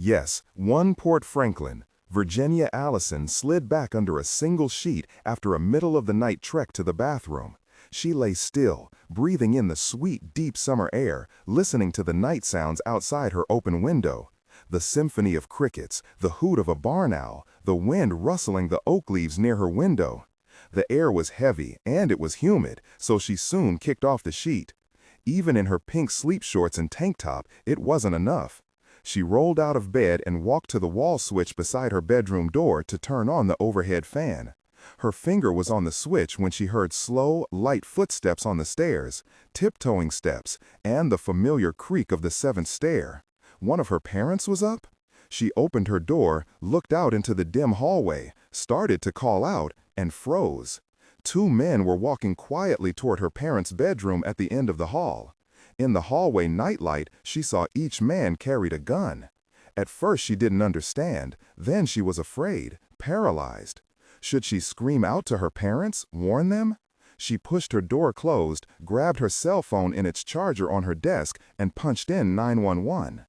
Yes, one Porte Franklin, Virginia Allison slid back under a single sheet after a middle-of-the-night trek to the bathroom. She lay still, breathing in the sweet, deep summer air, listening to the night sounds outside her open window. The symphony of crickets, the hoot of a barn owl, the wind rustling the oak leaves near her window. The air was heavy, and it was humid, so she soon kicked off the sheet. Even in her pink sleep shorts and tank top, it wasn't enough. She rolled out of bed and walked to the wall switch beside her bedroom door to turn on the overhead fan. Her finger was on the switch when she heard slow, light footsteps on the stairs, tiptoeing steps, and the familiar creak of the seventh stair. One of her parents was up? She opened her door, looked out into the dim hallway, started to call out, and froze. Two men were walking quietly toward her parents' bedroom at the end of the hall. In the hallway nightlight, she saw each man carried a gun. At first she didn't understand, then she was afraid, paralyzed. Should she scream out to her parents, warn them? She pushed her door closed, grabbed her cell phone in its charger on her desk, and punched in 911.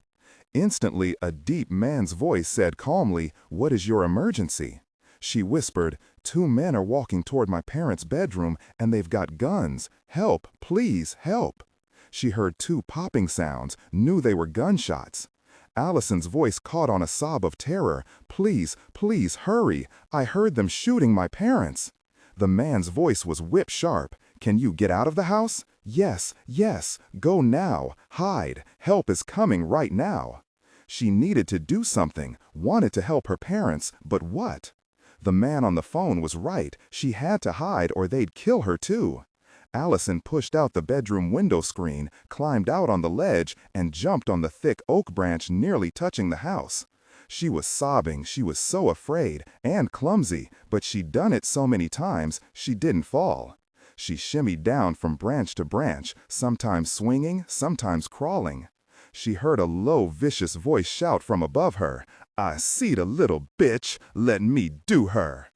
Instantly, a deep man's voice said calmly, "What is your emergency?" She whispered, "Two men are walking toward my parents' bedroom, and they've got guns. Help, please, help." She heard two popping sounds, knew they were gunshots. Allison's voice caught on a sob of terror. "Please, please, hurry. I heard them shooting my parents." The man's voice was whip-sharp. "Can you get out of the house?" "Yes, yes. Go now. Hide. Help is coming right now." She needed to do something, wanted to help her parents, but what? The man on the phone was right. She had to hide or they'd kill her too. Allison pushed out the bedroom window screen, climbed out on the ledge, and jumped on the thick oak branch nearly touching the house. She was sobbing, she was so afraid, and clumsy, but she'd done it so many times, she didn't fall. She shimmied down from branch to branch, sometimes swinging, sometimes crawling. She heard a low, vicious voice shout from above her, "I see the little bitch, let me do her."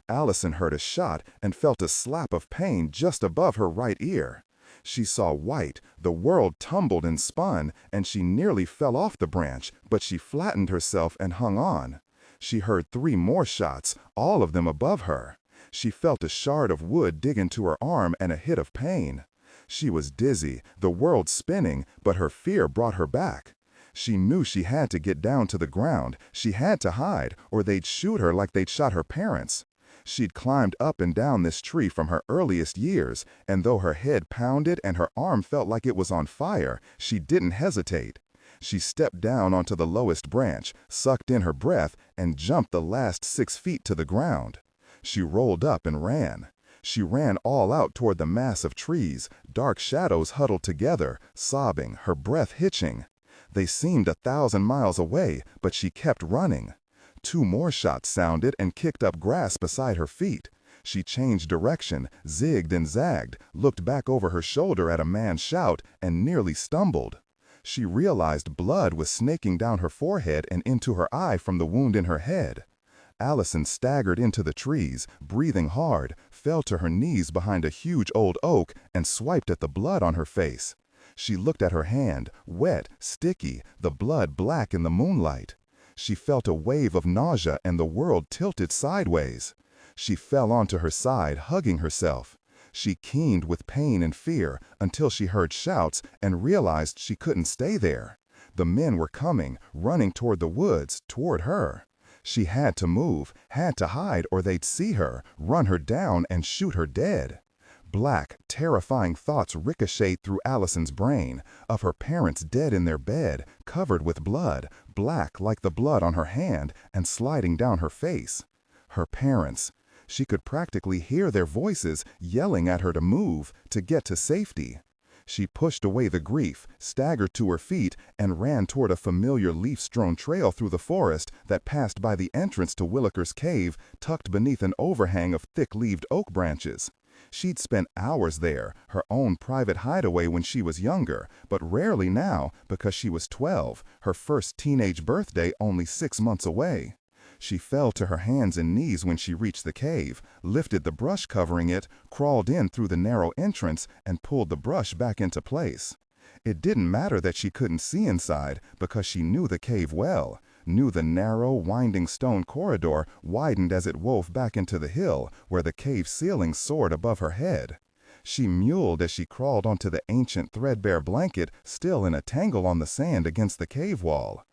Allison heard a shot and felt a slap of pain just above her right ear. She saw white, the world tumbled and spun, and she nearly fell off the branch, but she flattened herself and hung on. She heard three more shots, all of them above her. She felt a shard of wood dig into her arm and a hit of pain. She was dizzy, the world spinning, but her fear brought her back. She knew she had to get down to the ground, she had to hide, or they'd shoot her like they'd shot her parents. She'd climbed up and down this tree from her earliest years, and though her head pounded and her arm felt like it was on fire, she didn't hesitate. She stepped down onto the lowest branch, sucked in her breath, and jumped the last 6 feet to the ground. She rolled up and ran. She ran all out toward the mass of trees, dark shadows huddled together, sobbing, her breath hitching. They seemed 1,000 miles away, but she kept running. 2 more shots sounded and kicked up grass beside her feet. She changed direction, zigged and zagged, looked back over her shoulder at a man's shout, and nearly stumbled. She realized blood was snaking down her forehead and into her eye from the wound in her head. Allison staggered into the trees, breathing hard, fell to her knees behind a huge old oak, and swiped at the blood on her face. She looked at her hand, wet, sticky, the blood black in the moonlight. She felt a wave of nausea and the world tilted sideways. She fell onto her side, hugging herself. She keened with pain and fear until she heard shouts and realized she couldn't stay there. The men were coming, running toward the woods, toward her. She had to move, had to hide or they'd see her, run her down and shoot her dead. Black, terrifying thoughts ricocheted through Allison's brain, of her parents dead in their bed, covered with blood, black like the blood on her hand and sliding down her face. Her parents. She could practically hear their voices yelling at her to move, to get to safety. She pushed away the grief, staggered to her feet, and ran toward a familiar leaf-strewn trail through the forest that passed by the entrance to Williker's cave, tucked beneath an overhang of thick-leaved oak branches. She'd spent hours there, her own private hideaway when she was younger, but rarely now because she was 12, her first teenage birthday only 6 months away. She fell to her hands and knees when she reached the cave, lifted the brush covering it, crawled in through the narrow entrance, and pulled the brush back into place. It didn't matter that she couldn't see inside because she knew the cave well. knew the narrow, winding stone corridor widened as it wove back into the hill where the cave ceiling soared above her head. She mewed as she crawled onto the ancient threadbare blanket still in a tangle on the sand against the cave wall.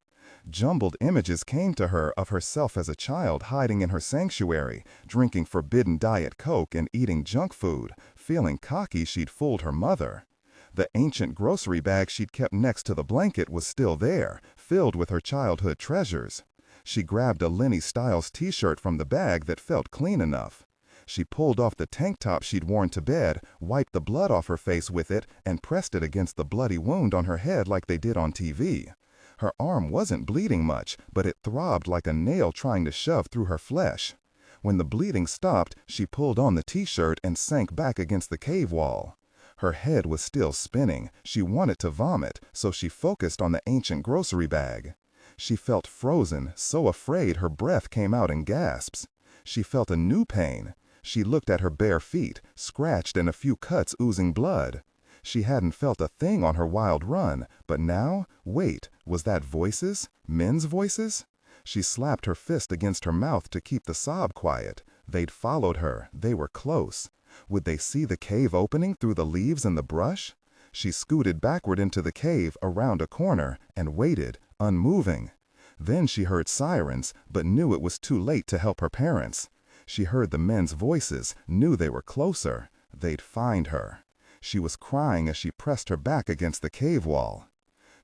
Jumbled images came to her of herself as a child hiding in her sanctuary, drinking forbidden Diet Coke and eating junk food, feeling cocky she'd fooled her mother. The ancient grocery bag she'd kept next to the blanket was still there, filled with her childhood treasures. She grabbed a Lenny Styles t-shirt from the bag that felt clean enough. She pulled off the tank top she'd worn to bed, wiped the blood off her face with it, and pressed it against the bloody wound on her head like they did on TV. Her arm wasn't bleeding much, but it throbbed like a nail trying to shove through her flesh. When the bleeding stopped, she pulled on the t-shirt and sank back against the cave wall. Her head was still spinning. She wanted to vomit, so she focused on the ancient grocery bag. She felt frozen, so afraid her breath came out in gasps. She felt a new pain. She looked at her bare feet, scratched and a few cuts oozing blood. She hadn't felt a thing on her wild run, but now, wait, was that voices? Men's voices? She slapped her fist against her mouth to keep the sob quiet. They'd followed her. They were close. Would they see the cave opening through the leaves and the brush? She scooted backward into the cave, around a corner, and waited, unmoving. Then she heard sirens, but knew it was too late to help her parents. She heard the men's voices, knew they were closer. They'd find her. She was crying as she pressed her back against the cave wall.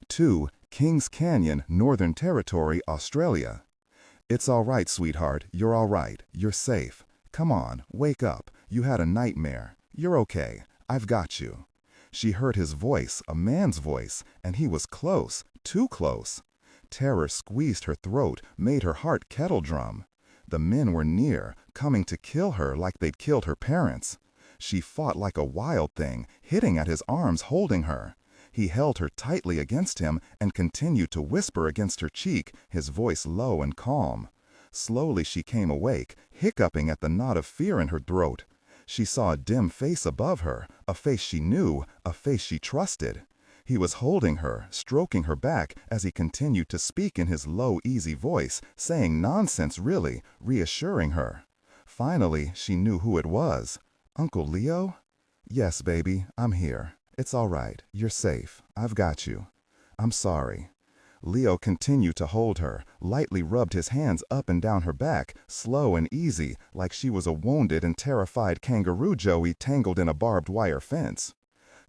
2. Kings Canyon, Northern Territory, Australia. It's all right, sweetheart. You're all right. You're safe. Come on, wake up. You had a nightmare. You're okay. I've got you. She heard his voice, a man's voice, and he was close, too close. Terror squeezed her throat, made her heart kettle drum. The men were near, coming to kill her like they'd killed her parents. She fought like a wild thing, hitting at his arms, holding her. He held her tightly against him and continued to whisper against her cheek, his voice low and calm. Slowly she came awake, hiccuping at the knot of fear in her throat. She saw a dim face above her, a face she knew, a face she trusted. He was holding her, stroking her back as he continued to speak in his low, easy voice, saying nonsense really, reassuring her. Finally, she knew who it was. Uncle Leo? Yes, baby, I'm here. It's all right. You're safe. I've got you. I'm sorry. Leo continued to hold her, lightly rubbed his hands up and down her back, slow and easy, like she was a wounded and terrified kangaroo joey tangled in a barbed wire fence.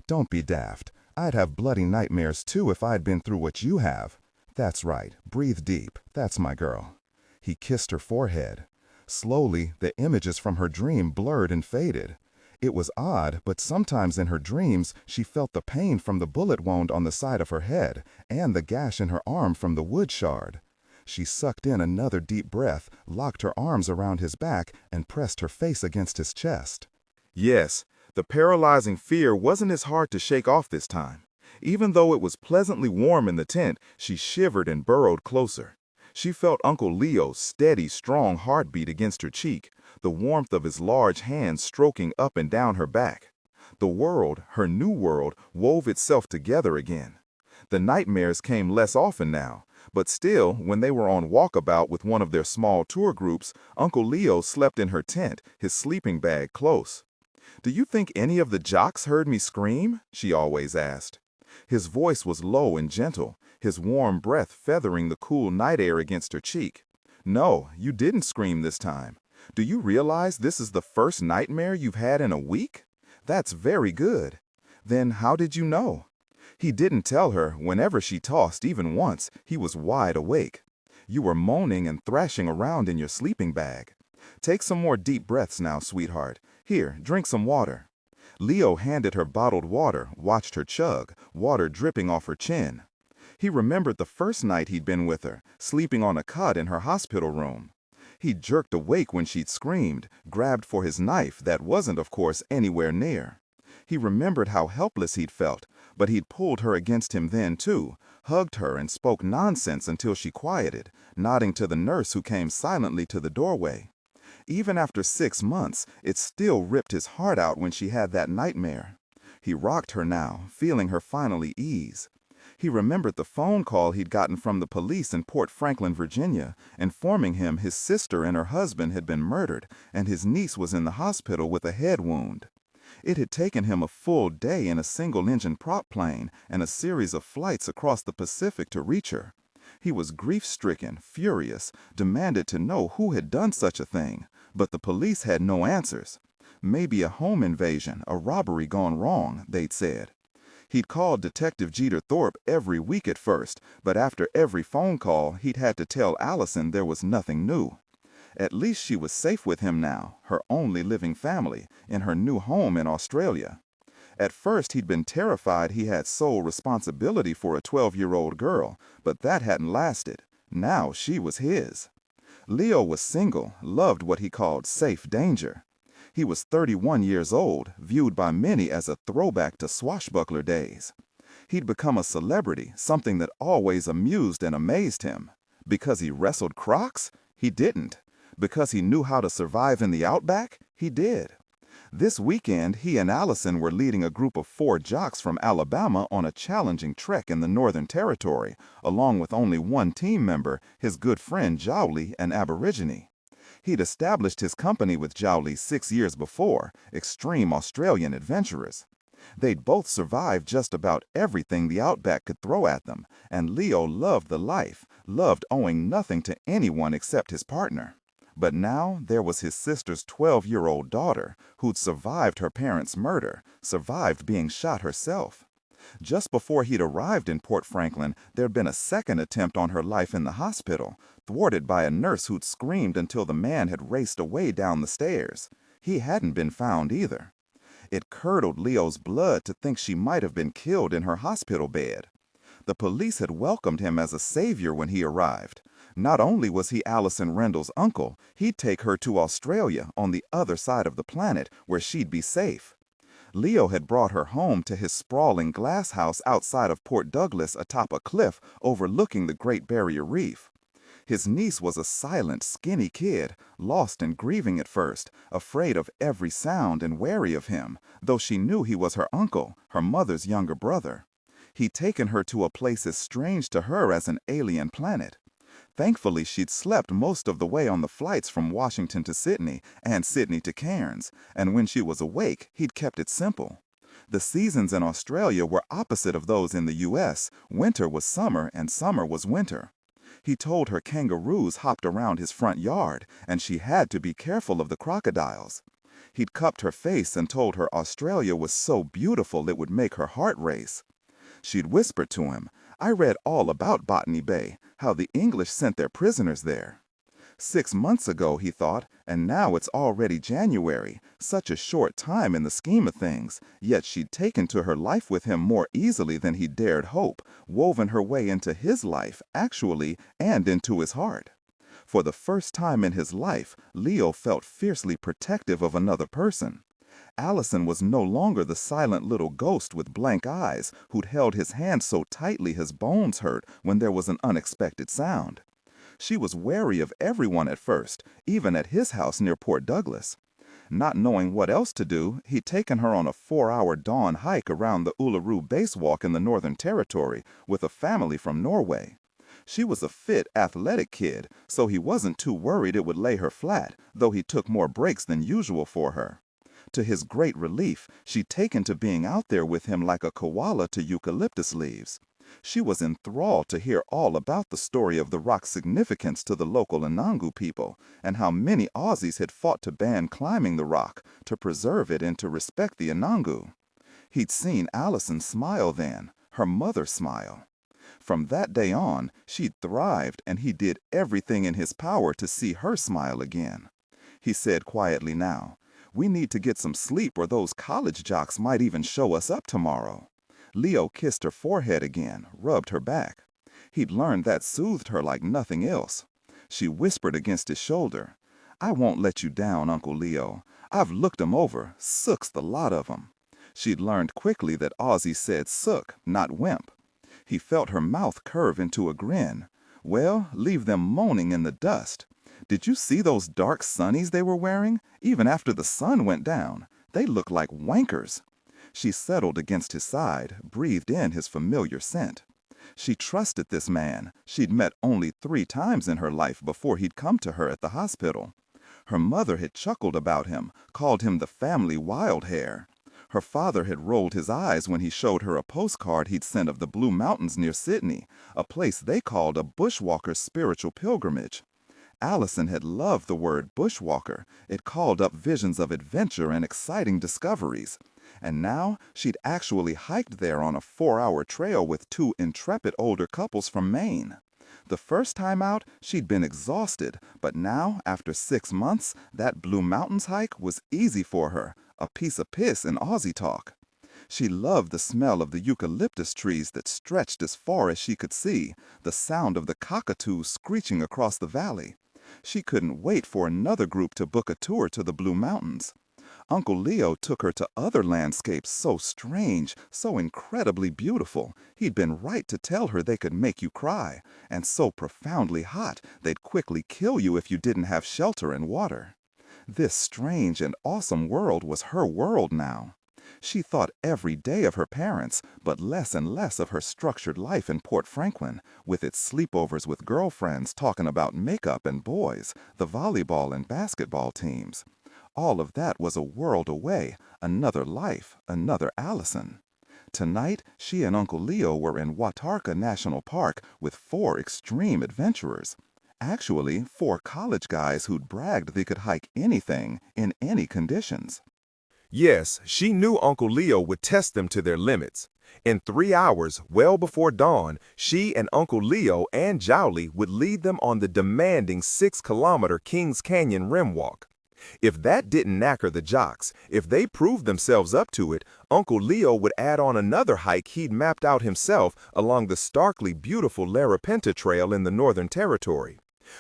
Don't be daft. I'd have bloody nightmares too if I'd been through what you have. That's right. Breathe deep. That's my girl. He kissed her forehead. Slowly, the images from her dream blurred and faded. It was odd, but sometimes in her dreams, she felt the pain from the bullet wound on the side of her head and the gash in her arm from the wood shard. She sucked in another deep breath, locked her arms around his back, and pressed her face against his chest. Yes, the paralyzing fear wasn't as hard to shake off this time. Even though it was pleasantly warm in the tent, she shivered and burrowed closer. She felt Uncle Leo's steady, strong heartbeat against her cheek, the warmth of his large hands stroking up and down her back. The world, her new world, wove itself together again. The nightmares came less often now, but still, when they were on walkabout with one of their small tour groups, Uncle Leo slept in her tent, his sleeping bag close. "Do you think any of the jocks heard me scream?" she always asked. His voice was low and gentle, his warm breath feathering the cool night air against her cheek. "No, you didn't scream this time. Do you realize this is the first nightmare you've had in a week? That's very good. Then how did you know?" He didn't tell her. Whenever she tossed, even once, he was wide awake. "You were moaning and thrashing around in your sleeping bag. Take some more deep breaths now, sweetheart. Here, drink some water." Leo handed her bottled water, watched her chug, water dripping off her chin. He remembered the first night he'd been with her, sleeping on a cot in her hospital room. He'd jerked awake when she'd screamed, grabbed for his knife that wasn't, of course, anywhere near. He remembered how helpless he'd felt, but he'd pulled her against him then, too, hugged her and spoke nonsense until she quieted, nodding to the nurse who came silently to the doorway. Even after 6 months, it still ripped his heart out when she had that nightmare. He rocked her now, feeling her finally ease. He remembered the phone call he'd gotten from the police in Porte Franklin, Virginia, informing him his sister and her husband had been murdered and his niece was in the hospital with a head wound. It had taken him a full day in a single-engine prop plane and a series of flights across the Pacific to reach her. He was grief-stricken, furious, demanded to know who had done such a thing, but the police had no answers. Maybe a home invasion, a robbery gone wrong, they'd said. He'd called Detective Jeter Thorpe every week at first, but after every phone call, he'd had to tell Allison there was nothing new. At least she was safe with him now, her only living family, in her new home in Australia. At first, he'd been terrified he had sole responsibility for a 12-year-old girl, but that hadn't lasted. Now she was his. Leo was single, loved what he called safe danger. He was 31 years old, viewed by many as a throwback to swashbuckler days. He'd become a celebrity, something that always amused and amazed him. Because he wrestled crocs? He didn't. Because he knew how to survive in the outback? He did. This weekend, he and Allison were leading a group of 4 jocks from Alabama on a challenging trek in the Northern Territory, along with only one team member, his good friend Jowly, an Aborigine. He'd established his company with Jowly 6 years before, extreme Australian adventurers. They'd both survived just about everything the outback could throw at them, and Leo loved the life, loved owing nothing to anyone except his partner. But now there was his sister's 12-year-old daughter, who'd survived her parents' murder, survived being shot herself. Just before he'd arrived in Porte Franklin, there'd been a second attempt on her life in the hospital, thwarted by a nurse who'd screamed until the man had raced away down the stairs. He hadn't been found either. It curdled Leo's blood to think she might have been killed in her hospital bed. The police had welcomed him as a savior when he arrived. Not only was he Allison Rendell's uncle, he'd take her to Australia on the other side of the planet where she'd be safe. Leo had brought her home to his sprawling glass house outside of Port Douglas atop a cliff overlooking the Great Barrier Reef. His niece was a silent, skinny kid, lost and grieving at first, afraid of every sound and wary of him, though she knew he was her uncle, her mother's younger brother. He'd taken her to a place as strange to her as an alien planet. Thankfully, she'd slept most of the way on the flights from Washington to Sydney and Sydney to Cairns, and when she was awake, he'd kept it simple. The seasons in Australia were opposite of those in the U.S. Winter was summer and summer was winter. He told her kangaroos hopped around his front yard, and she had to be careful of the crocodiles. He'd cupped her face and told her Australia was so beautiful it would make her heart race. She'd whispered to him, "I read all about Botany Bay, how the English sent their prisoners there." 6 months ago, he thought, and now it's already January, such a short time in the scheme of things, yet she'd taken to her life with him more easily than he dared hope, woven her way into his life, actually, and into his heart. For the first time in his life, Leo felt fiercely protective of another person. Allison was no longer the silent little ghost with blank eyes who'd held his hand so tightly his bones hurt when there was an unexpected sound. She was wary of everyone at first, even at his house near Port Douglas. Not knowing what else to do, he'd taken her on a 4-hour dawn hike around the Uluru Base Walk in the Northern Territory with a family from Norway. She was a fit, athletic kid, so he wasn't too worried it would lay her flat, though he took more breaks than usual for her. To his great relief, she'd taken to being out there with him like a koala to eucalyptus leaves. She was enthralled to hear all about the story of the rock's significance to the local Anangu people, and how many Aussies had fought to ban climbing the rock, to preserve it and to respect the Anangu. He'd seen Allison smile then, her mother smile. From that day on, she'd thrived, and he did everything in his power to see her smile again. He said quietly now, "We need to get some sleep or those college jocks might even show us up tomorrow." Leo kissed her forehead again, rubbed her back. He'd learned that soothed her like nothing else. She whispered against his shoulder, "I won't let you down, Uncle Leo. I've looked 'em over, sook's the lot of 'em." She'd learned quickly that Ozzy said sook, not wimp. He felt her mouth curve into a grin. "Well, leave them moaning in the dust. Did you see those dark sunnies they were wearing? Even after the sun went down. They looked like wankers." She settled against his side, breathed in his familiar scent. She trusted this man. She'd met only 3 times in her life before he'd come to her at the hospital. Her mother had chuckled about him, called him the family wild hair. Her father had rolled his eyes when he showed her a postcard he'd sent of the Blue Mountains near Sydney, a place they called a bushwalker's spiritual pilgrimage. Allison had loved the word bushwalker. It called up visions of adventure and exciting discoveries. And now she'd actually hiked there on a 4-hour trail with 2 intrepid older couples from Maine. The first time out, she'd been exhausted, but now, after 6 months, that Blue Mountains hike was easy for her, a piece of piss in Aussie talk. She loved the smell of the eucalyptus trees that stretched as far as she could see, the sound of the cockatoos screeching across the valley. She couldn't wait for another group to book a tour to the Blue Mountains. Uncle Leo took her to other landscapes so strange, so incredibly beautiful, he'd been right to tell her they could make you cry, and so profoundly hot they'd quickly kill you if you didn't have shelter and water. This strange and awesome world was her world now. She thought every day of her parents, but less and less of her structured life in Porte Franklin, with its sleepovers with girlfriends talking about makeup and boys, the volleyball and basketball teams. All of that was a world away, another life, another Allison. Tonight, she and Uncle Leo were in Watarka National Park with 4 extreme adventurers. Actually, 4 college guys who'd bragged they could hike anything, in any conditions. Yes, she knew Uncle Leo would test them to their limits. In 3 hours, well before dawn, she and Uncle Leo and Jowly would lead them on the demanding 6-kilometer Kings Canyon rim walk. If that didn't knacker the jocks, if they proved themselves up to it, Uncle Leo would add on another hike he'd mapped out himself along the starkly beautiful Larapinta Trail in the Northern Territory.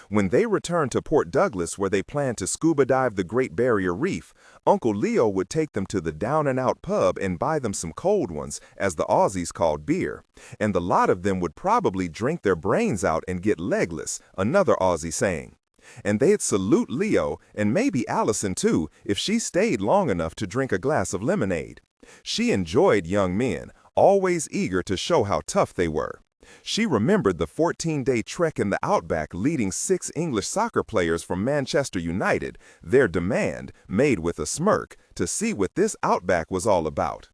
When they returned to Port Douglas, where they planned to scuba dive the Great Barrier Reef, Uncle Leo would take them to the down-and-out pub and buy them some cold ones, as the Aussies called beer, and the lot of them would probably drink their brains out and get legless, another Aussie saying. And they'd salute Leo, and maybe Allison too, if she stayed long enough to drink a glass of lemonade. She enjoyed young men, always eager to show how tough they were. She remembered the 14-day trek in the outback leading 6 English soccer players from Manchester United, their demand, made with a smirk, to see what this outback was all about.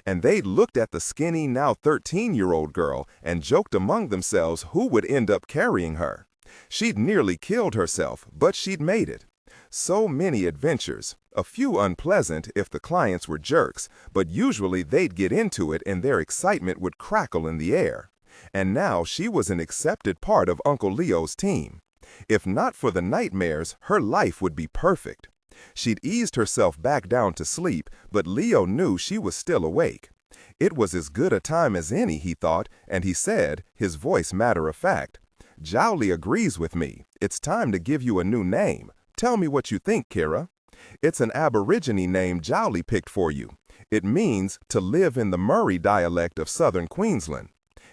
And they'd looked at the skinny, now 13-year-old girl and joked among themselves who would end up carrying her. She'd nearly killed herself, but she'd made it. So many adventures, a few unpleasant if the clients were jerks, but usually they'd get into it and their excitement would crackle in the air. And now she was an accepted part of Uncle Leo's team. If not for the nightmares, her life would be perfect. She'd eased herself back down to sleep, but Leo knew she was still awake. It was as good a time as any, he thought, and he said, his voice matter-of-fact, "Jowly agrees with me. It's time to give you a new name. Tell me what you think, Kirra." "It's an Aborigine name Jowly picked for you. It means to live in the Murray dialect of southern Queensland.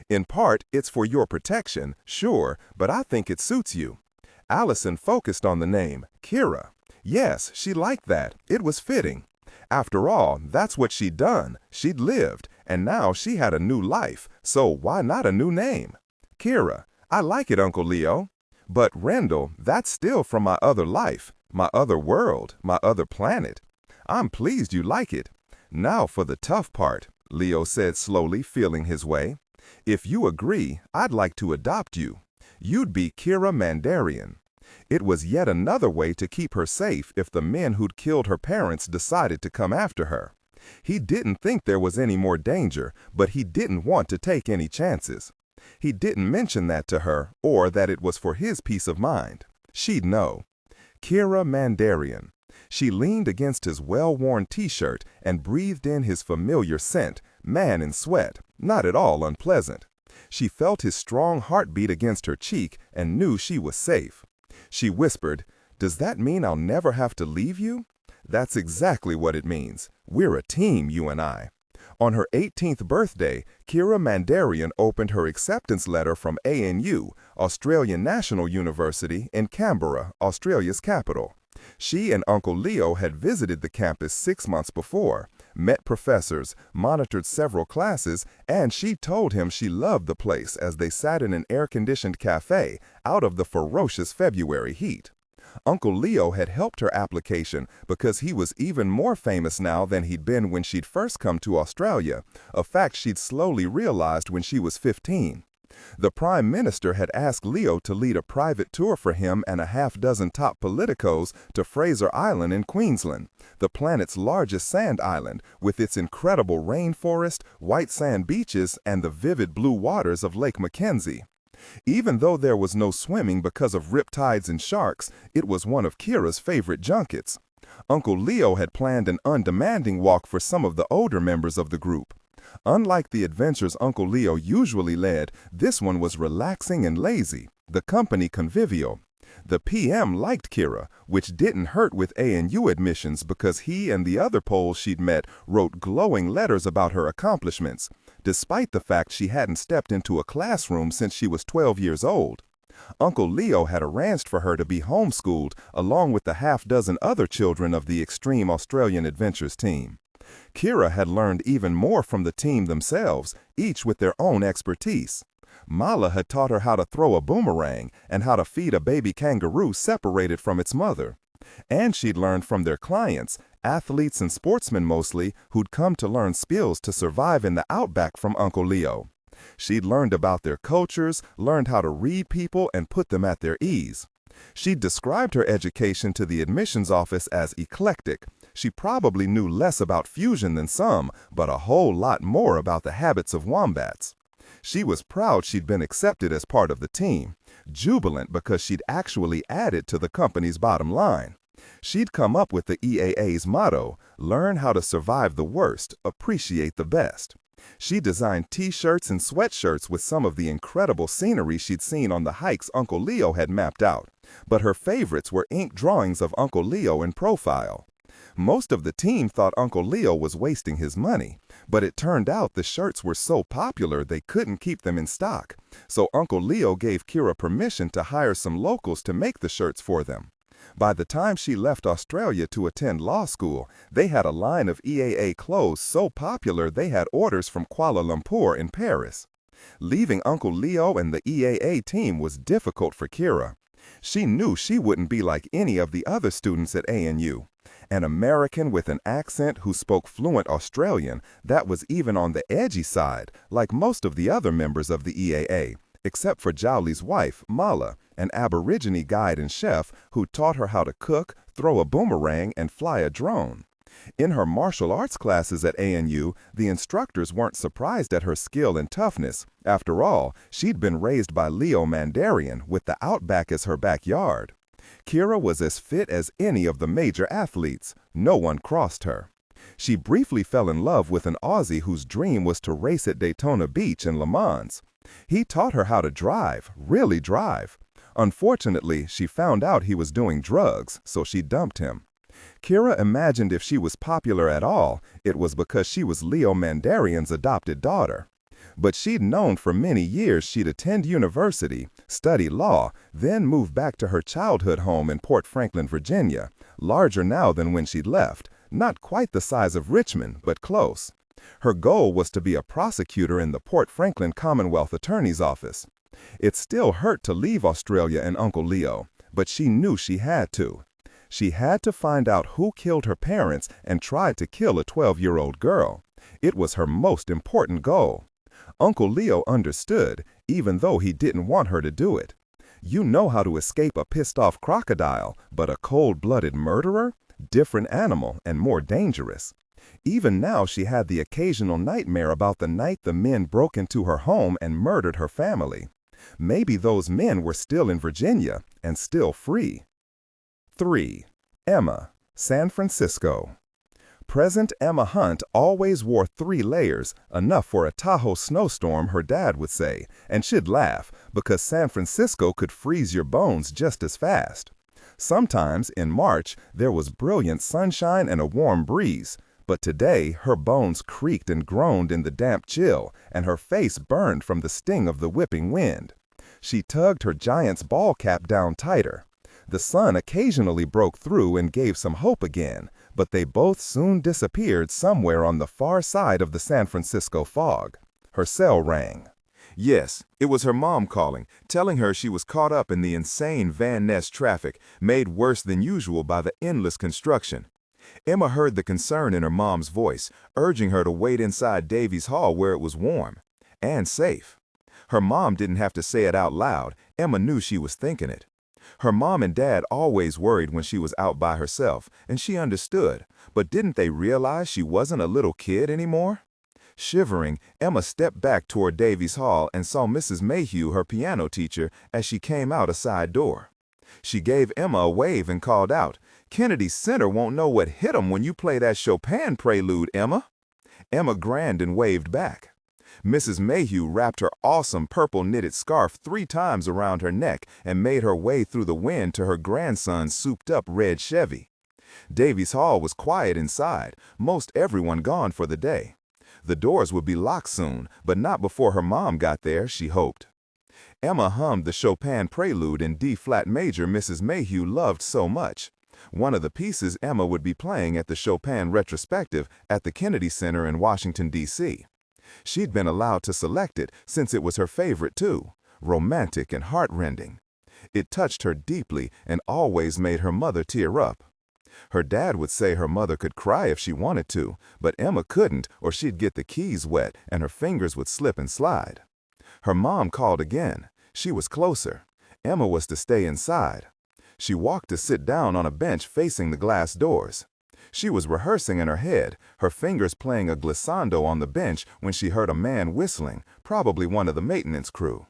In part, it's for your protection, sure, but I think it suits you." Allison focused on the name, Kirra. Yes, she liked that. It was fitting. After all, that's what she'd done. She'd lived, and now she had a new life, so why not a new name? "Kirra, I like it, Uncle Leo. But Rendell, that's still from my other life, my other world, my other planet. I'm pleased you like it. Now for the tough part," Leo said slowly, feeling his way. "If you agree, I'd like to adopt you. You'd be Kirra Mandarian." It was yet another way to keep her safe if the men who'd killed her parents decided to come after her. He didn't think there was any more danger, but he didn't want to take any chances. He didn't mention that to her, or that it was for his peace of mind. She'd know. Kirra Mandarian. She leaned against his well-worn t-shirt and breathed in his familiar scent, man in sweat, not at all unpleasant. She felt his strong heartbeat against her cheek and knew she was safe. She whispered, "Does that mean I'll never have to leave you?" "That's exactly what it means. We're a team, you and I." On her 18th birthday, Kirra Mandarian opened her acceptance letter from ANU, Australian National University, in Canberra, Australia's capital. She and Uncle Leo had visited the campus 6 months before, met professors, monitored several classes, and she told him she loved the place as they sat in an air-conditioned cafe out of the ferocious February heat. Uncle Leo had helped her application because he was even more famous now than he'd been when she'd first come to Australia, a fact she'd slowly realized when she was 15. The Prime Minister had asked Leo to lead a private tour for him and a half-dozen top politicos to Fraser Island in Queensland, the planet's largest sand island, with its incredible rainforest, white sand beaches, and the vivid blue waters of Lake Mackenzie. Even though there was no swimming because of riptides and sharks, it was one of Kirra's favorite junkets. Uncle Leo had planned an undemanding walk for some of the older members of the group. Unlike the adventures Uncle Leo usually led, this one was relaxing and lazy, the company convivial. The PM liked Kirra, which didn't hurt with ANU admissions because he and the other Poles she'd met wrote glowing letters about her accomplishments, despite the fact she hadn't stepped into a classroom since she was 12 years old. Uncle Leo had arranged for her to be homeschooled along with the half-dozen other children of the Extreme Australian Adventures team. Kirra had learned even more from the team themselves, each with their own expertise. Mala had taught her how to throw a boomerang and how to feed a baby kangaroo separated from its mother. And she'd learned from their clients, athletes and sportsmen mostly, who'd come to learn skills to survive in the outback from Uncle Leo. She'd learned about their cultures, learned how to read people and put them at their ease. She'd described her education to the admissions office as eclectic. She probably knew less about fusion than some, but a whole lot more about the habits of wombats. She was proud she'd been accepted as part of the team, jubilant because she'd actually added to the company's bottom line. She'd come up with the EAA's motto, learn how to survive the worst, appreciate the best. She designed T-shirts and sweatshirts with some of the incredible scenery she'd seen on the hikes Uncle Leo had mapped out, but her favorites were ink drawings of Uncle Leo in profile. Most of the team thought Uncle Leo was wasting his money, but it turned out the shirts were so popular they couldn't keep them in stock, so Uncle Leo gave Kirra permission to hire some locals to make the shirts for them. By the time she left Australia to attend law school, they had a line of EAA clothes so popular they had orders from Kuala Lumpur in Paris. Leaving Uncle Leo and the EAA team was difficult for Kirra. She knew she wouldn't be like any of the other students at ANU. An American with an accent who spoke fluent Australian that was even on the edgy side, like most of the other members of the EAA, except for Jowley's wife, Mala, an Aborigine guide and chef who taught her how to cook, throw a boomerang, and fly a drone. In her martial arts classes at ANU, the instructors weren't surprised at her skill and toughness. After all, she'd been raised by Leo Mandarian, with the outback as her backyard. Kirra was as fit as any of the major athletes. No one crossed her. She briefly fell in love with an Aussie whose dream was to race at Daytona Beach and Le Mans. He taught her how to drive, really drive. Unfortunately, she found out he was doing drugs, so she dumped him. Kirra imagined if she was popular at all, it was because she was Leo Mandarian's adopted daughter. But she'd known for many years she'd attend university, study law, then move back to her childhood home in Porte Franklin, Virginia, larger now than when she'd left, not quite the size of Richmond, but close. Her goal was to be a prosecutor in the Porte Franklin Commonwealth Attorney's Office. It still hurt to leave Australia and Uncle Leo, but she knew she had to. She had to find out who killed her parents and tried to kill a 12-year-old girl. It was her most important goal. Uncle Leo understood, even though he didn't want her to do it. You know how to escape a pissed-off crocodile, but a cold-blooded murderer? Different animal and more dangerous. Even now she had the occasional nightmare about the night the men broke into her home and murdered her family. Maybe those men were still in Virginia and still free. 3. Emma, San Francisco. Present Emma Hunt always wore 3 layers, enough for a Tahoe snowstorm, her dad would say, and she'd laugh, because San Francisco could freeze your bones just as fast. Sometimes, in March, there was brilliant sunshine and a warm breeze, but today her bones creaked and groaned in the damp chill, and her face burned from the sting of the whipping wind. She tugged her giant's ball cap down tighter. The sun occasionally broke through and gave some hope again, but they both soon disappeared somewhere on the far side of the San Francisco fog. Her cell rang. Yes, it was her mom calling, telling her she was caught up in the insane Van Ness traffic, made worse than usual by the endless construction. Emma heard the concern in her mom's voice, urging her to wait inside Davies Hall where it was warm and safe. Her mom didn't have to say it out loud. Emma knew she was thinking it. Her mom and dad always worried when she was out by herself, and she understood, but didn't they realize she wasn't a little kid anymore? Shivering, Emma stepped back toward Davies Hall and saw Mrs. Mayhew, her piano teacher, as she came out a side door. She gave Emma a wave and called out, "Kennedy Center won't know what hit 'em when you play that Chopin prelude, Emma." Emma grinned and waved back. Mrs. Mayhew wrapped her awesome purple knitted scarf 3 times around her neck and made her way through the wind to her grandson's souped-up red Chevy. Davies Hall was quiet inside, most everyone gone for the day. The doors would be locked soon, but not before her mom got there, she hoped. Emma hummed the Chopin prelude in D-flat major Mrs. Mayhew loved so much. One of the pieces Emma would be playing at the Chopin retrospective at the Kennedy Center in Washington, D.C. She'd been allowed to select it since it was her favorite too, romantic and heart-rending. It touched her deeply and always made her mother tear up. Her dad would say her mother could cry if she wanted to, but Emma couldn't or she'd get the keys wet and her fingers would slip and slide. Her mom called again. She was closer. Emma was to stay inside. She walked to sit down on a bench facing the glass doors. She was rehearsing in her head, her fingers playing a glissando on the bench when she heard a man whistling, probably one of the maintenance crew.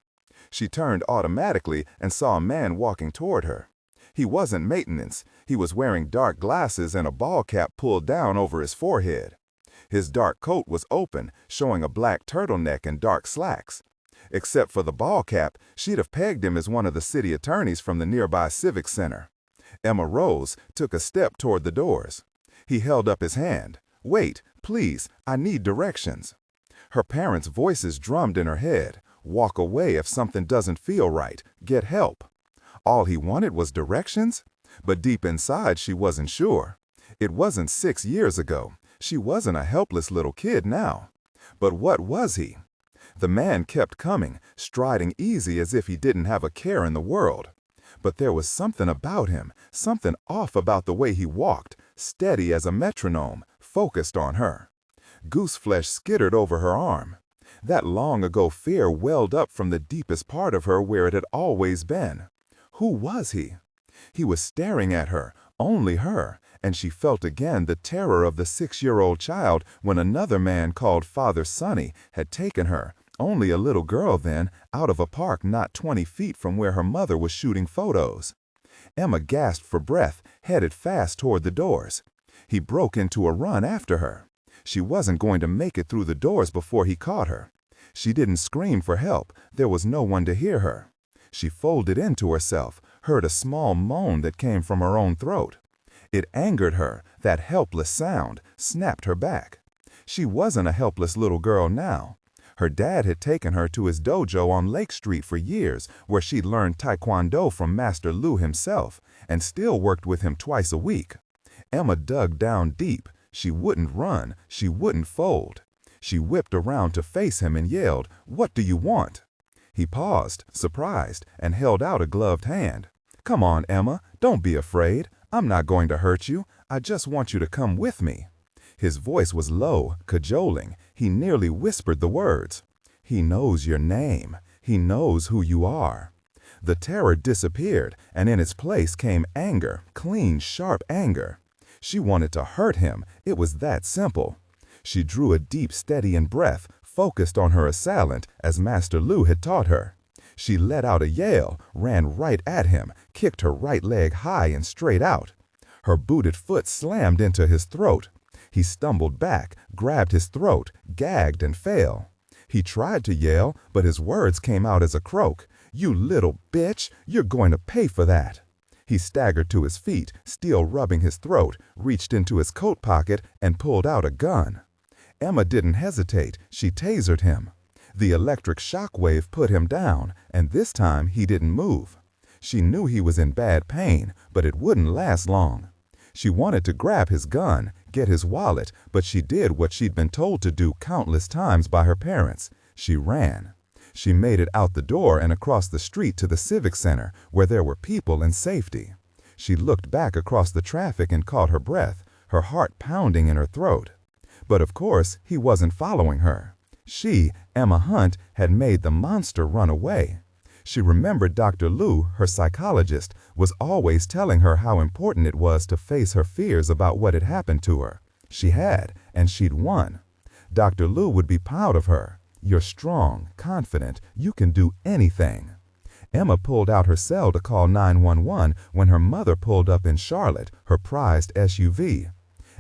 She turned automatically and saw a man walking toward her. He wasn't maintenance. He was wearing dark glasses and a ball cap pulled down over his forehead. His dark coat was open, showing a black turtleneck and dark slacks. Except for the ball cap, she'd have pegged him as one of the city attorneys from the nearby Civic Center. Emma rose, took a step toward the doors. He held up his hand. "Wait, please, I need directions." Her parents' voices drummed in her head. Walk away if something doesn't feel right. Get help. All he wanted was directions? But deep inside she wasn't sure. It wasn't 6 years ago. She wasn't a helpless little kid now. But what was he? The man kept coming, striding easy as if he didn't have a care in the world. But there was something about him, something off about the way he walked, steady as a metronome, focused on her. Gooseflesh skittered over her arm. That long-ago fear welled up from the deepest part of her where it had always been. Who was he? He was staring at her, only her, and she felt again the terror of the 6-year-old child when another man called Father Sonny had taken her, only a little girl then, out of a park not 20 feet from where her mother was shooting photos. Emma gasped for breath, headed fast toward the doors. He broke into a run after her. She wasn't going to make it through the doors before he caught her. She didn't scream for help. There was no one to hear her. She folded into herself, heard a small moan that came from her own throat. It angered her, that helpless sound, snapped her back. She wasn't a helpless little girl now. Her dad had taken her to his dojo on Lake Street for years, where she'd learned Tae Kwon Do from Master Lou himself, and still worked with him twice a week. Emma dug down deep. She wouldn't run. She wouldn't fold. She whipped around to face him and yelled, "What do you want?" He paused, surprised, and held out a gloved hand. "Come on, Emma. Don't be afraid. I'm not going to hurt you. I just want you to come with me." His voice was low, cajoling. He nearly whispered the words. "He knows your name. He knows who you are." The terror disappeared, and in its place came anger, clean, sharp anger. She wanted to hurt him. It was that simple. She drew a deep, steadying breath, focused on her assailant, as Master Lou had taught her. She let out a yell, ran right at him, kicked her right leg high and straight out. Her booted foot slammed into his throat. He stumbled back, grabbed his throat, gagged and fell. He tried to yell, but his words came out as a croak. "You little bitch, you're going to pay for that." He staggered to his feet, still rubbing his throat, reached into his coat pocket and pulled out a gun. Emma didn't hesitate. She tasered him. The electric shock wave put him down, and this time he didn't move. She knew he was in bad pain, but it wouldn't last long. She wanted to grab his gun, get his wallet, but she did what she'd been told to do countless times by her parents. She ran. She made it out the door and across the street to the Civic Center, where there were people and safety. She looked back across the traffic and caught her breath, her heart pounding in her throat. But of course, he wasn't following her. She, Emma Hunt, had made the monster run away. She remembered Dr. Liu, her psychologist, was always telling her how important it was to face her fears about what had happened to her. She had, and she'd won. Dr. Liu would be proud of her. You're strong, confident, you can do anything. Emma pulled out her cell to call 911 when her mother pulled up in Charlotte, her prized SUV.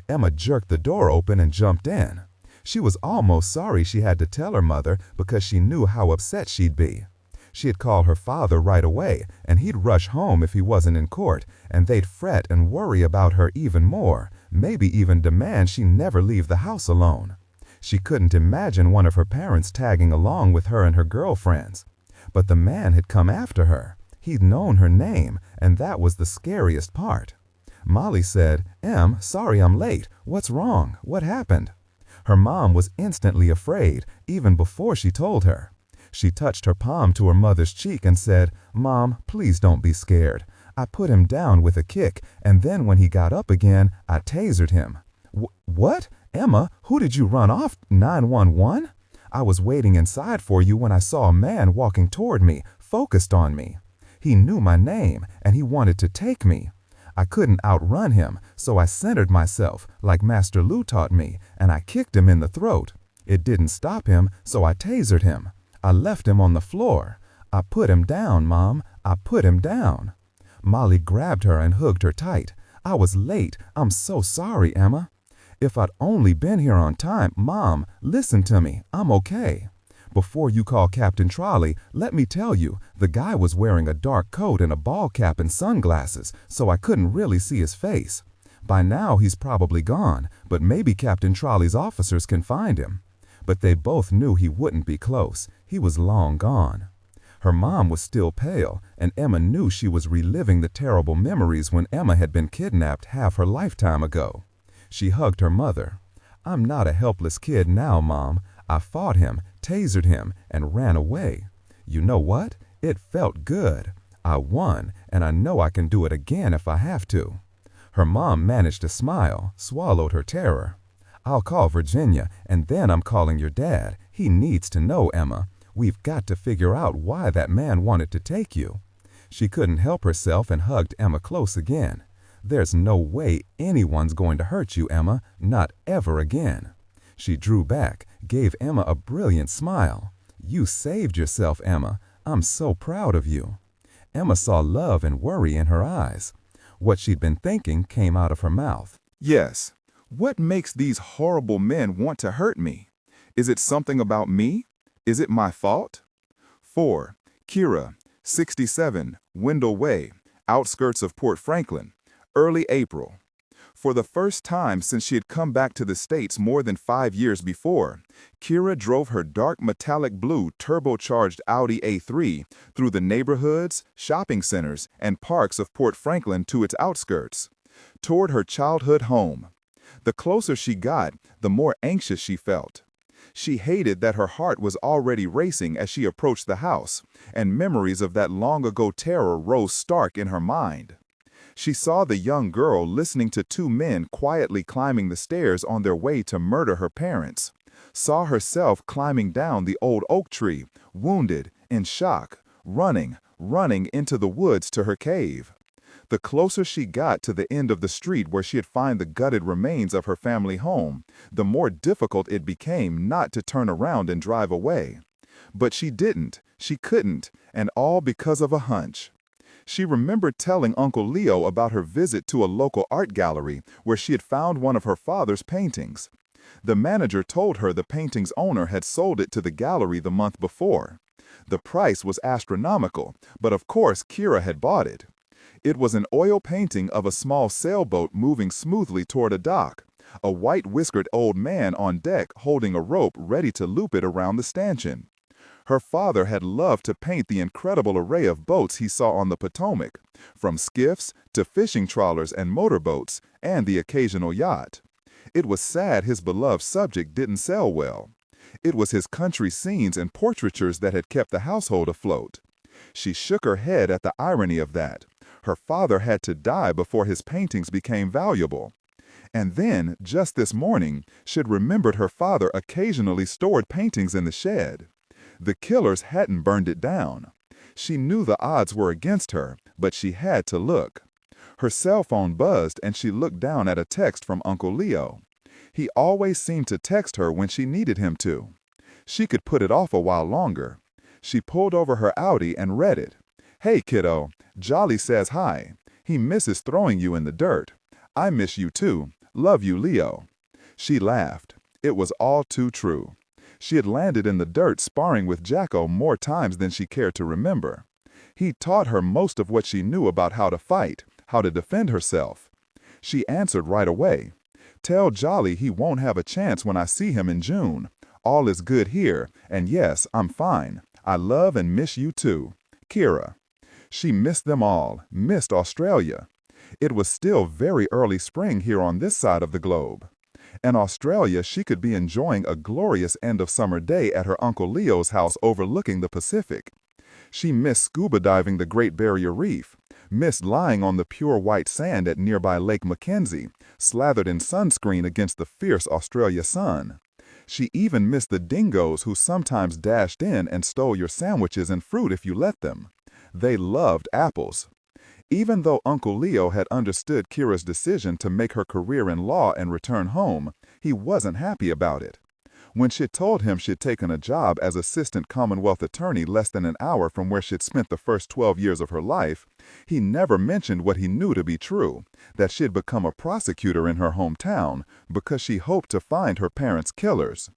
Emma jerked the door open and jumped in. She was almost sorry she had to tell her mother because she knew how upset she'd be. She'd call her father right away, and he'd rush home if he wasn't in court, and they'd fret and worry about her even more, maybe even demand she never leave the house alone. She couldn't imagine one of her parents tagging along with her and her girlfriends. But the man had come after her. He'd known her name, and that was the scariest part. Molly said, "Em, sorry I'm late. What's wrong? What happened?" Her mom was instantly afraid, even before she told her. She touched her palm to her mother's cheek and said, "Mom, please don't be scared. I put him down with a kick, and then when he got up again, I tasered him." What? Emma, who did you run off? 911? I was waiting inside for you when I saw a man walking toward me, focused on me. He knew my name, and he wanted to take me. I couldn't outrun him, so I centered myself, like Master Liu taught me, and I kicked him in the throat. It didn't stop him, so I tasered him. I left him on the floor. I put him down, Mom. I put him down. Molly grabbed her and hugged her tight. I was late. I'm so sorry, Emma. If I'd only been here on time, Mom, listen to me. I'm okay. Before you call Captain Trolley, let me tell you, the guy was wearing a dark coat and a ball cap and sunglasses, so I couldn't really see his face. By now he's probably gone, but maybe Captain Trolley's officers can find him. But they both knew he wouldn't be close. He was long gone. Her mom was still pale, and Emma knew she was reliving the terrible memories when Emma had been kidnapped half her lifetime ago. She hugged her mother. "I'm not a helpless kid now, Mom. I fought him, tasered him, and ran away. You know what? It felt good. I won, and I know I can do it again if I have to." Her mom managed to smile, swallowed her terror. "I'll call Virginia, and then I'm calling your dad. He needs to know, Emma. We've got to figure out why that man wanted to take you." She couldn't help herself and hugged Emma close again. "There's no way anyone's going to hurt you, Emma, not ever again." She drew back, gave Emma a brilliant smile. "You saved yourself, Emma. I'm so proud of you." Emma saw love and worry in her eyes. What she'd been thinking came out of her mouth. Yes. What makes these horrible men want to hurt me? Is it something about me? Is it my fault? 4. Kirra, 67, Wendell Way, outskirts of Porte Franklin, early April. For the first time since she had come back to the States more than 5 years before, Kirra drove her dark metallic blue turbocharged Audi A3 through the neighborhoods, shopping centers, and parks of Porte Franklin to its outskirts, toward her childhood home. The closer she got, the more anxious she felt. She hated that her heart was already racing as she approached the house, and memories of that long-ago terror rose stark in her mind. She saw the young girl listening to 2 men quietly climbing the stairs on their way to murder her parents, saw herself climbing down the old oak tree, wounded, in shock, running into the woods to her cave. The closer she got to the end of the street where she'd find the gutted remains of her family home, the more difficult it became not to turn around and drive away. But she didn't, she couldn't, and all because of a hunch. She remembered telling Uncle Leo about her visit to a local art gallery where she had found one of her father's paintings. The manager told her the painting's owner had sold it to the gallery the month before. The price was astronomical, but of course Kirra had bought it. It was an oil painting of a small sailboat moving smoothly toward a dock, a white-whiskered old man on deck holding a rope ready to loop it around the stanchion. Her father had loved to paint the incredible array of boats he saw on the Potomac, from skiffs to fishing trawlers and motorboats, and the occasional yacht. It was sad his beloved subject didn't sell well. It was his country scenes and portraitures that had kept the household afloat. She shook her head at the irony of that. Her father had to die before his paintings became valuable. And then, just this morning, she'd remembered her father occasionally stored paintings in the shed. The killers hadn't burned it down. She knew the odds were against her, but she had to look. Her cell phone buzzed and she looked down at a text from Uncle Leo. He always seemed to text her when she needed him to. She could put it off a while longer. She pulled over her Audi and read it. "Hey, kiddo, Jolly says hi. He misses throwing you in the dirt. I miss you too. Love you, Leo." She laughed. It was all too true. She had landed in the dirt sparring with Jacko more times than she cared to remember. He taught her most of what she knew about how to fight, how to defend herself. She answered right away. "Tell Jolly he won't have a chance when I see him in June. All is good here, and yes, I'm fine. I love and miss you too. Kirra." She missed them all, missed Australia. It was still very early spring here on this side of the globe. In Australia, she could be enjoying a glorious end-of-summer day at her Uncle Leo's house overlooking the Pacific. She missed scuba diving the Great Barrier Reef, missed lying on the pure white sand at nearby Lake Mackenzie, slathered in sunscreen against the fierce Australia sun. She even missed the dingoes who sometimes dashed in and stole your sandwiches and fruit if you let them. They loved apples. Even though Uncle Leo had understood Kirra's decision to make her career in law and return home, he wasn't happy about it. When she told him she'd taken a job as assistant Commonwealth attorney less than an hour from where she'd spent the first 12 years of her life, he never mentioned what he knew to be true, that she'd become a prosecutor in her hometown because she hoped to find her parents' killers.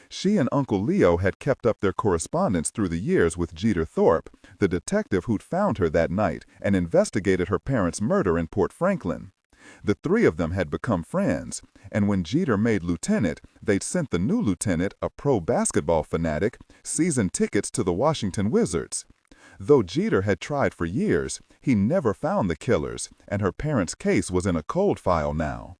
She and Uncle Leo had kept up their correspondence through the years with Jeter Thorpe, the detective who'd found her that night and investigated her parents' murder in Porte Franklin. The three of them had become friends, and when Jeter made lieutenant, they'd sent the new lieutenant, a pro basketball fanatic, season tickets to the Washington Wizards. Though Jeter had tried for years, he never found the killers, and her parents' case was in a cold file now.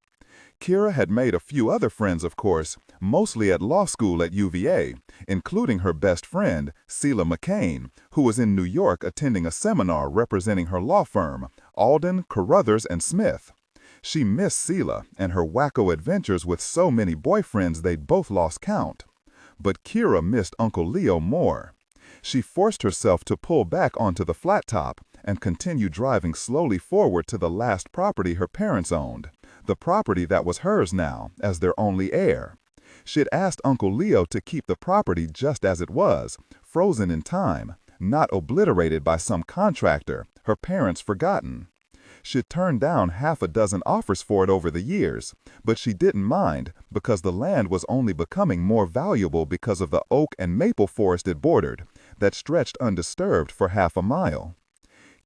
Kirra had made a few other friends, of course, mostly at law school at UVA, including her best friend, Selah McCain, who was in New York attending a seminar representing her law firm, Alden, Carruthers, and Smith. She missed Selah and her wacko adventures with so many boyfriends they'd both lost count. But Kirra missed Uncle Leo more. She forced herself to pull back onto the flat top and continue driving slowly forward to the last property her parents owned, the property that was hers now, as their only heir. She'd asked Uncle Leo to keep the property just as it was, frozen in time, not obliterated by some contractor, her parents forgotten. She'd turned down half a dozen offers for it over the years, but she didn't mind because the land was only becoming more valuable because of the oak and maple forest it bordered, that stretched undisturbed for half a mile.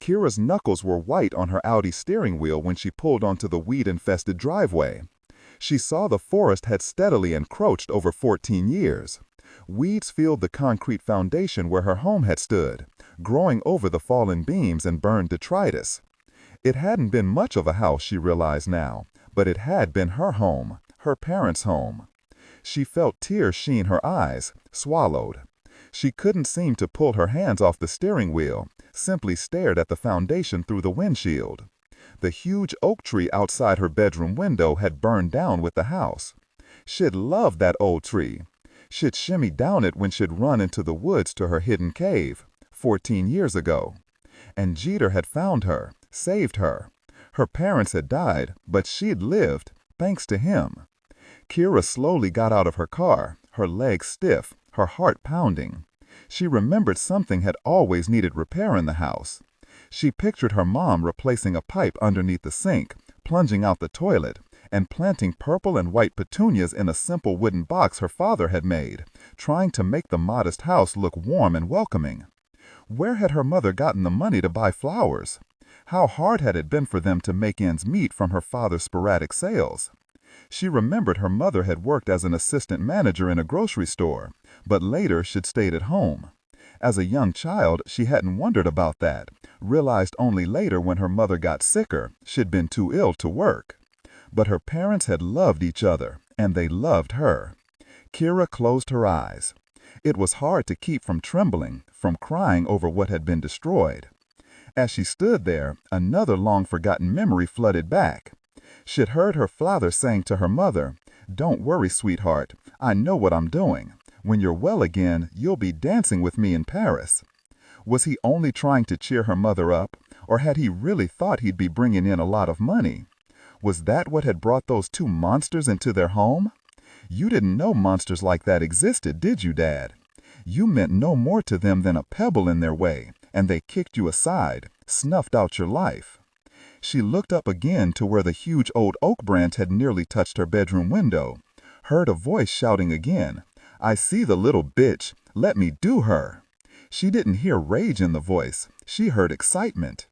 Kirra's knuckles were white on her Audi steering wheel when she pulled onto the weed-infested driveway. She saw the forest had steadily encroached over 14 years. Weeds filled the concrete foundation where her home had stood, growing over the fallen beams and burned detritus. It hadn't been much of a house, she realized now, but it had been her home, her parents' home. She felt tears sheen her eyes, swallowed. She couldn't seem to pull her hands off the steering wheel, simply stared at the foundation through the windshield. The huge oak tree outside her bedroom window had burned down with the house. She'd loved that old tree. She'd shimmy down it when she'd run into the woods to her hidden cave, 14 years ago. And Jeter had found her, saved her. Her parents had died, but she'd lived, thanks to him. Kirra slowly got out of her car, her legs stiff, her heart pounding. She remembered something had always needed repair in the house. She pictured her mom replacing a pipe underneath the sink, plunging out the toilet, and planting purple and white petunias in a simple wooden box her father had made, trying to make the modest house look warm and welcoming. Where had her mother gotten the money to buy flowers? How hard had it been for them to make ends meet from her father's sporadic sales? She remembered her mother had worked as an assistant manager in a grocery store, but later she'd stayed at home. As a young child, she hadn't wondered about that, realized only later when her mother got sicker, she'd been too ill to work. But her parents had loved each other, and they loved her. Kirra closed her eyes. It was hard to keep from trembling, from crying over what had been destroyed. As she stood there, another long-forgotten memory flooded back. She'd heard her father saying to her mother, "Don't worry, sweetheart. I know what I'm doing. When you're well again, you'll be dancing with me in Paris." Was he only trying to cheer her mother up, or had he really thought he'd be bringing in a lot of money? Was that what had brought those two monsters into their home? You didn't know monsters like that existed, did you, Dad? You meant no more to them than a pebble in their way, and they kicked you aside, snuffed out your life. She looked up again to where the huge old oak branch had nearly touched her bedroom window, heard a voice shouting again, "I see the little bitch. Let me do her." She didn't hear rage in the voice. She heard excitement.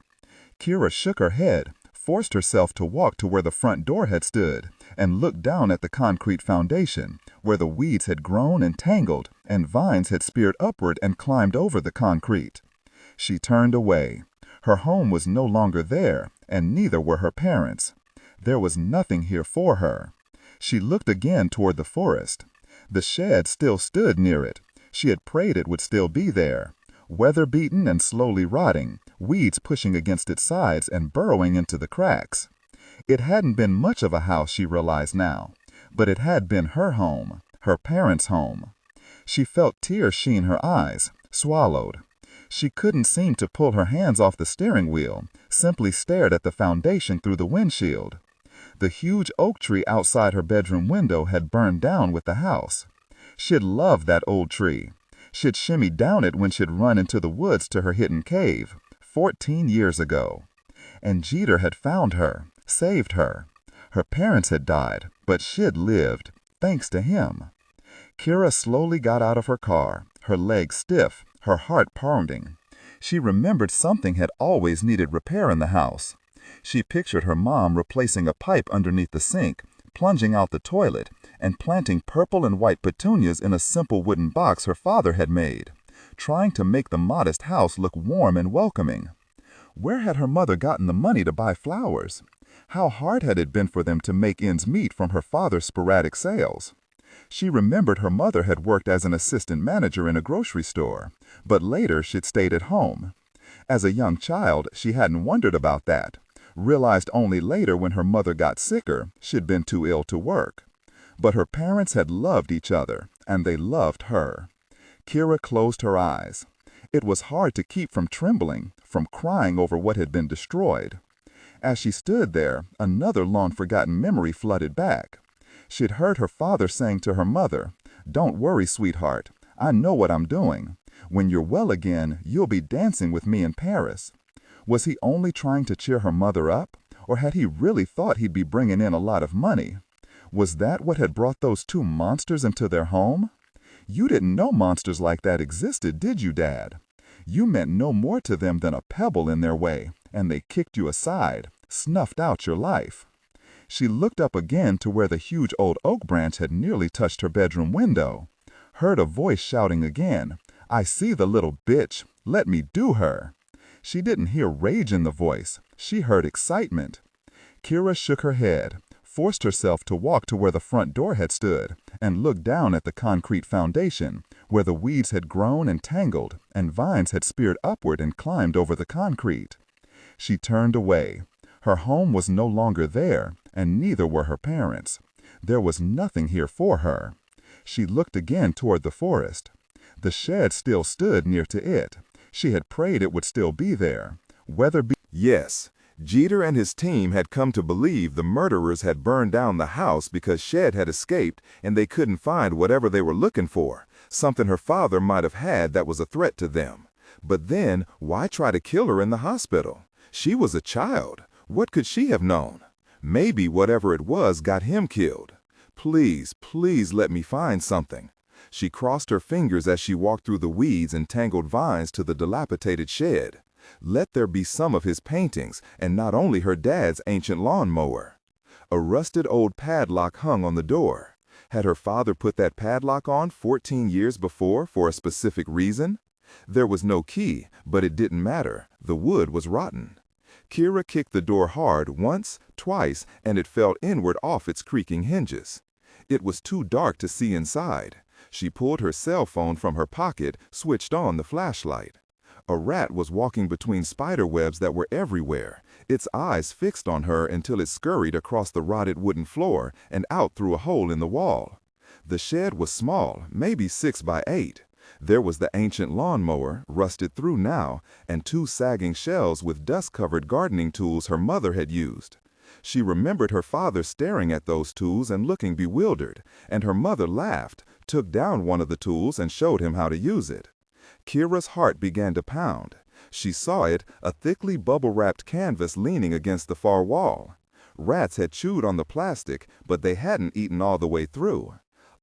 Kirra shook her head, forced herself to walk to where the front door had stood, and looked down at the concrete foundation, where the weeds had grown and tangled, and vines had speared upward and climbed over the concrete. She turned away. Her home was no longer there, and neither were her parents. There was nothing here for her. She looked again toward the forest. The shed still stood near it. She had prayed it would still be there. Weather-beaten and slowly rotting, weeds pushing against its sides and burrowing into the cracks. It hadn't been much of a house, she realized now, but it had been her home, her parents' home. She felt tears sheen her eyes, swallowed. She couldn't seem to pull her hands off the steering wheel, simply stared at the foundation through the windshield. The huge oak tree outside her bedroom window had burned down with the house. She'd loved that old tree. She'd shimmied down it when she'd run into the woods to her hidden cave, 14 years ago. And Jeter had found her, saved her. Her parents had died, but she'd lived, thanks to him. Kirra slowly got out of her car, her legs stiff, her heart pounding. She remembered something had always needed repair in the house. She pictured her mom replacing a pipe underneath the sink, plunging out the toilet, and planting purple and white petunias in a simple wooden box her father had made, trying to make the modest house look warm and welcoming. Where had her mother gotten the money to buy flowers? How hard had it been for them to make ends meet from her father's sporadic sales? She remembered her mother had worked as an assistant manager in a grocery store, but later she'd stayed at home. As a young child, she hadn't wondered about that, realized only later when her mother got sicker, she'd been too ill to work. But her parents had loved each other, and they loved her. Kirra closed her eyes. It was hard to keep from trembling, from crying over what had been destroyed. As she stood there, another long-forgotten memory flooded back. She'd heard her father saying to her mother, "Don't worry, sweetheart. I know what I'm doing. When you're well again, you'll be dancing with me in Paris." Was he only trying to cheer her mother up, or had he really thought he'd be bringing in a lot of money? Was that what had brought those two monsters into their home? You didn't know monsters like that existed, did you, Dad? You meant no more to them than a pebble in their way, and they kicked you aside, snuffed out your life. She looked up again to where the huge old oak branch had nearly touched her bedroom window, heard a voice shouting again, "I see the little bitch. Let me do her." She didn't hear rage in the voice. She heard excitement. Kirra shook her head, forced herself to walk to where the front door had stood, and looked down at the concrete foundation, where the weeds had grown and tangled, and vines had speared upward and climbed over the concrete. She turned away. Her home was no longer there, and neither were her parents. There was nothing here for her. She looked again toward the forest. The shed still stood near to it. She had prayed it would still be there. Yes, Jeter and his team had come to believe the murderers had burned down the house because Shed had escaped and they couldn't find whatever they were looking for, something her father might have had that was a threat to them. But then, why try to kill her in the hospital? She was a child. What could she have known? Maybe whatever it was got him killed. Please, please let me find something. She crossed her fingers as she walked through the weeds and tangled vines to the dilapidated shed. Let there be some of his paintings, and not only her dad's ancient lawnmower. A rusted old padlock hung on the door. Had her father put that padlock on 14 years before for a specific reason? There was no key, but it didn't matter. The wood was rotten. Kirra kicked the door hard once, twice, and it fell inward off its creaking hinges. It was too dark to see inside. She pulled her cell phone from her pocket, switched on the flashlight. A rat was walking between spider webs that were everywhere, its eyes fixed on her until it scurried across the rotted wooden floor and out through a hole in the wall. The shed was small, maybe 6 by 8. There was the ancient lawnmower, rusted through now, and 2 sagging shelves with dust-covered gardening tools her mother had used. She remembered her father staring at those tools and looking bewildered, and her mother laughed, took down one of the tools and showed him how to use it. Kirra's heart began to pound. She saw it, a thickly bubble-wrapped canvas leaning against the far wall. Rats had chewed on the plastic, but they hadn't eaten all the way through.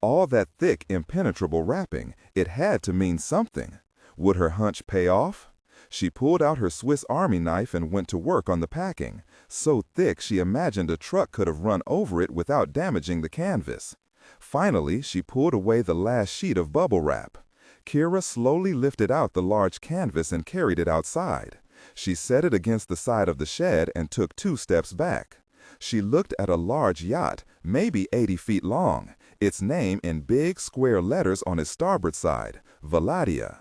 All that thick, impenetrable wrapping, it had to mean something. Would her hunch pay off? She pulled out her Swiss Army knife and went to work on the packing, so thick she imagined a truck could have run over it without damaging the canvas. Finally, she pulled away the last sheet of bubble wrap. Kirra slowly lifted out the large canvas and carried it outside. She set it against the side of the shed and took 2 steps back. She looked at a large yacht, maybe 80 feet long, its name in big square letters on its starboard side, Valadia.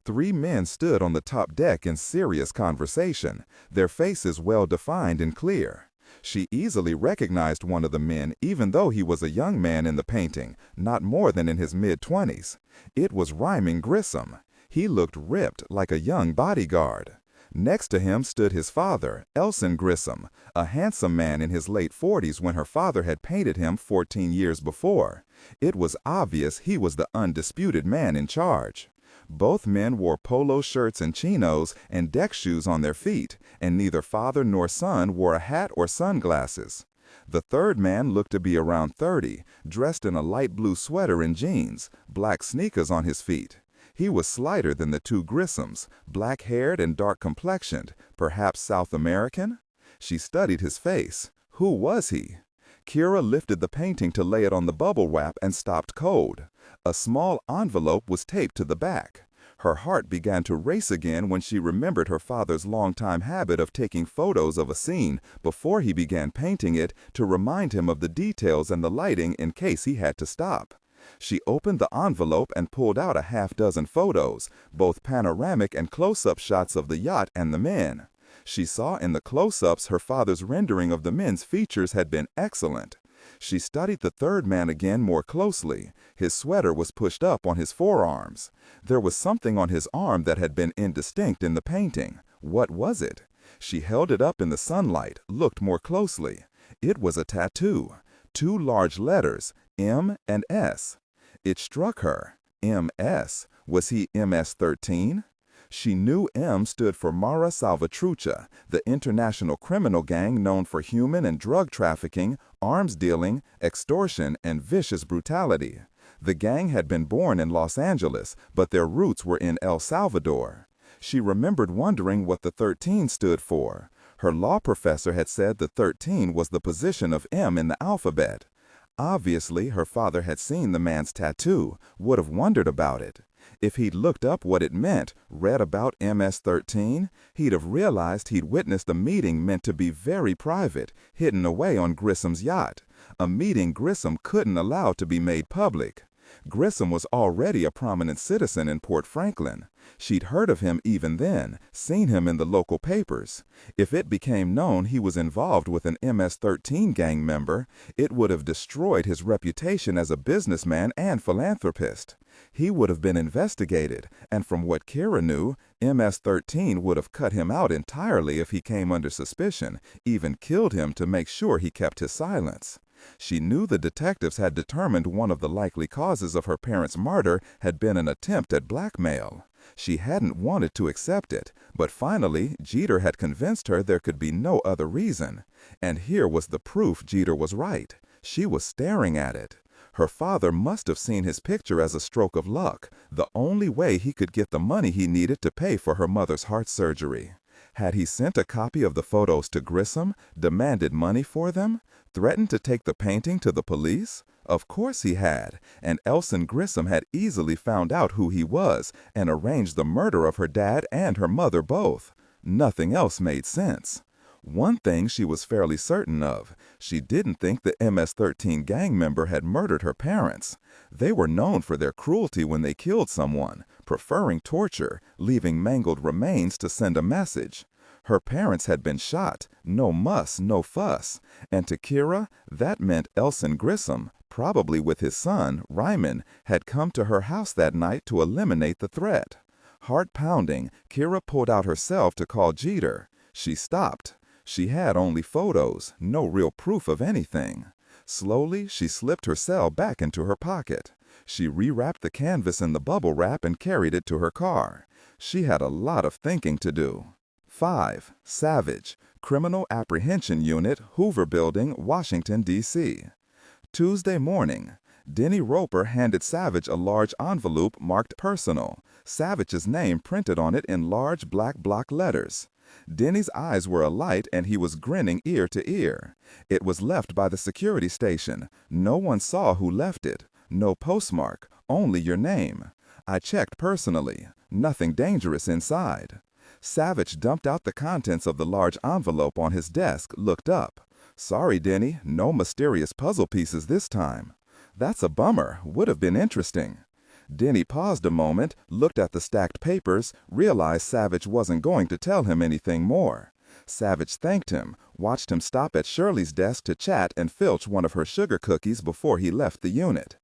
3 men stood on the top deck in serious conversation, their faces well defined and clear. She easily recognized one of the men, even though he was a young man in the painting, not more than in his mid-20s. It was Ryman Grissom. He looked ripped, like a young bodyguard. Next to him stood his father, Elson Grissom, a handsome man in his late 40s when her father had painted him 14 years before. It was obvious he was the undisputed man in charge. Both men wore polo shirts and chinos and deck shoes on their feet, and neither father nor son wore a hat or sunglasses. The third man looked to be around 30, dressed in a light blue sweater and jeans, black sneakers on his feet. He was slighter than the 2 Grissoms, black-haired and dark-complexioned, perhaps South American? She studied his face. Who was he? Kirra lifted the painting to lay it on the bubble wrap and stopped cold. A small envelope was taped to the back. Her heart began to race again when she remembered her father's longtime habit of taking photos of a scene before he began painting it to remind him of the details and the lighting in case he had to stop. She opened the envelope and pulled out a half-dozen photos, both panoramic and close-up shots of the yacht and the men. She saw in the close-ups her father's rendering of the men's features had been excellent. She studied the third man again more closely. His sweater was pushed up on his forearms. There was something on his arm that had been indistinct in the painting. What was it? She held it up in the sunlight, looked more closely. It was a tattoo. 2 large letters, M and S. It struck her. MS. Was he MS-13? She knew M stood for Mara Salvatrucha, the international criminal gang known for human and drug trafficking, arms dealing, extortion, and vicious brutality. The gang had been born in Los Angeles, but their roots were in El Salvador. She remembered wondering what the 13 stood for. Her law professor had said the 13 was the position of M in the alphabet. Obviously, her father had seen the man's tattoo, would have wondered about it. If he'd looked up what it meant, read about MS-13, he'd have realized he'd witnessed a meeting meant to be very private, hidden away on Grissom's yacht, a meeting Grissom couldn't allow to be made public. Grissom was already a prominent citizen in Porte Franklin. She'd heard of him even then, seen him in the local papers. If it became known he was involved with an MS-13 gang member, it would have destroyed his reputation as a businessman and philanthropist. He would have been investigated, and from what Kirra knew, MS-13 would have cut him out entirely if he came under suspicion, even killed him to make sure he kept his silence. She knew the detectives had determined one of the likely causes of her parents' murder had been an attempt at blackmail. She hadn't wanted to accept it, but finally Jeter had convinced her there could be no other reason. And here was the proof Jeter was right. She was staring at it. Her father must have seen his picture as a stroke of luck, the only way he could get the money he needed to pay for her mother's heart surgery. Had he sent a copy of the photos to Grissom, demanded money for them, threatened to take the painting to the police? Of course he had, and Elson Grissom had easily found out who he was and arranged the murder of her dad and her mother both. Nothing else made sense. One thing she was fairly certain of, she didn't think the MS-13 gang member had murdered her parents. They were known for their cruelty when they killed someone, preferring torture, leaving mangled remains to send a message. Her parents had been shot, no muss, no fuss, and to Kirra, that meant Elson Grissom, probably with his son, Ryman, had come to her house that night to eliminate the threat. Heart pounding, Kirra pulled out her cell to call Jeter. She stopped. She had only photos, no real proof of anything. Slowly, she slipped her cell back into her pocket. She rewrapped the canvas in the bubble wrap and carried it to her car. She had a lot of thinking to do. 5. Savich, Criminal Apprehension Unit, Hoover Building, Washington, D.C. Tuesday morning. Denny Roper handed Savich a large envelope marked personal, Savich's name printed on it in large black block letters. Denny's eyes were alight and he was grinning ear to ear. It was left by the security station. No one saw who left it. No postmark, only your name. I checked personally. Nothing dangerous inside. Savich dumped out the contents of the large envelope on his desk, looked up. Sorry, Denny, no mysterious puzzle pieces this time. That's a bummer. Would have been interesting. Denny paused a moment, looked at the stacked papers, realized Savich wasn't going to tell him anything more. Savich thanked him, watched him stop at Shirley's desk to chat and filch one of her sugar cookies before he left the unit.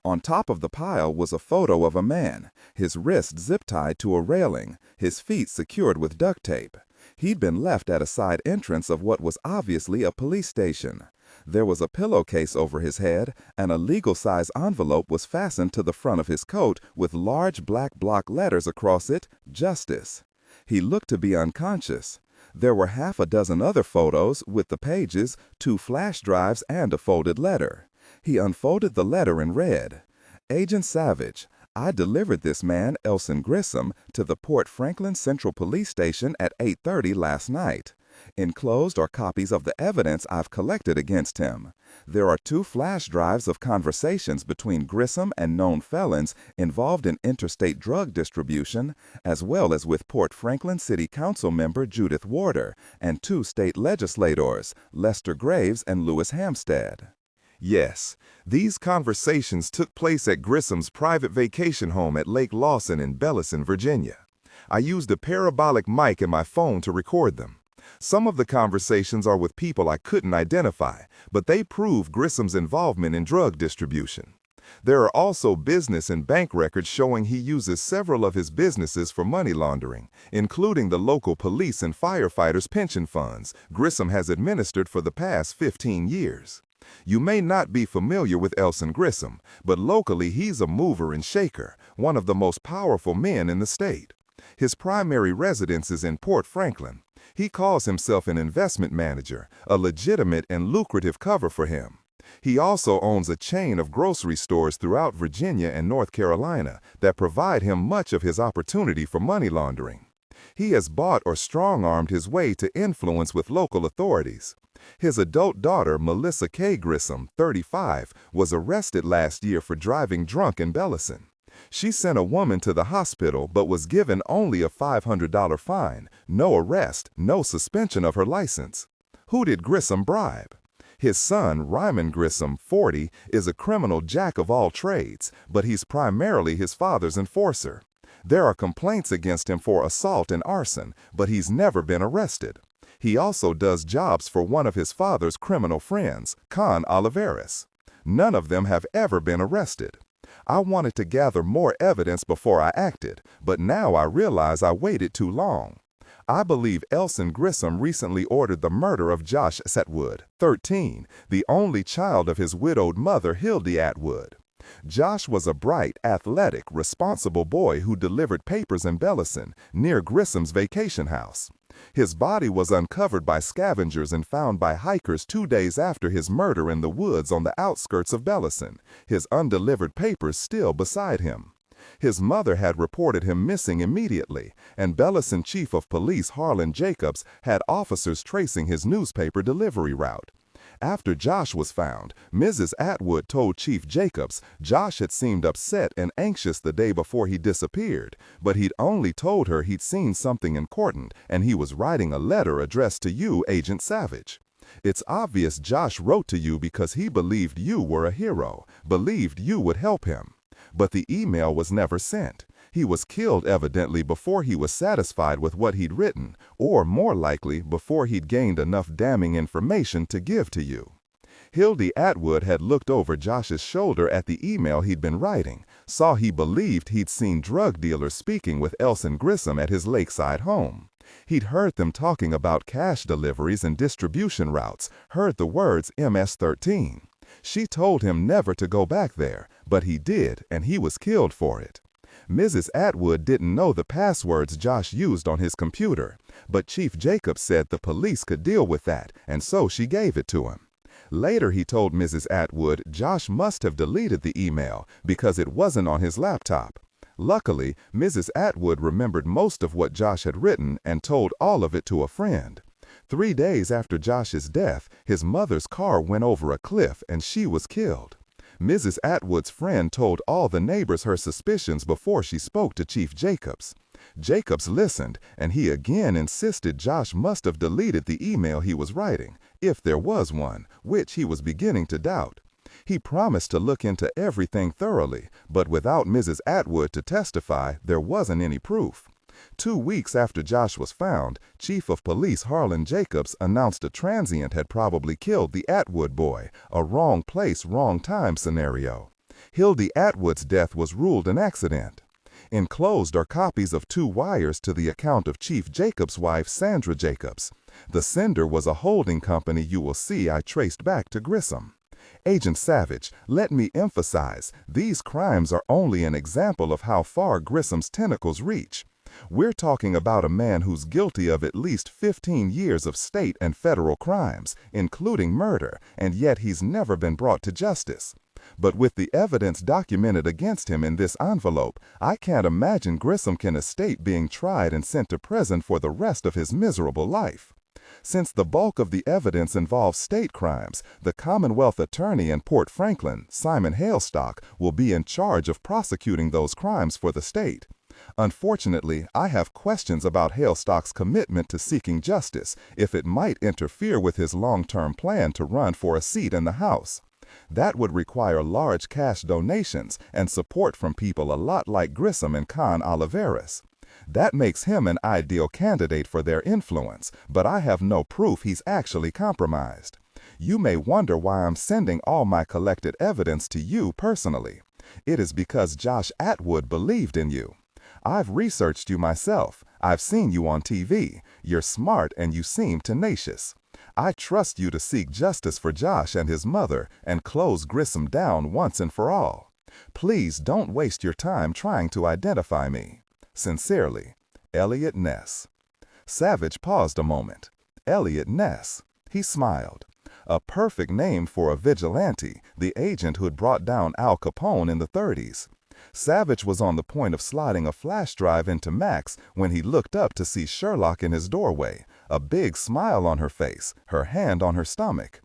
On top of the pile was a photo of a man, his wrist zip-tied to a railing, his feet secured with duct tape. He'd been left at a side entrance of what was obviously a police station. There was a pillowcase over his head, and a legal-size envelope was fastened to the front of his coat with large black block letters across it, Justice. He looked to be unconscious. There were half a dozen other photos with the pages, 2 flash drives, and a folded letter. He unfolded the letter and read, Agent Savich, I delivered this man, Elson Grissom, to the Porte Franklin Central Police Station at 8:30 last night. Enclosed are copies of the evidence I've collected against him. There are 2 flash drives of conversations between Grissom and known felons involved in interstate drug distribution, as well as with Porte Franklin City Council member Judith Warder and 2 state legislators, Lester Graves and Louis Hampstead. Yes, these conversations took place at Grissom's private vacation home at Lake Lawson in Belliston, Virginia. I used a parabolic mic in my phone to record them. Some of the conversations are with people I couldn't identify, but they prove Grissom's involvement in drug distribution. There are also business and bank records showing he uses several of his businesses for money laundering, including the local police and firefighters' pension funds Grissom has administered for the past 15 years. You may not be familiar with Elson Grissom, but locally he's a mover and shaker, one of the most powerful men in the state. His primary residence is in Porte Franklin. He calls himself an investment manager, a legitimate and lucrative cover for him. He also owns a chain of grocery stores throughout Virginia and North Carolina that provide him much of his opportunity for money laundering. He has bought or strong-armed his way to influence with local authorities. His adult daughter, Melissa K. Grissom, 35, was arrested last year for driving drunk in Belliston. She sent a woman to the hospital but was given only a $500 fine, no arrest, no suspension of her license. Who did Grissom bribe? His son, Ryman Grissom, 40, is a criminal jack of all trades, but he's primarily his father's enforcer. There are complaints against him for assault and arson, but he's never been arrested. He also does jobs for one of his father's criminal friends, Con Oliveras. None of them have ever been arrested. I wanted to gather more evidence before I acted, but now I realize I waited too long. I believe Elson Grissom recently ordered the murder of Josh Atwood, 13, the only child of his widowed mother, Hildy Atwood. Josh was a bright, athletic, responsible boy who delivered papers in Belliston, near Grissom's vacation house. His body was uncovered by scavengers and found by hikers 2 days after his murder in the woods on the outskirts of Belliston, his undelivered papers still beside him. His mother had reported him missing immediately, and Belliston Chief of Police Harlan Jacobs had officers tracing his newspaper delivery route. After Josh was found, Mrs. Atwood told Chief Jacobs Josh had seemed upset and anxious the day before he disappeared, but he'd only told her he'd seen something important and he was writing a letter addressed to you, Agent Savich. It's obvious Josh wrote to you because he believed you were a hero, believed you would help him. But the email was never sent. He was killed evidently before he was satisfied with what he'd written, or more likely, before he'd gained enough damning information to give to you. Hildy Atwood had looked over Josh's shoulder at the email he'd been writing, saw he believed he'd seen drug dealers speaking with Elson Grissom at his lakeside home. He'd heard them talking about cash deliveries and distribution routes, heard the words MS-13. She told him never to go back there, but he did, and he was killed for it. Mrs. Atwood didn't know the passwords Josh used on his computer, but Chief Jacobs said the police could deal with that, and so she gave it to him. Later he told Mrs. Atwood Josh must have deleted the email because it wasn't on his laptop. Luckily, Mrs. Atwood remembered most of what Josh had written and told all of it to a friend. 3 days after Josh's death, his mother's car went over a cliff and she was killed. Mrs. Atwood's friend told all the neighbors her suspicions before she spoke to Chief Jacobs. Jacobs listened, and he again insisted Josh must have deleted the email he was writing, if there was one, which he was beginning to doubt. He promised to look into everything thoroughly, but without Mrs. Atwood to testify, there wasn't any proof. 2 weeks after Josh was found, Chief of Police Harlan Jacobs announced a transient had probably killed the Atwood boy, a wrong place, wrong time scenario. Hildy Atwood's death was ruled an accident. Enclosed are copies of 2 wires to the account of Chief Jacobs' wife, Sandra Jacobs. The sender was a holding company you will see I traced back to Grissom. Agent Savich, let me emphasize, these crimes are only an example of how far Grissom's tentacles reach. We're talking about a man who's guilty of at least 15 years of state and federal crimes, including murder, and yet he's never been brought to justice. But with the evidence documented against him in this envelope, I can't imagine Grissom can escape being tried and sent to prison for the rest of his miserable life. Since the bulk of the evidence involves state crimes, the Commonwealth attorney in Porte Franklin, Simon Hailstock, will be in charge of prosecuting those crimes for the state. Unfortunately, I have questions about Hailstock's commitment to seeking justice, if it might interfere with his long-term plan to run for a seat in the House. That would require large cash donations and support from people a lot like Grissom and Con Oliveras. That makes him an ideal candidate for their influence, but I have no proof he's actually compromised. You may wonder why I'm sending all my collected evidence to you personally. It is because Josh Atwood believed in you. I've researched you myself. I've seen you on TV. You're smart and you seem tenacious. I trust you to seek justice for Josh and his mother and close Grissom down once and for all. Please don't waste your time trying to identify me. Sincerely, Eliot Ness. Savich paused a moment. Eliot Ness. He smiled. A perfect name for a vigilante, the agent who had brought down Al Capone in the 30s. Savich was on the point of sliding a flash drive into Max when he looked up to see Sherlock in his doorway, a big smile on her face, her hand on her stomach.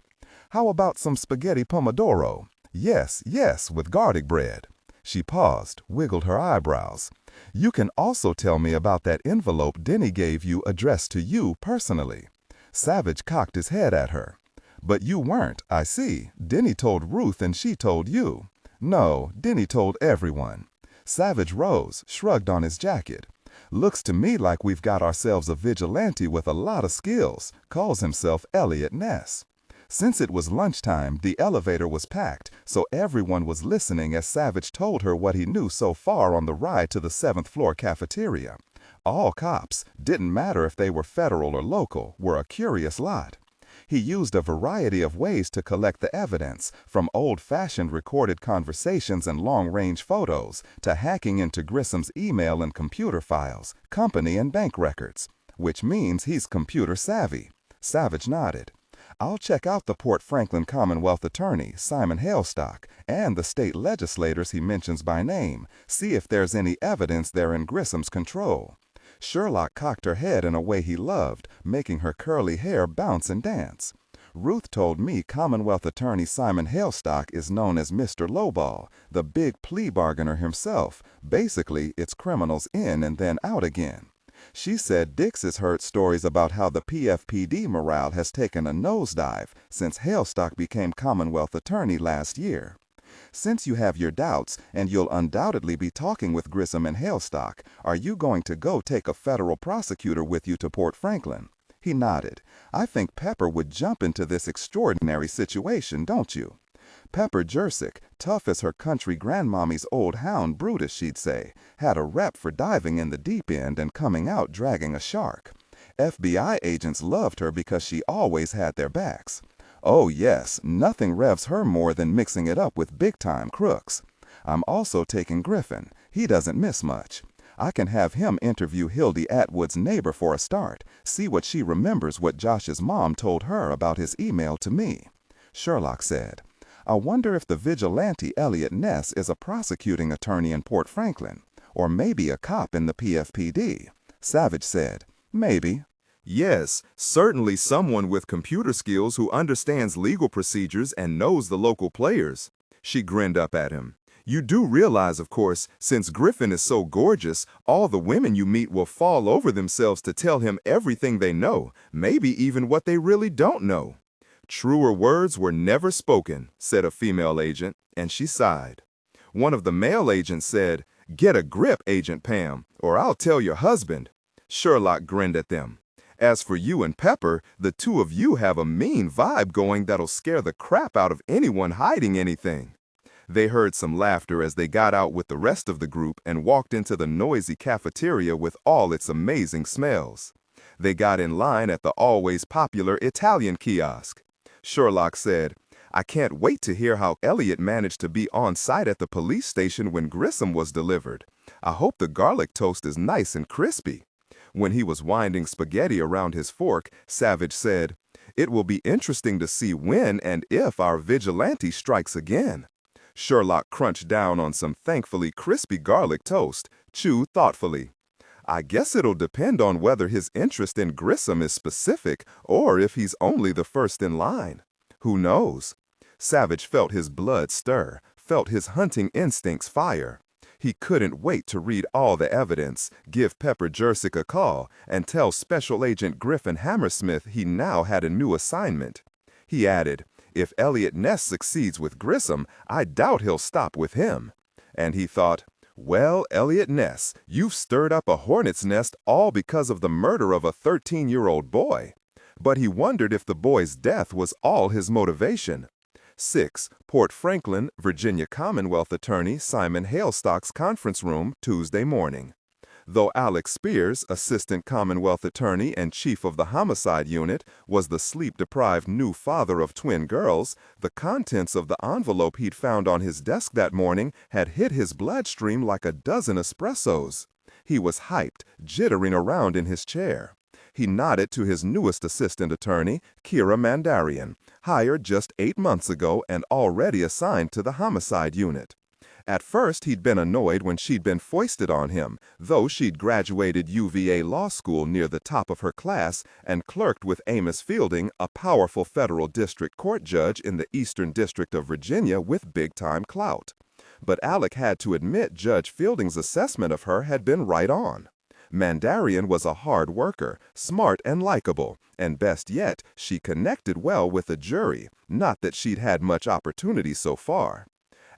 How about some spaghetti pomodoro? Yes, yes, with garlic bread. She paused, wiggled her eyebrows. You can also tell me about that envelope Denny gave you addressed to you personally. Savich cocked his head at her. But you weren't, I see. Denny told Ruth and she told you. No, Denny told everyone. Savich rose, shrugged on his jacket. Looks to me like we've got ourselves a vigilante with a lot of skills, calls himself Eliot Ness. Since it was lunchtime, the elevator was packed, so everyone was listening as Savich told her what he knew so far on the ride to the 7th floor cafeteria. All cops, didn't matter if they were federal or local, were a curious lot. He used a variety of ways to collect the evidence, from old-fashioned recorded conversations and long-range photos, to hacking into Grissom's email and computer files, company and bank records, which means he's computer savvy. Savich nodded. I'll check out the Porte Franklin Commonwealth attorney, Simon Hailstock, and the state legislators he mentions by name, see if there's any evidence they're in Grissom's control. Sherlock cocked her head in a way he loved, making her curly hair bounce and dance. Ruth told me Commonwealth attorney Simon Hailstock is known as Mr. Lowball, the big plea bargainer himself. Basically, it's criminals in and then out again. She said Dix has heard stories about how the PFPD morale has taken a nosedive since Hailstock became Commonwealth attorney last year. Since you have your doubts, and you'll undoubtedly be talking with Grissom and Hailstock, are you going to go take a federal prosecutor with you to Porte Franklin? He nodded. I think Pepper would jump into this extraordinary situation, don't you? Pepper Jersick, tough as her country grandmommy's old hound Brutus, she'd say, had a rep for diving in the deep end and coming out dragging a shark. FBI agents loved her because she always had their backs. Oh yes, nothing revs her more than mixing it up with big-time crooks. I'm also taking Griffin. He doesn't miss much. I can have him interview Hildy Atwood's neighbor for a start, see what she remembers what Josh's mom told her about his email to me. Sherlock said, I wonder if the vigilante Eliot Ness is a prosecuting attorney in Porte Franklin, or maybe a cop in the PFPD. Savich said, maybe. Yes, certainly someone with computer skills who understands legal procedures and knows the local players. She grinned up at him. You do realize, of course, since Griffin is so gorgeous, all the women you meet will fall over themselves to tell him everything they know, maybe even what they really don't know. Truer words were never spoken, said a female agent, and she sighed. One of the male agents said, Get a grip, Agent Pam, or I'll tell your husband. Sherlock grinned at them. As for you and Pepper, the two of you have a mean vibe going that'll scare the crap out of anyone hiding anything. They heard some laughter as they got out with the rest of the group and walked into the noisy cafeteria with all its amazing smells. They got in line at the always popular Italian kiosk. Sherlock said, I can't wait to hear how Eliot managed to be on site at the police station when Grissom was delivered. I hope the garlic toast is nice and crispy. When he was winding spaghetti around his fork, Savich said, It will be interesting to see when and if our vigilante strikes again. Sherlock crunched down on some thankfully crispy garlic toast, chewed thoughtfully. I guess it'll depend on whether his interest in Grissom is specific or if he's only the first in line. Who knows? Savich felt his blood stir, felt his hunting instincts fire. He couldn't wait to read all the evidence, give Pepper Jersick a call, and tell Special Agent Griffin Hammersmith he now had a new assignment. He added, if Eliot Ness succeeds with Grissom, I doubt he'll stop with him. And he thought, well, Eliot Ness, you've stirred up a hornet's nest all because of the murder of a 13-year-old boy. But he wondered if the boy's death was all his motivation. 6. Porte Franklin, Virginia Commonwealth attorney Simon Hailstock's conference room, Tuesday morning. Though Alex Spears, assistant Commonwealth attorney and chief of the homicide unit, was the sleep-deprived new father of twin girls, the contents of the envelope he'd found on his desk that morning had hit his bloodstream like a dozen espressos. He was hyped, jittering around in his chair. He nodded to his newest assistant attorney, Kirra Mandarian, hired just 8 months ago and already assigned to the homicide unit. At first, he'd been annoyed when she'd been foisted on him, though she'd graduated UVA Law School near the top of her class and clerked with Amos Fielding, a powerful federal district court judge in the Eastern District of Virginia with big-time clout. But Alec had to admit Judge Fielding's assessment of her had been right on. Mandarian was a hard worker, smart and likable, and best yet, she connected well with the jury, not that she'd had much opportunity so far.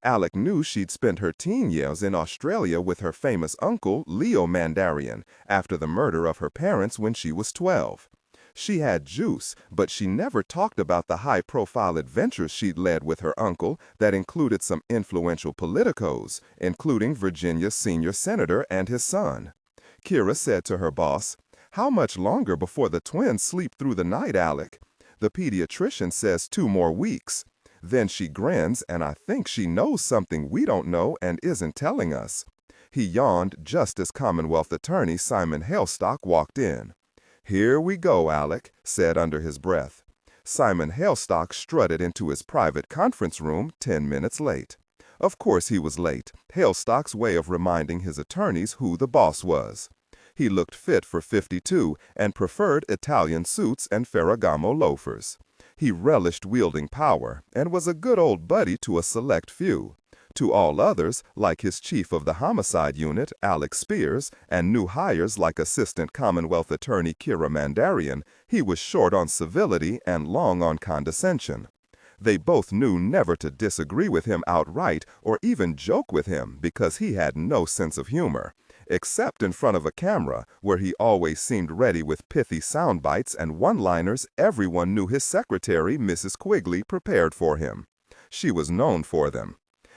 Alec knew she'd spent her teen years in Australia with her famous uncle, Leo Mandarian, after the murder of her parents when she was 12. She had juice, but she never talked about the high-profile adventures she'd led with her uncle that included some influential politicos, including Virginia's senior senator and his son. Kirra said to her boss, "How much longer before the twins sleep through the night, Alec?" The pediatrician says 2 more weeks. Then she grins, and I think she knows something we don't know and isn't telling us. He yawned just as Commonwealth attorney Simon Hailstock walked in. "Here we go, Alec," said under his breath. Simon Hailstock strutted into his private conference room 10 minutes late. Of course he was late, Hailstock's way of reminding his attorneys who the boss was. He looked fit for 52 and preferred Italian suits and Ferragamo loafers. He relished wielding power and was a good old buddy to a select few. To all others, like his chief of the homicide unit, Alex Spears, and new hires like Assistant Commonwealth Attorney Kirra Mandarian, he was short on civility and long on condescension. They both knew never to disagree with him outright or even joke with him because he had no sense of humor, except in front of a camera, where he always seemed ready with pithy sound bites and one-liners everyone knew his secretary, Mrs. Quigley, prepared for him. She was known for them.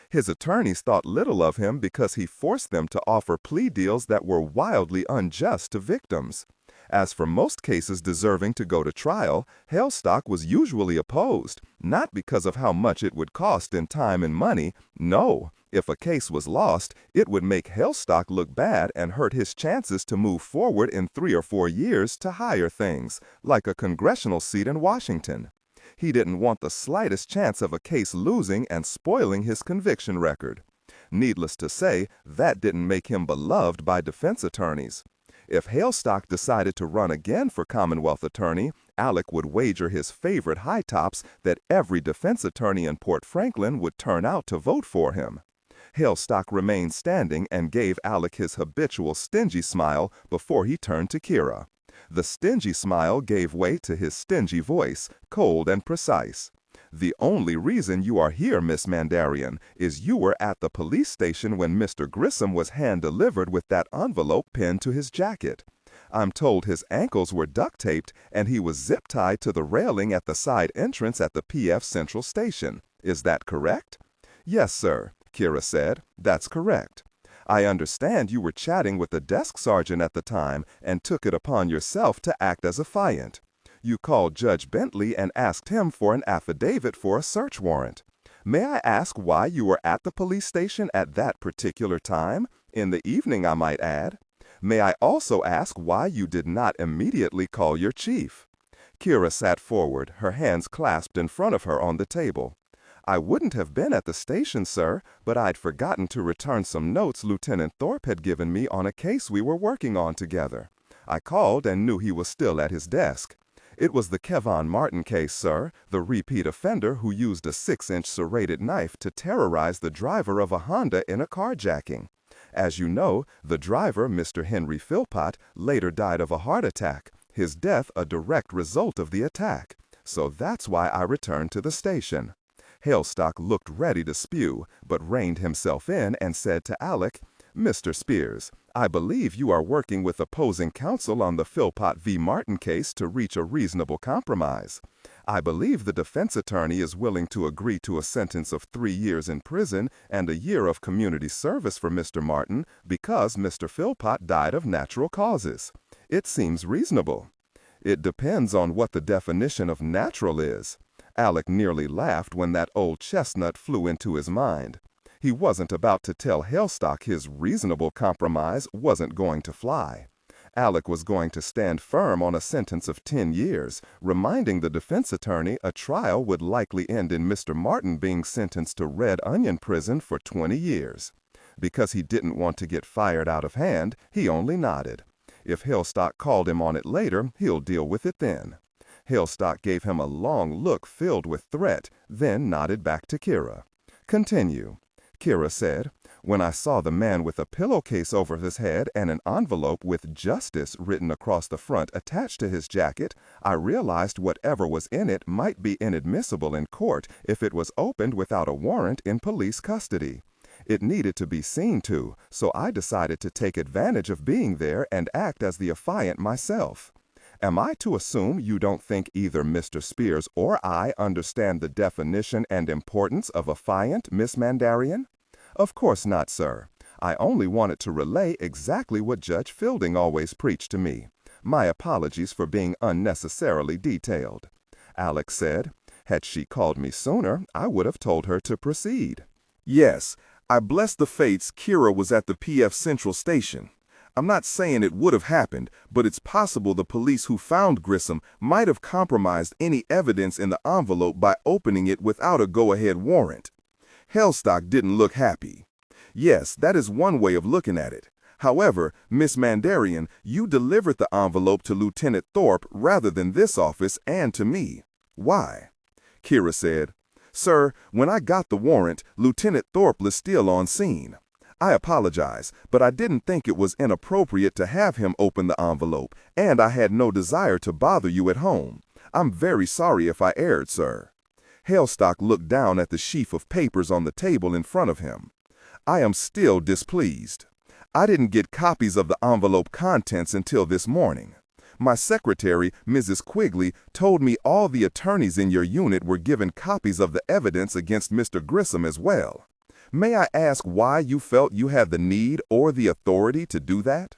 His attorneys thought little of him because he forced them to offer plea deals that were wildly unjust to victims. As for most cases deserving to go to trial, Hailstock was usually opposed, not because of how much it would cost in time and money. No, if a case was lost, it would make Hailstock look bad and hurt his chances to move forward in 3 or 4 years to higher things, like a congressional seat in Washington. He didn't want the slightest chance of a case losing and spoiling his conviction record. Needless to say, that didn't make him beloved by defense attorneys. If Hailstock decided to run again for Commonwealth attorney, Alec would wager his favorite high tops that every defense attorney in Porte Franklin would turn out to vote for him. Hailstock remained standing and gave Alec his habitual stingy smile before he turned to Kirra. The stingy smile gave way to his stingy voice, cold and precise. "The only reason you are here, Miss Mandarian, is you were at the police station when Mr. Grissom was hand-delivered with that envelope pinned to his jacket. I'm told his ankles were duct-taped and he was zip-tied to the railing at the side entrance at the PF Central Station. Is that correct?" "Yes, sir," Kirra said. "That's correct. I understand you were chatting with the desk sergeant at the time and took it upon yourself to act as affiant. You called Judge Bentley and asked him for an affidavit for a search warrant. May I ask why you were at the police station at that particular time? In the evening, I might add. May I also ask why you did not immediately call your chief?" Kirra sat forward, her hands clasped in front of her on the table. "I wouldn't have been at the station, sir, but I'd forgotten to return some notes Lieutenant Thorpe had given me on a case we were working on together. I called and knew he was still at his desk. It was the Kevon Martin case, sir, the repeat offender who used a 6-inch serrated knife to terrorize the driver of a Honda in a carjacking. As you know, the driver, Mr. Henry Philpott, later died of a heart attack, his death a direct result of the attack. So that's why I returned to the station." Hailstock looked ready to spew, but reined himself in and said to Alec, "Mr. Spears, I believe you are working with opposing counsel on the Philpott v. Martin case to reach a reasonable compromise. I believe the defense attorney is willing to agree to a sentence of 3 years in prison and a year of community service for Mr. Martin because Mr. Philpott died of natural causes. It seems reasonable." "It depends on what the definition of natural is." Alec nearly laughed when that old chestnut flew into his mind. He wasn't about to tell Hailstock his reasonable compromise wasn't going to fly. Alec was going to stand firm on a sentence of 10 years, reminding the defense attorney a trial would likely end in Mr. Martin being sentenced to Red Onion Prison for 20 years. Because he didn't want to get fired out of hand, he only nodded. If Hailstock called him on it later, he'll deal with it then. Hailstock gave him a long look filled with threat, then nodded back to Kirra. "Continue." Kirra said, "When I saw the man with a pillowcase over his head and an envelope with Justice written across the front attached to his jacket, I realized whatever was in it might be inadmissible in court if it was opened without a warrant in police custody. It needed to be seen to, so I decided to take advantage of being there and act as the affiant myself. Am I to assume you don't think either Mr. Spears or I understand the definition and importance of affiant, Miss Mandarian?" "Of course not, sir. I only wanted to relay exactly what Judge Fielding always preached to me. My apologies for being unnecessarily detailed." Alec said, "Had she called me sooner, I would have told her to proceed." "Yes, I bless the fates Kirra was at the PF Central Station. I'm not saying it would have happened, but it's possible the police who found Grissom might have compromised any evidence in the envelope by opening it without a go-ahead warrant. Hailstock didn't look happy. Yes, that is one way of looking at it. However, Miss Mandarian, you delivered the envelope to Lieutenant Thorpe rather than this office and to me. Why?" Kirra said. "Sir, when I got the warrant, Lieutenant Thorpe was still on scene. I apologize, but I didn't think it was inappropriate to have him open the envelope, and I had no desire to bother you at home. I'm very sorry if I erred, sir." Hailstock looked down at the sheaf of papers on the table in front of him. "I am still displeased. I didn't get copies of the envelope contents until this morning. My secretary, Mrs. Quigley, told me all the attorneys in your unit were given copies of the evidence against Mr. Grissom as well. May I ask why you felt you had the need or the authority to do that?"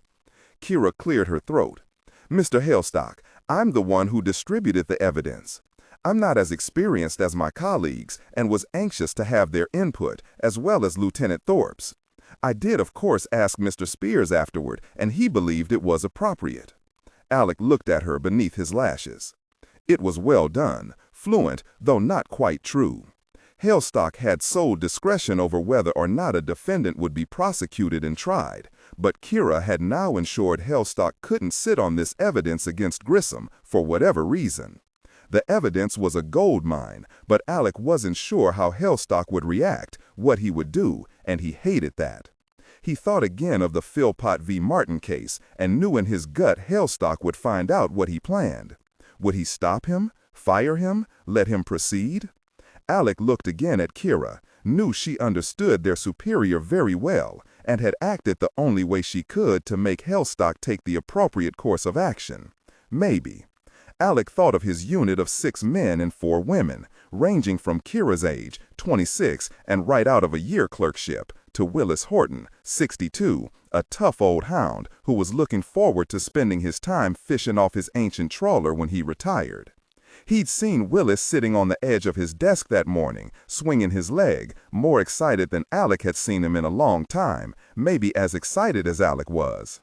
Kirra cleared her throat. "Mr. Hailstock, I'm the one who distributed the evidence. I'm not as experienced as my colleagues and was anxious to have their input, as well as Lieutenant Thorpe's. I did, of course, ask Mr. Spears afterward, and he believed it was appropriate." Alec looked at her beneath his lashes. It was well done, fluent, though not quite true. Hailstock had sole discretion over whether or not a defendant would be prosecuted and tried, but Kirra had now ensured Hailstock couldn't sit on this evidence against Grissom for whatever reason. The evidence was a gold mine, but Alec wasn't sure how Hailstock would react, what he would do, and he hated that. He thought again of the Philpott v. Martin case and knew in his gut Hailstock would find out what he planned. Would he stop him, fire him, let him proceed? Alec looked again at Kirra, knew she understood their superior very well, and had acted the only way she could to make Hailstock take the appropriate course of action. Maybe. Alec thought of his unit of 6 men and 4 women, ranging from Kirra's age, 26, and right out of a year clerkship, to Willis Horton, 62, a tough old hound who was looking forward to spending his time fishing off his ancient trawler when he retired. He'd seen Willis sitting on the edge of his desk that morning, swinging his leg, more excited than Alec had seen him in a long time, maybe as excited as Alec was.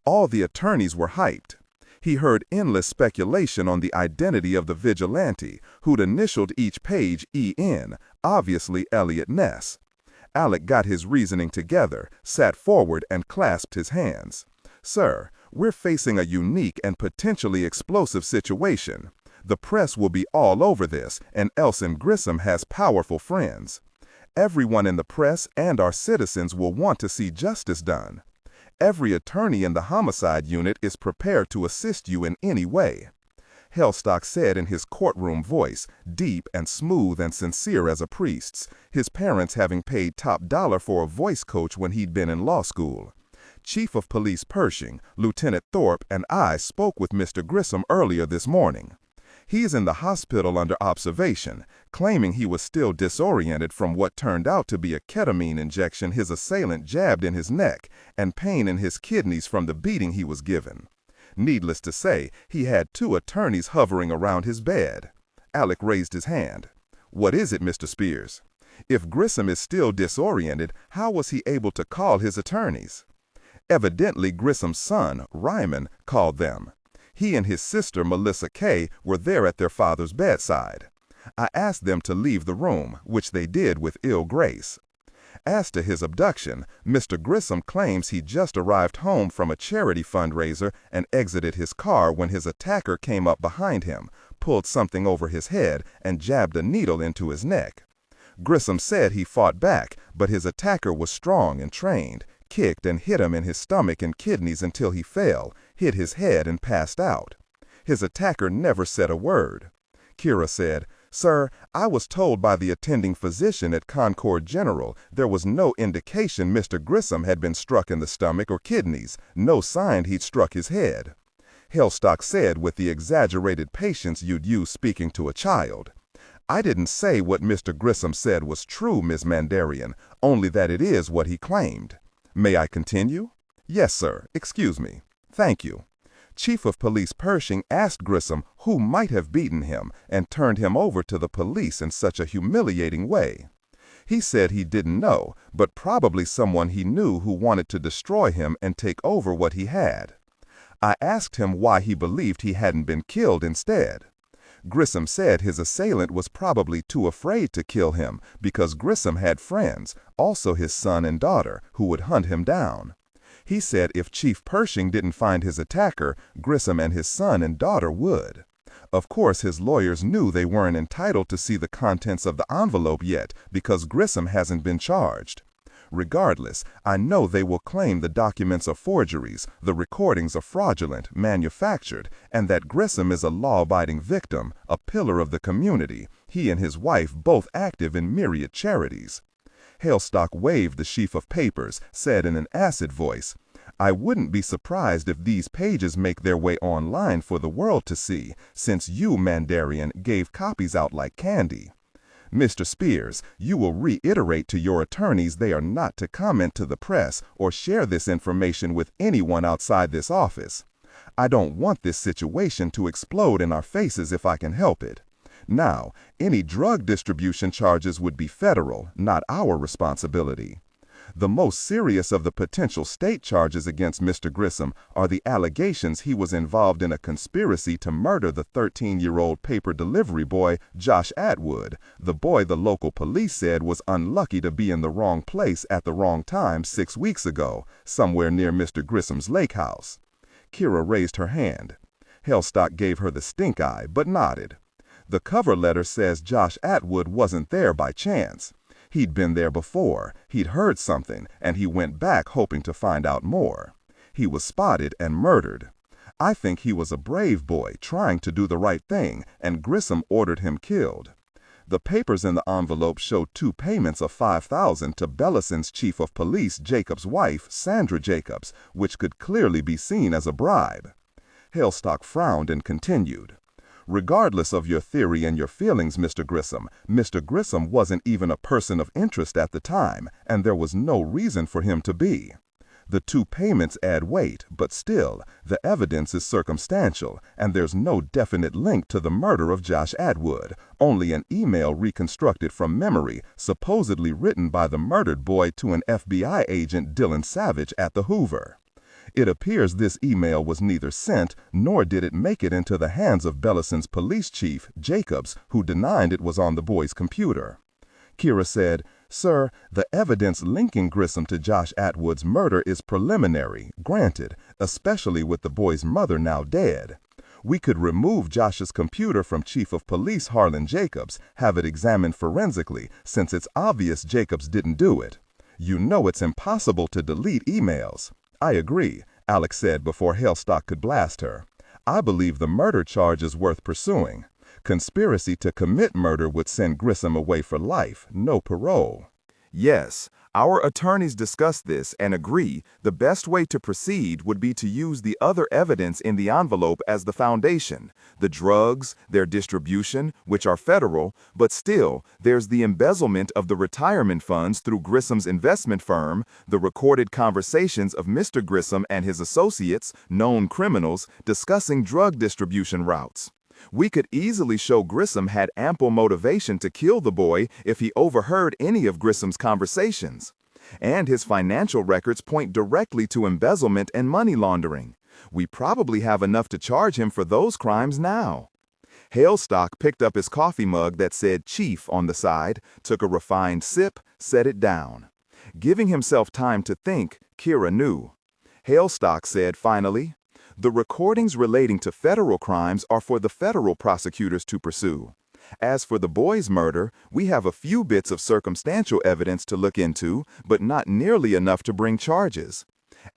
All the attorneys were hyped. He heard endless speculation on the identity of the vigilante, who'd initialed each page E.N., obviously Eliot Ness. Alec got his reasoning together, sat forward, and clasped his hands. "Sir, we're facing a unique and potentially explosive situation. The press will be all over this, and Elson Grissom has powerful friends. Everyone in the press and our citizens will want to see justice done. Every attorney in the homicide unit is prepared to assist you in any way." Hailstock said in his courtroom voice, deep and smooth and sincere as a priest's, his parents having paid top dollar for a voice coach when he'd been in law school. "Chief of Police Pershing, Lieutenant Thorpe, and I spoke with Mr. Grissom earlier this morning. He's in the hospital under observation, claiming he was still disoriented from what turned out to be a ketamine injection his assailant jabbed in his neck and pain in his kidneys from the beating he was given. Needless to say, he had 2 attorneys hovering around his bed." Alec raised his hand. "What is it, Mr. Spears? If Grissom is still disoriented, how was he able to call his attorneys?" "Evidently Grissom's son, Ryman, called them. He and his sister, Melissa Kay, were there at their father's bedside. I asked them to leave the room, which they did with ill grace. As to his abduction, Mr. Grissom claims he just arrived home from a charity fundraiser and exited his car when his attacker came up behind him, pulled something over his head, and jabbed a needle into his neck. Grissom said he fought back, but his attacker was strong and trained, kicked and hit him in his stomach and kidneys until he fell, hit his head, and passed out. His attacker never said a word." Kirra said, "Sir, I was told by the attending physician at Concord General there was no indication Mr. Grissom had been struck in the stomach or kidneys, no sign he'd struck his head." Hailstock said with the exaggerated patience you'd use speaking to a child, "I didn't say what Mr. Grissom said was true, Miss Mandarian, only that it is what he claimed. May I continue?" "Yes, sir. Excuse me. Thank you. Chief of Police Pershing asked Grissom who might have beaten him and turned him over to the police in such a humiliating way. He said he didn't know, but probably someone he knew who wanted to destroy him and take over what he had. I asked him why he believed he hadn't been killed instead. Grissom said his assailant was probably too afraid to kill him because Grissom had friends, also his son and daughter, who would hunt him down. He said if Chief Pershing didn't find his attacker, Grissom and his son and daughter would. Of course, his lawyers knew they weren't entitled to see the contents of the envelope yet because Grissom hasn't been charged. Regardless, I know they will claim the documents are forgeries, the recordings are fraudulent, manufactured, and that Grissom is a law-abiding victim, a pillar of the community, he and his wife both active in myriad charities. Hailstock waved the sheaf of papers, said in an acid voice, "I wouldn't be surprised if these pages make their way online for the world to see, since you, Mandarian, gave copies out like candy. Mr. Spears, you will reiterate to your attorneys they are not to comment to the press or share this information with anyone outside this office. I don't want this situation to explode in our faces if I can help it. Now, any drug distribution charges would be federal, not our responsibility. The most serious of the potential state charges against Mr. Grissom are the allegations he was involved in a conspiracy to murder the 13-year-old paper delivery boy, Josh Atwood, the boy the local police said was unlucky to be in the wrong place at the wrong time 6 weeks ago, somewhere near Mr. Grissom's lake house." Kirra raised her hand. Hailstock gave her the stink eye, but nodded. "The cover letter says Josh Atwood wasn't there by chance. He'd been there before, he'd heard something, and he went back hoping to find out more. He was spotted and murdered. I think he was a brave boy trying to do the right thing, and Grissom ordered him killed. The papers in the envelope showed 2 payments of $5,000 to Bellison's chief of police, Jacobs' wife, Sandra Jacobs, which could clearly be seen as a bribe." Hailstock frowned and continued. "Regardless of your theory and your feelings, Mr. Grissom wasn't even a person of interest at the time, and there was no reason for him to be. The 2 payments add weight, but still, the evidence is circumstantial, and there's no definite link to the murder of Josh Atwood, only an email reconstructed from memory, supposedly written by the murdered boy to an FBI agent, Dillon Savich, at the Hoover. It appears this email was neither sent, nor did it make it into the hands of Bellison's police chief, Jacobs, who denied it was on the boy's computer." Kirra said, "Sir, the evidence linking Grissom to Josh Atwood's murder is preliminary, granted, especially with the boy's mother now dead. We could remove Josh's computer from Chief of Police Harlan Jacobs, have it examined forensically, since it's obvious Jacobs didn't do it. You know it's impossible to delete emails." "I agree," Alex said before Hailstock could blast her. "I believe the murder charge is worth pursuing. Conspiracy to commit murder would send Grissom away for life, no parole." Yes, our attorneys discussed this and agree the best way to proceed would be to use the other evidence in the envelope as the foundation, the drugs, their distribution, which are federal, but still, there's the embezzlement of the retirement funds through Grissom's investment firm, the recorded conversations of Mr. Grissom and his associates, known criminals, discussing drug distribution routes. We could easily show Grissom had ample motivation to kill the boy if he overheard any of Grissom's conversations. And his financial records point directly to embezzlement and money laundering. We probably have enough to charge him for those crimes now. Hailstock picked up his coffee mug that said Chief on the side, took a refined sip, set it down. Giving himself time to think, Kirra knew. Hailstock said finally, "The recordings relating to federal crimes are for the federal prosecutors to pursue. As for the boy's murder, we have a few bits of circumstantial evidence to look into, but not nearly enough to bring charges.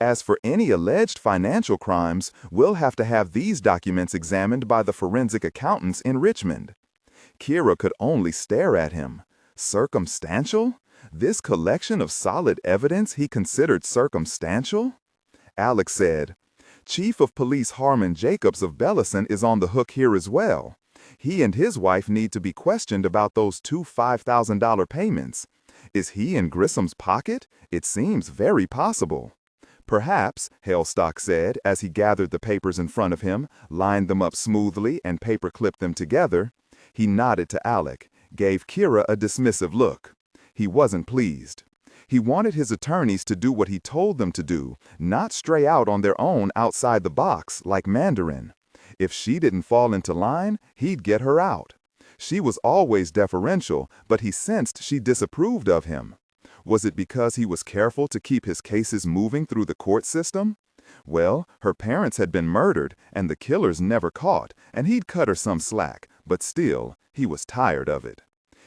As for any alleged financial crimes, we'll have to have these documents examined by the forensic accountants in Richmond." Kirra could only stare at him. Circumstantial? This collection of solid evidence he considered circumstantial? Alex said, "Chief of Police Harlan Jacobs of Bellison is on the hook here as well. He and his wife need to be questioned about those 2 $5,000 payments. Is he in Grissom's pocket? It seems very possible." "Perhaps," Hailstock said as he gathered the papers in front of him, lined them up smoothly, and paper-clipped them together. He nodded to Alec, gave Kirra a dismissive look. He wasn't pleased. He wanted his attorneys to do what he told them to do, not stray out on their own outside the box like Mandarin. If she didn't fall into line, he'd get her out. She was always deferential, but he sensed she disapproved of him. Was it because he was careful to keep his cases moving through the court system? Well, her parents had been murdered and the killers never caught, and he'd cut her some slack, but still, he was tired of it.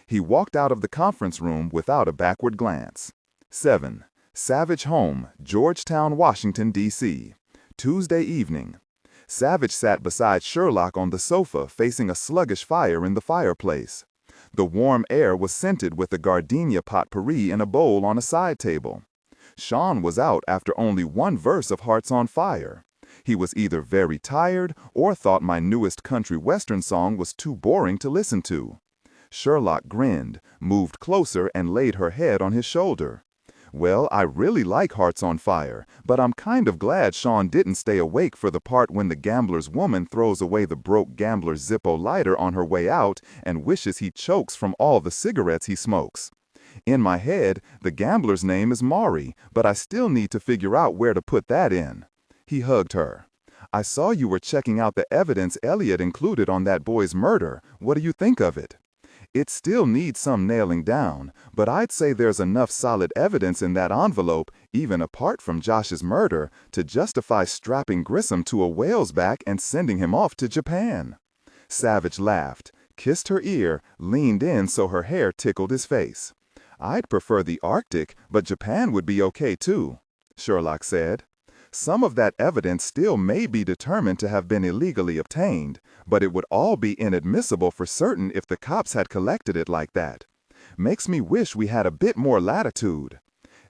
He walked out of the conference room without a backward glance. 7. Savich home, Georgetown, Washington, D.C. Tuesday evening. Savich sat beside Sherlock on the sofa facing a sluggish fire in the fireplace. The warm air was scented with a gardenia potpourri in a bowl on a side table. Sean was out after only one verse of Hearts on Fire. He was either very tired or thought my newest country western song was too boring to listen to. Sherlock grinned, moved closer, and laid her head on his shoulder. Well, I really like Hearts on Fire, but I'm kind of glad Sean didn't stay awake for the part when the gambler's woman throws away the broke gambler's Zippo lighter on her way out and wishes he chokes from all the cigarettes he smokes. In my head, the gambler's name is Maury, but I still need to figure out where to put that in. He hugged her. I saw you were checking out the evidence Eliot included on that boy's murder. What do you think of it? It still needs some nailing down, but I'd say there's enough solid evidence in that envelope, even apart from Josh's murder, to justify strapping Grissom to a whale's back and sending him off to Japan. Savich laughed, kissed her ear, leaned in so her hair tickled his face. I'd prefer the Arctic, but Japan would be okay too, Sherlock said. Some of that evidence still may be determined to have been illegally obtained, but it would all be inadmissible for certain if the cops had collected it like that. Makes me wish we had a bit more latitude.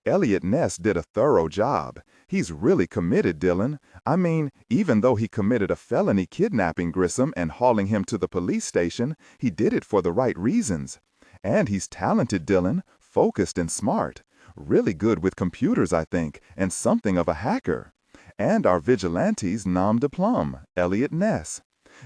Eliot Ness did a thorough job. He's really committed, Dillon. I mean, even though he committed a felony kidnapping Grissom and hauling him to the police station, he did it for the right reasons. And he's talented, Dillon, focused and smart. Really good with computers, I think, and something of a hacker. And our vigilante's nom de plume, Eliot Ness.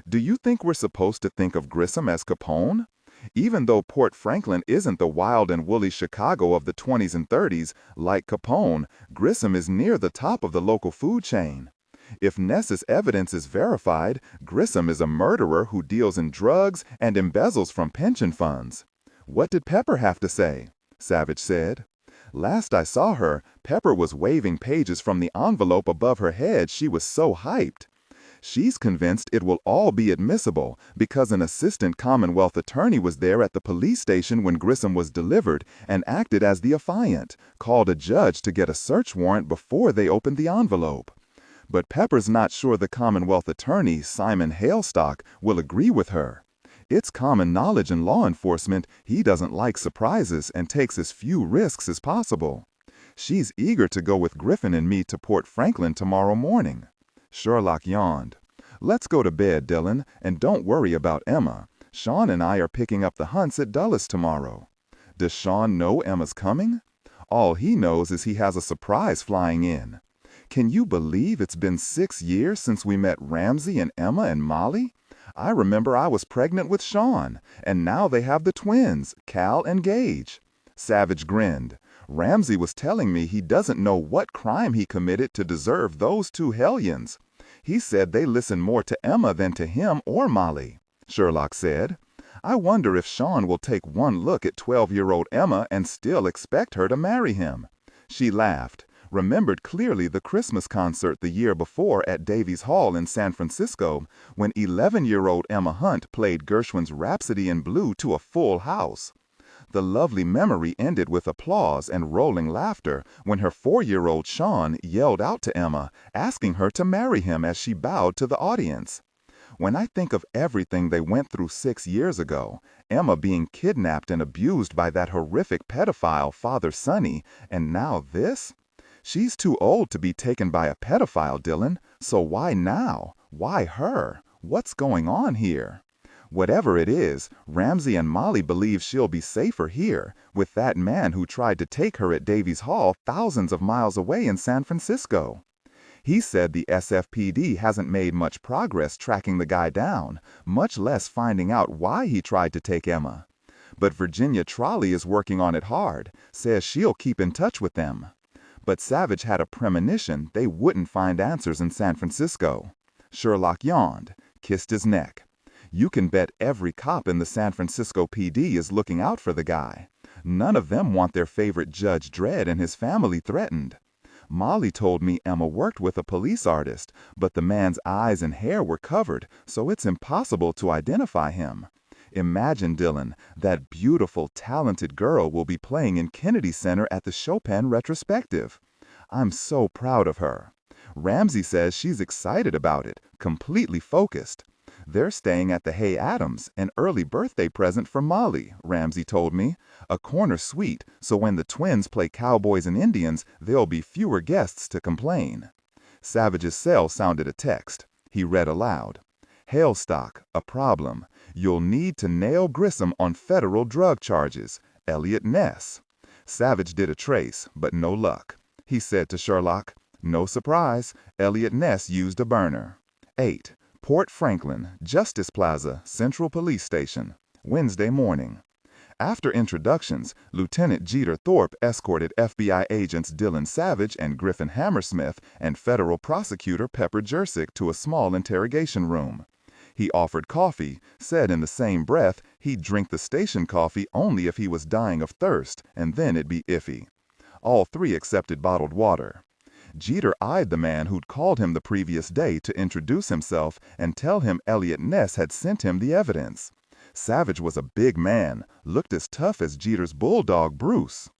Do you think we're supposed to think of Grissom as Capone? Even though Porte Franklin isn't the wild and woolly Chicago of the 20s and 30s, like Capone, Grissom is near the top of the local food chain. If Ness's evidence is verified, Grissom is a murderer who deals in drugs and embezzles from pension funds. What did Pepper have to say? Savich said. Last I saw her, Pepper was waving pages from the envelope above her head. She was so hyped. She's convinced it will all be admissible because an assistant Commonwealth attorney was there at the police station when Grissom was delivered and acted as the affiant, called a judge to get a search warrant before they opened the envelope. But Pepper's not sure the Commonwealth attorney, Simon Hailstock, will agree with her. It's common knowledge in law enforcement he doesn't like surprises and takes as few risks as possible. She's eager to go with Griffin and me to Porte Franklin tomorrow morning. Sherlock yawned. Let's go to bed, Dillon, and don't worry about Emma. Sean and I are picking up the Hunts at Dulles tomorrow. Does Sean know Emma's coming? All he knows is he has a surprise flying in. Can you believe it's been 6 years since we met Ramsey and Emma and Molly? I remember I was pregnant with Sean, and now they have the twins, Cal and Gage. Savich grinned. Ramsey was telling me he doesn't know what crime he committed to deserve those two hellions. He said they listen more to Emma than to him or Molly. Sherlock said. I wonder if Sean will take one look at 12-year-old Emma and still expect her to marry him. She laughed. Remembered clearly the Christmas concert the year before at Davies Hall in San Francisco when 11-year-old Emma Hunt played Gershwin's Rhapsody in Blue to a full house. The lovely memory ended with applause and rolling laughter when her 4-year-old Sean yelled out to Emma, asking her to marry him as she bowed to the audience. When I think of everything they went through 6 years ago, Emma being kidnapped and abused by that horrific pedophile Father Sonny, and now this? She's too old to be taken by a pedophile, Dillon, so why now? Why her? What's going on here? Whatever it is, Ramsey and Molly believe she'll be safer here, with that man who tried to take her at Davies Hall thousands of miles away in San Francisco. He said the SFPD hasn't made much progress tracking the guy down, much less finding out why he tried to take Emma. But Virginia Trolley is working on it hard, says she'll keep in touch with them. But Savich had a premonition they wouldn't find answers in San Francisco. Sherlock yawned, kissed his neck. You can bet every cop in the San Francisco PD is looking out for the guy. None of them want their favorite Judge Dredd and his family threatened. Molly told me Emma worked with a police artist, but the man's eyes and hair were covered, so it's impossible to identify him. Imagine, Dillon, that beautiful, talented girl will be playing in Kennedy Center at the Chopin retrospective. I'm so proud of her. Ramsey says she's excited about it, completely focused. They're staying at the Hay Adams, an early birthday present for Molly, Ramsey told me. A corner suite, so when the twins play cowboys and Indians, there'll be fewer guests to complain. Savich's cell sounded a text. He read aloud. Hailstock, a problem. You'll need to nail Grissom on federal drug charges. Eliot Ness. Savich did a trace, but no luck. He said to Sherlock, no surprise, Eliot Ness used a burner. 8. Porte Franklin, Justice Plaza, Central Police Station, Wednesday morning. After introductions, Lieutenant Jeter Thorpe escorted FBI agents Dillon Savich and Griffin Hammersmith and federal prosecutor Pepper Jersick to a small interrogation room. He offered coffee, said in the same breath he'd drink the station coffee only if he was dying of thirst, and then it'd be iffy. All three accepted bottled water. Jeter eyed the man who'd called him the previous day to introduce himself and tell him Eliot Ness had sent him the evidence. Savich was a big man, looked as tough as Jeter's bulldog Bruce.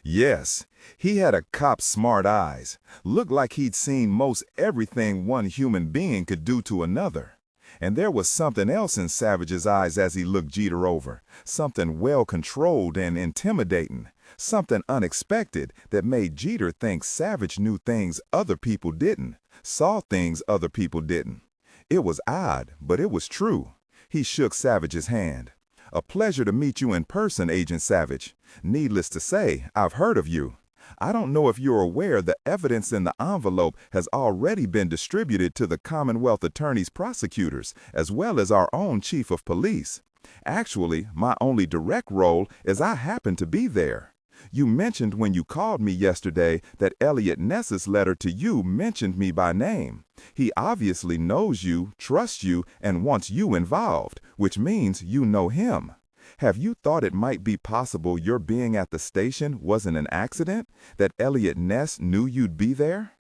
Yes, he had a cop's smart eyes, looked like he'd seen most everything one human being could do to another. And there was something else in Savich's eyes as he looked Jeter over, something well-controlled and intimidating, something unexpected that made Jeter think Savich knew things other people didn't, saw things other people didn't. It was odd, but it was true. He shook Savich's hand. A pleasure to meet you in person, Agent Savich. Needless to say, I've heard of you. I don't know if you're aware the evidence in the envelope has already been distributed to the Commonwealth attorneys prosecutors, as well as our own chief of police. Actually, my only direct role is I happen to be there. You mentioned when you called me yesterday that Eliot Ness's letter to you mentioned me by name. He obviously knows you, trusts you, and wants you involved, which means you know him. Have you thought it might be possible your being at the station wasn't an accident, that Eliot Ness knew you'd be there?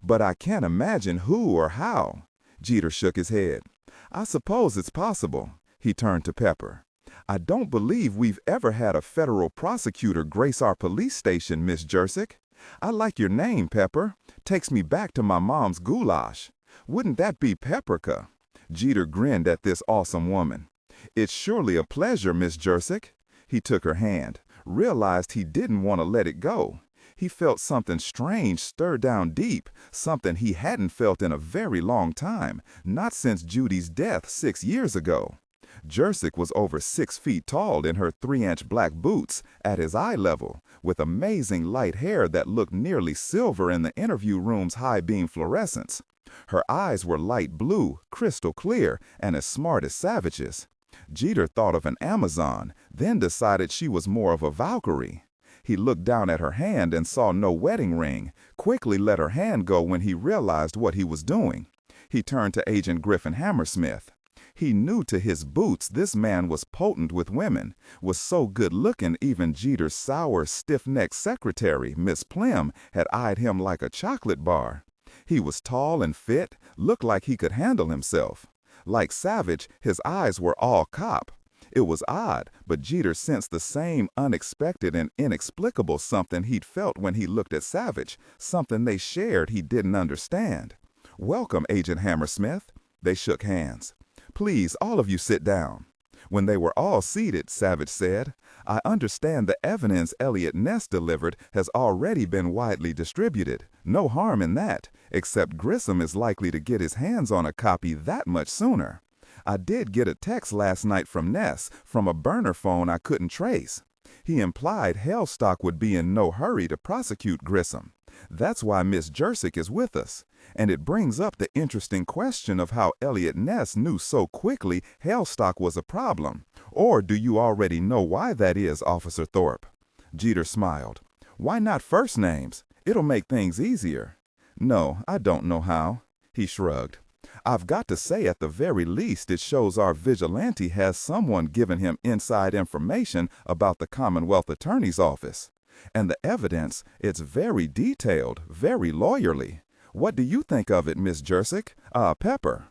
But I can't imagine who or how. Jeter shook his head. I suppose it's possible. He turned to Pepper. I don't believe we've ever had a federal prosecutor grace our police station, Miss Jersick. I like your name, Pepper. Takes me back to my mom's goulash. Wouldn't that be Pepperka? Jeter grinned at this awesome woman. It's surely a pleasure, Miss Jersick. He took her hand, realized he didn't want to let it go. He felt something strange stir down deep, something he hadn't felt in a very long time, not since Judy's death 6 years ago. Jersick was over 6 feet tall in her 3-inch black boots at his eye level, with amazing light hair that looked nearly silver in the interview room's high-beam fluorescence. Her eyes were light blue, crystal clear, and as smart as Savich's. Jeter thought of an Amazon, then decided she was more of a Valkyrie. He looked down at her hand and saw no wedding ring, quickly let her hand go when he realized what he was doing. He turned to Agent Griffin Hammersmith. He knew to his boots this man was potent with women, was so good-looking even Jeter's sour, stiff-necked secretary, Miss Plym, had eyed him like a chocolate bar. He was tall and fit, looked like he could handle himself. Like Savich, his eyes were all cop. It was odd, but Jeter sensed the same unexpected and inexplicable something he'd felt when he looked at Savich, something they shared he didn't understand. Welcome, Agent Hammersmith. They shook hands. Please, all of you sit down. When they were all seated, Savich said, I understand the evidence Eliot Ness delivered has already been widely distributed. No harm in that, except Grissom is likely to get his hands on a copy that much sooner. I did get a text last night from Ness, from a burner phone I couldn't trace. He implied Hailstock would be in no hurry to prosecute Grissom. That's why Miss Jersick is with us. And it brings up the interesting question of how Eliot Ness knew so quickly Hailstock was a problem. Or do you already know why that is, Officer Thorpe? Jeter smiled. Why not first names? It'll make things easier. No, I don't know how. He shrugged. I've got to say at the very least it shows our vigilante has someone giving him inside information about the Commonwealth Attorney's Office. And the evidence, it's very detailed, very lawyerly. What do you think of it, Miss Jersick? Pepper."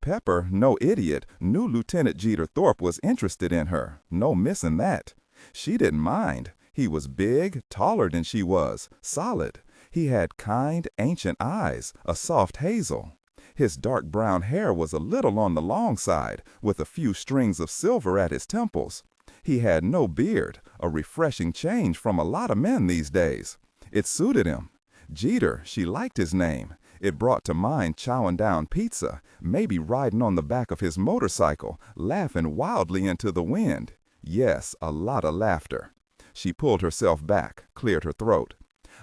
Pepper, no idiot, knew Lieutenant Jeter Thorpe was interested in her. No missing that. She didn't mind. He was big, taller than she was, solid. He had kind, ancient eyes, a soft hazel. His dark brown hair was a little on the long side, with a few strings of silver at his temples. He had no beard, a refreshing change from a lot of men these days. It suited him. Jeter, she liked his name. It brought to mind chowing down pizza, maybe riding on the back of his motorcycle, laughing wildly into the wind. Yes, a lot of laughter. She pulled herself back, cleared her throat.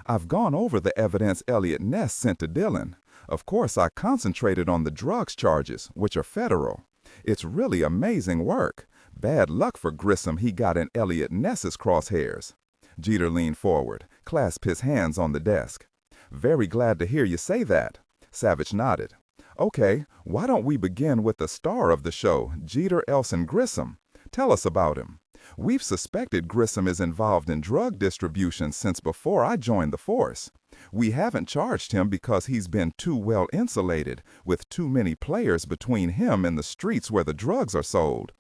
"I've gone over the evidence Eliot Ness sent to Dillon. Of course, I concentrated on the drugs charges, which are federal. It's really amazing work. Bad luck for Grissom he got in Eliot Ness's crosshairs." Jeter leaned forward, clasped his hands on the desk. "Very glad to hear you say that." Savich nodded. "Okay, why don't we begin with the star of the show, Jeter Elson Grissom? Tell us about him." "We've suspected Grissom is involved in drug distribution since before I joined the force. We haven't charged him because he's been too well insulated, with too many players between him and the streets where the drugs are sold.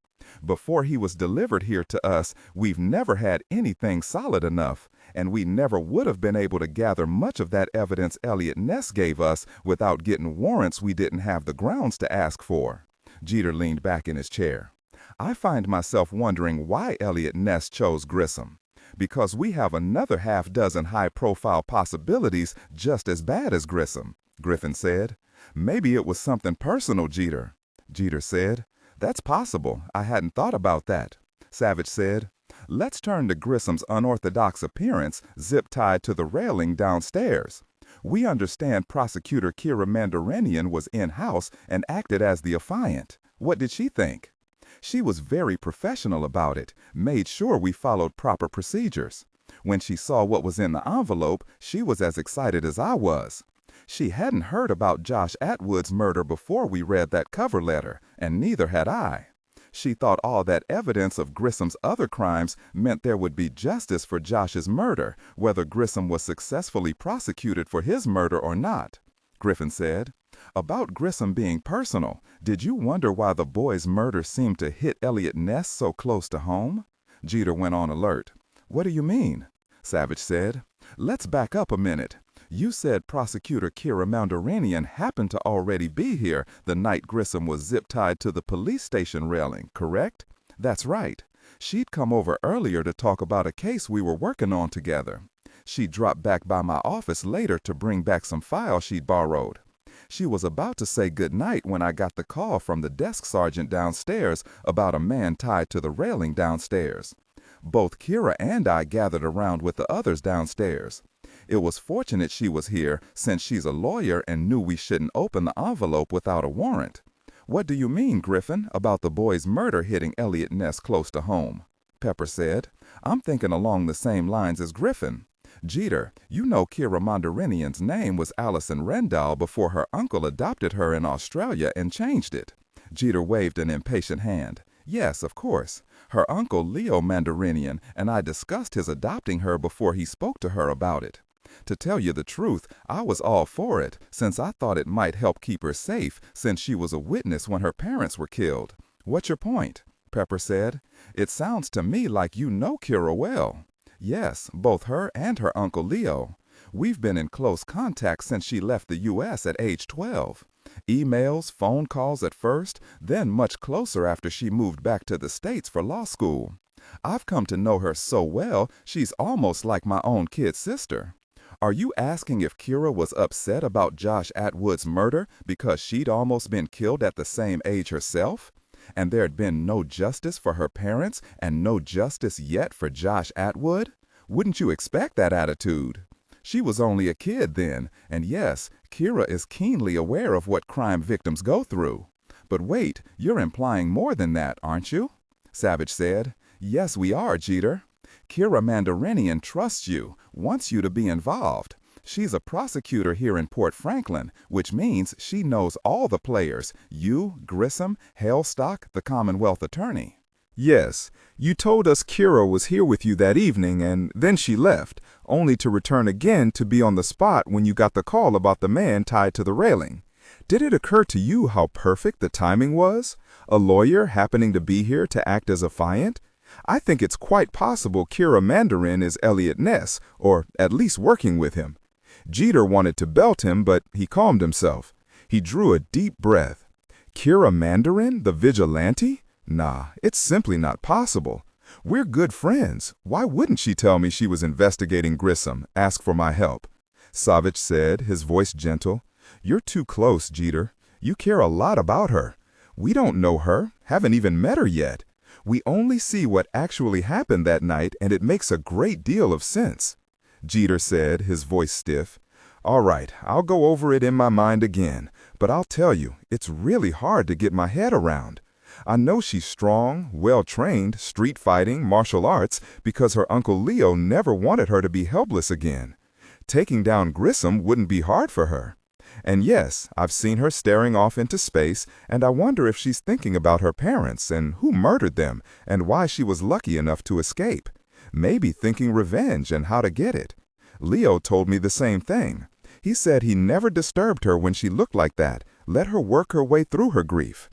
Before he was delivered here to us, we've never had anything solid enough, and we never would have been able to gather much of that evidence Eliot Ness gave us without getting warrants we didn't have the grounds to ask for." Jeter leaned back in his chair. "I find myself wondering why Eliot Ness chose Grissom. Because we have another half-dozen high-profile possibilities just as bad as Grissom," Griffin said. "Maybe it was something personal, Jeter." Jeter said, "That's possible. I hadn't thought about that." Savich said, "Let's turn to Grissom's unorthodox appearance, zip-tied to the railing downstairs. We understand Prosecutor Kirra Mandarian was in-house and acted as the affiant. What did she think?" "She was very professional about it, made sure we followed proper procedures. When she saw what was in the envelope, she was as excited as I was. She hadn't heard about Josh Atwood's murder before we read that cover letter, and neither had I. She thought all that evidence of Grissom's other crimes meant there would be justice for Josh's murder, whether Grissom was successfully prosecuted for his murder or not." Griffin said, "About Grissom being personal, did you wonder why the boy's murder seemed to hit Eliot Ness so close to home?" Jeter went on alert. "What do you mean?" Savich said, "Let's back up a minute. You said Prosecutor Kirra Mandarian happened to already be here the night Grissom was zip-tied to the police station railing, correct?" "That's right. She'd come over earlier to talk about a case we were working on together. She dropped back by my office later to bring back some files she'd borrowed. She was about to say goodnight when I got the call from the desk sergeant downstairs about a man tied to the railing downstairs. Both Kirra and I gathered around with the others downstairs. It was fortunate she was here, since she's a lawyer and knew we shouldn't open the envelope without a warrant." "What do you mean, Griffin, about the boy's murder hitting Eliot Ness close to home?" Pepper said, "I'm thinking along the same lines as Griffin. Jeter, you know Kirra Mandarian's name was Allison Rendall before her uncle adopted her in Australia and changed it." Jeter waved an impatient hand. "Yes, of course. Her uncle Leo Mandarian and I discussed his adopting her before he spoke to her about it. To tell you the truth, I was all for it, since I thought it might help keep her safe, since she was a witness when her parents were killed." "What's your point?" Pepper said. "It sounds to me like you know Kirra well." "Yes, both her and her uncle Leo. We've been in close contact since she left the U.S. at age 12. Emails, phone calls at first, then much closer after she moved back to the States for law school. I've come to know her so well, she's almost like my own kid sister. Are you asking if Kirra was upset about Josh Atwood's murder because she'd almost been killed at the same age herself? And there'd been no justice for her parents and no justice yet for Josh Atwood? Wouldn't you expect that attitude? She was only a kid then, and yes, Kirra is keenly aware of what crime victims go through. But wait, you're implying more than that, aren't you?" Savich said, "Yes, we are, Jeter. Kirra Mandarian trusts you, wants you to be involved. She's a prosecutor here in Porte Franklin, which means she knows all the players, you, Grissom, Hellstock, the Commonwealth attorney." Yes, you told us Kirra was here with you that evening and then she left, only to return again to be on the spot when you got the call about the man tied to the railing. Did it occur to you how perfect the timing was? A lawyer happening to be here to act as affiant? I think it's quite possible Kirra Mandarian is Eliot Ness, or at least working with him. Jeter wanted to belt him, but he calmed himself. He drew a deep breath. Kirra Mandarian, the vigilante? Nah, it's simply not possible. We're good friends. Why wouldn't she tell me she was investigating Grissom, ask for my help? Savich said, his voice gentle. You're too close, Jeter. You care a lot about her. We don't know her, haven't even met her yet. We only see what actually happened that night, and it makes a great deal of sense. Jeter said, his voice stiff. All right, I'll go over it in my mind again, but I'll tell you, it's really hard to get my head around. I know she's strong, well-trained, street fighting, martial arts, because her Uncle Leo never wanted her to be helpless again. Taking down Grissom wouldn't be hard for her. And yes, I've seen her staring off into space, and I wonder if she's thinking about her parents and who murdered them and why she was lucky enough to escape. Maybe thinking revenge and how to get it. Leo told me the same thing. He said he never disturbed her when she looked like that, let her work her way through her grief.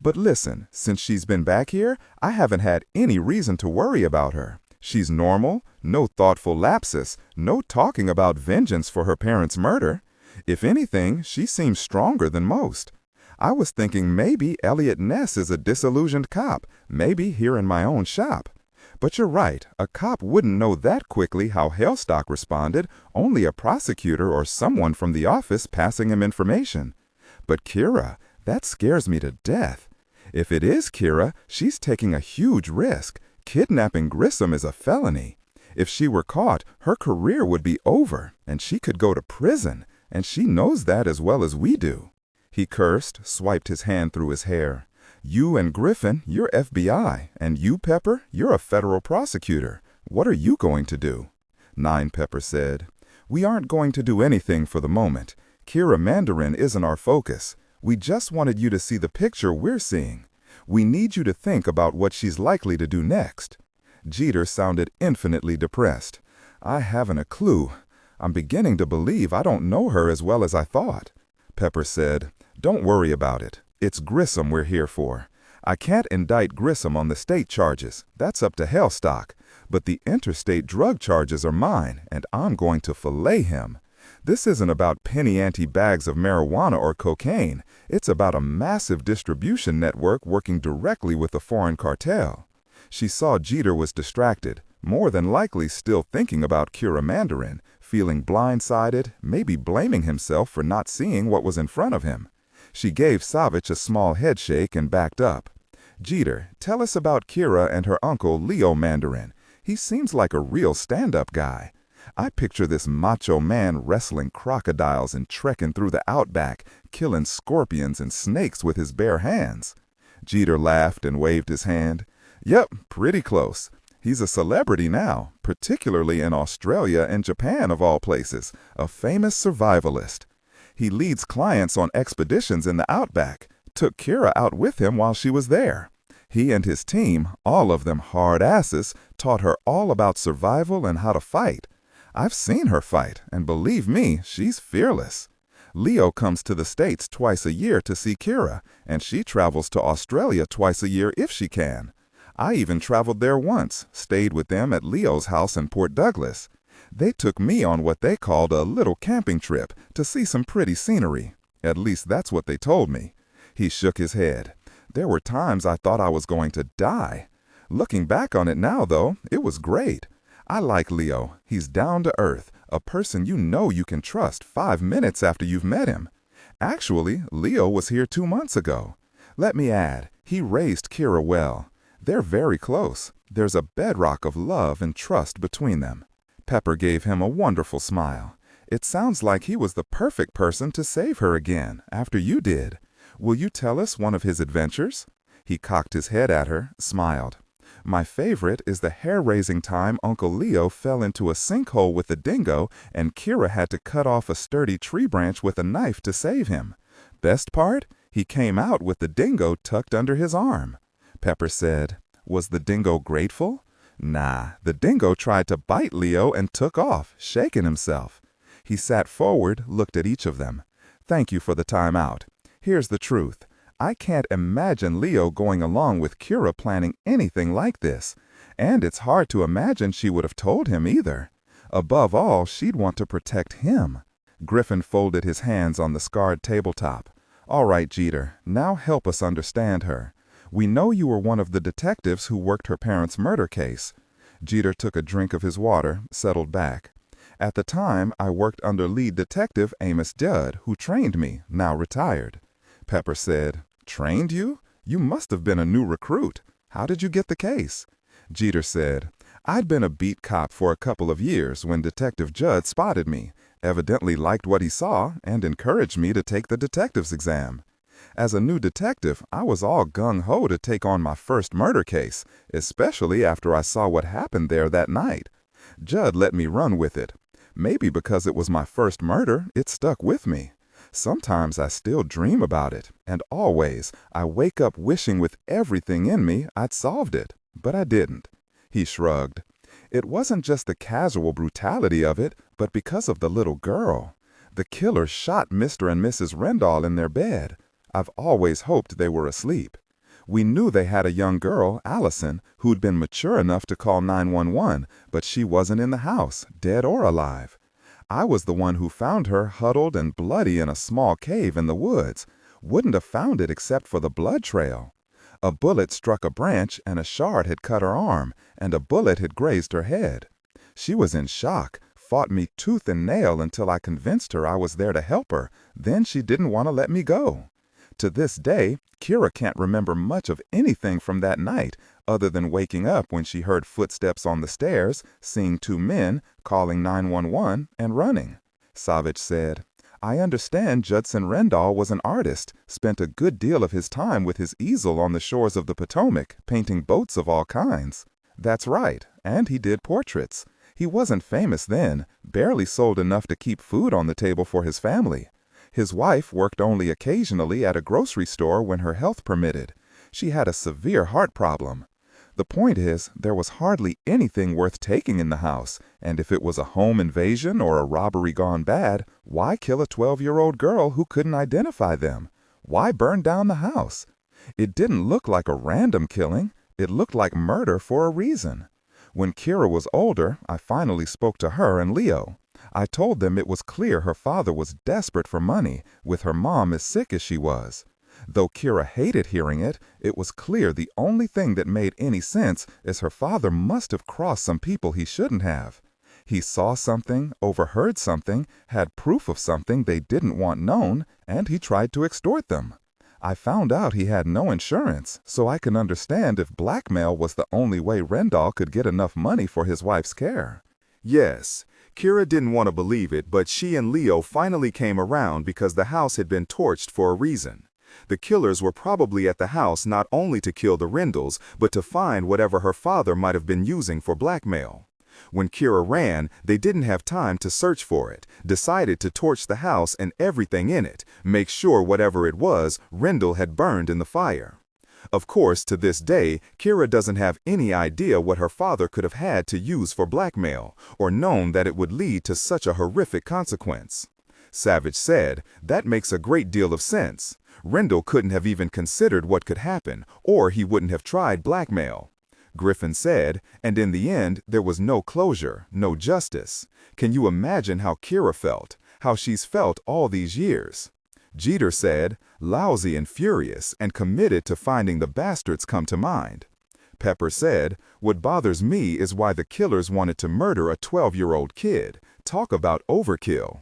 But listen, since she's been back here, I haven't had any reason to worry about her. She's normal, no thoughtful lapses, no talking about vengeance for her parents' murder. If anything, she seems stronger than most. I was thinking maybe Eliot Ness is a disillusioned cop, maybe here in my own shop. But you're right, a cop wouldn't know that quickly how Hellstock responded, only a prosecutor or someone from the office passing him information. But Kirra, that scares me to death. If it is Kirra, she's taking a huge risk. Kidnapping Grissom is a felony. If she were caught, her career would be over, and she could go to prison. And she knows that as well as we do. He cursed, swiped his hand through his hair. You and Griffin, you're FBI, and you, Pepper, you're a federal prosecutor. What are you going to do? Nine Pepper said, We aren't going to do anything for the moment. Kirra Mandarian isn't our focus. We just wanted you to see the picture we're seeing. We need you to think about what she's likely to do next. Jeter sounded infinitely depressed. I haven't a clue. I'm beginning to believe I don't know her as well as I thought. Pepper said, Don't worry about it. It's Grissom we're here for. I can't indict Grissom on the state charges. That's up to Hellstock. But the interstate drug charges are mine, and I'm going to fillet him. This isn't about penny-ante bags of marijuana or cocaine. It's about a massive distribution network working directly with a foreign cartel. She saw Jeter was distracted, more than likely still thinking about Kirra Mandarian, feeling blindsided, maybe blaming himself for not seeing what was in front of him. She gave Savich a small headshake and backed up. Jeter, tell us about Kirra and her uncle Leo Mandarian. He seems like a real stand-up guy. I picture this macho man wrestling crocodiles and trekking through the outback, killing scorpions and snakes with his bare hands. Jeter laughed and waved his hand. Yep, pretty close. He's a celebrity now, particularly in Australia and Japan of all places, a famous survivalist. He leads clients on expeditions in the outback, took Kirra out with him while she was there. He and his team, all of them hard asses, taught her all about survival and how to fight. I've seen her fight, and believe me, she's fearless. Leo comes to the States twice a year to see Kirra, and she travels to Australia twice a year if she can. I even traveled there once, stayed with them at Leo's house in Port Douglas. They took me on what they called a little camping trip to see some pretty scenery. At least that's what they told me. He shook his head. There were times I thought I was going to die. Looking back on it now, though, it was great. I like Leo. He's down to earth, a person you know you can trust 5 minutes after you've met him. Actually, Leo was here 2 months ago. Let me add, he raised Kirra well. They're very close. There's a bedrock of love and trust between them. Pepper gave him a wonderful smile. It sounds like he was the perfect person to save her again, after you did. Will you tell us one of his adventures? He cocked his head at her, smiled. My favorite is the hair-raising time Uncle Leo fell into a sinkhole with a dingo and Kirra had to cut off a sturdy tree branch with a knife to save him. Best part? He came out with the dingo tucked under his arm. Pepper said, Was the dingo grateful? Nah, the dingo tried to bite Leo and took off, shaking himself. He sat forward, looked at each of them. Thank you for the time out. Here's the truth. I can't imagine Leo going along with Kirra planning anything like this. And it's hard to imagine she would have told him either. Above all, she'd want to protect him. Griffin folded his hands on the scarred tabletop. All right, Jeter, now help us understand her. We know you were one of the detectives who worked her parents' murder case. Jeter took a drink of his water, settled back. At the time, I worked under lead detective Amos Judd, who trained me, now retired. Pepper said, Trained you? You must have been a new recruit. How did you get the case? Jeter said, I'd been a beat cop for a couple of years when Detective Judd spotted me, evidently liked what he saw, and encouraged me to take the detective's exam. As a new detective, I was all gung-ho to take on my first murder case, especially after I saw what happened there that night. Judd let me run with it. Maybe because it was my first murder, it stuck with me. Sometimes I still dream about it, and always I wake up wishing with everything in me I'd solved it, but I didn't. He shrugged. It wasn't just the casual brutality of it, but because of the little girl. The killer shot Mr. and Mrs. Rendall in their bed. I've always hoped they were asleep. We knew they had a young girl, Allison, who'd been mature enough to call 911, but she wasn't in the house, dead or alive. I was the one who found her huddled and bloody in a small cave in the woods. Wouldn't have found it except for the blood trail. A bullet struck a branch and a shard had cut her arm, and a bullet had grazed her head. She was in shock, fought me tooth and nail until I convinced her I was there to help her. Then she didn't want to let me go. To this day, Kirra can't remember much of anything from that night, other than waking up when she heard footsteps on the stairs, seeing two men, calling 911, and running. Savich said, I understand Judson Rendall was an artist, spent a good deal of his time with his easel on the shores of the Potomac, painting boats of all kinds. That's right, and he did portraits. He wasn't famous then, barely sold enough to keep food on the table for his family. His wife worked only occasionally at a grocery store when her health permitted. She had a severe heart problem. The point is, there was hardly anything worth taking in the house, and if it was a home invasion or a robbery gone bad, why kill a 12-year-old girl who couldn't identify them? Why burn down the house? It didn't look like a random killing. It looked like murder for a reason. When Kirra was older, I finally spoke to her and Leo. I told them it was clear her father was desperate for money, with her mom as sick as she was. Though Kirra hated hearing it, it was clear the only thing that made any sense is her father must have crossed some people he shouldn't have. He saw something, overheard something, had proof of something they didn't want known, and he tried to extort them. I found out he had no insurance, so I can understand if blackmail was the only way Rendall could get enough money for his wife's care. Yes, Kirra didn't want to believe it, but she and Leo finally came around because the house had been torched for a reason. The killers were probably at the house not only to kill the Rendalls, but to find whatever her father might have been using for blackmail. When Kirra ran, they didn't have time to search for it, decided to torch the house and everything in it, make sure whatever it was, Rendall had burned in the fire. Of course, to this day, Kirra doesn't have any idea what her father could have had to use for blackmail, or known that it would lead to such a horrific consequence. Savich said, that makes a great deal of sense. Rendall couldn't have even considered what could happen, or he wouldn't have tried blackmail. Griffin said, and in the end, there was no closure, no justice. Can you imagine how Kirra felt, how she's felt all these years? Jeter said, lousy and furious, and committed to finding the bastards come to mind. Pepper said, what bothers me is why the killers wanted to murder a 12-year-old kid. Talk about overkill.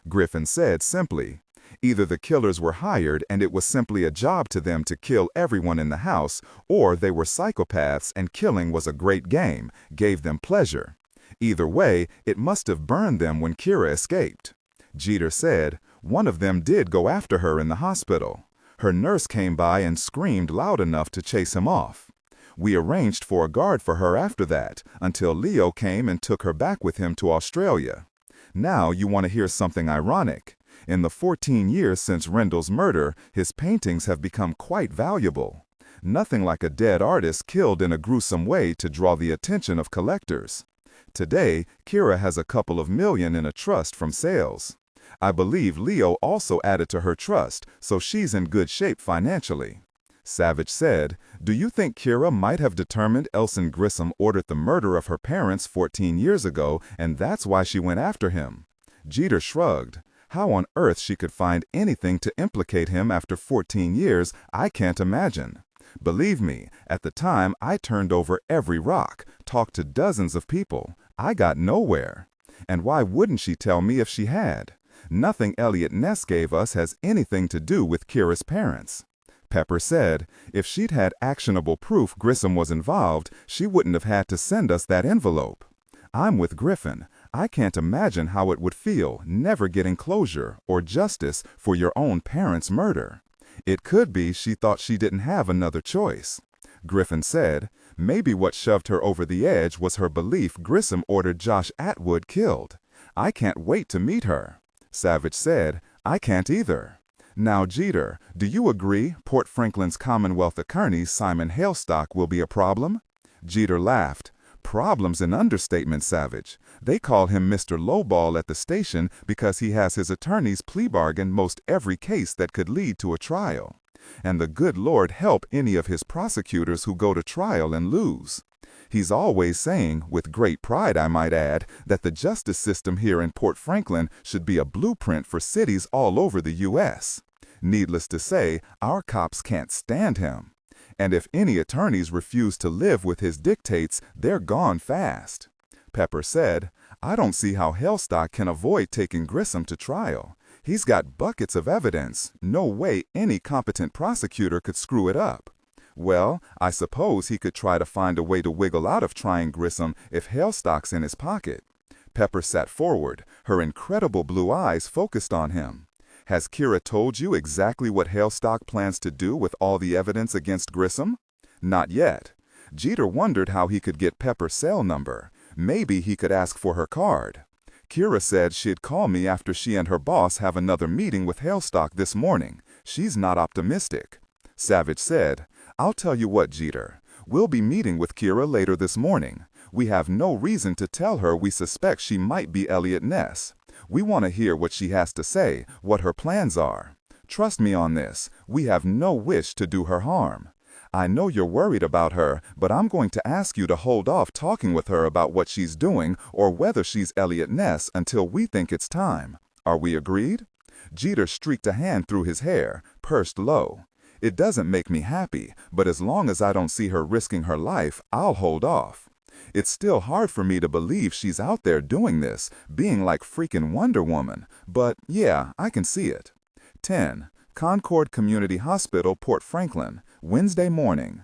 Griffin said simply, either the killers were hired and it was simply a job to them to kill everyone in the house, or they were psychopaths and killing was a great game, gave them pleasure. Either way, it must have burned them when Kirra escaped. Jeter said, one of them did go after her in the hospital. Her nurse came by and screamed loud enough to chase him off. We arranged for a guard for her after that, until Leo came and took her back with him to Australia. Now you want to hear something ironic. In the 14 years since Rendall's murder, his paintings have become quite valuable. Nothing like a dead artist killed in a gruesome way to draw the attention of collectors. Today, Kirra has a couple of million in a trust from sales. I believe Leo also added to her trust, so she's in good shape financially. Savich said, "Do you think Kirra might have determined Elson Grissom ordered the murder of her parents 14 years ago, and that's why she went after him?" Jeter shrugged. How on earth she could find anything to implicate him after 14 years, I can't imagine. Believe me, at the time I turned over every rock, talked to dozens of people. I got nowhere. And why wouldn't she tell me if she had? Nothing Eliot Ness gave us has anything to do with Kirra's parents. Pepper said, if she'd had actionable proof Grissom was involved, she wouldn't have had to send us that envelope. I'm with Griffin. I can't imagine how it would feel never getting closure or justice for your own parents' murder. It could be she thought she didn't have another choice. Griffin said, maybe what shoved her over the edge was her belief Grissom ordered Josh Atwood killed. I can't wait to meet her. Savich said, I can't either. Now, Jeter, do you agree Porte Franklin's Commonwealth attorney Simon Hailstock will be a problem? Jeter laughed. Problem's an understatement, Savich. They call him Mr. Lowball at the station because he has his attorney's plea bargain most every case that could lead to a trial. And the good Lord help any of his prosecutors who go to trial and lose. He's always saying, with great pride I might add, that the justice system here in Porte Franklin should be a blueprint for cities all over the U.S. Needless to say, our cops can't stand him. And if any attorneys refuse to live with his dictates, they're gone fast. Pepper said, I don't see how Hailstock can avoid taking Grissom to trial. He's got buckets of evidence. No way any competent prosecutor could screw it up. Well, I suppose he could try to find a way to wiggle out of trying Grissom if Hailstock's in his pocket. Pepper sat forward, her incredible blue eyes focused on him. Has Kirra told you exactly what Hailstock plans to do with all the evidence against Grissom? Not yet. Jeter wondered how he could get Pepper's cell number. Maybe he could ask for her card. Kirra said she'd call me after she and her boss have another meeting with Hailstock this morning. She's not optimistic. Savich said, I'll tell you what, Jeter. We'll be meeting with Kirra later this morning. We have no reason to tell her we suspect she might be Eliot Ness. We want to hear what she has to say, what her plans are. Trust me on this. We have no wish to do her harm. I know you're worried about her, but I'm going to ask you to hold off talking with her about what she's doing or whether she's Eliot Ness until we think it's time. Are we agreed? Jeter streaked a hand through his hair, pursed low. It doesn't make me happy, but as long as I don't see her risking her life, I'll hold off. It's still hard for me to believe she's out there doing this, being like freaking Wonder Woman, but yeah, I can see it. 10. Concord Community Hospital, Porte Franklin, Wednesday morning.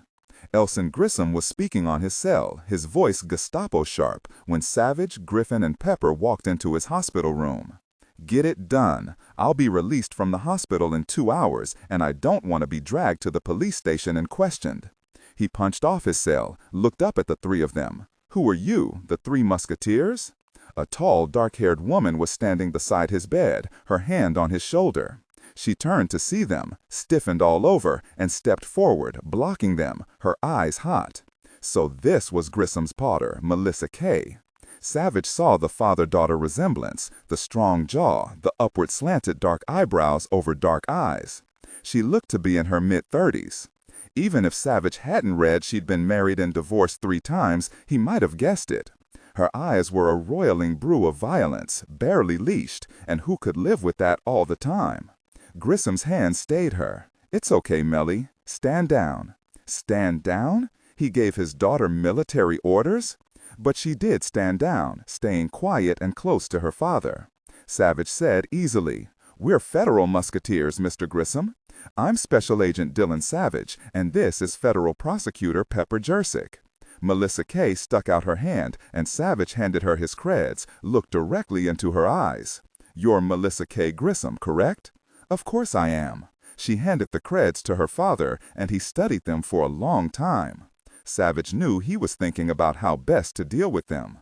Elson Grissom was speaking on his cell, his voice Gestapo sharp, when Savich, Griffin, and Pepper walked into his hospital room. Get it done. I'll be released from the hospital in 2 hours, and I don't want to be dragged to the police station and questioned. He punched off his cell, looked up at the three of them. Who are you, the Three Musketeers? A tall, dark-haired woman was standing beside his bed, her hand on his shoulder. She turned to see them, stiffened all over, and stepped forward, blocking them, her eyes hot. So this was Grissom's Potter, Melissa Kay. Savich saw the father-daughter resemblance, the strong jaw, the upward slanted dark eyebrows over dark eyes. She looked to be in her mid-30s. Even if Savich hadn't read she'd been married and divorced 3 times, he might have guessed it. Her eyes were a roiling brew of violence, barely leashed, and who could live with that all the time? Grissom's hand stayed her. It's okay, Melly. Stand down. Stand down? He gave his daughter military orders? But she did stand down, staying quiet and close to her father. Savich said easily, We're federal musketeers, Mr. Grissom. I'm Special Agent Dillon Savich, and this is Federal Prosecutor Pepper Jersick. Melissa Kay stuck out her hand, and Savich handed her his creds, looked directly into her eyes. You're Melissa Kay Grissom, correct? Of course I am. She handed the creds to her father, and he studied them for a long time. Savich knew he was thinking about how best to deal with them.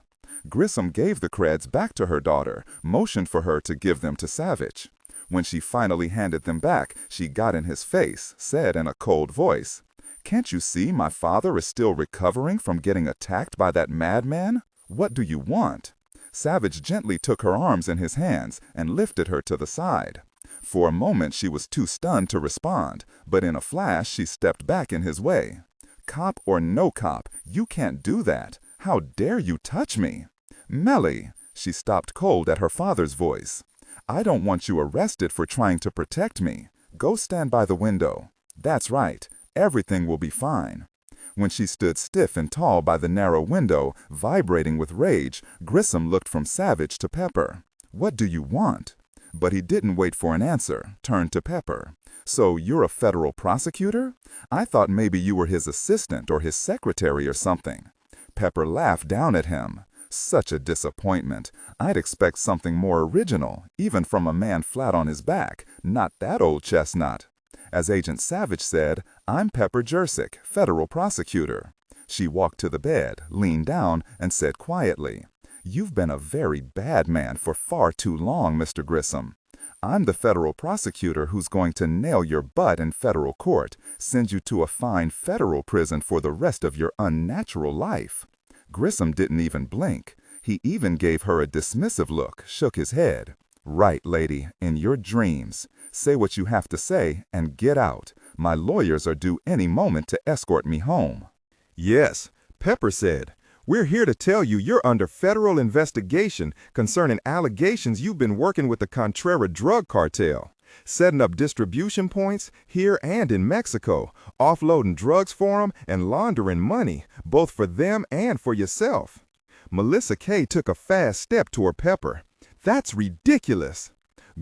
Grissom gave the creds back to her daughter, motioned for her to give them to Savich. When she finally handed them back, she got in his face, said in a cold voice, Can't you see my father is still recovering from getting attacked by that madman? What do you want?" Savich gently took her arms in his hands and lifted her to the side. For a moment she was too stunned to respond, but in a flash she stepped back in his way. "Cop or no cop, you can't do that. How dare you touch me?" "Melly," she stopped cold at her father's voice. "I don't want you arrested for trying to protect me. Go stand by the window. That's right. Everything will be fine." When she stood stiff and tall by the narrow window, vibrating with rage, Grissom looked from Savich to Pepper. "What do you want?" But he didn't wait for an answer, turned to Pepper. "So you're a federal prosecutor? I thought maybe you were his assistant or his secretary or something." Pepper laughed down at him. "Such a disappointment. I'd expect something more original, even from a man flat on his back, not that old chestnut. As Agent Savich said, I'm Pepper Jersick, federal prosecutor." She walked to the bed, leaned down, and said quietly, "You've been a very bad man for far too long, Mr. Grissom. I'm the federal prosecutor who's going to nail your butt in federal court, send you to a fine federal prison for the rest of your unnatural life." Grissom didn't even blink. He even gave her a dismissive look, shook his head. "Right, lady, in your dreams. Say what you have to say and get out. My lawyers are due any moment to escort me home." "Yes," Pepper said. "We're here to tell you you're under federal investigation concerning allegations you've been working with the Contreras drug cartel, setting up distribution points here and in Mexico, offloading drugs for them and laundering money, both for them and for yourself." Melissa Kay took a fast step toward Pepper. "That's ridiculous."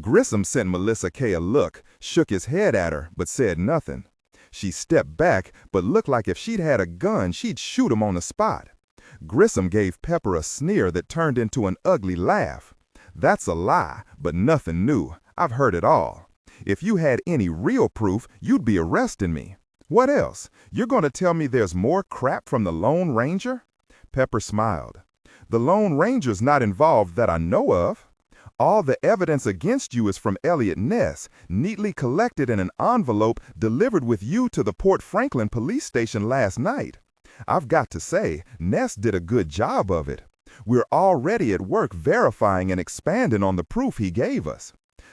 Grissom sent Melissa Kay a look, shook his head at her, but said nothing. She stepped back, but looked like if she'd had a gun, she'd shoot him on the spot. Grissom gave Pepper a sneer that turned into an ugly laugh. "That's a lie, but nothing new. I've heard it all. If you had any real proof, you'd be arresting me. What else? You're going to tell me there's more crap from the Lone Ranger?" Pepper smiled. "The Lone Ranger's not involved that I know of. All the evidence against you is from Eliot Ness, neatly collected in an envelope delivered with you to the Porte Franklin police station last night. I've got to say, Ness did a good job of it. We're already at work verifying and expanding on the proof he gave us.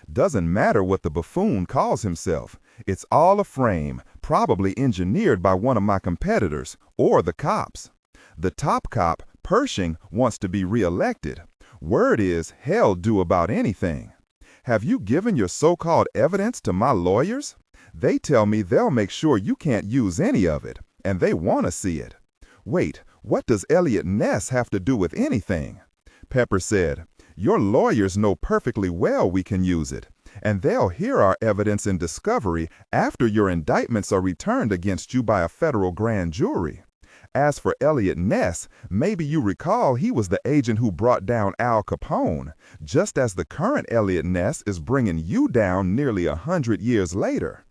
Doesn't matter what the buffoon calls himself. It's all a frame, probably engineered by one of my competitors, or the cops. The top cop, Pershing, wants to be reelected. Word is hell do about anything. Have you given your so-called evidence to my lawyers? They tell me they'll make sure you can't use any of it, and they want to see it. Wait, what does Eliot Ness have to do with anything?" Pepper said, "Your lawyers know perfectly well we can use it, and they'll hear our evidence in discovery after your indictments are returned against you by a federal grand jury. As for Eliot Ness, maybe you recall he was the agent who brought down Al Capone, just as the current Eliot Ness is bringing you down nearly 100 years later."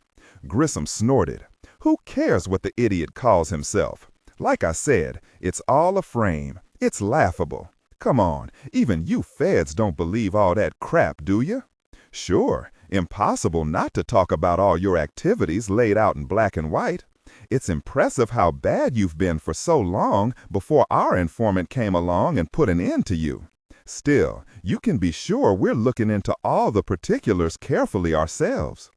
Grissom snorted. "Who cares what the idiot calls himself? Like I said, it's all a frame. It's laughable. Come on, even you feds don't believe all that crap, do you? Sure, impossible not to talk about all your activities laid out in black and white. It's impressive how bad you've been for so long before our informant came along and put an end to you. Still, you can be sure we're looking into all the particulars carefully ourselves."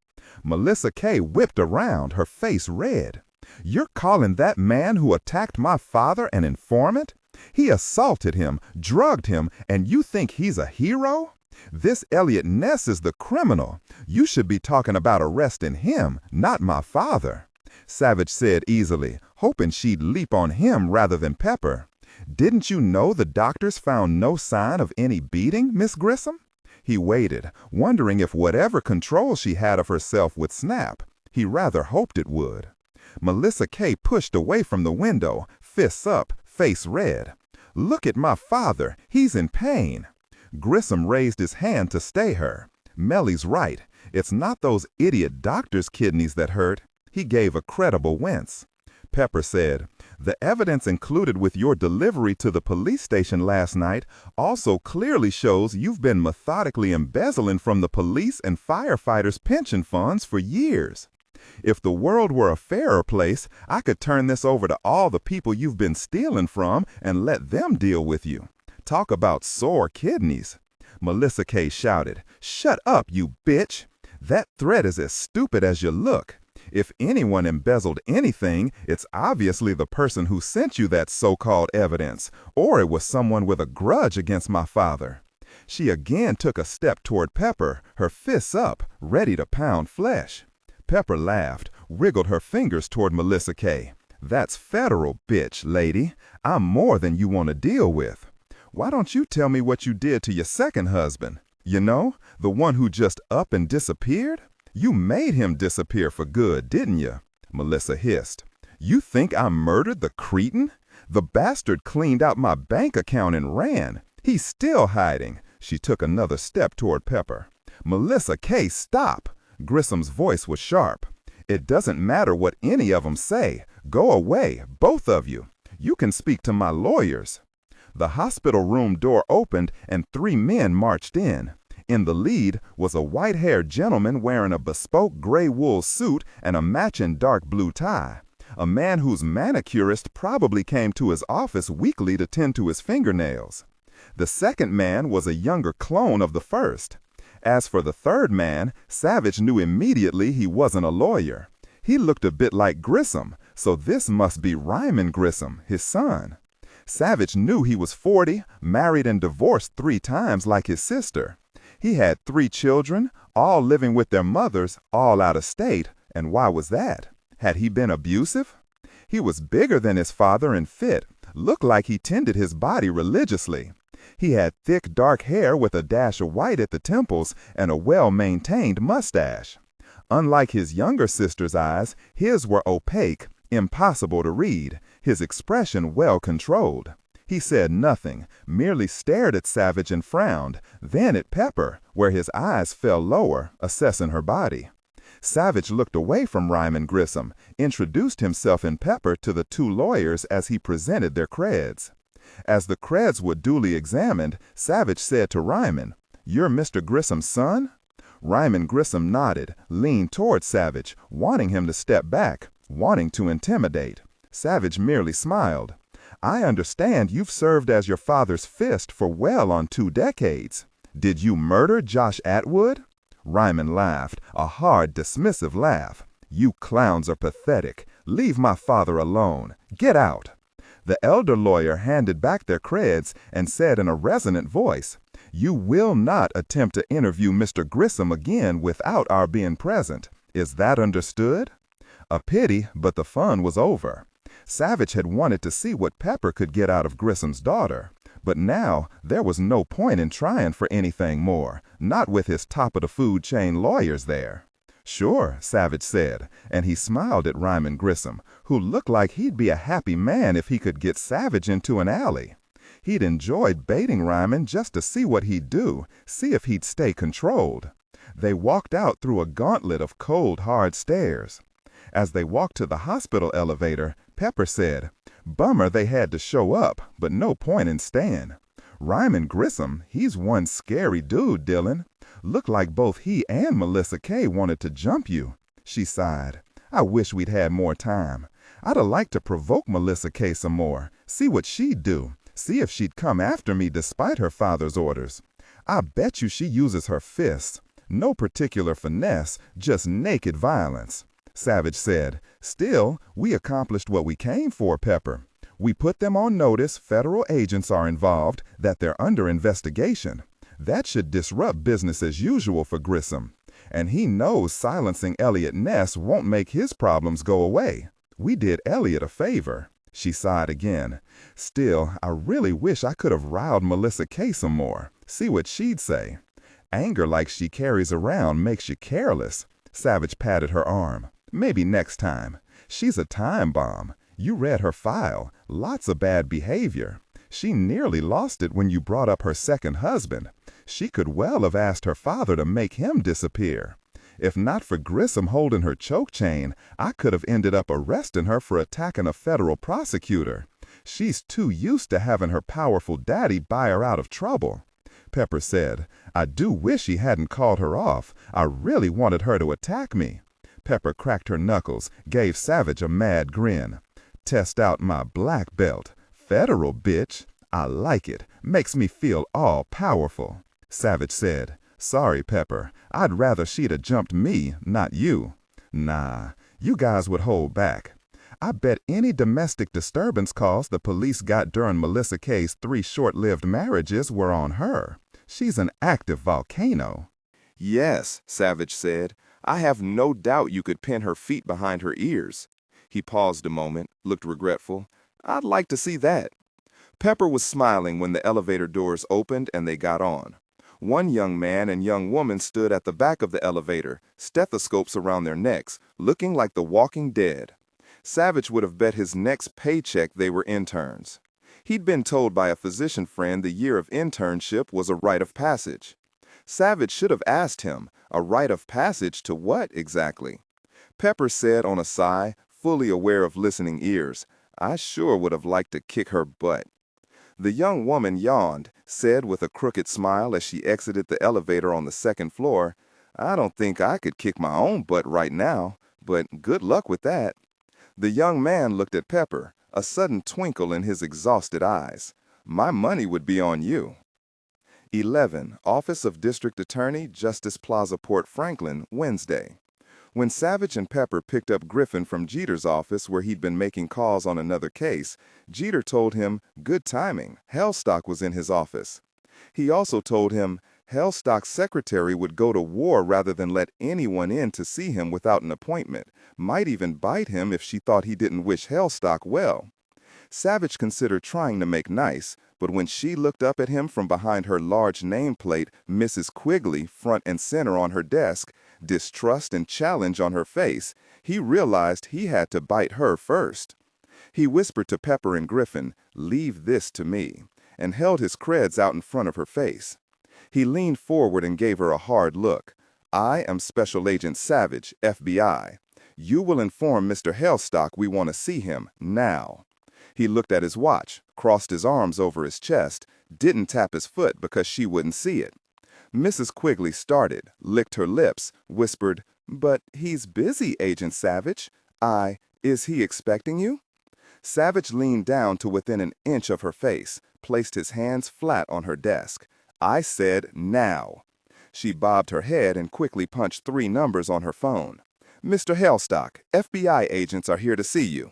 Melissa Kay whipped around, her face red. "You're calling that man who attacked my father an informant? He assaulted him, drugged him, and you think he's a hero? This Eliot Ness is the criminal. You should be talking about arresting him, not my father." Savich said easily, hoping she'd leap on him rather than Pepper. "Didn't you know the doctors found no sign of any beating, Miss Grissom?" He waited, wondering if whatever control she had of herself would snap. He rather hoped it would. Melissa Kay pushed away from the window, fists up, face red. "Look at my father. He's in pain." Grissom raised his hand to stay her. "Melly's right. It's not those idiot doctors' kidneys that hurt." He gave a credible wince. Pepper said, "The evidence included with your delivery to the police station last night also clearly shows you've been methodically embezzling from the police and firefighters' pension funds for years." If the world were a fairer place, I could turn this over to all the people you've been stealing from and let them deal with you. Talk about sore kidneys." Melissa K. shouted, "Shut up, you bitch! That threat is as stupid as you look. If anyone embezzled anything, it's obviously the person who sent you that so-called evidence, or it was someone with a grudge against my father." She again took a step toward Pepper, her fists up, ready to pound flesh. Pepper laughed, wriggled her fingers toward Melissa K. "That's federal, bitch, lady. I'm more than you want to deal with. Why don't you tell me what you did to your second husband? You know, the one who just up and disappeared? You made him disappear for good, didn't you?" Melissa hissed. "You think I murdered the cretin? The bastard cleaned out my bank account and ran. He's still hiding." She took another step toward Pepper. "Melissa K., stop!" Grissom's voice was sharp. "It doesn't matter what any of them say. Go away, both of you. You can speak to my lawyers." The hospital room door opened and 3 men marched in. In the lead was a white-haired gentleman wearing a bespoke gray wool suit and a matching dark blue tie. A man whose manicurist probably came to his office weekly to tend to his fingernails. The second man was a younger clone of the first. As for the third man, Savich knew immediately he wasn't a lawyer. He looked a bit like Grissom, so this must be Ryman Grissom, his son. Savich knew he was 40, married and divorced 3 times like his sister. He had 3 children, all living with their mothers, all out of state. And why was that? Had he been abusive? He was bigger than his father and fit, looked like he tended his body religiously. He had thick dark hair with a dash of white at the temples and a well-maintained mustache. Unlike his younger sister's eyes, his were opaque, impossible to read, his expression well controlled. He said nothing, merely stared at Savich and frowned, then at Pepper, where his eyes fell lower, assessing her body. Savich looked away from Ryman Grissom, introduced himself and Pepper to the 2 lawyers as he presented their creds. As the creds were duly examined, Savich said to Ryman, "You're Mr. Grissom's son?" Ryman Grissom nodded, leaned toward Savich, wanting him to step back, wanting to intimidate. Savich merely smiled. "I understand you've served as your father's fist for well on 2 decades. Did you murder Josh Atwood?" Ryman laughed, a hard, dismissive laugh. "You clowns are pathetic. Leave my father alone. Get out." The elder lawyer handed back their creds and said in a resonant voice, "You will not attempt to interview Mr. Grissom again without our being present. Is that understood?" A pity, but the fun was over. Savich had wanted to see what Pepper could get out of Grissom's daughter, but now there was no point in trying for anything more, not with his top-of-the-food chain lawyers there. "Sure," Savich said, and he smiled at Ryman Grissom, who looked like he'd be a happy man if he could get Savich into an alley. He'd enjoyed baiting Ryman just to see what he'd do, see if he'd stay controlled. They walked out through a gauntlet of cold, hard stairs. As they walked to the hospital elevator, Pepper said, "Bummer they had to show up, but no point in staying. Ryman Grissom, he's one scary dude, Dillon. Looked like both he and Melissa K. wanted to jump you." She sighed. "I wish we'd had more time. I'd have liked to provoke Melissa K. some more, see what she'd do, see if she'd come after me despite her father's orders. I bet you she uses her fists. No particular finesse, just naked violence." Savich said, "Still, we accomplished what we came for, Pepper. We put them on notice federal agents are involved, that they're under investigation. That should disrupt business as usual for Grissom. And he knows silencing Eliot Ness won't make his problems go away. We did Eliot a favor." She sighed again. "Still, I really wish I could have riled Melissa K. some more. See what she'd say. Anger like she carries around makes you careless." Savich patted her arm. "Maybe next time. She's a time bomb. You read her file. Lots of bad behavior. She nearly lost it when you brought up her second husband. She could well have asked her father to make him disappear. If not for Grissom holding her choke chain, I could have ended up arresting her for attacking a federal prosecutor. She's too used to having her powerful daddy buy her out of trouble." Pepper said, "I do wish he hadn't called her off. I really wanted her to attack me." Pepper cracked her knuckles, gave Savich a mad grin. "Test out my black belt. Federal, bitch. I like it. Makes me feel all powerful." Savich said, "Sorry, Pepper. I'd rather she'd have jumped me, not you. Nah, you guys would hold back. I bet any domestic disturbance calls the police got during Melissa K's 3 short-lived marriages were on her. She's an active volcano." "Yes," Savich said. "I have no doubt you could pin her feet behind her ears." He paused a moment, looked regretful. "I'd like to see that." Pepper was smiling when the elevator doors opened and they got on. One young man and young woman stood at the back of the elevator, stethoscopes around their necks, looking like the walking dead. Savich would have bet his next paycheck they were interns. He'd been told by a physician friend the year of internship was a rite of passage. Savich should have asked him, a rite of passage to what exactly? Pepper said on a sigh, fully aware of listening ears, "I sure would have liked to kick her butt." The young woman yawned, said with a crooked smile as she exited the elevator on the 2nd floor, "I don't think I could kick my own butt right now, but good luck with that." The young man looked at Pepper, a sudden twinkle in his exhausted eyes. "My money would be on you." 11. Office of District Attorney, Justice Plaza, Porte Franklin, Wednesday. When Savich and Pepper picked up Griffin from Jeter's office where he'd been making calls on another case, Jeter told him, good timing, Hellstock was in his office. He also told him Hellstock's secretary would go to war rather than let anyone in to see him without an appointment, might even bite him if she thought he didn't wish Hellstock well. Savich considered trying to make nice, but when she looked up at him from behind her large nameplate, Mrs. Quigley, front and center on her desk, distrust and challenge on her face, he realized he had to bite her first. He whispered to Pepper and Griffin, "Leave this to me," and held his creds out in front of her face. He leaned forward and gave her a hard look. "I am Special Agent Savich, FBI. You will inform Mr. Hellstock we want to see him, now." He looked at his watch, crossed his arms over his chest, didn't tap his foot because she wouldn't see it. Mrs. Quigley started, licked her lips, whispered, "But he's busy, Agent Savich. Is he expecting you?" Savich leaned down to within an inch of her face, placed his hands flat on her desk. "I said now." She bobbed her head and quickly punched 3 numbers on her phone. "Mr. Hellstock, FBI agents are here to see you."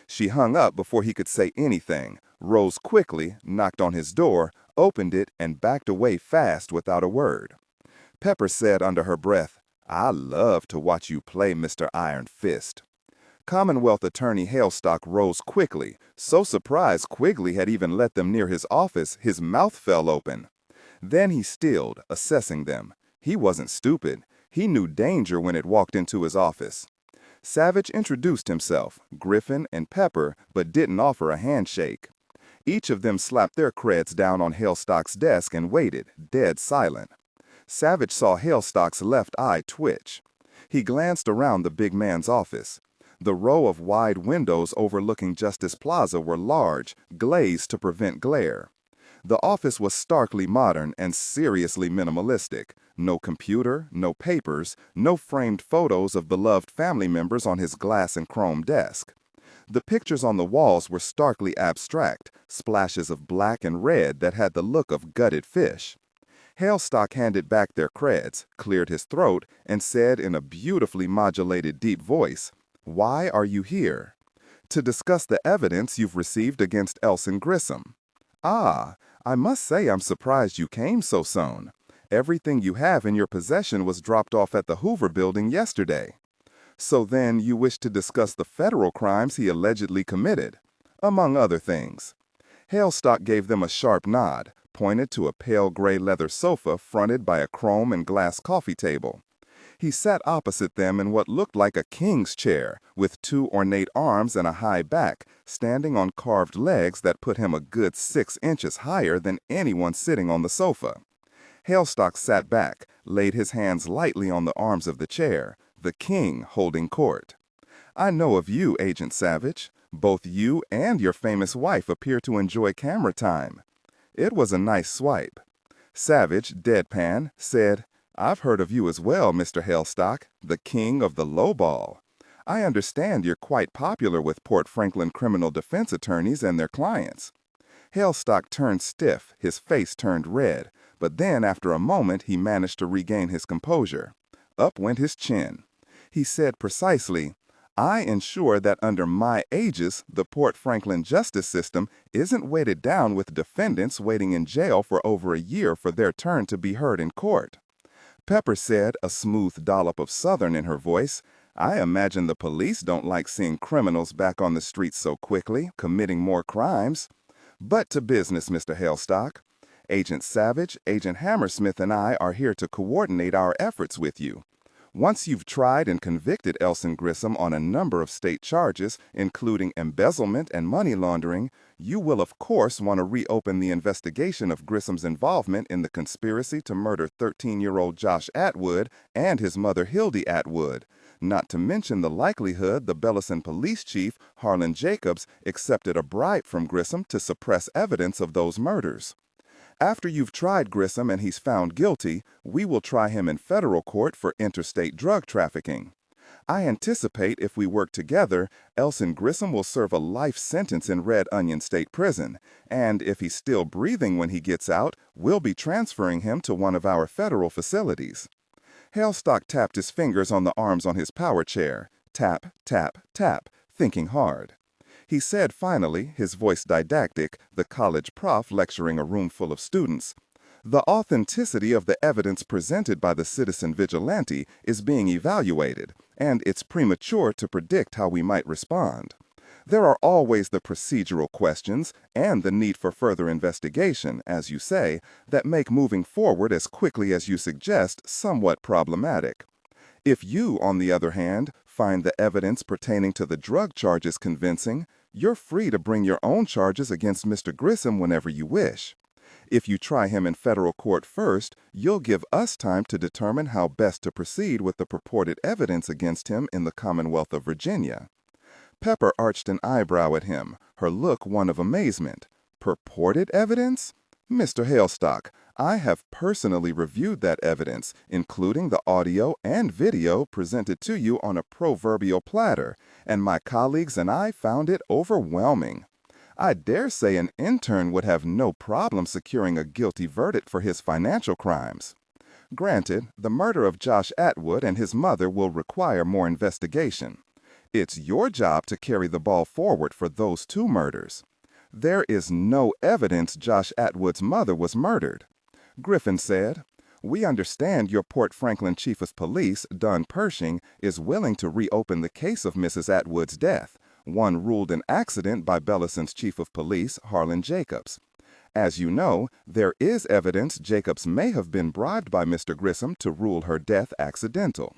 She hung up before he could say anything, rose quickly, knocked on his door, opened it, and backed away fast without a word. Pepper said under her breath, "I love to watch you play, Mr. Iron Fist." Commonwealth Attorney Hellstock rose quickly, so surprised Quigley had even let them near his office, his mouth fell open. Then he stilled, assessing them. He wasn't stupid. He knew danger when it walked into his office. Savich introduced himself, Griffin and Pepper, but didn't offer a handshake. Each of them slapped their creds down on Hellstock's desk and waited, dead silent. Savich saw Hellstock's left eye twitch. He glanced around the big man's office. The row of wide windows overlooking Justice Plaza were large, glazed to prevent glare. The office was starkly modern and seriously minimalistic. No computer, no papers, no framed photos of beloved family members on his glass and chrome desk. The pictures on the walls were starkly abstract, splashes of black and red that had the look of gutted fish. Hellstock handed back their creds, cleared his throat, and said in a beautifully modulated deep voice, "Why are you here?" "To discuss the evidence you've received against Elson Grissom." "Ah, I must say I'm surprised you came so soon. Everything you have in your possession was dropped off at the Hoover Building yesterday." "So then you wish to discuss the federal crimes he allegedly committed?" "Among other things." Hellstock gave them a sharp nod, pointed to a pale gray leather sofa fronted by a chrome and glass coffee table. He sat opposite them in what looked like a king's chair, with 2 ornate arms and a high back, standing on carved legs that put him a good 6 inches higher than anyone sitting on the sofa. Hellstock sat back, laid his hands lightly on the arms of the chair, the king holding court. "I know of you, Agent Savich. Both you and your famous wife appear to enjoy camera time." It was a nice swipe. Savich, deadpan, said, I've heard of you as well, Mr. Hailstock, the king of the lowball. I understand you're quite popular with Porte Franklin criminal defense attorneys and their clients. Hailstock turned stiff, his face turned red, but then after a moment he managed to regain his composure. Up went his chin. He said precisely, I ensure that under my aegis, the Porte Franklin justice system isn't weighted down with defendants waiting in jail for over a year for their turn to be heard in court. Pepper said, a smooth dollop of Southern in her voice, I imagine the police don't like seeing criminals back on the streets so quickly, committing more crimes. But to business, Mr. Hailstock. Agent Savich, Agent Hammersmith, and I are here to coordinate our efforts with you. Once you've tried and convicted Elson Grissom on a number of state charges, including embezzlement and money laundering, you will of course want to reopen the investigation of Grissom's involvement in the conspiracy to murder 13-year-old Josh Atwood and his mother Hildy Atwood, not to mention the likelihood the Bellison police chief, Harlan Jacobs, accepted a bribe from Grissom to suppress evidence of those murders. After you've tried Grissom and he's found guilty, we will try him in federal court for interstate drug trafficking. I anticipate if we work together, Elson Grissom will serve a life sentence in Red Onion State Prison, and if he's still breathing when he gets out, we'll be transferring him to one of our federal facilities. Hailstock tapped his fingers on the arms on his power chair. Tap, tap, tap, thinking hard. He said finally, his voice didactic, the college prof lecturing a room full of students, the authenticity of the evidence presented by the citizen vigilante is being evaluated, and it's premature to predict how we might respond. There are always the procedural questions and the need for further investigation, as you say, that make moving forward as quickly as you suggest somewhat problematic. If you, on the other hand, find the evidence pertaining to the drug charges convincing, you're free to bring your own charges against Mr. Grissom whenever you wish. If you try him in federal court first, you'll give us time to determine how best to proceed with the purported evidence against him in the Commonwealth of Virginia. Pepper arched an eyebrow at him, her look one of amazement. Purported evidence? Mr. Hailstock, I have personally reviewed that evidence, including the audio and video presented to you on a proverbial platter, and my colleagues and I found it overwhelming. I dare say an intern would have no problem securing a guilty verdict for his financial crimes. Granted, the murder of Josh Atwood and his mother will require more investigation. It's your job to carry the ball forward for those two murders. There is no evidence Josh Atwood's mother was murdered. Griffin said, we understand your Porte Franklin Chief of Police, Don Pershing, is willing to reopen the case of Mrs. Atwood's death, one ruled an accident by Bellison's Chief of Police, Harlan Jacobs. As you know, there is evidence Jacobs may have been bribed by Mr. Grissom to rule her death accidental.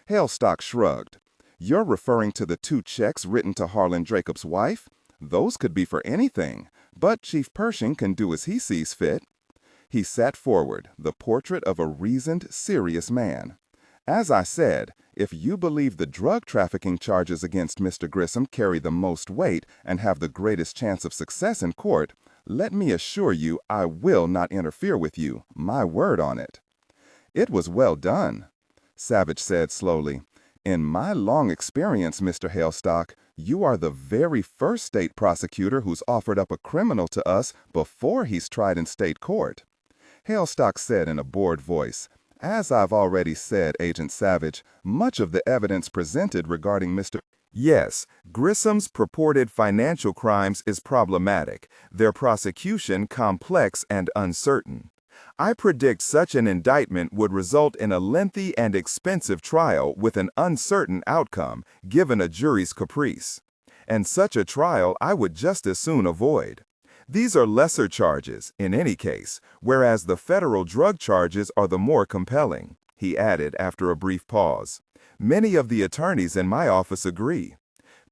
Hailstock shrugged. You're referring to the 2 checks written to Harlan Jacobs' wife? Those could be for anything, but Chief Pershing can do as he sees fit. He sat forward, the portrait of a reasoned, serious man. As I said, if you believe the drug trafficking charges against Mr. Grissom carry the most weight and have the greatest chance of success in court, let me assure you I will not interfere with you, my word on it. It was well done, Savich said slowly. In my long experience, Mr. Hailstock, you are the very first state prosecutor who's offered up a criminal to us before he's tried in state court. Hailstock said in a bored voice, as I've already said, Agent Savich, much of the evidence presented regarding Mr. Yes, Grissom's purported financial crimes is problematic, their prosecution complex and uncertain. I predict such an indictment would result in a lengthy and expensive trial with an uncertain outcome, given a jury's caprice. And such a trial I would just as soon avoid. These are lesser charges, in any case, whereas the federal drug charges are the more compelling, he added after a brief pause. Many of the attorneys in my office agree.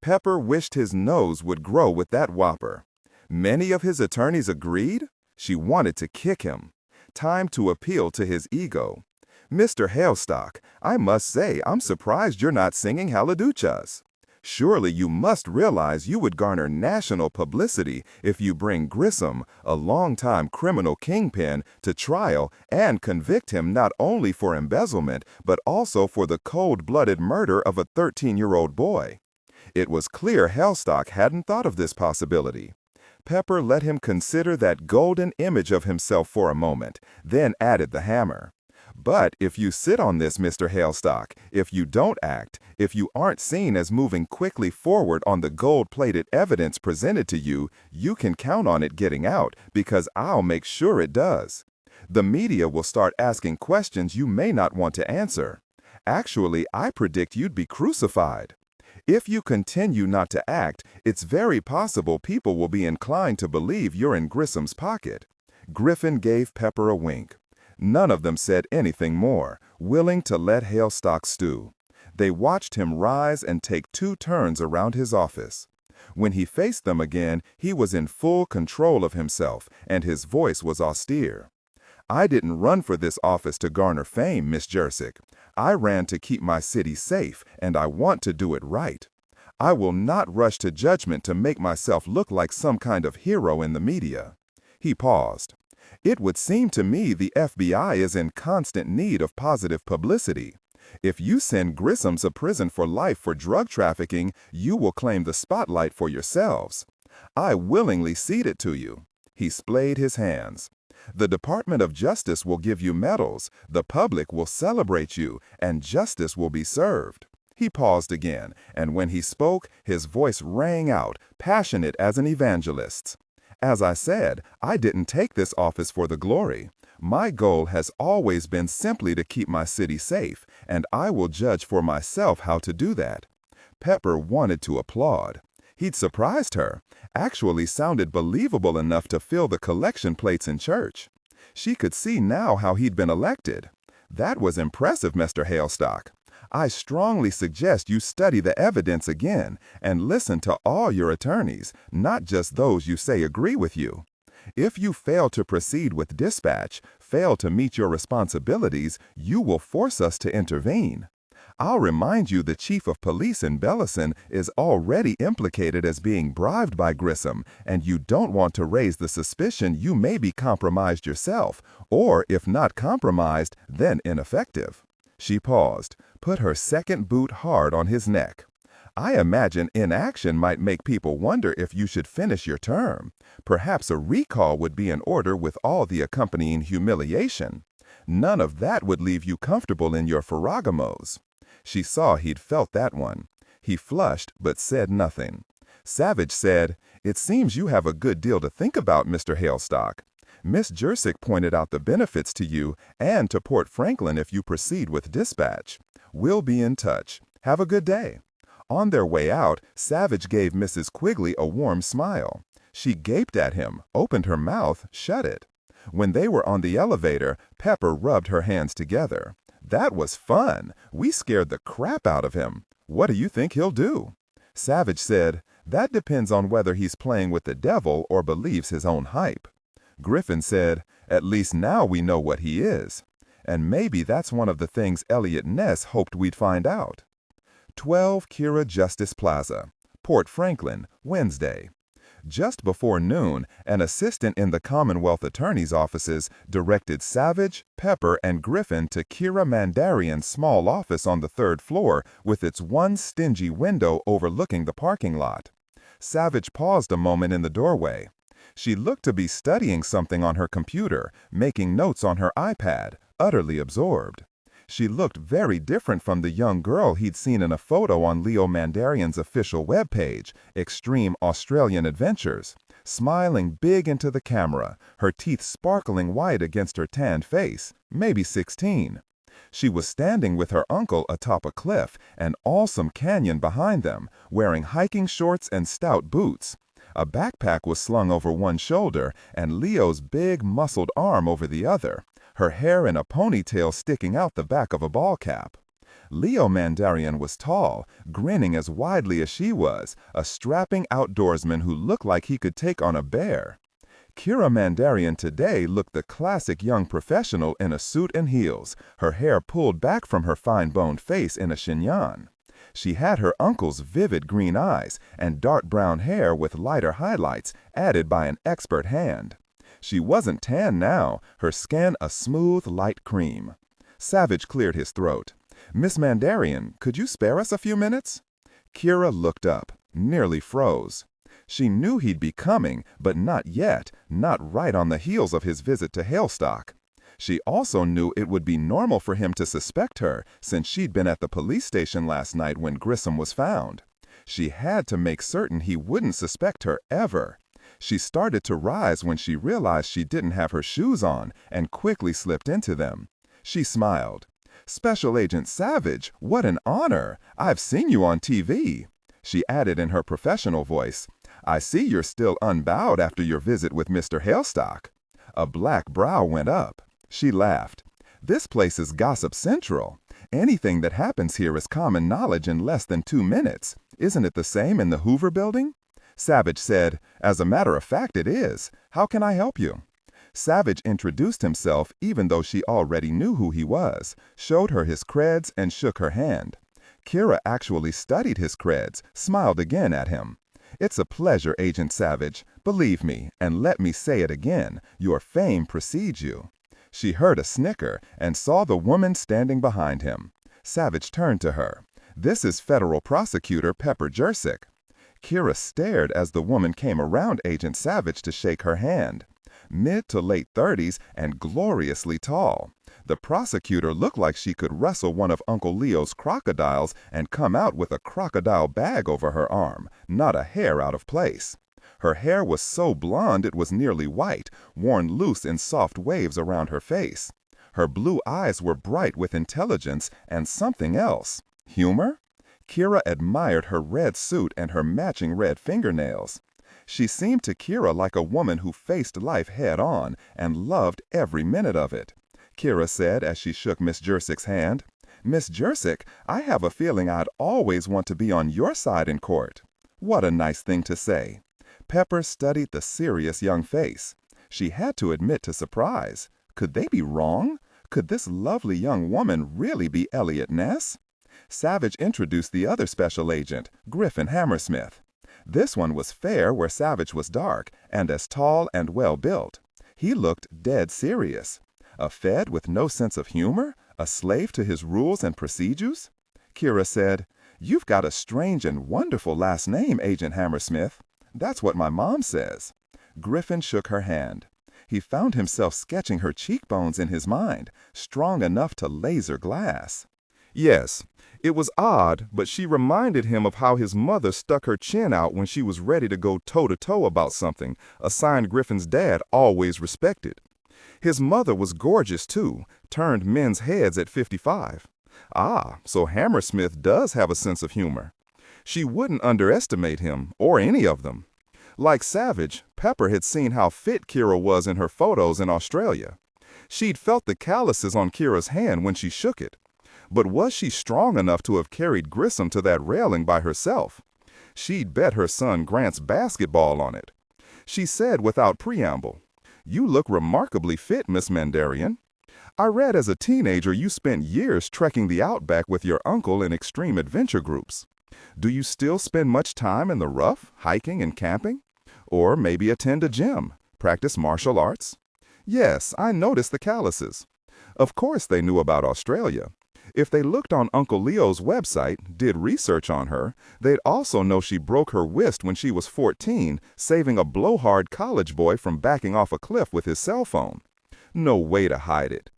Pepper wished his nose would grow with that whopper. Many of his attorneys agreed? She wanted to kick him. Time to appeal to his ego. Mr. Hailstock, I must say I'm surprised you're not singing Haladuchas. Surely you must realize you would garner national publicity if you bring Grissom, a longtime criminal kingpin, to trial and convict him not only for embezzlement, but also for the cold-blooded murder of a 13-year-old boy. It was clear Hellstock hadn't thought of this possibility. Pepper let him consider that golden image of himself for a moment, then added the hammer. But if you sit on this, Mr. Hellstock, if you don't act, if you aren't seen as moving quickly forward on the gold-plated evidence presented to you, you can count on it getting out, because I'll make sure it does. The media will start asking questions you may not want to answer. Actually, I predict you'd be crucified. If you continue not to act, it's very possible people will be inclined to believe you're in Grissom's pocket. Griffin gave Pepper a wink. None of them said anything more, willing to let Hellstock stew. They watched him rise and take 2 turns around his office. When he faced them again, he was in full control of himself, and his voice was austere. I didn't run for this office to garner fame, Miss Jersick. I ran to keep my city safe, and I want to do it right. I will not rush to judgment to make myself look like some kind of hero in the media. He paused. It would seem to me the FBI is in constant need of positive publicity. If you send Grissom to prison for life for drug trafficking, you will claim the spotlight for yourselves. I willingly cede it to you. He splayed his hands. The Department of Justice will give you medals, the public will celebrate you, and justice will be served. He paused again, and when he spoke, his voice rang out, passionate as an evangelist's. As I said, I didn't take this office for the glory. My goal has always been simply to keep my city safe, and I will judge for myself how to do that. Pepper wanted to applaud. He'd surprised her, actually sounded believable enough to fill the collection plates in church. She could see now how he'd been elected. That was impressive, Mr. Hellstock. I strongly suggest you study the evidence again and listen to all your attorneys, not just those you say agree with you. If you fail to proceed with dispatch, fail to meet your responsibilities, you will force us to intervene. I'll remind you the chief of police in Bellison is already implicated as being bribed by Grissom, and you don't want to raise the suspicion you may be compromised yourself, or if not compromised, then ineffective. She paused, put her second boot hard on his neck. I imagine inaction might make people wonder if you should finish your term. Perhaps a recall would be in order with all the accompanying humiliation. None of that would leave you comfortable in your farragamos. She saw he'd felt that one. He flushed, but said nothing. Savich said, "It seems you have a good deal to think about, Mr. Hellstock. Miss Jersick pointed out the benefits to you and to Porte Franklin if you proceed with dispatch. We'll be in touch. Have a good day." On their way out, Savich gave Mrs. Quigley a warm smile. She gaped at him, opened her mouth, shut it. When they were on the elevator, Pepper rubbed her hands together. "That was fun. We scared the crap out of him. What do you think he'll do?" Savich said, "That depends on whether he's playing with the devil or believes his own hype." Griffin said, "At least now we know what he is. And maybe that's one of the things Eliot Ness hoped we'd find out." 12 Kirra Justice Plaza, Porte Franklin, Wednesday. Just before noon, an assistant in the Commonwealth attorney's offices directed Savich, Pepper, and Griffin to Kirra Mandarian's small office on the 3rd floor with its one stingy window overlooking the parking lot. Savich paused a moment in the doorway. She looked to be studying something on her computer, making notes on her iPad, utterly absorbed. She looked very different from the young girl he'd seen in a photo on Leo Mandarian's official webpage, Extreme Australian Adventures, smiling big into the camera, her teeth sparkling white against her tanned face, maybe 16. She was standing with her uncle atop a cliff, an awesome canyon behind them, wearing hiking shorts and stout boots. A backpack was slung over one shoulder and Leo's big, muscled arm over the other, her hair in a ponytail sticking out the back of a ball cap. Leo Mandarian was tall, grinning as widely as she was, a strapping outdoorsman who looked like he could take on a bear. Kirra Mandarian today looked the classic young professional in a suit and heels, her hair pulled back from her fine-boned face in a chignon. She had her uncle's vivid green eyes and dark brown hair with lighter highlights added by an expert hand. She wasn't tan now, her skin a smooth, light cream. Savich cleared his throat. "Miss Mandarian, could you spare us a few minutes?" Kirra looked up, nearly froze. She knew he'd be coming, but not yet, not right on the heels of his visit to Hailstock. She also knew it would be normal for him to suspect her, since she'd been at the police station last night when Grissom was found. She had to make certain he wouldn't suspect her ever. She started to rise when she realized she didn't have her shoes on and quickly slipped into them. She smiled. "Special Agent Savich, what an honor! I've seen you on TV." She added in her professional voice, "I see you're still unbowed after your visit with Mr. Hailstock." A black brow went up. She laughed. "This place is gossip central. Anything that happens here is common knowledge in less than 2 minutes. Isn't it the same in the Hoover Building?" Savich said, "As a matter of fact, it is. How can I help you?" Savich introduced himself even though she already knew who he was, showed her his creds, and shook her hand. Kirra actually studied his creds, smiled again at him. "It's a pleasure, Agent Savich. Believe me, and let me say it again, your fame precedes you." She heard a snicker and saw the woman standing behind him. Savich turned to her. "This is Federal Prosecutor Pepper Jersick." Kirra stared as the woman came around Agent Savich to shake her hand. Mid to late 30s and gloriously tall. The prosecutor looked like she could wrestle one of Uncle Leo's crocodiles and come out with a crocodile bag over her arm, not a hair out of place. Her hair was so blonde it was nearly white, worn loose in soft waves around her face. Her blue eyes were bright with intelligence and something else. Humor? Kirra admired her red suit and her matching red fingernails. She seemed to Kirra like a woman who faced life head-on and loved every minute of it. Kirra said as she shook Miss Jersick's hand, "Miss Jersick, I have a feeling I'd always want to be on your side in court." What a nice thing to say. Pepper studied the serious young face. She had to admit to surprise. Could they be wrong? Could this lovely young woman really be Eliot Ness? Savich introduced the other special agent, Griffin Hammersmith. This one was fair where Savich was dark, and as tall and well-built. He looked dead serious. A Fed with no sense of humor? A slave to his rules and procedures? Kirra said, "You've got a strange and wonderful last name, Agent Hammersmith. That's what my mom says." Griffin shook her hand. He found himself sketching her cheekbones in his mind, strong enough to laser glass. Yes, it was odd, but she reminded him of how his mother stuck her chin out when she was ready to go toe-to-toe about something, a sign Griffin's dad always respected. His mother was gorgeous, too, turned men's heads at 55. Ah, so Hammersmith does have a sense of humor. She wouldn't underestimate him, or any of them. Like Savich, Pepper had seen how fit Kirra was in her photos in Australia. She'd felt the calluses on Kirra's hand when she shook it. But was she strong enough to have carried Grissom to that railing by herself? She'd bet her son Grant's basketball on it. She said without preamble, "You look remarkably fit, Miss Mandarian. I read as a teenager you spent years trekking the outback with your uncle in extreme adventure groups. Do you still spend much time in the rough, hiking and camping? Or maybe attend a gym, practice martial arts?" Yes, I noticed the calluses. Of course they knew about Australia. If they looked on Uncle Leo's website, did research on her, they'd also know she broke her wrist when she was 14, saving a blowhard college boy from backing off a cliff with his cell phone. No way to hide it.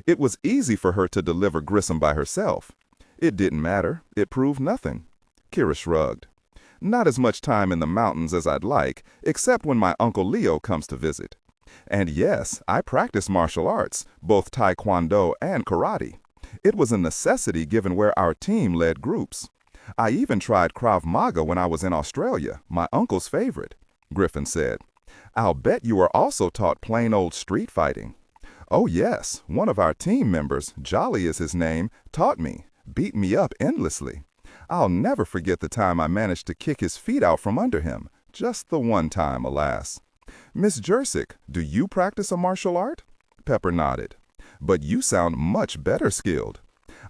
It was easy for her to deliver Grissom by herself. It didn't matter. It proved nothing. Kirra shrugged. Not as much time in the mountains as I'd like, except when my Uncle Leo comes to visit. And yes, I practice martial arts, both Tae Kwon Do and karate. It was a necessity given where our team led groups. I even tried Krav Maga when I was in Australia, my uncle's favorite, Griffin said. I'll bet you were also taught plain old street fighting. Oh yes, one of our team members, Jolly is his name, taught me, beat me up endlessly. I'll never forget the time I managed to kick his feet out from under him. Just the one time, alas. Miss Jersick, do you practice a martial art? Pepper nodded. But you sound much better skilled.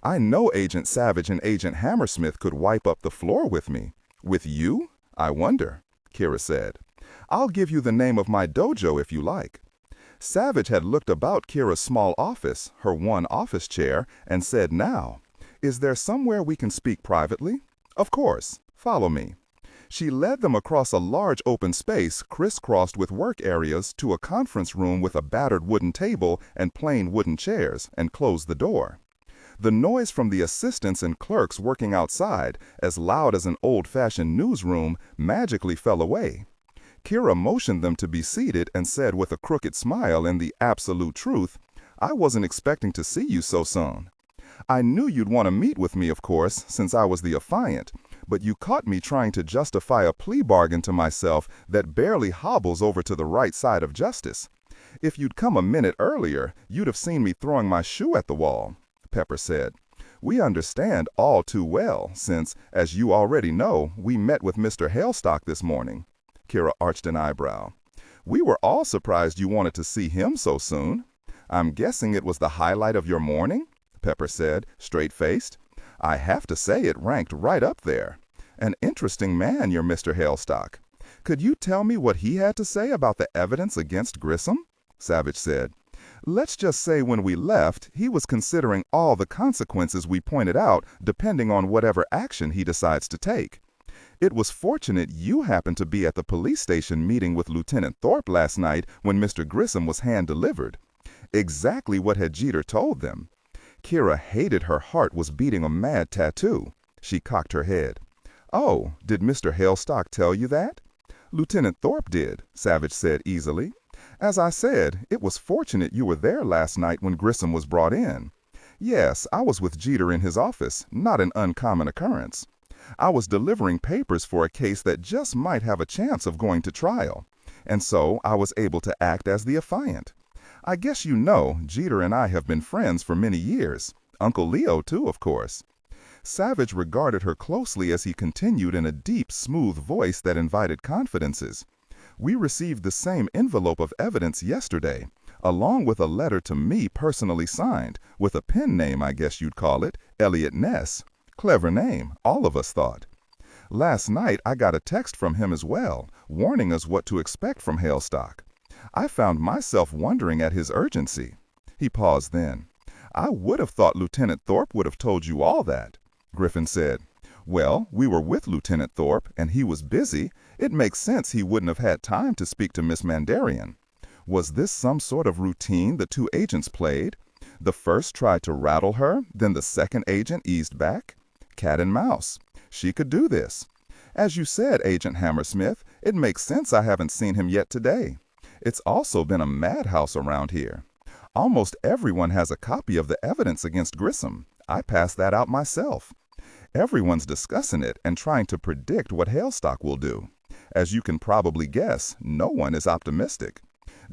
I know Agent Savich and Agent Hammersmith could wipe up the floor with me. With you? I wonder, Kirra said. I'll give you the name of my dojo if you like. Savich had looked about Kirra's small office, her one office chair, and said now, "Is there somewhere we can speak privately?" "Of course. Follow me." She led them across a large open space crisscrossed with work areas to a conference room with a battered wooden table and plain wooden chairs, and closed the door. The noise from the assistants and clerks working outside, as loud as an old-fashioned newsroom, magically fell away. Kirra motioned them to be seated and said with a crooked smile and the absolute truth, "I wasn't expecting to see you so soon. I knew you'd want to meet with me, of course, since I was the affiant, but you caught me trying to justify a plea bargain to myself that barely hobbles over to the right side of justice. If you'd come a minute earlier, you'd have seen me throwing my shoe at the wall," Pepper said. "We understand all too well, since, as you already know, we met with Mr. Hailstock this morning." Kirra arched an eyebrow. "We were all surprised you wanted to see him so soon. I'm guessing it was the highlight of your morning?" Pepper said, straight-faced. "I have to say it ranked right up there. An interesting man, your Mr. Hailstock. Could you tell me what he had to say about the evidence against Grissom?" Savich said. "Let's just say when we left, he was considering all the consequences we pointed out depending on whatever action he decides to take. It was fortunate you happened to be at the police station meeting with Lieutenant Thorpe last night when Mr. Grissom was hand-delivered. Exactly what had Jeter told them." Kirra hated her heart was beating a mad tattoo. She cocked her head. "Oh, did Mr. Hailstock tell you that?" "Lieutenant Thorpe did," Savich said easily. "As I said, it was fortunate you were there last night when Grissom was brought in. Yes, I was with Jeter in his office, not an uncommon occurrence. I was delivering papers for a case that just might have a chance of going to trial, and so I was able to act as the affiant. I guess you know Jeter and I have been friends for many years. Uncle Leo, too, of course." Savich regarded her closely as he continued in a deep, smooth voice that invited confidences. "We received the same envelope of evidence yesterday, along with a letter to me personally signed, with a pen name, I guess you'd call it, Eliot Ness. Clever name, all of us thought. Last night I got a text from him as well, warning us what to expect from Hailstock. I found myself wondering at his urgency." He paused then. "I would have thought Lieutenant Thorpe would have told you all that." Griffin said, "Well, we were with Lieutenant Thorpe, and he was busy. It makes sense he wouldn't have had time to speak to Miss Mandarian. Was this some sort of routine the two agents played? The first tried to rattle her, then the second agent eased back? Cat and mouse. She could do this. As you said, Agent Hammersmith, it makes sense I haven't seen him yet today. It's also been a madhouse around here. Almost everyone has a copy of the evidence against Grissom. I passed that out myself. Everyone's discussing it and trying to predict what Hailstock will do. As you can probably guess, no one is optimistic.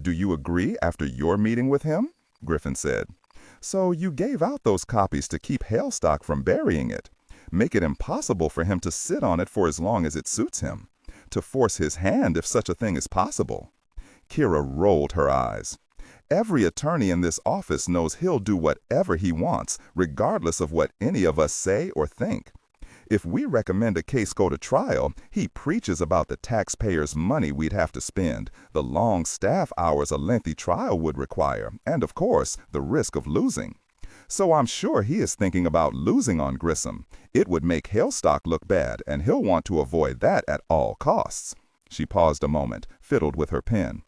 Do you agree after your meeting with him?" Griffin said. "So you gave out those copies to keep Hailstock from burying it, make it impossible for him to sit on it for as long as it suits him, to force his hand if such a thing is possible." Kirra rolled her eyes. "Every attorney in this office knows he'll do whatever he wants, regardless of what any of us say or think. If we recommend a case go to trial, he preaches about the taxpayers' money we'd have to spend, the long staff hours a lengthy trial would require, and, of course, the risk of losing. So I'm sure he is thinking about losing on Grissom. It would make Hailstock look bad, and he'll want to avoid that at all costs." She paused a moment, fiddled with her pen.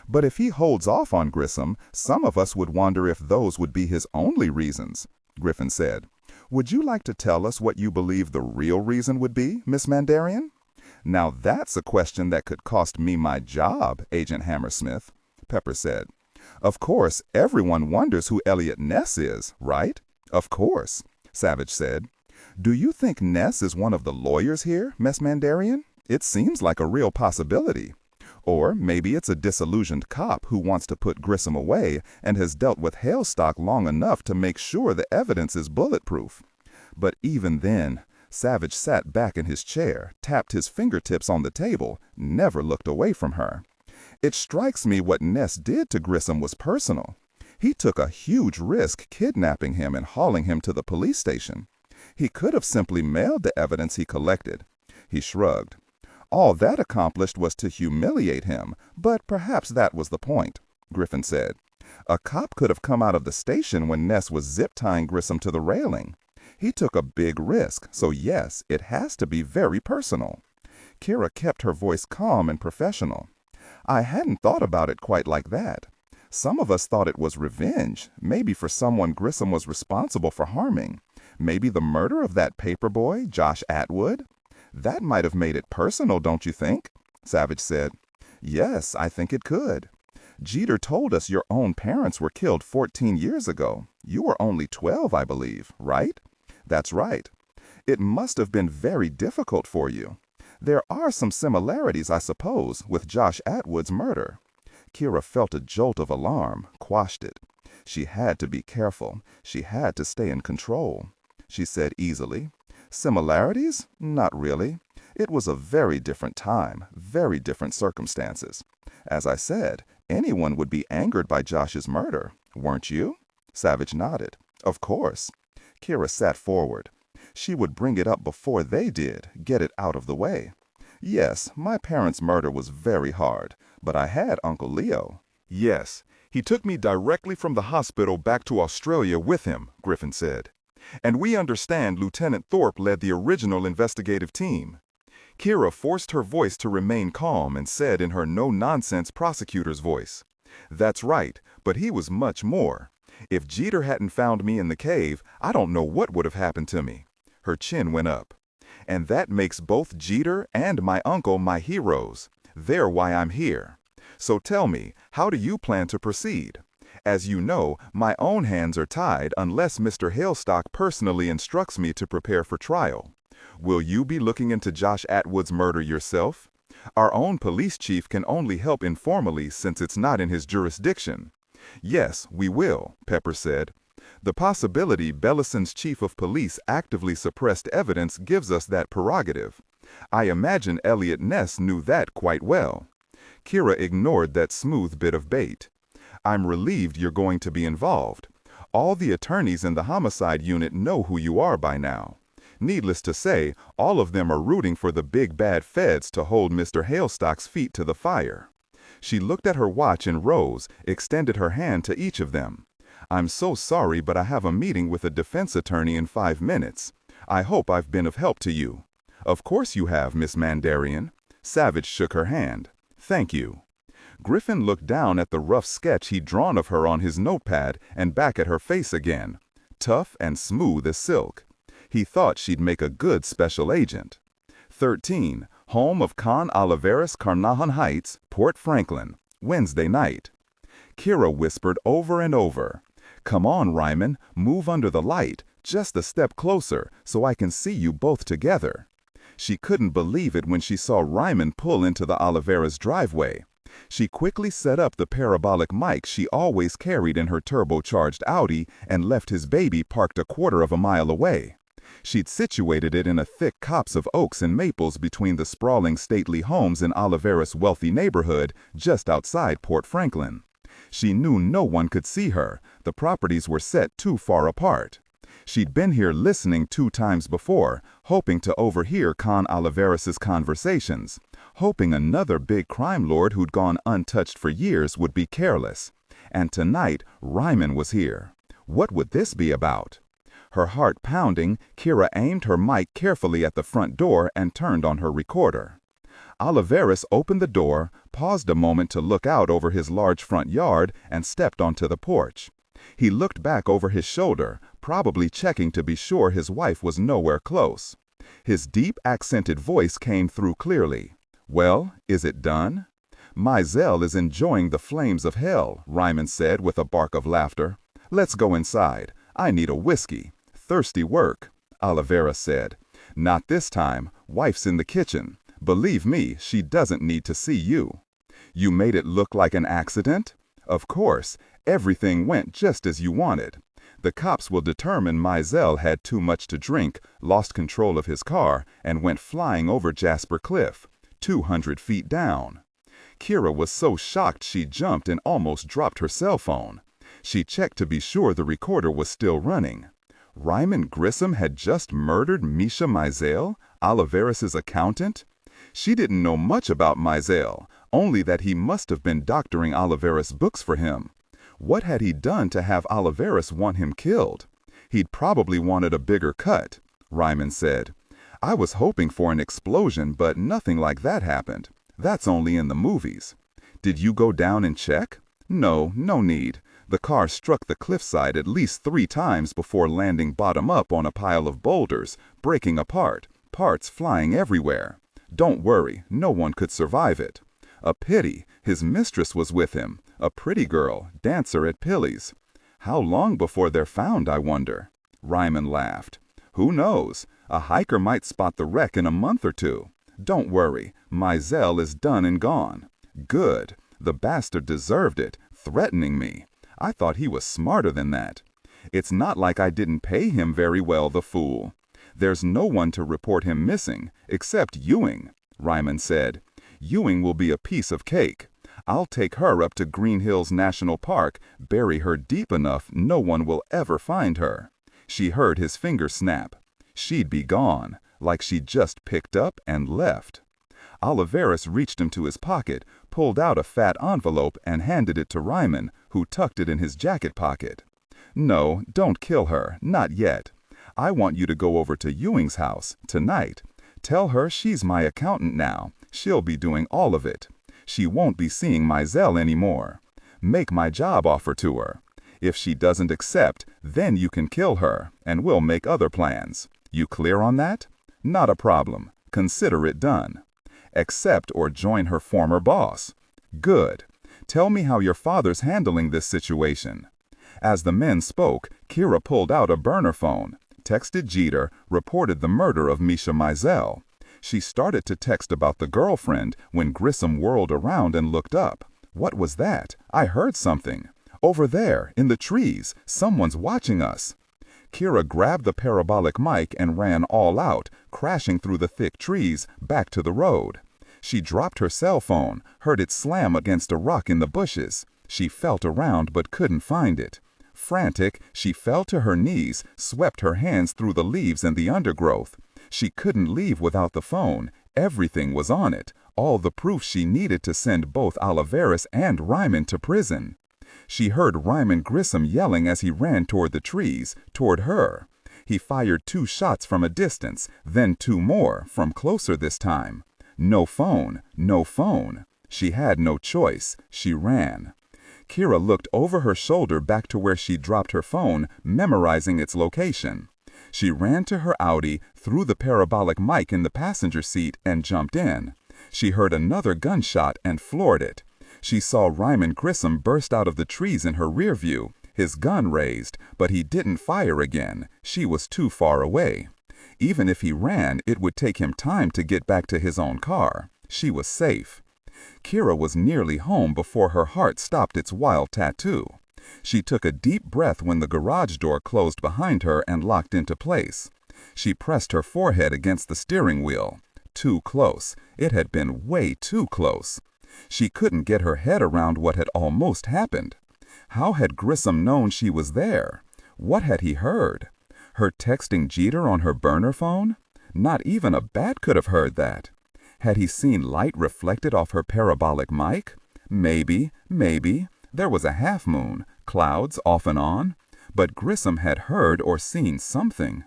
"But if he holds off on Grissom, some of us would wonder if those would be his only reasons," Griffin said. "Would you like to tell us what you believe the real reason would be, Miss Mandarian?" "Now that's a question that could cost me my job, Agent Hammersmith," Pepper said. "Of course, everyone wonders who Eliot Ness is, right?" "Of course," Savich said. "Do you think Ness is one of the lawyers here, Miss Mandarian? It seems like a real possibility. Or maybe it's a disillusioned cop who wants to put Grissom away and has dealt with Hailstock long enough to make sure the evidence is bulletproof." But even then, Savich sat back in his chair, tapped his fingertips on the table, never looked away from her. "It strikes me what Ness did to Grissom was personal. He took a huge risk kidnapping him and hauling him to the police station. He could have simply mailed the evidence he collected. He shrugged. All that accomplished was to humiliate him, but perhaps that was the point, Griffin said. A cop could have come out of the station when Ness was zip-tying Grissom to the railing. He took a big risk, so yes, it has to be very personal. Kirra kept her voice calm and professional. I hadn't thought about it quite like that. Some of us thought it was revenge, maybe for someone Grissom was responsible for harming. Maybe the murder of that paper boy, Josh Atwood? That might have made it personal, don't you think? Savich said. Yes, I think it could. Jeter told us your own parents were killed 14 years ago. You were only 12, I believe, right? That's right. It must have been very difficult for you. There are some similarities, I suppose, with Josh Atwood's murder. Kirra felt a jolt of alarm, quashed it. She had to be careful. She had to stay in control. She said easily, similarities? Not really. It was a very different time, very different circumstances. As I said, anyone would be angered by Josh's murder, weren't you? Savich nodded. Of course. Kirra sat forward. She would bring it up before they did, get it out of the way. Yes, my parents' murder was very hard, but I had Uncle Leo. Yes, he took me directly from the hospital back to Australia with him, Griffin said. And we understand Lieutenant Thorpe led the original investigative team. Kirra forced her voice to remain calm and said in her no-nonsense prosecutor's voice, That's right, but he was much more. If Jeter hadn't found me in the cave, I don't know what would have happened to me. Her chin went up. And that makes both Jeter and my uncle my heroes. They're why I'm here. So tell me, how do you plan to proceed? As you know, my own hands are tied unless Mr. Hailstock personally instructs me to prepare for trial. Will you be looking into Josh Atwood's murder yourself? Our own police chief can only help informally since it's not in his jurisdiction. Yes, we will, Pepper said. The possibility Bellison's chief of police actively suppressed evidence gives us that prerogative. I imagine Eliot Ness knew that quite well. Kirra ignored that smooth bit of bait. I'm relieved you're going to be involved. All the attorneys in the homicide unit know who you are by now. Needless to say, all of them are rooting for the big bad feds to hold Mr. Hailstock's feet to the fire. She looked at her watch and rose, extended her hand to each of them. I'm so sorry, but I have a meeting with a defense attorney in 5 minutes. I hope I've been of help to you. Of course you have, Miss Mandarian. Savich shook her hand. Thank you. Griffin looked down at the rough sketch he'd drawn of her on his notepad and back at her face again. Tough and smooth as silk. He thought she'd make a good special agent. 13. Home of Con Oliveras Carnahan Heights, Porte Franklin. Wednesday night. Kirra whispered over and over. Come on, Ryman, move under the light, just a step closer, so I can see you both together. She couldn't believe it when she saw Ryman pull into the Oliveras' driveway. She quickly set up the parabolic mic she always carried in her turbocharged Audi and left his baby parked 1/4 of a mile away. She'd situated it in a thick copse of oaks and maples between the sprawling stately homes in Oliveras' wealthy neighborhood just outside Porte Franklin. She knew no one could see her. The properties were set too far apart. She'd been here listening 2 times before, hoping to overhear Con Oliveras' conversations, hoping another big crime lord who'd gone untouched for years would be careless. And tonight, Ryman was here. What would this be about? Her heart pounding, Kirra aimed her mic carefully at the front door and turned on her recorder. Oliveras opened the door, paused a moment to look out over his large front yard, and stepped onto the porch. He looked back over his shoulder, probably checking to be sure his wife was nowhere close. His deep, accented voice came through clearly. Well, is it done? Mizell is enjoying the flames of hell, Ryman said with a bark of laughter. Let's go inside. I need a whiskey. Thirsty work, Oliveras said. Not this time. Wife's in the kitchen. Believe me, she doesn't need to see you. You made it look like an accident? Of course. Everything went just as you wanted. The cops will determine Mizell had too much to drink, lost control of his car, and went flying over Jasper Cliff, 200 feet down. Kirra was so shocked she jumped and almost dropped her cell phone. She checked to be sure the recorder was still running. Ryman Grissom had just murdered Misha Mizell, Oliveras' accountant? She didn't know much about Mizell, only that he must have been doctoring Oliveras' books for him. What had he done to have Oliveras want him killed? He'd probably wanted a bigger cut, Ryman said. I was hoping for an explosion, but nothing like that happened. That's only in the movies. Did you go down and check? No, no need. The car struck the cliffside at least 3 times before landing bottom up on a pile of boulders, breaking apart, parts flying everywhere. Don't worry, no one could survive it. A pity, his mistress was with him, a pretty girl, dancer at Pilly's. How long before they're found, I wonder? Ryman laughed. Who knows? A hiker might spot the wreck in a month or 2. Don't worry, Mizell is done and gone. Good. The bastard deserved it, threatening me. I thought he was smarter than that. It's not like I didn't pay him very well, the fool. There's no one to report him missing, except Ewing, Ryman said. Ewing will be a piece of cake. I'll take her up to Green Hills National Park, bury her deep enough no one will ever find her. She heard his finger snap. She'd be gone, like she'd just picked up and left. Oliveras reached into his pocket, pulled out a fat envelope and handed it to Ryman, who tucked it in his jacket pocket. No, don't kill her, not yet. I want you to go over to Ewing's house, tonight. Tell her she's my accountant now. She'll be doing all of it. She won't be seeing Mizell anymore. Make my job offer to her. If she doesn't accept, then you can kill her, and we'll make other plans. You clear on that? Not a problem. Consider it done. Accept or join her former boss. Good. Tell me how your father's handling this situation. As the men spoke, Kirra pulled out a burner phone, texted Jeter, reported the murder of Misha Mizell. She started to text about the girlfriend when Grissom whirled around and looked up. What was that? I heard something. Over there, in the trees, someone's watching us. Kirra grabbed the parabolic mic and ran all out, crashing through the thick trees, back to the road. She dropped her cell phone, heard it slam against a rock in the bushes. She felt around but couldn't find it. Frantic, she fell to her knees, swept her hands through the leaves and the undergrowth. She couldn't leave without the phone. Everything was on it, all the proof she needed to send both Oliveras and Ryman to prison. She heard Ryman Grissom yelling as he ran toward the trees, toward her. He fired 2 shots from a distance, then 2 more, from closer this time. No phone, no phone. She had no choice. She ran. Kirra looked over her shoulder back to where she dropped her phone, memorizing its location. She ran to her Audi, threw the parabolic mic in the passenger seat, and jumped in. She heard another gunshot and floored it. She saw Ryman Grissom burst out of the trees in her rear view, his gun raised, but he didn't fire again. She was too far away. Even if he ran, it would take him time to get back to his own car. She was safe. Kirra was nearly home before her heart stopped its wild tattoo. She took a deep breath when the garage door closed behind her and locked into place. She pressed her forehead against the steering wheel. Too close. It had been way too close. She couldn't get her head around what had almost happened. How had Grissom known she was there? What had he heard? Her texting Jeter on her burner phone? Not even a bat could have heard that. Had he seen light reflected off her parabolic mic? Maybe, maybe. There was a half moon, clouds off and on. But Grissom had heard or seen something.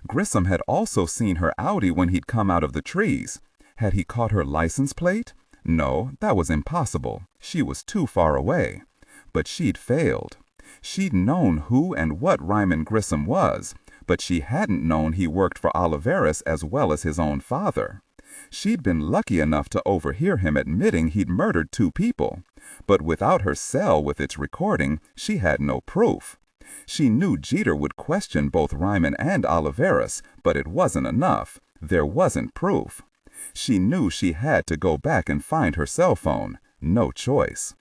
Grissom had also seen her Audi when he'd come out of the trees. Had he caught her license plate? No, that was impossible. She was too far away. But she'd failed. She'd known who and what Ryman Grissom was, but she hadn't known he worked for Oliveras as well as his own father. She'd been lucky enough to overhear him admitting he'd murdered 2 people, but without her cell with its recording, she had no proof. She knew Jeter would question both Ryman and Oliveras, but it wasn't enough. There wasn't proof. She knew she had to go back and find her cell phone. No choice.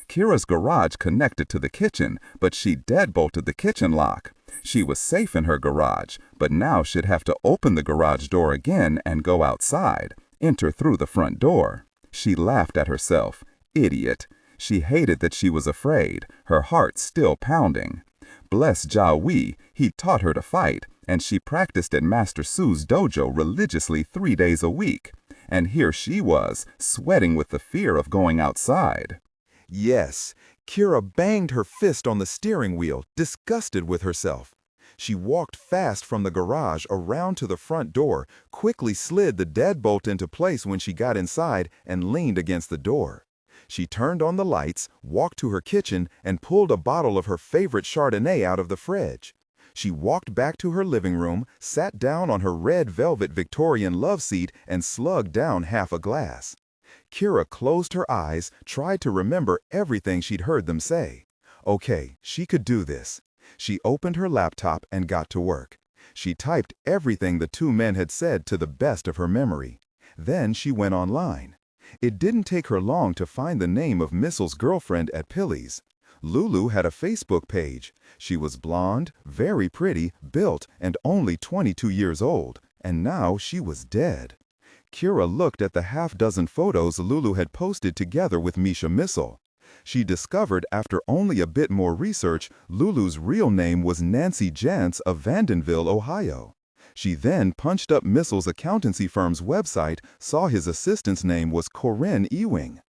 Kirra's garage connected to the kitchen, but she deadbolted the kitchen lock. She was safe in her garage, but now she'd have to open the garage door again and go outside, enter through the front door. She laughed at herself. Idiot. She hated that she was afraid, her heart still pounding. Bless Ja Wee, he taught her to fight, and she practiced at Master Su's dojo religiously 3 days a week. And here she was, sweating with the fear of going outside. Yes, Kirra banged her fist on the steering wheel, disgusted with herself. She walked fast from the garage around to the front door, quickly slid the deadbolt into place when she got inside, and leaned against the door. She turned on the lights, walked to her kitchen, and pulled a bottle of her favorite Chardonnay out of the fridge. She walked back to her living room, sat down on her red velvet Victorian love seat, and slugged down half a glass. Kirra closed her eyes, tried to remember everything she'd heard them say. Okay, she could do this. She opened her laptop and got to work. She typed everything the two men had said to the best of her memory. Then she went online. It didn't take her long to find the name of Missel's girlfriend at Pilly's. Lulu had a Facebook page. She was blonde, very pretty, built, and only 22 years old, and now she was dead. Kirra looked at the half-dozen photos Lulu had posted together with Misha Missel. She discovered after only a bit more research, Lulu's real name was Nancy Jantz of Vandenville, Ohio. She then punched up Missel's accountancy firm's website, saw his assistant's name was Corinne Ewing.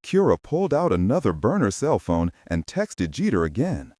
Kirra pulled out another burner cell phone and texted Jeter again.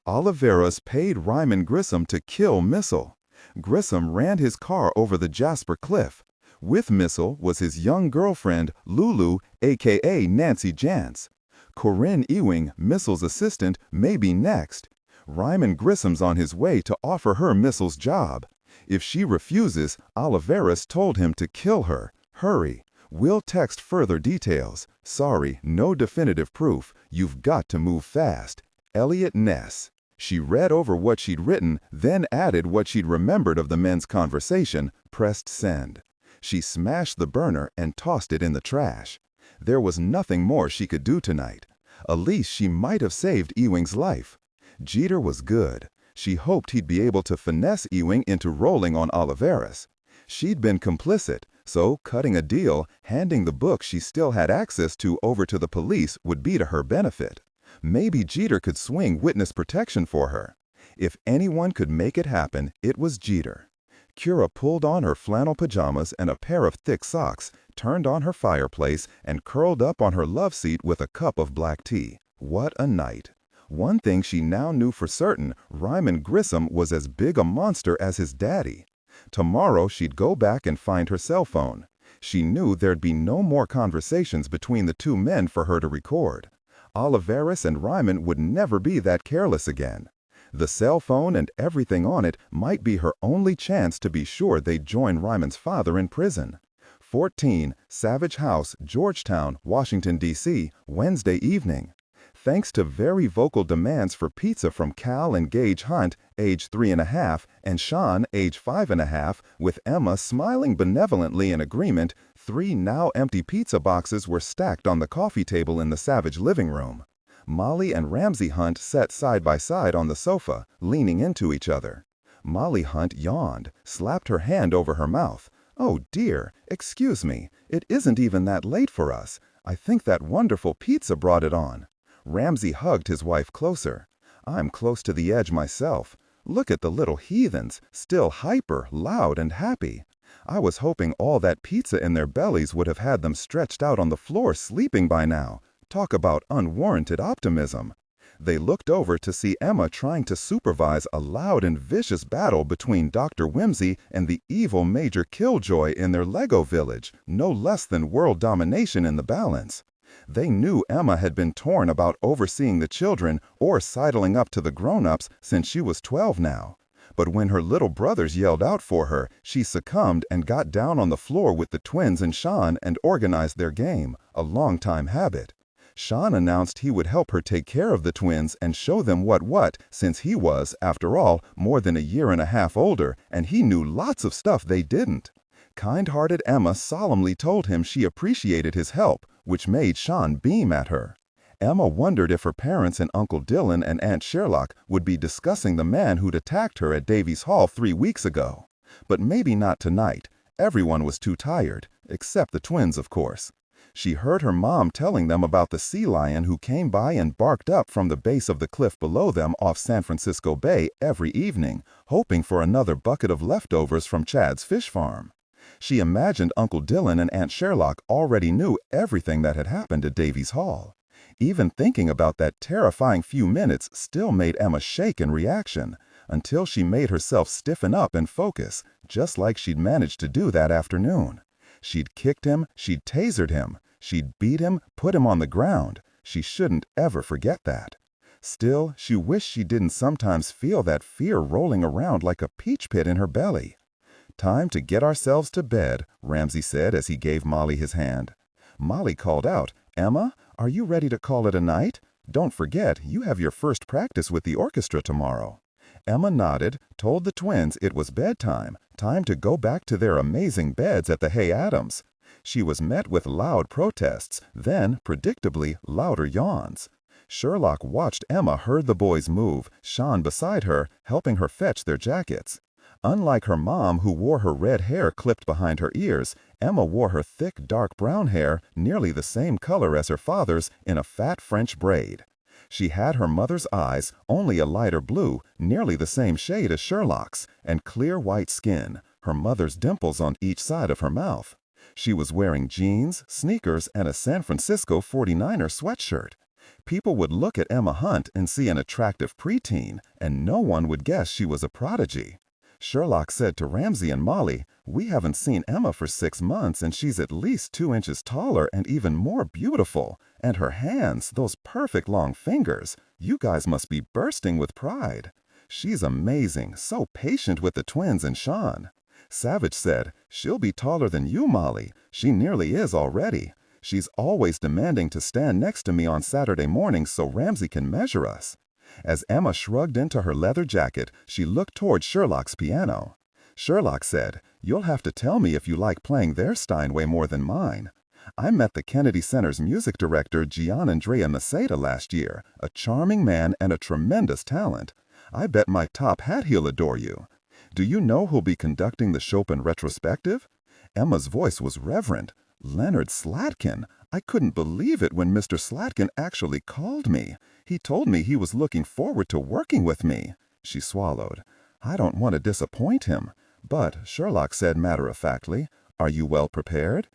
Oliveras paid Ryman Grissom to kill Missel. Grissom ran his car over the Jasper Cliff. With Missel was his young girlfriend, Lulu, a.k.a. Nancy Jantz. Corinne Ewing, Missel's assistant, may be next. Ryman Grissom's on his way to offer her Missel's job. If she refuses, Oliveras told him to kill her. Hurry. We'll text further details. Sorry, no definitive proof. You've got to move fast. Eliot Ness. She read over what she'd written, then added what she'd remembered of the men's conversation, pressed send. She smashed the burner and tossed it in the trash. There was nothing more she could do tonight. At least she might have saved Ewing's life. Jeter was good. She hoped he'd be able to finesse Ewing into rolling on Oliveras. She'd been complicit, so cutting a deal, handing the book she still had access to over to the police would be to her benefit. Maybe Jeter could swing witness protection for her. If anyone could make it happen, it was Jeter. Kirra pulled on her flannel pajamas and a pair of thick socks, turned on her fireplace, and curled up on her love seat with a cup of black tea. What a night. One thing she now knew for certain, Ryman Grissom was as big a monster as his daddy. Tomorrow she'd go back and find her cell phone. She knew there'd be no more conversations between the two men for her to record. Oliveras and Ryman would never be that careless again. The cell phone and everything on it might be her only chance to be sure they'd join Ryman's father in prison. 14 Savage House, Georgetown, Washington, D.C., Wednesday evening. Thanks to very vocal demands for pizza from Cal and Gage Hunt, age 3.5, and Sean, age 5.5, with Emma smiling benevolently in agreement, 3 now empty pizza boxes were stacked on the coffee table in the Savage living room. Molly and Ramsey Hunt sat side by side on the sofa, leaning into each other. Molly Hunt yawned, slapped her hand over her mouth. "Oh dear, excuse me, it isn't even that late for us. I think that wonderful pizza brought it on." Ramsey hugged his wife closer. "I'm close to the edge myself. Look at the little heathens, still hyper, loud, and happy. I was hoping all that pizza in their bellies would have had them stretched out on the floor sleeping by now. Talk about unwarranted optimism." They looked over to see Emma trying to supervise a loud and vicious battle between Dr. Whimsy and the evil Major Killjoy in their Lego village, no less than world domination in the balance. They knew Emma had been torn about overseeing the children or sidling up to the grown-ups since she was 12 now. But when her little brothers yelled out for her, she succumbed and got down on the floor with the twins and Sean and organized their game, a long-time habit. Sean announced he would help her take care of the twins and show them what, since he was, after all, more than a year and a half older, and he knew lots of stuff they didn't. Kind-hearted Emma solemnly told him she appreciated his help, which made Sean beam at her. Emma wondered if her parents and Uncle Dillon and Aunt Sherlock would be discussing the man who'd attacked her at Davies Hall 3 weeks ago. But maybe not tonight. Everyone was too tired, except the twins, of course. She heard her mom telling them about the sea lion who came by and barked up from the base of the cliff below them off San Francisco Bay every evening, hoping for another bucket of leftovers from Chad's fish farm. She imagined Uncle Dillon and Aunt Sherlock already knew everything that had happened at Davies Hall. Even thinking about that terrifying few minutes still made Emma shake in reaction, until she made herself stiffen up and focus, just like she'd managed to do that afternoon. She'd kicked him, she'd tasered him, she'd beat him, put him on the ground. She shouldn't ever forget that. Still, she wished she didn't sometimes feel that fear rolling around like a peach pit in her belly. "Time to get ourselves to bed," Ramsey said as he gave Molly his hand. Molly called out, "Emma, are you ready to call it a night? Don't forget, you have your first practice with the orchestra tomorrow." Emma nodded, told the twins it was bedtime, time to go back to their amazing beds at the Hay Adams. She was met with loud protests, then, predictably, louder yawns. Sherlock watched Emma herd the boys move, Sean beside her, helping her fetch their jackets. Unlike her mom, who wore her red hair clipped behind her ears, Emma wore her thick, dark brown hair, nearly the same color as her father's, in a fat French braid. She had her mother's eyes, only a lighter blue, nearly the same shade as Sherlock's, and clear white skin, her mother's dimples on each side of her mouth. She was wearing jeans, sneakers, and a San Francisco 49er sweatshirt. People would look at Emma Hunt and see an attractive preteen, and no one would guess she was a prodigy. Sherlock said to Ramsey and Molly, "We haven't seen Emma for 6 months, and she's at least 2 inches taller and even more beautiful. And her hands, those perfect long fingers, you guys must be bursting with pride. She's amazing, so patient with the twins and Sean." Savich said, "She'll be taller than you, Molly. She nearly is already. She's always demanding to stand next to me on Saturday mornings so Ramsey can measure us." As Emma shrugged into her leather jacket, she looked toward Sherlock's piano. Sherlock said, "You'll have to tell me if you like playing their Steinway more than mine. I met the Kennedy Center's music director, Gianandrea Maceda, last year, a charming man and a tremendous talent. I bet my top hat he'll adore you. Do you know who'll be conducting the Chopin retrospective?" Emma's voice was reverent. "Leonard Slatkin. I couldn't believe it when Mr. Slatkin actually called me. He told me he was looking forward to working with me." She swallowed. "I don't want to disappoint him." But, Sherlock said matter-of-factly, "Are you well prepared?"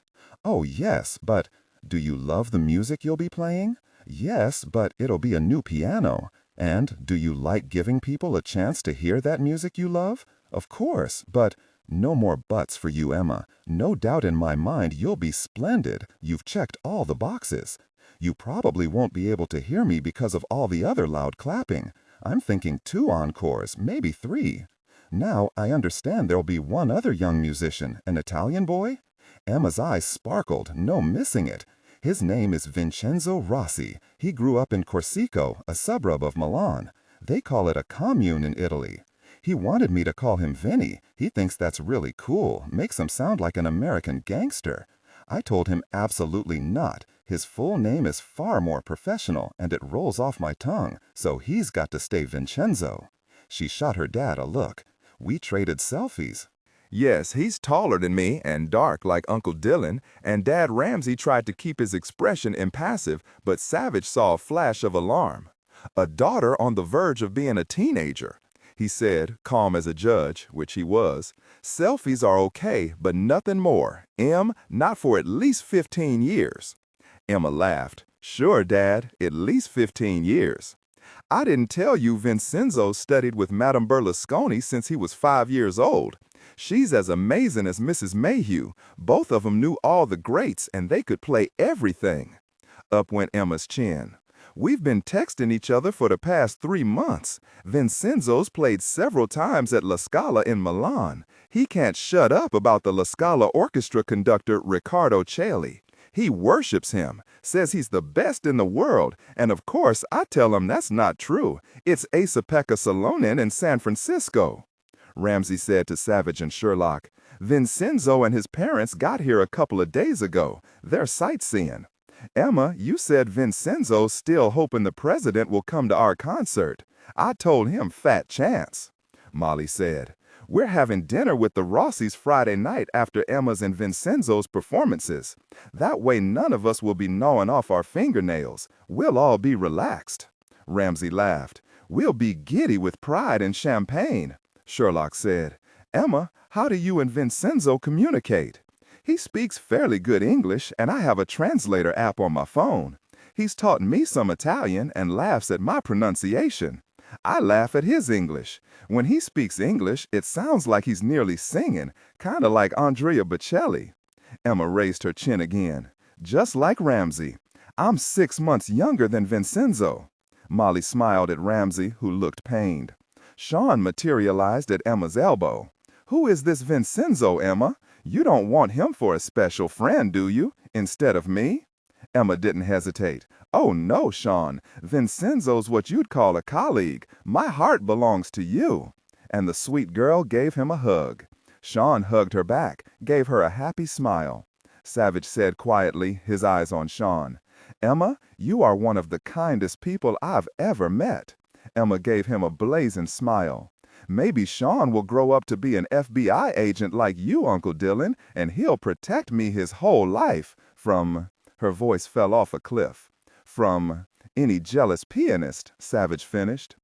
"Oh, yes, but—" "Do you love the music you'll be playing?" "Yes, but it'll be a new piano." "And do you like giving people a chance to hear that music you love?" "Of course, but—" "No more buts for you, Emma. No doubt in my mind you'll be splendid. You've checked all the boxes. You probably won't be able to hear me because of all the other loud clapping. I'm thinking 2 encores, maybe 3. Now, I understand there'll be one other young musician, an Italian boy?" Emma's eyes sparkled, no missing it. "His name is Vincenzo Rossi. He grew up in Corsico, a suburb of Milan. They call it a commune in Italy. He wanted me to call him Vinny. He thinks that's really cool, makes him sound like an American gangster. I told him absolutely not. His full name is far more professional, and it rolls off my tongue, so he's got to stay Vincenzo." She shot her dad a look. "We traded selfies." Yes, he's taller than me and dark like Uncle Dillon, and Dad Ramsey tried to keep his expression impassive, but Savich saw a flash of alarm. "A daughter on the verge of being a teenager," he said, calm as a judge, which he was. "Selfies are okay, but nothing more. Not for at least 15 years. Emma laughed. "Sure, Dad, at least 15 years. I didn't tell you Vincenzo studied with Madame Berlusconi since he was 5 years old. She's as amazing as Mrs. Mayhew. Both of them knew all the greats, and they could play everything." Up went Emma's chin. "We've been texting each other for the past 3 months. Vincenzo's played several times at La Scala in Milan. He can't shut up about the La Scala orchestra conductor Riccardo Chailly. He worships him, says he's the best in the world, and of course I tell him that's not true. It's Asa-Pekka Salonen in San Francisco." Ramsey said to Savich and Sherlock, "Vincenzo and his parents got here a couple of days ago. They're sightseeing. Emma, you said Vincenzo's still hoping the president will come to our concert. I told him fat chance." Molly said, We're having dinner with the Rossies Friday night after Emma's and Vincenzo's performances. That way none of us will be gnawing off our fingernails. We'll all be relaxed." Ramsey laughed. "We'll be giddy with pride and champagne." Sherlock said, "Emma, how do you and Vincenzo communicate?" "He speaks fairly good English, and I have a translator app on my phone. He's taught me some Italian and laughs at my pronunciation. I laugh at his English. When he speaks English, it sounds like he's nearly singing, kind of like Andrea Bocelli." Emma raised her chin again. "Just like Ramsey. I'm 6 months younger than Vincenzo." Molly smiled at Ramsey, who looked pained. Sean materialized at Emma's elbow. "Who is this Vincenzo, Emma? You don't want him for a special friend, do you, instead of me?" Emma didn't hesitate. "Oh, no, Sean. Vincenzo's what you'd call a colleague. My heart belongs to you." And the sweet girl gave him a hug. Sean hugged her back, gave her a happy smile. Savich said quietly, his eyes on Sean, "Emma, you are one of the kindest people I've ever met." Emma gave him a blazing smile. "Maybe Sean will grow up to be an FBI agent like you, Uncle Dillon, and he'll protect me his whole life from—" her voice fell off a cliff. "From any jealous pianist," Savich finished.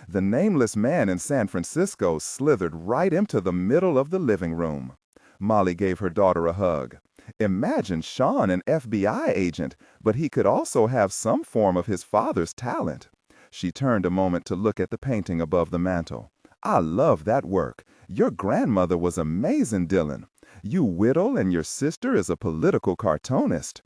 The nameless man in San Francisco slithered right into the middle of the living room. Molly gave her daughter a hug. Imagine Sean an FBI agent, but he could also have some form of his father's talent. She turned a moment to look at the painting above the mantel. "I love that work. Your grandmother was amazing, Dillon. You whittle and your sister is a political cartoonist.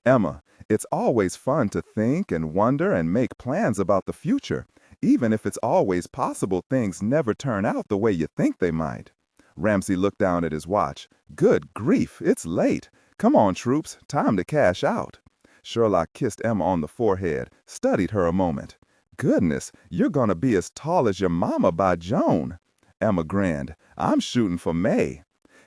Emma, it's always fun to think and wonder and make plans about the future, even if it's always possible things never turn out the way you think they might." Ramsey looked down at his watch. "Good grief, it's late. Come on, troops, time to cash out." Sherlock kissed Emma on the forehead, studied her a moment. "Goodness, you're gonna be as tall as your mama by Joan." Emma grinned. "I'm shooting for May."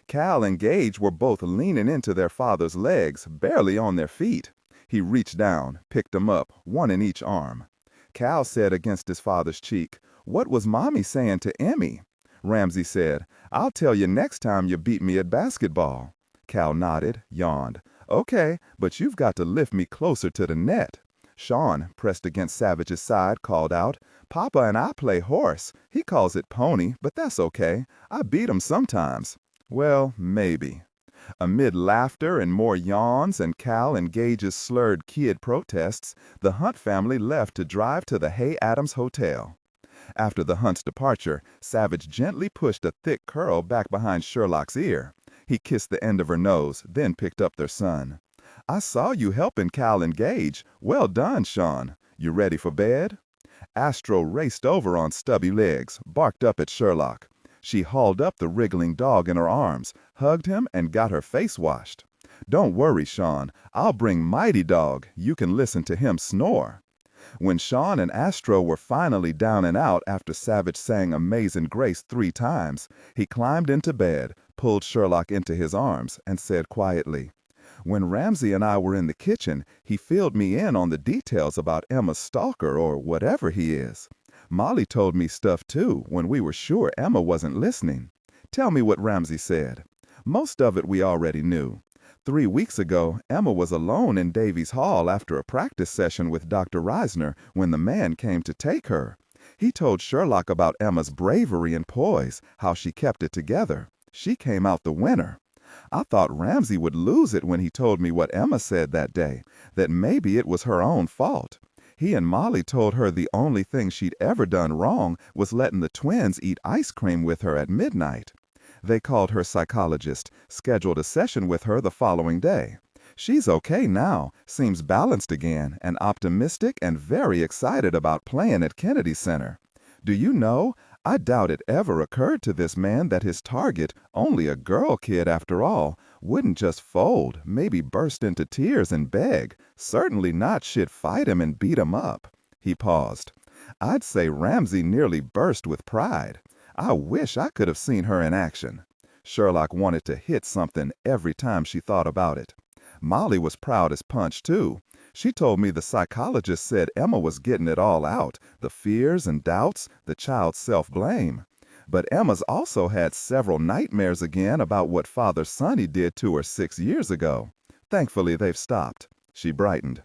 Cal and Gage were both leaning into their father's legs, barely on their feet. He reached down, picked them up, one in each arm. Cal said against his father's cheek, "What was Mommy saying to Emmy?" Ramsey said, "I'll tell you next time you beat me at basketball." Cal nodded, yawned. "Okay, but you've got to lift me closer to the net." Sean, pressed against Savich's side, called out, "Papa and I play horse. He calls it pony, but that's okay. I beat him sometimes." "Well, maybe." Amid laughter and more yawns and Cal and Gage's slurred kid protests, the Hunt family left to drive to the Hay Adams Hotel. After the Hunt's departure, Savich gently pushed a thick curl back behind Sherlock's ear. He kissed the end of her nose, then picked up their son. "I saw you helping Cal and Gage. Well done, Sean. You ready for bed?" Astro raced over on stubby legs, barked up at Sherlock. She hauled up the wriggling dog in her arms, hugged him, and got her face washed. "Don't worry, Sean. I'll bring Mighty Dog. You can listen to him snore." When Sean and Astro were finally down and out after Savich sang Amazing Grace 3 times, he climbed into bed, pulled Sherlock into his arms, and said quietly, "When Ramsey and I were in the kitchen, he filled me in on the details about Emma's stalker or whatever he is. Molly told me stuff too when we were sure Emma wasn't listening. Tell me what Ramsey said." Most of it we already knew. 3 weeks ago, Emma was alone in Davies Hall after a practice session with Dr. Reisner when the man came to take her. He told Sherlock about Emma's bravery and poise, how she kept it together. She came out the winner. I thought Ramsey would lose it when he told me what Emma said that day, that maybe it was her own fault. He and Molly told her the only thing she'd ever done wrong was letting the twins eat ice cream with her at midnight. They called her psychologist, scheduled a session with her the following day. She's okay now, seems balanced again, and optimistic and very excited about playing at Kennedy Center. Do you know, I doubt it ever occurred to this man that his target, only a girl kid after all, wouldn't just fold, maybe burst into tears and beg. Certainly not she'd fight him and beat him up. He paused. I'd say Ramsey nearly burst with pride. I wish I could have seen her in action. Sherlock wanted to hit something every time she thought about it. Molly was proud as punch, too. She told me the psychologist said Emma was getting it all out, the fears and doubts, the child's self-blame. But Emma's also had several nightmares again about what Father Sonny did to her 6 years ago. Thankfully, they've stopped. She brightened.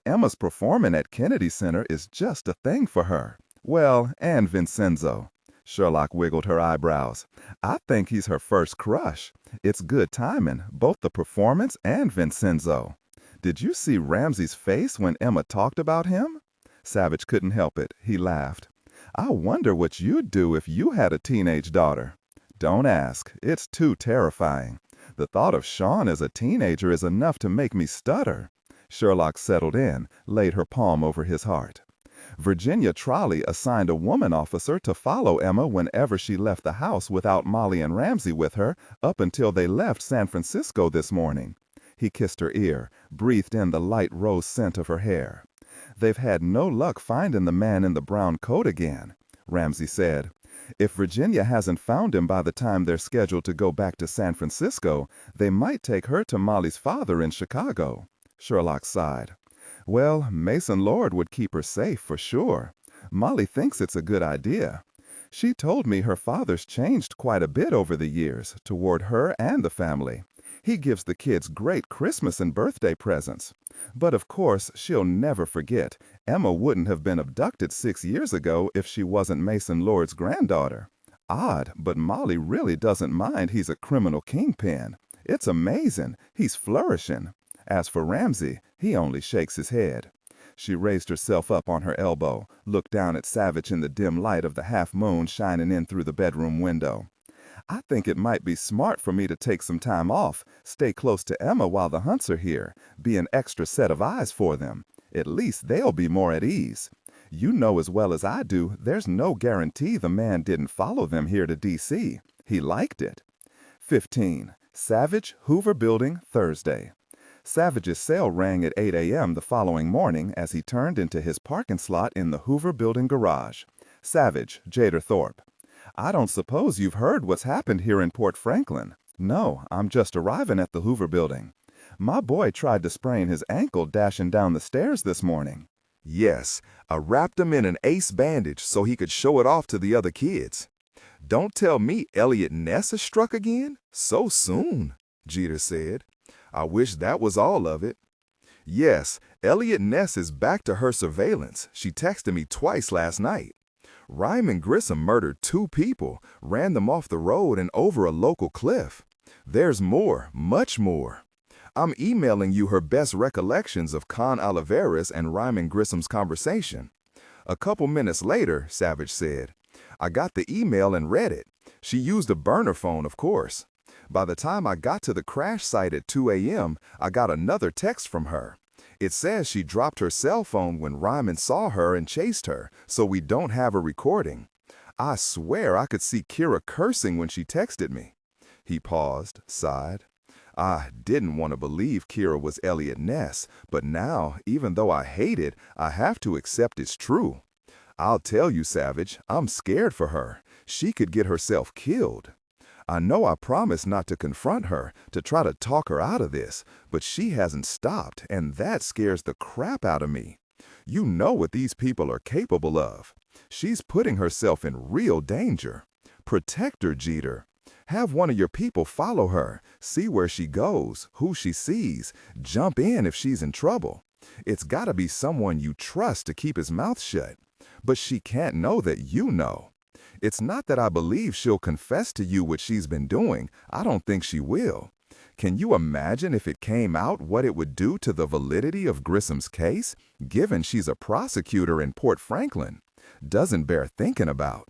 Emma's performing at Kennedy Center is just a thing for her. Well, and Vincenzo. Sherlock wiggled her eyebrows. I think he's her first crush. It's good timing, both the performance and Vincenzo. Did you see Ramsey's face when Emma talked about him? Savich couldn't help it. He laughed. I wonder what you'd do if you had a teenage daughter. Don't ask. It's too terrifying. The thought of Sean as a teenager is enough to make me stutter. Sherlock settled in, laid her palm over his heart. Virginia Trolley assigned a woman officer to follow Emma whenever she left the house without Molly and Ramsey with her up until they left San Francisco this morning. He kissed her ear, breathed in the light rose scent of her hair. They've had no luck finding the man in the brown coat again, Ramsey said. If Virginia hasn't found him by the time they're scheduled to go back to San Francisco, they might take her to Molly's father in Chicago. Sherlock sighed. Well, Mason Lord would keep her safe for sure. Molly thinks it's a good idea. She told me her father's changed quite a bit over the years toward her and the family. He gives the kids great Christmas and birthday presents. But of course, she'll never forget, Emma wouldn't have been abducted 6 years ago if she wasn't Mason Lord's granddaughter. Odd, but Molly really doesn't mind he's a criminal kingpin. It's amazing. He's flourishing. As for Ramsey, he only shakes his head. She raised herself up on her elbow, looked down at Savich in the dim light of the half moon shining in through the bedroom window. I think it might be smart for me to take some time off, stay close to Emma while the Hunts are here, be an extra set of eyes for them. At least they'll be more at ease. You know as well as I do, there's no guarantee the man didn't follow them here to D.C. He liked it. 15. Savich, Hoover Building, Thursday. Savage's cell rang at 8 a.m. the following morning as he turned into his parking slot in the Hoover Building garage. Savich, Jeter Thorpe. I don't suppose you've heard what's happened here in Porte Franklin. No, I'm just arriving at the Hoover Building. My boy tried to sprain his ankle dashing down the stairs this morning. Yes, I wrapped him in an ace bandage so he could show it off to the other kids. Don't tell me Eliot Ness is struck again? So soon, Jeter said. I wish that was all of it. Yes, Eliot Ness is back to her surveillance. She texted me twice last night. Ryman Grissom murdered 2 people, ran them off the road and over a local cliff. There's more, much more. I'm emailing you her best recollections of Con Oliveras and Ryman Grissom's conversation. A couple minutes later, Savich said, I got the email and read it. She used a burner phone, of course. By the time I got to the crash site at 2 a.m., I got another text from her. It says she dropped her cell phone when Ryman saw her and chased her, so we don't have a recording. I swear I could see Kirra cursing when she texted me. He paused, sighed. I didn't want to believe Kirra was Eliot Ness, but now, even though I hate it, I have to accept it's true. I'll tell you, Savich, I'm scared for her. She could get herself killed. I know I promised not to confront her, to try to talk her out of this, but she hasn't stopped, and that scares the crap out of me. You know what these people are capable of. She's putting herself in real danger. Protect her, Jeter. Have one of your people follow her, see where she goes, who she sees, jump in if she's in trouble. It's gotta be someone you trust to keep his mouth shut. But she can't know that you know. It's not that I believe she'll confess to you what she's been doing. I don't think she will. Can you imagine if it came out what it would do to the validity of Grissom's case, given she's a prosecutor in Porte Franklin? Doesn't bear thinking about.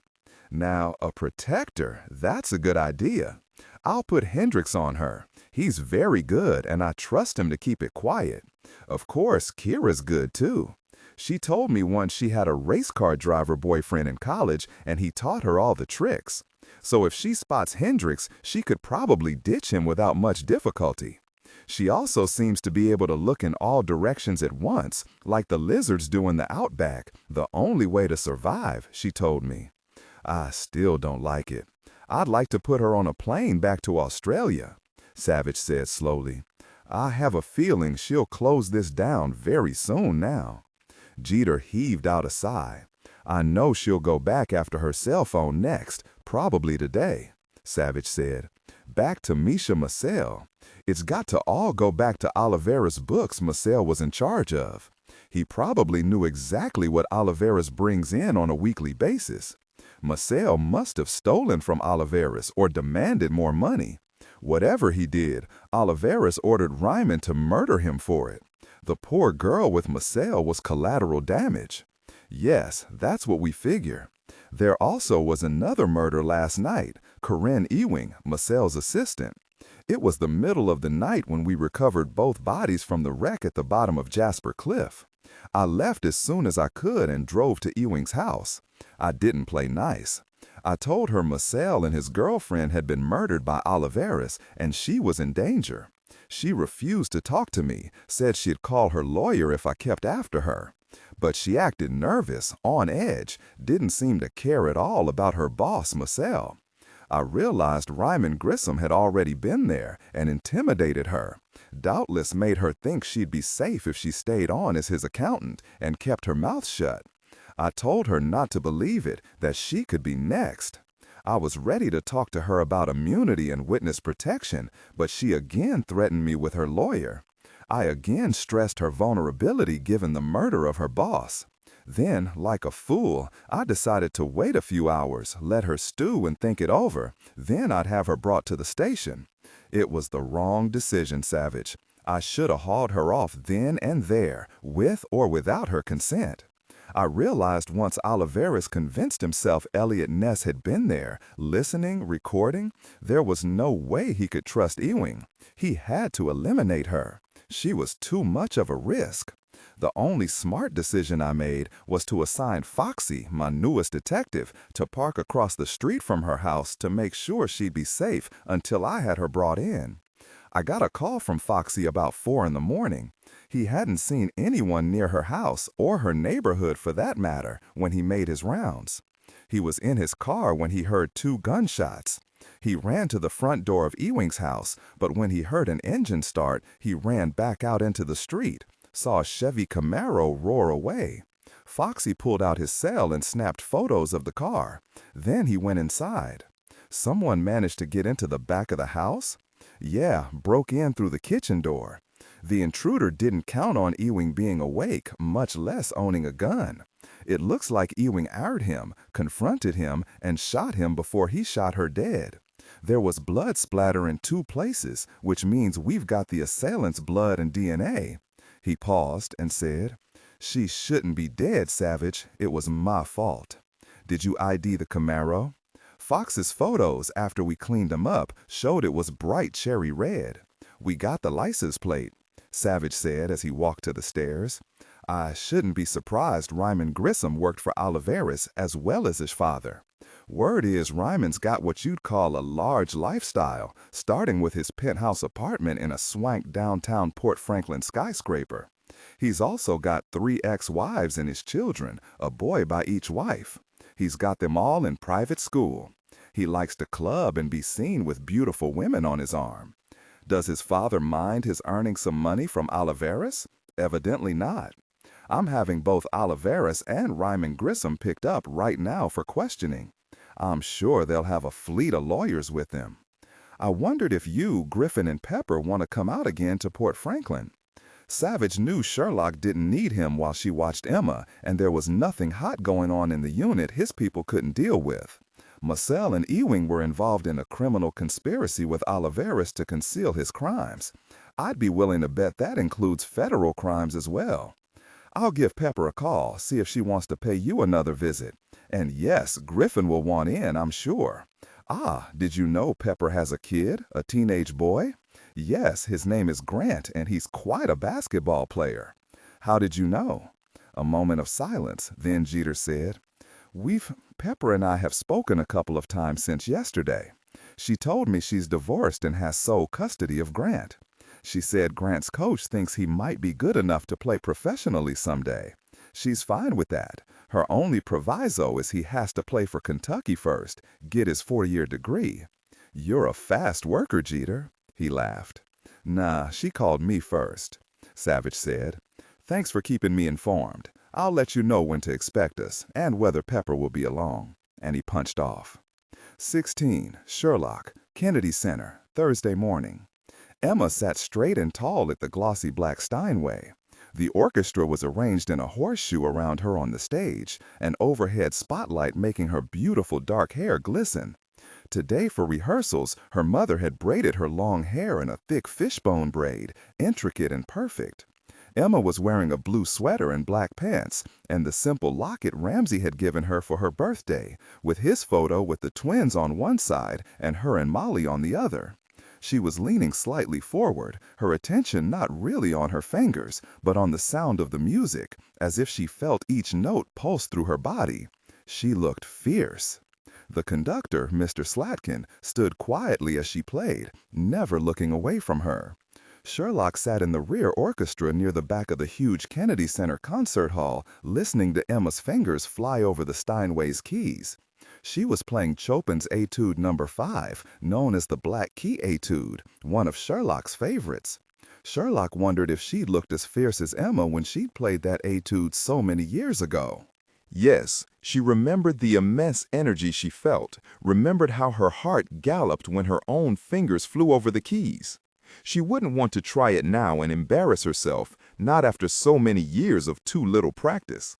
Now, a protector, that's a good idea. I'll put Hendricks on her. He's very good, and I trust him to keep it quiet. Of course, Kirra's good, too. She told me once she had a race car driver boyfriend in college, and he taught her all the tricks. So if she spots Hendricks, she could probably ditch him without much difficulty. She also seems to be able to look in all directions at once, like the lizards do in the outback, the only way to survive, she told me. I still don't like it. I'd like to put her on a plane back to Australia, Savich said slowly. I have a feeling she'll close this down very soon now. Jeter heaved out a sigh. I know she'll go back after her cell phone next, Probably today, Savich said. Back to Misha Massel. It's got to all go back to Oliveira's books Massel was in charge of. He probably knew exactly what Oliveira's brings in on a weekly basis. Massel must have stolen from Oliveira's or demanded more money. Whatever he did, Oliveira's ordered Ryman to murder him for it. The poor girl with Massel was collateral damage. Yes, that's what we figure. There also was another murder last night, Corinne Ewing, Massel's assistant. It was the middle of the night when we recovered both bodies from the wreck at the bottom of Jasper Cliff. I left as soon as I could and drove to Ewing's house. I didn't play nice. I told her Massel and his girlfriend had been murdered by Oliveras and she was in danger. She refused to talk to me, said she'd call her lawyer if I kept after her. But she acted nervous, on edge, didn't seem to care at all about her boss, Massel. I realized Ryman Grissom had already been there and intimidated her. Doubtless made her think she'd be safe if she stayed on as his accountant and kept her mouth shut. I told her not to believe it, that she could be next. I was ready to talk to her about immunity and witness protection, but she again threatened me with her lawyer. I again stressed her vulnerability given the murder of her boss. Then, like a fool, I decided to wait a few hours, let her stew and think it over. Then I'd have her brought to the station. It was the wrong decision, Savich. I should have hauled her off then and there, with or without her consent. I realized once Oliveras convinced himself Eliot Ness had been there, listening, recording, there was no way he could trust Ewing. He had to eliminate her. She was too much of a risk. The only smart decision I made was to assign Foxy, my newest detective, to park across the street from her house to make sure she'd be safe until I had her brought in. I got a call from Foxy about 4 in the morning. He hadn't seen anyone near her house, or her neighborhood for that matter, when he made his rounds. He was in his car when he heard 2 gunshots. He ran to the front door of Ewing's house, but when he heard an engine start, he ran back out into the street, saw a Chevy Camaro roar away. Foxy pulled out his cell and snapped photos of the car. Then he went inside. Someone managed to get into the back of the house? Yeah, broke in through the kitchen door. The intruder didn't count on Ewing being awake, much less owning a gun. It looks like Ewing outed him, confronted him, and shot him before he shot her dead. There was blood splatter in 2 places, which means we've got the assailant's blood and DNA. He paused and said, "She shouldn't be dead, Savich. It was my fault. Did you ID the Camaro?" Fox's photos, after we cleaned them up, showed it was bright cherry red. "We got the license plate," Savich said as he walked to the stairs. "I shouldn't be surprised Ryman Grissom worked for Oliveras as well as his father. Word is Ryman's got what you'd call a large lifestyle, starting with his penthouse apartment in a swank downtown Porte Franklin skyscraper. He's also got 3 ex-wives and his children, a boy by each wife. He's got them all in private school. He likes to club and be seen with beautiful women on his arm. Does his father mind his earning some money from Oliveras? Evidently not. I'm having both Oliveras and Ryman Grissom picked up right now for questioning. I'm sure they'll have a fleet of lawyers with them. I wondered if you, Griffin, and Pepper want to come out again to Porte Franklin." Savich knew Sherlock didn't need him while she watched Emma, and there was nothing hot going on in the unit his people couldn't deal with. Massel and Ewing were involved in a criminal conspiracy with Oliveras to conceal his crimes. I'd be willing to bet that includes federal crimes as well. I'll give Pepper a call, see if she wants to pay you another visit. And yes, Griffin will want in, I'm sure. Ah, did you know Pepper has a kid, a teenage boy? Yes, his name is Grant, and he's quite a basketball player. How did you know? A moment of silence, then Jeter said, Pepper and I have spoken a couple of times since yesterday. She told me she's divorced and has sole custody of Grant. She said Grant's coach thinks he might be good enough to play professionally someday. She's fine with that. Her only proviso is he has to play for Kentucky first, get his 4-year degree. You're a fast worker, Jeter. He laughed. Nah, she called me first, Savich said. Thanks for keeping me informed. I'll let you know when to expect us and whether Pepper will be along. And he punched off. 16. Sherlock, Kennedy Center, Thursday morning. Emma sat straight and tall at the glossy black Steinway. The orchestra was arranged in a horseshoe around her on the stage, an overhead spotlight making her beautiful dark hair glisten. Today for rehearsals, her mother had braided her long hair in a thick fishbone braid, intricate and perfect. Emma was wearing a blue sweater and black pants, and the simple locket Ramsey had given her for her birthday, with his photo with the twins on one side and her and Molly on the other. She was leaning slightly forward, her attention not really on her fingers, but on the sound of the music, as if she felt each note pulse through her body. She looked fierce. The conductor, Mr. Slatkin, stood quietly as she played, never looking away from her. Sherlock sat in the rear orchestra near the back of the huge Kennedy Center concert hall, listening to Emma's fingers fly over the Steinway's keys. She was playing Chopin's Etude No. 5, known as the Black Key Etude, one of Sherlock's favorites. Sherlock wondered if she'd looked as fierce as Emma when she'd played that etude so many years ago. Yes, she remembered the immense energy she felt, remembered how her heart galloped when her own fingers flew over the keys. She wouldn't want to try it now and embarrass herself, not after so many years of too little practice.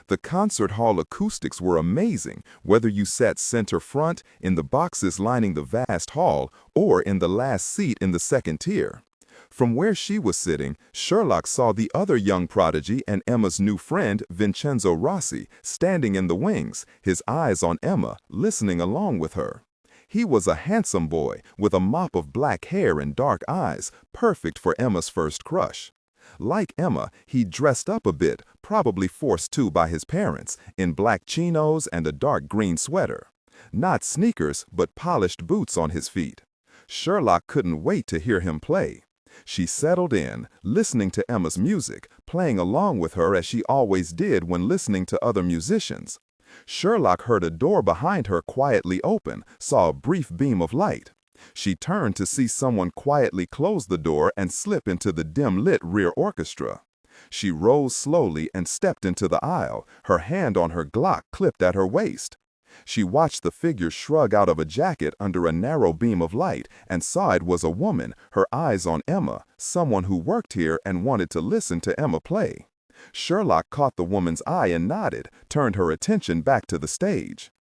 The concert hall acoustics were amazing, whether you sat center front, in the boxes lining the vast hall, or in the last seat in the second tier. From where she was sitting, Sherlock saw the other young prodigy and Emma's new friend, Vincenzo Rossi, standing in the wings, his eyes on Emma, listening along with her. He was a handsome boy, with a mop of black hair and dark eyes, perfect for Emma's first crush. Like Emma, he dressed up a bit, probably forced to by his parents, in black chinos and a dark green sweater. Not sneakers, but polished boots on his feet. Sherlock couldn't wait to hear him play. She settled in, listening to Emma's music, playing along with her as she always did when listening to other musicians. Sherlock heard a door behind her quietly open, saw a brief beam of light. She turned to see someone quietly close the door and slip into the dim-lit rear orchestra. She rose slowly and stepped into the aisle, her hand on her Glock clipped at her waist. She watched the figure shrug out of a jacket under a narrow beam of light and saw it was a woman, her eyes on Emma, someone who worked here and wanted to listen to Emma play. Sherlock caught the woman's eye and nodded, turned her attention back to the stage.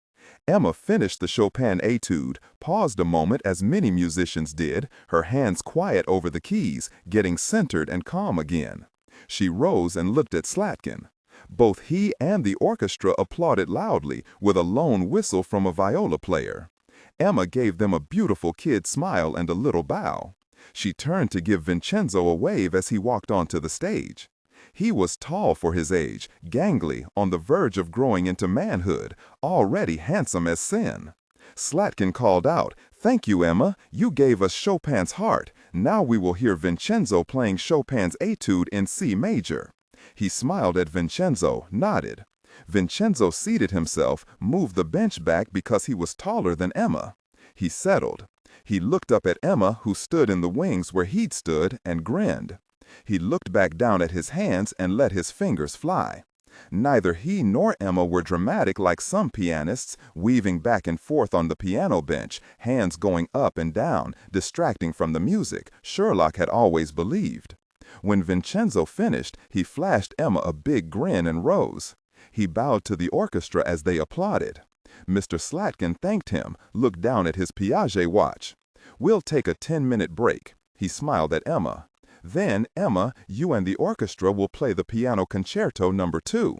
Emma finished the Chopin etude, paused a moment as many musicians did, her hands quiet over the keys, getting centered and calm again. She rose and looked at Slatkin. Both he and the orchestra applauded loudly, with a lone whistle from a viola player. Emma gave them a beautiful kid smile and a little bow. She turned to give Vincenzo a wave as he walked onto the stage. He was tall for his age, gangly, on the verge of growing into manhood, already handsome as sin. Slatkin called out, "Thank you, Emma. You gave us Chopin's Heart. Now we will hear Vincenzo playing Chopin's Etude in C major." He smiled at Vincenzo, nodded. Vincenzo seated himself, moved the bench back because he was taller than Emma. He settled. He looked up at Emma, who stood in the wings where he'd stood, and grinned. He looked back down at his hands and let his fingers fly. Neither he nor Emma were dramatic like some pianists, weaving back and forth on the piano bench, hands going up and down, distracting from the music, Sherlock had always believed. When Vincenzo finished, he flashed Emma a big grin and rose. He bowed to the orchestra as they applauded. Mr. Slatkin thanked him, looked down at his Piaget watch. "We'll take a 10-minute break." He smiled at Emma. "Then, Emma, you and the orchestra will play the Piano Concerto No. 2.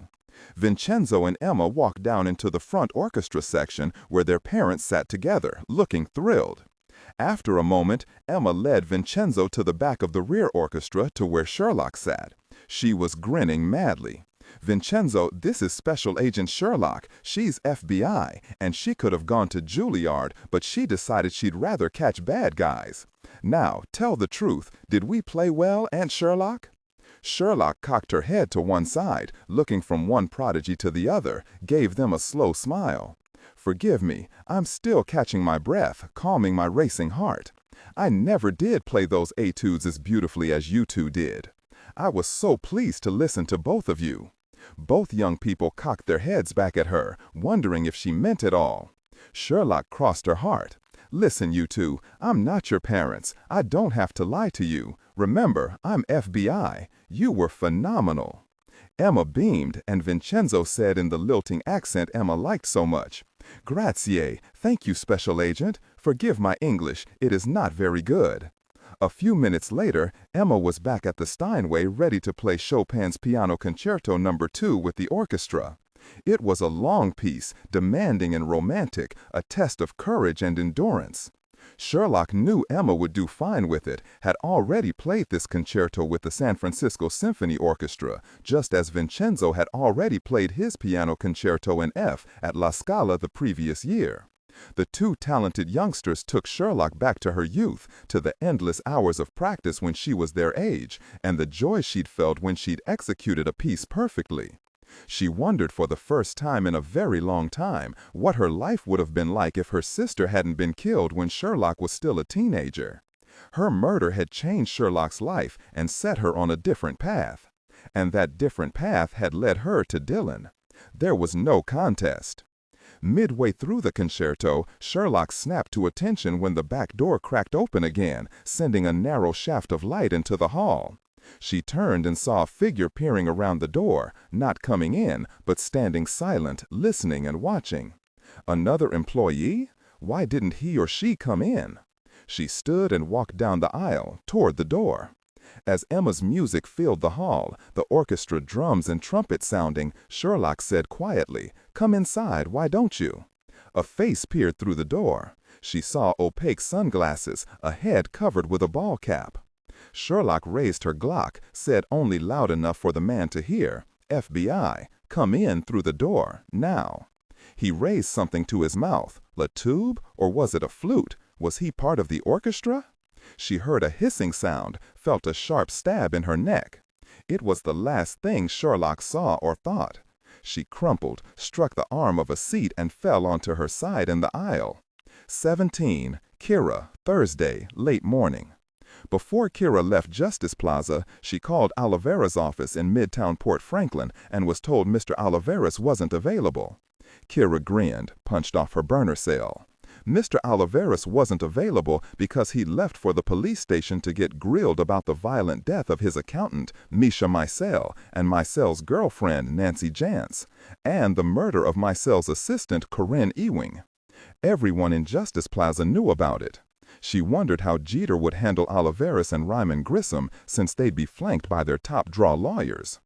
Vincenzo and Emma walked down into the front orchestra section where their parents sat together, looking thrilled. After a moment, Emma led Vincenzo to the back of the rear orchestra to where Sherlock sat. She was grinning madly. "Vincenzo, this is Special Agent Sherlock. She's FBI, and she could have gone to Juilliard, but she decided she'd rather catch bad guys. Now, tell the truth, did we play well, Aunt Sherlock?" Sherlock cocked her head to one side, looking from one prodigy to the other, gave them a slow smile. "Forgive me, I'm still catching my breath, calming my racing heart. I never did play those etudes as beautifully as you two did. I was so pleased to listen to both of you." Both young people cocked their heads back at her, wondering if she meant it all. Sherlock crossed her heart. "Listen, you two, I'm not your parents. I don't have to lie to you. Remember, I'm FBI. You were phenomenal." Emma beamed, and Vincenzo said in the lilting accent Emma liked so much, "Grazie, thank you, Special Agent. Forgive my English, it is not very good." A few minutes later, Emma was back at the Steinway ready to play Chopin's Piano Concerto No. 2 with the orchestra. It was a long piece, demanding and romantic, a test of courage and endurance. Sherlock knew Emma would do fine with it, had already played this concerto with the San Francisco Symphony Orchestra, just as Vincenzo had already played his piano concerto in F at La Scala the previous year. The two talented youngsters took Sherlock back to her youth, to the endless hours of practice when she was their age, and the joy she'd felt when she'd executed a piece perfectly. She wondered for the first time in a very long time what her life would have been like if her sister hadn't been killed when Sherlock was still a teenager. Her murder had changed Sherlock's life and set her on a different path. And that different path had led her to Dillon. There was no contest. Midway through the concerto, Sherlock snapped to attention when the back door cracked open again, sending a narrow shaft of light into the hall. She turned and saw a figure peering around the door, not coming in, but standing silent, listening and watching. Another employee? Why didn't he or she come in? She stood and walked down the aisle, toward the door. As Emma's music filled the hall, the orchestra drums and trumpets sounding, Sherlock said quietly, "Come inside, why don't you?" A face peered through the door. She saw opaque sunglasses, a head covered with a ball cap. Sherlock raised her Glock, said only loud enough for the man to hear, "FBI, come in through the door, now." He raised something to his mouth, a tube, or was it a flute? Was he part of the orchestra? She heard a hissing sound, felt a sharp stab in her neck. It was the last thing Sherlock saw or thought. She crumpled, struck the arm of a seat and fell onto her side in the aisle. 17, Kirra, Thursday, late morning. Before Kirra left Justice Plaza, she called Oliveira's office in Midtown Porte Franklin and was told Mr. Oliveira wasn't available. Kirra grinned, punched off her burner cell. Mr. Oliveira wasn't available because he left for the police station to get grilled about the violent death of his accountant, Misha Micel, and Micel's girlfriend, Nancy Jantz, and the murder of Micel's assistant, Corinne Ewing. Everyone in Justice Plaza knew about it. She wondered how Jeter would handle Oliveira and Ryman Grissom, since they'd be flanked by their top-draw lawyers.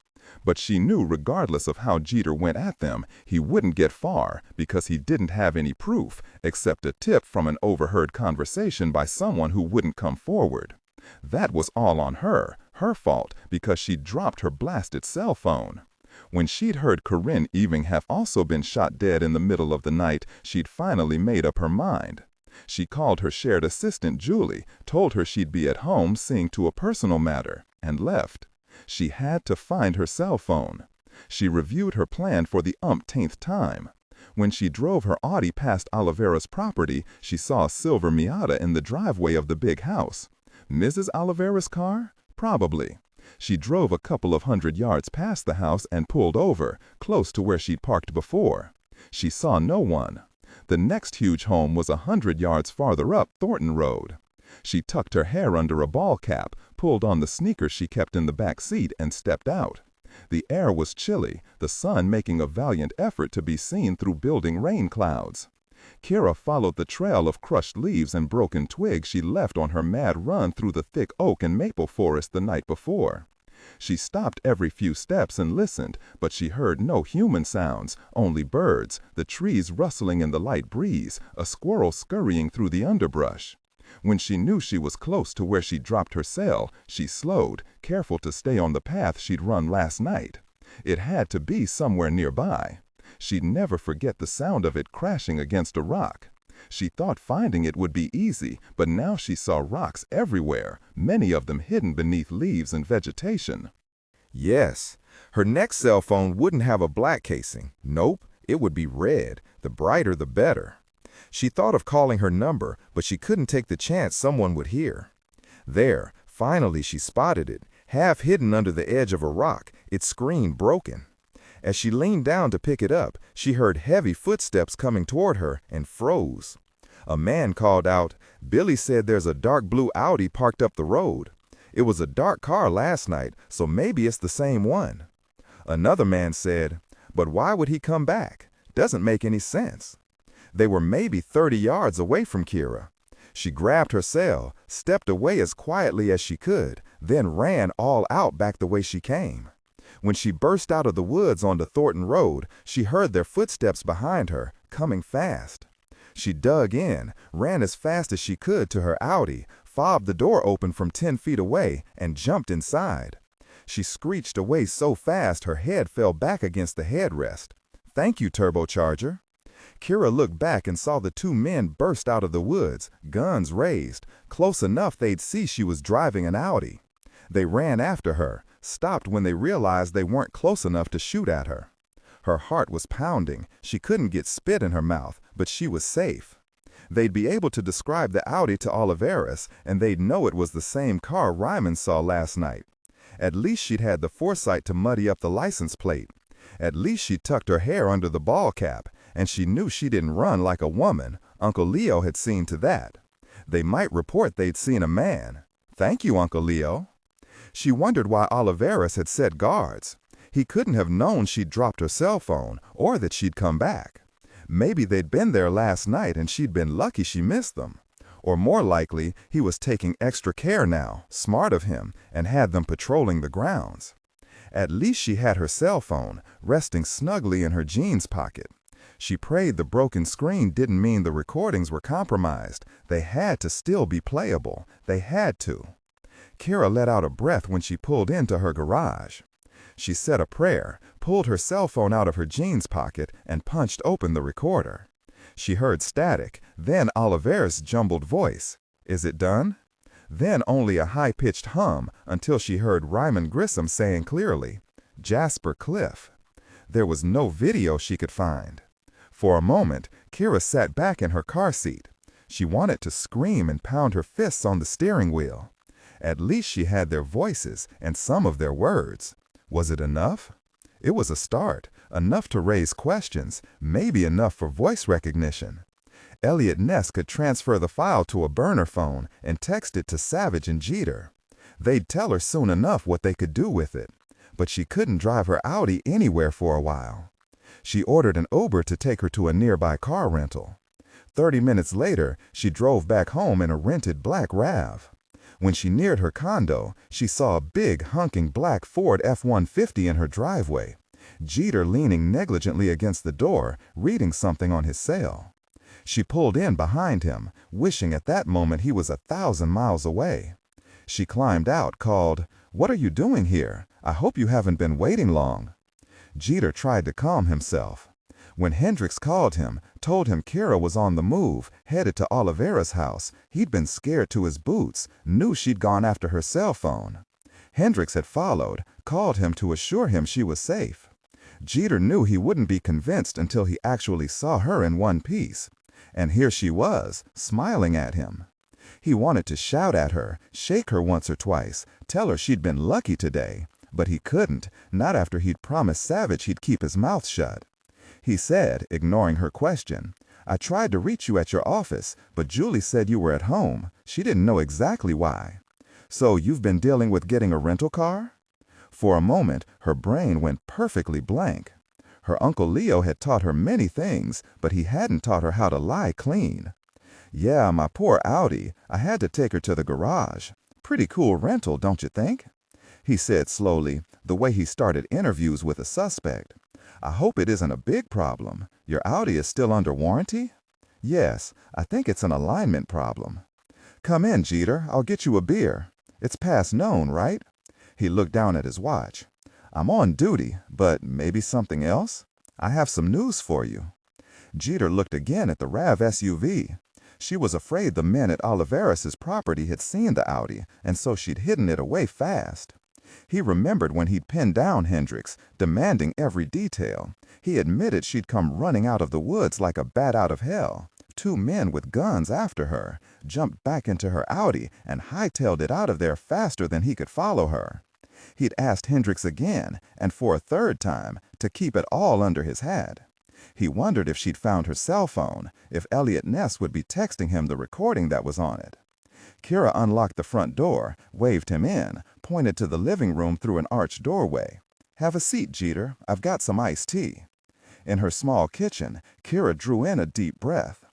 But she knew regardless of how Jeter went at them, he wouldn't get far because he didn't have any proof, except a tip from an overheard conversation by someone who wouldn't come forward. That was all on her fault, because she'd dropped her blasted cell phone. When she'd heard Corinne Ewing have also been shot dead in the middle of the night, she'd finally made up her mind. She called her shared assistant, Julie, told her she'd be at home seeing to a personal matter, and left. She had to find her cell phone. She reviewed her plan for the umpteenth time. When she drove her Audi past Oliveira's property, she saw a silver Miata in the driveway of the big house. Mrs. Oliveira's car? Probably. She drove a couple of 100 yards past the house and pulled over, close to where she'd parked before. She saw no one. The next huge home was 100 yards farther up Thornton Road. She tucked her hair under a ball cap, pulled on the sneakers she kept in the back seat, and stepped out. The air was chilly, the sun making a valiant effort to be seen through building rain clouds. Kirra followed the trail of crushed leaves and broken twigs she left on her mad run through the thick oak and maple forest the night before. She stopped every few steps and listened, but she heard no human sounds, only birds, the trees rustling in the light breeze, a squirrel scurrying through the underbrush. When she knew she was close to where she'd dropped her cell, she slowed, careful to stay on the path she'd run last night. It had to be somewhere nearby. She'd never forget the sound of it crashing against a rock. She thought finding it would be easy, but now she saw rocks everywhere, many of them hidden beneath leaves and vegetation. Yes, her next cell phone wouldn't have a black casing. Nope, it would be red, the brighter the better. She thought of calling her number, but she couldn't take the chance someone would hear. There, finally she spotted it, half hidden under the edge of a rock, its screen broken. As she leaned down to pick it up, she heard heavy footsteps coming toward her and froze. A man called out, "Billy said there's a dark blue Audi parked up the road. It was a dark car last night, so maybe it's the same one." Another man said, "But why would he come back? Doesn't make any sense." They were maybe 30 yards away from Kirra. She grabbed her cell, stepped away as quietly as she could, then ran all out back the way she came. When she burst out of the woods onto Thornton Road, she heard their footsteps behind her, coming fast. She dug in, ran as fast as she could to her Audi, fobbed the door open from 10 feet away, and jumped inside. She screeched away so fast her head fell back against the headrest. "Thank you, turbocharger." Kirra looked back and saw the two men burst out of the woods, guns raised, close enough they'd see she was driving an Audi. They ran after her, stopped when they realized they weren't close enough to shoot at her. Her heart was pounding. She couldn't get spit in her mouth, but she was safe. They'd be able to describe the Audi to Oliveras, and they'd know it was the same car Ryman saw last night. At least she'd had the foresight to muddy up the license plate. At least she tucked her hair under the ball cap, and she knew she didn't run like a woman. Uncle Leo had seen to that. They might report they'd seen a man. "Thank you, Uncle Leo." She wondered why Oliveras had set guards. He couldn't have known she'd dropped her cell phone, or that she'd come back. Maybe they'd been there last night and she'd been lucky she missed them. Or more likely, he was taking extra care now, smart of him, and had them patrolling the grounds. At least she had her cell phone, resting snugly in her jeans pocket. She prayed the broken screen didn't mean the recordings were compromised. They had to still be playable. They had to. Kirra let out a breath when she pulled into her garage. She said a prayer, pulled her cell phone out of her jeans pocket, and punched open the recorder. She heard static, then Oliveras' jumbled voice. "Is it done?" Then only a high-pitched hum until she heard Ryman Grissom saying clearly, "Jasper Cliff." There was no video she could find. For a moment, Kirra sat back in her car seat. She wanted to scream and pound her fists on the steering wheel. At least she had their voices and some of their words. Was it enough? It was a start, enough to raise questions, maybe enough for voice recognition. Eliot Ness could transfer the file to a burner phone and text it to Savich and Jeter. They'd tell her soon enough what they could do with it. But she couldn't drive her Audi anywhere for a while. She ordered an Uber to take her to a nearby car rental. 30 minutes later, she drove back home in a rented black RAV. When she neared her condo, she saw a big, hunking black Ford F-150 in her driveway. Jeter leaning negligently against the door, reading something on his cell. She pulled in behind him, wishing at that moment he was 1,000 miles away. She climbed out, called, "What are you doing here? I hope you haven't been waiting long." Jeter tried to calm himself. When Hendricks called him, told him Kirra was on the move, headed to Oliveras' house, he'd been scared to his boots, knew she'd gone after her cell phone. Hendricks had followed, called him to assure him she was safe. Jeter knew he wouldn't be convinced until he actually saw her in one piece. And here she was, smiling at him. He wanted to shout at her, shake her once or twice, tell her she'd been lucky today. But he couldn't, not after he'd promised Savich he'd keep his mouth shut. He said, ignoring her question, "I tried to reach you at your office, but Julie said you were at home. She didn't know exactly why. So you've been dealing with getting a rental car?" For a moment, her brain went perfectly blank. Her Uncle Leo had taught her many things, but he hadn't taught her how to lie clean. "Yeah, my poor Audi. I had to take her to the garage. Pretty cool rental, don't you think?" He said slowly, the way he started interviews with a suspect. "I hope it isn't a big problem. Your Audi is still under warranty?" "Yes, I think it's an alignment problem." "Come in, Jeter. I'll get you a beer. It's past noon, right?" He looked down at his watch. "I'm on duty, but maybe something else? I have some news for you." Jeter looked again at the RAV SUV. She was afraid the men at Oliveras' property had seen the Audi, and so she'd hidden it away fast. He remembered when he'd pinned down Hendricks, demanding every detail. He admitted she'd come running out of the woods like a bat out of hell. 2 men with guns after her, jumped back into her Audi and hightailed it out of there faster than he could follow her. He'd asked Hendricks again, and for a third time, to keep it all under his hat. He wondered if she'd found her cell phone, if Eliot Ness would be texting him the recording that was on it. Kirra unlocked the front door, waved him in, pointed to the living room through an arched doorway. "Have a seat, Jeter. I've got some iced tea." In her small kitchen, Kirra drew in a deep breath.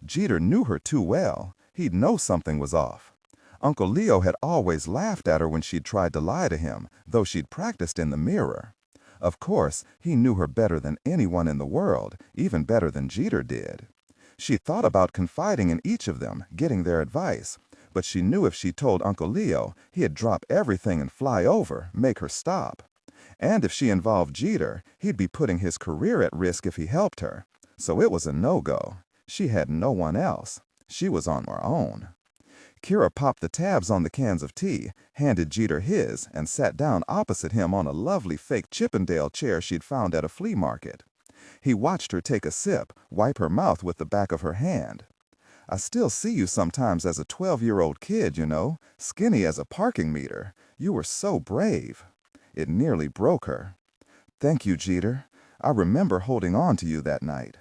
Jeter knew her too well. He'd know something was off. Uncle Leo had always laughed at her when she'd tried to lie to him, though she'd practiced in the mirror. Of course, he knew her better than anyone in the world, even better than Jeter did. She thought about confiding in each of them, getting their advice, but she knew if she told Uncle Leo, he'd drop everything and fly over, make her stop. And if she involved Jeter, he'd be putting his career at risk if he helped her. So it was a no-go. She had no one else. She was on her own. Kirra popped the tabs on the cans of tea, handed Jeter his, and sat down opposite him on a lovely fake Chippendale chair she'd found at a flea market. He watched her take a sip, wipe her mouth with the back of her hand. "I still see you sometimes as a 12-year-old kid, you know, skinny as a parking meter. You were so brave." It nearly broke her. "Thank you, Jeter. I remember holding on to you that night."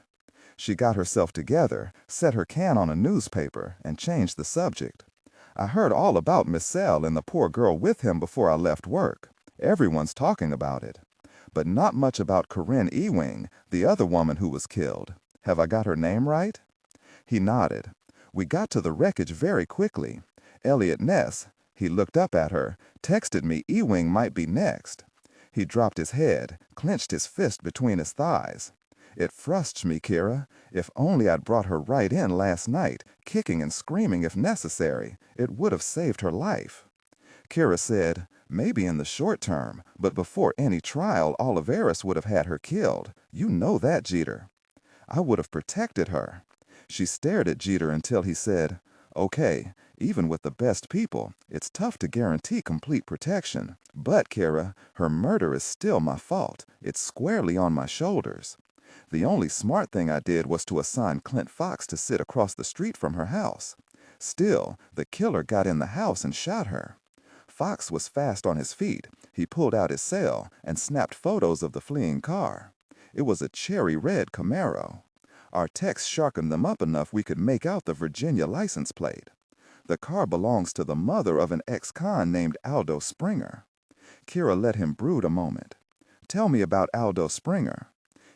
She got herself together, set her can on a newspaper, and changed the subject. "I heard all about Miss Sell and the poor girl with him before I left work. Everyone's talking about it. But not much about Corinne Ewing, the other woman who was killed. Have I got her name right?" He nodded. "We got to the wreckage very quickly. Eliot Ness," he looked up at her, "texted me Ewing might be next." He dropped his head, clenched his fist between his thighs. "It frustrates me, Kirra. If only I'd brought her right in last night, kicking and screaming if necessary. It would have saved her life." Kirra said, "Maybe in the short term, but before any trial, Oliveras would have had her killed. You know that, Jeter." "I would have protected her." She stared at Jeter until he said, "Okay, even with the best people, it's tough to guarantee complete protection. But, Kirra, her murder is still my fault. It's squarely on my shoulders. The only smart thing I did was to assign Clint Fox to sit across the street from her house. Still, the killer got in the house and shot her. Fox was fast on his feet. He pulled out his cell and snapped photos of the fleeing car. It was a cherry red Camaro. Our techs sharpened them up enough we could make out the Virginia license plate. The car belongs to the mother of an ex-con named Aldo Springer." Kirra let him brood a moment. "Tell me about Aldo Springer."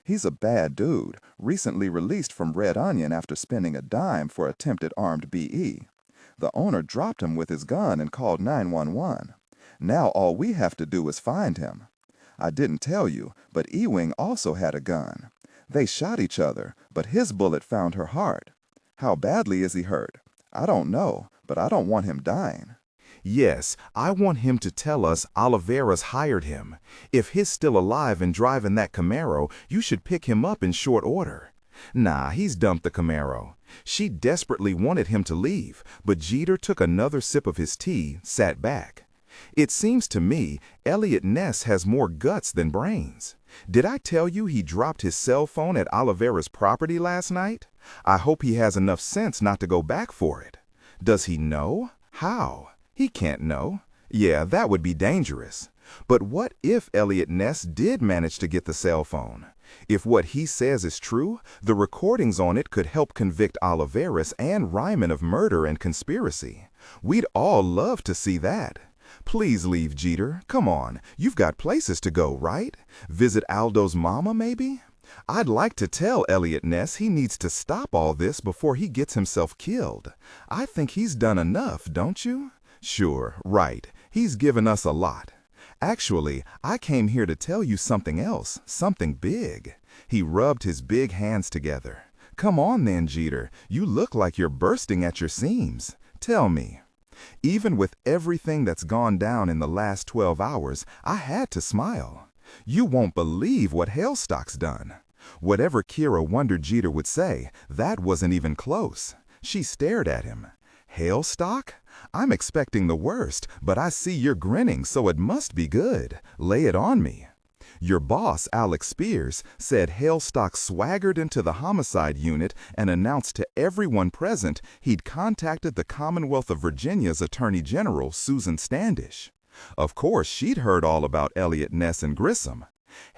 "He's a bad dude, recently released from Red Onion after spending a dime for attempted armed BE. The owner dropped him with his gun and called 911. Now all we have to do is find him. I didn't tell you, but Ewing also had a gun. They shot each other, but his bullet found her heart. How badly is he hurt? I don't know, but I don't want him dying." Yes, I want him to tell us Oliveras hired him. If he's still alive and driving that Camaro, you should pick him up in short order. Nah, he's dumped the Camaro. She desperately wanted him to leave, but Jeter took another sip of his tea, sat back. "It seems to me Eliot Ness has more guts than brains. Did I tell you he dropped his cell phone at Oliveras' property last night? I hope he has enough sense not to go back for it. Does he know? How? He can't know. Yeah, that would be dangerous. But what if Eliot Ness did manage to get the cell phone? If what he says is true, the recordings on it could help convict Oliveras and Ryman of murder and conspiracy. We'd all love to see that. Please leave, Jeter. Come on, you've got places to go, right? Visit Aldo's mama, maybe? I'd like to tell Eliot Ness he needs to stop all this before he gets himself killed. I think he's done enough, don't you? Sure, right. He's given us a lot. Actually, I came here to tell you something else, something big." He rubbed his big hands together. "Come on then, Jeter. You look like you're bursting at your seams. Tell me." Even with everything that's gone down in the last 12 hours, I had to smile. "You won't believe what Hailstock's done." Whatever Kirra wondered Jeter would say, that wasn't even close. She stared at him. "Hailstock? I'm expecting the worst, but I see you're grinning, so it must be good. Lay it on me." "Your boss, Alex Spears, said Hailstock swaggered into the homicide unit and announced to everyone present he'd contacted the Commonwealth of Virginia's Attorney General, Susan Standish." Of course, she'd heard all about Eliot Ness and Grissom.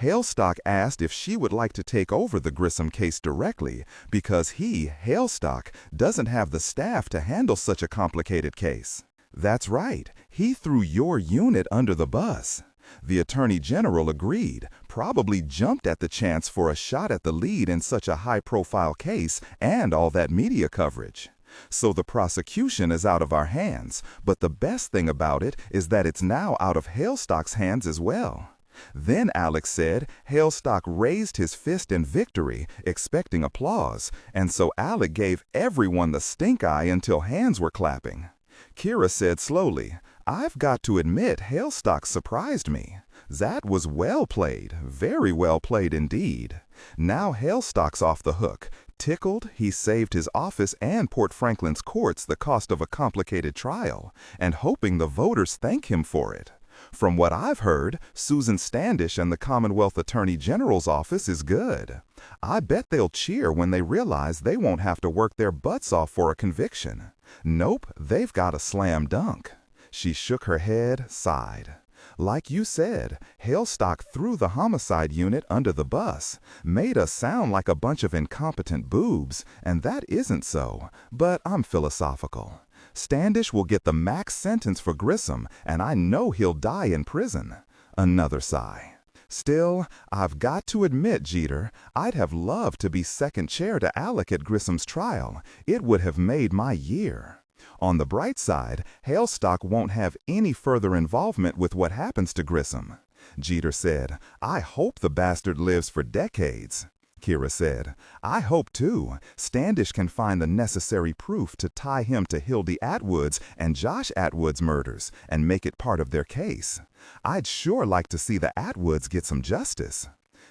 Hailstock asked if she would like to take over the Grissom case directly because he, Hailstock, doesn't have the staff to handle such a complicated case. That's right, he threw your unit under the bus. The Attorney General agreed, probably jumped at the chance for a shot at the lead in such a high-profile case and all that media coverage. So the prosecution is out of our hands, but the best thing about it is that it's now out of Hailstock's hands as well. Then Alex said Hailstock raised his fist in victory, expecting applause, and so Alec gave everyone the stink eye until hands were clapping. Kirra said slowly, "I've got to admit Hailstock surprised me. That was well played, very well played indeed. Now Hailstock's off the hook. Tickled, he saved his office and Porte Franklin's courts the cost of a complicated trial, and hoping the voters thank him for it. From what I've heard, Susan Standish and the Commonwealth Attorney General's office is good. I bet they'll cheer when they realize they won't have to work their butts off for a conviction. Nope, they've got a slam dunk." She shook her head, sighed. "Like you said, Hailstock threw the homicide unit under the bus, made us sound like a bunch of incompetent boobs, and that isn't so, but I'm philosophical. Standish will get the max sentence for Grissom, and I know he'll die in prison." Another sigh. "Still, I've got to admit, Jeter, I'd have loved to be second chair to Alec at Grissom's trial. It would have made my year. On the bright side, Hailstock won't have any further involvement with what happens to Grissom." Jeter said, "I hope the bastard lives for decades." Kirra said, "I hope too. Standish can find the necessary proof to tie him to Hildy Atwood's and Josh Atwood's murders and make it part of their case. I'd sure like to see the Atwoods get some justice."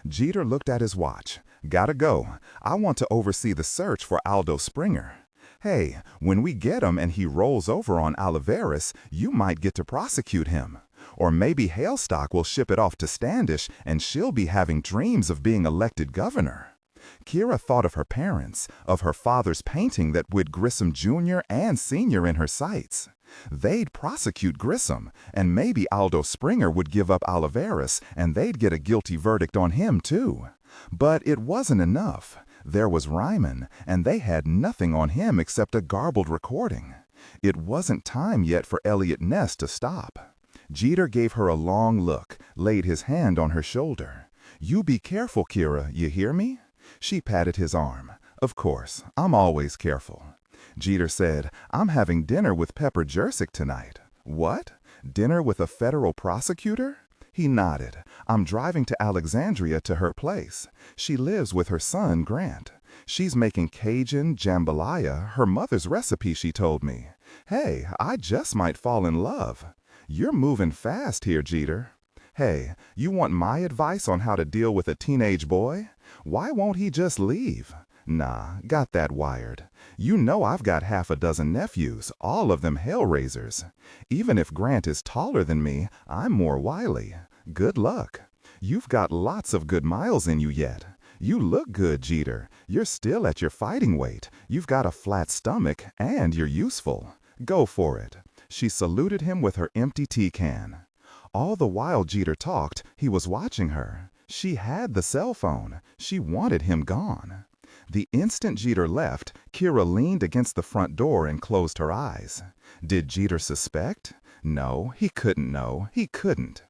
Jeter looked at his watch. "Gotta go. I want to oversee the search for Aldo Springer. Hey, when we get him and he rolls over on Oliveris, you might get to prosecute him. Or maybe Hailstock will ship it off to Standish and she'll be having dreams of being elected governor." Kirra thought of her parents, of her father's painting that would Grissom Jr. and Sr. in her sights. They'd prosecute Grissom, and maybe Aldo Springer would give up Oliveris and they'd get a guilty verdict on him too. But it wasn't enough. There was Ryman, and they had nothing on him except a garbled recording. It wasn't time yet for Eliot Ness to stop. Jeter gave her a long look, laid his hand on her shoulder. "You be careful, Kirra, you hear me?" She patted his arm. "Of course, I'm always careful." Jeter said, "I'm having dinner with Pepper Jersick tonight." "What? Dinner with a federal prosecutor?" He nodded. "I'm driving to Alexandria to her place. She lives with her son, Grant. She's making Cajun jambalaya, her mother's recipe, she told me. Hey, I just might fall in love. You're moving fast here, Jeter. Hey, you want my advice on how to deal with a teenage boy? Why won't he just leave?" "Nah, got that wired. You know I've got half a dozen nephews, all of them hellraisers. Even if Grant is taller than me, I'm more wily. Good luck. You've got lots of good miles in you yet. You look good, Jeter. You're still at your fighting weight. You've got a flat stomach, and you're useful. Go for it." She saluted him with her empty tea can. All the while Jeter talked, he was watching her. She had the cell phone. She wanted him gone. The instant Jeter left, Kirra leaned against the front door and closed her eyes. Did Jeter suspect? No, he couldn't know. He couldn't.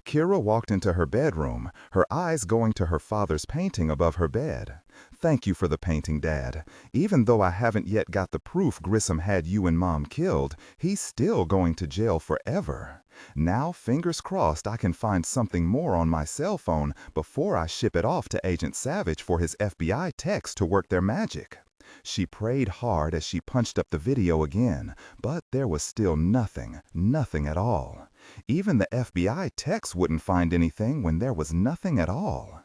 Kirra walked into her bedroom, her eyes going to her father's painting above her bed. "Thank you for the painting, Dad. Even though I haven't yet got the proof Grissom had you and Mom killed, he's still going to jail forever. Now, fingers crossed, I can find something more on my cell phone before I ship it off to Agent Savich for his FBI techs to work their magic." She prayed hard as she punched up the video again, but there was still nothing, nothing at all. Even the FBI techs wouldn't find anything when there was nothing at all.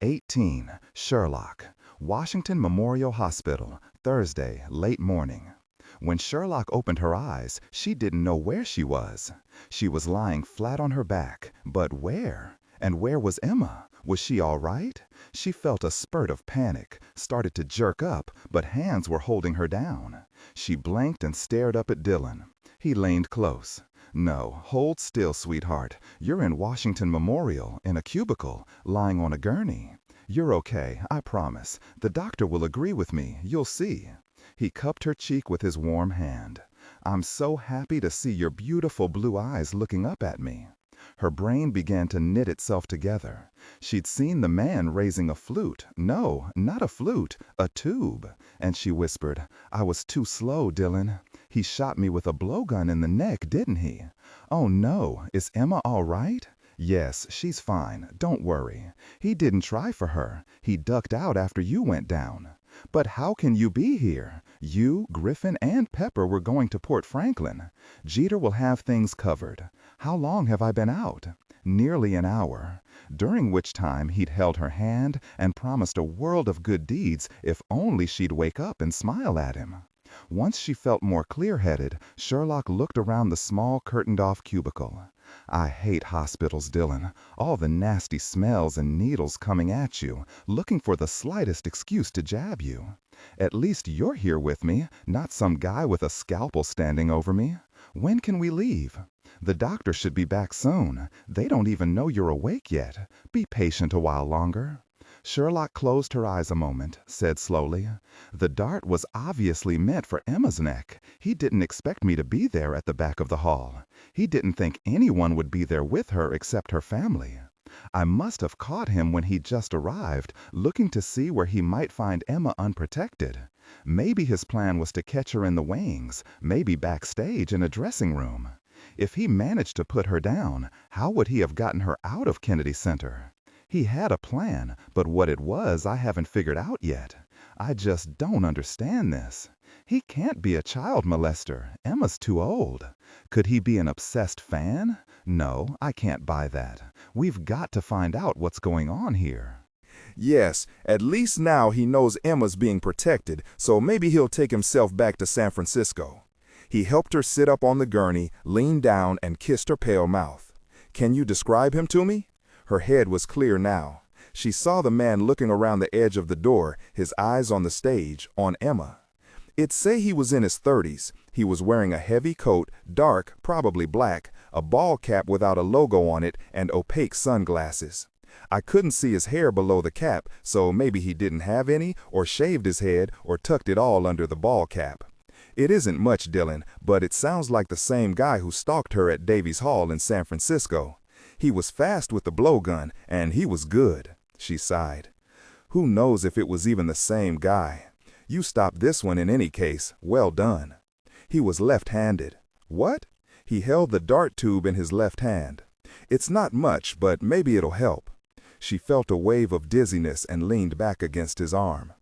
18. Sherlock. Washington Memorial Hospital, Thursday, late morning. When Sherlock opened her eyes, she didn't know where she was. She was lying flat on her back, but where? And where was Emma? Was she all right? She felt a spurt of panic, started to jerk up, but hands were holding her down. She blinked and stared up at Dillon. He leaned close. No, hold still, sweetheart. You're in Washington Memorial, in a cubicle, lying on a gurney. You're okay, I promise. The doctor will agree with me, you'll see. He cupped her cheek with his warm hand. I'm so happy to see your beautiful blue eyes looking up at me. Her brain began to knit itself together. She'd seen the man raising a flute. No, not a flute, a tube. And she whispered, I was too slow, Dillon. He shot me with a blowgun in the neck, didn't he? Oh no, is Emma all right? Yes, she's fine, don't worry. He didn't try for her. He ducked out after you went down. But how can you be here? You, Griffin, and Pepper were going to Porte Franklin. Jeter will have things covered. How long have I been out? Nearly an hour, during which time he'd held her hand and promised a world of good deeds if only she'd wake up and smile at him. Once she felt more clear-headed, Sherlock looked around the small curtained-off cubicle. I hate hospitals, Dillon. All the nasty smells and needles coming at you, looking for the slightest excuse to jab you. At least you're here with me, not some guy with a scalpel standing over me. When can we leave? The doctor should be back soon. They don't even know you're awake yet. Be patient a while longer. Sherlock closed her eyes a moment, said slowly, The dart was obviously meant for Emma's neck. He didn't expect me to be there at the back of the hall. He didn't think anyone would be there with her except her family. I must have caught him when he just arrived, looking to see where he might find Emma unprotected. Maybe his plan was to catch her in the wings, maybe backstage in a dressing room. If he managed to put her down, how would he have gotten her out of Kennedy Center? He had a plan, but what it was I haven't figured out yet. I just don't understand this. He can't be a child molester. Emma's too old. Could he be an obsessed fan? No, I can't buy that. We've got to find out what's going on here. Yes, at least now he knows Emma's being protected, so maybe he'll take himself back to San Francisco. He helped her sit up on the gurney, leaned down, and kissed her pale mouth. Can you describe him to me? Her head was clear now. She saw the man looking around the edge of the door, his eyes on the stage, on Emma. It'd say he was in his 30s. He was wearing a heavy coat, dark, probably black, a ball cap without a logo on it, and opaque sunglasses. I couldn't see his hair below the cap, so maybe he didn't have any, or shaved his head, or tucked it all under the ball cap. It isn't much, Dillon, but it sounds like the same guy who stalked her at Davies Hall in San Francisco. He was fast with the blowgun, and he was good, she sighed. Who knows if it was even the same guy? You stopped this one in any case. Well done. He was left-handed. What? He held the dart tube in his left hand. It's not much, but maybe it'll help. She felt a wave of dizziness and leaned back against his arm.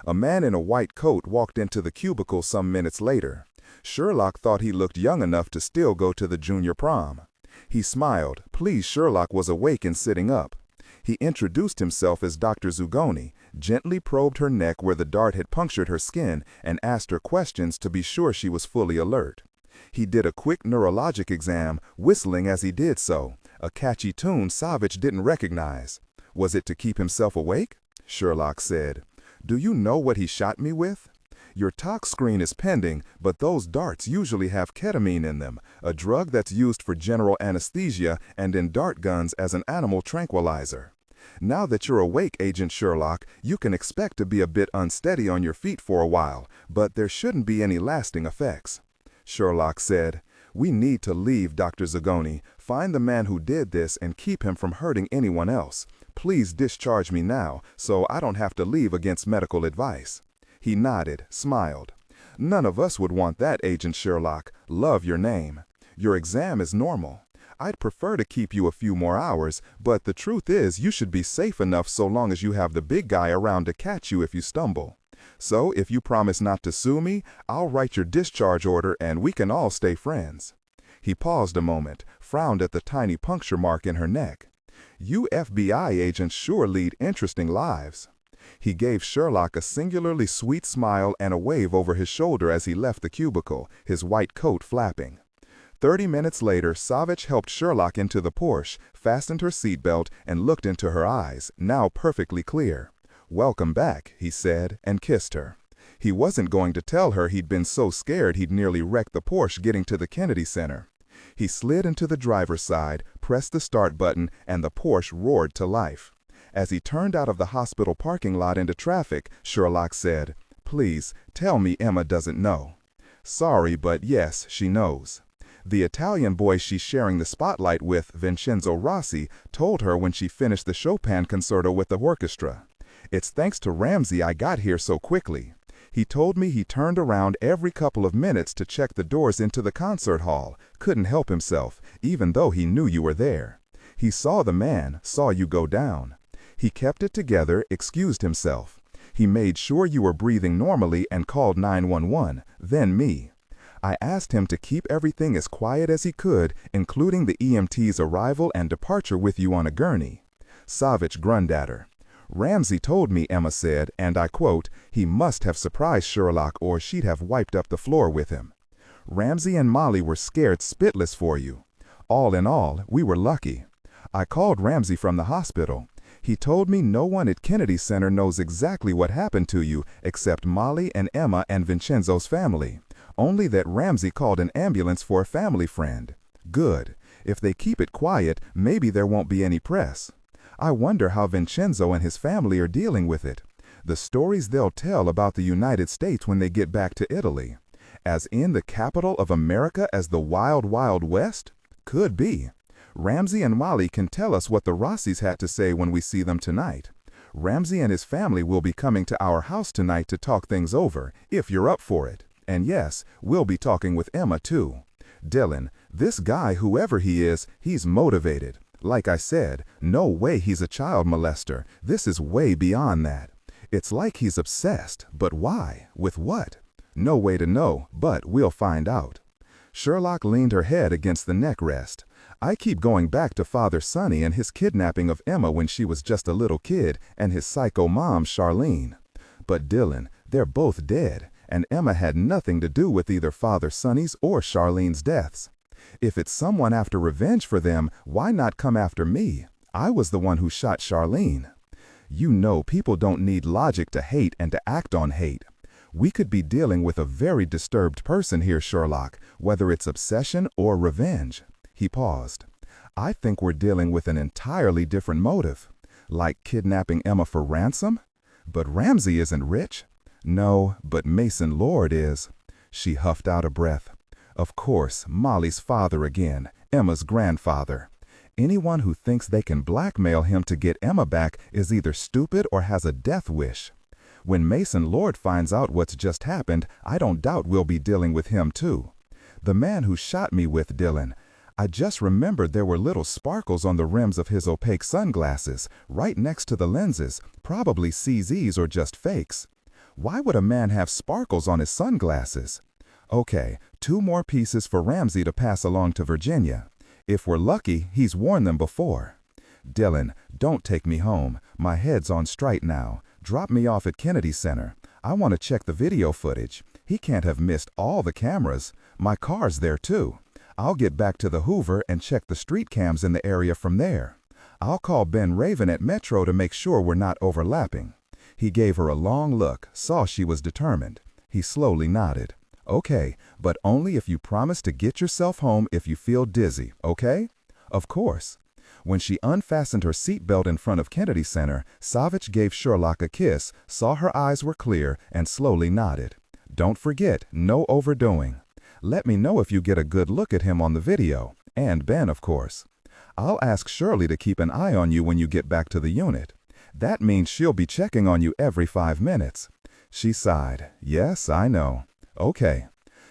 A man in a white coat walked into the cubicle some minutes later. Sherlock thought he looked young enough to still go to the junior prom. He smiled, pleased Sherlock was awake and sitting up. He introduced himself as Dr. Zugoni, gently probed her neck where the dart had punctured her skin, and asked her questions to be sure she was fully alert. He did a quick neurologic exam, whistling as he did so, a catchy tune Savich didn't recognize. Was it to keep himself awake? Sherlock said. Do you know what he shot me with? Your tox screen is pending, but those darts usually have ketamine in them, a drug that's used for general anesthesia and in dart guns as an animal tranquilizer. Now that you're awake, Agent Sherlock, you can expect to be a bit unsteady on your feet for a while, but there shouldn't be any lasting effects. Sherlock said, We need to leave, Dr. Zugoni. Find the man who did this and keep him from hurting anyone else. Please discharge me now, so I don't have to leave against medical advice. He nodded, smiled. None of us would want that, Agent Sherlock. Love your name. Your exam is normal. I'd prefer to keep you a few more hours, but the truth is you should be safe enough so long as you have the big guy around to catch you if you stumble. So if you promise not to sue me, I'll write your discharge order and we can all stay friends. He paused a moment, frowned at the tiny puncture mark in her neck. You FBI agents sure lead interesting lives. He gave Sherlock a singularly sweet smile and a wave over his shoulder as he left the cubicle, his white coat flapping. 30 minutes later, Savich helped Sherlock into the Porsche, fastened her seatbelt, and looked into her eyes, now perfectly clear. Welcome back, he said, and kissed her. He wasn't going to tell her he'd been so scared he'd nearly wrecked the Porsche getting to the Kennedy Center. He slid into the driver's side, pressed the start button, and the Porsche roared to life. As he turned out of the hospital parking lot into traffic, Sherlock said, "Please, tell me Emma doesn't know." "Sorry, but yes, she knows. The Italian boy she's sharing the spotlight with, Vincenzo Rossi, told her when she finished the Chopin concerto with the orchestra. It's thanks to Ramsey I got here so quickly. He told me he turned around every couple of minutes to check the doors into the concert hall, couldn't help himself, even though he knew you were there. He saw the man, saw you go down. He kept it together, excused himself. He made sure you were breathing normally and called 911, then me. I asked him to keep everything as quiet as he could, including the EMT's arrival and departure with you on a gurney." Savich grinned at her. "Ramsey told me," Emma said, and I quote, "he must have surprised Sherlock or she'd have wiped up the floor with him. Ramsey and Molly were scared spitless for you. All in all, we were lucky. I called Ramsey from the hospital. He told me no one at Kennedy Center knows exactly what happened to you except Molly and Emma and Vincenzo's family. Only that Ramsey called an ambulance for a family friend. Good. If they keep it quiet, maybe there won't be any press. I wonder how Vincenzo and his family are dealing with it. The stories they'll tell about the United States when they get back to Italy. As in the capital of America as the Wild Wild West? Could be. Ramsey and Molly can tell us what the Rossis had to say when we see them tonight. Ramsey and his family will be coming to our house tonight to talk things over, if you're up for it. And yes, we'll be talking with Emma too. Dillon, this guy, whoever he is, he's motivated. Like I said, no way he's a child molester. This is way beyond that. It's like he's obsessed, but why? With what? No way to know, but we'll find out." Sherlock leaned her head against the neck rest. "I keep going back to Father Sonny and his kidnapping of Emma when she was just a little kid and his psycho mom, Charlene. But Dillon, they're both dead, and Emma had nothing to do with either Father Sonny's or Charlene's deaths. If it's someone after revenge for them, why not come after me? I was the one who shot Charlene. You know people don't need logic to hate and to act on hate. We could be dealing with a very disturbed person here, Sherlock, whether it's obsession or revenge." He paused. "I think we're dealing with an entirely different motive. Like kidnapping Emma for ransom? But Ramsey isn't rich." "No, but Mason Lord is." She huffed out a breath. "Of course, Molly's father again, Emma's grandfather. Anyone who thinks they can blackmail him to get Emma back is either stupid or has a death wish. When Mason Lord finds out what's just happened, I don't doubt we'll be dealing with him too. The man who shot me with Dillon, I just remembered there were little sparkles on the rims of his opaque sunglasses, right next to the lenses, probably CZs or just fakes. Why would a man have sparkles on his sunglasses? Okay, 2 more pieces for Ramsey to pass along to Virginia. If we're lucky, he's worn them before. Dillon, don't take me home. My head's on straight now. Drop me off at Kennedy Center. I want to check the video footage. He can't have missed all the cameras. My car's there too. I'll get back to the Hoover and check the street cams in the area from there. I'll call Ben Raven at Metro to make sure we're not overlapping." He gave her a long look, saw she was determined. He slowly nodded. "Okay, but only if you promise to get yourself home if you feel dizzy, okay?" "Of course." When she unfastened her seatbelt in front of Kennedy Center, Savich gave Sherlock a kiss, saw her eyes were clear, and slowly nodded. "Don't forget, no overdoing. Let me know if you get a good look at him on the video, and Ben, of course. I'll ask Shirley to keep an eye on you when you get back to the unit. That means she'll be checking on you every 5 minutes." She sighed. "Yes, I know. Okay."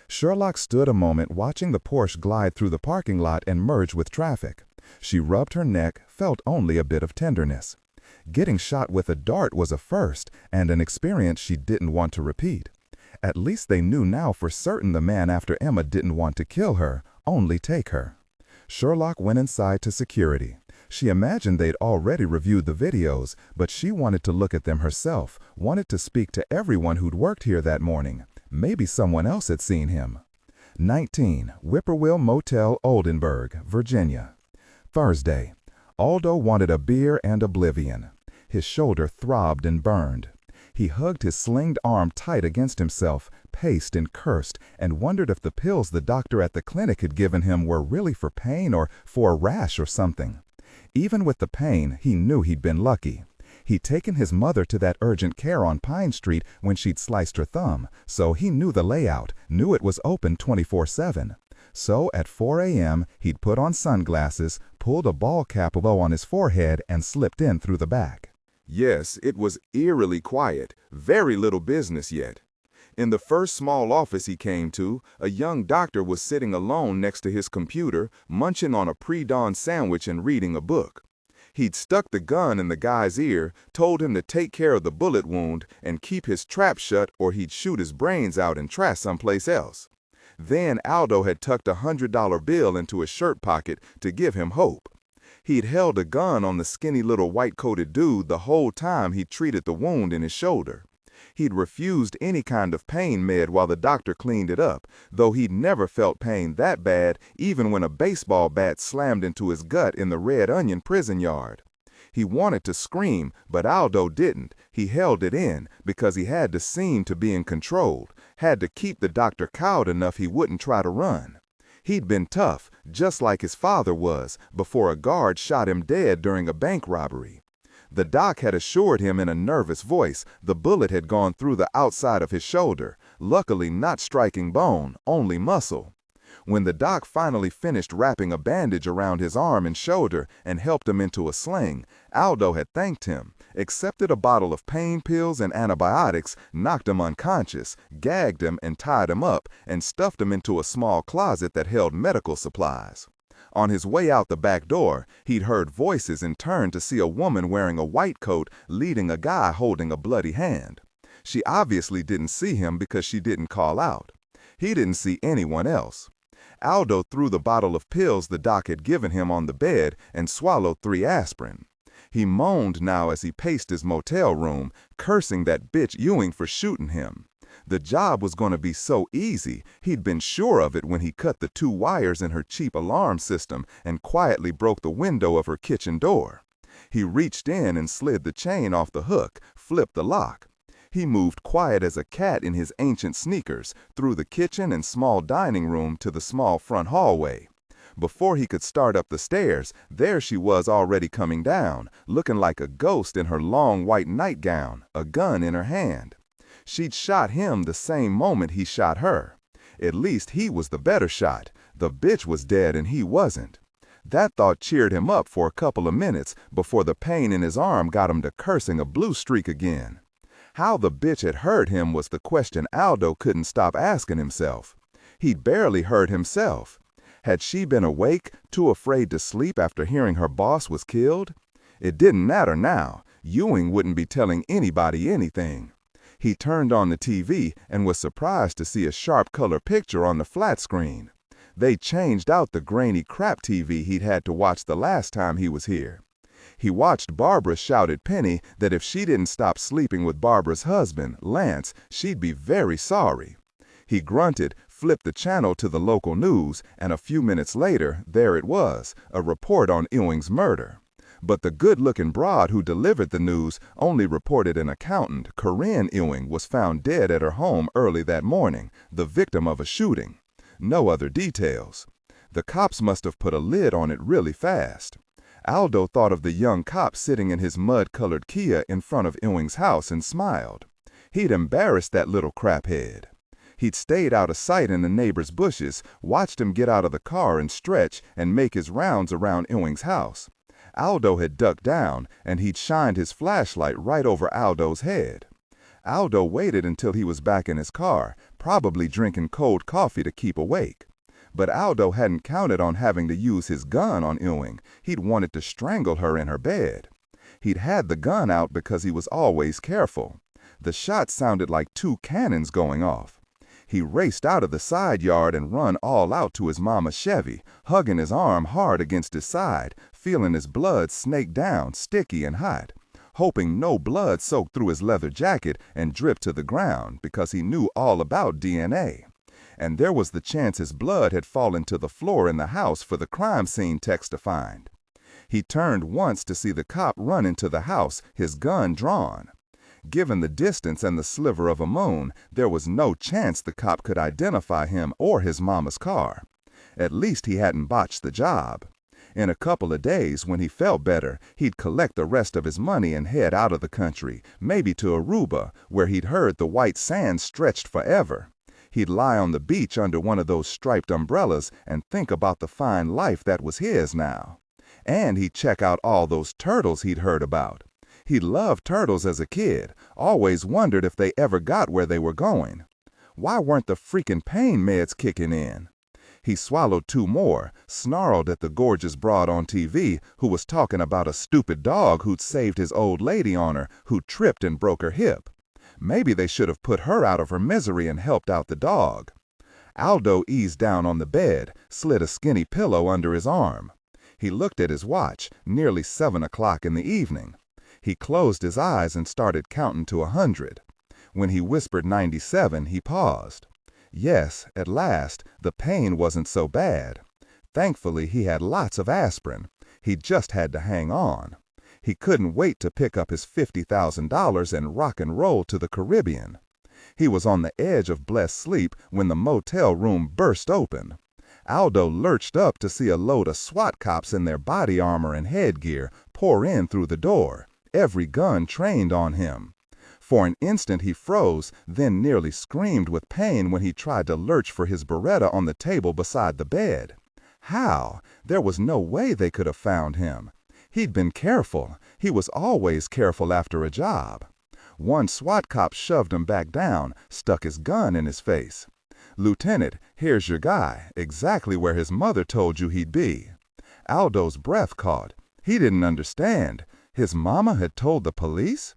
Sherlock stood a moment watching the Porsche glide through the parking lot and merge with traffic. She rubbed her neck, felt only a bit of tenderness. Getting shot with a dart was a first, and an experience she didn't want to repeat. At least they knew now for certain the man after Emma didn't want to kill her, only take her. Sherlock went inside to security. She imagined they'd already reviewed the videos, but she wanted to look at them herself, wanted to speak to everyone who'd worked here that morning. Maybe someone else had seen him. 19, Whippoorwill Motel, Oldenburg, Virginia. Thursday. Aldo wanted a beer and oblivion. His shoulder throbbed and burned. He hugged his slinged arm tight against himself, paced and cursed, and wondered if the pills the doctor at the clinic had given him were really for pain or for a rash or something. Even with the pain, he knew he'd been lucky. He'd taken his mother to that urgent care on Pine Street when she'd sliced her thumb, so he knew the layout, knew it was open 24/7. So at 4 a.m., he'd put on sunglasses, pulled a ball cap low on his forehead, and slipped in through the back. Yes, it was eerily quiet, very little business yet. In the first small office he came to, a young doctor was sitting alone next to his computer, munching on a pre-dawn sandwich and reading a book. He'd stuck the gun in the guy's ear, told him to take care of the bullet wound and keep his trap shut or he'd shoot his brains out and trash someplace else. Then Aldo had tucked a $100 bill into his shirt pocket to give him hope. He'd held a gun on the skinny little white-coated dude the whole time he treated the wound in his shoulder. He'd refused any kind of pain med while the doctor cleaned it up, though he'd never felt pain that bad even when a baseball bat slammed into his gut in the Red Onion prison yard. He wanted to scream, but Aldo didn't. He held it in because he had to seem to be in control, had to keep the doctor cowed enough he wouldn't try to run. He'd been tough, just like his father was, before a guard shot him dead during a bank robbery. The doc had assured him in a nervous voice the bullet had gone through the outside of his shoulder, luckily not striking bone, only muscle. When the doc finally finished wrapping a bandage around his arm and shoulder and helped him into a sling, Aldo had thanked him, accepted a bottle of pain pills and antibiotics, knocked him unconscious, gagged him and tied him up, and stuffed him into a small closet that held medical supplies. On his way out the back door, he'd heard voices and turned to see a woman wearing a white coat leading a guy holding a bloody hand. She obviously didn't see him because she didn't call out. He didn't see anyone else. Aldo threw the bottle of pills the doc had given him on the bed and swallowed 3 aspirin. He moaned now as he paced his motel room, cursing that bitch Ewing for shooting him. The job was going to be so easy, he'd been sure of it when he cut the 2 wires in her cheap alarm system and quietly broke the window of her kitchen door. He reached in and slid the chain off the hook, flipped the lock. He moved quiet as a cat in his ancient sneakers through the kitchen and small dining room to the small front hallway. Before he could start up the stairs, there she was already coming down, looking like a ghost in her long white nightgown, a gun in her hand. She'd shot him the same moment he shot her. At least he was the better shot. The bitch was dead and he wasn't. That thought cheered him up for a couple of minutes before the pain in his arm got him to cursing a blue streak again. How the bitch had hurt him was the question Aldo couldn't stop asking himself. He'd barely hurt himself. Had she been awake, too afraid to sleep after hearing her boss was killed? It didn't matter now. Ewing wouldn't be telling anybody anything. He turned on the TV and was surprised to see a sharp color picture on the flat screen. They changed out the grainy crap TV he'd had to watch the last time he was here. He watched Barbara shout at Penny that if she didn't stop sleeping with Barbara's husband, Lance, she'd be very sorry. He grunted, flipped the channel to the local news, and a few minutes later, there it was, a report on Ewing's murder. But the good-looking broad who delivered the news only reported an accountant, Corinne Ewing, was found dead at her home early that morning, the victim of a shooting. No other details. The cops must have put a lid on it really fast. Aldo thought of the young cop sitting in his mud-colored Kia in front of Ewing's house and smiled. He'd embarrassed that little craphead. He'd stayed out of sight in the neighbor's bushes, watched him get out of the car and stretch and make his rounds around Ewing's house. Aldo had ducked down, and he'd shined his flashlight right over Aldo's head. Aldo waited until he was back in his car, probably drinking cold coffee to keep awake. But Aldo hadn't counted on having to use his gun on Ewing. He'd wanted to strangle her in her bed. He'd had the gun out because he was always careful. The shots sounded like 2 cannons going off. He raced out of the side yard and run all out to his mama's Chevy, hugging his arm hard against his side, feeling his blood snake down, sticky and hot, hoping no blood soaked through his leather jacket and dripped to the ground because he knew all about DNA. And there was the chance his blood had fallen to the floor in the house for the crime scene techs to find. He turned once to see the cop run into the house, his gun drawn. Given the distance and the sliver of a moon, there was no chance the cop could identify him or his mama's car. At least he hadn't botched the job. In a couple of days, when he felt better, he'd collect the rest of his money and head out of the country, maybe to Aruba, where he'd heard the white sand stretched forever. He'd lie on the beach under one of those striped umbrellas and think about the fine life that was his now. And he'd check out all those turtles he'd heard about. He'd loved turtles as a kid, always wondered if they ever got where they were going. Why weren't the freaking pain meds kicking in? He swallowed 2 more, snarled at the gorgeous broad on TV who was talking about a stupid dog who'd saved his old lady on her, who tripped and broke her hip. Maybe they should have put her out of her misery and helped out the dog. Aldo eased down on the bed, slid a skinny pillow under his arm. He looked at his watch, nearly 7 o'clock in the evening. He closed his eyes and started counting to 100. When he whispered 97, he paused. Yes, at last, the pain wasn't so bad. Thankfully, he had lots of aspirin. He just had to hang on. He couldn't wait to pick up his $50,000 and rock and roll to the Caribbean. He was on the edge of blessed sleep when the motel room burst open. Aldo lurched up to see a load of SWAT cops in their body armor and headgear pour in through the door, every gun trained on him. For an instant he froze, then nearly screamed with pain when he tried to lurch for his Beretta on the table beside the bed. How? There was no way they could have found him. He'd been careful. He was always careful after a job. One SWAT cop shoved him back down, stuck his gun in his face. "Lieutenant, here's your guy, exactly where his mother told you he'd be." Aldo's breath caught. He didn't understand. His mama had told the police?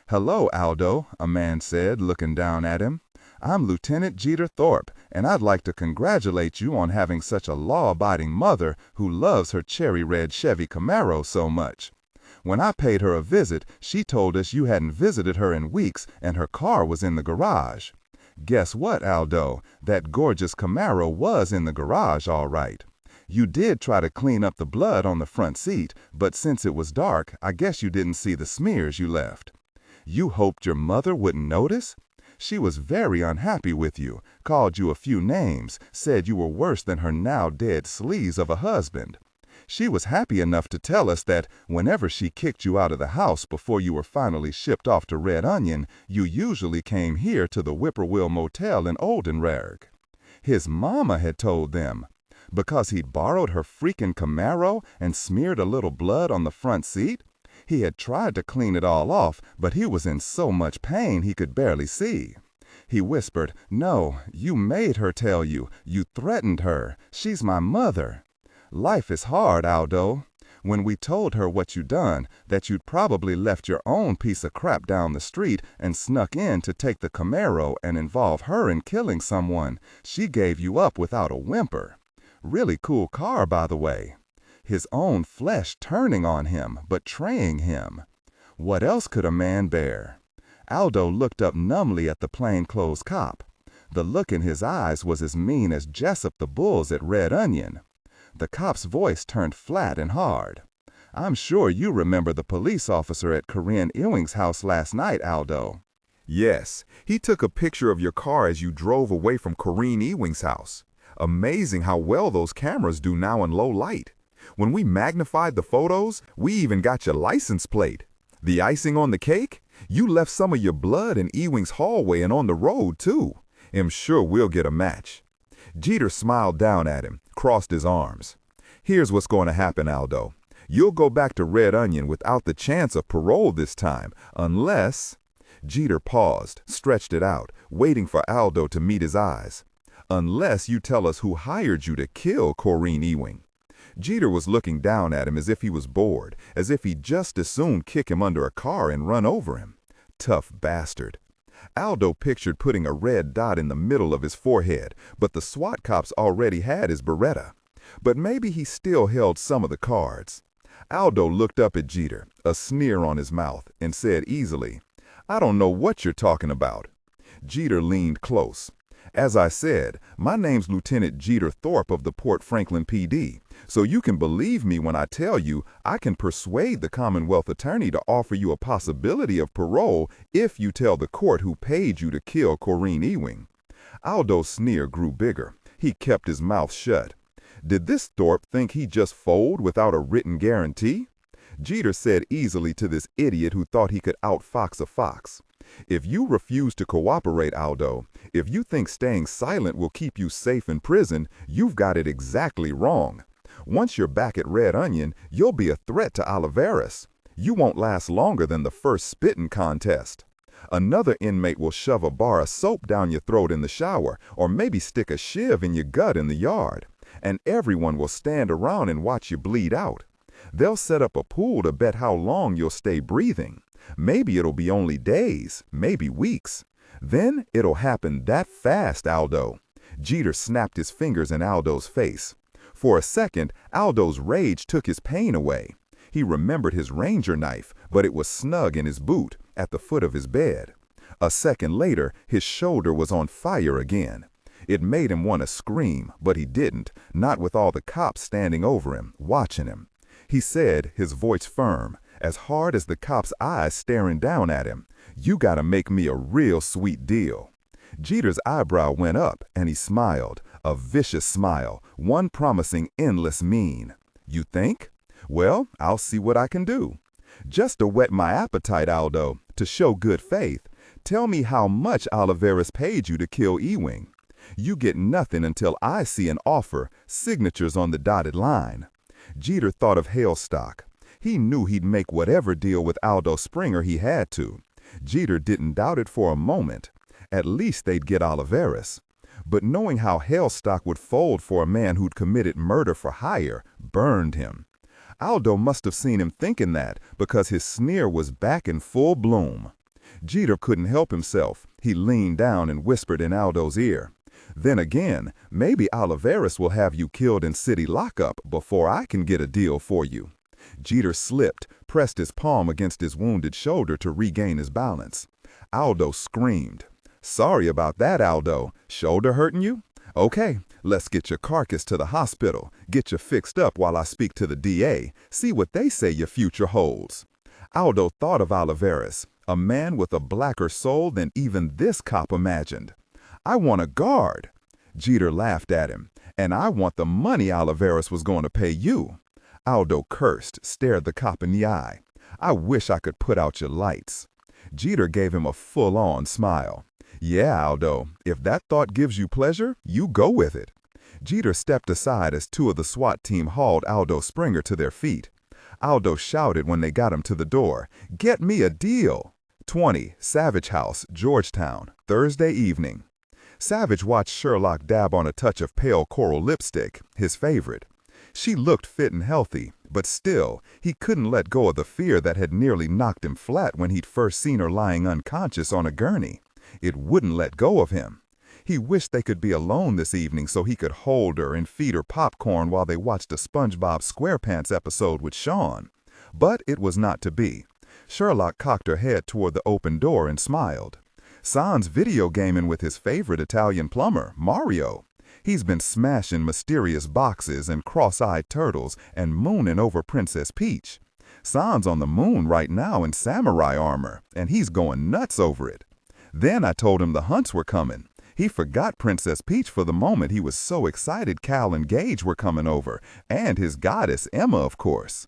"Hello, Aldo," a man said, looking down at him. "I'm Lieutenant Jeter Thorpe, and I'd like to congratulate you on having such a law-abiding mother who loves her cherry-red Chevy Camaro so much. When I paid her a visit, she told us you hadn't visited her in weeks and her car was in the garage. Guess what, Aldo? That gorgeous Camaro was in the garage, all right. You did try to clean up the blood on the front seat, but since it was dark, I guess you didn't see the smears you left. You hoped your mother wouldn't notice? She was very unhappy with you, called you a few names, said you were worse than her now-dead sleaze of a husband. She was happy enough to tell us that whenever she kicked you out of the house before you were finally shipped off to Red Onion, you usually came here to the Whippoorwill Motel in Oldenburg. His mama had told them. Because he'd borrowed her freaking Camaro and smeared a little blood on the front seat? He had tried to clean it all off, but he was in so much pain he could barely see. He whispered, "No, you made her tell you. You threatened her. She's my mother." Life is hard, Aldo. When we told her what you'd done, that you'd probably left your own piece of crap down the street and snuck in to take the Camaro and involve her in killing someone, she gave you up without a whimper. Really cool car, by the way. His own flesh turning on him, betraying him. What else could a man bear? Aldo looked up numbly at the plainclothes cop. The look in his eyes was as mean as Jessup the Bull's at Red Onion. The cop's voice turned flat and hard. "I'm sure you remember the police officer at Corinne Ewing's house last night, Aldo." Yes, he took a picture of your car as you drove away from Corinne Ewing's house. Amazing how well those cameras do now in low light. When we magnified the photos, we even got your license plate. The icing on the cake? You left some of your blood in Ewing's hallway and on the road, too. I'm sure we'll get a match. Jeter smiled down at him, crossed his arms. "Here's what's going to happen, Aldo. You'll go back to Red Onion without the chance of parole this time, unless—" Jeter paused, stretched it out, waiting for Aldo to meet his eyes. "Unless you tell us who hired you to kill Corinne Ewing." Jeter was looking down at him as if he was bored, as if he'd just as soon kick him under a car and run over him. Tough bastard. Aldo pictured putting a red dot in the middle of his forehead, but the SWAT cops already had his Beretta. But maybe he still held some of the cards. Aldo looked up at Jeter, a sneer on his mouth, and said easily, "I don't know what you're talking about." Jeter leaned close. "As I said, my name's Lieutenant Jeter Thorpe of the Porte Franklin PD, So you can believe me when I tell you I can persuade the Commonwealth attorney to offer you a possibility of parole if you tell the court who paid you to kill Corinne Ewing." Aldo's sneer grew bigger. He kept his mouth shut. Did this Thorpe think he'd just fold without a written guarantee? Jeter said easily to this idiot who thought he could outfox a fox, "If you refuse to cooperate, Aldo, if you think staying silent will keep you safe in prison, you've got it exactly wrong. Once you're back at Red Onion, you'll be a threat to Oliveras. You won't last longer than the first spitting contest. Another inmate will shove a bar of soap down your throat in the shower, or maybe stick a shiv in your gut in the yard. And everyone will stand around and watch you bleed out. They'll set up a pool to bet how long you'll stay breathing. Maybe it'll be only days, maybe weeks. Then it'll happen that fast, Aldo." Jeter snapped his fingers in Aldo's face. For a second, Aldo's rage took his pain away. He remembered his ranger knife, but it was snug in his boot, at the foot of his bed. A second later, his shoulder was on fire again. It made him want to scream, but he didn't, not with all the cops standing over him, watching him. He said, his voice firm, as hard as the cops' eyes staring down at him, "You gotta make me a real sweet deal." Jeter's eyebrow went up, and he smiled, a vicious smile, one promising endless mean. "You think? Well, I'll see what I can do. Just to whet my appetite, Aldo, to show good faith, tell me how much Oliveras paid you to kill Ewing. You get nothing until I see an offer, signatures on the dotted line." Jeter thought of Hailstock. He knew he'd make whatever deal with Aldo Springer he had to. Jeter didn't doubt it for a moment. At least they'd get Oliveras. But knowing how Hailstock would fold for a man who'd committed murder for hire burned him. Aldo must have seen him thinking that, because his sneer was back in full bloom. Jeter couldn't help himself. He leaned down and whispered in Aldo's ear, "Then again, maybe Oliveras will have you killed in city lockup before I can get a deal for you." Jeter slipped, pressed his palm against his wounded shoulder to regain his balance. Aldo screamed. "Sorry about that, Aldo. Shoulder hurting you? Okay, let's get your carcass to the hospital, get you fixed up while I speak to the DA, see what they say your future holds." Aldo thought of Oliveras, a man with a blacker soul than even this cop imagined. "I want a guard." Jeter laughed at him. "And I want the money Oliveras was going to pay you." Aldo cursed, stared the cop in the eye. "I wish I could put out your lights." Jeter gave him a full-on smile. "Yeah, Aldo, if that thought gives you pleasure, you go with it." Jeter stepped aside as two of the SWAT team hauled Aldo Springer to their feet. Aldo shouted when they got him to the door, "Get me a deal!" 20 Savich House, Georgetown, Thursday evening. Savich watched Sherlock dab on a touch of pale coral lipstick, his favorite. She looked fit and healthy, but still, he couldn't let go of the fear that had nearly knocked him flat when he'd first seen her lying unconscious on a gurney. It wouldn't let go of him. He wished they could be alone this evening so he could hold her and feed her popcorn while they watched a SpongeBob SquarePants episode with Sean. But it was not to be. Sherlock cocked her head toward the open door and smiled. "San's video gaming with his favorite Italian plumber, Mario. He's been smashing mysterious boxes and cross-eyed turtles and mooning over Princess Peach. San's on the moon right now in samurai armor, and he's going nuts over it. Then I told him the Hunts were coming. He forgot Princess Peach for the moment. He was so excited Cal and Gage were coming over, and his goddess, Emma, of course."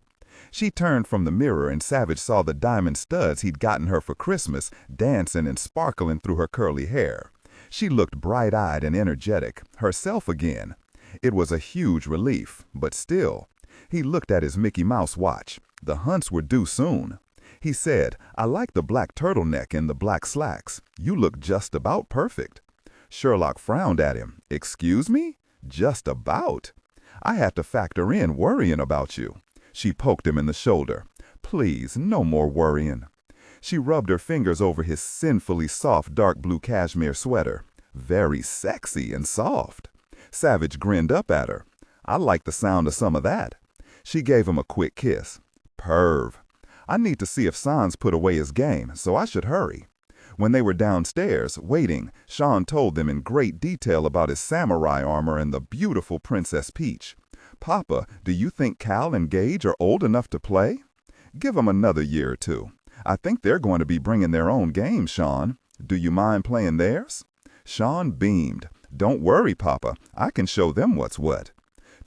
She turned from the mirror and Savich saw the diamond studs he'd gotten her for Christmas dancing and sparkling through her curly hair. She looked bright-eyed and energetic, herself again. It was a huge relief, but still. He looked at his Mickey Mouse watch. The Hunts were due soon. He said, "I like the black turtleneck and the black slacks. You look just about perfect." Sherlock frowned at him. "Excuse me? Just about? I had to factor in worrying about you." She poked him in the shoulder. "Please, no more worrying." She rubbed her fingers over his sinfully soft dark blue cashmere sweater. Very sexy and soft. Savich grinned up at her. "I like the sound of some of that." She gave him a quick kiss. "Perv. I need to see if Sans put away his game, so I should hurry." When they were downstairs, waiting, Sean told them in great detail about his samurai armor and the beautiful Princess Peach. "Papa, do you think Cal and Gage are old enough to play?" "Give them another year or two. I think they're going to be bringing their own games, Sean. Do you mind playing theirs?" Sean beamed. "Don't worry, Papa. I can show them what's what."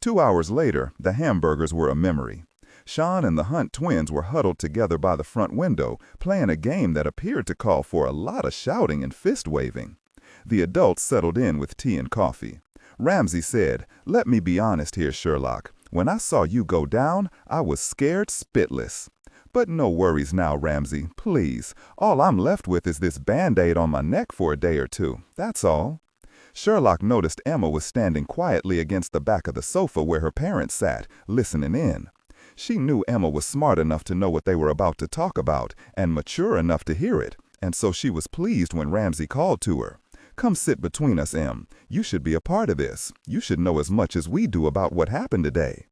2 hours later, the hamburgers were a memory. Sean and the Hunt twins were huddled together by the front window, playing a game that appeared to call for a lot of shouting and fist-waving. The adults settled in with tea and coffee. Ramsey said, "Let me be honest here, Sherlock. When I saw you go down, I was scared spitless. But no worries now, Ramsey, please. All I'm left with is this Band-Aid on my neck for a day or two. That's all." Sherlock noticed Emma was standing quietly against the back of the sofa where her parents sat, listening in. She knew Emma was smart enough to know what they were about to talk about and mature enough to hear it, and so she was pleased when Ramsey called to her. "Come sit between us, Em. You should be a part of this. You should know as much as we do about what happened today."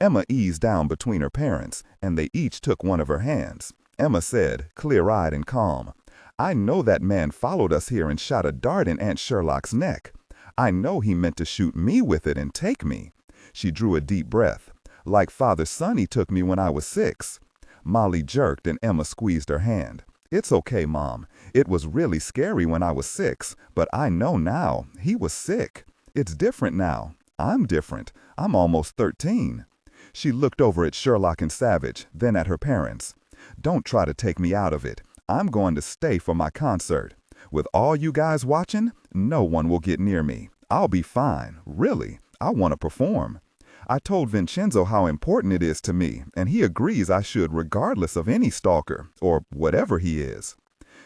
Emma eased down between her parents, and they each took one of her hands. Emma said, clear-eyed and calm, "I know that man followed us here and shot a dart in Aunt Sherlock's neck. I know he meant to shoot me with it and take me." She drew a deep breath. "Like Father Sonny took me when I was 6. Molly jerked and Emma squeezed her hand. "It's okay, Mom. It was really scary when I was 6, but I know now. He was sick. It's different now. I'm different. I'm almost 13. She looked over at Sherlock and Savich, then at her parents. "Don't try to take me out of it. I'm going to stay for my concert. With all you guys watching, no one will get near me. I'll be fine. Really. I want to perform. I told Vincenzo how important it is to me, and he agrees I should regardless of any stalker, or whatever he is."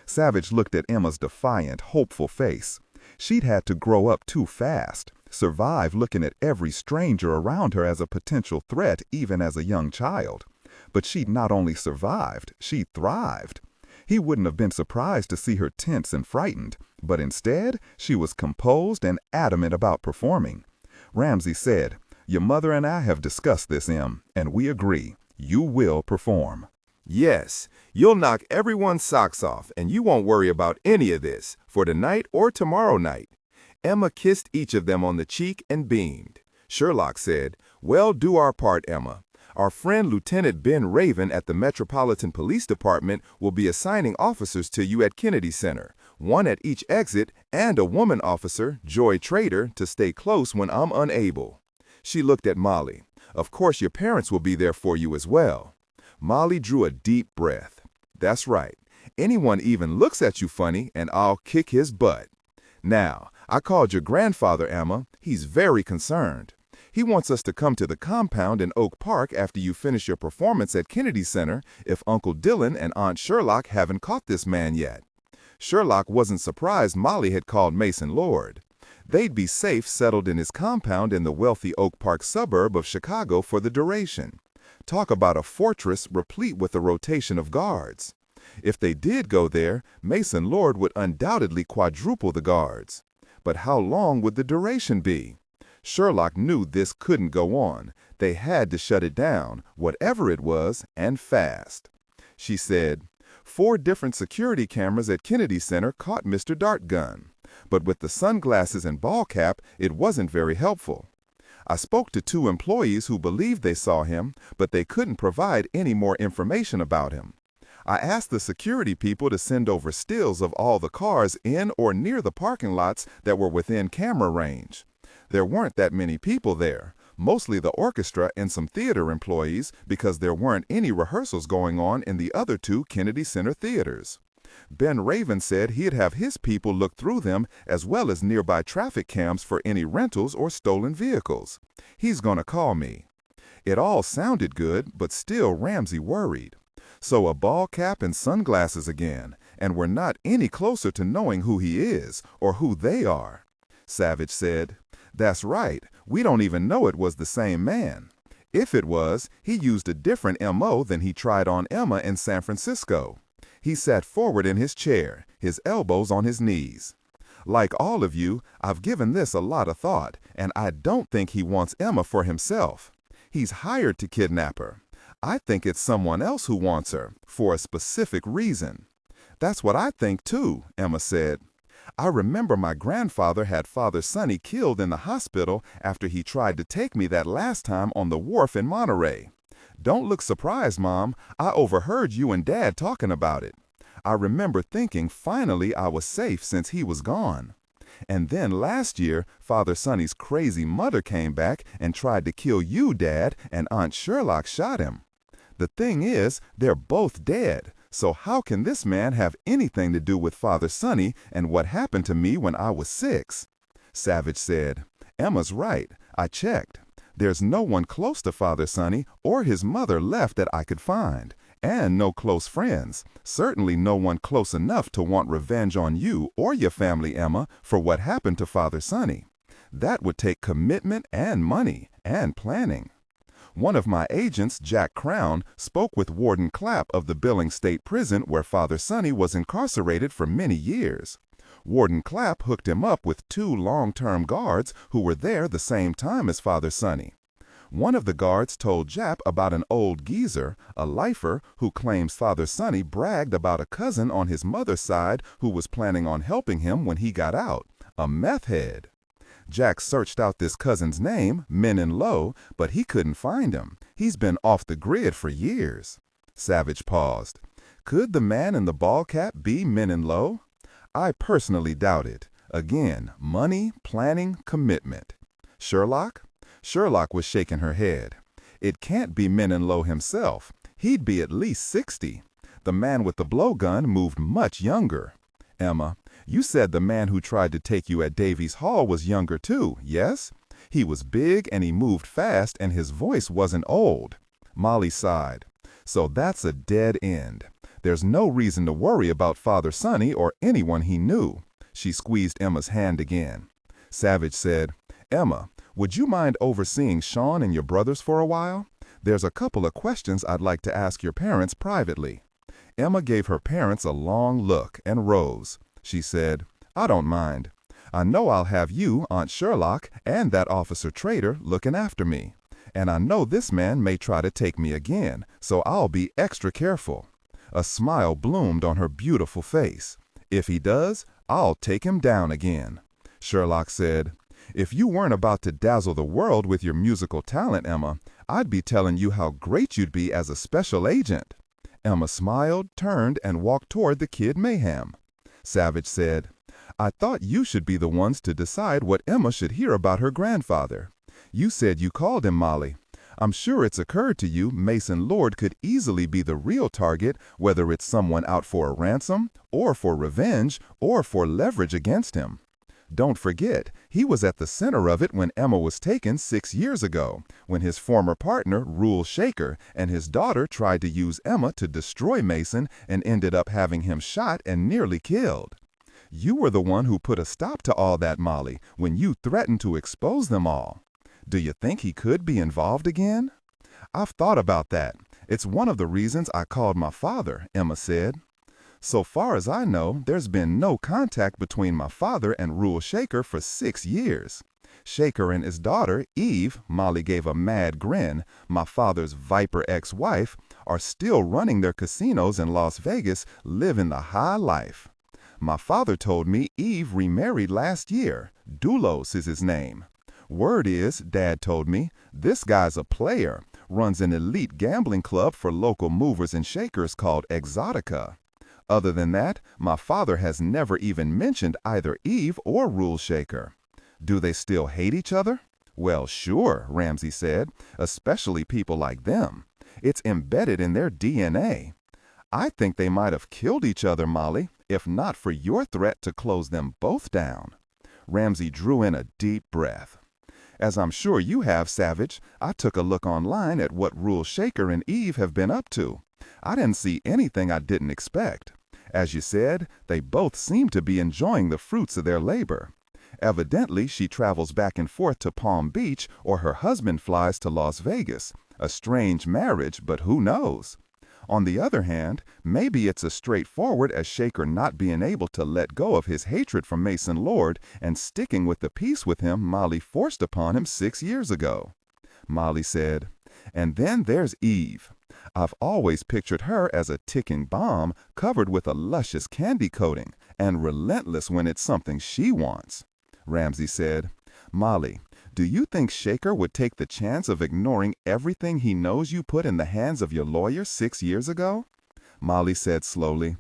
Savich looked at Emma's defiant, hopeful face. She'd had to grow up too fast, survive looking at every stranger around her as a potential threat even as a young child. But she'd not only survived, she'd thrived. He wouldn't have been surprised to see her tense and frightened, but instead, she was composed and adamant about performing. Ramsey said, "Your mother and I have discussed this, Em, and we agree. You will perform." Yes, you'll knock everyone's socks off, and you won't worry about any of this, for tonight or tomorrow night. Emma kissed each of them on the cheek and beamed. Sherlock said, "Well, do our part, Emma. Our friend Lieutenant Ben Raven at the Metropolitan Police Department will be assigning officers to you at Kennedy Center, one at each exit, and a woman officer, Joy Trader, to stay close when I'm unable." She looked at Molly. "Of course your parents will be there for you as well." Molly drew a deep breath. "That's right. Anyone even looks at you funny, and I'll kick his butt. Now, I called your grandfather, Emma. He's very concerned. He wants us to come to the compound in Oak Park after you finish your performance at Kennedy Center if Uncle Dillon and Aunt Sherlock haven't caught this man yet." Sherlock wasn't surprised Molly had called Mason Lord. They'd be safe settled in his compound in the wealthy Oak Park suburb of Chicago for the duration. Talk about a fortress replete with a rotation of guards. If they did go there, Mason Lord would undoubtedly quadruple the guards. But how long would the duration be? Sherlock knew this couldn't go on. They had to shut it down, whatever it was, and fast. She said, 4 different security cameras at Kennedy Center caught Mr. Dartgun. But with the sunglasses and ball cap, it wasn't very helpful. I spoke to 2 employees who believed they saw him, but they couldn't provide any more information about him. I asked the security people to send over stills of all the cars in or near the parking lots that were within camera range. There weren't that many people there, mostly the orchestra and some theater employees because there weren't any rehearsals going on in the other 2 Kennedy Center theaters. Ben Raven said he'd have his people look through them as well as nearby traffic cams for any rentals or stolen vehicles. He's going to call me. It all sounded good, but still Ramsey worried. So a ball cap and sunglasses again, and we're not any closer to knowing who he is or who they are. Savich said, "That's right. We don't even know it was the same man. If it was, he used a different M.O. than he tried on Emma in San Francisco." He sat forward in his chair, his elbows on his knees. "Like all of you, I've given this a lot of thought, and I don't think he wants Emma for himself. He's hired to kidnap her. I think it's someone else who wants her, for a specific reason." "That's what I think too," Emma said. I remember my grandfather had Father Sonny killed in the hospital after he tried to take me that last time on the wharf in Monterey. Don't look surprised, Mom. I overheard you and Dad talking about it. I remember thinking finally I was safe since he was gone. And then last year, Father Sonny's crazy mother came back and tried to kill you, Dad, and Aunt Sherlock shot him. The thing is, they're both dead, so how can this man have anything to do with Father Sonny and what happened to me when I was 6? Savich said, Emma's right. I checked. There's no one close to Father Sonny or his mother left that I could find, and no close friends. Certainly no one close enough to want revenge on you or your family, Emma, for what happened to Father Sonny. That would take commitment and money and planning. One of my agents, Jack Crown, spoke with Warden Clapp of the Billings State Prison where Father Sonny was incarcerated for many years. Warden Clapp hooked him up with 2 long-term guards who were there the same time as Father Sonny. One of the guards told Jap about an old geezer, a lifer, who claims Father Sonny bragged about a cousin on his mother's side who was planning on helping him when he got out, a meth head. Jack searched out this cousin's name, Menon Low, but he couldn't find him. He's been off the grid for years. Savich paused. Could the man in the ball cap be Menon Low? I personally doubt it. Again, money, planning, commitment. Sherlock? Sherlock was shaking her head. It can't be Menon Low himself. He'd be at least 60. The man with the blowgun moved much younger. Emma, you said the man who tried to take you at Davies Hall was younger too, yes? He was big and he moved fast and his voice wasn't old. Molly sighed. So that's a dead end. There's no reason to worry about Father Sonny or anyone he knew. She squeezed Emma's hand again. Savich said, Emma, would you mind overseeing Sean and your brothers for a while? There's a couple of questions I'd like to ask your parents privately. Emma gave her parents a long look and rose. She said, I don't mind. I know I'll have you, Aunt Sherlock, and that Officer Trader looking after me. And I know this man may try to take me again, so I'll be extra careful. A smile bloomed on her beautiful face. If he does, I'll take him down again. Sherlock said, If you weren't about to dazzle the world with your musical talent, Emma, I'd be telling you how great you'd be as a special agent. Emma smiled, turned, and walked toward the Kid Mayhem. Savich said, I thought you should be the ones to decide what Emma should hear about her grandfather. You said you called him Molly. I'm sure it's occurred to you Mason Lord could easily be the real target, whether it's someone out for a ransom, or for revenge, or for leverage against him. Don't forget, he was at the center of it when Emma was taken 6 years ago, when his former partner, Rule Shaker, and his daughter tried to use Emma to destroy Mason and ended up having him shot and nearly killed. You were the one who put a stop to all that, Molly, when you threatened to expose them all. Do you think he could be involved again? I've thought about that. It's one of the reasons I called my father, Emma said. So far as I know, there's been no contact between my father and Rule Shaker for 6 years. Shaker and his daughter, Eve, Molly gave a mad grin, my father's viper ex-wife, are still running their casinos in Las Vegas, living the high life. My father told me Eve remarried last year. Doulos is his name. Word is, Dad told me, this guy's a player, runs an elite gambling club for local movers and shakers called Exotica. Other than that, my father has never even mentioned either Eve or Rule Shaker. Do they still hate each other? Well, sure, Ramsey said, especially people like them. It's embedded in their DNA. I think they might have killed each other, Molly, if not for your threat to close them both down. Ramsey drew in a deep breath. As I'm sure you have, Savich, I took a look online at what Rule Shaker and Eve have been up to. I didn't see anything I didn't expect. As you said, they both seem to be enjoying the fruits of their labor. Evidently, she travels back and forth to Palm Beach or her husband flies to Las Vegas. A strange marriage, but who knows? On the other hand, maybe it's as straightforward as Shaker not being able to let go of his hatred for Mason Lord and sticking with the peace with him Molly forced upon him 6 years ago. Molly said, and then there's Eve. I've always pictured her as a ticking bomb covered with a luscious candy coating and relentless when it's something she wants. Ramsey said, Molly, do you think Shaker would take the chance of ignoring everything he knows you put in the hands of your lawyer 6 years ago? Molly said slowly,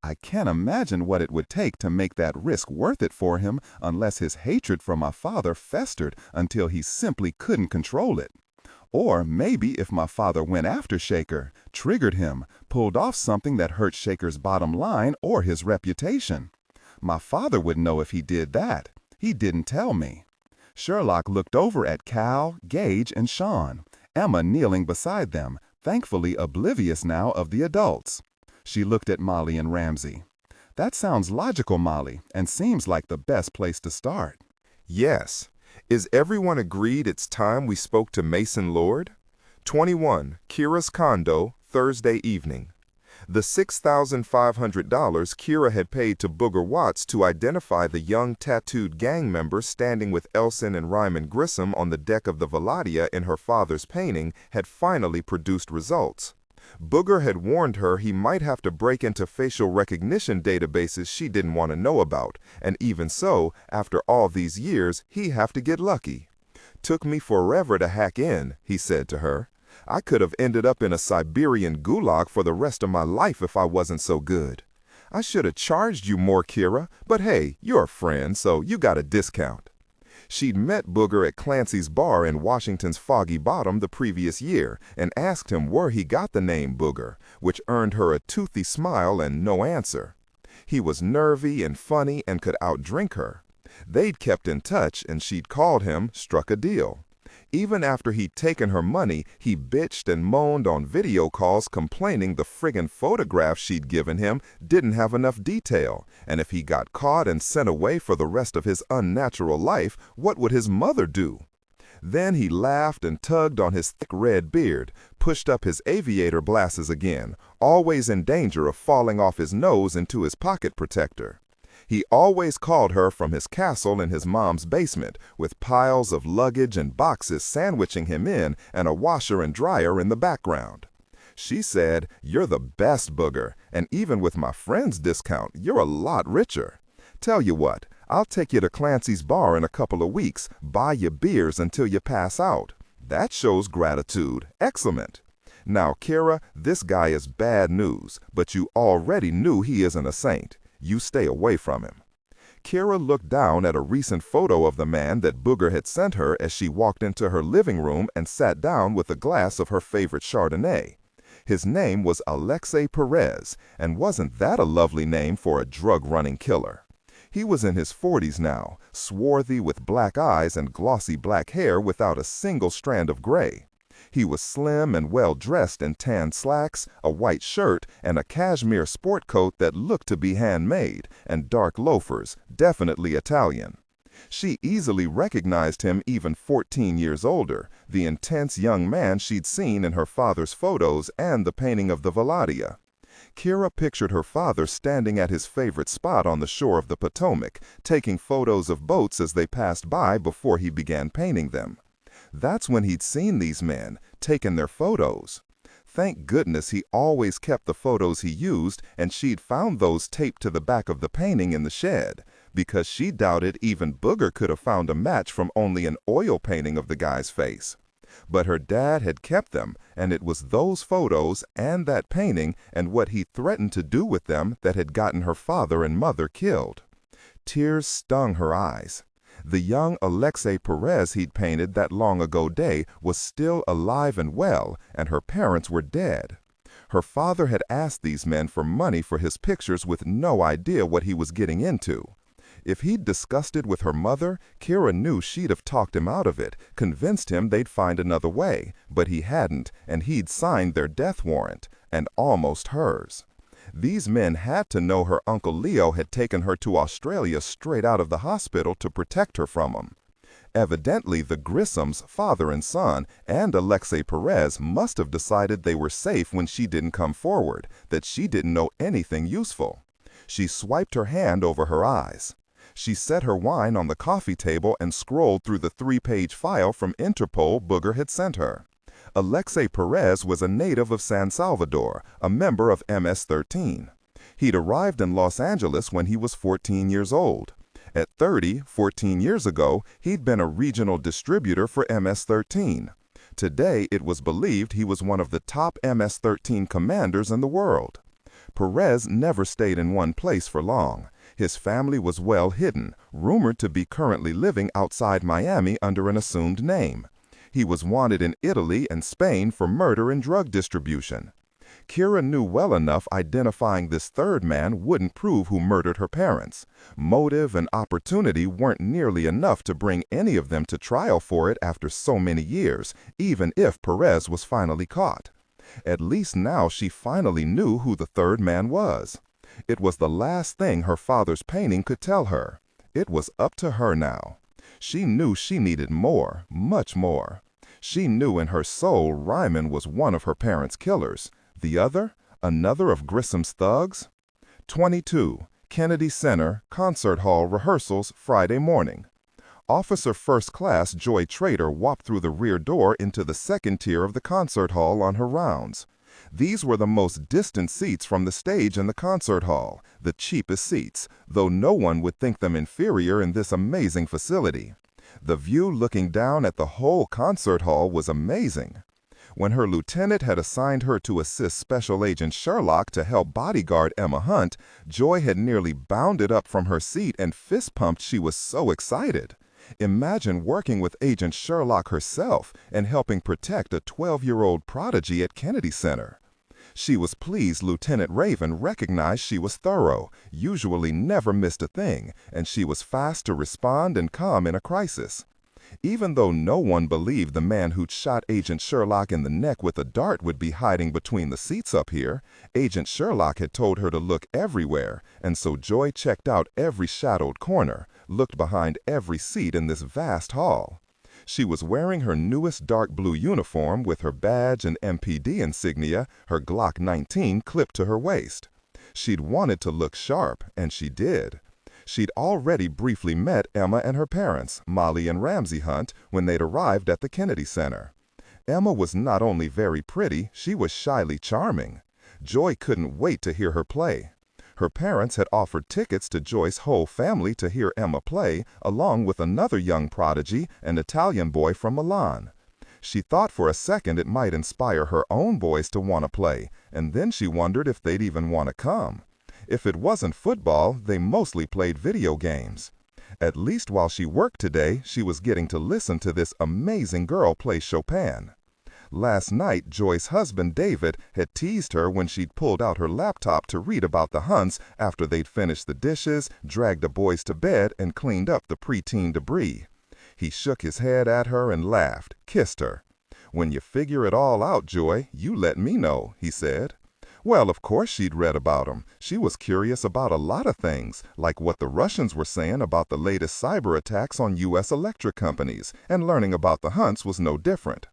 I can't imagine what it would take to make that risk worth it for him unless his hatred for my father festered until he simply couldn't control it. Or maybe if my father went after Shaker, triggered him, pulled off something that hurt Shaker's bottom line or his reputation. My father would know if he did that. He didn't tell me. Sherlock looked over at Cal, Gage, and Sean, Emma kneeling beside them, thankfully oblivious now of the adults. She looked at Molly and Ramsey. That sounds logical, Molly, and seems like the best place to start. Yes. Is everyone agreed it's time we spoke to Mason Lord? 21, KIRRA'S condo, Thursday evening. The $6,500 Kirra had paid to Booger Watts to identify the young tattooed gang member standing with Elson and Ryman Grissom on the deck of the Valadia in her father's painting had finally produced results. Booger had warned her he might have to break into facial recognition databases she didn't want to know about, and even so, after all these years, he'd have to get lucky. Took me forever to hack in, he said to her. I could have ended up in a Siberian gulag for the rest of my life if I wasn't so good. I should have charged you more, Kirra, but hey, you're a friend, so you got a discount. She'd met Booger at Clancy's bar in Washington's Foggy Bottom the previous year and asked him where he got the name Booger, which earned her a toothy smile and no answer. He was nervy and funny and could outdrink her. They'd kept in touch and she'd called him, struck a deal. Even after he'd taken her money, he bitched and moaned on video calls complaining the friggin' photographs she'd given him didn't have enough detail, and if he got caught and sent away for the rest of his unnatural life, what would his mother do? Then he laughed and tugged on his thick red beard, pushed up his aviator glasses again, always in danger of falling off his nose into his pocket protector. He always called her from his castle in his mom's basement, with piles of luggage and boxes sandwiching him in and a washer and dryer in the background. She said, "You're the best, Booger, and even with my friend's discount, you're a lot richer. Tell you what, I'll take you to Clancy's bar in a couple of weeks, buy you beers until you pass out. That shows gratitude. Excellent. Now, Kirra, this guy is bad news, but you already knew he isn't a saint. You stay away from him." Kirra looked down at a recent photo of the man that Booger had sent her as she walked into her living room and sat down with a glass of her favorite Chardonnay. His name was Alexei Perez, and wasn't that a lovely name for a drug-running killer? He was in his 40s now, swarthy with black eyes and glossy black hair without a single strand of gray. He was slim and well-dressed in tan slacks, a white shirt, and a cashmere sport coat that looked to be handmade, and dark loafers, definitely Italian. She easily recognized him even 14 years older, the intense young man she'd seen in her father's photos and the painting of the Valadia. Kirra pictured her father standing at his favorite spot on the shore of the Potomac, taking photos of boats as they passed by before he began painting them. That's when he'd seen these men, taken their photos. Thank goodness he always kept the photos he used, and she'd found those taped to the back of the painting in the shed, because she doubted even Booger could have found a match from only an oil painting of the guy's face. But her dad had kept them, and it was those photos and that painting and what he threatened to do with them that had gotten her father and mother killed. Tears stung her eyes. The young Alexei Perez he'd painted that long-ago day was still alive and well, and her parents were dead. Her father had asked these men for money for his pictures with no idea what he was getting into. If he'd discussed it with her mother, Kirra knew she'd have talked him out of it, convinced him they'd find another way, but he hadn't, and he'd signed their death warrant, and almost hers. These men had to know her Uncle Leo had taken her to Australia straight out of the hospital to protect her from him. Evidently, the Grissoms, father and son, and Alexei Perez must have decided they were safe when she didn't come forward, that she didn't know anything useful. She swiped her hand over her eyes. She set her wine on the coffee table and scrolled through the 3-page file from Interpol Booger had sent her. Alexei Perez was a native of San Salvador, a member of MS-13. He'd arrived in Los Angeles when he was 14 years old. At 30, 14 years ago, he'd been a regional distributor for MS-13. Today, it was believed he was one of the top MS-13 commanders in the world. Perez never stayed in one place for long. His family was well hidden, rumored to be currently living outside Miami under an assumed name. He was wanted in Italy and Spain for murder and drug distribution. Kirra knew well enough identifying this third man wouldn't prove who murdered her parents. Motive and opportunity weren't nearly enough to bring any of them to trial for it after so many years, even if Perez was finally caught. At least now she finally knew who the third man was. It was the last thing her father's painting could tell her. It was up to her now. She knew she needed more, much more. She knew in her soul Ryman was one of her parents' killers. The other? Another of Grissom's thugs? 22. Kennedy Center, Concert Hall rehearsals Friday morning. Officer First Class Joy Trader walked through the rear door into the second tier of the concert hall on her rounds. These were the most distant seats from the stage in the concert hall, the cheapest seats, though no one would think them inferior in this amazing facility. The view looking down at the whole concert hall was amazing. When her lieutenant had assigned her to assist Special Agent Sherlock to help bodyguard Emma Hunt, Joy had nearly bounded up from her seat and fist-pumped. She was so excited. Imagine working with Agent Sherlock herself and helping protect a 12-year-old prodigy at Kennedy Center. She was pleased Lieutenant Raven recognized she was thorough, usually never missed a thing, and she was fast to respond and calm in a crisis. Even though no one believed the man who'd shot Agent Sherlock in the neck with a dart would be hiding between the seats up here, Agent Sherlock had told her to look everywhere, and so Joy checked out every shadowed corner, looked behind every seat in this vast hall. She was wearing her newest dark blue uniform with her badge and MPD insignia, her Glock 19 clipped to her waist. She'd wanted to look sharp, and she did. She'd already briefly met Emma and her parents, Molly and Ramsey Hunt, when they'd arrived at the Kennedy Center. Emma was not only very pretty, she was shyly charming. Joy couldn't wait to hear her play. Her parents had offered tickets to Joy's whole family to hear Emma play, along with another young prodigy, an Italian boy from Milan. She thought for a second it might inspire her own boys to want to play, and then she wondered if they'd even want to come. If it wasn't football, they mostly played video games. At least while she worked today, she was getting to listen to this amazing girl play Chopin. Last night, Joy's husband, David, had teased her when she'd pulled out her laptop to read about the Hunts after they'd finished the dishes, dragged the boys to bed, and cleaned up the preteen debris. He shook his head at her and laughed, kissed her. "When you figure it all out, Joy, you let me know," he said. Well, of course she'd read about them. She was curious about a lot of things, like what the Russians were saying about the latest cyber attacks on U.S. electric companies, and learning about the Hunts was no different.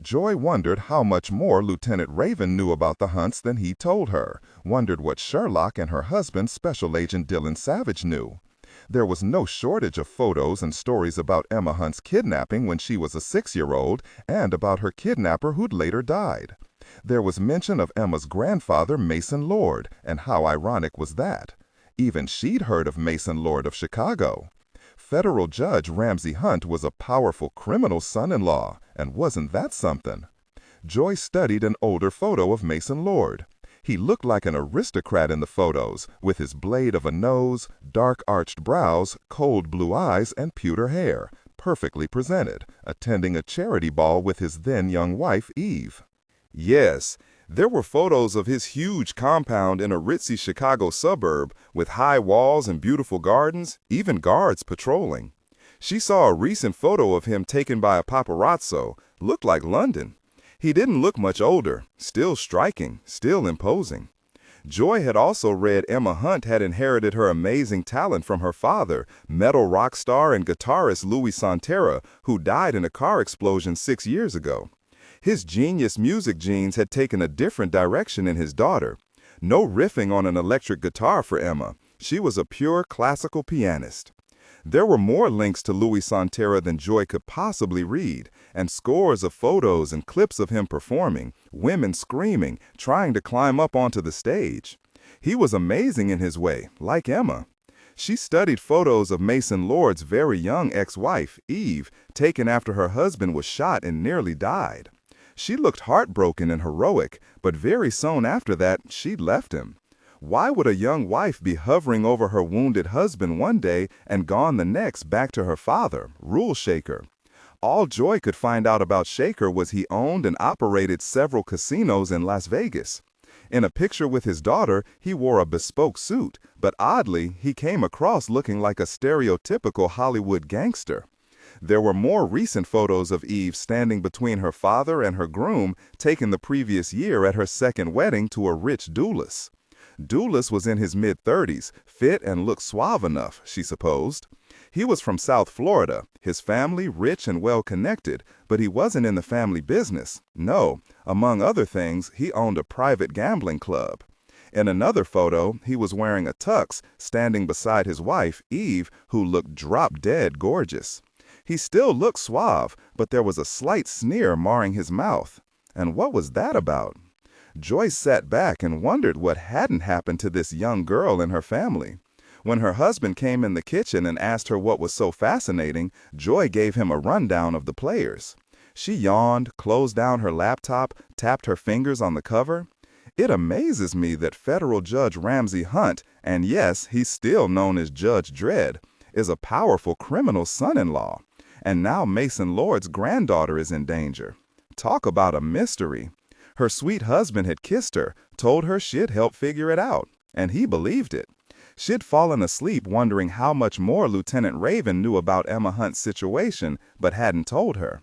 Joy wondered how much more Lieutenant Raven knew about the Hunts than he told her, wondered what Sherlock and her husband, Special Agent Dillon Savich, knew. There was no shortage of photos and stories about Emma Hunt's kidnapping when she was a 6-year-old, and about her kidnapper who'd later died. There was mention of Emma's grandfather, Mason Lord, and how ironic was that? Even she'd heard of Mason Lord of Chicago. Federal Judge Ramsey Hunt was a powerful criminal son-in-law, and wasn't that something? Joy studied an older photo of Mason Lord. He looked like an aristocrat in the photos, with his blade of a nose, dark arched brows, cold blue eyes, and pewter hair, perfectly presented, attending a charity ball with his then young wife, Eve. Yes, there were photos of his huge compound in a ritzy Chicago suburb with high walls and beautiful gardens, even guards patrolling. She saw a recent photo of him taken by a paparazzo, looked like London. He didn't look much older, still striking, still imposing. Joy had also read Emma Hunt had inherited her amazing talent from her father, metal rock star and guitarist Louis Santera, who died in a car explosion 6 years ago. His genius music genes had taken a different direction in his daughter. No riffing on an electric guitar for Emma. She was a pure classical pianist. There were more links to Louis Sonterra than Joy could possibly read, and scores of photos and clips of him performing, women screaming, trying to climb up onto the stage. He was amazing in his way, like Emma. She studied photos of Mason Lord's very young ex-wife, Eve, taken after her husband was shot and nearly died. She looked heartbroken and heroic, but very soon after that, she'd left him. Why would a young wife be hovering over her wounded husband one day and gone the next back to her father, Rule Shaker? All Joy could find out about Shaker was he owned and operated several casinos in Las Vegas. In a picture with his daughter, he wore a bespoke suit, but oddly, he came across looking like a stereotypical Hollywood gangster. There were more recent photos of Eve standing between her father and her groom, taken the previous year at her second wedding to a rich Doulis. Doulis was in his mid-30s, fit and looked suave enough, she supposed. He was from South Florida, his family rich and well-connected, but he wasn't in the family business. No, among other things, he owned a private gambling club. In another photo, he was wearing a tux, standing beside his wife, Eve, who looked drop-dead gorgeous. He still looked suave, but there was a slight sneer marring his mouth. And what was that about? Joyce sat back and wondered what hadn't happened to this young girl and her family. When her husband came in the kitchen and asked her what was so fascinating, Joy gave him a rundown of the players. She yawned, closed down her laptop, tapped her fingers on the cover. It amazes me that federal Judge Ramsey Hunt, and yes, he's still known as Judge Dredd, is a powerful criminal son-in-law. And now Mason Lord's granddaughter is in danger. Talk about a mystery. Her sweet husband had kissed her, told her she'd help figure it out, and he believed it. She'd fallen asleep wondering how much more Lieutenant Raven knew about Emma Hunt's situation, but hadn't told her.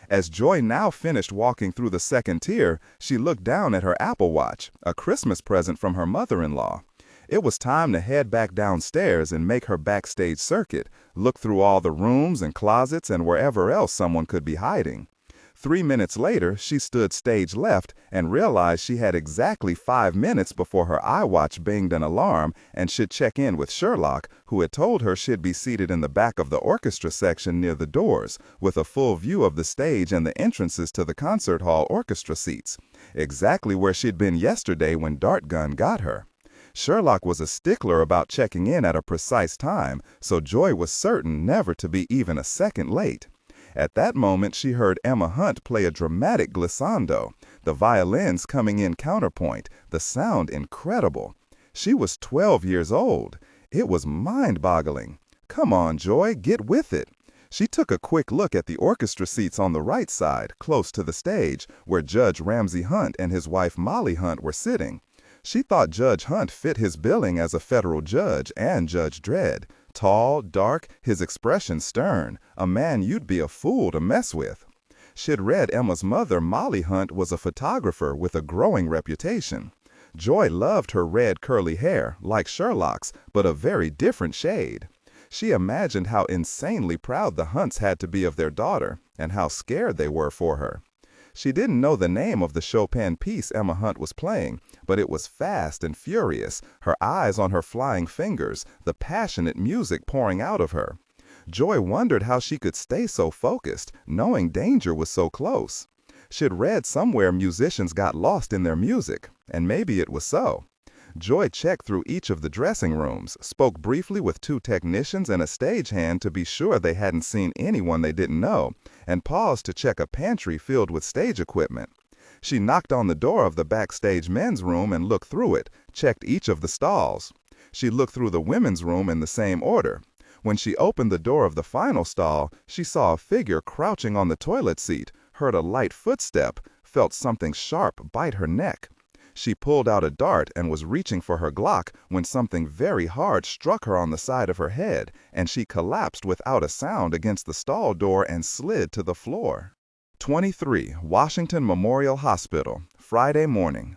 As Joy now finished walking through the second tier, she looked down at her Apple Watch, a Christmas present from her mother-in-law. It was time to head back downstairs and make her backstage circuit, look through all the rooms and closets and wherever else someone could be hiding. 3 minutes later, she stood stage left and realized she had exactly 5 minutes before her iWatch binged an alarm and should check in with Sherlock, who had told her she'd be seated in the back of the orchestra section near the doors, with a full view of the stage and the entrances to the concert hall orchestra seats, exactly where she'd been yesterday when Dart Gun got her. Sherlock was a stickler about checking in at a precise time, so Joy was certain never to be even a second late. At that moment, she heard Emma Hunt play a dramatic glissando, the violins coming in counterpoint, the sound incredible. She was 12 years old. It was mind-boggling. Come on, Joy, get with it. She took a quick look at the orchestra seats on the right side, close to the stage, where Judge Ramsey Hunt and his wife Molly Hunt were sitting. She thought Judge Hunt fit his billing as a federal judge and Judge Dredd. Tall, dark, his expression stern, a man you'd be a fool to mess with. She'd read Emma's mother, Molly Hunt, was a photographer with a growing reputation. Joy loved her red curly hair, like Sherlock's, but a very different shade. She imagined how insanely proud the Hunts had to be of their daughter, and how scared they were for her. She didn't know the name of the Chopin piece Emma Hunt was playing, but it was fast and furious, her eyes on her flying fingers, the passionate music pouring out of her. Joy wondered how she could stay so focused, knowing danger was so close. She'd read somewhere musicians got lost in their music, and maybe it was so. Joy checked through each of the dressing rooms, spoke briefly with 2 technicians and a stagehand to be sure they hadn't seen anyone they didn't know, and paused to check a pantry filled with stage equipment. She knocked on the door of the backstage men's room and looked through it, checked each of the stalls. She looked through the women's room in the same order. When she opened the door of the final stall, she saw a figure crouching on the toilet seat, heard a light footstep, felt something sharp bite her neck. She pulled out a dart and was reaching for her Glock when something very hard struck her on the side of her head, and she collapsed without a sound against the stall door and slid to the floor. 23, Washington Memorial Hospital, Friday morning.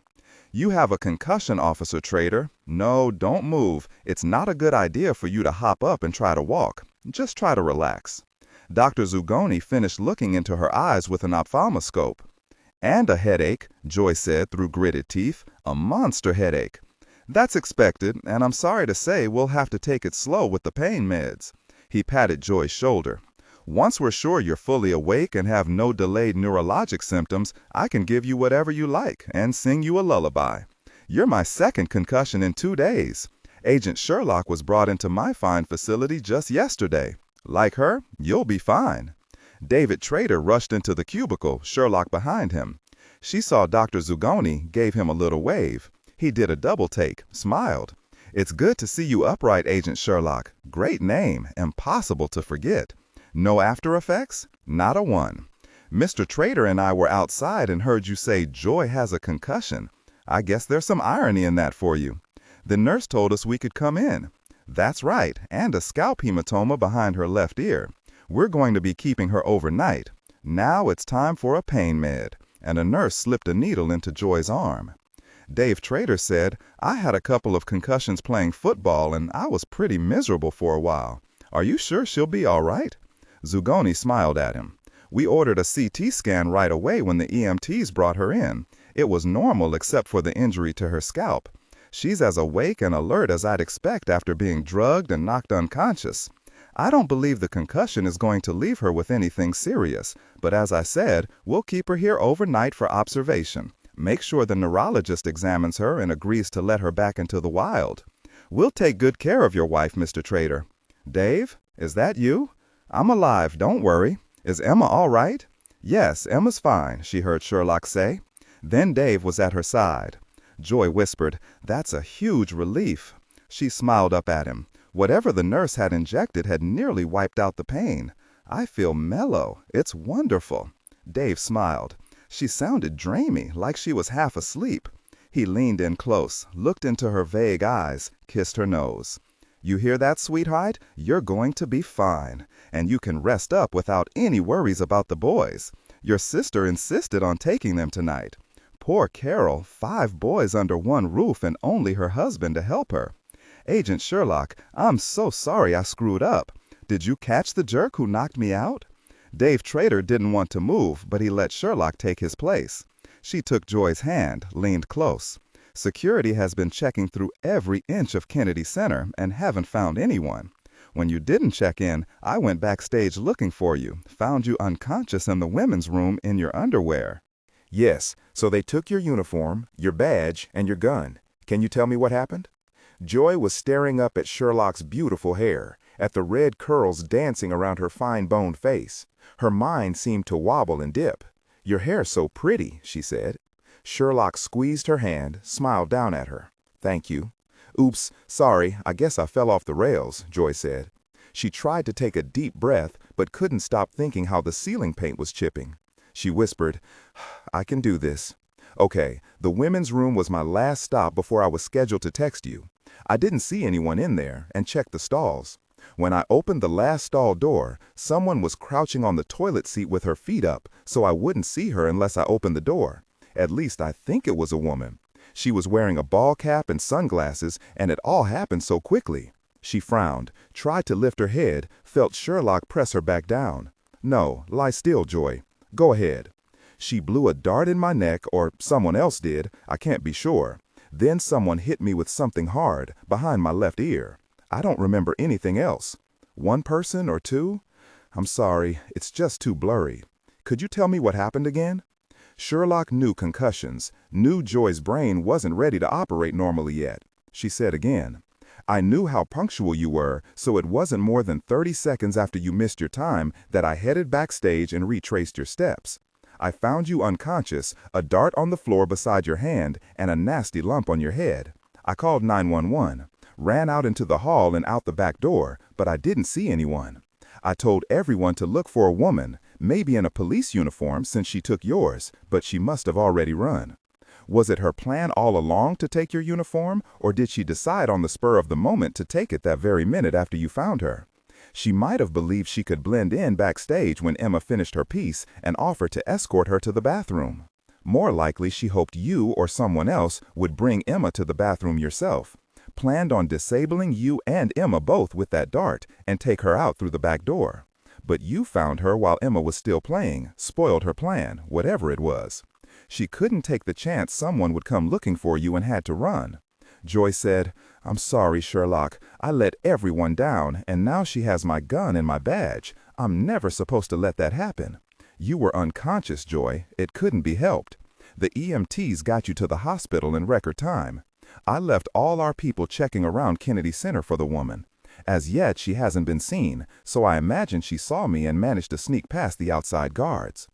You have a concussion, Officer Trader. No, don't move. It's not a good idea for you to hop up and try to walk. Just try to relax. Dr. Zugoni finished looking into her eyes with an ophthalmoscope. And a headache, Joy said through gritted teeth, a monster headache. That's expected, and I'm sorry to say we'll have to take it slow with the pain meds. He patted Joy's shoulder. "Once we're sure you're fully awake and have no delayed neurologic symptoms, I can give you whatever you like and sing you a lullaby. You're my second concussion in 2 days. Agent Sherlock was brought into my fine facility just yesterday. Like her, you'll be fine." David Trader rushed into the cubicle, Sherlock behind him. She saw Dr. Zugoni, gave him a little wave. He did a double take, smiled. "It's good to see you upright, Agent Sherlock. Great name, impossible to forget. No after effects?" "Not a one." "Mr. Trader and I were outside and heard you say Joy has a concussion. I guess there's some irony in that for you. The nurse told us we could come in." "That's right, and a scalp hematoma behind her left ear. We're going to be keeping her overnight. Now it's time for a pain med." And a nurse slipped a needle into Joy's arm. Dave Trader said, "I had a couple of concussions playing football and I was pretty miserable for a while. Are you sure she'll be all right?" Zugoni smiled at him. "We ordered a CT scan right away when the EMTs brought her in. It was normal except for the injury to her scalp. She's as awake and alert as I'd expect after being drugged and knocked unconscious. I don't believe the concussion is going to leave her with anything serious, but as I said, we'll keep her here overnight for observation. Make sure the neurologist examines her and agrees to let her back into the wild. We'll take good care of your wife, Mr. Trader. Dave, is that you? I'm alive, don't worry. Is Emma all right?" "Yes, Emma's fine," she heard Sherlock say. Then Dave was at her side. Joy whispered, "That's a huge relief." She smiled up at him. "Whatever the nurse had injected had nearly wiped out the pain. I feel mellow. It's wonderful." Dave smiled. She sounded dreamy, like she was half asleep. He leaned in close, looked into her vague eyes, kissed her nose. "You hear that, sweetheart? You're going to be fine. And you can rest up without any worries about the boys. Your sister insisted on taking them tonight. Poor Carol, 5 boys under one roof and only her husband to help her. Agent Sherlock, I'm so sorry I screwed up. Did you catch the jerk who knocked me out?" Dave Trader didn't want to move, but he let Sherlock take his place. She took Joy's hand, leaned close. "Security has been checking through every inch of Kennedy Center and haven't found anyone. When you didn't check in, I went backstage looking for you, found you unconscious in the women's room in your underwear." Yes, so they took your uniform, your badge, and your gun. Can you tell me what happened? Joy was staring up at Sherlock's beautiful hair, at the red curls dancing around her fine-boned face. Her mind seemed to wobble and dip. "Your hair's so pretty," she said. Sherlock squeezed her hand, smiled down at her. "Thank you." "Oops, sorry, I guess I fell off the rails," Joy said. She tried to take a deep breath, but couldn't stop thinking how the ceiling paint was chipping. She whispered, "I can do this. Okay, the women's room was my last stop before I was scheduled to text you. I didn't see anyone in there and checked the stalls. When I opened the last stall door, someone was crouching on the toilet seat with her feet up, so I wouldn't see her unless I opened the door. At least I think it was a woman. She was wearing a ball cap and sunglasses, and it all happened so quickly." She frowned, tried to lift her head, felt Sherlock press her back down. "No, lie still, Joy. Go ahead." She blew a dart in my neck, or someone else did, I can't be sure. Then someone hit me with something hard, behind my left ear. I don't remember anything else. One person or two? I'm sorry, it's just too blurry. Could you tell me what happened again? Sherlock knew concussions, knew Joy's brain wasn't ready to operate normally yet. She said again, "I knew how punctual you were, so it wasn't more than 30 seconds after you missed your time that I headed backstage and retraced your steps. I found you unconscious, a dart on the floor beside your hand, and a nasty lump on your head. I called 911, ran out into the hall and out the back door, but I didn't see anyone. I told everyone to look for a woman, maybe in a police uniform since she took yours, but she must have already run. Was it her plan all along to take your uniform, or did she decide on the spur of the moment to take it that very minute after you found her? She might have believed she could blend in backstage when Emma finished her piece and offered to escort her to the bathroom. More likely she hoped you or someone else would bring Emma to the bathroom yourself. Planned on disabling you and Emma both with that dart and take her out through the back door. But you found her while Emma was still playing, spoiled her plan, whatever it was. She couldn't take the chance someone would come looking for you and had to run. Joy said, "I'm sorry, Sherlock. I let everyone down, and now she has my gun and my badge. I'm never supposed to let that happen." "You were unconscious, Joy. It couldn't be helped. The EMTs got you to the hospital in record time. I left all our people checking around Kennedy Center for the woman. As yet, she hasn't been seen, so I imagine she saw me and managed to sneak past the outside guards.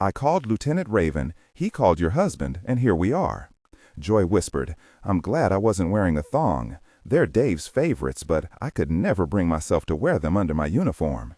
I called Lieutenant Raven, he called your husband, and here we are." Joy whispered, "I'm glad I wasn't wearing a thong. They're Dave's favorites, but I could never bring myself to wear them under my uniform."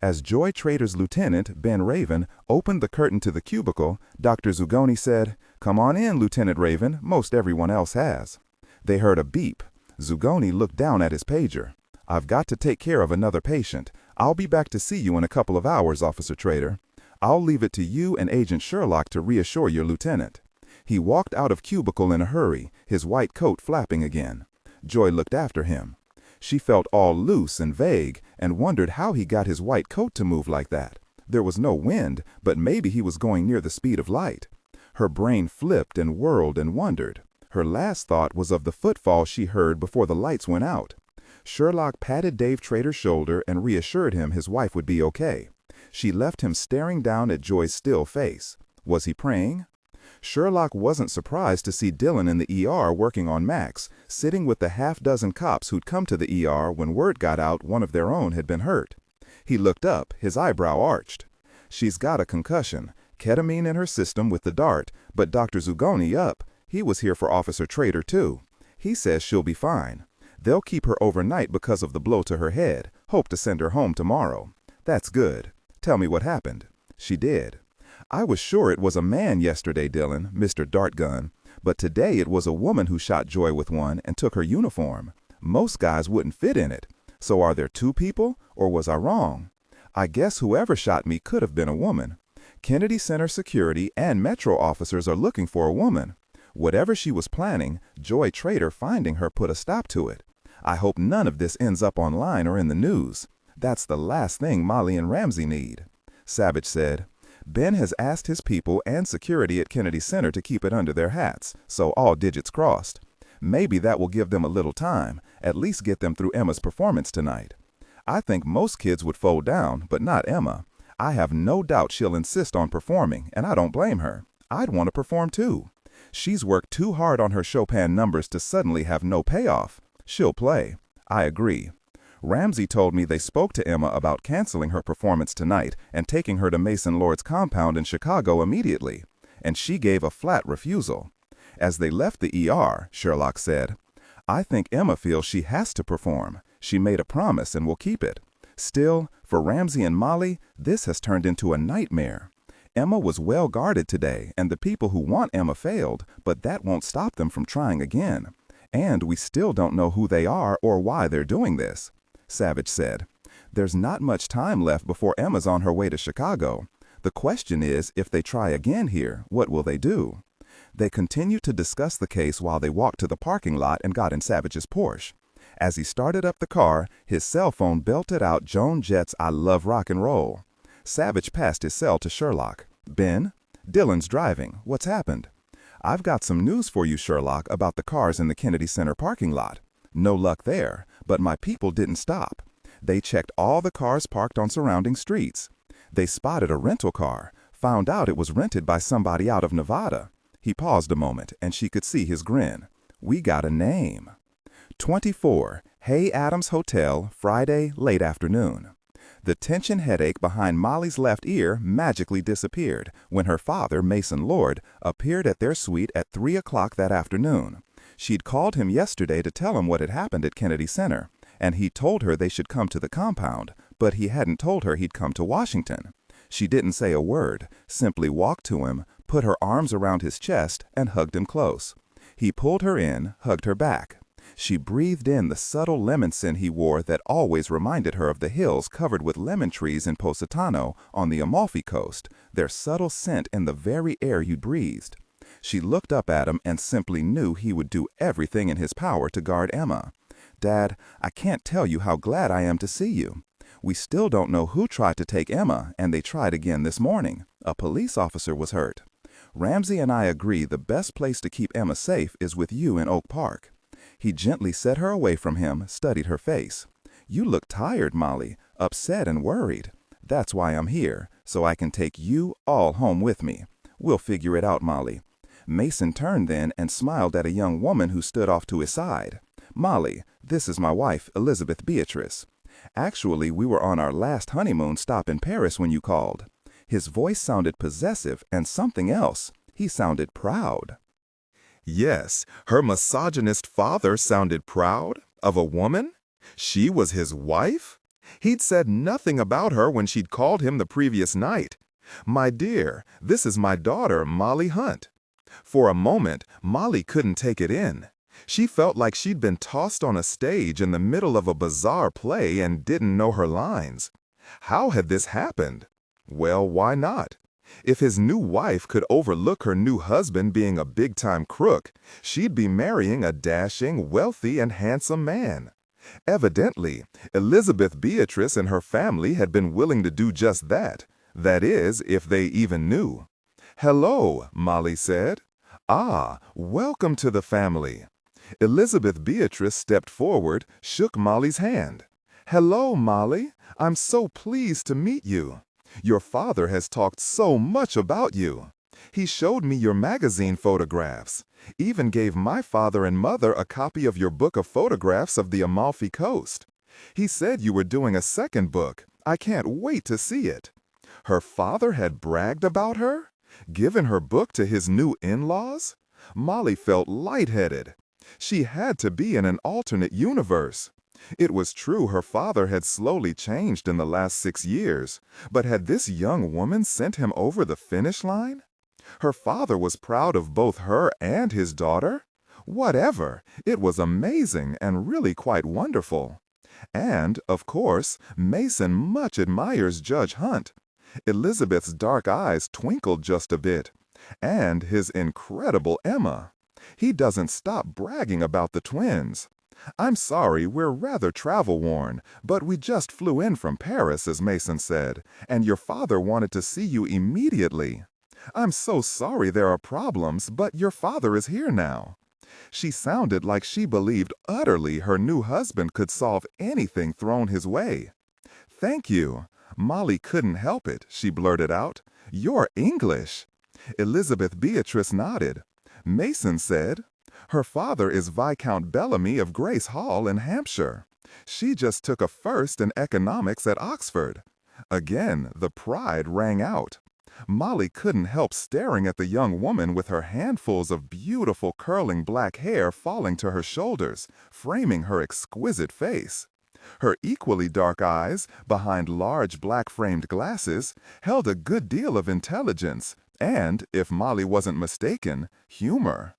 As Joy Trader's lieutenant, Ben Raven, opened the curtain to the cubicle, Dr. Zugoni said, "Come on in, Lieutenant Raven. Most everyone else has." They heard a beep. Zugoni looked down at his pager. "I've got to take care of another patient. I'll be back to see you in a couple of hours, Officer Trader. I'll leave it to you and Agent Sherlock to reassure your lieutenant." He walked out of cubicle in a hurry, his white coat flapping again. Joy looked after him. She felt all loose and vague and wondered how he got his white coat to move like that. There was no wind, but maybe he was going near the speed of light. Her brain flipped and whirled and wondered. Her last thought was of the footfall she heard before the lights went out. Sherlock patted Dave Trader's shoulder and reassured him his wife would be okay. She left him staring down at Joy's still face. Was he praying? Sherlock wasn't surprised to see Dillon in the ER working on Max, sitting with the half-dozen cops who'd come to the ER when word got out one of their own had been hurt. He looked up, his eyebrow arched. "She's got a concussion, ketamine in her system with the dart, but Dr. Zugoni up. He was here for Officer Trader, too. He says she'll be fine. They'll keep her overnight because of the blow to her head. Hope to send her home tomorrow." "That's good. Tell me what happened." She did. "I was sure it was a man yesterday, Dillon, Mr. Dartgun, but today it was a woman who shot Joy with one and took her uniform. Most guys wouldn't fit in it. So are there two people, or was I wrong? I guess whoever shot me could have been a woman. Kennedy Center security and Metro officers are looking for a woman. Whatever she was planning, Joy Trader finding her put a stop to it. I hope none of this ends up online or in the news. That's the last thing Molly and Ramsey need." Savich said, "Ben has asked his people and security at Kennedy Center to keep it under their hats, so all digits crossed. Maybe that will give them a little time, at least get them through Emma's performance tonight. I think most kids would fold down, but not Emma. I have no doubt she'll insist on performing, and I don't blame her. I'd want to perform too. She's worked too hard on her Chopin numbers to suddenly have no payoff. She'll play. I agree. Ramsey told me they spoke to Emma about canceling her performance tonight and taking her to Mason Lord's compound in Chicago immediately, and she gave a flat refusal. As they left the ER, Sherlock said, "I think Emma feels she has to perform. She made a promise and will keep it. Still, for Ramsey and Molly, this has turned into a nightmare. Emma was well guarded today, and the people who want Emma failed, but that won't stop them from trying again. And we still don't know who they are or why they're doing this." Savich said, "There's not much time left before Emma's on her way to Chicago. The question is, if they try again here, what will they do?" They continued to discuss the case while they walked to the parking lot and got in Savich's Porsche. As he started up the car, his cell phone belted out Joan Jett's "I Love Rock and Roll." Savich passed his cell to Sherlock. "Ben? Dillon's driving. What's happened?" "I've got some news for you, Sherlock, about the cars in the Kennedy Center parking lot. No luck there, but my people didn't stop. They checked all the cars parked on surrounding streets. They spotted a rental car, found out it was rented by somebody out of Nevada." He paused a moment, and she could see his grin. "We got a name." 24, Hay Adams Hotel, Friday, late afternoon. The tension headache behind Molly's left ear magically disappeared when her father, Mason Lord, appeared at their suite at 3 o'clock that afternoon. She'd called him yesterday to tell him what had happened at Kennedy Center, and he told her they should come to the compound, but he hadn't told her he'd come to Washington. She didn't say a word, simply walked to him, put her arms around his chest, and hugged him close. He pulled her in, hugged her back. She breathed in the subtle lemon scent he wore that always reminded her of the hills covered with lemon trees in Positano on the Amalfi Coast, their subtle scent in the very air you breathed. She looked up at him and simply knew he would do everything in his power to guard Emma. "Dad, I can't tell you how glad I am to see you. We still don't know who tried to take Emma, and they tried again this morning. A police officer was hurt. Ramsey and I agree the best place to keep Emma safe is with you in Oak Park. He gently set her away from him, studied her face. "You look tired, Molly, upset and worried. That's why I'm here, so I can take you all home with me. We'll figure it out, Molly." Mason turned then and smiled at a young woman who stood off to his side. "Molly, this is my wife, Elizabeth Beatrice. Actually, we were on our last honeymoon stop in Paris when you called." His voice sounded possessive and something else. He sounded proud. Yes, her misogynist father sounded proud of a woman? She was his wife? He'd said nothing about her when she'd called him the previous night. "My dear, this is my daughter, Molly Hunt." For a moment, Molly couldn't take it in. She felt like she'd been tossed on a stage in the middle of a bizarre play and didn't know her lines. How had this happened? Well, why not? If his new wife could overlook her new husband being a big-time crook, she'd be marrying a dashing, wealthy, and handsome man. Evidently, Elizabeth Beatrice and her family had been willing to do just that. That is, if they even knew. "Hello," Molly said. "Ah, welcome to the family." Elizabeth Beatrice stepped forward, shook Molly's hand. "Hello, Molly. I'm so pleased to meet you. Your father has talked so much about you. He showed me your magazine photographs, even gave my father and mother a copy of your book of photographs of the Amalfi Coast. He said you were doing a second book. I can't wait to see it." Her father had bragged about her? Given her book to his new in-laws? Molly felt lightheaded. She had to be in an alternate universe. It was true her father had slowly changed in the last 6 years, but had this young woman sent him over the finish line? Her father was proud of both her and his daughter? Whatever, it was amazing and really quite wonderful. And, of course, Mason much admires Judge Hunt. Elizabeth's dark eyes twinkled just a bit. And his incredible Emma. He doesn't stop bragging about the twins. "I'm sorry, we're rather travel-worn, but we just flew in from Paris," as Mason said, "and your father wanted to see you immediately. I'm so sorry there are problems, but your father is here now." She sounded like she believed utterly her new husband could solve anything thrown his way. "Thank you." Molly couldn't help it. She blurted out, "You're English." Elizabeth Beatrice nodded. Mason said, "Her father is Viscount Bellamy of Grace Hall in Hampshire. She just took a first in economics at Oxford." Again, the pride rang out. Molly couldn't help staring at the young woman with her handfuls of beautiful curling black hair falling to her shoulders, framing her exquisite face. Her equally dark eyes, behind large black-framed glasses, held a good deal of intelligence and, if Molly wasn't mistaken, humor.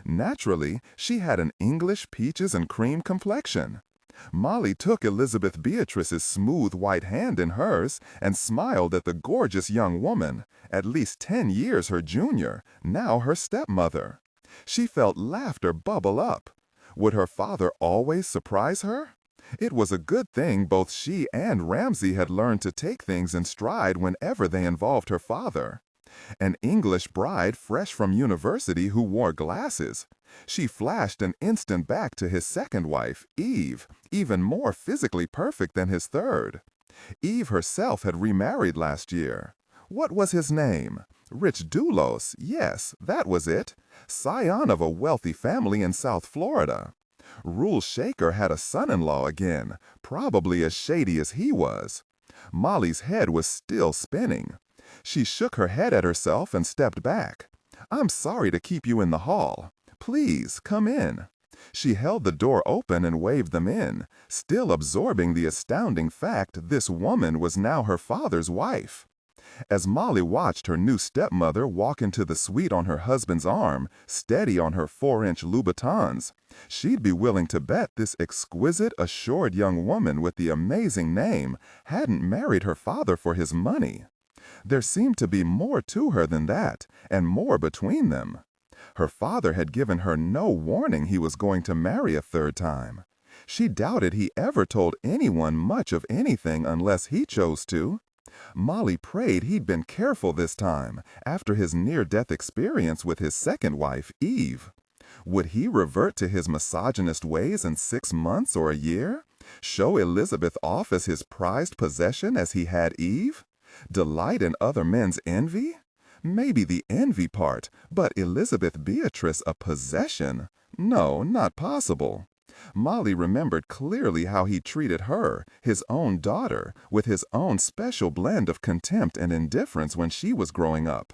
Naturally, she had an English peaches and cream complexion. Molly took Elizabeth Beatrice's smooth white hand in hers and smiled at the gorgeous young woman, at least 10 years her junior, now her stepmother. She felt laughter bubble up. Would her father always surprise her? It was a good thing both she and Ramsey had learned to take things in stride whenever they involved her father. An English bride fresh from university who wore glasses. She flashed an instant back to his second wife, Eve, even more physically perfect than his third. Eve herself had remarried last year. What was his name? Rich Doulos, yes, that was it. Scion of a wealthy family in South Florida. Rule Shaker had a son-in-law again, probably as shady as he was. Molly's head was still spinning. She shook her head at herself and stepped back. "I'm sorry to keep you in the hall. Please, come in." She held the door open and waved them in, still absorbing the astounding fact this woman was now her father's wife. As Molly watched her new stepmother walk into the suite on her husband's arm, steady on her 4-inch Louboutins, she'd be willing to bet this exquisite, assured young woman with the amazing name hadn't married her father for his money. There seemed to be more to her than that, and more between them. Her father had given her no warning he was going to marry a third time. She doubted he ever told anyone much of anything unless he chose to. Molly prayed he'd been careful this time, after his near-death experience with his second wife, Eve. Would he revert to his misogynist ways in 6 months or a year? Show Elizabeth off as his prized possession as he had Eve? Delight in other men's envy? Maybe the envy part, but Elizabeth Beatrice a possession? No, not possible. Molly remembered clearly how he treated her, his own daughter, with his own special blend of contempt and indifference when she was growing up.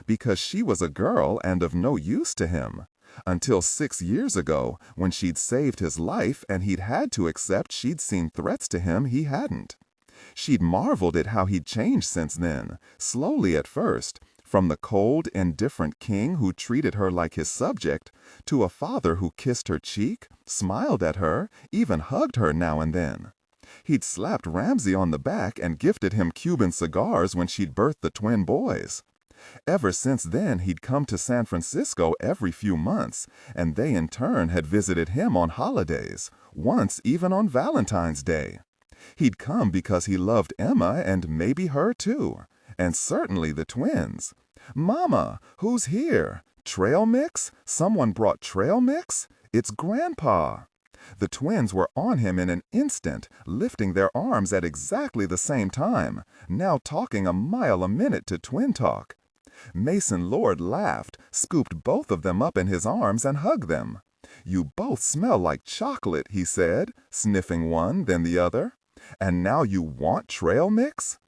Because she was a girl and of no use to him. Until 6 years ago, when she'd saved his life and he'd had to accept she'd seen threats to him he hadn't. She'd marveled at how he'd changed since then, slowly at first, from the cold, indifferent king who treated her like his subject, to a father who kissed her cheek, smiled at her, even hugged her now and then. He'd slapped Ramsey on the back and gifted him Cuban cigars when she'd birthed the twin boys. Ever since then, he'd come to San Francisco every few months, and they in turn had visited him on holidays, once even on Valentine's Day. He'd come because he loved Emma and maybe her too, and certainly the twins. "Mama, who's here? Trail mix? Someone brought trail mix? It's Grandpa." The twins were on him in an instant, lifting their arms at exactly the same time, now talking a mile a minute to twin talk. Mason Lord laughed, scooped both of them up in his arms and hugged them. "You both smell like chocolate," he said, sniffing one, then the other. "And now you want trail mix?"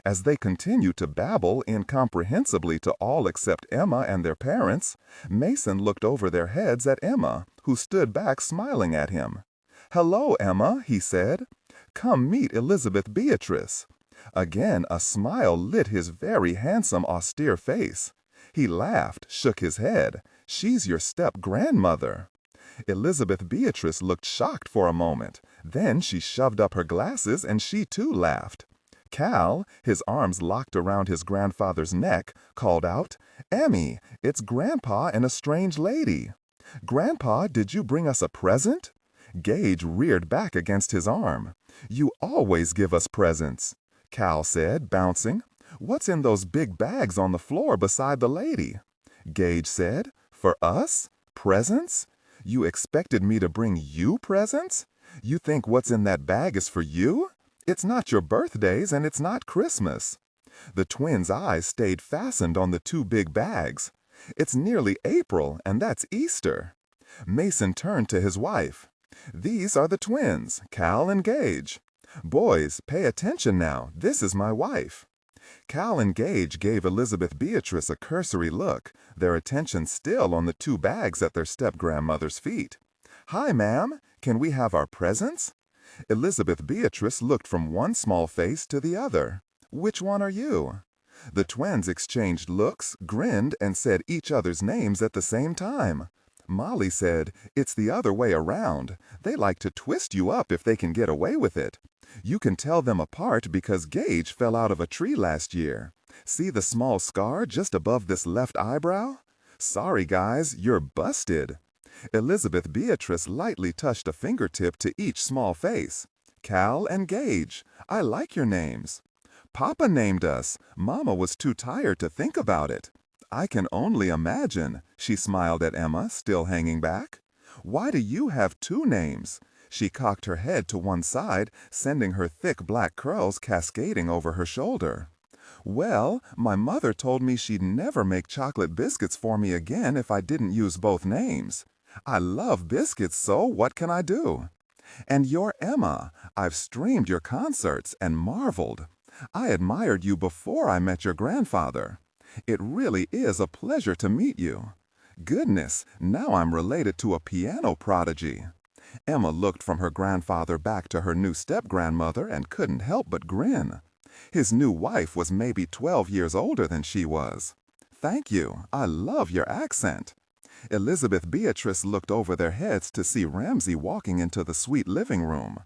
As they continued to babble incomprehensibly to all except Emma and their parents, Mason looked over their heads at Emma, who stood back smiling at him. "Hello, Emma," he said. "Come meet Elizabeth Beatrice." Again a smile lit his very handsome, austere face. He laughed, shook his head. "She's your step-grandmother." Elizabeth Beatrice looked shocked for a moment. Then she shoved up her glasses and she too laughed. Cal, his arms locked around his grandfather's neck, called out, "Emmy, it's Grandpa and a strange lady." "Grandpa, did you bring us a present?" Gage reared back against his arm. "You always give us presents," Cal said, bouncing. "What's in those big bags on the floor beside the lady?" Gage said, "For us? Presents? You expected me to bring you presents? You think what's in that bag is for you? It's not your birthdays and it's not Christmas." The twins' eyes stayed fastened on the 2 big bags. "It's nearly April, and that's Easter." Mason turned to his wife. "These are the twins, Cal and Gage. Boys, pay attention now. This is my wife." Cal and Gage gave Elizabeth Beatrice a cursory look, their attention still on the 2 bags at their step-grandmother's feet. "Hi, ma'am. Can we have our presents?" Elizabeth Beatrice looked from one small face to the other. "Which one are you?" The twins exchanged looks, grinned, and said each other's names at the same time. Molly said, "It's the other way around. They like to twist you up if they can get away with it. You can tell them apart because Gage fell out of a tree last year. See the small scar just above this left eyebrow? Sorry, guys, you're busted." Elizabeth Beatrice lightly touched a fingertip to each small face. "Cal and Gage, I like your names." "Papa named us. Mama was too tired to think about it." "I can only imagine," she smiled at Emma, still hanging back. "Why do you have 2 names?" She cocked her head to one side, sending her thick black curls cascading over her shoulder. "Well, my mother told me she'd never make chocolate biscuits for me again if I didn't use both names. I love biscuits, so what can I do? And you're Emma. I've streamed your concerts and marveled. I admired you before I met your grandfather. It really is a pleasure to meet you. Goodness, now I'm related to a piano prodigy." Emma looked from her grandfather back to her new step-grandmother and couldn't help but grin. His new wife was maybe 12 years older than she was. "Thank you. I love your accent." Elizabeth Beatrice looked over their heads to see Ramsey walking into the sweet living room.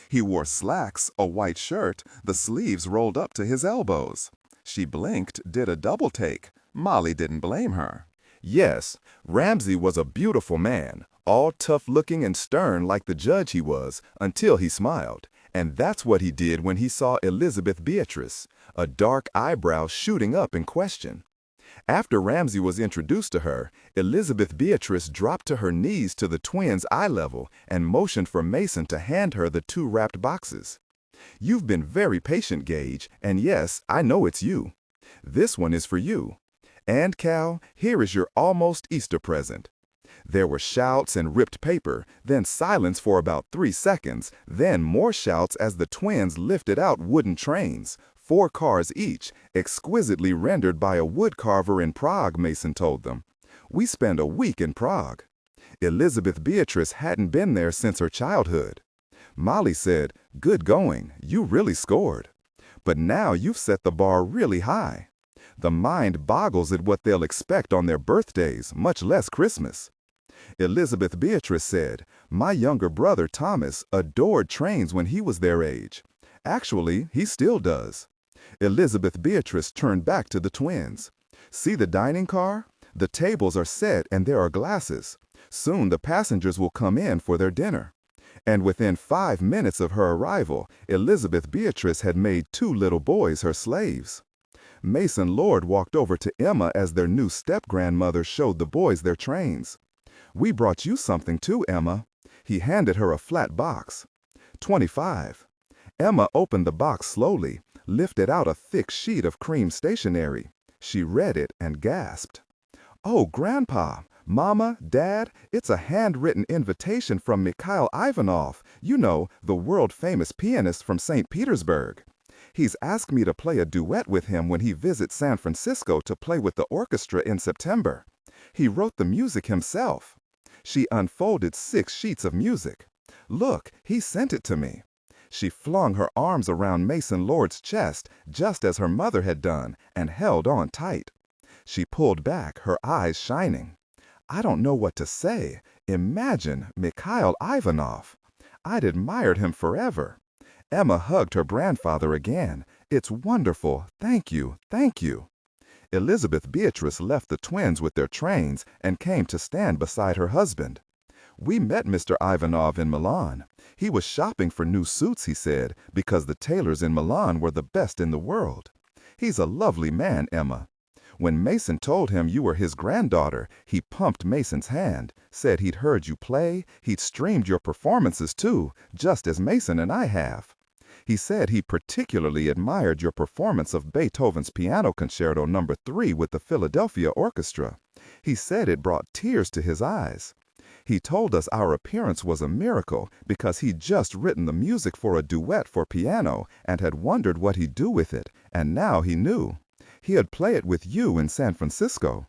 He wore slacks, a white shirt, the sleeves rolled up to his elbows. She blinked, did a double take. Molly didn't blame her. Yes, Ramsey was a beautiful man, all tough-looking and stern like the judge he was, until he smiled. And that's what he did when he saw Elizabeth Beatrice, a dark eyebrow shooting up in question. After Ramsey was introduced to her, Elizabeth Beatrice dropped to her knees to the twins' eye level and motioned for Mason to hand her the 2 wrapped boxes. "You've been very patient, Gage, and yes, I know it's you. This one is for you. And Cal, here is your almost Easter present." There were shouts and ripped paper, then silence for about 3 seconds, then more shouts as the twins lifted out wooden trains, 4 cars each, exquisitely rendered by a woodcarver in Prague, Mason told them. "We spent a week in Prague." Elizabeth Beatrice hadn't been there since her childhood. Molly said, "Good going, you really scored. But now you've set the bar really high. The mind boggles at what they'll expect on their birthdays, much less Christmas." Elizabeth Beatrice said, "My younger brother Thomas adored trains when he was their age. Actually, he still does." Elizabeth Beatrice turned back to the twins. "See the dining car? The tables are set and there are glasses. Soon the passengers will come in for their dinner." And within 5 minutes of her arrival, Elizabeth Beatrice had made 2 little boys her slaves. Mason Lord walked over to Emma as their new step-grandmother showed the boys their trains. "We brought you something too, Emma." He handed her a flat box. 25. Emma opened the box slowly, lifted out a thick sheet of cream stationery. She read it and gasped. "Oh, Grandpa, Mama, Dad, it's a handwritten invitation from Mikhail Ivanov, you know, the world-famous pianist from St. Petersburg. He's asked me to play a duet with him when he visits San Francisco to play with the orchestra in September. He wrote the music himself." She unfolded 6 sheets of music. "Look, he sent it to me." She flung her arms around Mason Lord's chest, just as her mother had done, and held on tight. She pulled back, her eyes shining. "I don't know what to say. Imagine, Mikhail Ivanov. I'd admired him forever." Emma hugged her grandfather again. "It's wonderful. Thank you, thank you." Elizabeth Beatrice left the twins with their trains and came to stand beside her husband. "We met Mr. Ivanov in Milan. He was shopping for new suits, he said, because the tailors in Milan were the best in the world. He's a lovely man, Emma. When Mason told him you were his granddaughter, he pumped Mason's hand, said he'd heard you play, he'd streamed your performances too, just as Mason and I have. He said he particularly admired your performance of Beethoven's Piano Concerto No. 3 with the Philadelphia Orchestra. He said it brought tears to his eyes. He told us our appearance was a miracle because he'd just written the music for a duet for piano and had wondered what he'd do with it, and now he knew. He'd play it with you in San Francisco."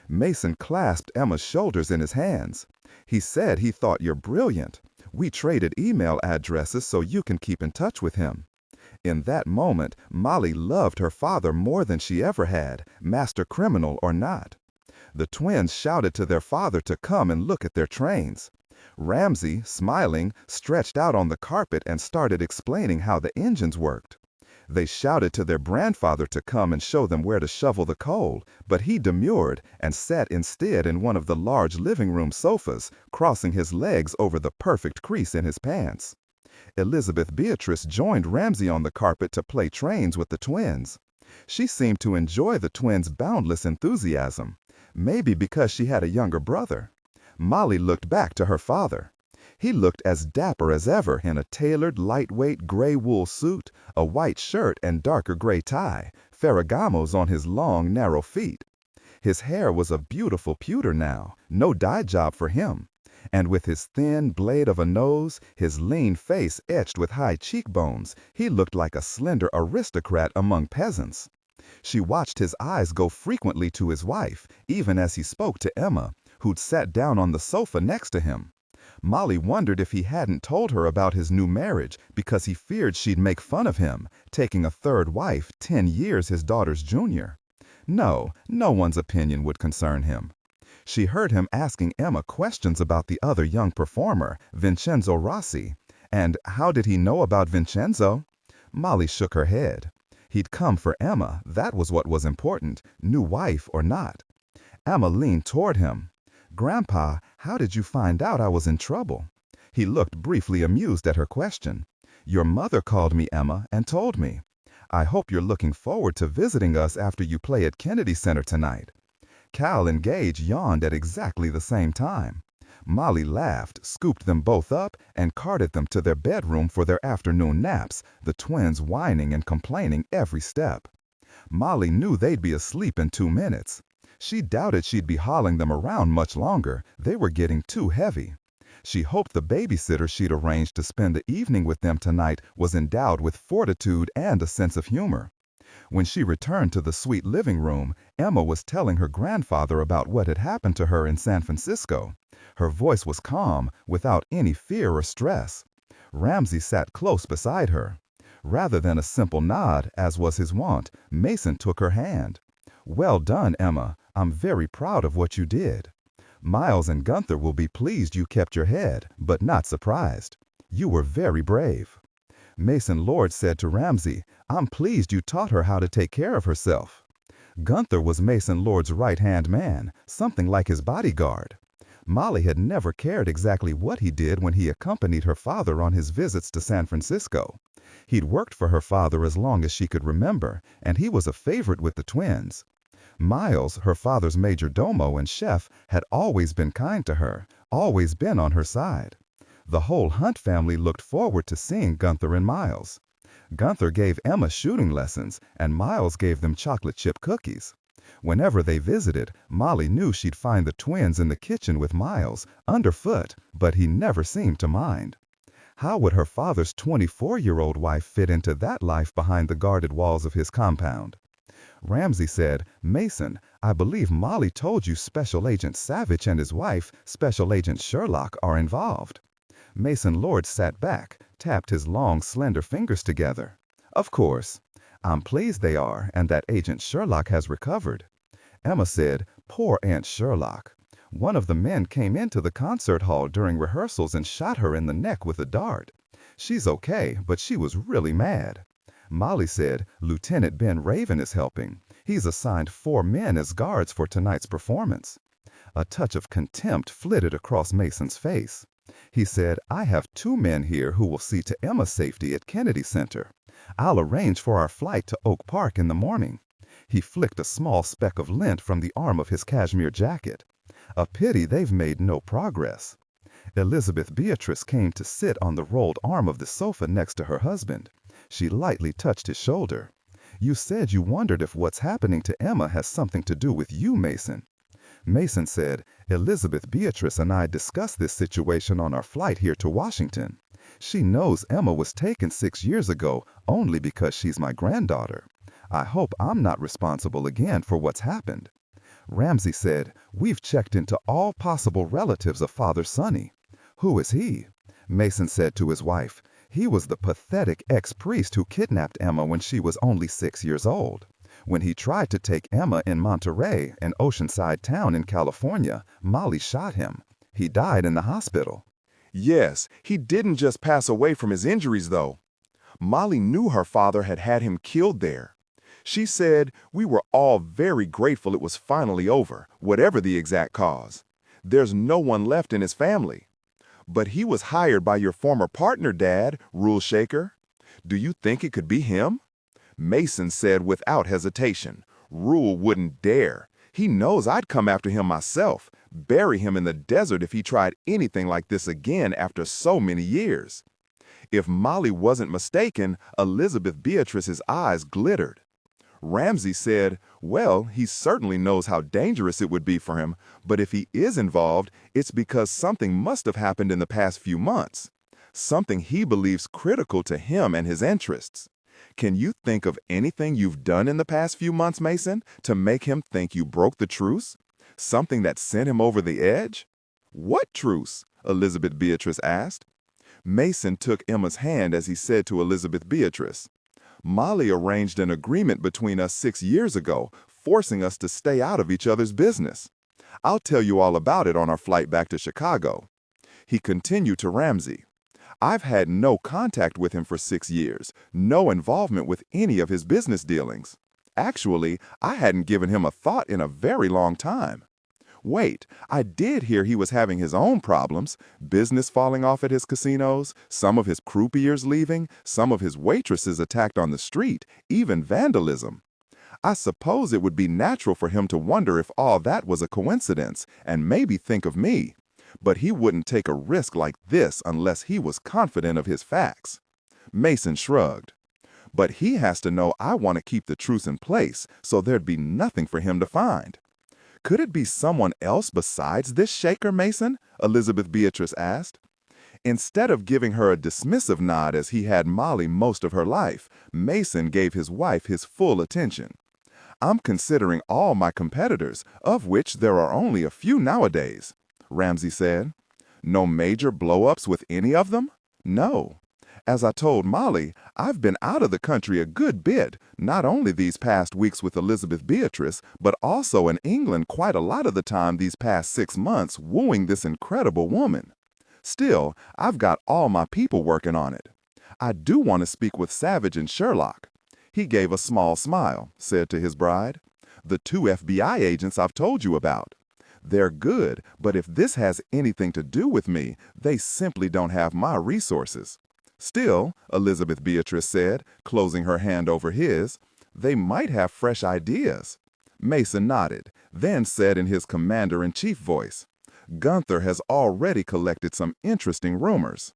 Mason clasped Emma's shoulders in his hands. "He said he thought you're brilliant. We traded email addresses so you can keep in touch with him." In that moment, Molly loved her father more than she ever had, master criminal or not. The twins shouted to their father to come and look at their trains. Ramsey, smiling, stretched out on the carpet and started explaining how the engines worked. They shouted to their grandfather to come and show them where to shovel the coal, but he demurred and sat instead in one of the large living room sofas, crossing his legs over the perfect crease in his pants. Elizabeth Beatrice joined Ramsey on the carpet to play trains with the twins. She seemed to enjoy the twins' boundless enthusiasm, maybe because she had a younger brother. Molly looked back to her father. He looked as dapper as ever in a tailored, lightweight gray wool suit, a white shirt and darker gray tie, Ferragamos on his long, narrow feet. His hair was a beautiful pewter now, no dye job for him. And with his thin blade of a nose, his lean face etched with high cheekbones, he looked like a slender aristocrat among peasants. She watched his eyes go frequently to his wife, even as he spoke to Emma, who'd sat down on the sofa next to him. Molly wondered if he hadn't told her about his new marriage because he feared she'd make fun of him, taking a third wife 10 years his daughter's junior. No one's opinion would concern him. She heard him asking Emma questions about the other young performer, Vincenzo Rossi. And how did he know about Vincenzo? Molly shook her head. He'd come for Emma, that was what was important, new wife or not. Emma leaned toward him. "Grandpa, how did you find out I was in trouble?" He looked briefly amused at her question. "Your mother called me, Emma, and told me. I hope you're looking forward to visiting us after you play at Kennedy Center tonight." Cal and Gage yawned at exactly the same time. Molly laughed, scooped them both up, and carted them to their bedroom for their afternoon naps, the twins whining and complaining every step. Molly knew they'd be asleep in 2 minutes. She doubted she'd be hauling them around much longer. They were getting too heavy. She hoped the babysitter she'd arranged to spend the evening with them tonight was endowed with fortitude and a sense of humor. When she returned to the sweet living room, Emma was telling her grandfather about what had happened to her in San Francisco. Her voice was calm, without any fear or stress. Ramsey sat close beside her. Rather than a simple nod, as was his wont, Mason took her hand. "Well done, Emma. I'm very proud of what you did. Miles and Gunther will be pleased you kept your head, but not surprised. You were very brave." Mason Lord said to Ramsey, "I'm pleased you taught her how to take care of herself." Gunther was Mason Lord's right-hand man, something like his bodyguard. Molly had never cared exactly what he did when he accompanied her father on his visits to San Francisco. He'd worked for her father as long as she could remember, and he was a favorite with the twins. Miles, her father's major domo and chef, had always been kind to her, always been on her side. The whole Hunt family looked forward to seeing Gunther and Miles. Gunther gave Emma shooting lessons, and Miles gave them chocolate chip cookies. Whenever they visited, Molly knew she'd find the twins in the kitchen with Miles, underfoot, but he never seemed to mind. How would her father's 24-year-old wife fit into that life behind the guarded walls of his compound? Ramsey said, "Mason, I believe Molly told you Special Agent Savich and his wife, Special Agent Sherlock, are involved." Mason Lord sat back, tapped his long, slender fingers together. "Of course. I'm pleased they are, and that Agent Sherlock has recovered." Emma said, "Poor Aunt Sherlock. One of the men came into the concert hall during rehearsals and shot her in the neck with a dart. She's okay, but she was really mad." Molly said, "Lieutenant Ben Raven is helping. He's assigned 4 men as guards for tonight's performance." A touch of contempt flitted across Mason's face. He said, "I have 2 men here who will see to Emma's safety at Kennedy Center. I'll arrange for our flight to Oak Park in the morning." He flicked a small speck of lint from the arm of his cashmere jacket. "A pity they've made no progress." Elizabeth Beatrice came to sit on the rolled arm of the sofa next to her husband. She lightly touched his shoulder. "You said you wondered if what's happening to Emma has something to do with you, Mason." Mason said, "Elizabeth Beatrice and I discussed this situation on our flight here to Washington. She knows Emma was taken 6 years ago only because she's my granddaughter. I hope I'm not responsible again for what's happened." Ramsey said, "We've checked into all possible relatives of Father Sonny." "Who is he?" Mason said to his wife, "He was the pathetic ex-priest who kidnapped Emma when she was only 6 years old. When he tried to take Emma in Monterey, an oceanside town in California, Molly shot him. He died in the hospital." Yes, he didn't just pass away from his injuries, though. Molly knew her father had had him killed there. She said, "We were all very grateful it was finally over, whatever the exact cause. There's no one left in his family." "But he was hired by your former partner, Dad, Rule Shaker. Do you think it could be him?" Mason said without hesitation, "Rule wouldn't dare. He knows I'd come after him myself, bury him in the desert if he tried anything like this again after so many years." If Molly wasn't mistaken, Elizabeth Beatrice's eyes glittered. Ramsey said, "Well, he certainly knows how dangerous it would be for him, but if he is involved, it's because something must have happened in the past few months. Something he believes critical to him and his interests. Can you think of anything you've done in the past few months, Mason, to make him think you broke the truce? Something that sent him over the edge?" "What truce?" Elizabeth Beatrice asked. Mason took Emma's hand as he said to Elizabeth Beatrice, "Molly arranged an agreement between us 6 years ago, forcing us to stay out of each other's business. I'll tell you all about it on our flight back to Chicago." He continued to Ramsey, "I've had no contact with him for 6 years, no involvement with any of his business dealings. Actually, I hadn't given him a thought in a very long time. Wait, I did hear he was having his own problems. Business falling off at his casinos, some of his croupiers leaving, some of his waitresses attacked on the street, even vandalism. I suppose it would be natural for him to wonder if all that was a coincidence, and maybe think of me. But he wouldn't take a risk like this unless he was confident of his facts. Mason shrugged. But he has to know I want to keep the truce in place, so there'd be nothing for him to find. Could it be someone else besides this Shaker, Mason? Elizabeth Beatrice asked. Instead of giving her a dismissive nod as he had Molly most of her life, Mason gave his wife his full attention. I'm considering all my competitors, of which there are only a few nowadays, Ramsey said. No major blow-ups with any of them? No. As I told Molly, I've been out of the country a good bit, not only these past weeks with Elizabeth Beatrice, but also in England quite a lot of the time these past 6 months wooing this incredible woman. Still, I've got all my people working on it. I do want to speak with Savich and Sherlock. He gave a small smile, said to his bride, the 2 FBI agents I've told you about. They're good, but if this has anything to do with me, they simply don't have my resources. Still, Elizabeth Beatrice said, closing her hand over his, they might have fresh ideas. Mason nodded, then said in his commander-in-chief voice, Gunther has already collected some interesting rumors.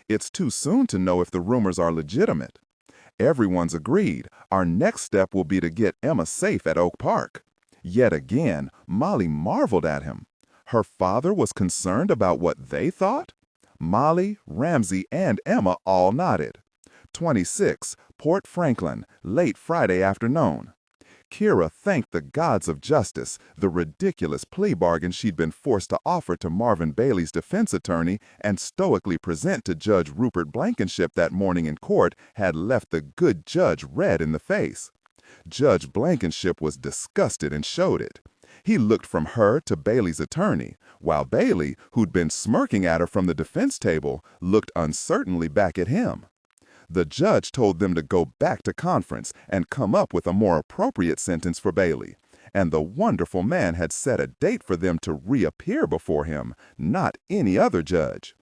It's too soon to know if the rumors are legitimate. Everyone's agreed. Our next step will be to get Emma safe at Oak Park. Yet again, Molly marveled at him. Her father was concerned about what they thought? Molly, Ramsey, and Emma all nodded. 26, Porte Franklin, late Friday afternoon. Kirra thanked the gods of justice. The ridiculous plea bargain she'd been forced to offer to Marvin Bailey's defense attorney and stoically present to Judge Rupert Blankenship that morning in court had left the good judge red in the face. Judge Blankenship was disgusted and showed it. He looked from her to Bailey's attorney, while Bailey, who'd been smirking at her from the defense table, looked uncertainly back at him. The judge told them to go back to conference and come up with a more appropriate sentence for Bailey, and the wonderful man had set a date for them to reappear before him, not any other judge.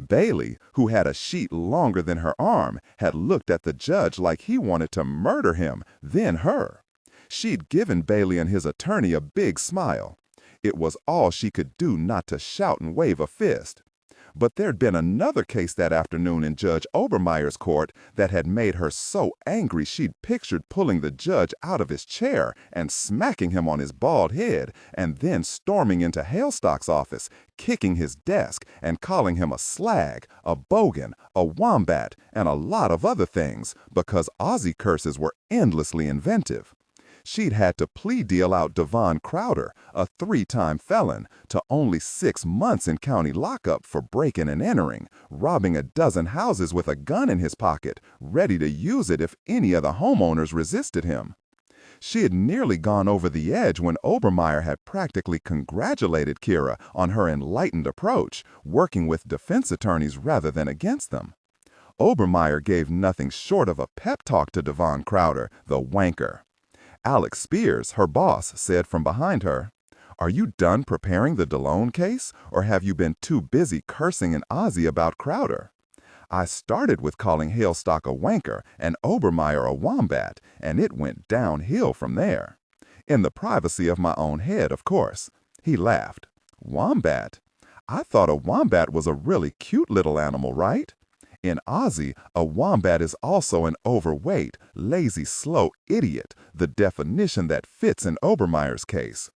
Bailey, who had a sheet longer than her arm, had looked at the judge like he wanted to murder him, then her. She'd given Bailey and his attorney a big smile. It was all she could do not to shout and wave a fist. But there'd been another case that afternoon in Judge Obermeyer's court that had made her so angry she'd pictured pulling the judge out of his chair and smacking him on his bald head, and then storming into Hailstock's office, kicking his desk and calling him a slag, a bogan, a wombat, and a lot of other things, because Aussie curses were endlessly inventive. She'd had to plea deal out Devon Crowder, a 3-time felon, to only 6 months in county lockup for breaking and entering, robbing a dozen houses with a gun in his pocket, ready to use it if any of the homeowners resisted him. She had nearly gone over the edge when Obermeyer had practically congratulated Kirra on her enlightened approach, working with defense attorneys rather than against them. Obermeyer gave nothing short of a pep talk to Devon Crowder, the wanker. Alex Spears, her boss, said from behind her, "Are you done preparing the Dillon case, or have you been too busy cursing in Aussie about Crowder?" I started with calling Hailstock a wanker and Obermeyer a wombat, and it went downhill from there. In the privacy of my own head, of course. He laughed. Wombat? I thought a wombat was a really cute little animal, right? In Aussie, a wombat is also an overweight, lazy, slow idiot, the definition that fits in Obermeyer's case.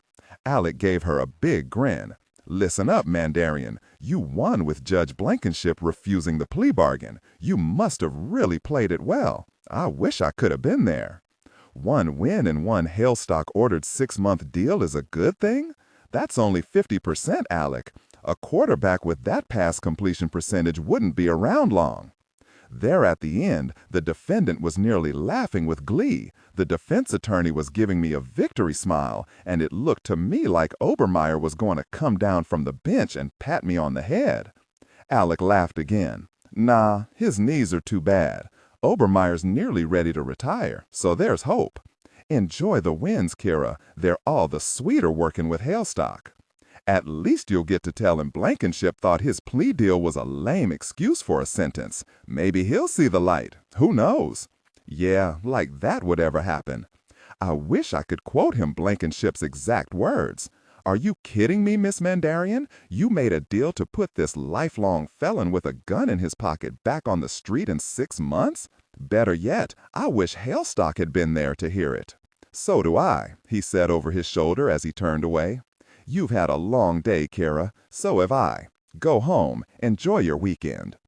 Alec gave her a big grin. "Listen up, Mandarian. You won with Judge Blankenship refusing the plea bargain. You must have really played it well. I wish I could have been there." One win and one Hailstock-ordered 6-month deal is a good thing? That's only 50%, Alec. A quarterback with that pass completion percentage wouldn't be around long. There at the end, the defendant was nearly laughing with glee. The defense attorney was giving me a victory smile, and it looked to me like Obermeyer was going to come down from the bench and pat me on the head. Alec laughed again. Nah, his knees are too bad. Obermeyer's nearly ready to retire, so there's hope. Enjoy the wins, Kirra. They're all the sweeter working with Hailstock. At least you'll get to tell him Blankenship thought his plea deal was a lame excuse for a sentence. Maybe he'll see the light. Who knows? Yeah, like that would ever happen. I wish I could quote him Blankenship's exact words. Are you kidding me, Miss Mandarian? You made a deal to put this lifelong felon with a gun in his pocket back on the street in 6 months? Better yet, I wish Hailstock had been there to hear it. So do I, he said over his shoulder as he turned away. You've had a long day, Kirra. So have I. Go home. Enjoy your weekend.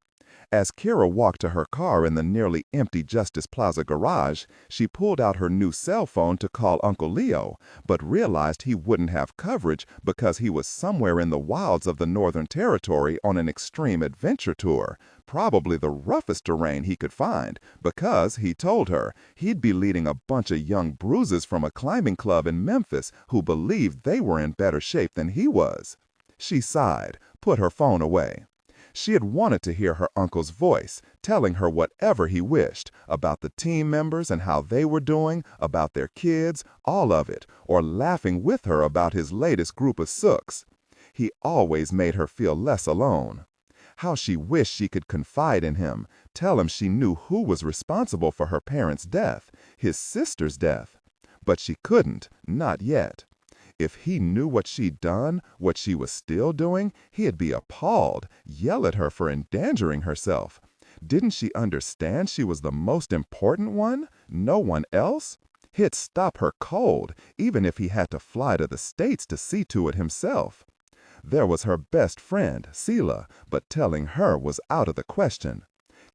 As Kirra walked to her car in the nearly empty Justice Plaza garage, she pulled out her new cell phone to call Uncle Leo, but realized he wouldn't have coverage because he was somewhere in the wilds of the Northern Territory on an extreme adventure tour, probably the roughest terrain he could find, because, he told her, he'd be leading a bunch of young bruises from a climbing club in Memphis who believed they were in better shape than he was. She sighed, put her phone away. She had wanted to hear her uncle's voice, telling her whatever he wished, about the team members and how they were doing, about their kids, all of it, or laughing with her about his latest group of sooks. He always made her feel less alone. How she wished she could confide in him, tell him she knew who was responsible for her parents' death, his sister's death. But she couldn't, not yet. If he knew what she'd done, what she was still doing, he'd be appalled, yell at her for endangering herself. Didn't she understand she was the most important one? No one else? He'd stop her cold, even if he had to fly to the States to see to it himself. There was her best friend, Selah, but telling her was out of the question.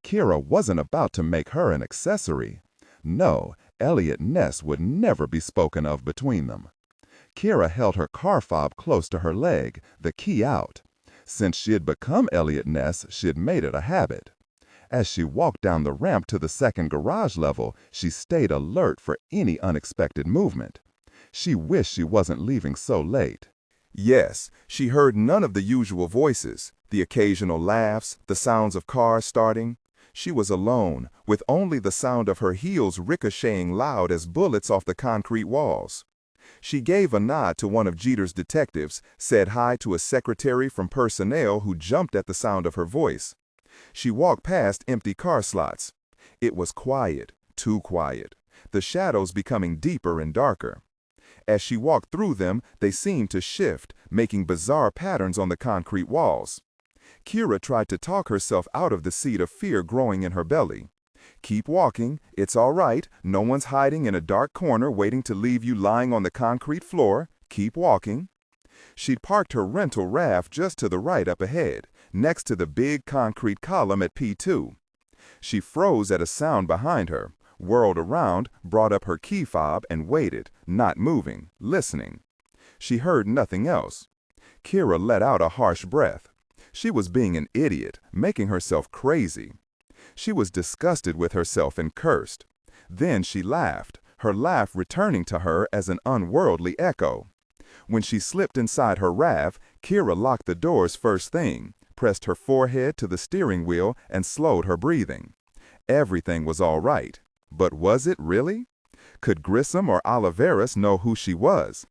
Kirra wasn't about to make her an accessory. No, Eliot Ness would never be spoken of between them. Kirra held her car fob close to her leg, the key out. Since she had become Eliot Ness, she had made it a habit. As she walked down the ramp to the second garage level, she stayed alert for any unexpected movement. She wished she wasn't leaving so late. Yes, she heard none of the usual voices, the occasional laughs, the sounds of cars starting. She was alone, with only the sound of her heels ricocheting loud as bullets off the concrete walls. She gave a nod to one of Jeter's detectives, said hi to a secretary from personnel who jumped at the sound of her voice. She walked past empty car slots. It was quiet, too quiet, the shadows becoming deeper and darker. As she walked through them, they seemed to shift, making bizarre patterns on the concrete walls. Kirra tried to talk herself out of the seed of fear growing in her belly. Keep walking, it's all right, no one's hiding in a dark corner waiting to leave you lying on the concrete floor. Keep walking. She'd parked her rental RAV just to the right up ahead, next to the big concrete column at P2. She froze at a sound behind her, whirled around, brought up her key fob and waited, not moving, listening. She heard nothing else. Kirra let out a harsh breath. She was being an idiot, making herself crazy. She was disgusted with herself and cursed. Then she laughed, her laugh returning to her as an unworldly echo. When she slipped inside her RAV, Kirra locked the doors first thing, pressed her forehead to the steering wheel, and slowed her breathing. Everything was all right. But was it really? Could Grissom or Oliveras know who she was?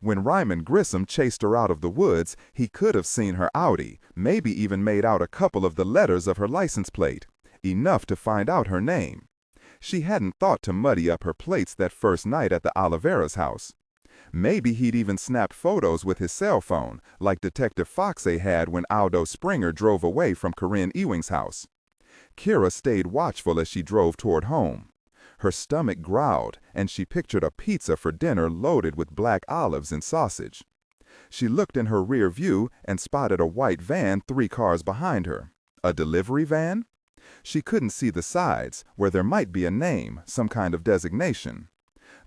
When Ryman Grissom chased her out of the woods, he could have seen her Audi, maybe even made out a couple of the letters of her license plate, enough to find out her name. She hadn't thought to muddy up her plates that first night at the Oliveras house. Maybe he'd even snapped photos with his cell phone, like Detective Foxay had when Aldo Springer drove away from Corinne Ewing's house. Kirra stayed watchful as she drove toward home. Her stomach growled, and she pictured a pizza for dinner loaded with black olives and sausage. She looked in her rear view and spotted a white van 3 cars behind her. A delivery van? She couldn't see the sides, where there might be a name, some kind of designation.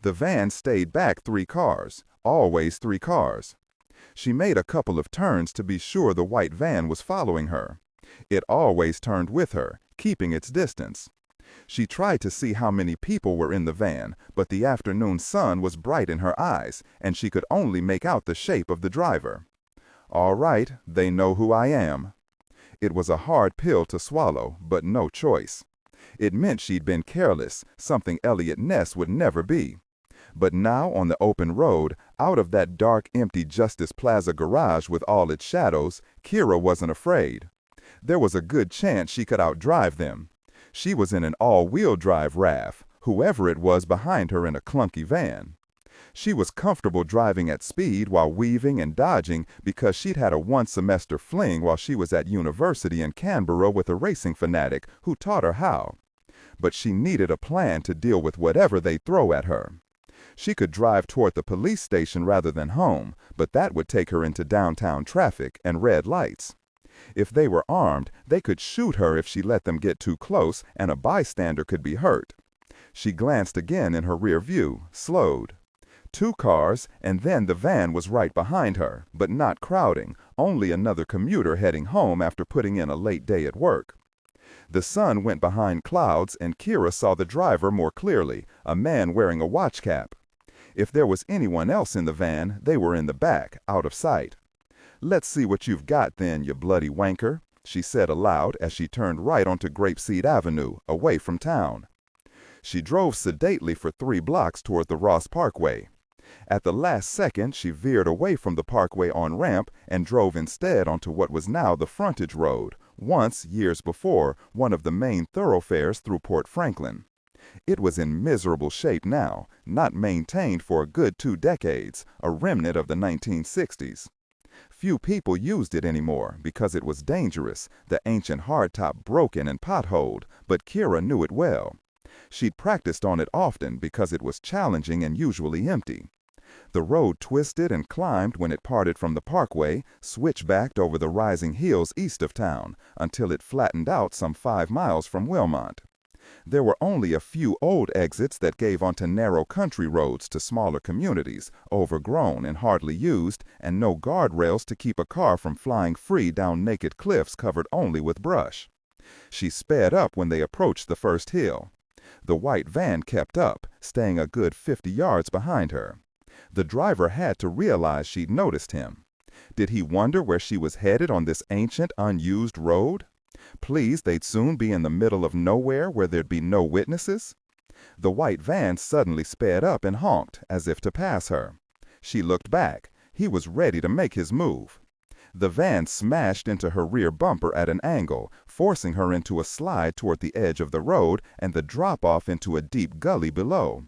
The van stayed back 3 cars, always 3 cars. She made a couple of turns to be sure the white van was following her. It always turned with her, keeping its distance. She tried to see how many people were in the van, but the afternoon sun was bright in her eyes, and she could only make out the shape of the driver. All right, they know who I am. It was a hard pill to swallow, but no choice. It meant she'd been careless, something Eliot Ness would never be. But now on the open road, out of that dark, empty Justice Plaza garage with all its shadows, Kirra wasn't afraid. There was a good chance she could outdrive them. She was in an all-wheel drive RAV, whoever it was behind her in a clunky van. She was comfortable driving at speed while weaving and dodging because she'd had a one-semester fling while she was at university in Canberra with a racing fanatic who taught her how. But she needed a plan to deal with whatever they throw at her. She could drive toward the police station rather than home, but that would take her into downtown traffic and red lights. If they were armed, they could shoot her if she let them get too close, and a bystander could be hurt. She glanced again in her rear view, slowed. 2 cars, and then the van was right behind her, but not crowding, only another commuter heading home after putting in a late day at work. The sun went behind clouds, and Kirra saw the driver more clearly, a man wearing a watch cap. If there was anyone else in the van, they were in the back, out of sight. "Let's see what you've got then, you bloody wanker," she said aloud as she turned right onto Grapeseed Avenue, away from town. She drove sedately for 3 blocks toward the Ross Parkway. At the last second, she veered away from the parkway on-ramp and drove instead onto what was now the frontage road, once, years before, one of the main thoroughfares through Porte Franklin. It was in miserable shape now, not maintained for a good 2 decades, a remnant of the 1960s. Few people used it anymore because it was dangerous, the ancient hardtop broken and potholed, but Kirra knew it well. She'd practiced on it often because it was challenging and usually empty. The road twisted and climbed when it parted from the parkway, switchbacked over the rising hills east of town, until it flattened out some 5 miles from Wilmot. There were only a few old exits that gave onto narrow country roads to smaller communities, overgrown and hardly used, and no guardrails to keep a car from flying free down naked cliffs covered only with brush. She sped up when they approached the first hill. The white van kept up, staying a good 50 yards behind her. The driver had to realize she'd noticed him. Did he wonder where she was headed on this ancient, unused road? Pleased they'd soon be in the middle of nowhere where there'd be no witnesses? The white van suddenly sped up and honked, as if to pass her. She looked back. He was ready to make his move. The van smashed into her rear bumper at an angle, forcing her into a slide toward the edge of the road and the drop-off into a deep gully below.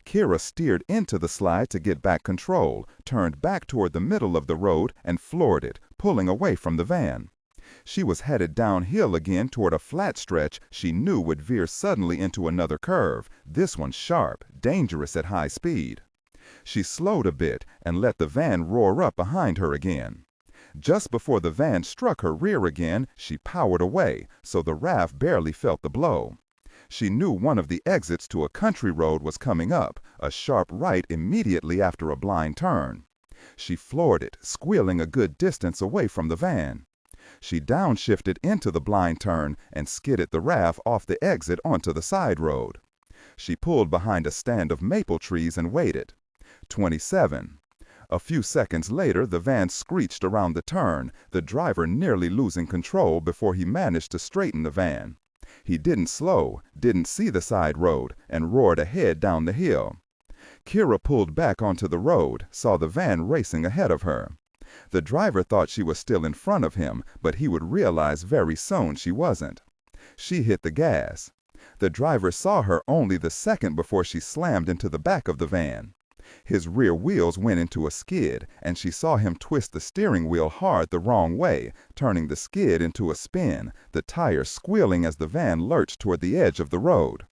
Kirra steered into the slide to get back control, turned back toward the middle of the road, and floored it, pulling away from the van. She was headed downhill again toward a flat stretch she knew would veer suddenly into another curve, this one sharp, dangerous at high speed. She slowed a bit and let the van roar up behind her again. Just before the van struck her rear again, she powered away, so the RAV barely felt the blow. She knew one of the exits to a country road was coming up, a sharp right immediately after a blind turn. She floored it, squealing a good distance away from the van. She downshifted into the blind turn and skidded the RAV off the exit onto the side road. She pulled behind a stand of maple trees and waited. 27. A few seconds later, the van screeched around the turn, the driver nearly losing control before he managed to straighten the van. He didn't slow, didn't see the side road, and roared ahead down the hill. Kirra pulled back onto the road, saw the van racing ahead of her. The driver thought she was still in front of him, but he would realize very soon she wasn't. She hit the gas. The driver saw her only the second before she slammed into the back of the van. His rear wheels went into a skid, and she saw him twist the steering wheel hard the wrong way, turning the skid into a spin, the tires squealing as the van lurched toward the edge of the road.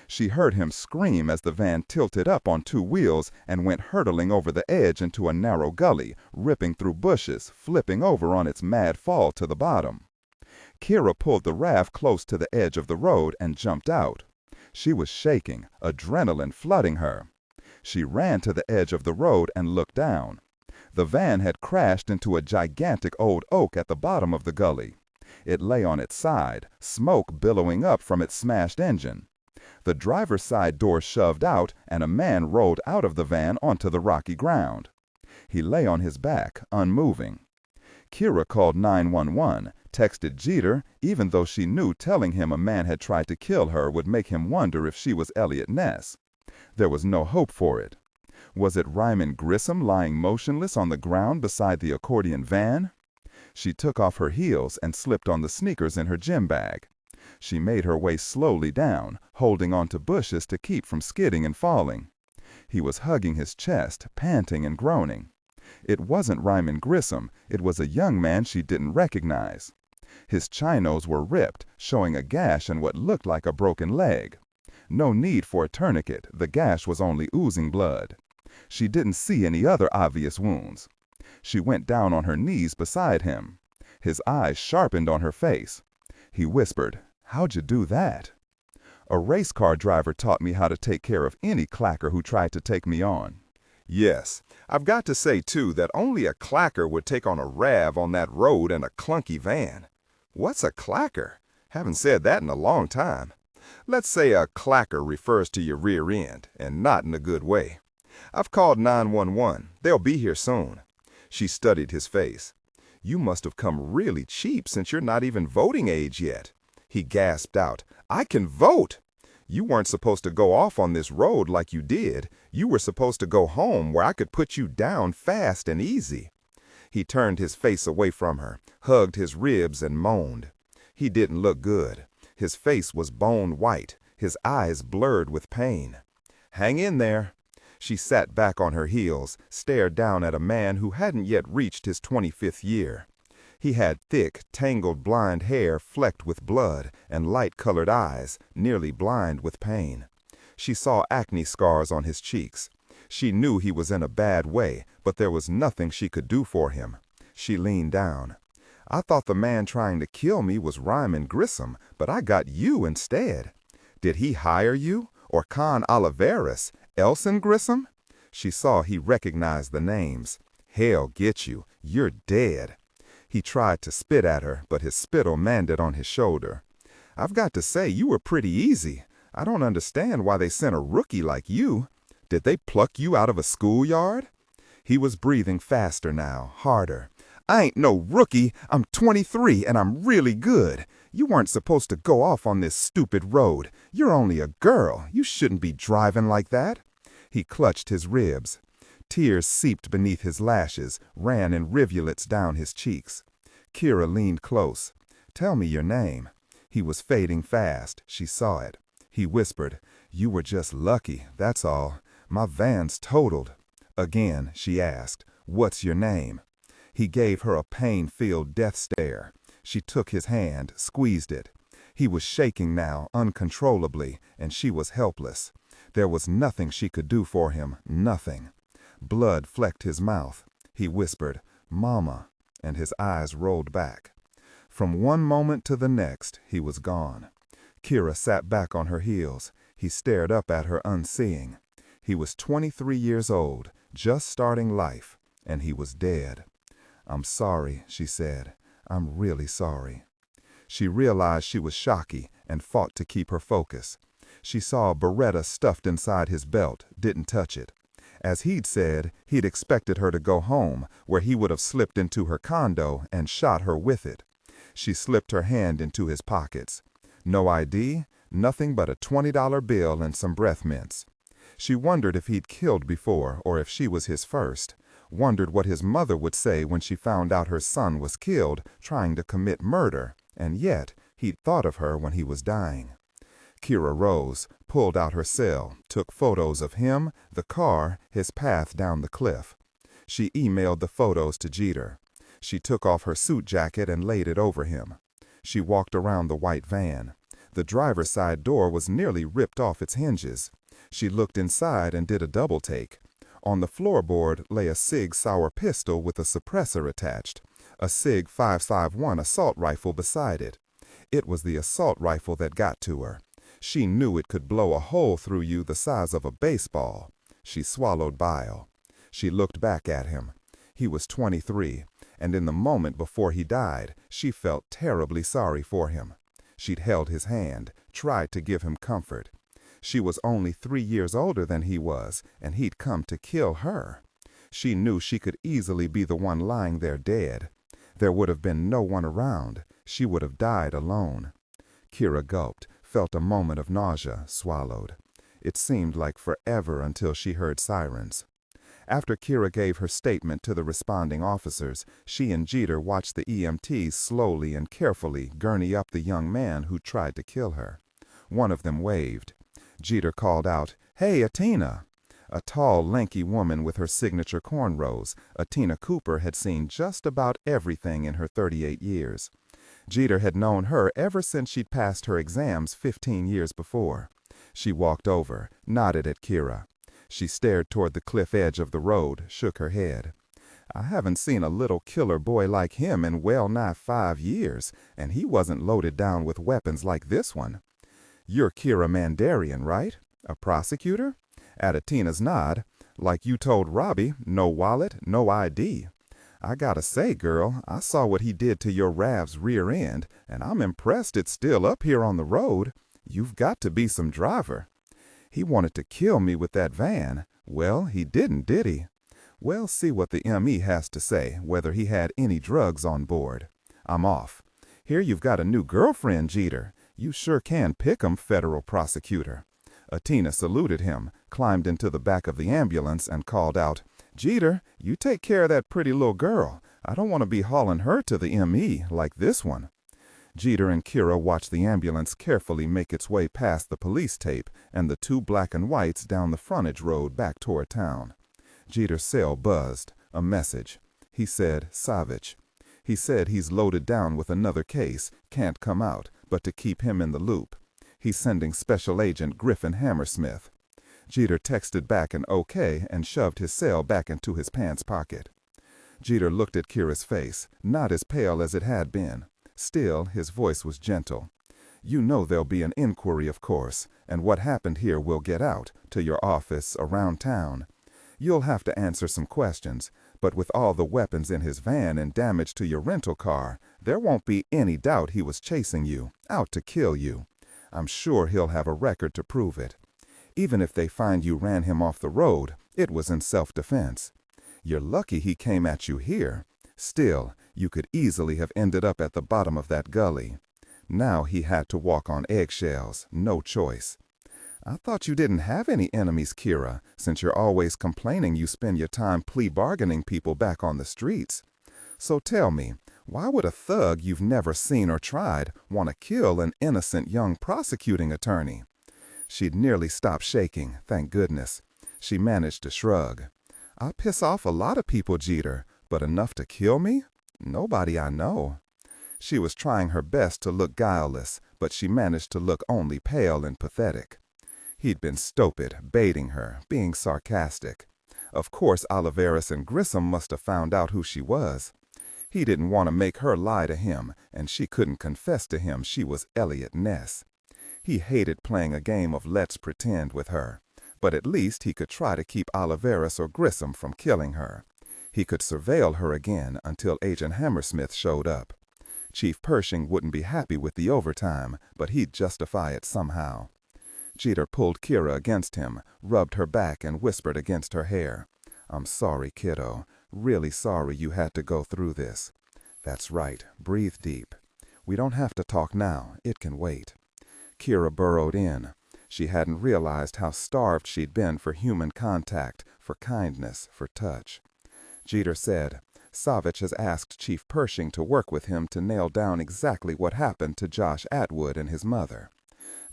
She heard him scream as the van tilted up on 2 wheels and went hurtling over the edge into a narrow gully, ripping through bushes, flipping over on its mad fall to the bottom. Kirra pulled the RAV close to the edge of the road and jumped out. She was shaking, adrenaline flooding her. She ran to the edge of the road and looked down. The van had crashed into a gigantic old oak at the bottom of the gully. It lay on its side, smoke billowing up from its smashed engine. The driver's side door shoved out, and a man rolled out of the van onto the rocky ground. He lay on his back, unmoving. Kirra called 911, texted Jeter, even though she knew telling him a man had tried to kill her would make him wonder if she was Eliot Ness. There was no hope for it. Was it Ryman Grissom lying motionless on the ground beside the accordion van? She took off her heels and slipped on the sneakers in her gym bag. She made her way slowly down, holding onto bushes to keep from skidding and falling. He was hugging his chest, panting and groaning. It wasn't Ryman Grissom, it was a young man she didn't recognize. His chinos were ripped, showing a gash and what looked like a broken leg. No need for a tourniquet, the gash was only oozing blood. She didn't see any other obvious wounds. She went down on her knees beside him. His eyes sharpened on her face. He whispered, "How'd you do that?" "A race car driver taught me how to take care of any clacker who tried to take me on." Yes, I've got to say, too, that only a clacker would take on a RAV on that road in a clunky van. What's a clacker? Haven't said that in a long time. Let's say a clacker refers to your rear end, and not in a good way. I've called 911. They'll be here soon. She studied his face. You must have come really cheap since you're not even voting age yet. He gasped out, "I can vote!" You weren't supposed to go off on this road like you did. You were supposed to go home where I could put you down fast and easy. He turned his face away from her, hugged his ribs and moaned. He didn't look good. His face was bone white, his eyes blurred with pain. "Hang in there." She sat back on her heels, stared down at a man who hadn't yet reached his 25th year. He had thick, tangled blonde hair flecked with blood and light-colored eyes, nearly blind with pain. She saw acne scars on his cheeks. She knew he was in a bad way, but there was nothing she could do for him. She leaned down. "I thought the man trying to kill me was Ryman Grissom, but I got you instead. Did he hire you? Or Con Oliveras? Elson Grissom?" She saw he recognized the names. "Hell get you. You're dead." He tried to spit at her, but his spittle landed on his shoulder. "I've got to say, you were pretty easy. I don't understand why they sent a rookie like you. Did they pluck you out of a schoolyard?" He was breathing faster now, harder. "I ain't no rookie. I'm 23 and I'm really good. You weren't supposed to go off on this stupid road. You're only a girl. You shouldn't be driving like that." He clutched his ribs. Tears seeped beneath his lashes, ran in rivulets down his cheeks. Kirra leaned close. "Tell me your name." He was fading fast. She saw it. He whispered, "You were just lucky, that's all. My van's totaled." Again, she asked, "What's your name?" He gave her a pain-filled death stare. She took his hand, squeezed it. He was shaking now, uncontrollably, and she was helpless. There was nothing she could do for him, nothing. Blood flecked his mouth. He whispered, "Mama," and his eyes rolled back. From one moment to the next, he was gone. Kirra sat back on her heels. He stared up at her unseeing. He was 23 years old, just starting life, and he was dead. "I'm sorry," she said. "I'm really sorry." She realized she was shocky and fought to keep her focus. She saw a Beretta stuffed inside his belt, didn't touch it. As he'd said, he'd expected her to go home, where he would have slipped into her condo and shot her with it. She slipped her hand into his pockets. No ID, nothing but a $20 bill and some breath mints. She wondered if he'd killed before or if she was his first. Wondered what his mother would say when she found out her son was killed trying to commit murder, and yet he'd thought of her when he was dying. Kirra rose, pulled out her cell, took photos of him, the car, his path down the cliff. She emailed the photos to Jeter. She took off her suit jacket and laid it over him. She walked around the white van. The driver's side door was nearly ripped off its hinges. She looked inside and did a double take. On the floorboard lay a Sig Sauer pistol with a suppressor attached, a Sig 5.51 assault rifle beside it. It was the assault rifle that got to her. She knew it could blow a hole through you the size of a baseball. She swallowed bile. She looked back at him. He was 23, and in the moment before he died, she felt terribly sorry for him. She'd held his hand, tried to give him comfort. She was only 3 years older than he was, and he'd come to kill her. She knew she could easily be the one lying there dead. There would have been no one around. She would have died alone. Kirra gulped, felt a moment of nausea, swallowed. It seemed like forever until she heard sirens. After Kirra gave her statement to the responding officers, she and Jeter watched the EMTs slowly and carefully gurney up the young man who tried to kill her. One of them waved. Jeter called out, "Hey, Atina!" A tall, lanky woman with her signature cornrows, Atina Cooper had seen just about everything in her 38 years. Jeter had known her ever since she'd passed her exams 15 years before. She walked over, nodded at Kirra. She stared toward the cliff edge of the road, shook her head. "I haven't seen a little killer boy like him in well-nigh 5 years, and he wasn't loaded down with weapons like this one. You're Kirra Mandarian, right? A prosecutor?" At Atina's nod, "Like you told Robbie, no wallet, no ID. I gotta say, girl, I saw what he did to your Rav's rear end, and I'm impressed it's still up here on the road. You've got to be some driver. He wanted to kill me with that van. Well, he didn't, did he? Well, see what the ME has to say, whether he had any drugs on board. I'm off. Here you've got a new girlfriend, Jeter. You sure can pick 'em, federal prosecutor." Atina saluted him, climbed into the back of the ambulance, and called out, "Jeter, you take care of that pretty little girl. I don't want to be hauling her to the ME like this one." Jeter and Kirra watched the ambulance carefully make its way past the police tape and the 2 black and whites down the frontage road back toward town. Jeter's cell buzzed. A message. He said, "Savich." He said he's loaded down with another case, can't come out, but to keep him in the loop. He's sending Special Agent Griffin Hammersmith. Jeter texted back an okay and shoved his cell back into his pants pocket. Jeter looked at Kirra's face, not as pale as it had been. Still, his voice was gentle. "You know there'll be an inquiry, of course, and what happened here will get out, to your office, around town. You'll have to answer some questions, but with all the weapons in his van and damage to your rental car, there won't be any doubt he was chasing you, out to kill you. I'm sure he'll have a record to prove it. Even if they find you ran him off the road, it was in self-defense. You're lucky he came at you here. Still, you could easily have ended up at the bottom of that gully. Now he had to walk on eggshells, no choice. I thought you didn't have any enemies, Kirra, since you're always complaining you spend your time plea bargaining people back on the streets. So tell me, why would a thug you've never seen or tried want to kill an innocent young prosecuting attorney?" She'd nearly stopped shaking, thank goodness. She managed to shrug. "I piss off a lot of people, Jeter, but enough to kill me? Nobody I know." She was trying her best to look guileless, but she managed to look only pale and pathetic. He'd been stupid, baiting her, being sarcastic. Of course Oliveras and Grissom must have found out who she was. He didn't want to make her lie to him, and she couldn't confess to him she was Eliot Ness. He hated playing a game of let's pretend with her, but at least he could try to keep Oliveras or Grissom from killing her. He could surveil her again until Agent Hammersmith showed up. Chief Pershing wouldn't be happy with the overtime, but he'd justify it somehow. Jeter pulled Kirra against him, rubbed her back, and whispered against her hair, "I'm sorry, kiddo. Really sorry you had to go through this. That's right. Breathe deep. We don't have to talk now. It can wait." Kirra burrowed in. She hadn't realized how starved she'd been for human contact, for kindness, for touch. Jeter said, "Savich has asked Chief Pershing to work with him to nail down exactly what happened to Josh Atwood and his mother.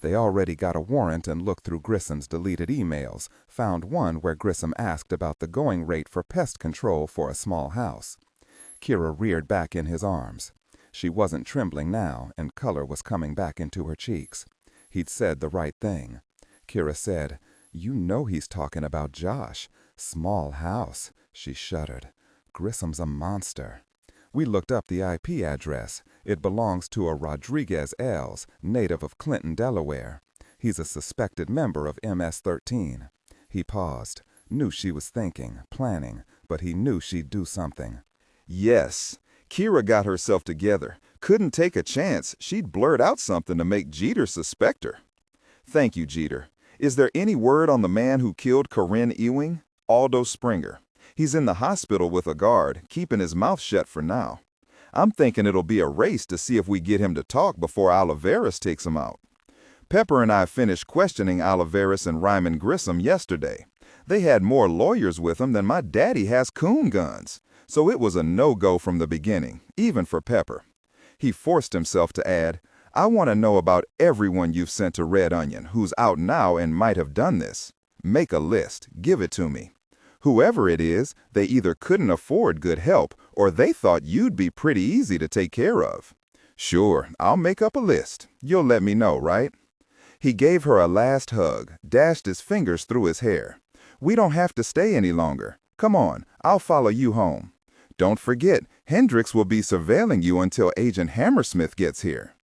They already got a warrant and looked through Grissom's deleted emails, found one where Grissom asked about the going rate for pest control for a small house." Kirra reared back in his arms. She wasn't trembling now, and color was coming back into her cheeks. He'd said the right thing. Kirra said, "You know he's talking about Josh. Small house." She shuddered. "Grissom's a monster. We looked up the IP address. It belongs to a Rodriguez Els, native of Clinton, Delaware. He's a suspected member of MS-13. He paused, knew she was thinking, planning, but he knew she'd do something. Yes, Kirra got herself together. Couldn't take a chance. She'd blurt out something to make Jeter suspect her. Thank you, Jeter. Is there any word on the man who killed Corinne Ewing? Aldo Springer. He's in the hospital with a guard, keeping his mouth shut for now. I'm thinking it'll be a race to see if we get him to talk before Oliveras takes him out. Pepper and I finished questioning Oliveris and Ryman Grissom yesterday. They had more lawyers with them than my daddy has coon guns, so it was a no-go from the beginning, even for Pepper. He forced himself to add, I want to know about everyone you've sent to Red Onion who's out now and might have done this. Make a list. Give it to me. Whoever it is, they either couldn't afford good help or they thought you'd be pretty easy to take care of. Sure, I'll make up a list. You'll let me know, right? He gave her a last hug, dashed his fingers through his hair. We don't have to stay any longer. Come on, I'll follow you home. Don't forget, Hendricks will be surveilling you until Agent Hammersmith gets here.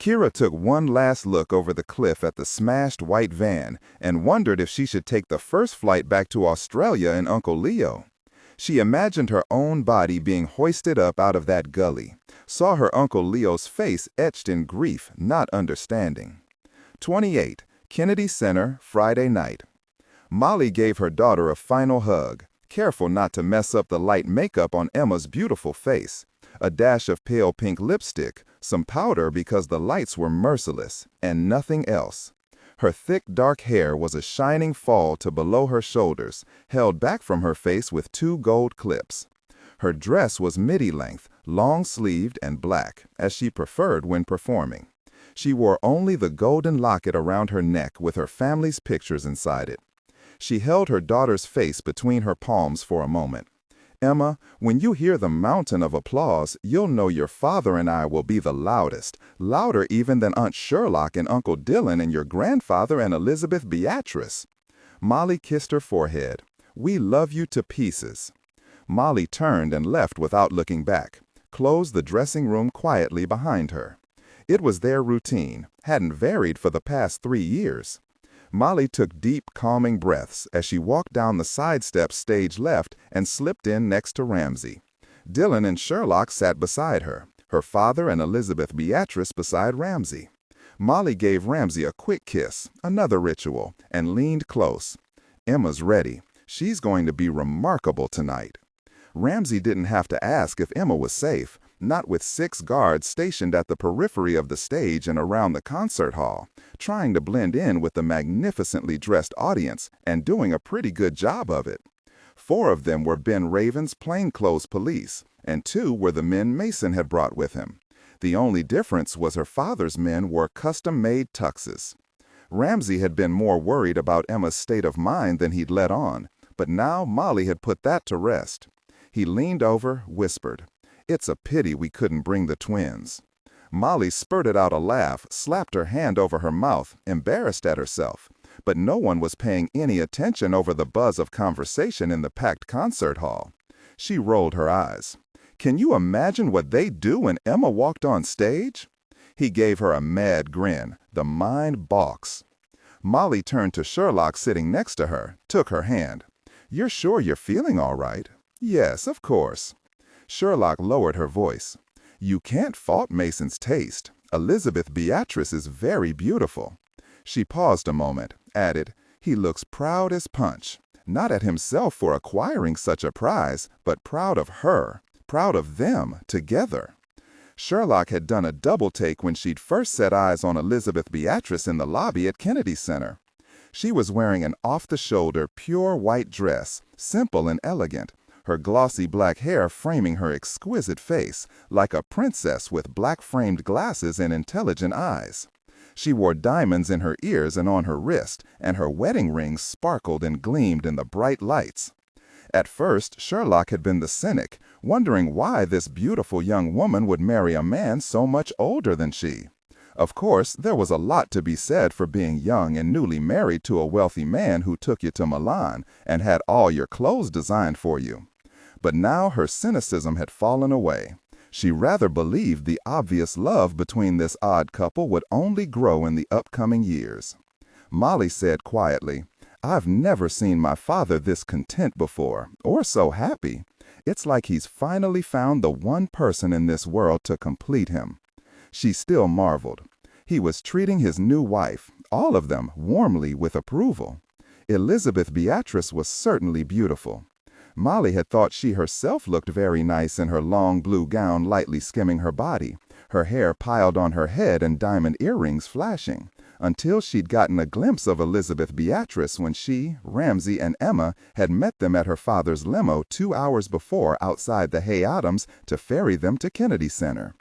Kirra took one last look over the cliff at the smashed white van and wondered if she should take the first flight back to Australia in Uncle Leo. She imagined her own body being hoisted up out of that gully, saw her Uncle Leo's face etched in grief, not understanding. 28. Kennedy Center, Friday night. Molly gave her daughter a final hug, careful not to mess up the light makeup on Emma's beautiful face, a dash of pale pink lipstick, some powder because the lights were merciless, and nothing else. Her thick dark hair was a shining fall to below her shoulders, held back from her face with 2 gold clips. Her dress was midi-length, long-sleeved and black, as she preferred when performing. She wore only the golden locket around her neck with her family's pictures inside it. She held her daughter's face between her palms for a moment. Emma, when you hear the mountain of applause, you'll know your father and I will be the loudest, louder even than Aunt Sherlock and Uncle Dillon and your grandfather and Elizabeth Beatrice. Molly kissed her forehead. We love you to pieces. Molly turned and left without looking back, closed the dressing room quietly behind her. It was their routine, hadn't varied for the past 3 years. Molly took deep, calming breaths as she walked down the side steps stage left and slipped in next to Ramsey. Dillon and Sherlock sat beside her, her father and Elizabeth Beatrice beside Ramsey. Molly gave Ramsey a quick kiss, another ritual, and leaned close. Emma's ready. She's going to be remarkable tonight. Ramsey didn't have to ask if Emma was safe, not with 6 guards stationed at the periphery of the stage and around the concert hall, trying to blend in with the magnificently dressed audience and doing a pretty good job of it. 4 of them were Ben Raven's plainclothes police, and 2 were the men Mason had brought with him. The only difference was her father's men wore custom-made tuxes. Ramsey had been more worried about Emma's state of mind than he'd let on, but now Molly had put that to rest. He leaned over, whispered, "It's a pity we couldn't bring the twins." Molly spurted out a laugh, slapped her hand over her mouth, embarrassed at herself, but no one was paying any attention over the buzz of conversation in the packed concert hall. She rolled her eyes. "Can you imagine what they'd do when Emma walked on stage?" He gave her a mad grin. The mind balks. Molly turned to Sherlock sitting next to her, took her hand. "You're sure you're feeling all right?" "Yes, of course." Sherlock lowered her voice. "You can't fault Mason's taste. Elizabeth Beatrice is very beautiful." She paused a moment, added, "He looks proud as punch. Not at himself for acquiring such a prize, but proud of her, proud of them together." Sherlock had done a double take when she'd first set eyes on Elizabeth Beatrice in the lobby at Kennedy Center. She was wearing an off-the-shoulder, pure white dress, simple and elegant, her glossy black hair framing her exquisite face, like a princess with black-framed glasses and intelligent eyes. She wore diamonds in her ears and on her wrist, and her wedding rings sparkled and gleamed in the bright lights. At first, Sherlock had been the cynic, wondering why this beautiful young woman would marry a man so much older than she. Of course, there was a lot to be said for being young and newly married to a wealthy man who took you to Milan and had all your clothes designed for you. But now her cynicism had fallen away. She rather believed the obvious love between this odd couple would only grow in the upcoming years. Molly said quietly, "I've never seen my father this content before, or so happy. It's like he's finally found the one person in this world to complete him." She still marveled. He was treating his new wife, all of them, warmly with approval. Elizabeth Beatrice was certainly beautiful. Molly had thought she herself looked very nice in her long blue gown lightly skimming her body, her hair piled on her head and diamond earrings flashing, until she'd gotten a glimpse of Elizabeth Beatrice when she, Ramsey, and Emma had met them at her father's limo 2 hours before outside the Hay Adams to ferry them to Kennedy Center.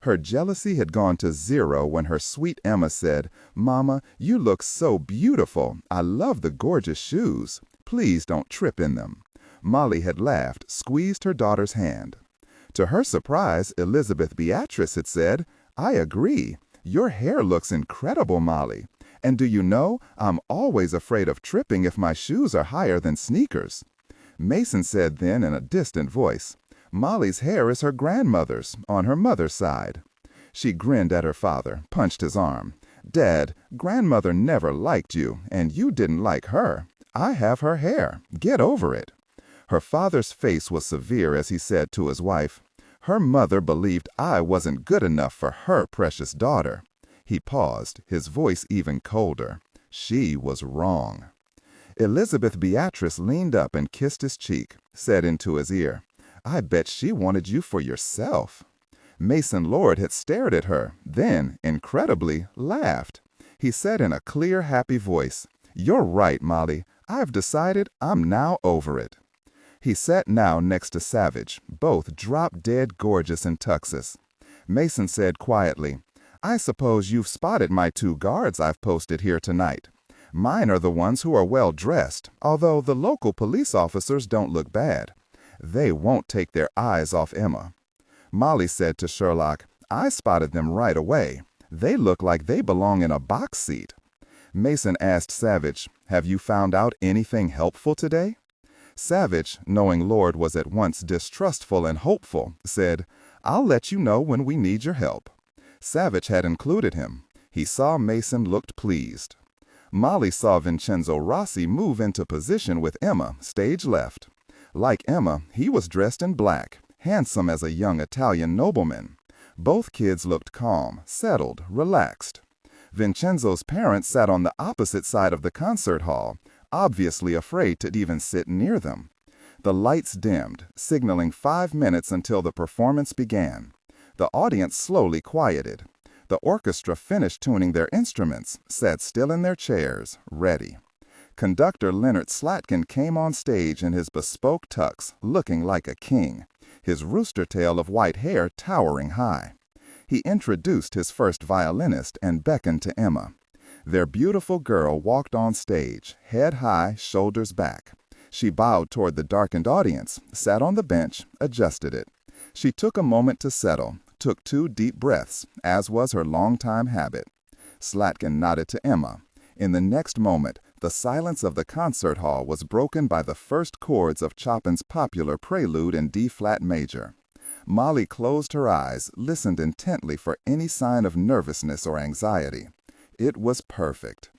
Her jealousy had gone to zero when her sweet Emma said, "Mama, you look so beautiful. I love the gorgeous shoes. Please don't trip in them." Molly had laughed, squeezed her daughter's hand. To her surprise, Elizabeth Beatrice had said, "I agree. Your hair looks incredible, Molly. And do you know, I'm always afraid of tripping if my shoes are higher than sneakers." Mason said then in a distant voice, "Molly's hair is her grandmother's, on her mother's side." She grinned at her father, punched his arm. "Dad, grandmother never liked you, and you didn't like her. I have her hair. Get over it." Her father's face was severe as he said to his wife, "Her mother believed I wasn't good enough for her precious daughter." He paused, his voice even colder. She was wrong. Elizabeth Beatrice leaned up and kissed his cheek, said into his ear, "I bet she wanted you for yourself." Mason Lord had stared at her, then, incredibly, laughed. He said in a clear, happy voice, "You're right, Molly. I've decided I'm now over it." He sat now next to Savich, both drop-dead gorgeous in tuxes. Mason said quietly, "I suppose you've spotted my 2 guards I've posted here tonight. Mine are the ones who are well-dressed, although the local police officers don't look bad. They won't take their eyes off Emma." Molly said to Sherlock, "I spotted them right away. They look like they belong in a box seat." Mason asked Savich, "Have you found out anything helpful today?" Savich, knowing Lord was at once distrustful and hopeful, said, "I'll let you know when we need your help." Savich had included him. He saw Mason looked pleased. Molly saw Vincenzo Rossi move into position with Emma, stage left. Like Emma, he was dressed in black, handsome as a young Italian nobleman. Both kids looked calm, settled, relaxed. Vincenzo's parents sat on the opposite side of the concert hall, obviously afraid to even sit near them. The lights dimmed, signaling 5 minutes until the performance began. The audience slowly quieted. The orchestra finished tuning their instruments, sat still in their chairs, ready. Conductor Leonard Slatkin came on stage in his bespoke tux, looking like a king, his rooster tail of white hair towering high. He introduced his first violinist and beckoned to Emma. Their beautiful girl walked on stage, head high, shoulders back. She bowed toward the darkened audience, sat on the bench, adjusted it. She took a moment to settle, took 2 deep breaths, as was her long-time habit. Slatkin nodded to Emma. In the next moment, the silence of the concert hall was broken by the first chords of Chopin's popular prelude in D-flat major. Molly closed her eyes, listened intently for any sign of nervousness or anxiety. It was perfect.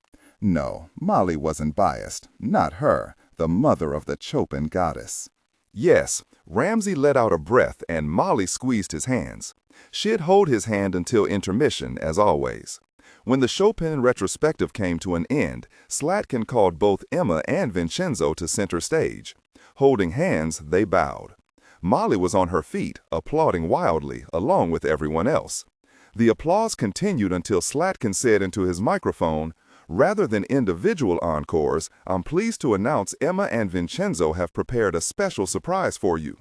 No, Molly wasn't biased. Not her, the mother of the Chopin goddess. Yes, Ramsey let out a breath and Molly squeezed his hands. She'd hold his hand until intermission, as always. When the Chopin retrospective came to an end, Slatkin called both Emma and Vincenzo to center stage. Holding hands, they bowed. Molly was on her feet, applauding wildly, along with everyone else. The applause continued until Slatkin said into his microphone, "Rather than individual encores, I'm pleased to announce Emma and Vincenzo have prepared a special surprise for you."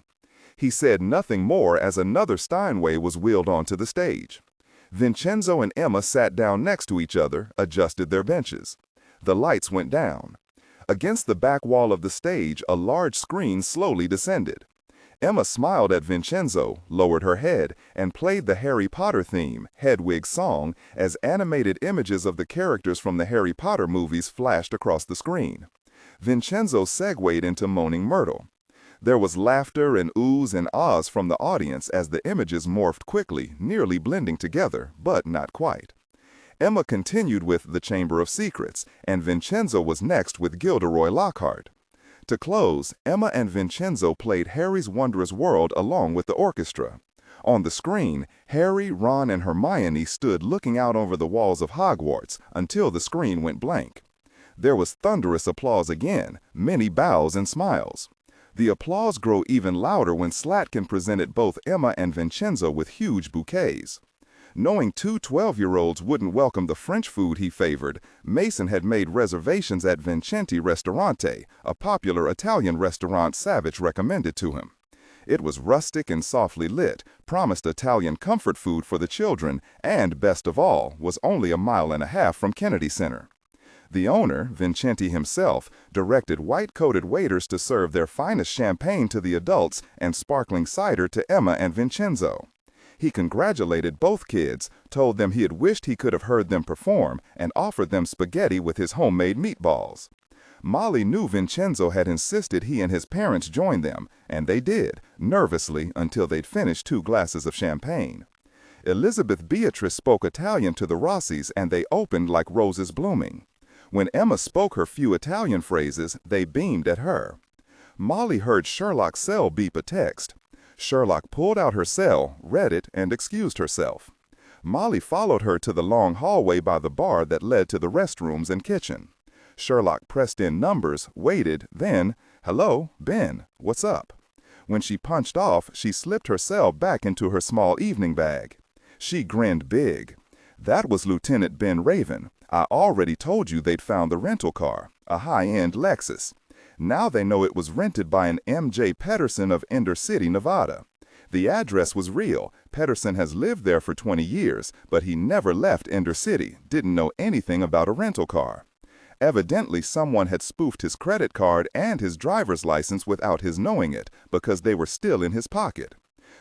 He said nothing more as another Steinway was wheeled onto the stage. Vincenzo and Emma sat down next to each other, adjusted their benches. The lights went down. Against the back wall of the stage, a large screen slowly descended. Emma smiled at Vincenzo, lowered her head, and played the Harry Potter theme, Hedwig's Song, as animated images of the characters from the Harry Potter movies flashed across the screen. Vincenzo segued into Moaning Myrtle. There was laughter and oohs and ahs from the audience as the images morphed quickly, nearly blending together, but not quite. Emma continued with The Chamber of Secrets, and Vincenzo was next with Gilderoy Lockhart. To close, Emma and Vincenzo played Harry's Wondrous World along with the orchestra. On the screen, Harry, Ron, and Hermione stood looking out over the walls of Hogwarts until the screen went blank. There was thunderous applause again, many bows and smiles. The applause grew even louder when Slatkin presented both Emma and Vincenzo with huge bouquets. Knowing two 12-year-olds wouldn't welcome the French food he favored, Mason had made reservations at Vincenti Ristorante, a popular Italian restaurant Savich recommended to him. It was rustic and softly lit, promised Italian comfort food for the children, and, best of all, was only a mile and a half from Kennedy Center. The owner, Vincenti himself, directed white-coated waiters to serve their finest champagne to the adults and sparkling cider to Emma and Vincenzo. He congratulated both kids, told them he had wished he could have heard them perform, and offered them spaghetti with his homemade meatballs. Molly knew Vincenzo had insisted he and his parents join them, and they did, nervously, until they'd finished 2 glasses of champagne. Elizabeth Beatrice spoke Italian to the Rossis, and they opened like roses blooming. When Emma spoke her few Italian phrases, they beamed at her. Molly heard Sherlock's cell beep a text. Sherlock pulled out her cell, read it, and excused herself. Molly followed her to the long hallway by the bar that led to the restrooms and kitchen. Sherlock pressed in numbers, waited, then, "Hello, Ben, what's up?" When she punched off, she slipped her cell back into her small evening bag. She grinned big. "That was Lieutenant Ben Raven. I already told you they'd found the rental car, a high-end Lexus. Now they know it was rented by an M.J. Pedersen of Ender City, Nevada. The address was real. Pedersen has lived there for 20 years, but he never left Ender City, didn't know anything about a rental car. Evidently, someone had spoofed his credit card and his driver's license without his knowing it, because they were still in his pocket.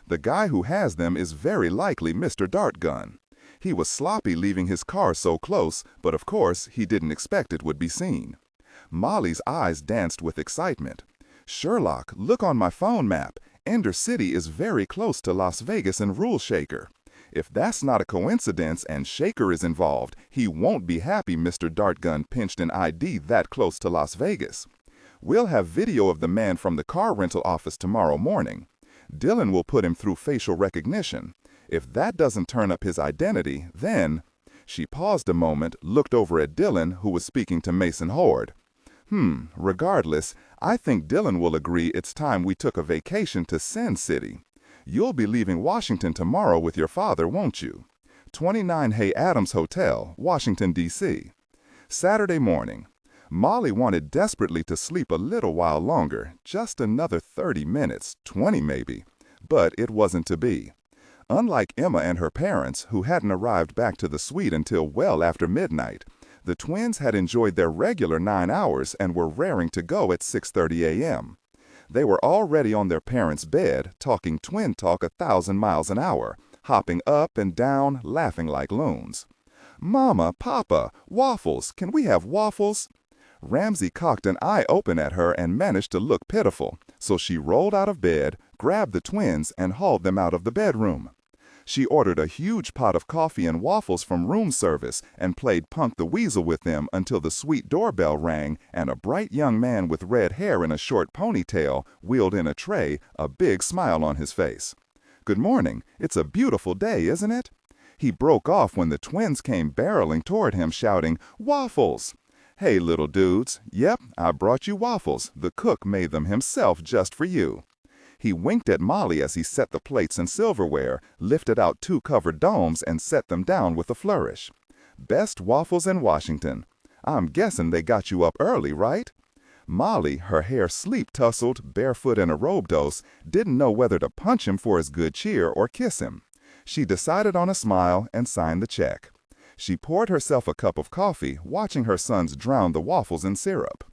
The guy who has them is very likely Mr. Dartgun. He was sloppy leaving his car so close, but of course, he didn't expect it would be seen." Molly's eyes danced with excitement. "Sherlock, look on my phone map. Ender City is very close to Las Vegas and Rule Shaker. If that's not a coincidence and Shaker is involved, he won't be happy Mr. Dartgun pinched an ID that close to Las Vegas. We'll have video of the man from the car rental office tomorrow morning. Dillon will put him through facial recognition. If that doesn't turn up his identity, then—" She paused a moment, looked over at Dillon, who was speaking to Mason Horde. Regardless, I think Dillon will agree it's time we took a vacation to Sin City. You'll be leaving Washington tomorrow with your father, won't you? 29 Hay Adams Hotel, Washington, D.C. Saturday morning. Molly wanted desperately to sleep a little while longer, just another 30 minutes, 20 maybe. But it wasn't to be. Unlike Emma and her parents, who hadn't arrived back to the suite until well after midnight, the twins had enjoyed their regular 9 hours and were raring to go at 6:30 a.m. They were already on their parents' bed, talking twin talk 1,000 miles an hour, hopping up and down, laughing like loons. "Mama, Papa, waffles, can we have waffles?" Ramsey cocked an eye open at her and managed to look pitiful, so she rolled out of bed, grabbed the twins, and hauled them out of the bedroom. She ordered a huge pot of coffee and waffles from room service and played Punk the Weasel with them until the suite doorbell rang and a bright young man with red hair and a short ponytail wheeled in a tray, a big smile on his face. "Good morning. It's a beautiful day, isn't it?" He broke off when the twins came barreling toward him, shouting, "Waffles!" "Hey, little dudes. Yep, I brought you waffles. The cook made them himself just for you." He winked at Molly as he set the plates and silverware, lifted out 2 covered domes, and set them down with a flourish. "Best waffles in Washington. I'm guessing they got you up early, right?" Molly, her hair sleep-tussled, barefoot in a robe-dose, didn't know whether to punch him for his good cheer or kiss him. She decided on a smile and signed the check. She poured herself a cup of coffee, watching her sons drown the waffles in syrup.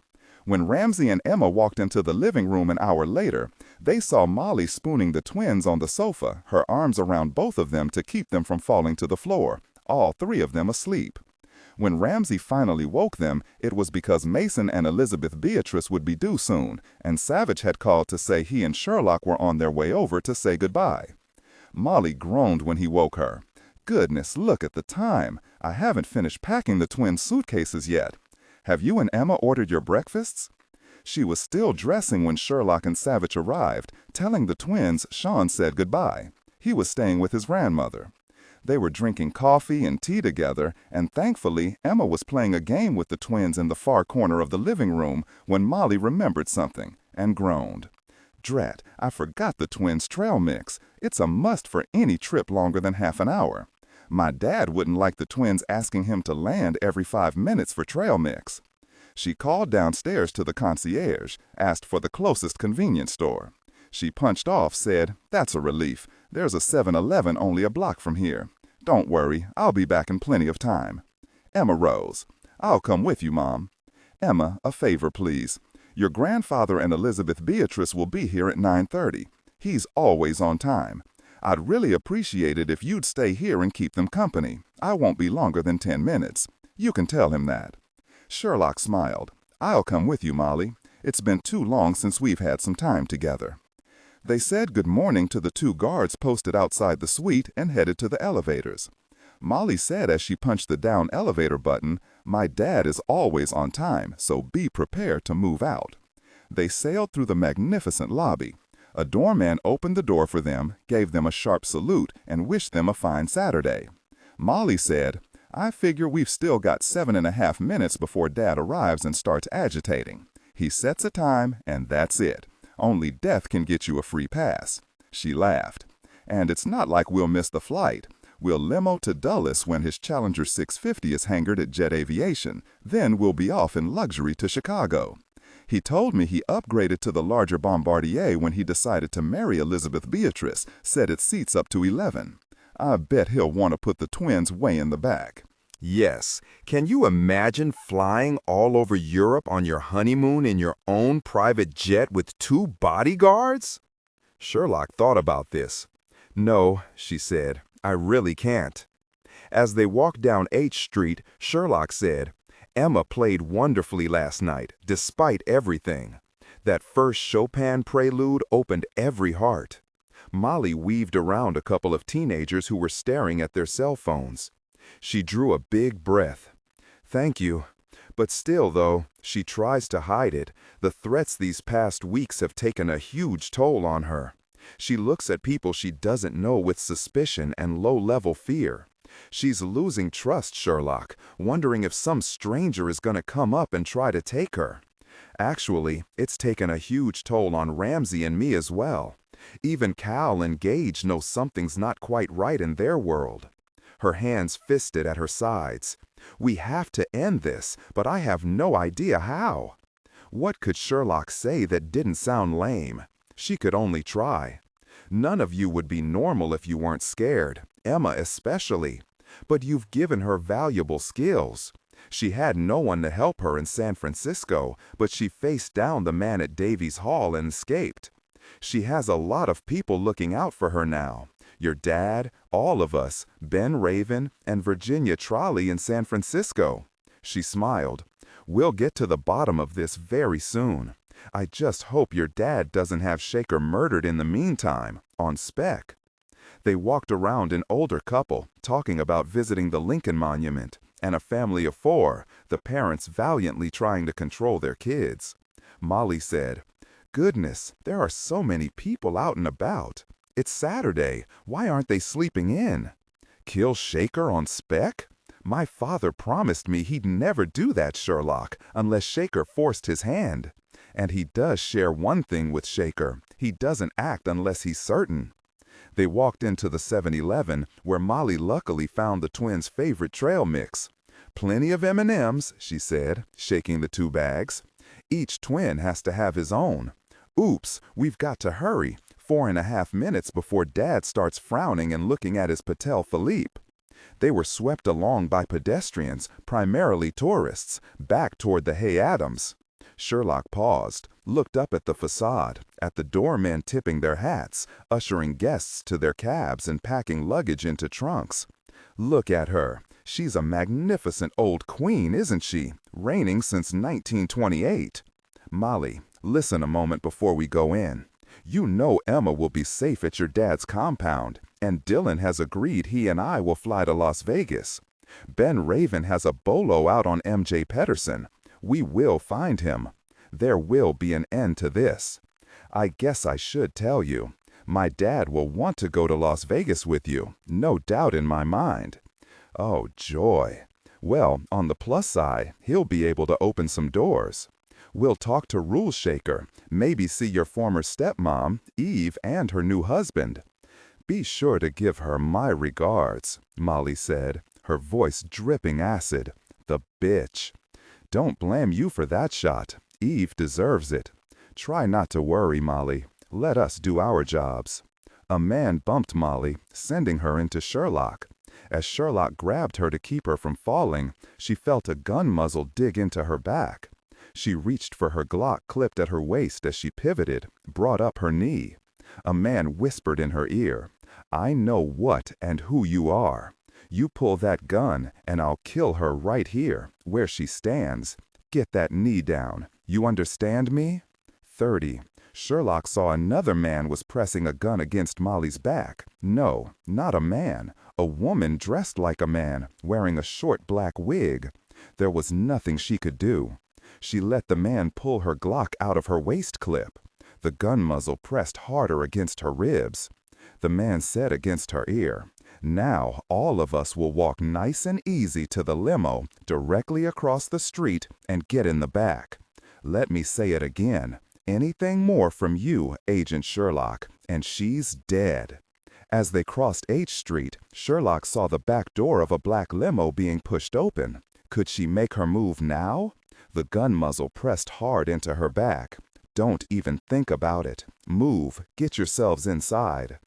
When Ramsey and Emma walked into the living room an hour later, they saw Molly spooning the twins on the sofa, her arms around both of them to keep them from falling to the floor, all 3 of them asleep. When Ramsey finally woke them, it was because Mason and Elizabeth Beatrice would be due soon, and Savich had called to say he and Sherlock were on their way over to say goodbye. Molly groaned when he woke her. "Goodness, look at the time. I haven't finished packing the twins' suitcases yet. Have you and Emma ordered your breakfasts?" She was still dressing when Sherlock and Savich arrived, telling the twins Sean said goodbye. He was staying with his grandmother. They were drinking coffee and tea together, and thankfully, Emma was playing a game with the twins in the far corner of the living room when Molly remembered something and groaned. "Drat, I forgot the twins' trail mix. It's a must for any trip longer than half an hour. My dad wouldn't like the twins asking him to land every 5 minutes for trail mix. She called downstairs to the concierge, asked for the closest convenience store. She punched off, said, "That's a relief. There's a 7-Eleven only a block from here. Don't worry, I'll be back in plenty of time." Emma rose. "I'll come with you, Mom." "Emma, a favor, please. Your grandfather and Elizabeth Beatrice will be here at 9:30. He's always on time. I'd really appreciate it if you'd stay here and keep them company. I won't be longer than 10 minutes. You can tell him that." Sherlock smiled. "I'll come with you, Molly. It's been too long since we've had some time together." They said good morning to the 2 guards posted outside the suite and headed to the elevators. Molly said as she punched the down elevator button, "My dad is always on time, so be prepared to move out." They sailed through the magnificent lobby. A doorman opened the door for them, gave them a sharp salute, and wished them a fine Saturday. Molly said, "I figure we've still got 7.5 minutes before Dad arrives and starts agitating. He sets a time, and that's it. Only death can get you a free pass." She laughed. "And it's not like we'll miss the flight. We'll limo to Dulles when his Challenger 650 is hangared at Jet Aviation. Then we'll be off in luxury to Chicago. He told me he upgraded to the larger Bombardier when he decided to marry Elizabeth Beatrice, set its seats up to 11. I bet he'll want to put the twins way in the back." Yes. Can you imagine flying all over Europe on your honeymoon in your own private jet with 2 bodyguards? Sherlock thought about this. "No," she said, "I really can't." As they walked down H Street, Sherlock said, "Emma played wonderfully last night, despite everything. That first Chopin prelude opened every heart." Molly weaved around a couple of teenagers who were staring at their cell phones. She drew a big breath. "Thank you. But still, though, she tries to hide it. The threats these past weeks have taken a huge toll on her. She looks at people she doesn't know with suspicion and low-level fear. She's losing trust, Sherlock, wondering if some stranger is going to come up and try to take her. Actually, it's taken a huge toll on Ramsey and me as well. Even Cal and Gage know something's not quite right in their world." Her hands fisted at her sides. "We have to end this, but I have no idea how." What could Sherlock say that didn't sound lame? She could only try. "None of you would be normal if you weren't scared, Emma especially. But you've given her valuable skills. She had no one to help her in San Francisco, but she faced down the man at Davies Hall and escaped. She has a lot of people looking out for her now. Your dad, all of us, Ben Raven, and Virginia Trolley in San Francisco." She smiled. "We'll get to the bottom of this very soon. I just hope your dad doesn't have Shaker murdered in the meantime, on spec." They walked around an older couple, talking about visiting the Lincoln Monument, and a family of 4, the parents valiantly trying to control their kids. Molly said, "Goodness, there are so many people out and about. It's Saturday. Why aren't they sleeping in? Kill Shaker on spec? My father promised me he'd never do that, Sherlock, unless Shaker forced his hand. And he does share one thing with Shaker. He doesn't act unless he's certain." They walked into the 7-Eleven, where Molly luckily found the twins' favorite trail mix. "Plenty of M&Ms, she said, shaking the 2 bags. "Each twin has to have his own. Oops, we've got to hurry. 4.5 minutes before Dad starts frowning and looking at his Patel Philippe." They were swept along by pedestrians, primarily tourists, back toward the Hay Adams. Sherlock paused, looked up at the facade, at the doormen tipping their hats, ushering guests to their cabs and packing luggage into trunks. "Look at her. She's a magnificent old queen, isn't she? Reigning since 1928. Molly, listen a moment before we go in. You know Emma will be safe at your dad's compound, and Dillon has agreed he and I will fly to Las Vegas. Ben Raven has a bolo out on M.J. Pedersen. We will find him. There will be an end to this. I guess I should tell you. My dad will want to go to Las Vegas with you, no doubt in my mind." "Oh, joy. Well, on the plus side, he'll be able to open some doors. We'll talk to Rule Shaker, maybe see your former stepmom, Eve, and her new husband. "Be sure to give her my regards," Molly said, her voice dripping acid. "The bitch. Don't blame you for that shot. Eve deserves it. Try not to worry, Molly. Let us do our jobs." A man bumped Molly, sending her into Sherlock. As Sherlock grabbed her to keep her from falling, she felt a gun muzzle dig into her back. She reached for her Glock clipped at her waist as she pivoted, brought up her knee. A man whispered in her ear, "I know what and who you are. You pull that gun and I'll kill her right here, where she stands. Get that knee down. You understand me?" 30. Sherlock saw another man was pressing a gun against Molly's back. No, not a man. A woman dressed like a man, wearing a short black wig. There was nothing she could do. She let the man pull her Glock out of her waist clip. The gun muzzle pressed harder against her ribs. The man said against her ear, "Now all of us will walk nice and easy to the limo directly across the street and get in the back. Let me say it again. Anything more from you, Agent Sherlock, and she's dead." As they crossed H Street, Sherlock saw the back door of a black limo being pushed open. Could she make her move now? The gun muzzle pressed hard into her back. "Don't even think about it. Move. Get yourselves inside."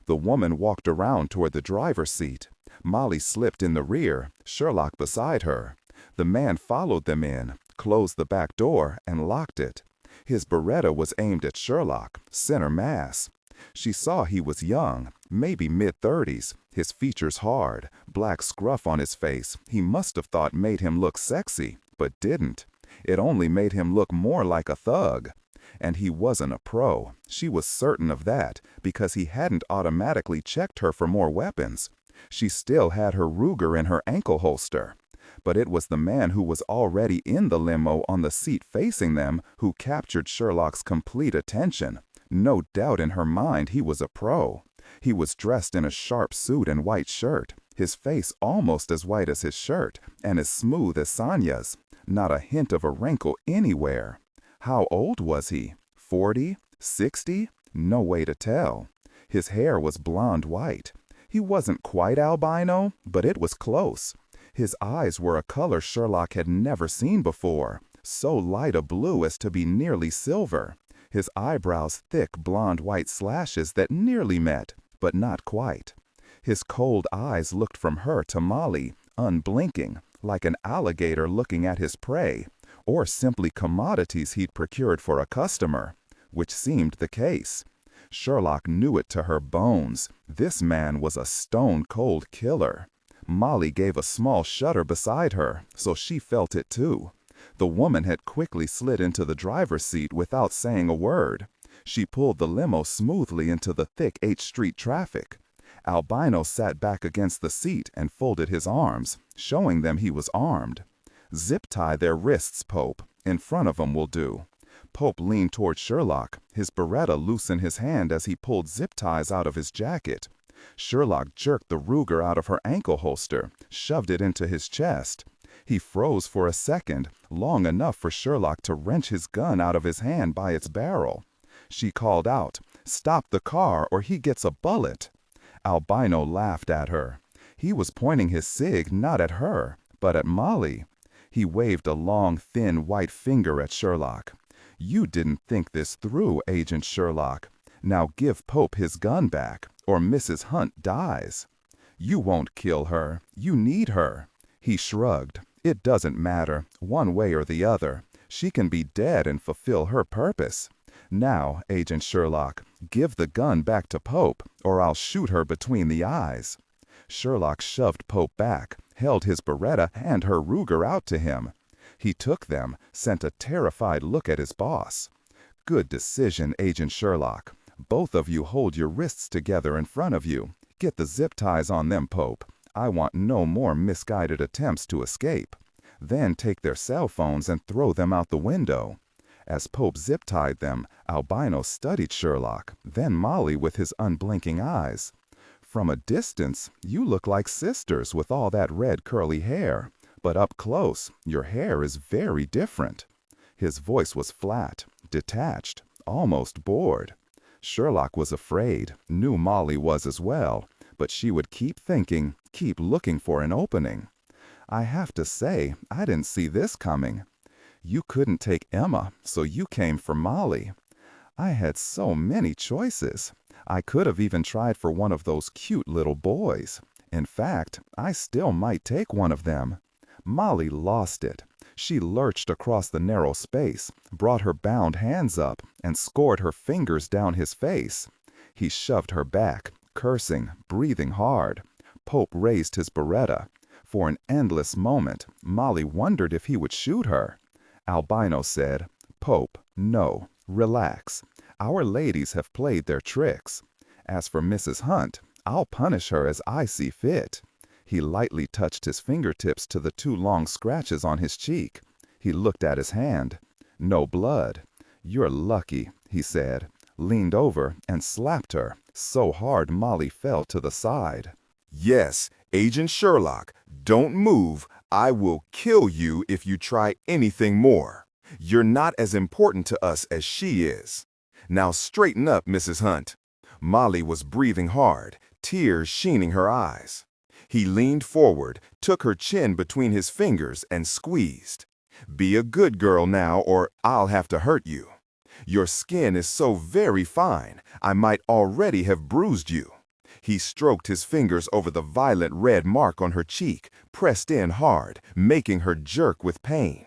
The woman walked around toward the driver's seat. Molly slipped in the rear, Sherlock beside her. The man followed them in, closed the back door, and locked it. His Beretta was aimed at Sherlock, center mass. She saw he was young, maybe mid-30s, his features hard, black scruff on his face he must have thought made him look sexy, but didn't. It only made him look more like a thug. And he wasn't a pro. She was certain of that, because he hadn't automatically checked her for more weapons. She still had her Ruger in her ankle holster. But it was the man who was already in the limo on the seat facing them who captured Sherlock's complete attention. No doubt in her mind he was a pro. He was dressed in a sharp suit and white shirt, his face almost as white as his shirt, and as smooth as Sonia's. Not a hint of a wrinkle anywhere. How old was he? 40? 60? No way to tell. His hair was blonde white. He wasn't quite albino, but it was close. His eyes were a color Sherlock had never seen before, so light a blue as to be nearly silver. His eyebrows thick blonde white slashes that nearly met, but not quite. His cold eyes looked from her to Molly, unblinking, like an alligator looking at his prey, or simply commodities he'd procured for a customer, which seemed the case. Sherlock knew it to her bones. This man was a stone-cold killer. Molly gave a small shudder beside her, so she felt it too. The woman had quickly slid into the driver's seat without saying a word. She pulled the limo smoothly into the thick H Street traffic. Albino sat back against the seat and folded his arms, showing them he was armed. "Zip-tie their wrists, Pope. In front of 'em will do." Pope leaned toward Sherlock, his Beretta loose in his hand as he pulled zip ties out of his jacket. Sherlock jerked the Ruger out of her ankle holster, shoved it into his chest. He froze for a second, long enough for Sherlock to wrench his gun out of his hand by its barrel. She called out, "Stop the car or he gets a bullet." Albino laughed at her. He was pointing his cig not at her, but at Molly. He waved a long, thin, white finger at Sherlock. "You didn't think this through, Agent Sherlock. Now give Pope his gun back, or Mrs. Hunt dies." "You won't kill her. You need her." He shrugged. "It doesn't matter, one way or the other. She can be dead and fulfill her purpose. Now, Agent Sherlock, give the gun back to Pope, or I'll shoot her between the eyes." Sherlock shoved Pope back, held his Beretta and her Ruger out to him. He took them, sent a terrified look at his boss. "Good decision, Agent Sherlock. Both of you hold your wrists together in front of you. Get the zip ties on them, Pope. I want no more misguided attempts to escape. Then take their cell phones and throw them out the window." As Pope zip-tied them, Albino studied Sherlock, then Molly with his unblinking eyes. "From a distance, you look like sisters with all that red curly hair. But up close, your hair is very different." His voice was flat, detached, almost bored. Sherlock was afraid, knew Molly was as well, but she would keep thinking, keep looking for an opening. I have to say, I didn't see this coming. You couldn't take Emma, so you came for Molly. I had so many choices. I could have even tried for one of those cute little boys. In fact, I still might take one of them. Molly lost it. She lurched across the narrow space, brought her bound hands up, and scored her fingers down his face. He shoved her back, cursing, breathing hard. Pope raised his Beretta. For an endless moment, Molly wondered if he would shoot her. Albino said, "Pope, no, relax. Our ladies have played their tricks. As for Mrs. Hunt, I'll punish her as I see fit." He lightly touched his fingertips to the 2 long scratches on his cheek. He looked at his hand. No blood. "You're lucky," he said, leaned over and slapped her so hard Molly fell to the side. Yes, Agent Sherlock, don't move. I will kill you if you try anything more. You're not as important to us as she is. Now straighten up, Mrs. Hunt." Molly was breathing hard, tears sheening her eyes. He leaned forward, took her chin between his fingers, and squeezed. "Be a good girl now, or I'll have to hurt you. Your skin is so very fine, I might already have bruised you." He stroked his fingers over the violent red mark on her cheek, pressed in hard, making her jerk with pain.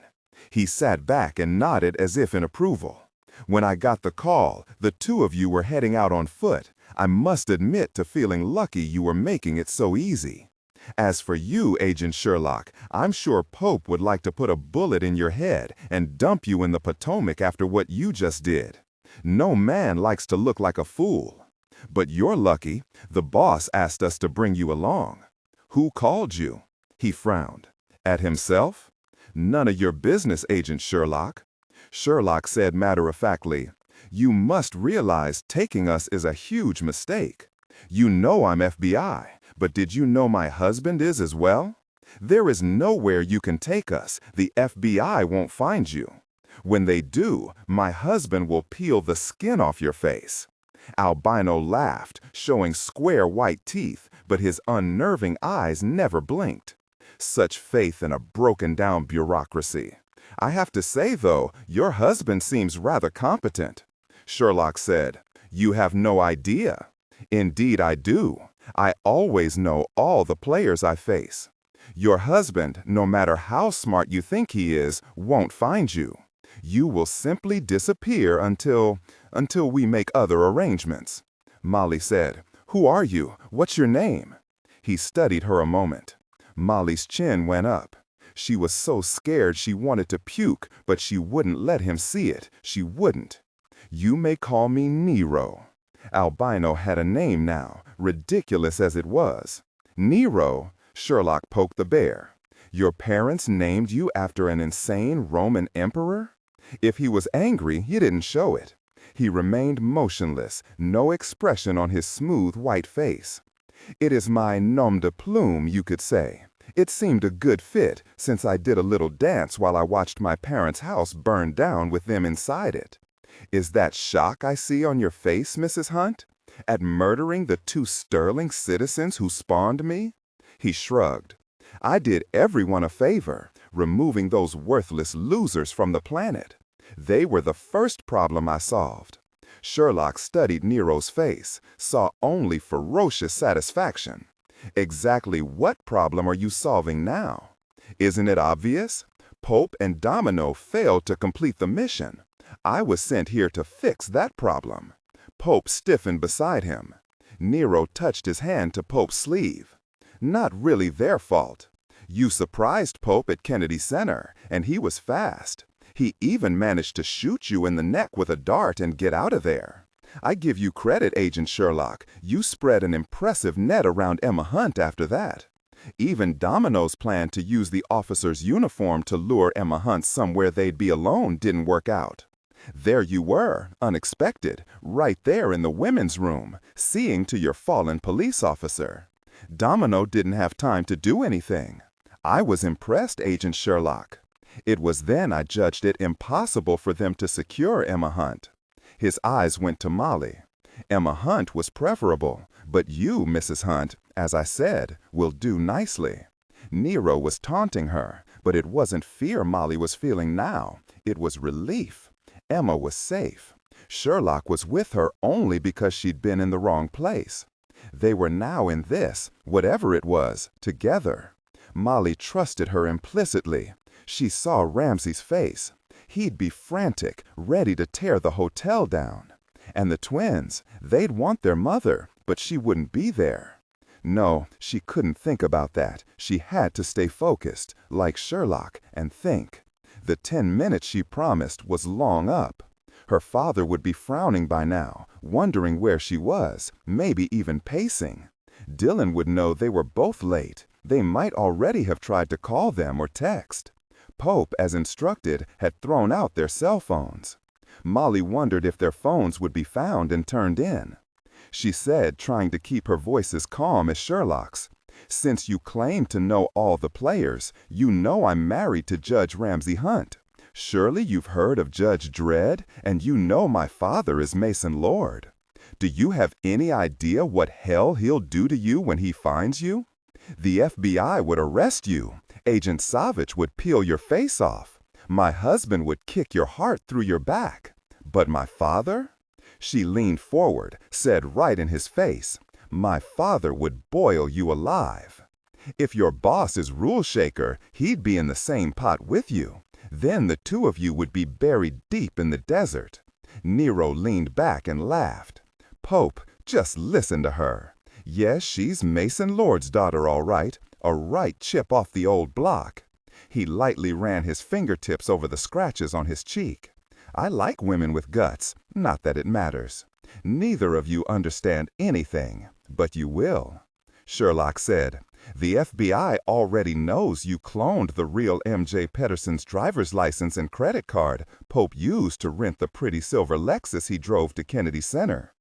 He sat back and nodded as if in approval. "When I got the call, the 2 of you were heading out on foot. I must admit to feeling lucky you were making it so easy. As for you, Agent Sherlock, I'm sure Pope would like to put a bullet in your head and dump you in the Potomac after what you just did. No man likes to look like a fool. But you're lucky. The boss asked us to bring you along." "Who called you?" He frowned. "At himself?" "None of your business, Agent Sherlock." Sherlock said matter-of-factly, "You must realize taking us is a huge mistake. You know I'm FBI, but did you know my husband is as well? There is nowhere you can take us. The FBI won't find you. When they do, my husband will peel the skin off your face." Albino laughed, showing square white teeth, but his unnerving eyes never blinked. Such faith in a broken-down bureaucracy. "I have to say, though, your husband seems rather competent." Sherlock said, "You have no idea." "Indeed I do. I always know all the players I face. Your husband, no matter how smart you think he is, won't find you. You will simply disappear until we make other arrangements." Molly said, "Who are you? What's your name?" He studied her a moment. Molly's chin went up. She was so scared she wanted to puke, but she wouldn't let him see it. She wouldn't. "You may call me Nero." Albino had a name now, ridiculous as it was. "Nero?" Sherlock poked the bear. "Your parents named you after an insane Roman emperor?" If he was angry, he didn't show it. He remained motionless, no expression on his smooth white face. "It is my nom de plume, you could say. It seemed a good fit, since I did a little dance while I watched my parents' house burn down with them inside it. Is that shock I see on your face, Mrs. Hunt, at murdering the 2 sterling citizens who spawned me?" He shrugged. "I did everyone a favor, removing those worthless losers from the planet. They were the first problem I solved." Sherlock studied Nero's face, saw only ferocious satisfaction. "Exactly what problem are you solving now? Isn't it obvious? Pope and Domino failed to complete the mission. I was sent here to fix that problem." Pope stiffened beside him. Nero touched his hand to Pope's sleeve. "Not really their fault. You surprised Pope at Kennedy Center, and he was fast. He even managed to shoot you in the neck with a dart and get out of there. I give you credit, Agent Sherlock. You spread an impressive net around Emma Hunt after that. Even Domino's plan to use the officer's uniform to lure Emma Hunt somewhere they'd be alone didn't work out. There you were, unexpected, right there in the women's room, seeing to your fallen police officer. Domino didn't have time to do anything. I was impressed, Agent Sherlock. It was then I judged it impossible for them to secure Emma Hunt." His eyes went to Molly. Emma Hunt was preferable, but you, Mrs. Hunt, as I said, will do nicely. Nero was taunting her, but it wasn't fear Molly was feeling now. It was relief. Emma was safe. Sherlock was with her only because she'd been in the wrong place. They were now in this, whatever it was, together. Molly trusted her implicitly. She saw Ramsey's face. He'd be frantic, ready to tear the hotel down. And the twins, they'd want their mother, but she wouldn't be there. No, she couldn't think about that. She had to stay focused, like Sherlock, and think. The 10 minutes she promised was long up. Her father would be frowning by now, wondering where she was, maybe even pacing. Dillon would know they were both late. They might already have tried to call them or text. Pope, as instructed, had thrown out their cell phones. Molly wondered if their phones would be found and turned in. She said, trying to keep her voice as calm as Sherlock's, "Since you claim to know all the players, you know I'm married to Judge Ramsey Hunt. Surely you've heard of Judge Dredd, and you know my father is Mason Lord. Do you have any idea what hell he'll do to you when he finds you? The FBI would arrest you. Agent Savich would peel your face off. My husband would kick your heart through your back. But my father?" She leaned forward, said right in his face, "My father would boil you alive. If your boss is Rule Shaker, he'd be in the same pot with you. Then the two of you would be buried deep in the desert." Nero leaned back and laughed. "Pope, just listen to her. Yes, she's Mason Lord's daughter, all right, a right chip off the old block." He lightly ran his fingertips over the scratches on his cheek. "I like women with guts, not that it matters. Neither of you understand anything, but you will." Sherlock said, "The FBI already knows you cloned the real M.J. Pedersen's driver's license and credit card Pope used to rent the pretty silver Lexus he drove to Kennedy Center.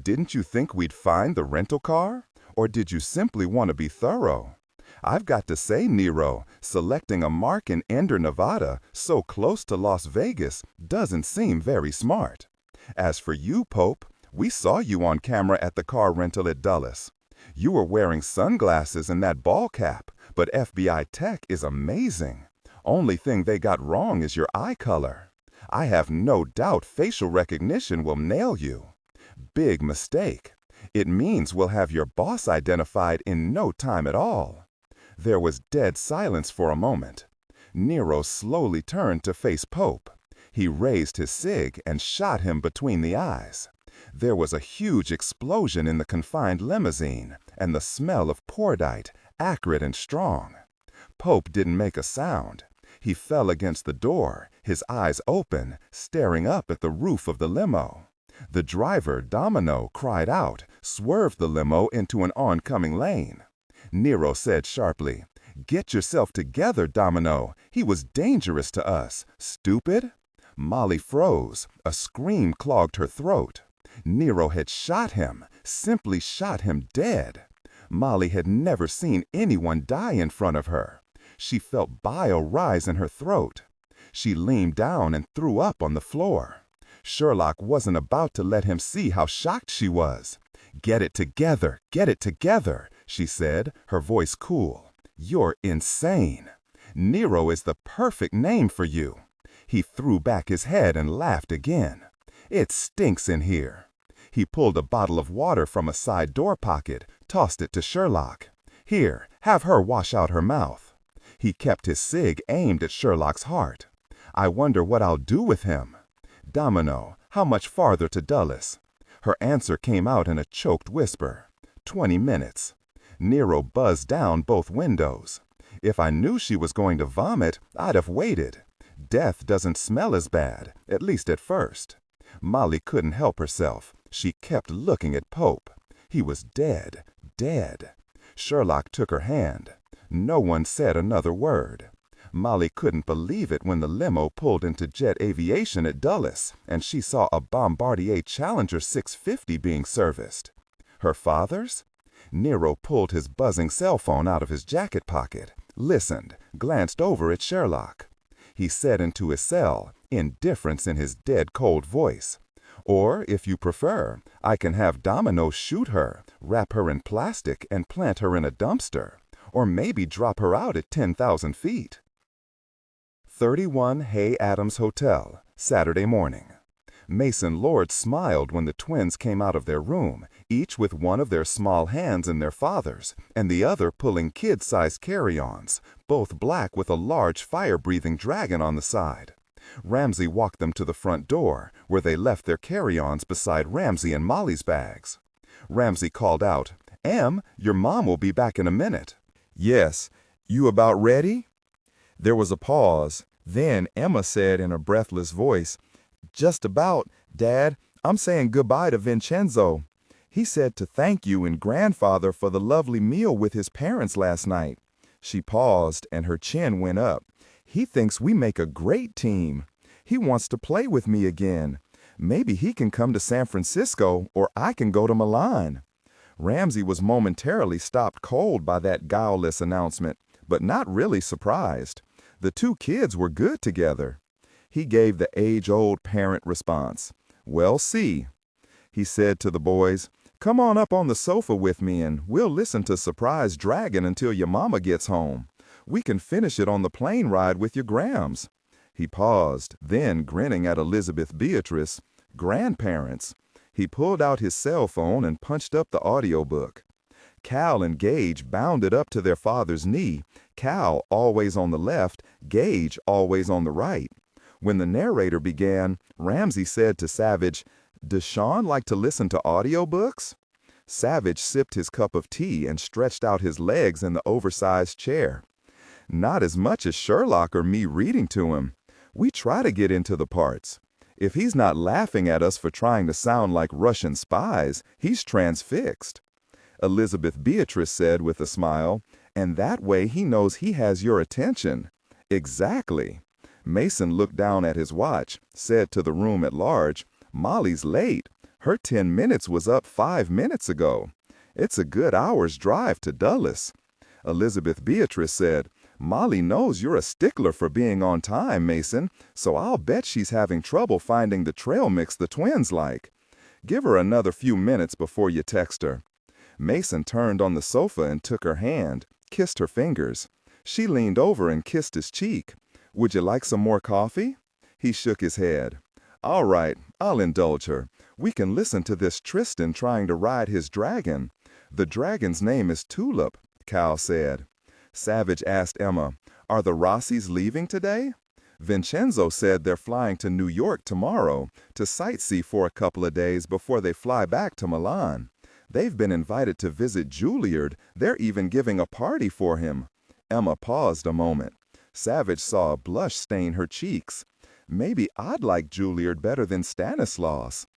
Didn't you think we'd find the rental car? Or did you simply want to be thorough? I've got to say, Nero, selecting a mark in Ender, Nevada, so close to Las Vegas, doesn't seem very smart. As for you, Pope, we saw you on camera at the car rental at Dulles. You were wearing sunglasses and that ball cap, but FBI tech is amazing. Only thing they got wrong is your eye color. I have no doubt facial recognition will nail you. Big mistake. It means we'll have your boss identified in no time at all." There was dead silence for a moment. Nero slowly turned to face Pope. He raised his cig and shot him between the eyes. There was a huge explosion in the confined limousine, and the smell of cordite, acrid and strong. Pope didn't make a sound. He fell against the door, his eyes open, staring up at the roof of the limo. The driver, Domino, cried out, swerved the limo into an oncoming lane. Nero said sharply, "Get yourself together, Domino. He was dangerous to us. Stupid?" Molly froze. A scream clogged her throat. Nero had shot him, simply shot him dead. Molly had never seen anyone die in front of her. She felt bile rise in her throat. She leaned down and threw up on the floor. Sherlock wasn't about to let him see how shocked she was. "Get it together, she said, her voice cool. "You're insane. Nero is the perfect name for you." He threw back his head and laughed again. "It stinks in here." He pulled a bottle of water from a side door pocket, tossed it to Sherlock. "Here, have her wash out her mouth." He kept his cig aimed at Sherlock's heart. "I wonder what I'll do with him." "Domino, how much farther to Dulles?" Her answer came out in a choked whisper. 20 minutes. Nero buzzed down both windows. "If I knew she was going to vomit, I'd have waited. Death doesn't smell as bad, at least at first." Molly couldn't help herself. She kept looking at Pope. He was dead, dead. Sherlock took her hand. No one said another word. Molly couldn't believe it when the limo pulled into Jet Aviation at Dulles, and she saw a Bombardier Challenger 650 being serviced. Her father's? Nero pulled his buzzing cell phone out of his jacket pocket, listened, glanced over at Sherlock. He said into his cell, indifference in his dead-cold voice, Or, if you prefer, I can have Domino shoot her, wrap her in plastic, and plant her in a dumpster. Or maybe drop her out at 10,000 feet. 31 Hay Adams Hotel, Saturday morning. Mason Lord smiled when the twins came out of their room, each with one of their small hands in their father's, and the other pulling kid-sized carry-ons, both black with a large fire-breathing dragon on the side. Ramsey walked them to the front door, where they left their carry-ons beside Ramsey and Molly's bags. Ramsey called out, "Em, your mom will be back in a minute." "Yes. You about ready?" There was a pause. Then Emma said in a breathless voice, "Just about, Dad. I'm saying goodbye to Vincenzo. He said to thank you and Grandfather for the lovely meal with his parents last night." She paused and her chin went up. "He thinks we make a great team. He wants to play with me again. Maybe he can come to San Francisco or I can go to Milan." Ramsey was momentarily stopped cold by that guileless announcement, but not really surprised. The two kids were good together. He gave the age-old parent response. "Well, see." He said to the boys, "Come on up on the sofa with me and we'll listen to Surprise Dragon until your mama gets home. We can finish it on the plane ride with your Grams." He paused, then grinning at Elizabeth Beatrice, "Grandparents." He pulled out his cell phone and punched up the audiobook. Cal and Gage bounded up to their father's knee, Cal always on the left, Gage always on the right. When the narrator began, Ramsey said to Savich, "Does Sean like to listen to audiobooks?" Savich sipped his cup of tea and stretched out his legs in the oversized chair. "Not as much as Sherlock or me reading to him. We try to get into the parts. If he's not laughing at us for trying to sound like Russian spies, he's transfixed." Elizabeth Beatrice said with a smile, "And that way he knows he has your attention." "Exactly." Mason looked down at his watch, said to the room at large, "Molly's late. Her 10 minutes was up 5 minutes ago. It's a good hour's drive to Dulles." Elizabeth Beatrice said, "Molly knows you're a stickler for being on time, Mason, so I'll bet she's having trouble finding the trail mix the twins like. Give her another few minutes before you text her." Mason turned on the sofa and took her hand, kissed her fingers. She leaned over and kissed his cheek. "Would you like some more coffee?" He shook his head. "All right, I'll indulge her. We can listen to this Tristan trying to ride his dragon. The dragon's name is Tulip," Cal said. Savich asked Emma, "Are the Rossis leaving today?" "Vincenzo said they're flying to New York tomorrow to sightsee for a couple of days before they fly back to Milan. They've been invited to visit Juilliard. They're even giving a party for him." Emma paused a moment. Savich saw a blush stain her cheeks. "Maybe I'd like Juilliard better than Stanislaus."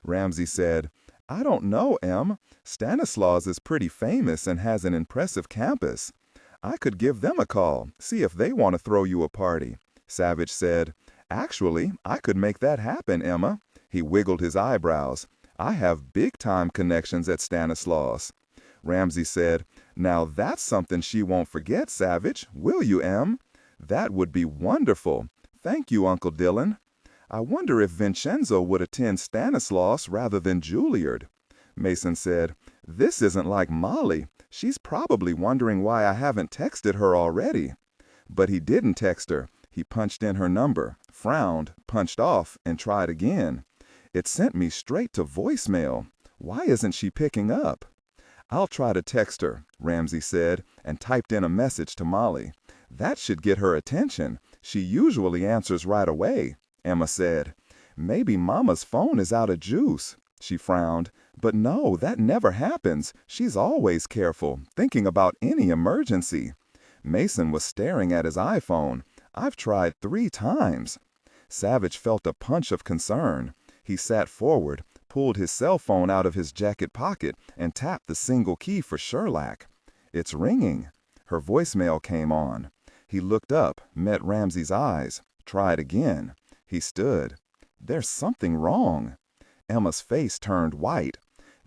Ramsey said, "I don't know, Em. Stanislaus is pretty famous and has an impressive campus. I could give them a call, see if they want to throw you a party." Savich said, "Actually, I could make that happen, Emma." He wiggled his eyebrows. "I have big-time connections at Stanislaus." Ramsey said, "Now that's something she won't forget, Savich, will you, Em?" "That would be wonderful. Thank you, Uncle Dillon." "I wonder if Vincenzo would attend Stanislaus rather than Juilliard." Mason said, "This isn't like Molly. She's probably wondering why I haven't texted her already." But he didn't text her. He punched in her number, frowned, punched off, and tried again. "It sent me straight to voicemail. Why isn't she picking up?" "I'll try to text her," Ramsey said, and typed in a message to Molly. "That should get her attention. She usually answers right away," Emma said. "Maybe Mama's phone is out of juice." She frowned. "But no, that never happens. She's always careful, thinking about any emergency." Mason was staring at his iPhone. "I've tried 3 times." Savich felt a punch of concern. He sat forward, pulled his cell phone out of his jacket pocket, and tapped the single key for Sherlock. "It's ringing." Her voicemail came on. He looked up, met Ramsey's eyes, tried again. He stood. "There's something wrong." Emma's face turned white.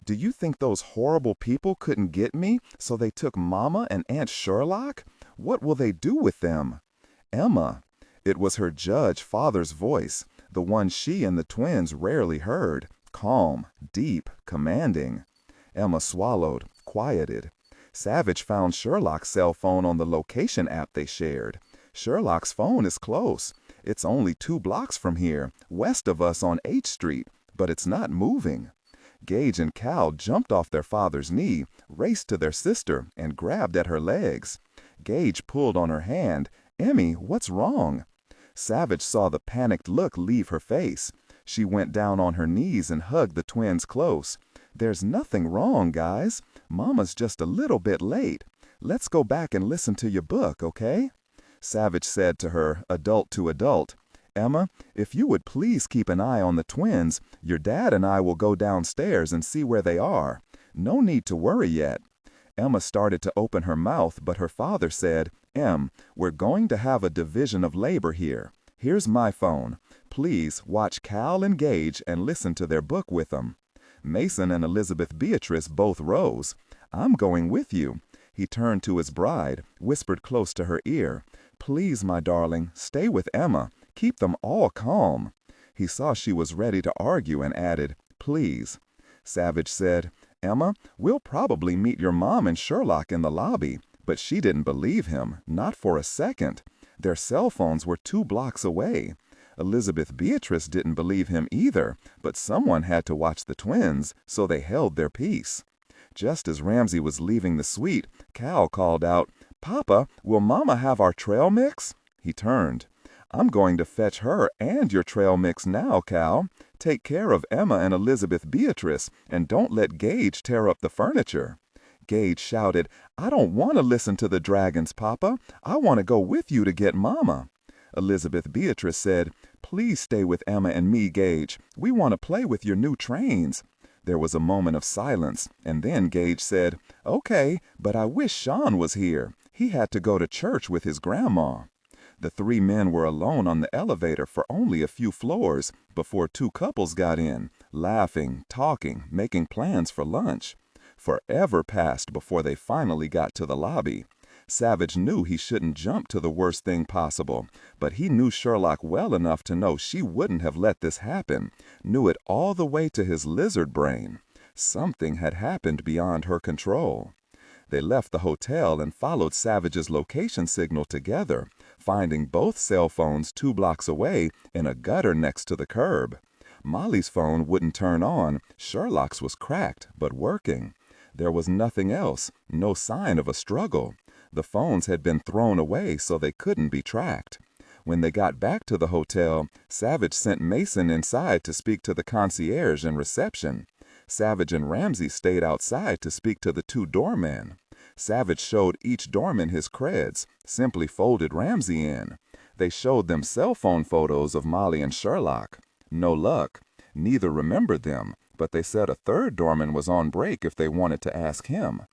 "Do you think those horrible people couldn't get me, so they took Mama and Aunt Sherlock? What will they do with them?" "Emma." It was her judge father's voice. the one she and the twins rarely heard, calm, deep, commanding. Emma swallowed, quieted. Savich found Sherlock's cell phone on the location app they shared. Sherlock's phone is close. It's only 2 blocks from here, west of us on H Street, but it's not moving. Gage and Cal jumped off their father's knee, raced to their sister, and grabbed at her legs. Gage pulled on her hand. "Emmy, what's wrong?" Savich saw the panicked look leave her face. She went down on her knees and hugged the twins close. "There's nothing wrong, guys. Mama's just a little bit late. Let's go back and listen to your book, okay?" Savich said to her, adult to adult, "Emma, if you would please keep an eye on the twins, your dad and I will go downstairs and see where they are. No need to worry yet." Emma started to open her mouth, but her father said, "Em, we're going to have a division of labor here. Here's my phone. Please watch Cal and Gage and listen to their book with them." Mason and Elizabeth Beatrice both rose. "I'm going with you." He turned to his bride, whispered close to her ear, "Please, my darling, stay with Emma. Keep them all calm." He saw she was ready to argue and added, "Please." Savich said, "Emma, we'll probably meet your mom and Sherlock in the lobby." But she didn't believe him, not for a second. Their cell phones were 2 blocks away. Elizabeth Beatrice didn't believe him either, but someone had to watch the twins, so they held their peace. Just as Ramsey was leaving the suite, Cal called out, "Papa, will Mama have our trail mix?" He turned. "I'm going to fetch her and your trail mix now, Cal. Take care of Emma and Elizabeth Beatrice, and don't let Gage tear up the furniture." Gage shouted, "I don't want to listen to the dragons, Papa. I want to go with you to get Mama." Elizabeth Beatrice said, "Please stay with Emma and me, Gage. We want to play with your new trains." There was a moment of silence, and then Gage said, "Okay, but I wish Sean was here. He had to go to church with his grandma." The 3 men were alone on the elevator for only a few floors before 2 couples got in, laughing, talking, making plans for lunch. Forever passed before they finally got to the lobby. Savich knew he shouldn't jump to the worst thing possible, but he knew Sherlock well enough to know she wouldn't have let this happen, knew it all the way to his lizard brain. Something had happened beyond her control. They left the hotel and followed Savich's location signal together, finding both cell phones 2 blocks away in a gutter next to the curb. Molly's phone wouldn't turn on. Sherlock's was cracked, but working. There was nothing else, no sign of a struggle. The phones had been thrown away so they couldn't be tracked. When they got back to the hotel, Savich sent Mason inside to speak to the concierge and reception. Savich and Ramsey stayed outside to speak to the 2 doormen. Savich showed each doorman his creds, simply folded Ramsey in. They showed them cell phone photos of Molly and Sherlock. No luck. Neither remembered them, but they said a 3rd doorman was on break if they wanted to ask him.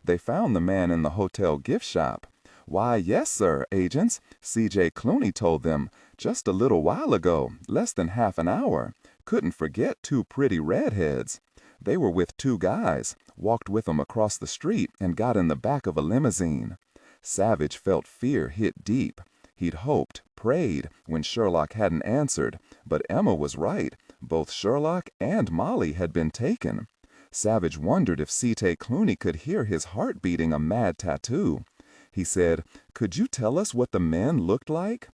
They found the man in the hotel gift shop. "Why, yes, sir, agents," C.J. Clooney told them. "Just a little while ago, less than half an hour. Couldn't forget 2 pretty redheads. They were with 2 guys, walked with them across the street and got in the back of a limousine." Savich felt fear hit deep. He'd hoped, prayed, when Sherlock hadn't answered, but Emma was right. Both Sherlock and Molly had been taken. Savich wondered if C.J. Clooney could hear his heart beating a mad tattoo. He said, "Could you tell us what the men looked like?"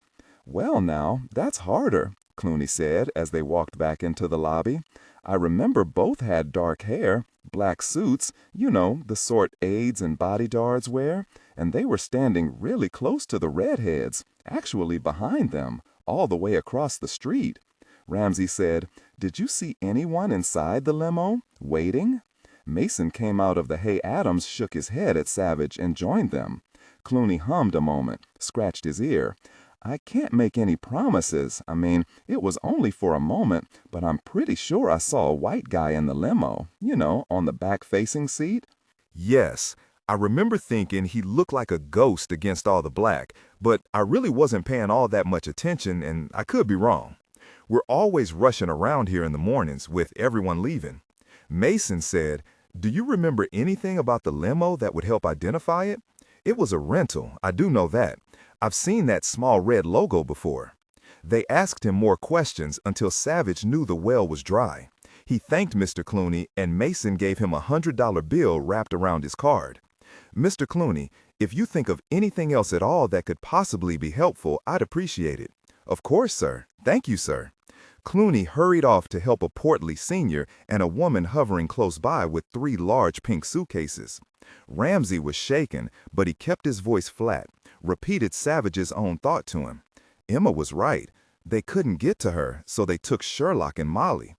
"Well now, that's harder," Clooney said as they walked back into the lobby. "I remember both had dark hair, black suits, you know, the sort aides and bodyguards wear, and they were standing really close to the redheads, actually behind them, all the way across the street." Ramsey said, "Did you see anyone inside the limo, waiting?" Mason came out of the Hay Adams, shook his head at Savich, and joined them. Clooney hummed a moment, scratched his ear. "I can't make any promises. I mean, it was only for a moment, but I'm pretty sure I saw a white guy in the limo, you know, on the back-facing seat." Yes, I remember thinking he looked like a ghost against all the black, but I really wasn't paying all that much attention, and I could be wrong. We're always rushing around here in the mornings with everyone leaving. Mason said, "Do you remember anything about the limo that would help identify it? It was a rental, I do know that. I've seen that small red logo before." They asked him more questions until Savich knew the well was dry. He thanked Mr. Clooney, and Mason gave him a $100 bill wrapped around his card. "Mr. Clooney, if you think of anything else at all that could possibly be helpful, I'd appreciate it." "Of course, sir. Thank you, sir." Clooney hurried off to help a portly senior and a woman hovering close by with 3 large pink suitcases. Ramsey was shaken, but he kept his voice flat, repeated Savich's own thought to him. Emma was right. They couldn't get to her, so they took Sherlock and Molly.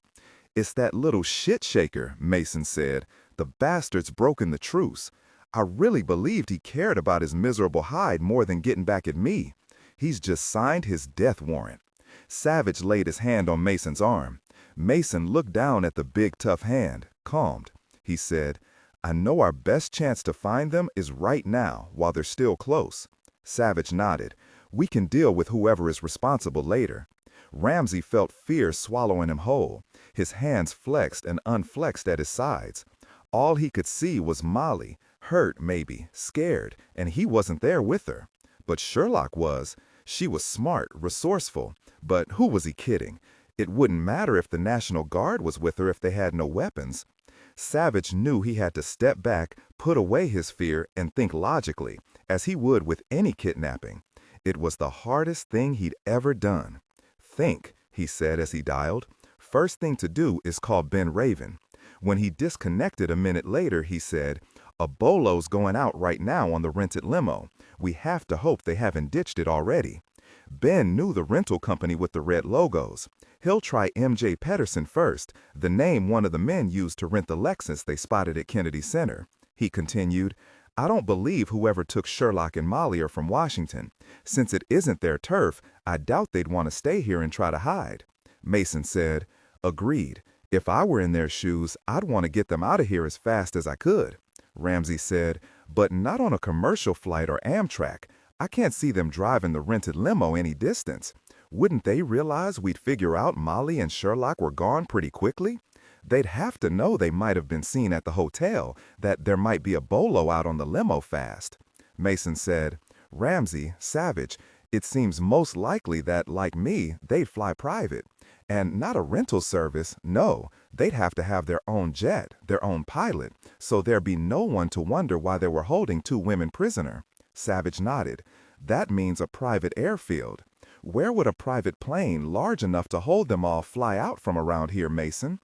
"It's that little shit shaker," Mason said. "The bastard's broken the truce. I really believed he cared about his miserable hide more than getting back at me. He's just signed his death warrant." Savich laid his hand on Mason's arm. Mason looked down at the big, tough hand, calmed. He said, "I know our best chance to find them is right now, while they're still close." Savich nodded. "We can deal with whoever is responsible later." Ramsey felt fear swallowing him whole. His hands flexed and unflexed at his sides. All he could see was Molly, hurt maybe, scared, and he wasn't there with her. But Sherlock was. She was smart, resourceful. But who was he kidding? It wouldn't matter if the National Guard was with her if they had no weapons. Savich knew he had to step back, put away his fear, and think logically, as he would with any kidnapping. It was the hardest thing he'd ever done. "Think," he said as he dialed. "First thing to do is call Ben Raven." When he disconnected a minute later, he said, "A bolo's going out right now on the rented limo. We have to hope they haven't ditched it already." Ben knew the rental company with the red logos. He'll try M.J. Pedersen first, the name one of the men used to rent the Lexus they spotted at Kennedy Center. He continued, "I don't believe whoever took Sherlock and Molly are from Washington. Since it isn't their turf, I doubt they'd want to stay here and try to hide." Mason said, "Agreed. If I were in their shoes, I'd want to get them out of here as fast as I could." Ramsey said, "But not on a commercial flight or Amtrak. I can't see them driving the rented limo any distance. Wouldn't they realize we'd figure out Molly and Sherlock were gone pretty quickly? They'd have to know they might have been seen at the hotel, that there might be a bolo out on the limo fast." Mason said, "Ramsey, Savich, it seems most likely that, like me, they'd fly private. And not a rental service, no. They'd have to have their own jet, their own pilot, so there'd be no one to wonder why they were holding 2 women prisoner." Savich nodded. "That means a private airfield. Where would a private plane large enough to hold them all fly out from around here, Mason?"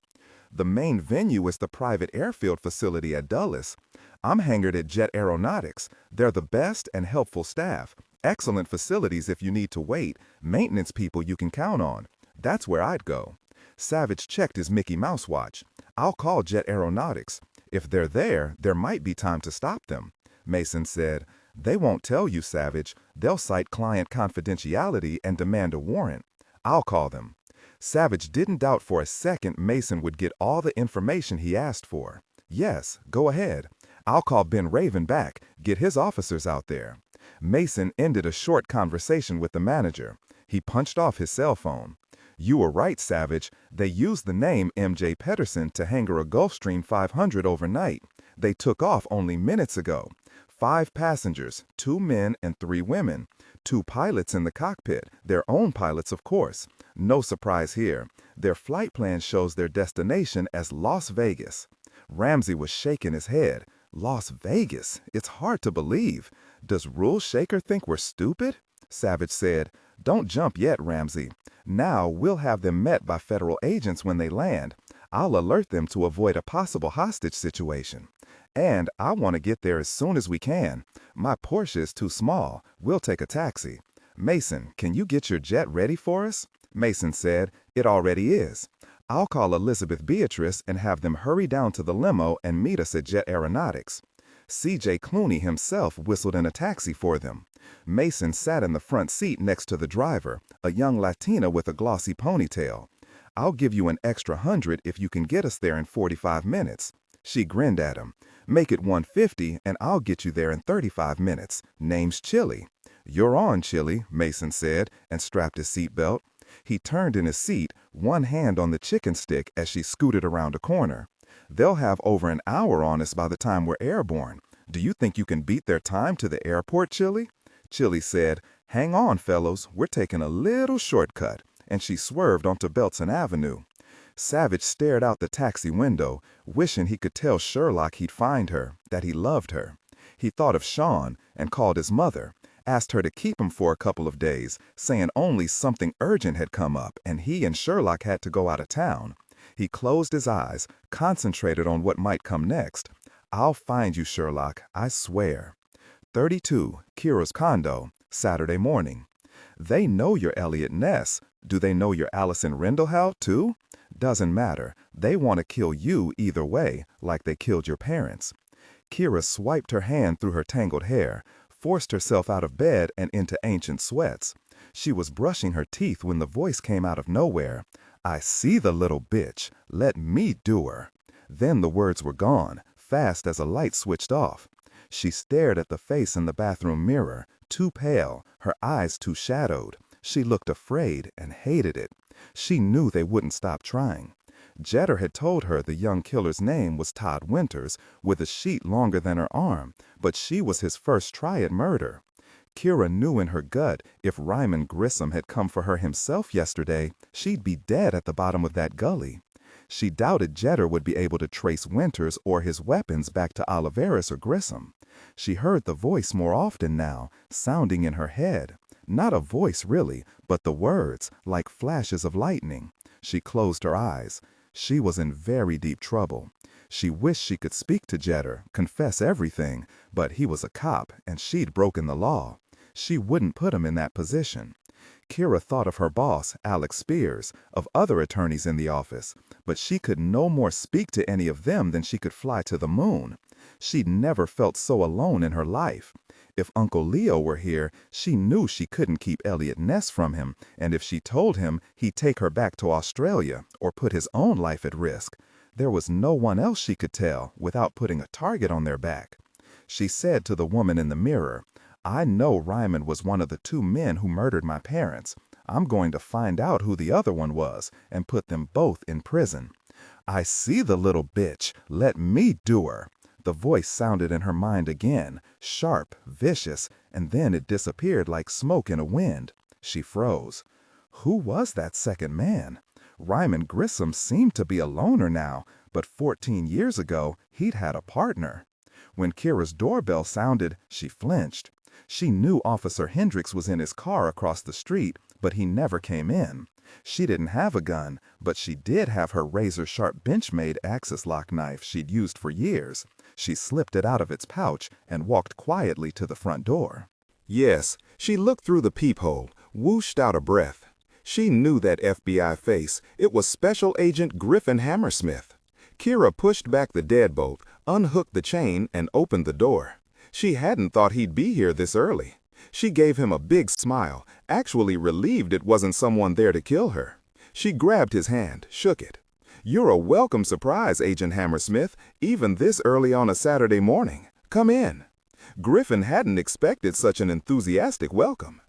"The main venue is the private airfield facility at Dulles. I'm hangared at Jet Aeronautics. They're the best and helpful staff. Excellent facilities if you need to wait. Maintenance people you can count on. That's where I'd go." Savich checked his Mickey Mouse watch. "I'll call Jet Aeronautics. If they're there, there might be time to stop them." Mason said, "They won't tell you, Savich. They'll cite client confidentiality and demand a warrant. I'll call them." Savich didn't doubt for a second Mason would get all the information he asked for. "Yes, go ahead. I'll call Ben Raven back, get his officers out there." Mason ended a short conversation with the manager. He punched off his cell phone. "You were right, Savich. They used the name M.J. Pedersen to hangar a Gulfstream 500 overnight. They took off only minutes ago. 5 passengers, 2 men and 3 women. 2 pilots in the cockpit, their own pilots, of course. No surprise here. Their flight plan shows their destination as Las Vegas." Ramsey was shaking his head. "Las Vegas? It's hard to believe. Does Rule Shaker think we're stupid?" Savich said, "Don't jump yet, Ramsey. Now we'll have them met by federal agents when they land. I'll alert them to avoid a possible hostage situation. And I want to get there as soon as we can. My Porsche is too small. We'll take a taxi. Mason, can you get your jet ready for us?" Mason said, "It already is. I'll call Elizabeth Beatrice and have them hurry down to the limo and meet us at Jet Aeronautics." C.J. Clooney himself whistled in a taxi for them. Mason sat in the front seat next to the driver, a young Latina with a glossy ponytail. "I'll give you an extra 100 if you can get us there in 45 minutes. She grinned at him. "Make it 150 and I'll get you there in 35 minutes. Name's Chili." "You're on, Chili," Mason said, and strapped his seatbelt. He turned in his seat, one hand on the chicken stick as she scooted around a corner. "They'll have over an hour on us by the time we're airborne. Do you think you can beat their time to the airport, Chili?" Chili said, "Hang on, fellows, we're taking a little shortcut," and she swerved onto Beltson Avenue. Savich stared out the taxi window, wishing he could tell Sherlock he'd find her, that he loved her. He thought of Sean and called his mother, asked her to keep him for a couple of days, saying only something urgent had come up and he and Sherlock had to go out of town. He closed his eyes, concentrated on what might come next. "I'll find you, Sherlock, I swear." 32, Kirra's condo, Saturday morning. "They know you're Eliot Ness. Do they know you're Allison Rindelhout, too? Doesn't matter. They want to kill you either way, like they killed your parents." Kirra swiped her hand through her tangled hair, forced herself out of bed and into ancient sweats. She was brushing her teeth when the voice came out of nowhere. "I see the little bitch. Let me do her." Then the words were gone, fast as a light switched off. She stared at the face in the bathroom mirror, too pale, her eyes too shadowed. She looked afraid and hated it. She knew they wouldn't stop trying. Jeter had told her the young killer's name was Todd Winters, with a sheet longer than her arm, but she was his first try at murder. Kirra knew in her gut if Ryman Grissom had come for her himself yesterday, she'd be dead at the bottom of that gully. She doubted Jeter would be able to trace Winters or his weapons back to Oliveris or Grissom. She heard the voice more often now, sounding in her head. Not a voice, really, but the words, like flashes of lightning. She closed her eyes. She was in very deep trouble. She wished she could speak to Jeter, confess everything, but he was a cop, and she'd broken the law. She wouldn't put him in that position. Kirra thought of her boss, Alex Spears, of other attorneys in the office, but she could no more speak to any of them than she could fly to the moon. She'd never felt so alone in her life. If Uncle Leo were here, she knew she couldn't keep Eliot Ness from him, and if she told him, he'd take her back to Australia or put his own life at risk. There was no one else she could tell without putting a target on their back. She said to the woman in the mirror, "I know Ryman was one of the two men who murdered my parents. I'm going to find out who the other one was and put them both in prison." "I see the little bitch. Let me do her." The voice sounded in her mind again, sharp, vicious, and then it disappeared like smoke in a wind. She froze. Who was that second man? Ryman Grissom seemed to be a loner now, but 14 years ago, he'd had a partner. When Kirra's doorbell sounded, she flinched. She knew Officer Hendricks was in his car across the street, but he never came in. She didn't have a gun, but she did have her razor-sharp Benchmade Axis lock knife she'd used for years. She slipped it out of its pouch and walked quietly to the front door. Yes, she looked through the peephole, whooshed out a breath. She knew that FBI face. It was Special Agent Griffin Hammersmith. Kirra pushed back the deadbolt, unhooked the chain, and opened the door. She hadn't thought he'd be here this early. She gave him a big smile, actually relieved it wasn't someone there to kill her. She grabbed his hand, shook it. "You're a welcome surprise, Agent Hammersmith, even this early on a Saturday morning. Come in." Griffin hadn't expected such an enthusiastic welcome.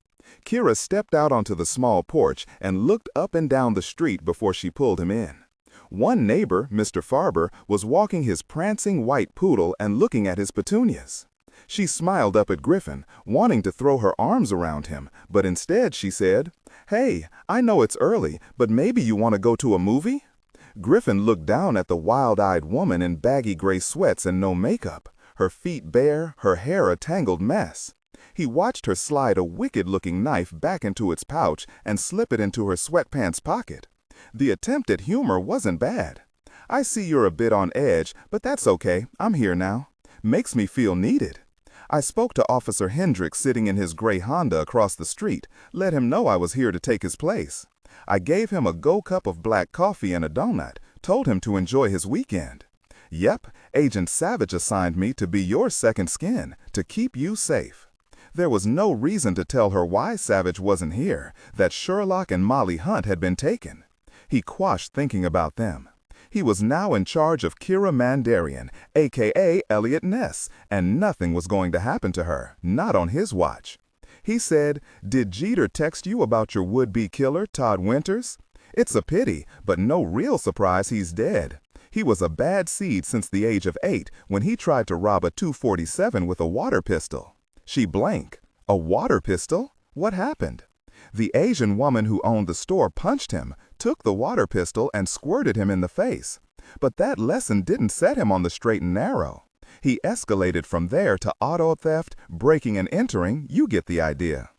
Kirra stepped out onto the small porch and looked up and down the street before she pulled him in. One neighbor, Mr. Farber, was walking his prancing white poodle and looking at his petunias. She smiled up at Griffin, wanting to throw her arms around him, but instead she said, "Hey, I know it's early, but maybe you want to go to a movie?" Griffin looked down at the wild-eyed woman in baggy gray sweats and no makeup, her feet bare, her hair a tangled mess. He watched her slide a wicked-looking knife back into its pouch and slip it into her sweatpants pocket. The attempt at humor wasn't bad. "I see you're a bit on edge, but that's okay. I'm here now. Makes me feel needed. I spoke to Officer Hendricks sitting in his gray Honda across the street, let him know I was here to take his place. I gave him a go-cup of black coffee and a donut, told him to enjoy his weekend. Yep, Agent Savich assigned me to be your second skin, to keep you safe." There was no reason to tell her why Savich wasn't here, that Sherlock and Molly Hunt had been taken. He quashed thinking about them. He was now in charge of Kirra Mandarian, a.k.a. Eliot Ness, and nothing was going to happen to her, not on his watch. He said, "Did Jeter text you about your would-be killer, Todd Winters? It's a pity, but no real surprise he's dead. He was a bad seed since the age of 8 when he tried to rob a .247 with a water pistol." She blanked. A water pistol? What happened? The Asian woman who owned the store punched him, took the water pistol, and squirted him in the face. But that lesson didn't set him on the straight and narrow. He escalated from there to auto theft, breaking and entering. You get the idea.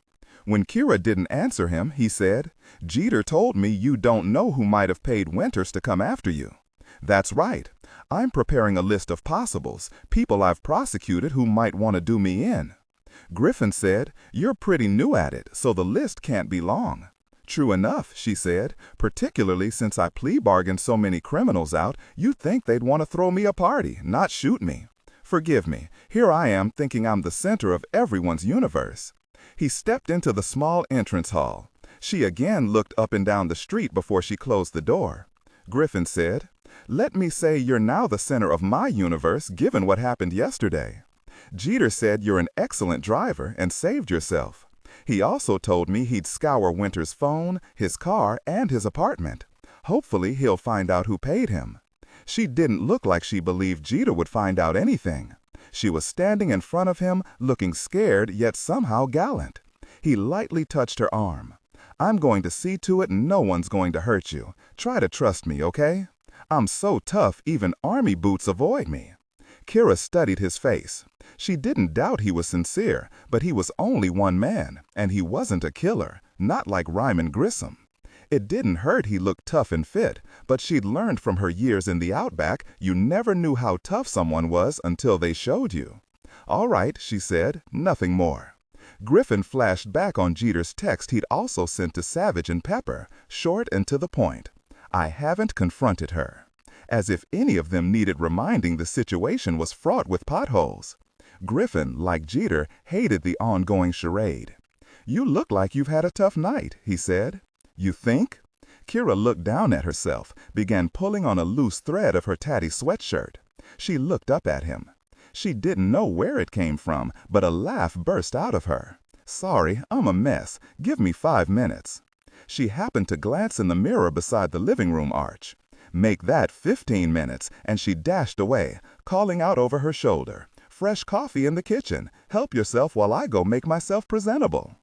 When Kirra didn't answer him, he said, "Jeter told me you don't know who might have paid Winters to come after you." "That's right. I'm preparing a list of possibles, people I've prosecuted who might want to do me in." Griffin said, "You're pretty new at it, so the list can't be long." "True enough," she said, "particularly since I plea bargained so many criminals out, you'd think they'd want to throw me a party, not shoot me. Forgive me, here I am thinking I'm the center of everyone's universe." He stepped into the small entrance hall. She again looked up and down the street before she closed the door. Griffin said, "Let me say you're now the center of my universe given what happened yesterday. Jeter said you're an excellent driver and saved yourself. He also told me he'd scour Winters' phone, his car, and his apartment. Hopefully he'll find out who paid him." She didn't look like she believed Jeter would find out anything. She was standing in front of him, looking scared yet somehow gallant. He lightly touched her arm. "I'm going to see to it no one's going to hurt you. Try to trust me, okay? I'm so tough even army boots avoid me." Kirra studied his face. She didn't doubt he was sincere, but he was only one man, and he wasn't a killer, not like Ryman Grissom. It didn't hurt he looked tough and fit, but she'd learned from her years in the Outback you never knew how tough someone was until they showed you. "All right," she said, "nothing more." Griffin flashed back on Jeter's text he'd also sent to Savich and Pepper, short and to the point. "I haven't confronted her." As if any of them needed reminding the situation was fraught with potholes. Griffin, like Jeter, hated the ongoing charade. "You look like you've had a tough night," he said. "You think?" Kirra looked down at herself, began pulling on a loose thread of her tatty sweatshirt. She looked up at him. She didn't know where it came from, but a laugh burst out of her. "Sorry, I'm a mess. Give me 5 minutes." She happened to glance in the mirror beside the living room arch. Make that 15 minutes, and she dashed away, calling out over her shoulder, "Fresh coffee in the kitchen. Help yourself while I go make myself presentable."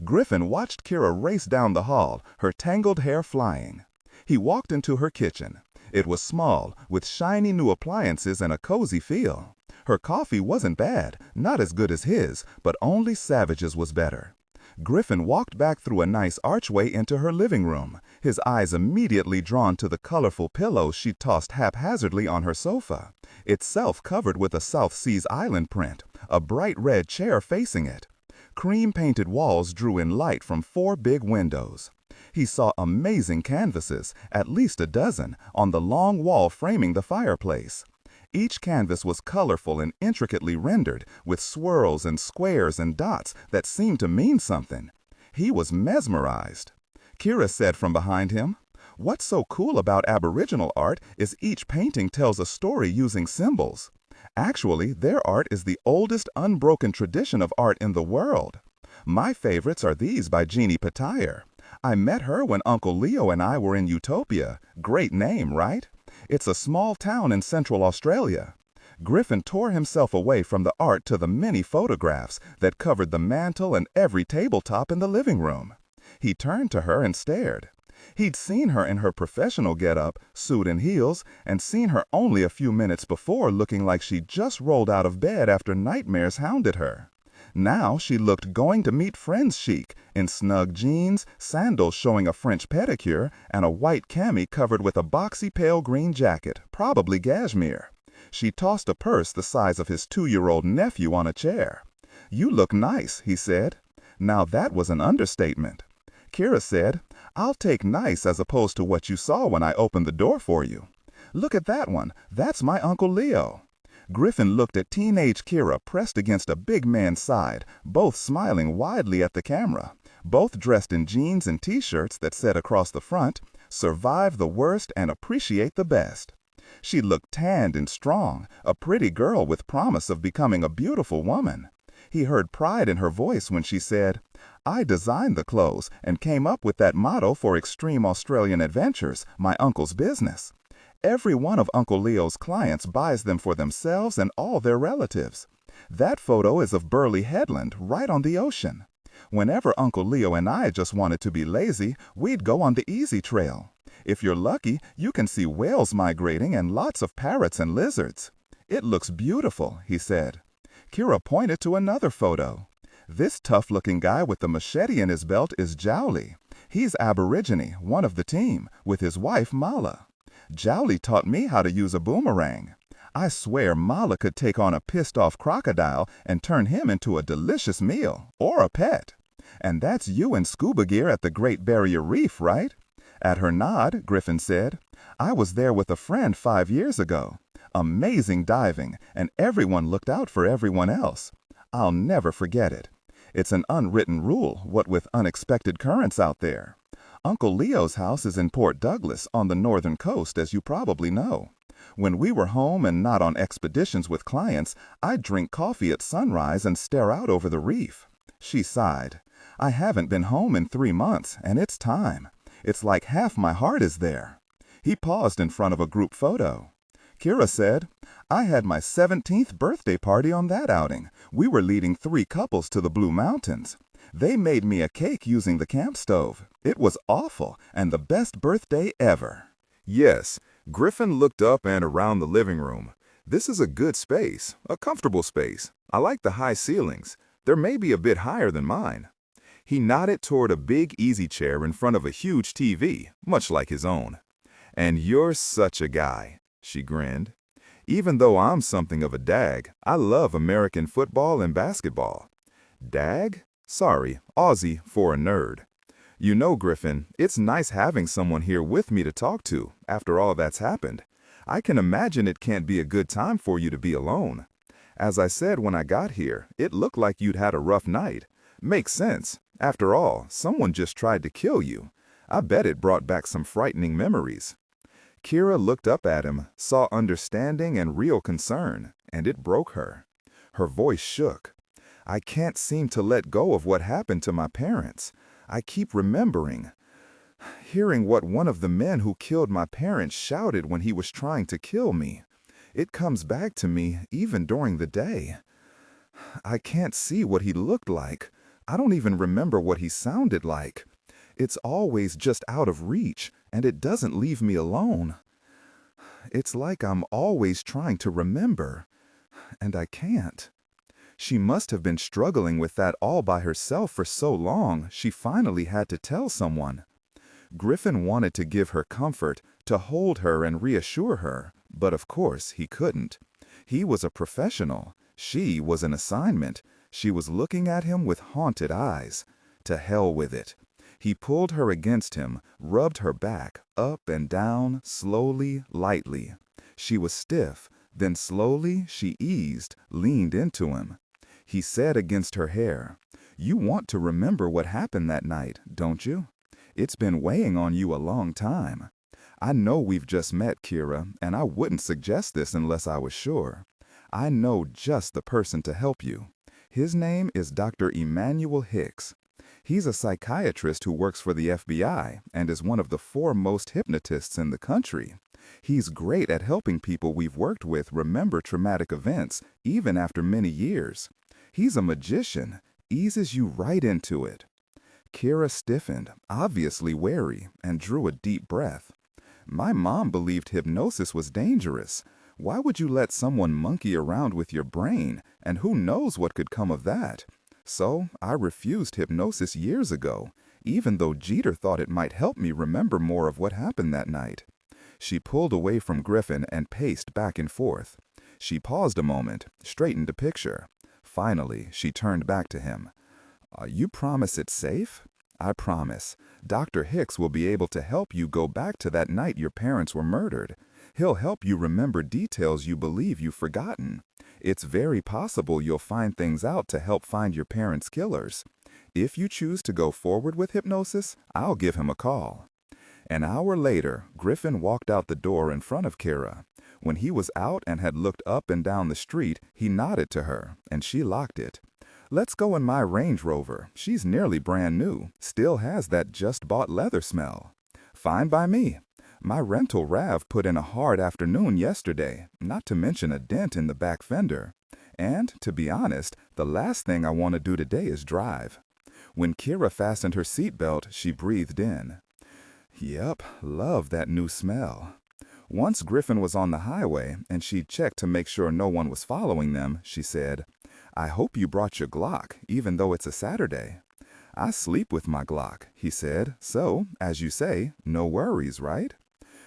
Griffin watched Kirra race down the hall, her tangled hair flying. He walked into her kitchen. It was small, with shiny new appliances and a cozy feel. Her coffee wasn't bad, not as good as his, but only Savich's was better. Griffin walked back through a nice archway into her living room, his eyes immediately drawn to the colorful pillows she tossed haphazardly on her sofa, itself covered with a South Seas Island print, a bright red chair facing it. Cream-painted walls drew in light from 4 big windows. He saw amazing canvases, at least a dozen, on the long wall framing the fireplace. Each canvas was colorful and intricately rendered, with swirls and squares and dots that seemed to mean something. He was mesmerized. Kirra said from behind him, "What's so cool about Aboriginal art is each painting tells a story using symbols. Actually, their art is the oldest unbroken tradition of art in the world. My favorites are these by Jeannie Patayer. I met her when Uncle Leo and I were in Utopia. Great name, right? It's a small town in Central Australia." Griffin tore himself away from the art to the many photographs that covered the mantel and every tabletop in the living room. He turned to her and stared. He'd seen her in her professional getup, suit and heels, and seen her only a few minutes before looking like she just rolled out of bed after nightmares hounded her. Now she looked going to meet friends chic, in snug jeans, sandals showing a French pedicure, and a white cami covered with a boxy pale green jacket, probably cashmere. She tossed a purse the size of his 2-year-old nephew on a chair. "You look nice," he said. Now that was an understatement. Kirra said, "I'll take nice as opposed to what you saw when I opened the door for you. Look at that one. That's my Uncle Leo." Griffin looked at teenage Kirra pressed against a big man's side, both smiling widely at the camera, both dressed in jeans and T-shirts that said across the front, "Survive the worst and appreciate the best." She looked tanned and strong, a pretty girl with promise of becoming a beautiful woman. He heard pride in her voice when she said, "I designed the clothes and came up with that motto for Extreme Australian Adventures, my uncle's business. Every one of Uncle Leo's clients buys them for themselves and all their relatives. That photo is of Burley Headland, right on the ocean. Whenever Uncle Leo and I just wanted to be lazy, we'd go on the easy trail. If you're lucky, you can see whales migrating and lots of parrots and lizards. It looks beautiful, he said. Kirra pointed to another photo. This tough-looking guy with the machete in his belt is Jowly. He's Aborigine, one of the team, with his wife Mala. Jowly taught me how to use a boomerang. I swear Mala could take on a pissed-off crocodile and turn him into a delicious meal, or a pet. And that's you in scuba gear at the Great Barrier Reef, right? At her nod, Griffin said, I was there with a friend 5 years ago. Amazing diving, and everyone looked out for everyone else. I'll never forget it. It's an unwritten rule, what with unexpected currents out there. Uncle Leo's house is in Port Douglas on the northern coast, as you probably know. When we were home and not on expeditions with clients, I'd drink coffee at sunrise and stare out over the reef. She sighed. I haven't been home in 3 months, and it's time. It's like half my heart is there. He paused in front of a group photo. Kirra said, I had my 17th birthday party on that outing. We were leading 3 couples to the Blue Mountains. They made me a cake using the camp stove. It was awful, and the best birthday ever. Yes, Griffin looked up and around the living room. This is a good space, a comfortable space. I like the high ceilings. They're maybe a bit higher than mine. He nodded toward a big easy chair in front of a huge TV, much like his own. And you're such a guy, she grinned. Even though I'm something of a dag, I love American football and basketball. Dag? Sorry, Aussie for a nerd. You know, Griffin, it's nice having someone here with me to talk to after all that's happened. I can imagine it can't be a good time for you to be alone. As I said when I got here, it looked like you'd had a rough night. Makes sense. After all, someone just tried to kill you. I bet it brought back some frightening memories. Kirra looked up at him, saw understanding and real concern, and it broke her. Her voice shook. I can't seem to let go of what happened to my parents. I keep remembering, hearing what one of the men who killed my parents shouted when he was trying to kill me. It comes back to me even during the day. I can't see what he looked like. I don't even remember what he sounded like. It's always just out of reach, and it doesn't leave me alone. It's like I'm always trying to remember, and I can't. She must have been struggling with that all by herself for so long, she finally had to tell someone. Griffin wanted to give her comfort, to hold her and reassure her, but of course he couldn't. He was a professional. She was an assignment. She was looking at him with haunted eyes. To hell with it. He pulled her against him, rubbed her back, up and down, slowly, lightly. She was stiff. Then slowly she eased, leaned into him. He said against her hair, "You want to remember what happened that night, don't you? It's been weighing on you a long time. I know we've just met, Kirra, and I wouldn't suggest this unless I was sure. I know just the person to help you. His name is Dr. Emanuel Hicks. He's a psychiatrist who works for the FBI and is one of the foremost hypnotists in the country. He's great at helping people we've worked with remember traumatic events, even after many years. He's a magician, eases you right into it." Kirra stiffened, obviously wary, and drew a deep breath. "My mom believed hypnosis was dangerous. Why would you let someone monkey around with your brain, and who knows what could come of that? So I refused hypnosis years ago, even though Jeter thought it might help me remember more of what happened that night." She pulled away from Griffin and paced back and forth. She paused a moment, straightened a picture. Finally, she turned back to him. "You promise it's safe?" "I promise. Dr. Hicks will be able to help you go back to that night your parents were murdered. He'll help you remember details you believe you've forgotten. It's very possible you'll find things out to help find your parents' killers. If you choose to go forward with hypnosis, I'll give him a call." An hour later, Griffin walked out the door in front of Kirra. When he was out and had looked up and down the street, he nodded to her, and she locked it. "Let's go in my Range Rover. She's nearly brand new, still has that just-bought leather smell." "Fine by me. My rental Rav put in a hard afternoon yesterday, not to mention a dent in the back fender. And, to be honest, the last thing I want to do today is drive." When Kirra fastened her seatbelt, she breathed in. "Yep, love that new smell." Once Griffin was on the highway and she'd checked to make sure no one was following them, she said, "I hope you brought your Glock, even though it's a Saturday." "I sleep with my Glock," he said, "so, as you say, no worries, right?"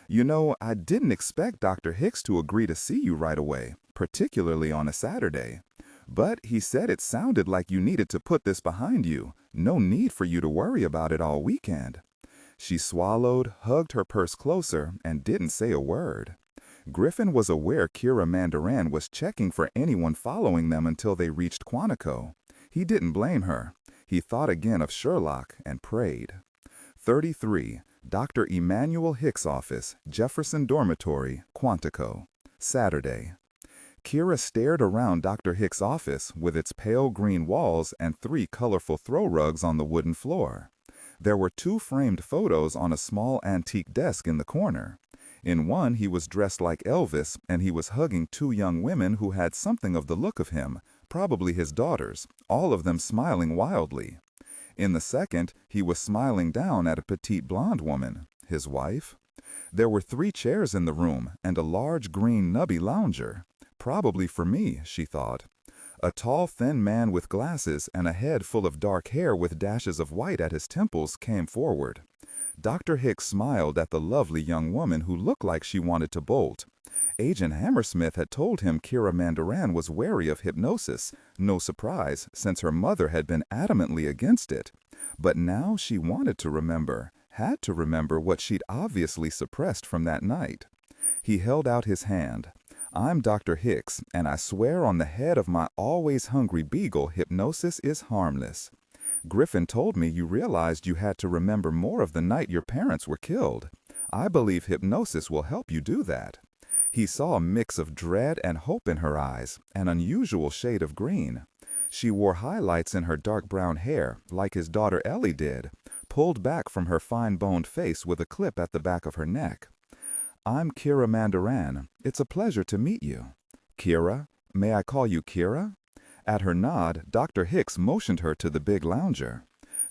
"You know, I didn't expect Dr. Hicks to agree to see you right away, particularly on a Saturday. But he said it sounded like you needed to put this behind you. No need for you to worry about it all weekend." She swallowed, hugged her purse closer, and didn't say a word. Griffin was aware Kirra Mandarian was checking for anyone following them until they reached Quantico. He didn't blame her. He thought again of Sherlock and prayed. 33. Dr. Emanuel Hicks' office, Jefferson Dormitory, Quantico. Saturday. Kirra stared around Dr. Hicks' office with its pale green walls and 3 colorful throw rugs on the wooden floor. There were 2 framed photos on a small antique desk in the corner. In one, he was dressed like Elvis, and he was hugging 2 young women who had something of the look of him, probably his daughters, all of them smiling wildly. In the second, he was smiling down at a petite blonde woman, his wife. There were 3 chairs in the room and a large green nubby lounger. Probably for me, she thought. A tall, thin man with glasses and a head full of dark hair with dashes of white at his temples came forward. Dr. Hicks smiled at the lovely young woman who looked like she wanted to bolt. Agent Hammersmith had told him Kirra Mandarian was wary of hypnosis, no surprise, since her mother had been adamantly against it. But now she wanted to remember, had to remember what she'd obviously suppressed from that night. He held out his hand. "I'm Dr. Hicks, and I swear on the head of my always hungry beagle hypnosis is harmless. Griffin told me you realized you had to remember more of the night your parents were killed. I believe hypnosis will help you do that." He saw a mix of dread and hope in her eyes, an unusual shade of green. She wore highlights in her dark brown hair, like his daughter Ellie did, pulled back from her fine-boned face with a clip at the back of her neck. "I'm Kirra Mandarian. It's a pleasure to meet you." "Kirra? May I call you Kirra?" At her nod, Dr. Hicks motioned her to the big lounger.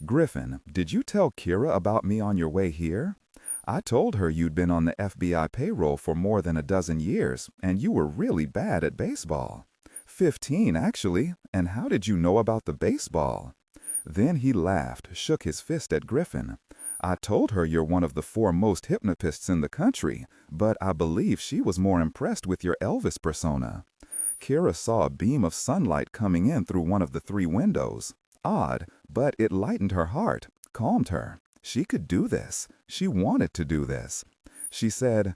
"Griffin, did you tell Kirra about me on your way here? I told her you'd been on the FBI payroll for more than a dozen years, and you were really bad at baseball." 15, actually. And how did you know about the baseball?" Then he laughed, shook his fist at Griffin. "I told her you're one of the foremost hypnotists in the country, but I believe she was more impressed with your Elvis persona." Kirra saw a beam of sunlight coming in through one of the 3 windows. Odd, but it lightened her heart, calmed her. She could do this. She wanted to do this. She said,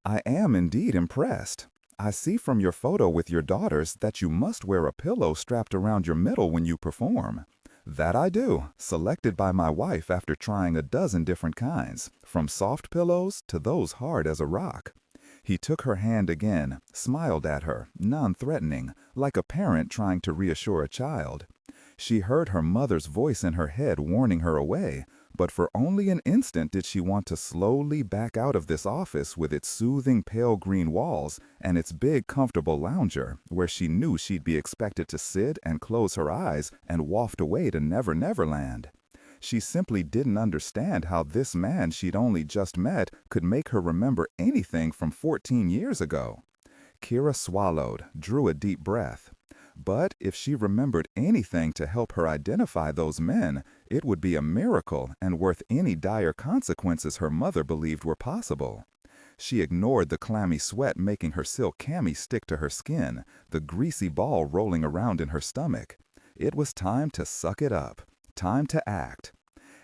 "I am indeed impressed. I see from your photo with your daughters that you must wear a pillow strapped around your middle when you perform." "That I do, selected by my wife after trying a dozen different kinds, from soft pillows to those hard as a rock." He took her hand again, smiled at her, non-threatening, like a parent trying to reassure a child. She heard her mother's voice in her head warning her away, but for only an instant did she want to slowly back out of this office with its soothing pale green walls and its big comfortable lounger, where she knew she'd be expected to sit and close her eyes and waft away to Never Never Land. She simply didn't understand how this man she'd only just met could make her remember anything from 14 years ago. Kirra swallowed, drew a deep breath. But if she remembered anything to help her identify those men, it would be a miracle and worth any dire consequences her mother believed were possible. She ignored the clammy sweat making her silk cami stick to her skin, the greasy ball rolling around in her stomach. It was time to suck it up. Time to act.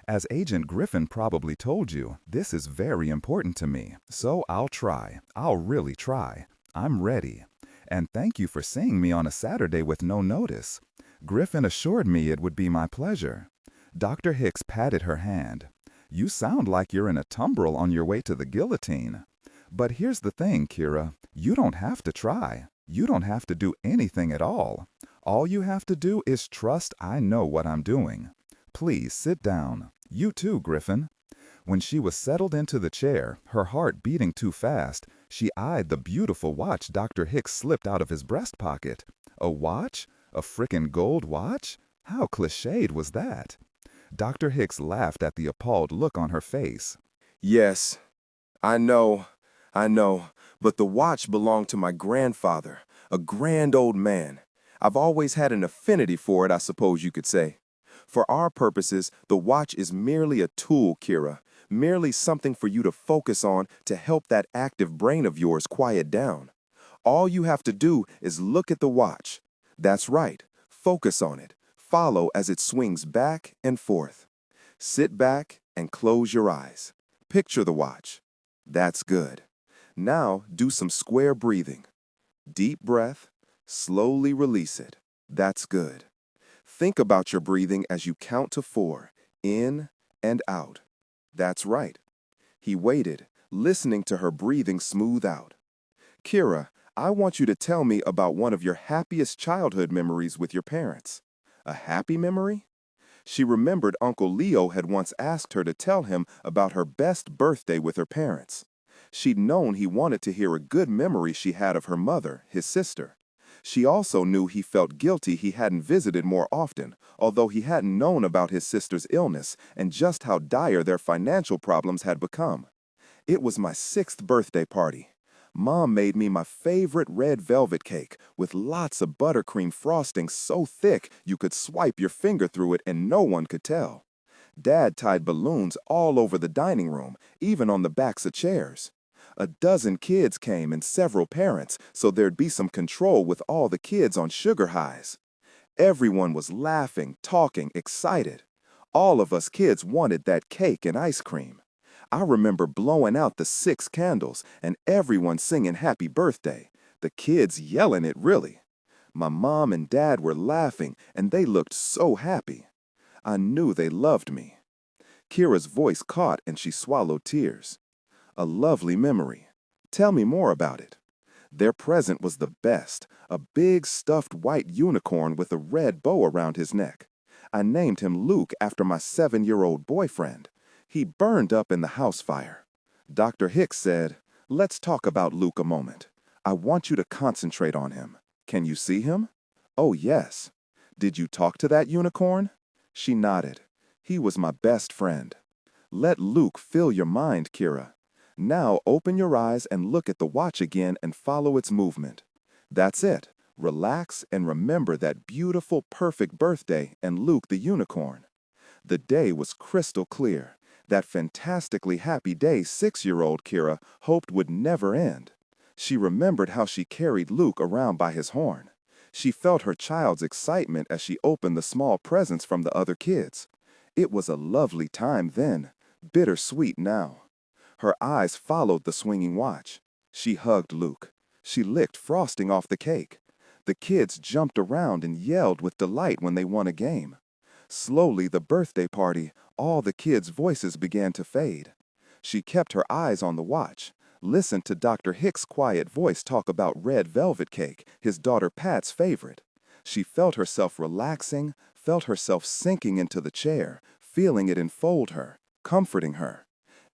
"As Agent Griffin probably told you, this is very important to me, so I'll try. I'll really try. I'm ready. And thank you for seeing me on a Saturday with no notice. Griffin assured me it would be my pleasure." Dr. Hicks patted her hand. "You sound like you're in a tumbril on your way to the guillotine. But here's the thing, Kirra. You don't have to try. You don't have to do anything at all. All you have to do is trust I know what I'm doing. Please sit down. You too, Griffin." When she was settled into the chair, her heart beating too fast, she eyed the beautiful watch Dr. Hicks slipped out of his breast pocket. A watch? A frickin' gold watch? How cliched was that? Dr. Hicks laughed at the appalled look on her face. Yes, I know, but the watch belonged to my grandfather, a grand old man. I've always had an affinity for it, I suppose you could say. For our purposes, the watch is merely a tool, Kirra, merely something for you to focus on to help that active brain of yours quiet down. All you have to do is look at the watch. That's right, focus on it. Follow as it swings back and forth. Sit back and close your eyes. Picture the watch. That's good. Now do some square breathing. Deep breath, slowly release it. That's good. Think about your breathing as you count to 4, in and out. That's right. He waited, listening to her breathing smooth out. Kirra, I want you to tell me about one of your happiest childhood memories with your parents. A happy memory? She remembered Uncle Leo had once asked her to tell him about her best birthday with her parents. She'd known he wanted to hear a good memory she had of her mother, his sister. She also knew he felt guilty he hadn't visited more often, although he hadn't known about his sister's illness and just how dire their financial problems had become. It was my 6th birthday party. Mom made me my favorite red velvet cake with lots of buttercream frosting so thick you could swipe your finger through it and no one could tell. Dad tied balloons all over the dining room, even on the backs of chairs. A dozen kids came and several parents, so there'd be some control with all the kids on sugar highs. Everyone was laughing, talking, excited. All of us kids wanted that cake and ice cream. I remember blowing out the 6 candles and everyone singing happy birthday, the kids yelling it really. My mom and dad were laughing and they looked so happy. I knew they loved me. Kirra's voice caught and she swallowed tears. A lovely memory. Tell me more about it. Their present was the best, a big stuffed white unicorn with a red bow around his neck. I named him Luke after my 7-year-old boyfriend. He burned up in the house fire. Dr. Hicks said, "Let's talk about Luke a moment. I want you to concentrate on him. Can you see him?" "Oh, yes." "Did you talk to that unicorn?" She nodded. "He was my best friend." Let Luke fill your mind, Kirra. Now open your eyes and look at the watch again and follow its movement. That's it. Relax and remember that beautiful, perfect birthday and Luke the unicorn. The day was crystal clear. That fantastically happy day 6-year-old Kirra hoped would never end. She remembered how she carried Luke around by his horn. She felt her child's excitement as she opened the small presents from the other kids. It was a lovely time then, bittersweet now. Her eyes followed the swinging watch. She hugged Luke. She licked frosting off the cake. The kids jumped around and yelled with delight when they won a game. Slowly, the birthday party, all the kids' voices began to fade. She kept her eyes on the watch, listened to Dr. Hicks' quiet voice talk about red velvet cake, his daughter Pat's favorite. She felt herself relaxing, felt herself sinking into the chair, feeling it enfold her, comforting her.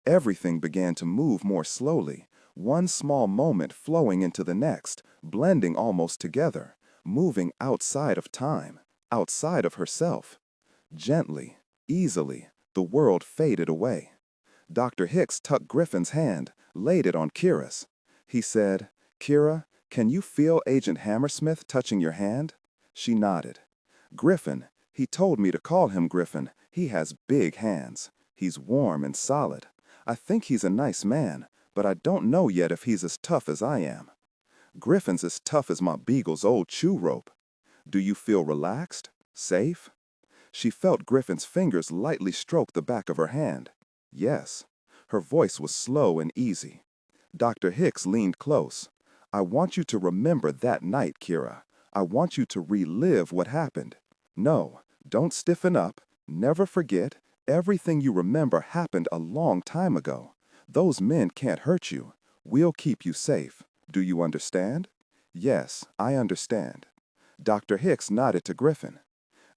Everything began to move more slowly, one small moment flowing into the next, blending almost together, moving outside of time, outside of herself. Gently, easily, the world faded away. Dr. Hicks tucked Griffin's hand, laid it on Kirra's. He said, "Kirra, can you feel Agent Hammersmith touching your hand?" She nodded. "Griffin, he told me to call him Griffin. He has big hands. He's warm and solid. I think he's a nice man, but I don't know yet if he's as tough as I am. Griffin's as tough as my beagle's old chew rope. Do you feel relaxed? Safe?" She felt Griffin's fingers lightly stroke the back of her hand. Yes. Her voice was slow and easy. Dr. Hicks leaned close. "I want you to remember that night, Kirra. I want you to relive what happened. No, don't stiffen up. Never forget. Everything you remember happened a long time ago. Those men can't hurt you. We'll keep you safe. Do you understand?" "Yes, I understand." Dr. Hicks nodded to Griffin.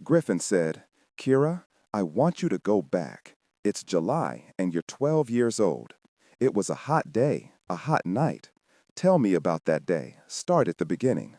Griffin said, "Kirra, I want you to go back. It's July and you're 12 years old. It was a hot day, a hot night. Tell me about that day. Start at the beginning."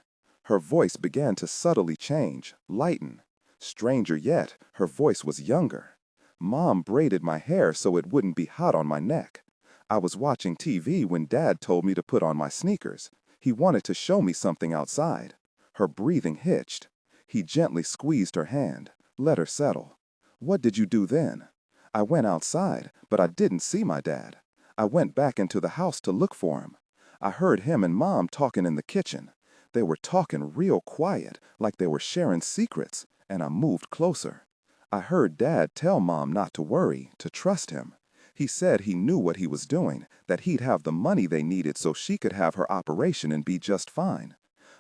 Her voice began to subtly change, lighten. Stranger yet, her voice was younger. Mom braided my hair so it wouldn't be hot on my neck. I was watching TV when Dad told me to put on my sneakers. He wanted to show me something outside. Her breathing hitched. He gently squeezed her hand, let her settle. What did you do then? I went outside, but I didn't see my dad. I went back into the house to look for him. I heard him and Mom talking in the kitchen. They were talking real quiet, like they were sharing secrets, and I moved closer. I heard Dad tell Mom not to worry, to trust him. He said he knew what he was doing, that he'd have the money they needed so she could have her operation and be just fine.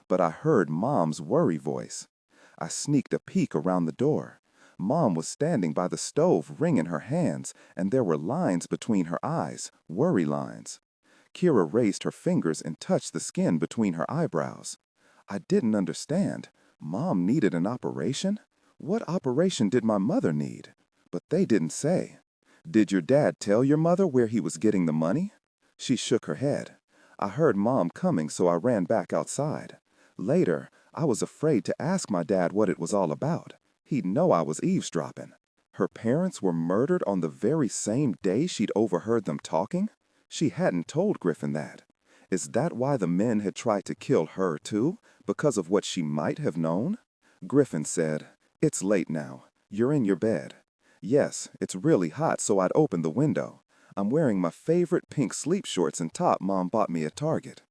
But I heard Mom's worry voice. I sneaked a peek around the door. Mom was standing by the stove wringing her hands, and there were lines between her eyes, worry lines. Kirra raised her fingers and touched the skin between her eyebrows. I didn't understand. Mom needed an operation? What operation did my mother need? But they didn't say. Did your dad tell your mother where he was getting the money? She shook her head. I heard Mom coming, so I ran back outside. Later, I was afraid to ask my dad what it was all about. He'd know I was eavesdropping. Her parents were murdered on the very same day she'd overheard them talking? She hadn't told Griffin that. Is that why the men had tried to kill her too? Because of what she might have known? Griffin said, "It's late now. You're in your bed." Yes, it's really hot, so I'd open the window. I'm wearing my favorite pink sleep shorts and top Mom bought me at Target.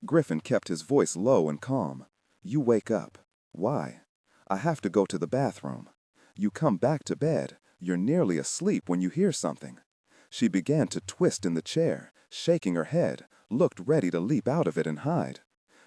Griffin kept his voice low and calm. You wake up. Why? I have to go to the bathroom. You come back to bed. You're nearly asleep when you hear something. She began to twist in the chair, shaking her head, looked ready to leap out of it and hide.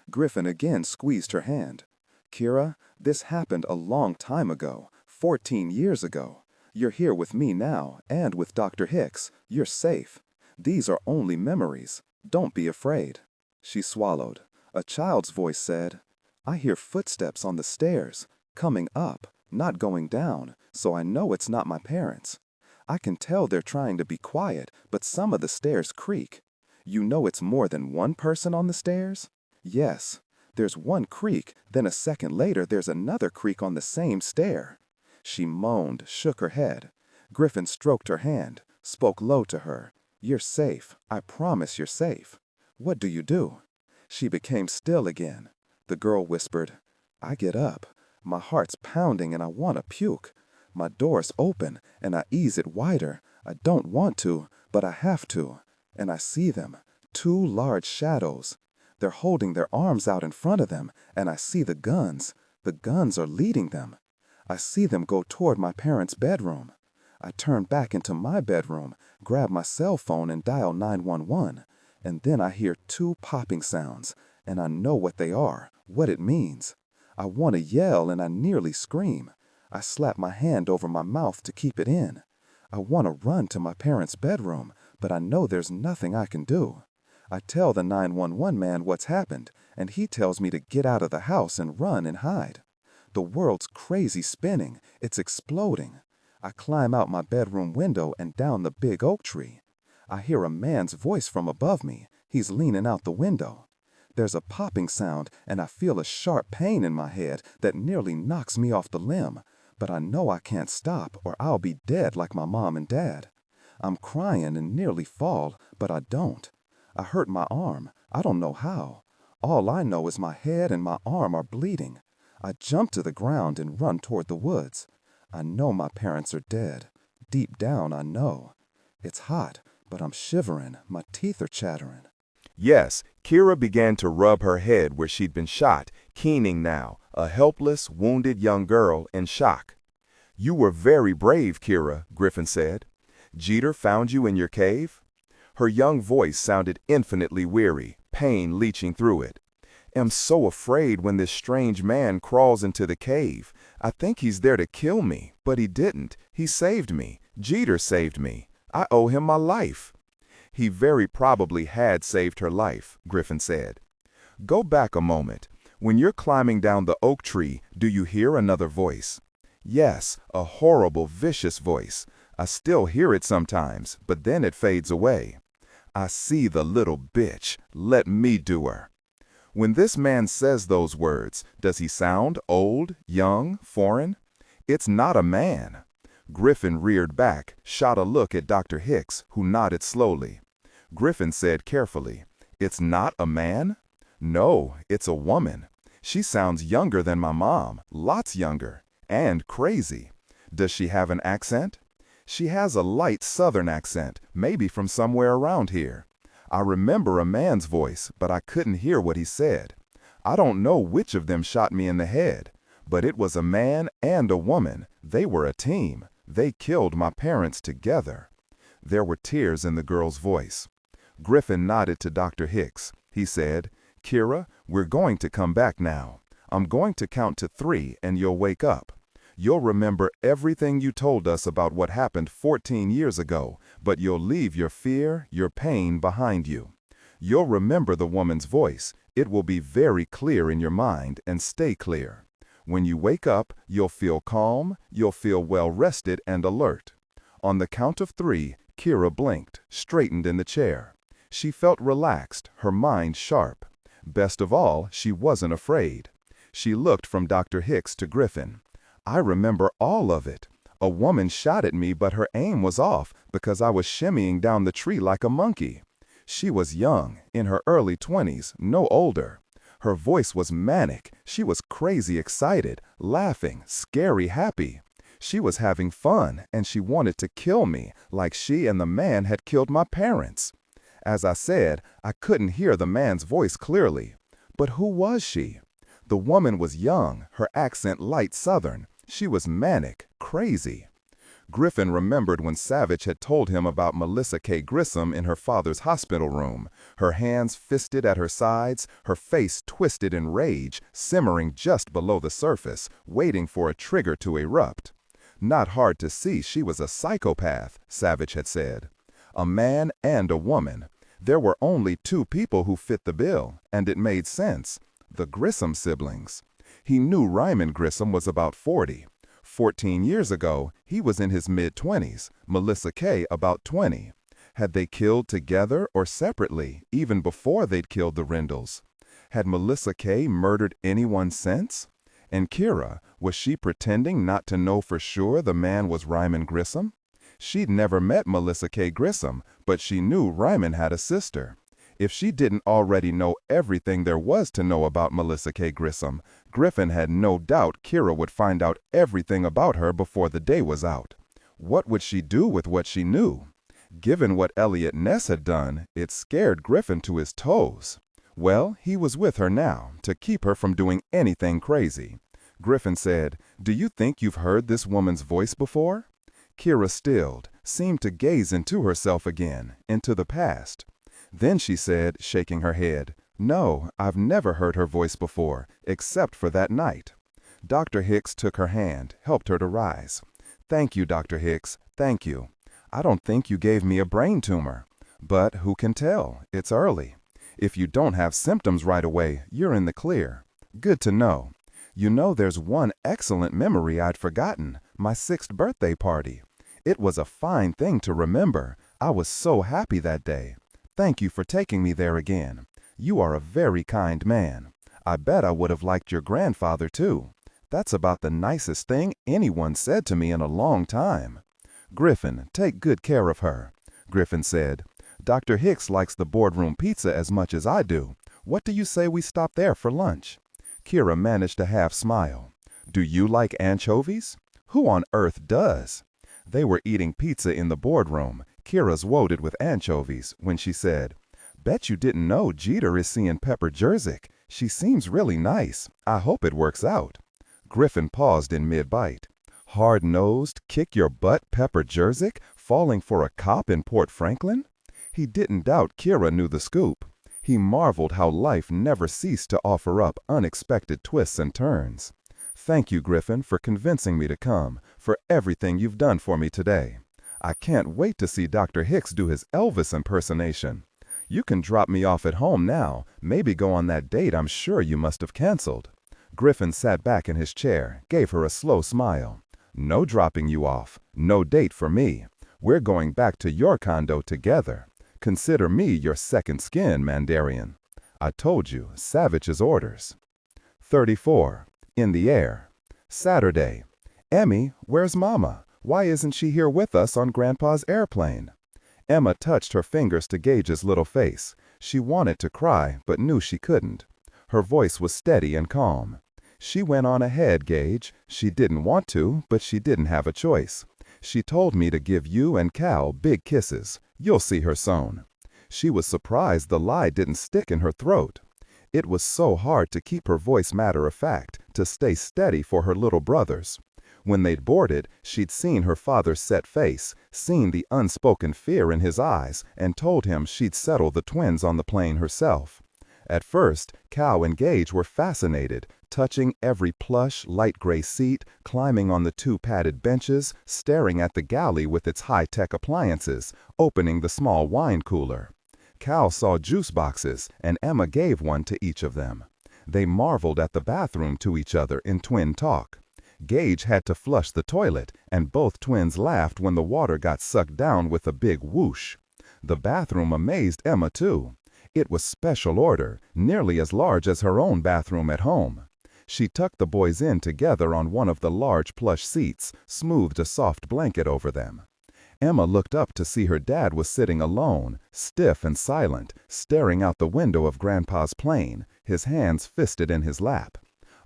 Griffin again squeezed her hand. Kirra, this happened a long time ago, 14 years ago. You're here with me now, and with Dr. Hicks. You're safe. These are only memories. Don't be afraid. She swallowed. A child's voice said, I hear footsteps on the stairs, coming up, not going down, so I know it's not my parents. I can tell they're trying to be quiet, but some of the stairs creak. You know it's more than one person on the stairs? Yes. There's one creak, then a second later there's another creak on the same stair. She moaned, shook her head. Griffin stroked her hand, spoke low to her. You're safe. I promise you're safe. What do you do? She became still again. The girl whispered, I get up. My heart's pounding and I want to puke. My door's open and I ease it wider. I don't want to, but I have to. And I see them, 2 large shadows. They're holding their arms out in front of them, and I see the guns. The guns are leading them. I see them go toward my parents' bedroom. I turn back into my bedroom, grab my cell phone and dial 911, and then I hear 2 popping sounds, and I know what they are, what it means. I want to yell and I nearly scream. I slap my hand over my mouth to keep it in. I want to run to my parents' bedroom, but I know there's nothing I can do. I tell the 911 man what's happened, and he tells me to get out of the house and run and hide. The world's crazy spinning. It's exploding. I climb out my bedroom window and down the big oak tree. I hear a man's voice from above me. He's leaning out the window. There's a popping sound, and I feel a sharp pain in my head that nearly knocks me off the limb. But I know I can't stop, or I'll be dead like my mom and dad. I'm crying and nearly fall, but I don't. I hurt my arm. I don't know how. All I know is my head and my arm are bleeding. I jump to the ground and run toward the woods. I know my parents are dead. Deep down, I know. It's hot, but I'm shivering. My teeth are chattering. Yes, Kirra began to rub her head where she'd been shot, keening now, a helpless, wounded young girl in shock. You were very brave, Kirra, Griffin said. Jeter found you in your cave? Her young voice sounded infinitely weary, pain leaching through it. Am so afraid when this strange man crawls into the cave. I think he's there to kill me, but he didn't. He saved me. Jeter saved me. I owe him my life. He very probably had saved her life, Griffin said. Go back a moment. When you're climbing down the oak tree, do you hear another voice? Yes, a horrible, vicious voice. I still hear it sometimes, but then it fades away. I see the little bitch. Let me do her. When this man says those words, does he sound old, young, foreign? It's not a man. Griffin reared back, shot a look at Dr. Hicks, who nodded slowly. Griffin said carefully, "It's not a man?" "No, it's a woman. She sounds younger than my mom, lots younger, and crazy." "Does she have an accent?" "She has a light southern accent, maybe from somewhere around here. I remember a man's voice, but I couldn't hear what he said. I don't know which of them shot me in the head, but it was a man and a woman. They were a team. They killed my parents together." There were tears in the girl's voice. Griffin nodded to Dr. Hicks. He said, "Kirra, we're going to come back now. I'm going to count to 3 and you'll wake up. You'll remember everything you told us about what happened 14 years ago, but you'll leave your fear, your pain behind you. You'll remember the woman's voice. It will be very clear in your mind and stay clear. When you wake up, you'll feel calm, you'll feel well-rested and alert." On the count of 3, Kirra blinked, straightened in the chair. She felt relaxed, her mind sharp. Best of all, she wasn't afraid. She looked from Dr. Hicks to Griffin. "I remember all of it. A woman shot at me, but her aim was off because I was shimmying down the tree like a monkey. She was young, in her early 20s, no older. Her voice was manic. She was crazy excited, laughing, scary happy. She was having fun, and she wanted to kill me, like she and the man had killed my parents. As I said, I couldn't hear the man's voice clearly. But who was she? The woman was young, her accent light southern. She was manic, crazy." Griffin remembered when Savich had told him about Melissa K. Grissom in her father's hospital room, her hands fisted at her sides, her face twisted in rage, simmering just below the surface, waiting for a trigger to erupt. Not hard to see she was a psychopath, Savich had said. A man and a woman. There were only 2 people who fit the bill, and it made sense. The Grissom siblings. He knew Ryman Grissom was about 40. 14 years ago, he was in his mid-20s, Melissa K. about 20. Had they killed together or separately, even before they'd killed the Rendles? Had Melissa K. murdered anyone since? And Kirra, was she pretending not to know for sure the man was Ryman Grissom? She'd never met Melissa K. Grissom, but she knew Ryman had a sister. If she didn't already know everything there was to know about Melissa K. Grissom, Griffin had no doubt Kirra would find out everything about her before the day was out. What would she do with what she knew? Given what Eliot Ness had done, it scared Griffin to his toes. Well, he was with her now, to keep her from doing anything crazy. Griffin said, "Do you think you've heard this woman's voice before?" Kirra stilled, seemed to gaze into herself again, into the past. Then she said, shaking her head, "No, I've never heard her voice before, except for that night." Dr. Hicks took her hand, helped her to rise. "Thank you, Dr. Hicks, thank you. I don't think you gave me a brain tumor. But who can tell? It's early. If you don't have symptoms right away, you're in the clear. Good to know. You know, there's one excellent memory I'd forgotten, my 6th birthday party. It was a fine thing to remember. I was so happy that day. Thank you for taking me there again. You are a very kind man. I bet I would have liked your grandfather, too. That's about the nicest thing anyone said to me in a long time. Griffin, take good care of her." Griffin said, "Dr. Hicks likes the boardroom pizza as much as I do. What do you say we stop there for lunch?" Kirra managed a half smile. "Do you like anchovies?" "Who on earth does?" They were eating pizza in the boardroom, Kirra's loaded with anchovies, when she said, "Bet you didn't know Jeter is seeing Pepper Jersic. She seems really nice. I hope it works out." Griffin paused in mid-bite. Hard-nosed, kick-your-butt Pepper Jersic falling for a cop in Porte Franklin? He didn't doubt Kirra knew the scoop. He marveled how life never ceased to offer up unexpected twists and turns. "Thank you, Griffin, for convincing me to come, for everything you've done for me today. I can't wait to see Dr. Hicks do his Elvis impersonation. You can drop me off at home now, maybe go on that date I'm sure you must have canceled." Griffin sat back in his chair, gave her a slow smile. "No dropping you off. No date for me. We're going back to your condo together. Consider me your second skin, Mandarian." I told you, Savich's orders. 34. In the air. Saturday. Emmy, where's Mama? Why isn't she here with us on Grandpa's airplane? Emma touched her fingers to Gage's little face. She wanted to cry, but knew she couldn't. Her voice was steady and calm. She went on ahead, Gage. She didn't want to, but she didn't have a choice. She told me to give you and Cal big kisses. You'll see her soon. She was surprised the lie didn't stick in her throat. It was so hard to keep her voice matter-of-fact, to stay steady for her little brothers. When they'd boarded, she'd seen her father's set face, seen the unspoken fear in his eyes, and told him she'd settle the twins on the plane herself. At first, Cal and Gage were fascinated, touching every plush, light gray seat, climbing on the 2 padded benches, staring at the galley with its high-tech appliances, opening the small wine cooler. Cal saw juice boxes, and Emma gave one to each of them. They marveled at the bathroom to each other in twin talk. Gage had to flush the toilet, and both twins laughed when the water got sucked down with a big whoosh. The bathroom amazed Emma, too. It was special order, nearly as large as her own bathroom at home. She tucked the boys in together on one of the large plush seats, smoothed a soft blanket over them. Emma looked up to see her dad was sitting alone, stiff and silent, staring out the window of Grandpa's plane, his hands fisted in his lap.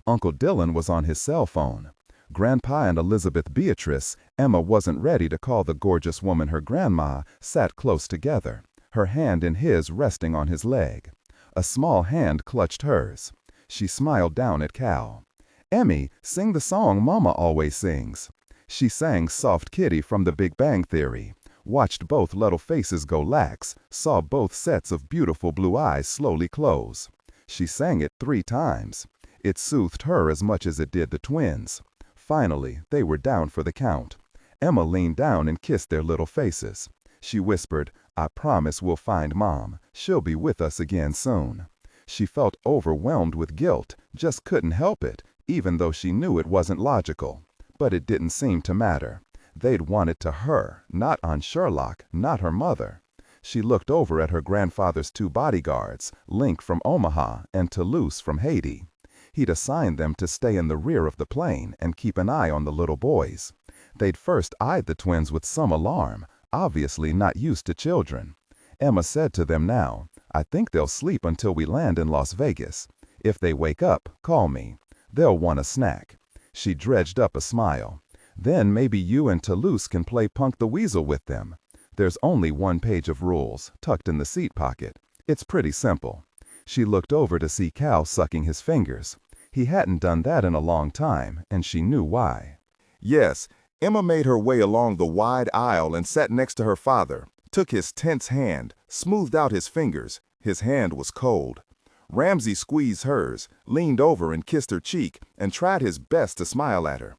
Uncle Dillon was on his cell phone. Grandpa and Elizabeth Beatrice, Emma wasn't ready to call the gorgeous woman her grandma, sat close together, her hand in his resting on his leg. A small hand clutched hers. She smiled down at Cal. "Emmy, sing the song Mama always sings." She sang Soft Kitty from The Big Bang Theory, watched both little faces go lax, saw both sets of beautiful blue eyes slowly close. She sang it 3 times. It soothed her as much as it did the twins. Finally, they were down for the count. Emma leaned down and kissed their little faces. She whispered, "I promise we'll find Mom. She'll be with us again soon." She felt overwhelmed with guilt, just couldn't help it, even though she knew it wasn't logical. But it didn't seem to matter. They'd want it to her, not on Sherlock, not her mother. She looked over at her grandfather's 2 bodyguards, Link from Omaha and Toulouse from Haiti. He'd assigned them to stay in the rear of the plane and keep an eye on the little boys. They'd first eyed the twins with some alarm, obviously not used to children. Emma said to them now, "I think they'll sleep until we land in Las Vegas. If they wake up, call me. They'll want a snack." She dredged up a smile. "Then maybe you and Toulouse can play Punk the Weasel with them. There's only 1 page of rules, tucked in the seat pocket. It's pretty simple." She looked over to see Cal sucking his fingers. He hadn't done that in a long time, and she knew why. Yes, Emma made her way along the wide aisle and sat next to her father, took his tense hand, smoothed out his fingers. His hand was cold. Ramsey squeezed hers, leaned over and kissed her cheek, and tried his best to smile at her.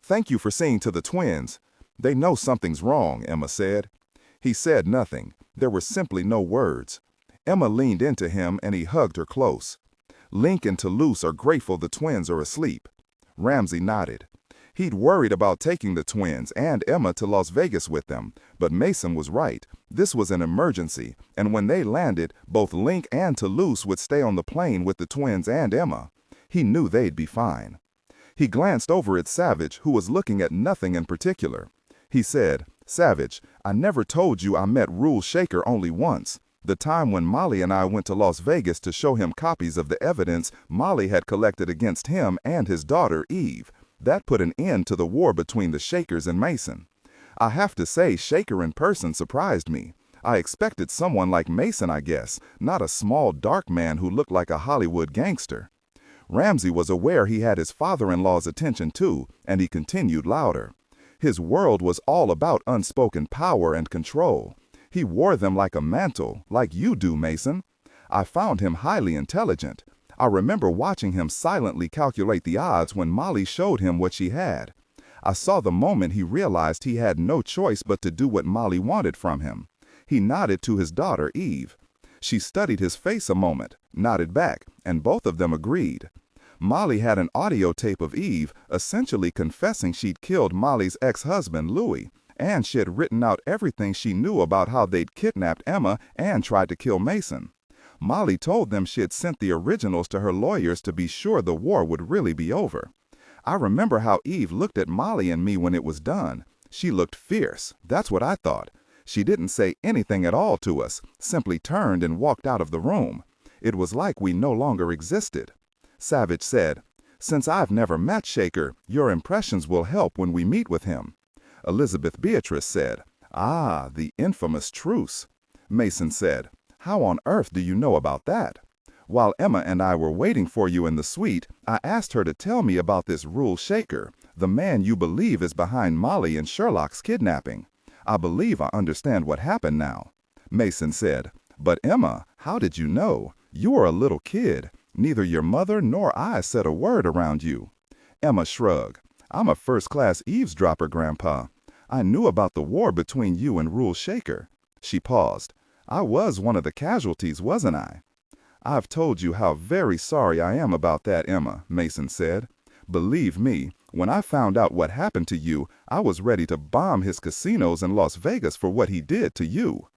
"Thank you for seeing to the twins. They know something's wrong," Emma said. He said nothing. There were simply no words. Emma leaned into him and he hugged her close. "Link and Toulouse are grateful the twins are asleep." Ramsey nodded. He'd worried about taking the twins and Emma to Las Vegas with them, but Mason was right. This was an emergency, and when they landed, both Link and Toulouse would stay on the plane with the twins and Emma. He knew they'd be fine. He glanced over at Savich, who was looking at nothing in particular. He said, "Savich, I never told you I met Rule Shaker only once. The time when Molly and I went to Las Vegas to show him copies of the evidence Molly had collected against him and his daughter, Eve. That put an end to the war between the Shakers and Mason. I have to say, Shaker in person surprised me. I expected someone like Mason, I guess, not a small, dark man who looked like a Hollywood gangster." Ramsey was aware he had his father-in-law's attention too, and he continued louder. His world was all about unspoken power and control. He wore them like a mantle, like you do, Mason. I found him highly intelligent. I remember watching him silently calculate the odds when Molly showed him what she had. I saw the moment he realized he had no choice but to do what Molly wanted from him. He nodded to his daughter, Eve. She studied his face a moment, nodded back, and both of them agreed. Molly had an audio tape of Eve essentially confessing she'd killed Molly's ex-husband, Louis, and she had written out everything she knew about how they'd kidnapped Emma and tried to kill Mason. Molly told them she had sent the originals to her lawyers to be sure the war would really be over. I remember how Eve looked at Molly and me when it was done. She looked fierce. That's what I thought. She didn't say anything at all to us, simply turned and walked out of the room. It was like we no longer existed. Savich said, "Since I've never met Shaker, your impressions will help when we meet with him." Elizabeth Beatrice said, "Ah, the infamous truce." Mason said, "How on earth do you know about that?" While Emma and I were waiting for you in the suite, I asked her to tell me about this Rule Shaker, the man you believe is behind Molly and Sherlock's kidnapping. I believe I understand what happened now. Mason said, "But Emma, how did you know? You were a little kid. Neither your mother nor I said a word around you." Emma shrugged. "I'm a first-class eavesdropper, Grandpa. I knew about the war between you and Rule Shaker." She paused. "I was one of the casualties, wasn't I?" "I've told you how very sorry I am about that, Emma," Mason said. "Believe me, when I found out what happened to you, I was ready to bomb his casinos in Las Vegas for what he did to you."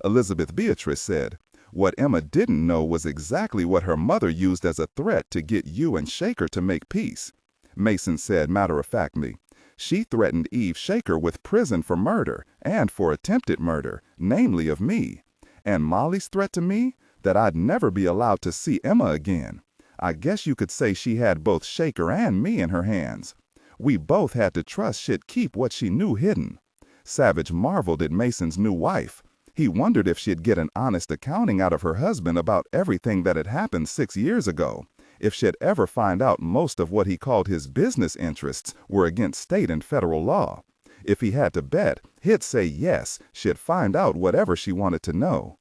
Elizabeth Beatrice said, "What Emma didn't know was exactly what her mother used as a threat to get you and Shaker to make peace." Mason said matter-of-factly, "She threatened Eve Shaker with prison for murder and for attempted murder, namely of me. And Molly's threat to me? That I'd never be allowed to see Emma again. I guess you could say she had both Shaker and me in her hands. We both had to trust she'd keep what she knew hidden." Savich marveled at Mason's new wife. He wondered if she'd get an honest accounting out of her husband about everything that had happened 6 years ago, if she'd ever find out most of what he called his business interests were against state and federal law. If he had to bet, he'd say yes, she'd find out whatever she wanted to know.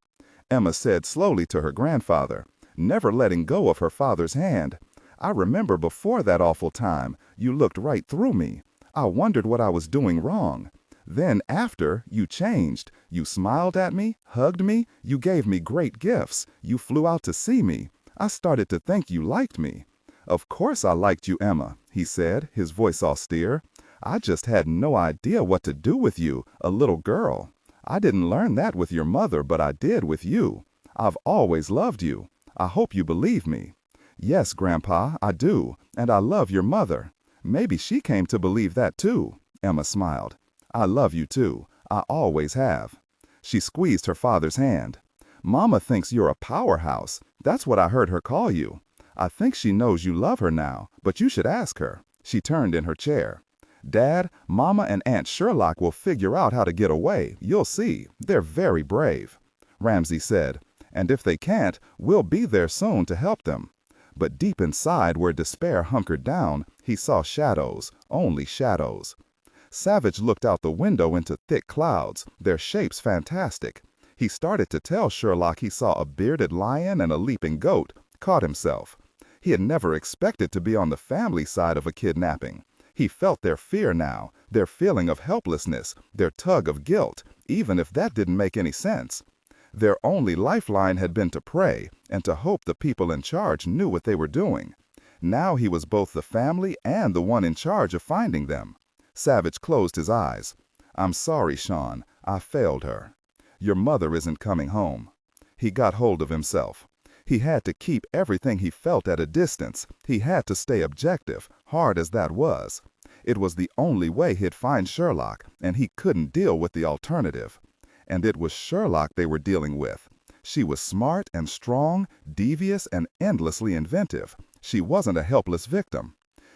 Emma said slowly to her grandfather, never letting go of her father's hand, "I remember before that awful time, you looked right through me. I wondered what I was doing wrong. Then after, you changed. You smiled at me, hugged me, you gave me great gifts, you flew out to see me. I started to think you liked me." "Of course I liked you, Emma," he said, his voice austere. "I just had no idea what to do with you, a little girl. I didn't learn that with your mother, but I did with you. I've always loved you. I hope you believe me." "Yes, Grandpa, I do, and I love your mother. Maybe she came to believe that too." Emma smiled. "I love you too. I always have." She squeezed her father's hand. "Mama thinks you're a powerhouse. That's what I heard her call you. I think she knows you love her now, but you should ask her." She turned in her chair. "Dad, Mama and Aunt Sherlock will figure out how to get away. You'll see. They're very brave." Ramsey said, "And if they can't, we'll be there soon to help them." But deep inside, where despair hunkered down, he saw shadows, only shadows. Savich looked out the window into thick clouds, their shapes fantastic. He started to tell Sherlock he saw a bearded lion and a leaping goat, caught himself. He had never expected to be on the family side of a kidnapping. He felt their fear now, their feeling of helplessness, their tug of guilt, even if that didn't make any sense. Their only lifeline had been to pray and to hope the people in charge knew what they were doing. Now he was both the family and the one in charge of finding them. Savich closed his eyes. "I'm sorry, Sean. I failed her. Your mother isn't coming home." He got hold of himself. He had to keep everything he felt at a distance. He had to stay objective, hard as that was. It was the only way he'd find Sherlock, and he couldn't deal with the alternative. And it was Sherlock they were dealing with. She was smart and strong, devious and endlessly inventive. She wasn't a helpless victim.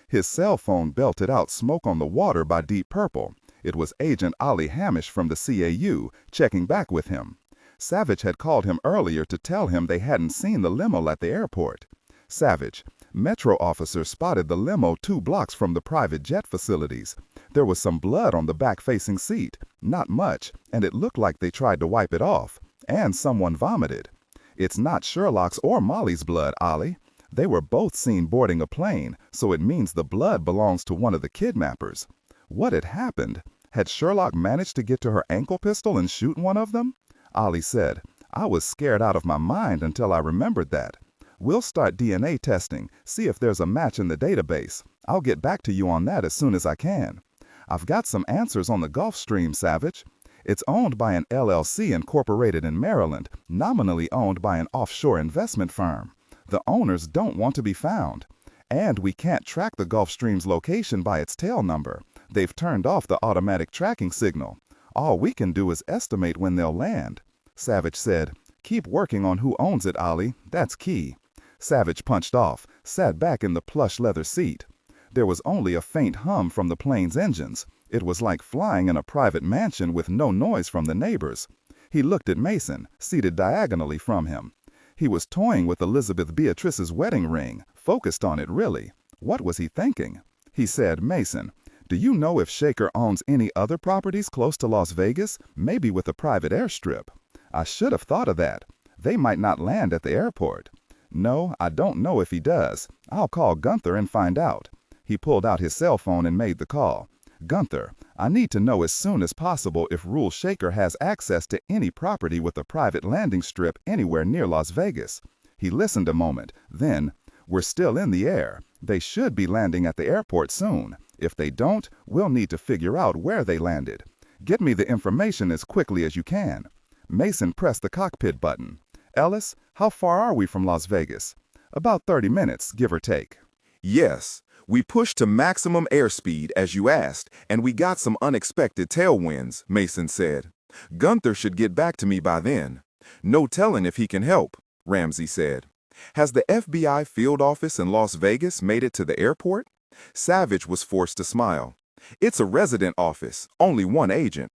His cell phone belted out Smoke on the Water by Deep Purple. It was Agent Ollie Hamish from the CAU, checking back with him. Savich had called him earlier to tell him they hadn't seen the limo at the airport. Savich, Metro officers spotted the limo 2 blocks from the private jet facilities. There was some blood on the back-facing seat. Not much, and it looked like they tried to wipe it off. And someone vomited. It's not Sherlock's or Molly's blood, Ollie. They were both seen boarding a plane, so it means the blood belongs to one of the kidnappers. What had happened? Had Sherlock managed to get to her ankle pistol and shoot one of them? Ollie said, "I was scared out of my mind until I remembered that. We'll start DNA testing, see if there's a match in the database. I'll get back to you on that as soon as I can. I've got some answers on the Gulf Stream, Savich. It's owned by an LLC incorporated in Maryland, nominally owned by an offshore investment firm. The owners don't want to be found. And we can't track the Gulfstream's location by its tail number. They've turned off the automatic tracking signal. All we can do is estimate when they'll land. Savich said, "Keep working on who owns it, Ollie. That's key." Savich punched off, sat back in the plush leather seat. There was only a faint hum from the plane's engines. It was like flying in a private mansion with no noise from the neighbors. He looked at Mason, seated diagonally from him. He was toying with Elizabeth Beatrice's wedding ring, focused on it really. What was he thinking? He said, "Mason, do you know if Shaker owns any other properties close to Las Vegas, maybe with a private airstrip?" "I should have thought of that. They might not land at the airport." "No, I don't know if he does. I'll call Gunther and find out." He pulled out his cell phone and made the call. "Gunther, I need to know as soon as possible if Rule Shaker has access to any property with a private landing strip anywhere near Las Vegas." He listened a moment. Then, "We're still in the air. They should be landing at the airport soon. If they don't, we'll need to figure out where they landed. Get me the information as quickly as you can." Mason pressed the cockpit button. "Ellis, how far are we from Las Vegas?" "About 30 minutes, give or take." Yes, we pushed to maximum airspeed as you asked, and we got some unexpected tailwinds, Mason said. "Gunther should get back to me by then. No telling if he can help," Ramsey said. "Has the FBI field office in Las Vegas made it to the airport?" Savich was forced to smile. "It's a resident office, only one agent."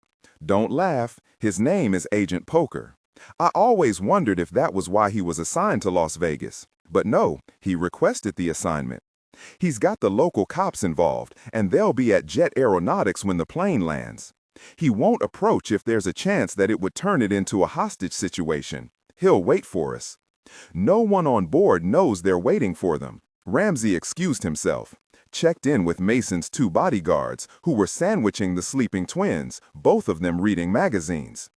"Don't laugh, his name is Agent Poker. I always wondered if that was why he was assigned to Las Vegas. But no, he requested the assignment. He's got the local cops involved, and they'll be at Jet Aeronautics when the plane lands. He won't approach if there's a chance that it would turn it into a hostage situation. He'll wait for us. No one on board knows they're waiting for them." Ramsey excused himself, checked in with Mason's 2 bodyguards, who were sandwiching the sleeping twins, both of them reading magazines.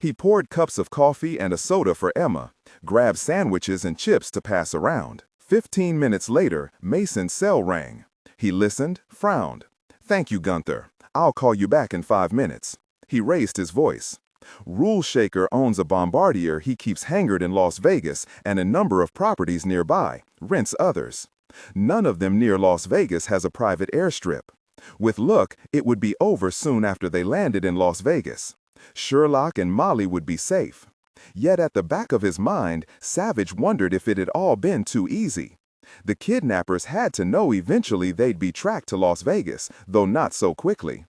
He poured cups of coffee and a soda for Emma, grabbed sandwiches and chips to pass around. 15 minutes later, Mason's cell rang. He listened, frowned. "Thank you, Gunther. I'll call you back in 5 minutes." He raised his voice. "Rule Shaker owns a bombardier he keeps hangared in Las Vegas and a number of properties nearby, rents others. None of them near Las Vegas has a private airstrip. With luck, it would be over soon after they landed in Las Vegas. Sherlock and Molly would be safe." Yet at the back of his mind, Savich wondered if it had all been too easy. The kidnappers had to know eventually they'd be tracked to Las Vegas, though not so quickly.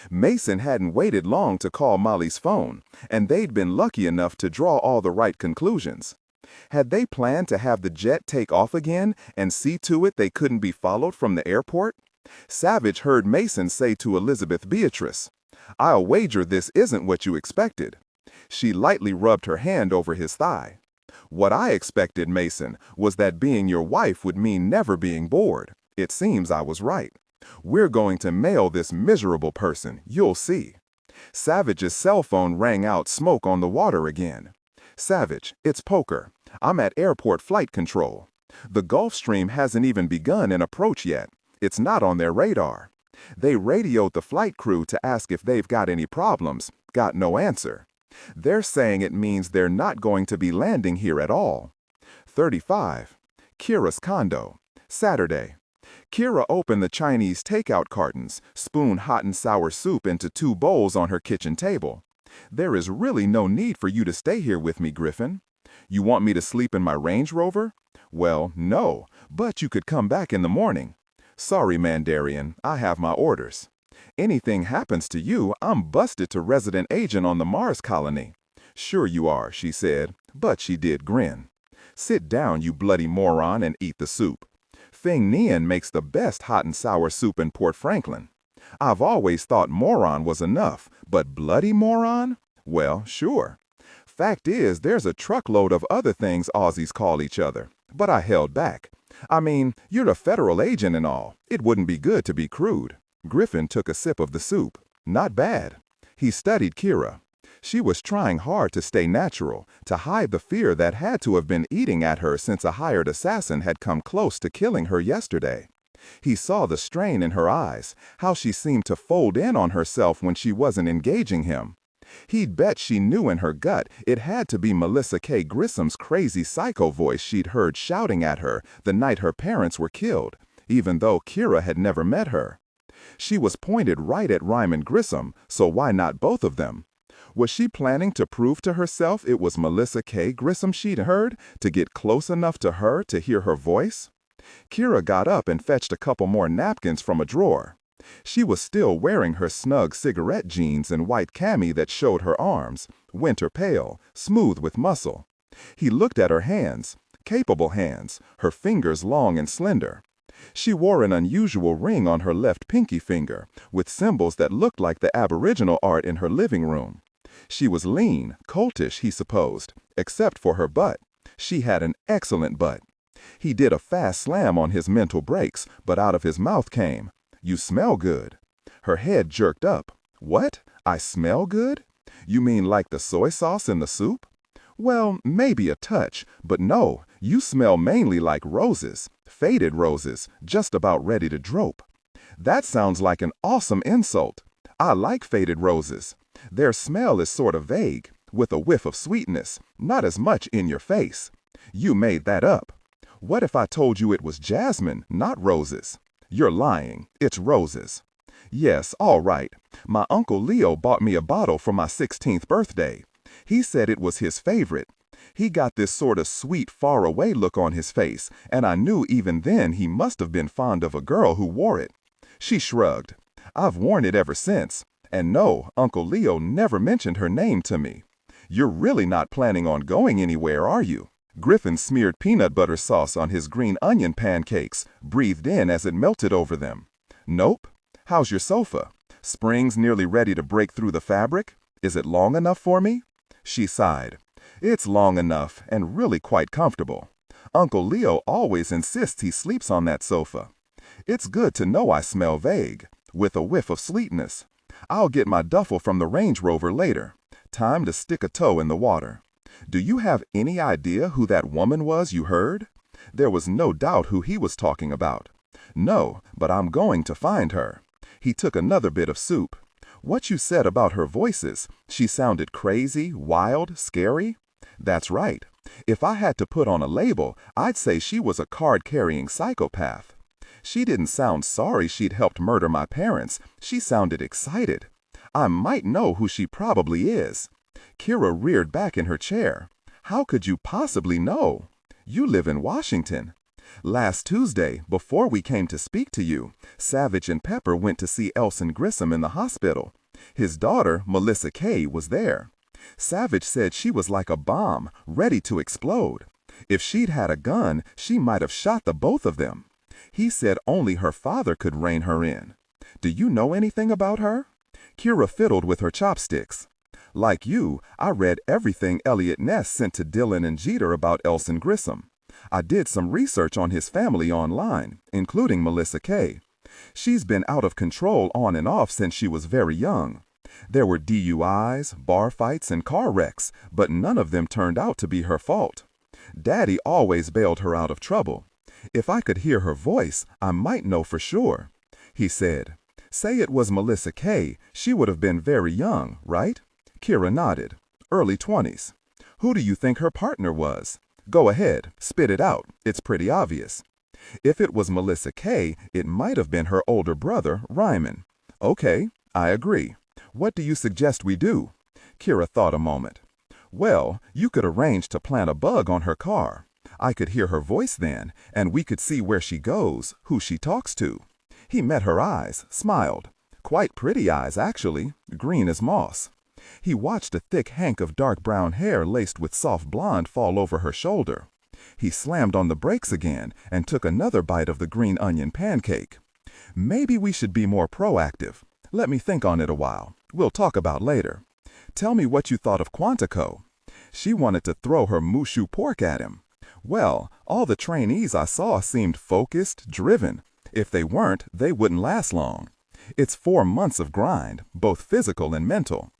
Mason hadn't waited long to call Molly's phone, and they'd been lucky enough to draw all the right conclusions. Had they planned to have the jet take off again and see to it they couldn't be followed from the airport? Savich heard Mason say to Elizabeth Beatrice, "I'll wager this isn't what you expected." She lightly rubbed her hand over his thigh. "What I expected, Mason, was that being your wife would mean never being bored. It seems I was right. We're going to mail this miserable person, you'll see." Savich's cell phone rang out smoke on the water again. "Savich, it's Poker. I'm at airport flight control. The Gulfstream hasn't even begun an approach yet. It's not on their radar. They radioed the flight crew to ask if they've got any problems. Got no answer. They're saying it means they're not going to be landing here at all." 35. Kirra's condo. Saturday. Kirra opened the Chinese takeout cartons, spooned hot and sour soup into 2 bowls on her kitchen table. "There is really no need for you to stay here with me, Griffin. You want me to sleep in my Range Rover? Well, no, but you could come back in the morning. Sorry, Mandarian, I have my orders. Anything happens to you, I'm busted to resident agent on the Mars colony." "Sure you are," she said, but she did grin. "Sit down, you bloody moron, and eat the soup. Fing Nian makes the best hot and sour soup in Porte Franklin. I've always thought moron was enough, but bloody moron? Well, sure. Fact is, there's a truckload of other things Aussies call each other, but I held back. I mean, you're a federal agent and all. It wouldn't be good to be crude." Griffin took a sip of the soup. Not bad. He studied Kirra. She was trying hard to stay natural, to hide the fear that had to have been eating at her since a hired assassin had come close to killing her yesterday. He saw the strain in her eyes, how she seemed to fold in on herself when she wasn't engaging him. He'd bet she knew in her gut it had to be Melissa K. Grissom's crazy psycho voice she'd heard shouting at her the night her parents were killed, even though Kirra had never met her. She was pointed right at Ryman Grissom, so why not both of them? Was she planning to prove to herself it was Melissa K. Grissom she'd heard, to get close enough to her to hear her voice? Kirra got up and fetched a couple more napkins from a drawer. She was still wearing her snug cigarette jeans and white cami that showed her arms, winter pale, smooth with muscle. He looked at her hands, capable hands, her fingers long and slender. She wore an unusual ring on her left pinky finger, with symbols that looked like the Aboriginal art in her living room. She was lean, coltish, he supposed, except for her butt. She had an excellent butt. He did a fast slam on his mental brakes, but out of his mouth came, "You smell good." Her head jerked up. "What? I smell good? You mean like the soy sauce in the soup?" "Well, maybe a touch, but no, you smell mainly like roses, faded roses, just about ready to droop." "That sounds like an awesome insult. I like faded roses. Their smell is sort of vague, with a whiff of sweetness, not as much in your face. You made that up. What if I told you it was jasmine, not roses?" "You're lying. It's roses." "Yes, all right. My Uncle Leo bought me a bottle for my 16th birthday. He said it was his favorite. He got this sort of sweet, far-away look on his face, and I knew even then he must have been fond of a girl who wore it." She shrugged. "I've worn it ever since. And no, Uncle Leo never mentioned her name to me." "You're really not planning on going anywhere, are you?" Griffin smeared peanut butter sauce on his green onion pancakes, breathed in as it melted over them. "Nope. How's your sofa? Springs nearly ready to break through the fabric? Is it long enough for me?" She sighed. "It's long enough and really quite comfortable. Uncle Leo always insists he sleeps on that sofa. It's good to know I smell vague, with a whiff of sweetness. I'll get my duffel from the Range Rover later. Time to stick a toe in the water. Do you have any idea who that woman was you heard?" There was no doubt who he was talking about. "No, but I'm going to find her." He took another bit of soup. "What you said about her voices, she sounded crazy, wild, scary?" "That's right. If I had to put on a label, I'd say she was a card-carrying psychopath. She didn't sound sorry she'd helped murder my parents. She sounded excited. I might know who she probably is." Kirra reared back in her chair. "How could you possibly know? You live in Washington. Last Tuesday, before we came to speak to you, Savich and Pepper went to see Elson Grissom in the hospital. His daughter, Melissa K., was there. Savich said she was like a bomb, ready to explode. If she'd had a gun, she might have shot the both of them. He said only her father could rein her in. Do you know anything about her?" Kirra fiddled with her chopsticks. "Like you, I read everything Eliot Ness sent to Dillon and Jeter about Elson Grissom. I did some research on his family online, including Melissa K. She's been out of control on and off since she was very young. There were DUIs, bar fights, and car wrecks, but none of them turned out to be her fault. Daddy always bailed her out of trouble. If I could hear her voice, I might know for sure." He said, "Say it was Melissa K. She would have been very young, right?" Kirra nodded. "Early 20s. Who do you think her partner was? Go ahead, spit it out. It's pretty obvious." "If it was Melissa K., it might have been her older brother, Ryman." "Okay, I agree. What do you suggest we do?" Kirra thought a moment. "Well, you could arrange to plant a bug on her car. I could hear her voice then, and we could see where she goes, who she talks to." He met her eyes, smiled. Quite pretty eyes, actually, green as moss. He watched a thick hank of dark brown hair laced with soft blonde fall over her shoulder. He slammed on the brakes again and took another bite of the green onion pancake. "Maybe we should be more proactive. Let me think on it a while. We'll talk about later. Tell me what you thought of Quantico." She wanted to throw her mushu pork at him. "Well, all the trainees I saw seemed focused, driven. If they weren't, they wouldn't last long. It's 4 months of grind, both physical and mental.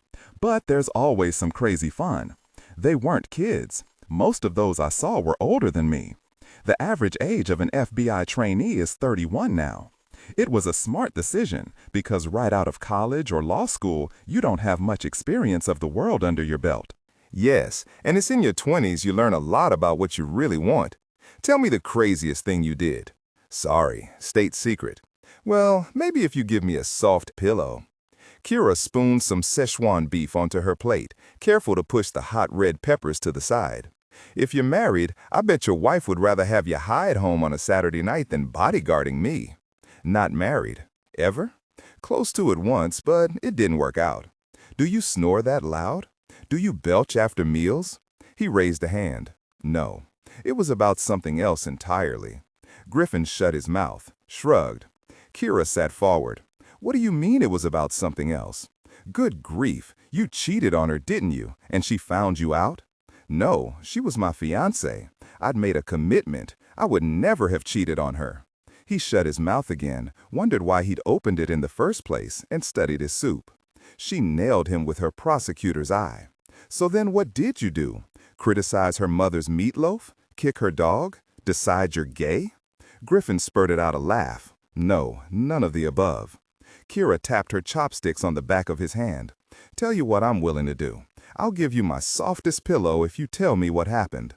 But there's always some crazy fun. They weren't kids. Most of those I saw were older than me. The average age of an FBI trainee is 31 now. It was a smart decision because right out of college or law school, you don't have much experience of the world under your belt. Yes, and it's in your 20s you learn a lot about what you really want. Tell me the craziest thing you did. Sorry, state secret. Well, maybe if you give me a soft pillow. Kirra spooned some Szechuan beef onto her plate, careful to push the hot red peppers to the side. If you're married, I bet your wife would rather have you hide home on a Saturday night than bodyguarding me. Not married. Ever? Close to it once, but it didn't work out. Do you snore that loud? Do you belch after meals? He raised a hand. No. It was about something else entirely. Griffin shut his mouth, shrugged. Kirra sat forward. What do you mean it was about something else? Good grief, you cheated on her, didn't you? And she found you out? No, she was my fiancée. I'd made a commitment. I would never have cheated on her. He shut his mouth again, wondered why he'd opened it in the first place, and studied his soup. She nailed him with her prosecutor's eye. So then what did you do? Criticize her mother's meatloaf? Kick her dog? Decide you're gay? Griffin spurted out a laugh. No, none of the above. Kirra tapped her chopsticks on the back of his hand. Tell you what I'm willing to do. I'll give you my softest pillow if you tell me what happened.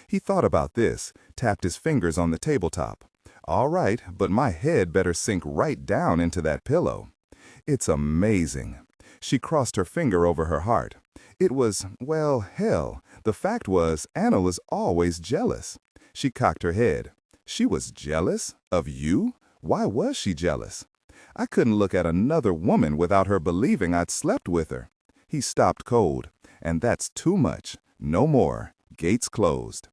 He thought about this, tapped his fingers on the tabletop. All right, but my head better sink right down into that pillow. It's amazing. She crossed her finger over her heart. It was, well, hell. The fact was, Anna was always jealous. She cocked her head. She was jealous? Of you? Why was she jealous? I couldn't look at another woman without her believing I'd slept with her. He stopped cold. And that's too much. No more. Gates closed.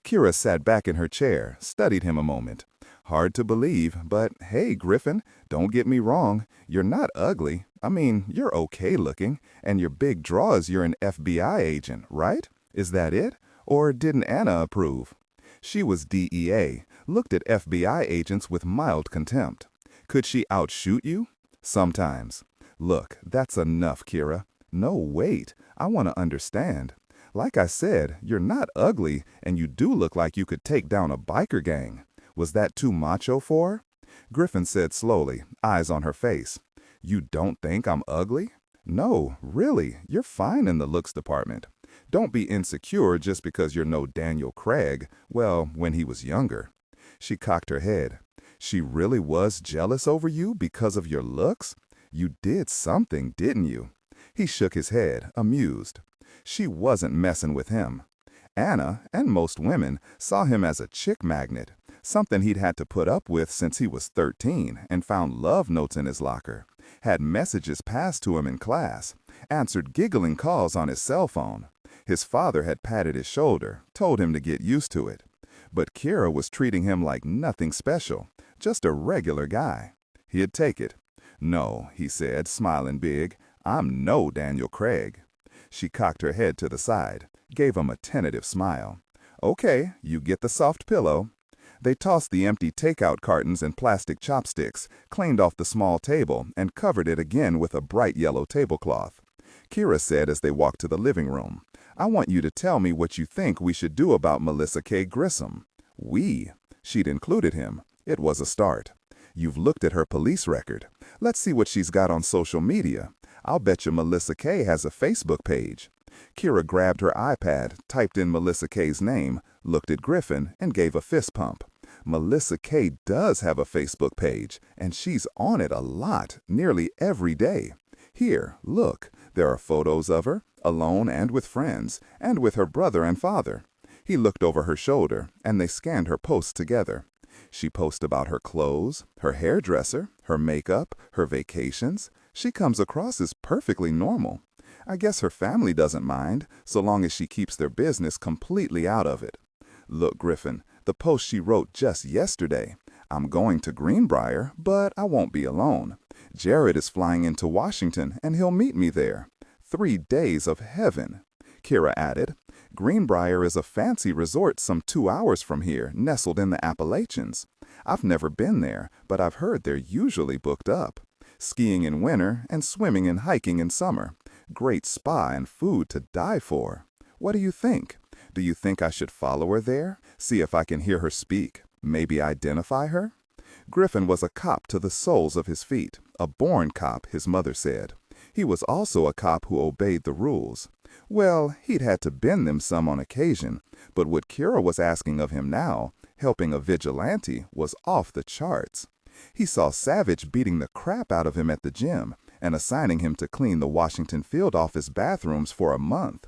Kirra sat back in her chair, studied him a moment. Hard to believe, but hey, Griffin, don't get me wrong. You're not ugly. I mean, you're okay looking, and your big draw is you're an FBI agent, right? Is that it? Or didn't Anna approve? She was DEA, looked at FBI agents with mild contempt. Could she outshoot you? Sometimes. Look, that's enough, Kirra. No, wait. I want to understand. Like I said, you're not ugly, and you do look like you could take down a biker gang. Was that too macho for her? Griffin said slowly, eyes on her face. You don't think I'm ugly? No, really, you're fine in the looks department. Don't be insecure just because you're no Daniel Craig, well, when he was younger. She cocked her head. She really was jealous over you because of your looks? You did something, didn't you? He shook his head, amused. She wasn't messing with him. Anna, and most women, saw him as a chick magnet, something he'd had to put up with since he was 13 and found love notes in his locker, had messages passed to him in class, answered giggling calls on his cell phone. His father had patted his shoulder, told him to get used to it. But Kirra was treating him like nothing special, just a regular guy. He'd take it. No, he said, smiling big, I'm no Daniel Craig. She cocked her head to the side, gave him a tentative smile. Okay, you get the soft pillow. They tossed the empty takeout cartons and plastic chopsticks, cleaned off the small table, and covered it again with a bright yellow tablecloth. Kirra said as they walked to the living room, I want you to tell me what you think we should do about Melissa K. Grissom. We? She'd included him. It was a start. You've looked at her police record. Let's see what she's got on social media. I'll bet you Melissa K. has a Facebook page. Kirra grabbed her iPad, typed in Melissa K.'s name, looked at Griffin, and gave a fist pump. Melissa K. does have a Facebook page, and she's on it a lot, nearly every day. Here, look, there are photos of her, alone and with friends, and with her brother and father. He looked over her shoulder, and they scanned her posts together. She posts about her clothes, her hairdresser, her makeup, her vacations. She comes across as perfectly normal. I guess her family doesn't mind, so long as she keeps their business completely out of it. Look, Griffin, the post she wrote just yesterday. I'm going to Greenbrier, but I won't be alone. Jared is flying into Washington, and he'll meet me there. 3 days of heaven. Kirra added, Greenbrier is a fancy resort some 2 hours from here, nestled in the Appalachians. I've never been there, but I've heard they're usually booked up. Skiing in winter and swimming and hiking in summer. Great spa and food to die for. What do you think? Do you think I should follow her there? See if I can hear her speak? Maybe identify her? Griffin was a cop to the soles of his feet, a born cop, his mother said. He was also a cop who obeyed the rules. Well, he'd had to bend them some on occasion, but what Kirra was asking of him now, helping a vigilante, was off the charts. He saw Savich beating the crap out of him at the gym and assigning him to clean the Washington field office bathrooms for a month.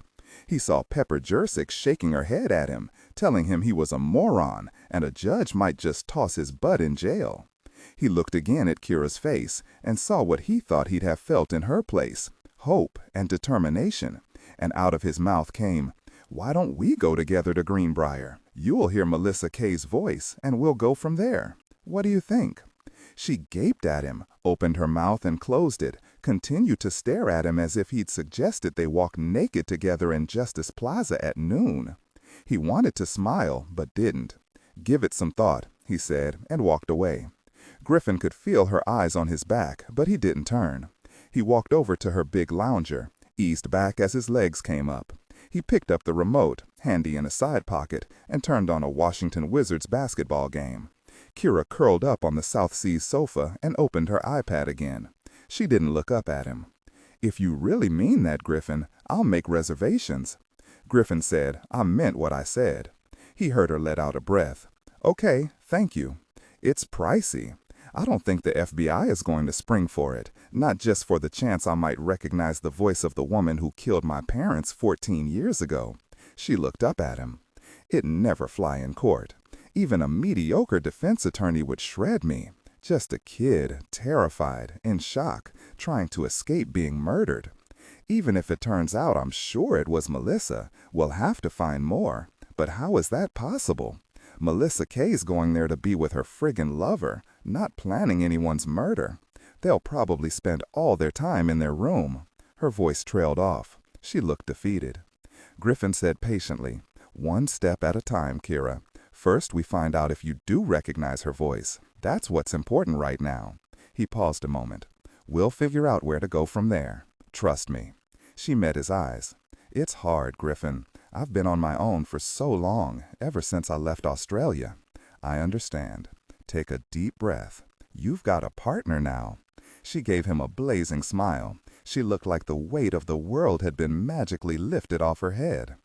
He saw Pepper Jersick shaking her head at him, telling him he was a moron and a judge might just toss his butt in jail. He looked again at Kirra's face and saw what he thought he'd have felt in her place, hope and determination. And out of his mouth came, "Why don't we go together to Greenbrier? You'll hear Melissa Kay's voice, and we'll go from there. What do you think?" She gaped at him, opened her mouth and closed it, continued to stare at him as if he'd suggested they walk naked together in Justice Plaza at noon. He wanted to smile, but didn't. "Give it some thought," he said, and walked away. Griffin could feel her eyes on his back, but he didn't turn. He walked over to her big lounger, eased back as his legs came up. He picked up the remote, handy in a side pocket, and turned on a Washington Wizards basketball game. Kirra curled up on the South Seas sofa and opened her iPad again. She didn't look up at him. "If you really mean that, Griffin, I'll make reservations." Griffin said, "I meant what I said." He heard her let out a breath. "Okay, thank you. It's pricey. I don't think the FBI is going to spring for it, not just for the chance I might recognize the voice of the woman who killed my parents 14 years ago." She looked up at him. "It'd never fly in court. Even a mediocre defense attorney would shred me. Just a kid, terrified, in shock, trying to escape being murdered. Even if it turns out I'm sure it was Melissa, we'll have to find more. But how is that possible? Melissa Kay's going there to be with her friggin' lover, not planning anyone's murder. They'll probably spend all their time in their room." Her voice trailed off. She looked defeated. Griffin said patiently, "One step at a time, Kirra. First, we find out if you do recognize her voice. That's what's important right now." He paused a moment. "We'll figure out where to go from there. Trust me." She met his eyes. "It's hard, Griffin. I've been on my own for so long, ever since I left Australia." "I understand. Take a deep breath. You've got a partner now." She gave him a blazing smile. She looked like the weight of the world had been magically lifted off her head.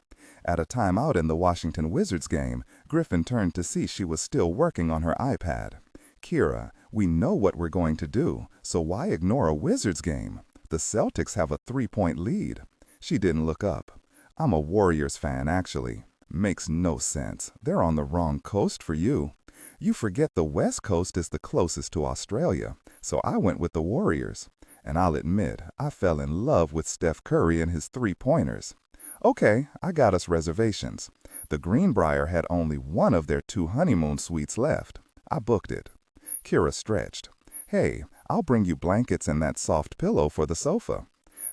At a timeout in the Washington Wizards game, Griffin turned to see she was still working on her iPad. "Kirra, we know what we're going to do, so why ignore a Wizards game? The Celtics have a 3-point lead." She didn't look up. "I'm a Warriors fan, actually." "Makes no sense. They're on the wrong coast for you." "You forget the West Coast is the closest to Australia, so I went with the Warriors. And I'll admit, I fell in love with Steph Curry and his three-pointers." "Okay, I got us reservations. The Greenbrier had only one of their 2 honeymoon suites left. I booked it." Kirra stretched. "Hey, I'll bring you blankets and that soft pillow for the sofa."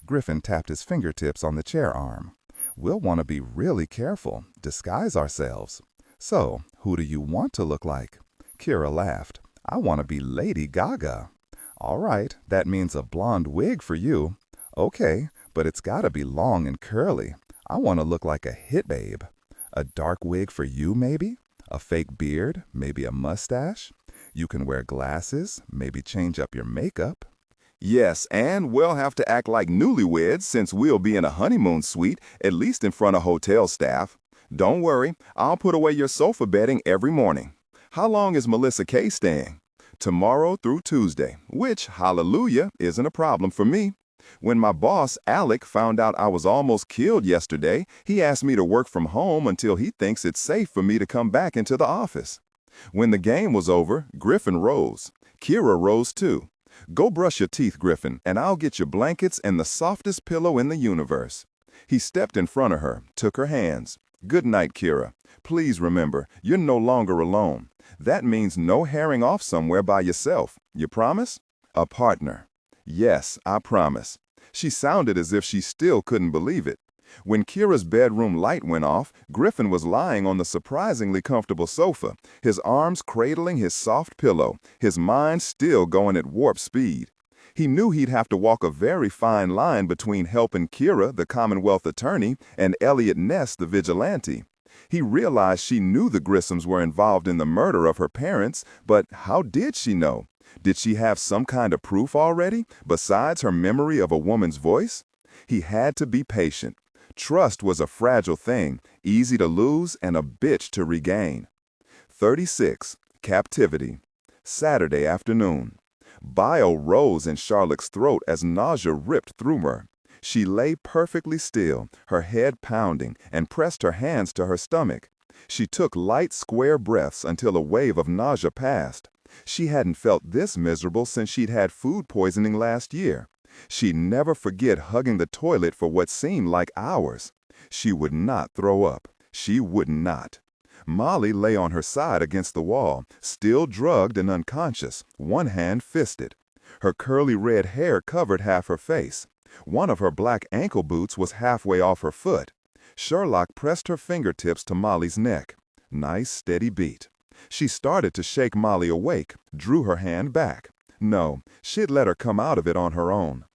Griffin tapped his fingertips on the chair arm. "We'll want to be really careful, disguise ourselves. So, who do you want to look like?" Kirra laughed. "I want to be Lady Gaga." "All right, that means a blonde wig for you." "Okay, but it's got to be long and curly. I want to look like a hit babe." "A dark wig for you, maybe? A fake beard, maybe a mustache? You can wear glasses, maybe change up your makeup." Yes, and we'll have to act like newlyweds since we'll be in a honeymoon suite, at least in front of hotel staff. Don't worry, I'll put away your sofa bedding every morning. How long is Melissa Kay staying? Tomorrow through Tuesday, which, hallelujah, isn't a problem for me. When my boss, Alec, found out I was almost killed yesterday, he asked me to work from home until he thinks it's safe for me to come back into the office. When the game was over, Griffin rose. Kirra rose too. "Go brush your teeth, Griffin, and I'll get you blankets and the softest pillow in the universe." He stepped in front of her, took her hands. "Good night, Kirra. Please remember, you're no longer alone. That means no herring off somewhere by yourself. You promise?" "A partner." "Yes, I promise." She sounded as if she still couldn't believe it. When Kirra's bedroom light went off, Griffin was lying on the surprisingly comfortable sofa, his arms cradling his soft pillow, his mind still going at warp speed. He knew he'd have to walk a very fine line between helping Kirra, the Commonwealth attorney, and Eliot Ness, the vigilante. He realized she knew the Grissoms were involved in the murder of her parents, but how did she know? Did she have some kind of proof already, besides her memory of a woman's voice? He had to be patient. Trust was a fragile thing, easy to lose and a bitch to regain. 36. Captivity. Saturday afternoon. Bile rose in Charlotte's throat as nausea ripped through her. She lay perfectly still, her head pounding, and pressed her hands to her stomach. She took light, square breaths until a wave of nausea passed. She hadn't felt this miserable since she'd had food poisoning last year. She'd never forget hugging the toilet for what seemed like hours. She would not throw up. She would not. Molly lay on her side against the wall, still drugged and unconscious, one hand fisted. Her curly red hair covered half her face. One of her black ankle boots was halfway off her foot. Sherlock pressed her fingertips to Molly's neck. Nice, steady beat. She started to shake Molly awake, drew her hand back. No, she'd let her come out of it on her own.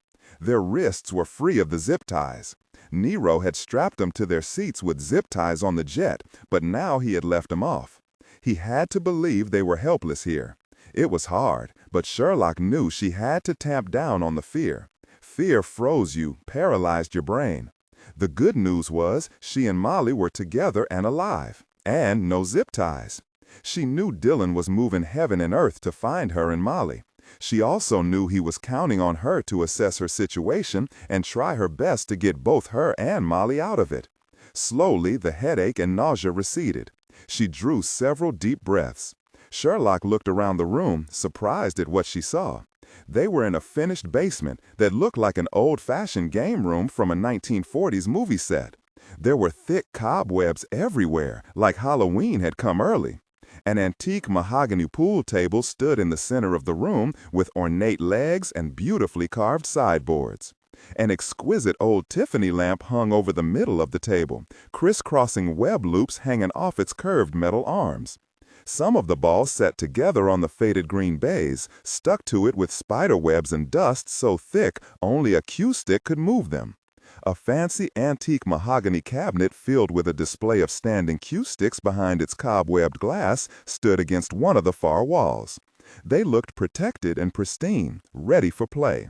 Their wrists were free of the zip ties. Nero had strapped them to their seats with zip ties on the jet, but now he had left them off. He had to believe they were helpless here. It was hard, but Sherlock knew she had to tamp down on the fear. Fear froze you, paralyzed your brain. The good news was she and Molly were together and alive, and no zip ties. She knew Dillon was moving heaven and earth to find her and Molly. She also knew he was counting on her to assess her situation and try her best to get both her and Molly out of it. Slowly, the headache and nausea receded. She drew several deep breaths. Sherlock looked around the room, surprised at what she saw. They were in a finished basement that looked like an old-fashioned game room from a 1940s movie set. There were thick cobwebs everywhere, like Halloween had come early. An antique mahogany pool table stood in the center of the room with ornate legs and beautifully carved sideboards. An exquisite old Tiffany lamp hung over the middle of the table, crisscrossing web loops hanging off its curved metal arms. Some of the balls set together on the faded green baize stuck to it with spider webs and dust so thick only a cue stick could move them. A fancy antique mahogany cabinet filled with a display of standing cue sticks behind its cobwebbed glass stood against one of the far walls. They looked protected and pristine, ready for play.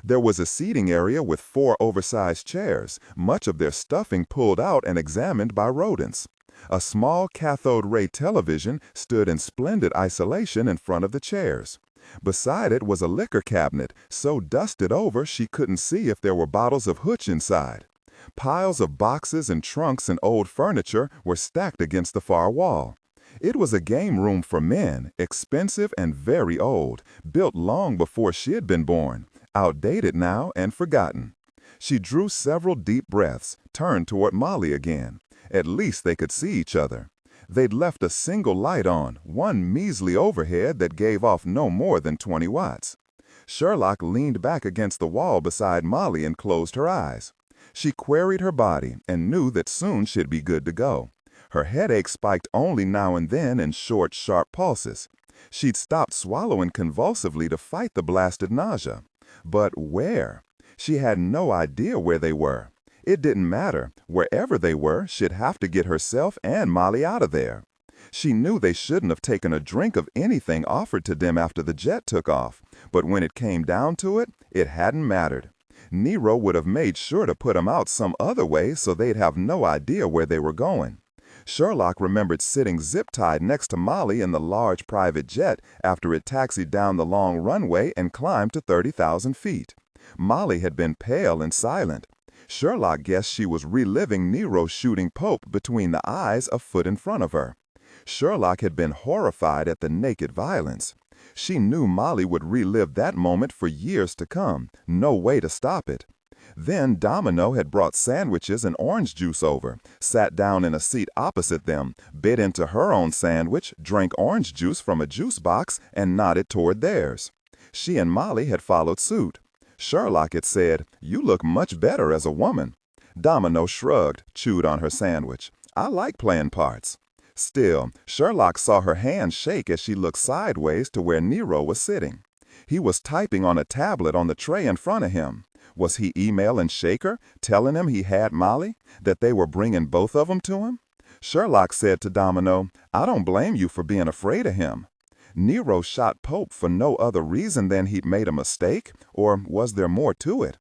There was a seating area with 4 oversized chairs, much of their stuffing pulled out and examined by rodents. A small cathode ray television stood in splendid isolation in front of the chairs. Beside it was a liquor cabinet, so dusted over she couldn't see if there were bottles of hooch inside. Piles of boxes and trunks and old furniture were stacked against the far wall. It was a game room for men, expensive and very old, built long before she had been born, outdated now and forgotten. She drew several deep breaths, turned toward Molly again. At least they could see each other. They'd left a single light on, one measly overhead that gave off no more than 20 watts. Sherlock leaned back against the wall beside Molly and closed her eyes. She queried her body and knew that soon she'd be good to go. Her headache spiked only now and then in short, sharp pulses. She'd stopped swallowing convulsively to fight the blasted nausea. But where? She had no idea where they were. It didn't matter. Wherever they were, she'd have to get herself and Molly out of there. She knew they shouldn't have taken a drink of anything offered to them after the jet took off, but when it came down to it, it hadn't mattered. Nero would have made sure to put them out some other way so they'd have no idea where they were going. Sherlock remembered sitting zip-tied next to Molly in the large private jet after it taxied down the long runway and climbed to 30,000 feet. Molly had been pale and silent. Sherlock guessed she was reliving Nero's shooting Pope between the eyes a foot in front of her. Sherlock had been horrified at the naked violence. She knew Molly would relive that moment for years to come, no way to stop it. Then Domino had brought sandwiches and orange juice over, sat down in a seat opposite them, bit into her own sandwich, drank orange juice from a juice box, and nodded toward theirs. She and Molly had followed suit. Sherlock had said, "You look much better as a woman." Domino shrugged, chewed on her sandwich. "I like playing parts." Still, Sherlock saw her hand shake as she looked sideways to where Nero was sitting. He was typing on a tablet on the tray in front of him. Was he emailing Shaker, telling him he had Molly, that they were bringing both of them to him? Sherlock said to Domino, "I don't blame you for being afraid of him. Nero shot Pope for no other reason than he'd made a mistake, or was there more to it?"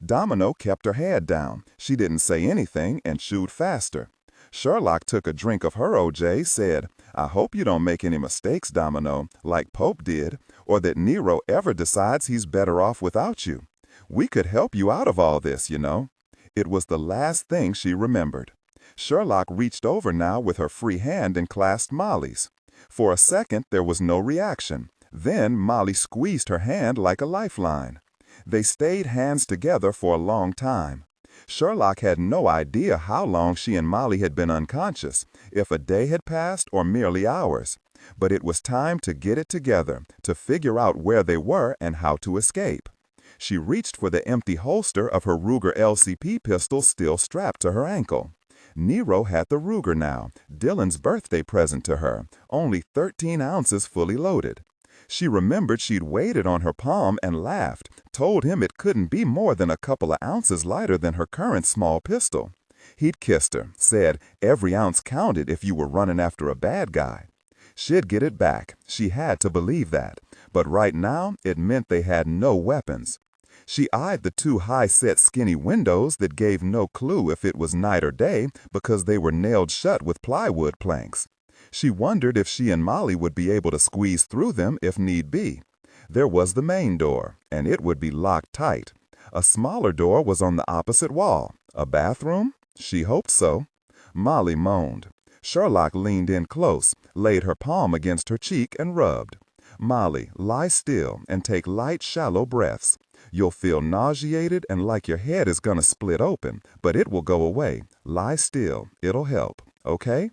Domino kept her head down. She didn't say anything and chewed faster. Sherlock took a drink of her OJ, said, "I hope you don't make any mistakes, Domino, like Pope did, or that Nero ever decides he's better off without you. We could help you out of all this, you know." It was the last thing she remembered. Sherlock reached over now with her free hand and clasped Molly's. For a second, there was no reaction. Then Molly squeezed her hand like a lifeline. They stayed hands together for a long time. Sherlock had no idea how long she and Molly had been unconscious, if a day had passed or merely hours. But it was time to get it together, to figure out where they were and how to escape. She reached for the empty holster of her Ruger LCP pistol still strapped to her ankle. Nero had the Ruger now, Dillon's birthday present to her, only 13 ounces fully loaded. She remembered she'd weighed it on her palm and laughed, told him it couldn't be more than a couple of ounces lighter than her current small pistol. He'd kissed her, said every ounce counted if you were running after a bad guy. She'd get it back, she had to believe that, but right now it meant they had no weapons. She eyed the two high-set skinny windows that gave no clue if it was night or day because they were nailed shut with plywood planks. She wondered if she and Molly would be able to squeeze through them if need be. There was the main door, and it would be locked tight. A smaller door was on the opposite wall. A bathroom? She hoped so. Molly moaned. Sherlock leaned in close, laid her palm against her cheek and rubbed. "Molly, lie still and take light, shallow breaths. You'll feel nauseated and like your head is gonna split open, but it will go away. Lie still. It'll help. Okay?"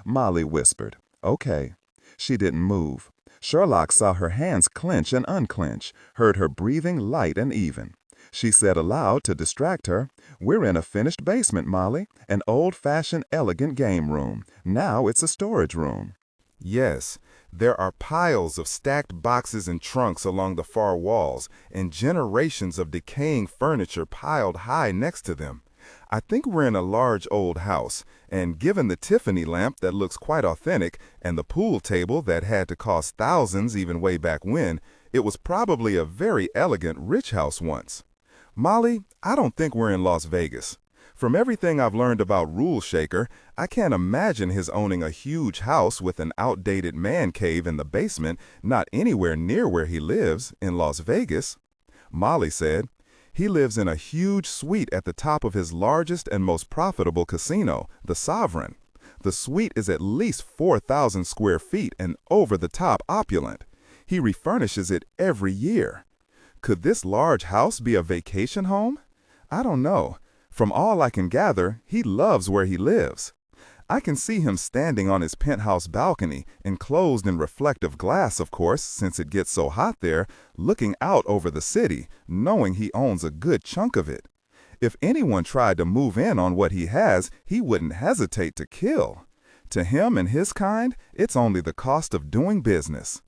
Molly whispered, "Okay." She didn't move. Sherlock saw her hands clench and unclench, heard her breathing light and even. She said aloud to distract her, "We're in a finished basement, Molly, an old-fashioned, elegant game room. Now it's a storage room." Yes, there are piles of stacked boxes and trunks along the far walls, and generations of decaying furniture piled high next to them. I think we're in a large old house, and given the Tiffany lamp that looks quite authentic and the pool table that had to cost thousands even way back when, it was probably a very elegant, rich house once. Molly, I don't think we're in Las Vegas. From everything I've learned about Rule Shaker, I can't imagine his owning a huge house with an outdated man cave in the basement, not anywhere near where he lives, in Las Vegas. Molly said, "He lives in a huge suite at the top of his largest and most profitable casino, the Sovereign. The suite is at least 4,000 square feet and over-the-top opulent. He refurnishes it every year. Could this large house be a vacation home? I don't know. From all I can gather, he loves where he lives. I can see him standing on his penthouse balcony, enclosed in reflective glass, of course, since it gets so hot there, looking out over the city, knowing he owns a good chunk of it. If anyone tried to move in on what he has, he wouldn't hesitate to kill. To him and his kind, it's only the cost of doing business."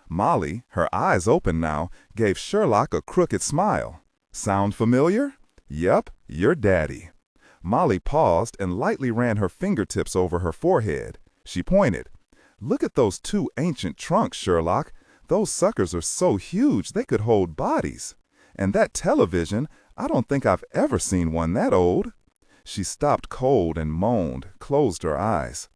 Molly, her eyes open now, gave Sherlock a crooked smile. "Sound familiar?" "Yep, your daddy." Molly paused and lightly ran her fingertips over her forehead. She pointed. "Look at those two ancient trunks, Sherlock. Those suckers are so huge they could hold bodies. And that television, I don't think I've ever seen one that old." She stopped cold and moaned, closed her eyes.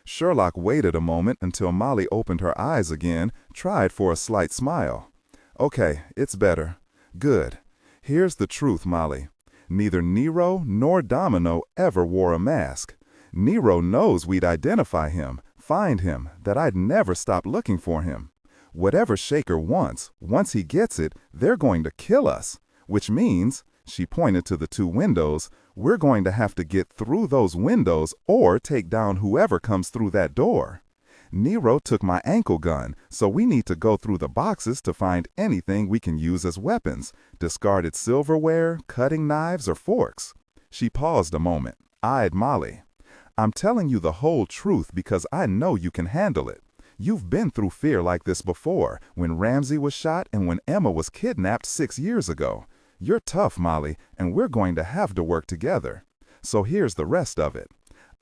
Sherlock waited a moment until Molly opened her eyes again, tried for a slight smile. "Okay, it's better. Good. Here's the truth, Molly. Neither Nero nor Domino ever wore a mask. Nero knows we'd identify him, find him, that I'd never stop looking for him. Whatever Shaker wants, once he gets it, they're going to kill us, which means," she pointed to the two windows, "we're going to have to get through those windows or take down whoever comes through that door. Nero took my ankle gun, so we need to go through the boxes to find anything we can use as weapons, discarded silverware, cutting knives, or forks." She paused a moment, eyed Molly. "I'm telling you the whole truth because I know you can handle it. You've been through fear like this before, when Ramsey was shot and when Emma was kidnapped 6 years ago. You're tough, Molly, and we're going to have to work together. So here's the rest of it.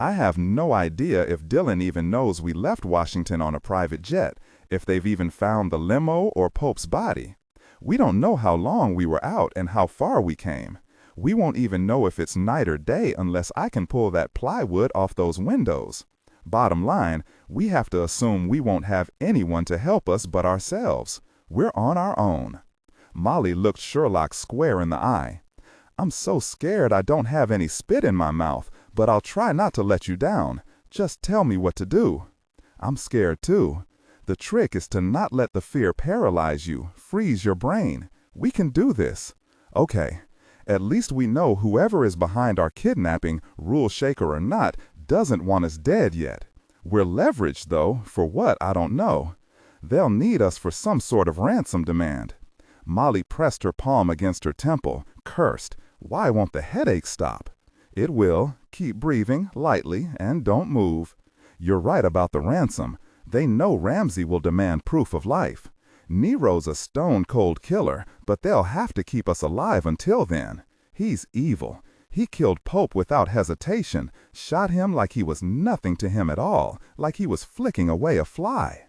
I have no idea if Dillon even knows we left Washington on a private jet, if they've even found the limo or Pope's body. We don't know how long we were out and how far we came. We won't even know if it's night or day unless I can pull that plywood off those windows. Bottom line, we have to assume we won't have anyone to help us but ourselves. We're on our own." Molly looked Sherlock square in the eye. "I'm so scared I don't have any spit in my mouth, but I'll try not to let you down. Just tell me what to do." "I'm scared too. The trick is to not let the fear paralyze you, freeze your brain. We can do this." "Okay. At least we know whoever is behind our kidnapping, rule shaker or not, doesn't want us dead yet. We're leveraged, though, for what, I don't know. They'll need us for some sort of ransom demand." Molly pressed her palm against her temple, cursed. Why won't the headache stop? "It will. Keep breathing, lightly, and don't move. You're right about the ransom. They know Ramsey will demand proof of life. Nero's a stone-cold killer, but they'll have to keep us alive until then. He's evil. He killed Pope without hesitation, shot him like he was nothing to him at all, like he was flicking away a fly.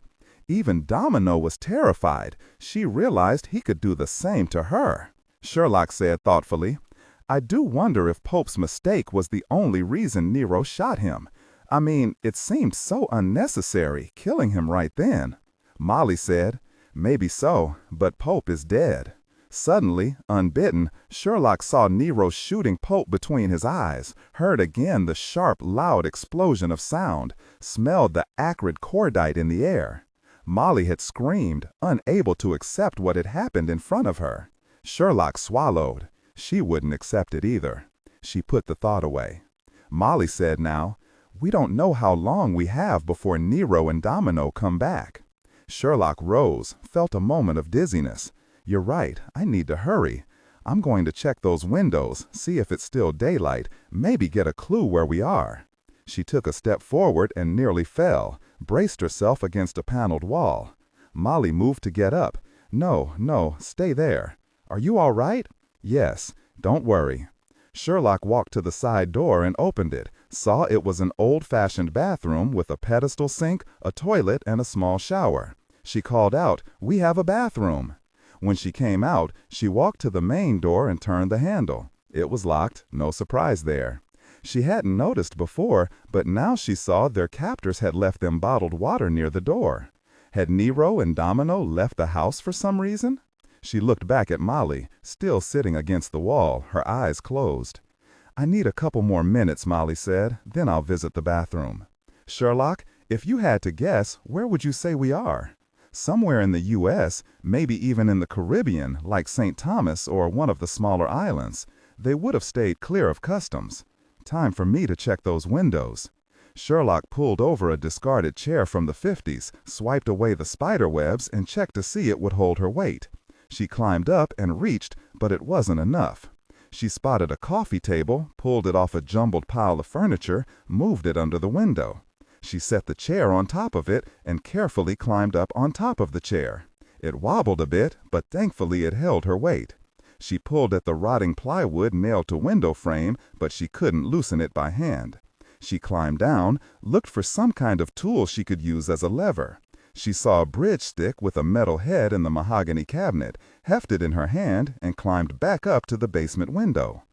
Even Domino was terrified. She realized he could do the same to her." Sherlock said thoughtfully, "I do wonder if Pope's mistake was the only reason Nero shot him. I mean, it seemed so unnecessary, killing him right then." Molly said, "Maybe so, but Pope is dead." Suddenly, unbidden, Sherlock saw Nero shooting Pope between his eyes, heard again the sharp, loud explosion of sound, smelled the acrid cordite in the air. Molly had screamed, unable to accept what had happened in front of her. Sherlock swallowed. She wouldn't accept it either. She put the thought away. Molly said now, "We don't know how long we have before Nero and Domino come back." Sherlock rose, felt a moment of dizziness. "You're right, I need to hurry. I'm going to check those windows, see if it's still daylight, maybe get a clue where we are." She took a step forward and nearly fell, braced herself against a paneled wall. Molly moved to get up. No, stay there. "Are you all right?" "Yes, don't worry." Sherlock walked to the side door and opened it, saw it was an old-fashioned bathroom with a pedestal sink, a toilet, and a small shower. She called out, "We have a bathroom." When she came out, she walked to the main door and turned the handle. It was locked, no surprise there. She hadn't noticed before, but now she saw their captors had left them bottled water near the door. Had Nero and Domino left the house for some reason? She looked back at Molly, still sitting against the wall, her eyes closed. "I need a couple more minutes," Molly said, "then I'll visit the bathroom." "Sherlock, if you had to guess, where would you say we are?" "Somewhere in the U.S., maybe even in the Caribbean, like St. Thomas or one of the smaller islands. They would have stayed clear of customs. Time for me to check those windows." Sherlock pulled over a discarded chair from the 50s, swiped away the spider webs, and checked to see it would hold her weight. She climbed up and reached, but it wasn't enough. She spotted a coffee table, pulled it off a jumbled pile of furniture, moved it under the window. She set the chair on top of it and carefully climbed up on top of the chair. It wobbled a bit, but thankfully it held her weight. She pulled at the rotting plywood nailed to window frame, but she couldn't loosen it by hand. She climbed down, looked for some kind of tool she could use as a lever. She saw a bridge stick with a metal head in the mahogany cabinet, hefted in her hand, and climbed back up to the basement window.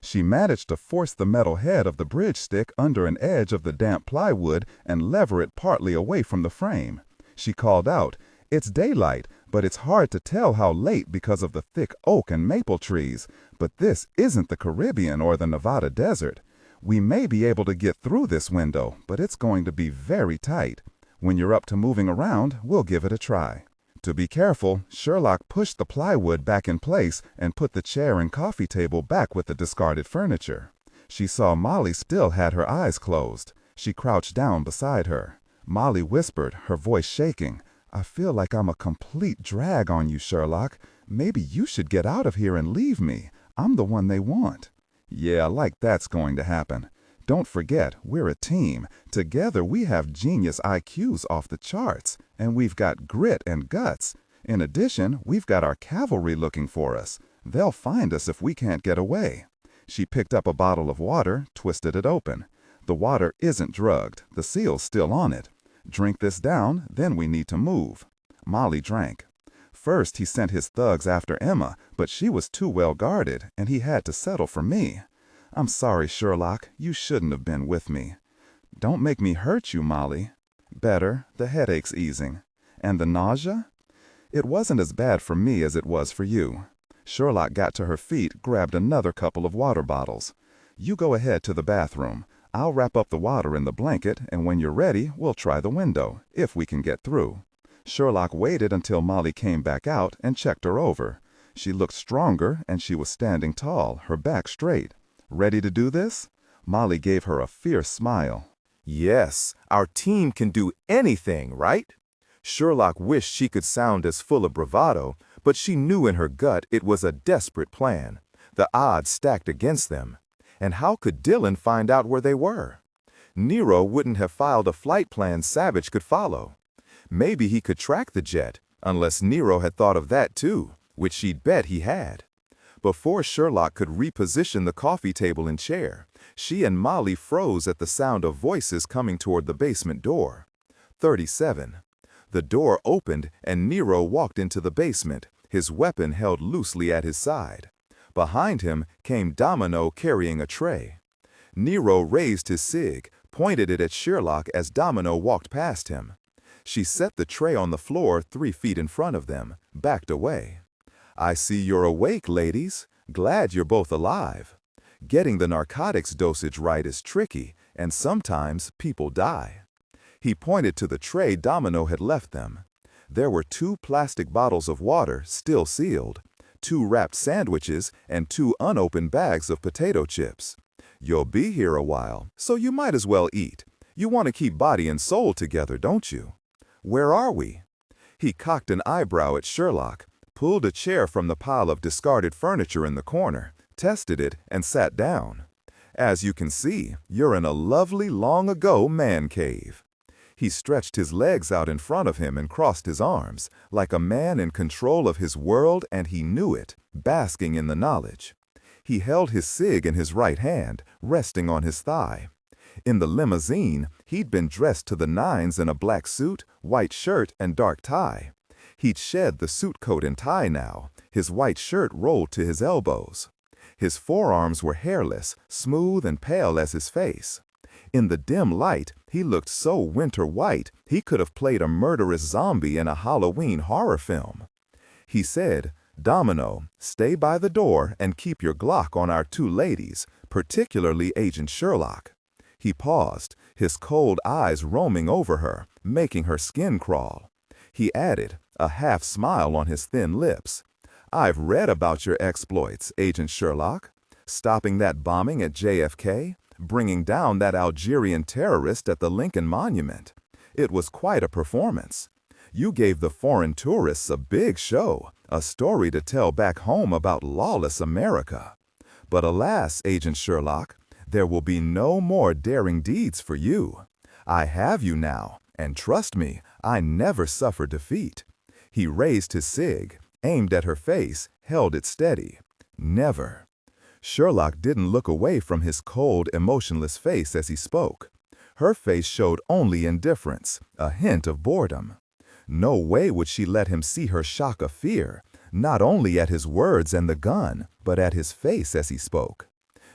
She managed to force the metal head of the bridge stick under an edge of the damp plywood and lever it partly away from the frame. She called out, "It's daylight, but it's hard to tell how late because of the thick oak and maple trees. But this isn't the Caribbean or the Nevada desert. We may be able to get through this window, but it's going to be very tight. When you're up to moving around, we'll give it a try." To be careful, Sherlock pushed the plywood back in place and put the chair and coffee table back with the discarded furniture. She saw Molly still had her eyes closed. She crouched down beside her. Molly whispered, her voice shaking, "I feel like I'm a complete drag on you, Sherlock. Maybe you should get out of here and leave me. I'm the one they want." "Yeah, like that's going to happen. Don't forget, we're a team. Together we have genius IQs off the charts, and we've got grit and guts. In addition, we've got our cavalry looking for us. They'll find us if we can't get away." She picked up a bottle of water, twisted it open. The water isn't drugged. The seal's still on it. Drink this down, then we need to move." Molly drank. First, he sent his thugs after Emma, but she was too well guarded, and he had to settle for me. "I'm sorry, Sherlock. You shouldn't have been with me." "Don't make me hurt you, Molly." "Better. The headache's easing." "And the nausea?" "It wasn't as bad for me as it was for you." Sherlock got to her feet, grabbed another couple of water bottles. "You go ahead to the bathroom. I'll wrap up the water in the blanket, and when you're ready, we'll try the window, if we can get through." Sherlock waited until Molly came back out and checked her over. She looked stronger, and she was standing tall, her back straight. "Ready to do this?" Molly gave her a fierce smile. Yes, our team can do anything, right? Sherlock wished she could sound as full of bravado, but she knew in her gut it was a desperate plan, the odds stacked against them. And how could Dillon find out where they were? Nero wouldn't have filed a flight plan Savich could follow. Maybe he could track the jet, unless Nero had thought of that too, which she'd bet he had. Before Sherlock could reposition the coffee table and chair, she and Molly froze at the sound of voices coming toward the basement door. 37. The door opened and Nero walked into the basement, his weapon held loosely at his side. Behind him came Domino carrying a tray. Nero raised his cig, pointed it at Sherlock as Domino walked past him. She set the tray on the floor 3 feet in front of them, backed away. "I see you're awake, ladies. Glad you're both alive. Getting the narcotics dosage right is tricky, and sometimes people die." He pointed to the tray Domino had left them. There were 2 plastic bottles of water, still sealed, 2 wrapped sandwiches, and 2 unopened bags of potato chips. "You'll be here a while, so you might as well eat. You want to keep body and soul together, don't you?" "Where are we?" He cocked an eyebrow at Sherlock, pulled a chair from the pile of discarded furniture in the corner, tested it, and sat down. "As you can see, you're in a lovely long-ago man cave." He stretched his legs out in front of him and crossed his arms, like a man in control of his world, and he knew it, basking in the knowledge. He held his cig in his right hand, resting on his thigh. In the limousine, he'd been dressed to the nines in a black suit, white shirt, and dark tie. He'd shed the suit coat and tie now, his white shirt rolled to his elbows. His forearms were hairless, smooth and pale as his face. In the dim light, he looked so winter white he could have played a murderous zombie in a Halloween horror film. He said, "Domino, stay by the door and keep your Glock on our 2 ladies, particularly Agent Sherlock." He paused, his cold eyes roaming over her, making her skin crawl. He added, a half smile on his thin lips, "I've read about your exploits, Agent Sherlock. Stopping that bombing at JFK, bringing down that Algerian terrorist at the Lincoln Monument. It was quite a performance. You gave the foreign tourists a big show, a story to tell back home about lawless America. But alas, Agent Sherlock, there will be no more daring deeds for you. I have you now, and trust me, I never suffer defeat." He raised his cig, aimed at her face, held it steady. "Never." Sherlock didn't look away from his cold, emotionless face as he spoke. Her face showed only indifference, a hint of boredom. No way would she let him see her shock of fear, not only at his words and the gun, but at his face as he spoke.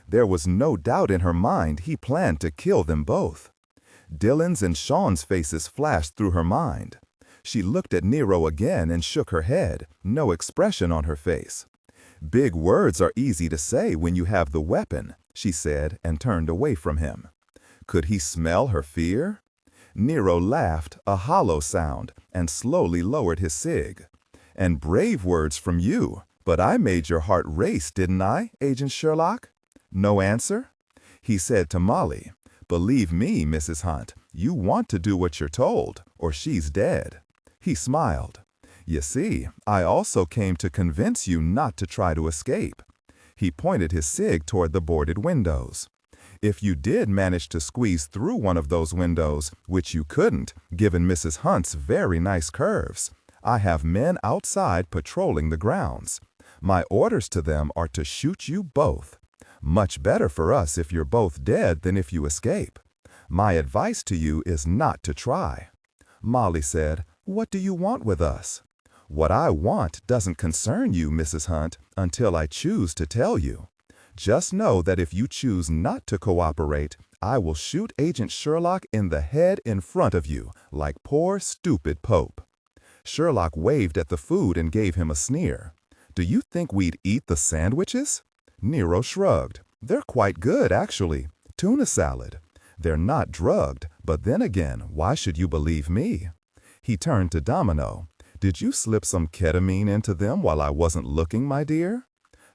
There was no doubt in her mind he planned to kill them both. Dillon's and Sean's faces flashed through her mind. She looked at Nero again and shook her head, no expression on her face. "Big words are easy to say when you have the weapon," she said and turned away from him. Could he smell her fear? Nero laughed, a hollow sound, and slowly lowered his cig. "And brave words from you, but I made your heart race, didn't I, Agent Sherlock?" No answer? He said to Molly, "Believe me, Mrs. Hunt, you want to do what you're told, or she's dead." He smiled. "You see, I also came to convince you not to try to escape." He pointed his cig toward the boarded windows. "If you did manage to squeeze through one of those windows, which you couldn't, given Mrs. Hunt's very nice curves, I have men outside patrolling the grounds. My orders to them are to shoot you both. Much better for us if you're both dead than if you escape. My advice to you is not to try." Molly said, "What do you want with us?" "What I want doesn't concern you, Mrs. Hunt, until I choose to tell you. Just know that if you choose not to cooperate, I will shoot Agent Sherlock in the head in front of you, like poor stupid Pope." Sherlock waved at the food and gave him a sneer. "Do you think we'd eat the sandwiches?" Nero shrugged. "They're quite good, actually. Tuna salad. They're not drugged, but then again, why should you believe me?" He turned to Domino. "Did you slip some ketamine into them while I wasn't looking, my dear?"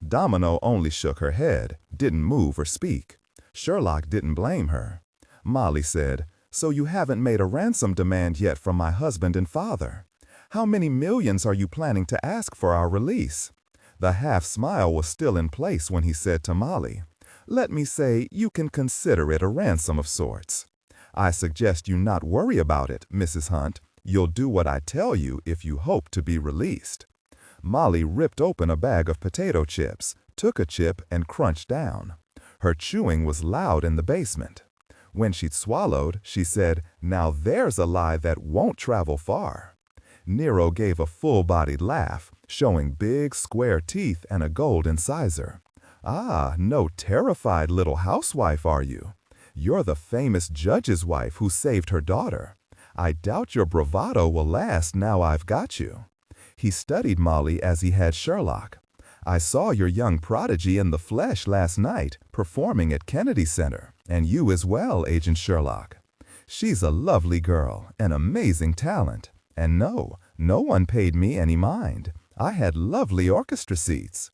Domino only shook her head, didn't move or speak. Sherlock didn't blame her. Molly said, "So you haven't made a ransom demand yet from my husband and father? How many millions are you planning to ask for our release?" The half-smile was still in place when he said to Molly, "Let me say you can consider it a ransom of sorts. I suggest you not worry about it, Mrs. Hunt. You'll do what I tell you if you hope to be released." Molly ripped open a bag of potato chips, took a chip, and crunched down. Her chewing was loud in the basement. When she'd swallowed, she said, "Now there's a lie that won't travel far." Nero gave a full-bodied laugh, showing big, square teeth and a gold incisor. "Ah, no terrified little housewife, are you? You're the famous judge's wife who saved her daughter. I doubt your bravado will last now I've got you." He studied Molly as he had Sherlock. "I saw your young prodigy in the flesh last night, performing at Kennedy Center, and you as well, Agent Sherlock. She's a lovely girl, an amazing talent. And no one paid me any mind. I had lovely orchestra seats."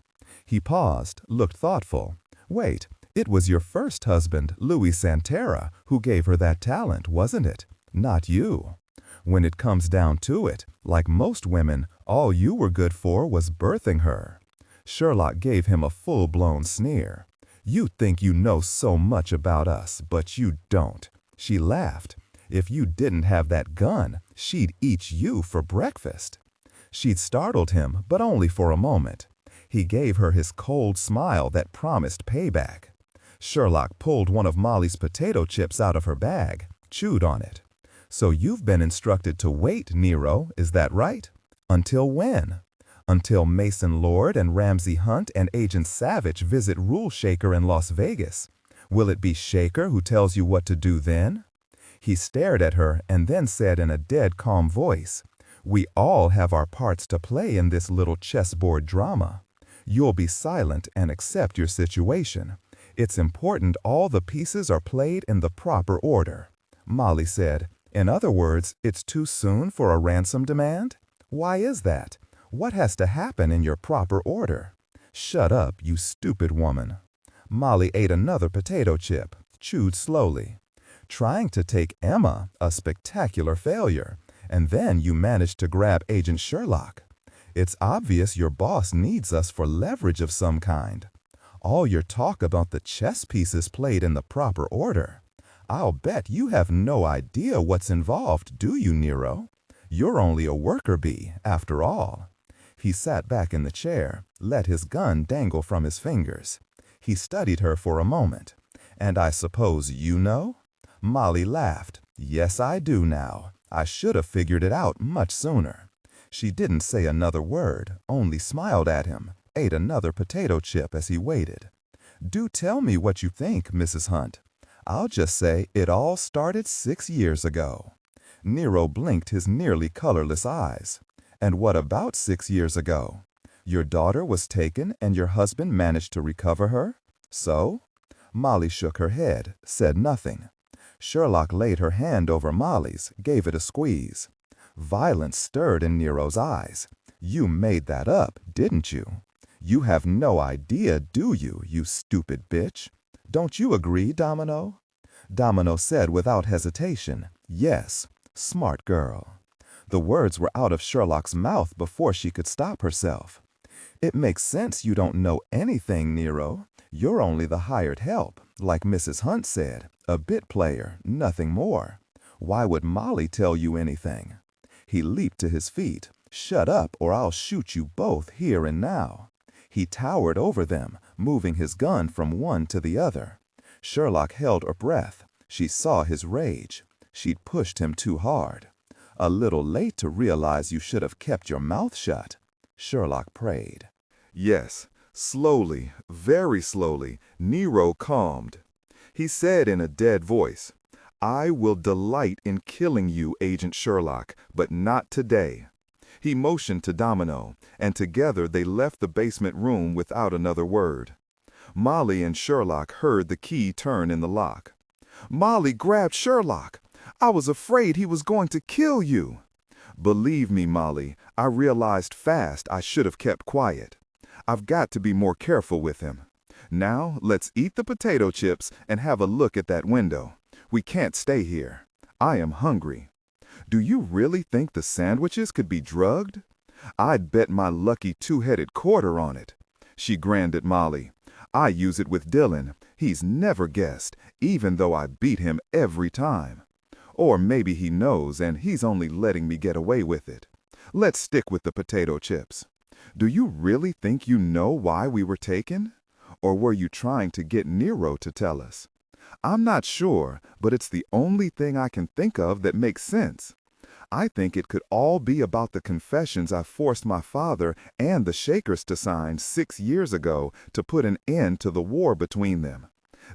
He paused, looked thoughtful. "Wait, it was your first husband, Louis Santera, who gave her that talent, wasn't it? Not you. When it comes down to it, like most women, all you were good for was birthing her." Sherlock gave him a full-blown sneer. "You think you know so much about us, but you don't." She laughed. "If you didn't have that gun, she'd eat you for breakfast." She'd startled him, but only for a moment. He gave her his cold smile that promised payback. Sherlock pulled one of Molly's potato chips out of her bag, chewed on it. "So you've been instructed to wait, Nero, is that right? Until when? Until Mason Lord and Ramsey Hunt and Agent Savich visit Rule Shaker in Las Vegas. Will it be Shaker who tells you what to do then?" He stared at her and then said in a dead calm voice, "We all have our parts to play in this little chessboard drama. You'll be silent and accept your situation. It's important all the pieces are played in the proper order." Molly said, "In other words, it's too soon for a ransom demand? Why is that? What has to happen in your proper order?" "Shut up, you stupid woman." Molly ate another potato chip, chewed slowly. "Trying to take Emma, a spectacular failure, and then you managed to grab Agent Sherlock. It's obvious your boss needs us for leverage of some kind. All your talk about the chess pieces played in the proper order. I'll bet you have no idea what's involved, do you, Nero? You're only a worker bee, after all." He sat back in the chair, let his gun dangle from his fingers. He studied her for a moment. "And I suppose you know?" Molly laughed. "Yes, I do now. I should have figured it out much sooner." She didn't say another word, only smiled at him, ate another potato chip as he waited. "Do tell me what you think, Mrs. Hunt. I'll just say it all started 6 years ago." Nero blinked his nearly colorless eyes. "And what about 6 years ago? Your daughter was taken and your husband managed to recover her? So?" Molly shook her head, said nothing. Sherlock laid her hand over Molly's, gave it a squeeze. Violence stirred in Nero's eyes. "You made that up, didn't you? You have no idea, do you, you stupid bitch? Don't you agree, Domino?" Domino said without hesitation, "Yes, smart girl." The words were out of Sherlock's mouth before she could stop herself. "It makes sense you don't know anything, Nero. You're only the hired help, like Mrs. Hunt said, a bit player, nothing more. Why would Molly tell you anything?" He leaped to his feet. "Shut up or I'll shoot you both here and now." He towered over them, moving his gun from one to the other. Sherlock held her breath. She saw his rage. She'd pushed him too hard. A little late to realize you should have kept your mouth shut. Sherlock prayed. Yes, slowly, very slowly, Nero calmed. He said in a dead voice, "I will delight in killing you, Agent Sherlock, but not today." He motioned to Domino, and together they left the basement room without another word. Molly and Sherlock heard the key turn in the lock. Molly grabbed Sherlock. "I was afraid he was going to kill you." "Believe me, Molly, I realized fast I should have kept quiet. I've got to be more careful with him. Now let's eat the potato chips and have a look at that window. We can't stay here. I am hungry. Do you really think the sandwiches could be drugged? I'd bet my lucky two-headed quarter on it." She grinned at Molly. "I use it with Dillon. He's never guessed, even though I beat him every time. Or maybe he knows and he's only letting me get away with it. Let's stick with the potato chips. Do you really think you know why we were taken? Or were you trying to get Nero to tell us? I'm not sure, but it's the only thing I can think of that makes sense. I think it could all be about the confessions I forced my father and the Shakers to sign 6 years ago to put an end to the war between them.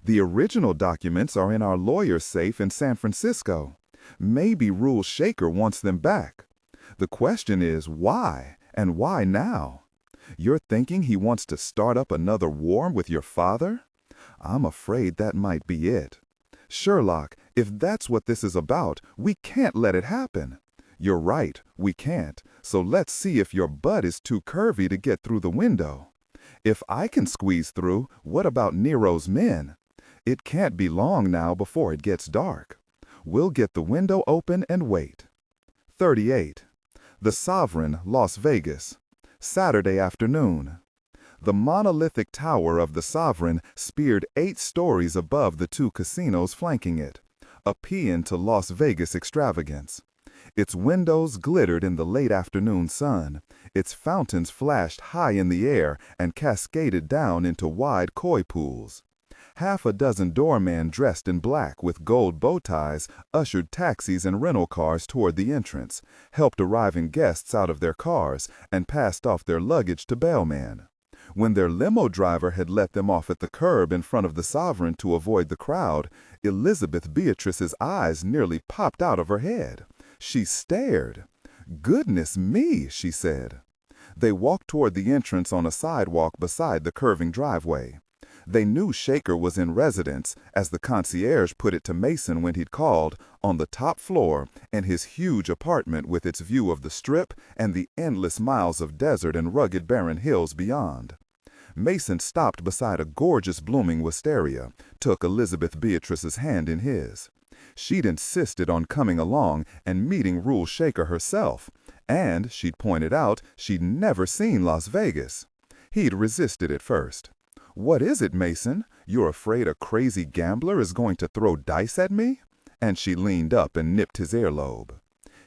The original documents are in our lawyer's safe in San Francisco. Maybe Rule Shaker wants them back. The question is why, and why now? You're thinking he wants to start up another war with your father? I'm afraid that might be it. Sherlock, if that's what this is about, we can't let it happen. You're right, we can't, so let's see if your butt is too curvy to get through the window. If I can squeeze through, what about Nero's men? It can't be long now before it gets dark. We'll get the window open and wait. 38. The Sovereign, Las Vegas. Saturday afternoon. The monolithic tower of the Sovereign speared 8 stories above the 2 casinos flanking it, a paean to Las Vegas extravagance. Its windows glittered in the late afternoon sun. Its fountains flashed high in the air and cascaded down into wide koi pools. Half a dozen doormen dressed in black with gold bow ties ushered taxis and rental cars toward the entrance, helped arriving guests out of their cars, and passed off their luggage to bellman. When their limo driver had let them off at the curb in front of the Sovereign to avoid the crowd, Elizabeth Beatrice's eyes nearly popped out of her head. She stared. "Goodness me," she said. They walked toward the entrance on a sidewalk beside the curving driveway. They knew Shaker was in residence, as the concierge put it to Mason when he'd called, on the top floor in his huge apartment with its view of the Strip and the endless miles of desert and rugged barren hills beyond. Mason stopped beside a gorgeous blooming wisteria, took Elizabeth Beatrice's hand in his. She'd insisted on coming along and meeting Rule Shaker herself, and, she'd pointed out, she'd never seen Las Vegas. He'd resisted at first. "What is it, Mason? You're afraid a crazy gambler is going to throw dice at me?" And she leaned up and nipped his earlobe.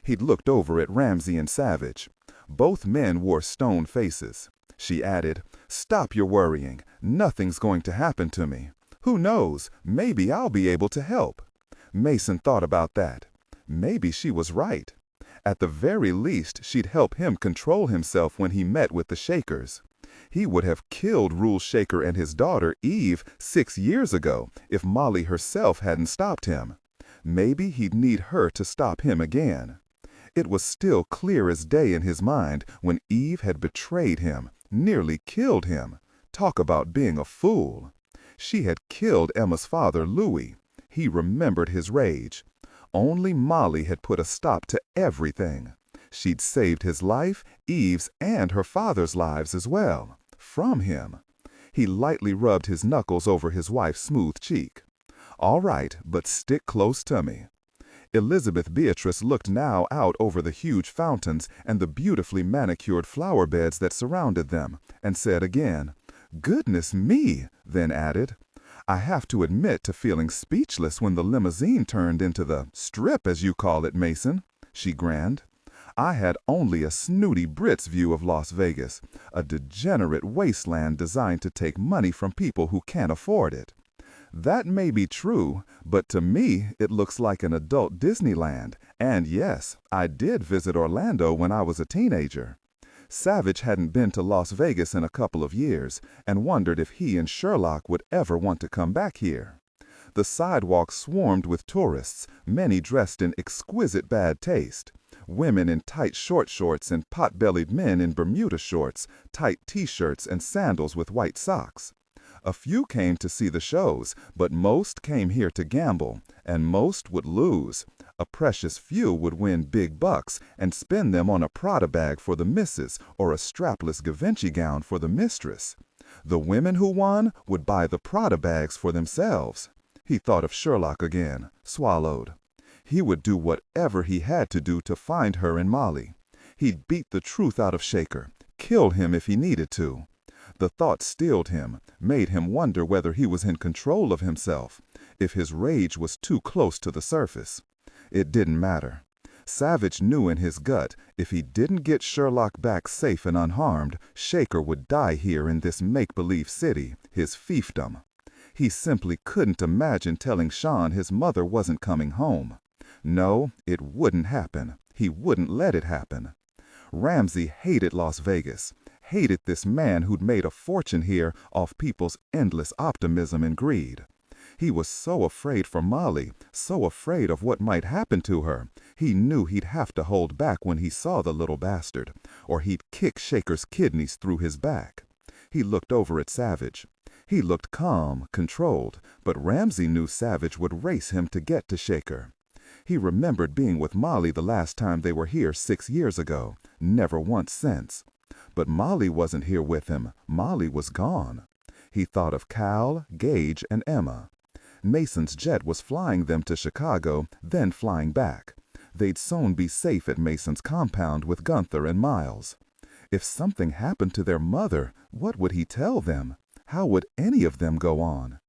He'd looked over at Ramsey and Savich. Both men wore stone faces. She added, "Stop your worrying. Nothing's going to happen to me. Who knows? Maybe I'll be able to help." Mason thought about that. Maybe she was right. At the very least, she'd help him control himself when he met with the Shakers. He would have killed Rule Shaker and his daughter, Eve, 6 years ago if Molly herself hadn't stopped him. Maybe he'd need her to stop him again. It was still clear as day in his mind when Eve had betrayed him, nearly killed him. Talk about being a fool. She had killed Emma's father, Louis. He remembered his rage. Only Molly had put a stop to everything. She'd saved his life, Eve's, and her father's lives as well. From him. He lightly rubbed his knuckles over his wife's smooth cheek. "All right, but stick close to me." Elizabeth Beatrice looked now out over the huge fountains and the beautifully manicured flower beds that surrounded them, and said again, "Goodness me," then added, "I have to admit to feeling speechless when the limousine turned into the Strip, as you call it, Mason." She grinned. I had only a snooty Brit's view of Las Vegas, a degenerate wasteland designed to take money from people who can't afford it. That may be true, but to me it looks like an adult Disneyland, and yes, I did visit Orlando when I was a teenager. Savich hadn't been to Las Vegas in a couple of years and wondered if he and Sherlock would ever want to come back here. The sidewalk swarmed with tourists, many dressed in exquisite bad taste. Women in tight short shorts and pot-bellied men in Bermuda shorts, tight t-shirts and sandals with white socks. A few came to see the shows, but most came here to gamble, and most would lose. A precious few would win big bucks and spend them on a Prada bag for the missus or a strapless Givenchy gown for the mistress. The women who won would buy the Prada bags for themselves. He thought of Sherlock again, swallowed. He would do whatever he had to do to find her and Molly. He'd beat the truth out of Shaker, kill him if he needed to. The thought stilled him, made him wonder whether he was in control of himself, if his rage was too close to the surface. It didn't matter. Savich knew in his gut if he didn't get Sherlock back safe and unharmed, Shaker would die here in this make-believe city, his fiefdom. He simply couldn't imagine telling Sean his mother wasn't coming home. No, it wouldn't happen. He wouldn't let it happen. Ramsey hated Las Vegas, hated this man who'd made a fortune here off people's endless optimism and greed. He was so afraid for Molly, so afraid of what might happen to her. He knew he'd have to hold back when he saw the little bastard, or he'd kick Shaker's kidneys through his back. He looked over at Savich. He looked calm, controlled, but Ramsey knew Savich would race him to get to Shaker. He remembered being with Molly the last time they were here 6 years ago, never once since. But Molly wasn't here with him. Molly was gone. He thought of Cal, Gage, and Emma. Mason's jet was flying them to Chicago, then flying back. They'd soon be safe at Mason's compound with Gunther and Miles. If something happened to their mother, what would he tell them? How would any of them go on?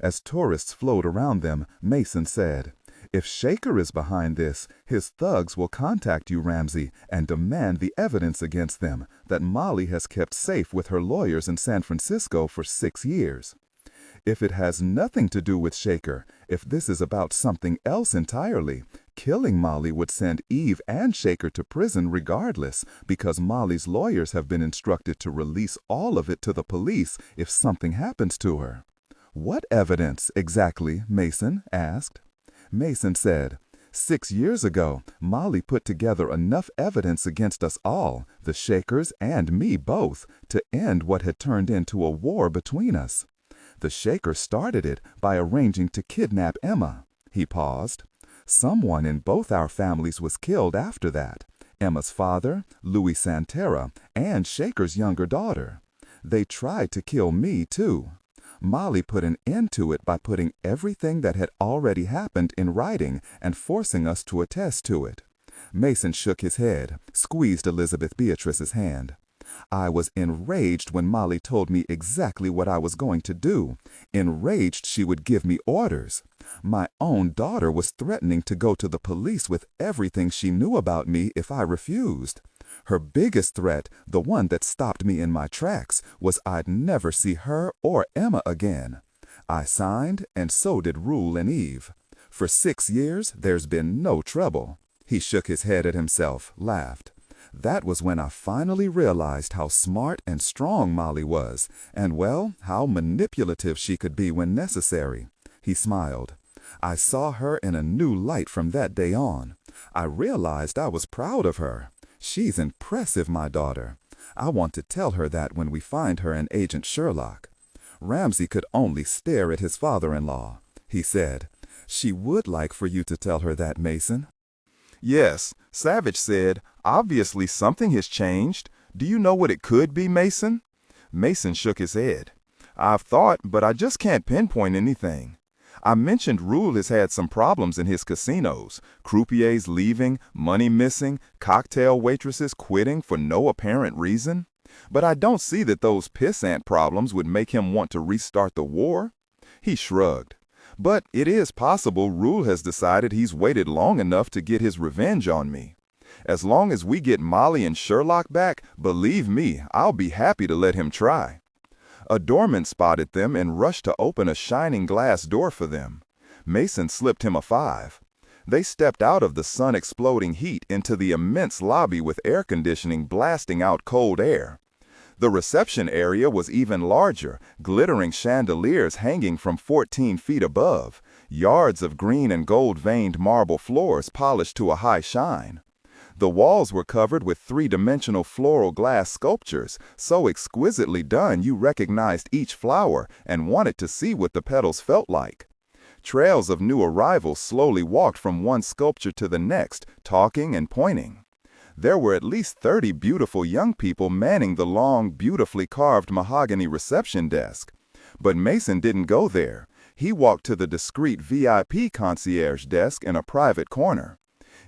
As tourists flowed around them, Mason said, "If Shaker is behind this, his thugs will contact you, Ramsey, and demand the evidence against them that Molly has kept safe with her lawyers in San Francisco for 6 years. If it has nothing to do with Shaker, if this is about something else entirely, killing Molly would send Eve and Shaker to prison regardless, because Molly's lawyers have been instructed to release all of it to the police if something happens to her." "What evidence, exactly?" Mason asked. Mason said, 6 years ago, Molly put together enough evidence against us all, the Shakers and me both, to end what had turned into a war between us. The Shaker started it by arranging to kidnap Emma." He paused. "Someone in both our families was killed after that. Emma's father, Louis Santera, and Shaker's younger daughter. They tried to kill me, too. Molly put an end to it by putting everything that had already happened in writing and forcing us to attest to it." Mason shook his head, squeezed Elizabeth Beatrice's hand. "I was enraged when Molly told me exactly what I was going to do. Enraged she would give me orders. My own daughter was threatening to go to the police with everything she knew about me if I refused. Her biggest threat, the one that stopped me in my tracks, was I'd never see her or Emma again. I signed, and so did Rule and Eve. For 6 years, there's been no trouble." He shook his head at himself, laughed. "That was when I finally realized how smart and strong Molly was, and, well, how manipulative she could be when necessary." He smiled. "I saw her in a new light from that day on. I realized I was proud of her. She's impressive, my daughter. I want to tell her that when we find her and Agent Sherlock." Ramsey could only stare at his father-in-law. He said, "She would like for you to tell her that, Mason." Yes, Savich said, "Obviously something has changed. Do you know what it could be, Mason?" Mason shook his head. "I've thought, but I just can't pinpoint anything. I mentioned Rule has had some problems in his casinos, croupiers leaving, money missing, cocktail waitresses quitting for no apparent reason. But I don't see that those pissant problems would make him want to restart the war." He shrugged. "But it is possible Rule has decided he's waited long enough to get his revenge on me. As long as we get Molly and Sherlock back, believe me, I'll be happy to let him try." A doorman spotted them and rushed to open a shining glass door for them. Mason slipped him a 5. They stepped out of the sun-exploding heat into the immense lobby with air conditioning blasting out cold air. The reception area was even larger, glittering chandeliers hanging from 14 feet above, yards of green and gold-veined marble floors polished to a high shine. The walls were covered with three-dimensional floral glass sculptures, so exquisitely done you recognized each flower and wanted to see what the petals felt like. Trails of new arrivals slowly walked from one sculpture to the next, talking and pointing. There were at least 30 beautiful young people manning the long, beautifully carved mahogany reception desk. But Mason didn't go there. He walked to the discreet VIP concierge desk in a private corner.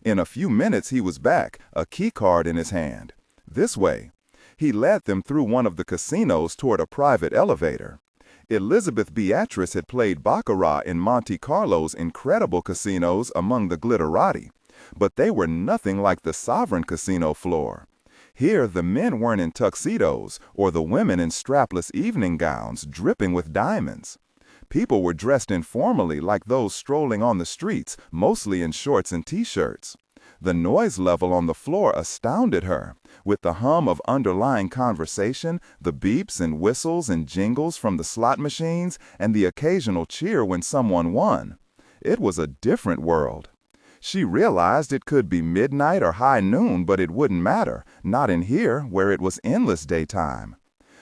In a few minutes he was back, a key card in his hand. "This way." He led them through one of the casinos toward a private elevator. Elizabeth Beatrice had played baccarat in Monte Carlo's incredible casinos among the glitterati, but they were nothing like the Sovereign Casino floor. Here the men weren't in tuxedos, or the women in strapless evening gowns dripping with diamonds. People were dressed informally like those strolling on the streets, mostly in shorts and t-shirts. The noise level on the floor astounded her, with the hum of underlying conversation, the beeps and whistles and jingles from the slot machines, and the occasional cheer when someone won. It was a different world. She realized it could be midnight or high noon, but it wouldn't matter, not in here where it was endless daytime.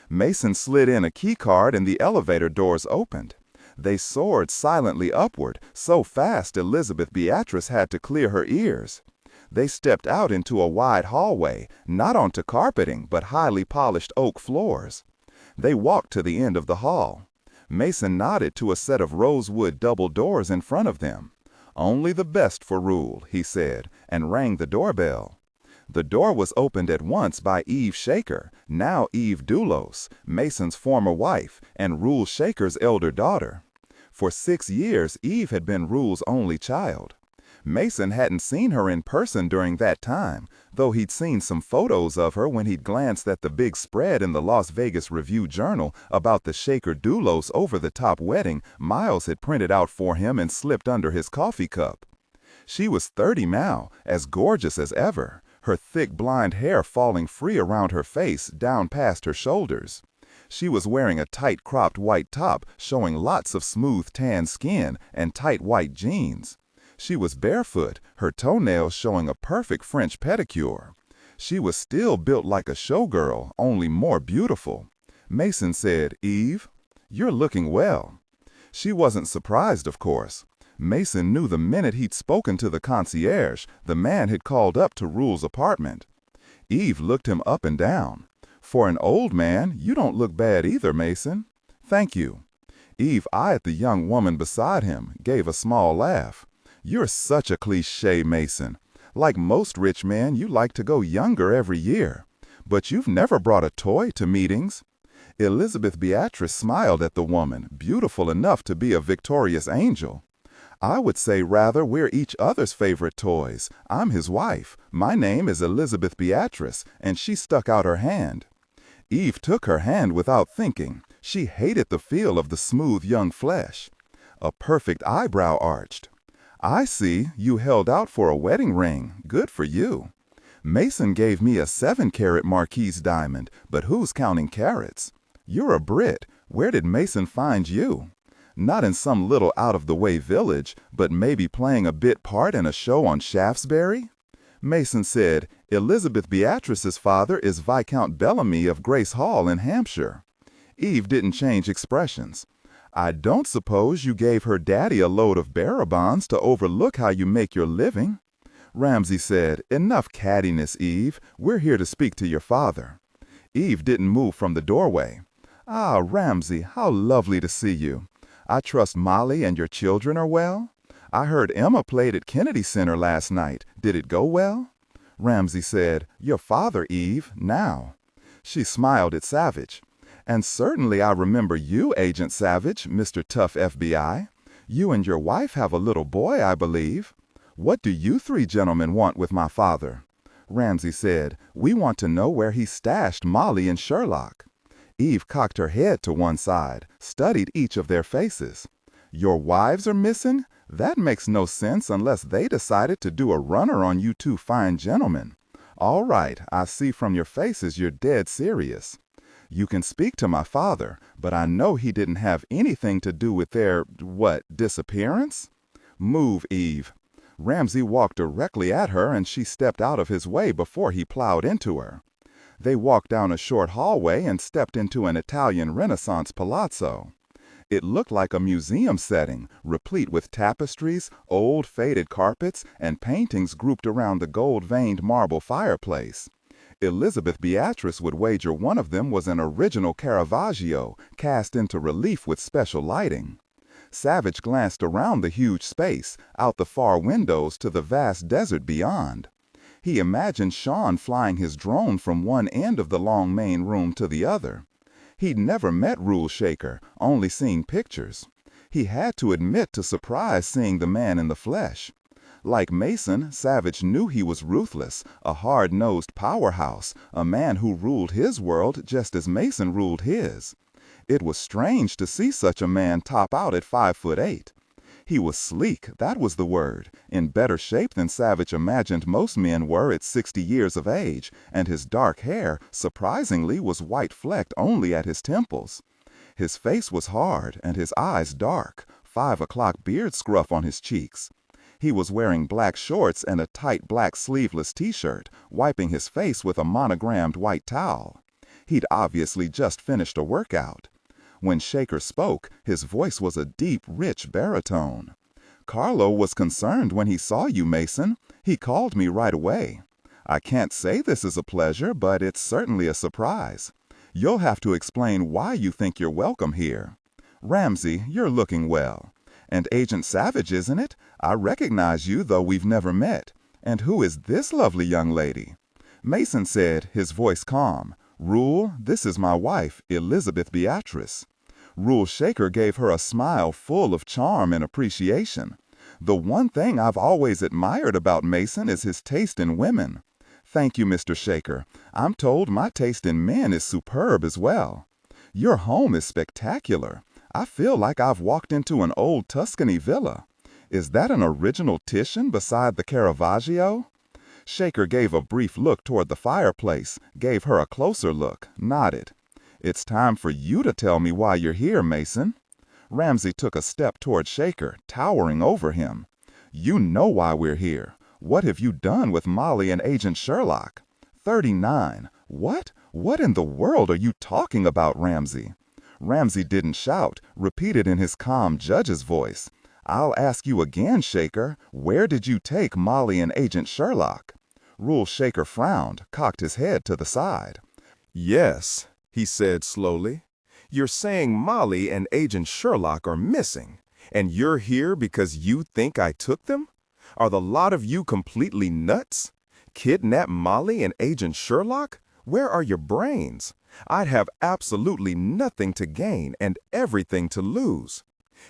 Mason slid in a key card and the elevator doors opened. They soared silently upward, so fast Elizabeth Beatrice had to clear her ears. They stepped out into a wide hallway, not onto carpeting, but highly polished oak floors. They walked to the end of the hall. Mason nodded to a set of rosewood double doors in front of them. "Only the best for Rule," he said, and rang the doorbell. The door was opened at once by Eve Shaker, now Eve Doulos, Mason's former wife, and Rule Shaker's elder daughter. For 6 years, Eve had been Rule's only child. Mason hadn't seen her in person during that time, though he'd seen some photos of her when he'd glanced at the big spread in the Las Vegas Review-Journal about the Shaker-Doulos over-the-top wedding Miles had printed out for him and slipped under his coffee cup. She was 30 now, as gorgeous as ever, her thick blonde hair falling free around her face down past her shoulders. She was wearing a tight-cropped white top showing lots of smooth tan skin and tight white jeans. She was barefoot, her toenails showing a perfect French pedicure. She was still built like a showgirl, only more beautiful. Mason said, "Eve, you're looking well." She wasn't surprised, of course. Mason knew the minute he'd spoken to the concierge, the man had called up to Rule's apartment. Eve looked him up and down. "For an old man, you don't look bad either, Mason." "Thank you." Eve eyed the young woman beside him, gave a small laugh. "You're such a cliché, Mason. Like most rich men, you like to go younger every year. But you've never brought a toy to meetings." Elizabeth Beatrice smiled at the woman, beautiful enough to be a victorious angel. "I would say rather we're each other's favorite toys. I'm his wife. My name is Elizabeth Beatrice," and she stuck out her hand. Eve took her hand without thinking. She hated the feel of the smooth young flesh. A perfect eyebrow arched. "I see you held out for a wedding ring. Good for you. Mason gave me a 7-carat Marquise diamond, but who's counting carats? You're a Brit. Where did Mason find you? Not in some little out-of-the-way village, but maybe playing a bit part in a show on Shaftesbury?" Mason said, "Elizabeth Beatrice's father is Viscount Bellamy of Grace Hall in Hampshire." Eve didn't change expressions. "I don't suppose you gave her daddy a load of bearer bonds to overlook how you make your living." Ramsey said, "Enough cattiness, Eve. We're here to speak to your father." Eve didn't move from the doorway. "Ah, Ramsey, how lovely to see you. I trust Molly and your children are well? I heard Emma played at Kennedy Center last night. Did it go well?" Ramsey said, "Your father, Eve, now." She smiled at Savich. "And certainly I remember you, Agent Savich, Mr. Tough FBI. You and your wife have a little boy, I believe. What do you 3 gentlemen want with my father?" Ramsey said. "We want to know where he stashed Molly and Sherlock." Eve cocked her head to one side, studied each of their faces. "Your wives are missing? That makes no sense unless they decided to do a runner on you two fine gentlemen. All right, I see from your faces you're dead serious. You can speak to my father, but I know he didn't have anything to do with their, disappearance? Move, Eve." Ramsey walked directly at her and she stepped out of his way before he plowed into her. They walked down a short hallway and stepped into an Italian Renaissance palazzo. It looked like a museum setting, replete with tapestries, old faded carpets, and paintings grouped around the gold-veined marble fireplace. Elizabeth Beatrice would wager one of them was an original Caravaggio, cast into relief with special lighting. Savich glanced around the huge space, out the far windows to the vast desert beyond. He imagined Sean flying his drone from one end of the long main room to the other. He'd never met Rule Shaker, only seen pictures. He had to admit to surprise seeing the man in the flesh. Like Mason, Savich knew he was ruthless, a hard-nosed powerhouse, a man who ruled his world just as Mason ruled his. It was strange to see such a man top out at 5'8". He was sleek, that was the word, in better shape than Savich imagined most men were at 60 years of age, and his dark hair, surprisingly, was white-flecked only at his temples. His face was hard, and his eyes dark, 5 o'clock beard scruff on his cheeks. He was wearing black shorts and a tight black sleeveless t-shirt, wiping his face with a monogrammed white towel. He'd obviously just finished a workout. When Shaker spoke, his voice was a deep, rich baritone. "Carlo was concerned when he saw you, Mason. He called me right away. I can't say this is a pleasure, but it's certainly a surprise. You'll have to explain why you think you're welcome here. Ramsey, you're looking well. And Agent Savich, isn't it? I recognize you, though we've never met. And who is this lovely young lady?" Mason said, his voice calm, "Rule, this is my wife, Elizabeth Beatrice." Rule Shaker gave her a smile full of charm and appreciation. "The one thing I've always admired about Mason is his taste in women." "Thank you, Mr. Shaker. I'm told my taste in men is superb as well." "Your home is spectacular. I feel like I've walked into an old Tuscany villa. Is that an original Titian beside the Caravaggio?" Shaker gave a brief look toward the fireplace, gave her a closer look, nodded. "It's time for you to tell me why you're here, Mason." Ramsey took a step toward Shaker, towering over him. "You know why we're here. What have you done with Molly and Agent Sherlock?" 39. What? What in the world are you talking about, Ramsey? Ramsey didn't shout, repeated in his calm judge's voice. "I'll ask you again, Shaker, where did you take Molly and Agent Sherlock?" Rule Shaker frowned, cocked his head to the side. "Yes," he said slowly. "You're saying Molly and Agent Sherlock are missing, and you're here because you think I took them? Are the lot of you completely nuts? Kidnap Molly and Agent Sherlock? Where are your brains? I'd have absolutely nothing to gain and everything to lose."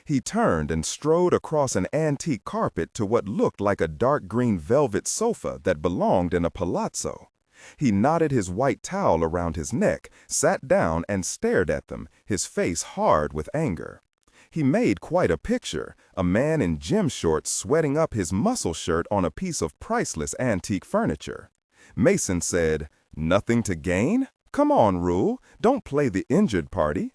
He turned and strode across an antique carpet to what looked like a dark green velvet sofa that belonged in a palazzo. He knotted his white towel around his neck, sat down and stared at them, his face hard with anger. He made quite a picture, a man in gym shorts sweating up his muscle shirt on a piece of priceless antique furniture. Mason said, "Nothing to gain? Come on, Rule, don't play the injured party."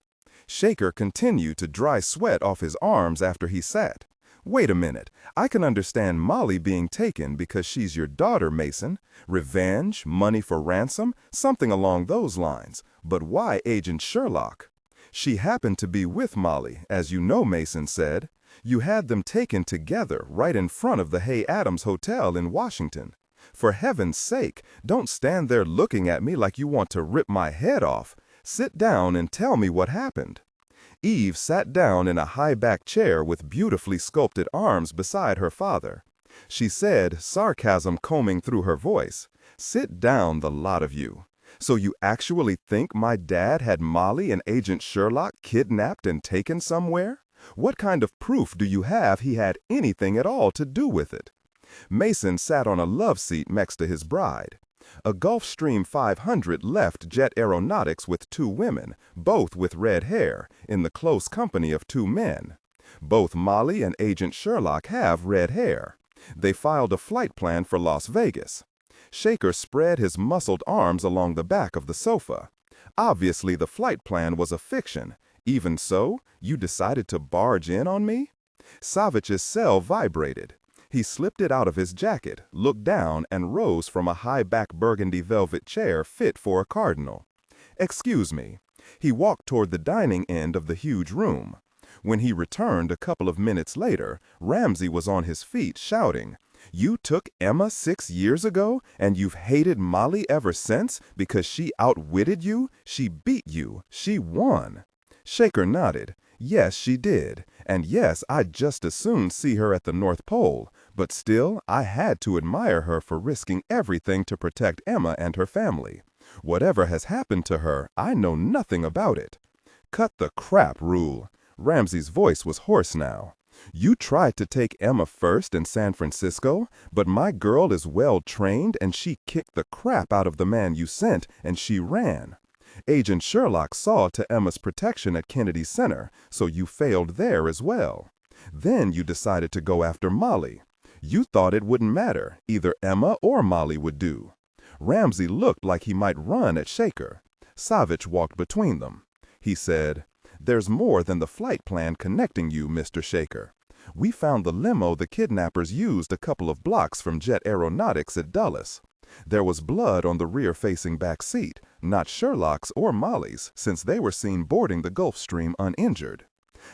Shaker continued to dry sweat off his arms after he sat. "Wait a minute, I can understand Molly being taken because she's your daughter, Mason. Revenge, money for ransom, something along those lines. But why Agent Sherlock?" "She happened to be with Molly, as you know," Mason said. "You had them taken together right in front of the Hay Adams Hotel in Washington. For heaven's sake, don't stand there looking at me like you want to rip my head off. Sit down and tell me what happened." Eve sat down in a high-backed chair with beautifully sculpted arms beside her father. She said, sarcasm combing through her voice, "Sit down, the lot of you. So you actually think my dad had Molly and Agent Sherlock kidnapped and taken somewhere? What kind of proof do you have he had anything at all to do with it?" Mason sat on a love seat next to his bride. A Gulfstream 500 left Jet Aeronautics with 2 women, both with red hair, in the close company of 2 men. Both Molly and Agent Sherlock have red hair. They filed a flight plan for Las Vegas. Shaker spread his muscled arms along the back of the sofa. Obviously, the flight plan was a fiction. Even so, you decided to barge in on me? Savich's cell vibrated. He slipped it out of his jacket, looked down, and rose from a high-back burgundy velvet chair fit for a cardinal. "Excuse me." He walked toward the dining end of the huge room. When he returned a couple of minutes later, Ramsey was on his feet shouting, "You took Emma 6 years ago, and you've hated Molly ever since because she outwitted you? She beat you. She won." Shaker nodded. "Yes, she did. And yes, I'd just as soon see her at the North Pole. But still, I had to admire her for risking everything to protect Emma and her family. Whatever has happened to her, I know nothing about it." "Cut the crap, Rule." Ramsey's voice was hoarse now. "You tried to take Emma first in San Francisco, but my girl is well trained and she kicked the crap out of the man you sent and she ran. Agent Sherlock saw to Emma's protection at Kennedy Center, so you failed there as well. Then you decided to go after Molly. You thought it wouldn't matter, either Emma or Molly would do." Ramsey looked like he might run at Shaker. Savich walked between them. He said, "There's more than the flight plan connecting you, Mr. Shaker. We found the limo the kidnappers used a couple of blocks from Jet Aeronautics at Dulles. There was blood on the rear-facing back seat, not Sherlock's or Molly's, since they were seen boarding the Gulfstream uninjured.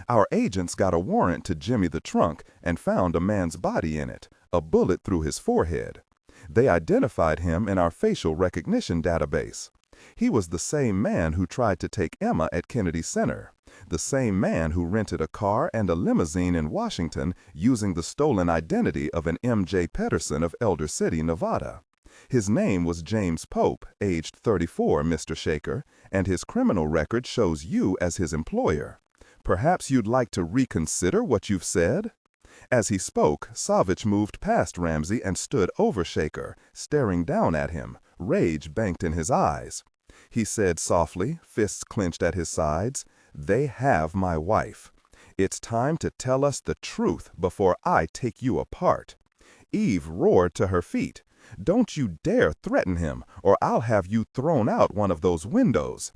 Our agents got a warrant to jimmy the trunk and found a man's body in it, a bullet through his forehead. They identified him in our facial recognition database. He was the same man who tried to take Emma at Kennedy Center, the same man who rented a car and a limousine in Washington using the stolen identity of an M.J. Pedersen of Elder City, Nevada. His name was James Pope, aged 34, Mr. Shaker, and his criminal record shows you as his employer. Perhaps you'd like to reconsider what you've said?" As he spoke, Savich moved past Ramsey and stood over Shaker, staring down at him, rage banked in his eyes. He said softly, fists clenched at his sides, "They have my wife. It's time to tell us the truth before I take you apart." Eve roared to her feet. "Don't you dare threaten him, or I'll have you thrown out one of those windows.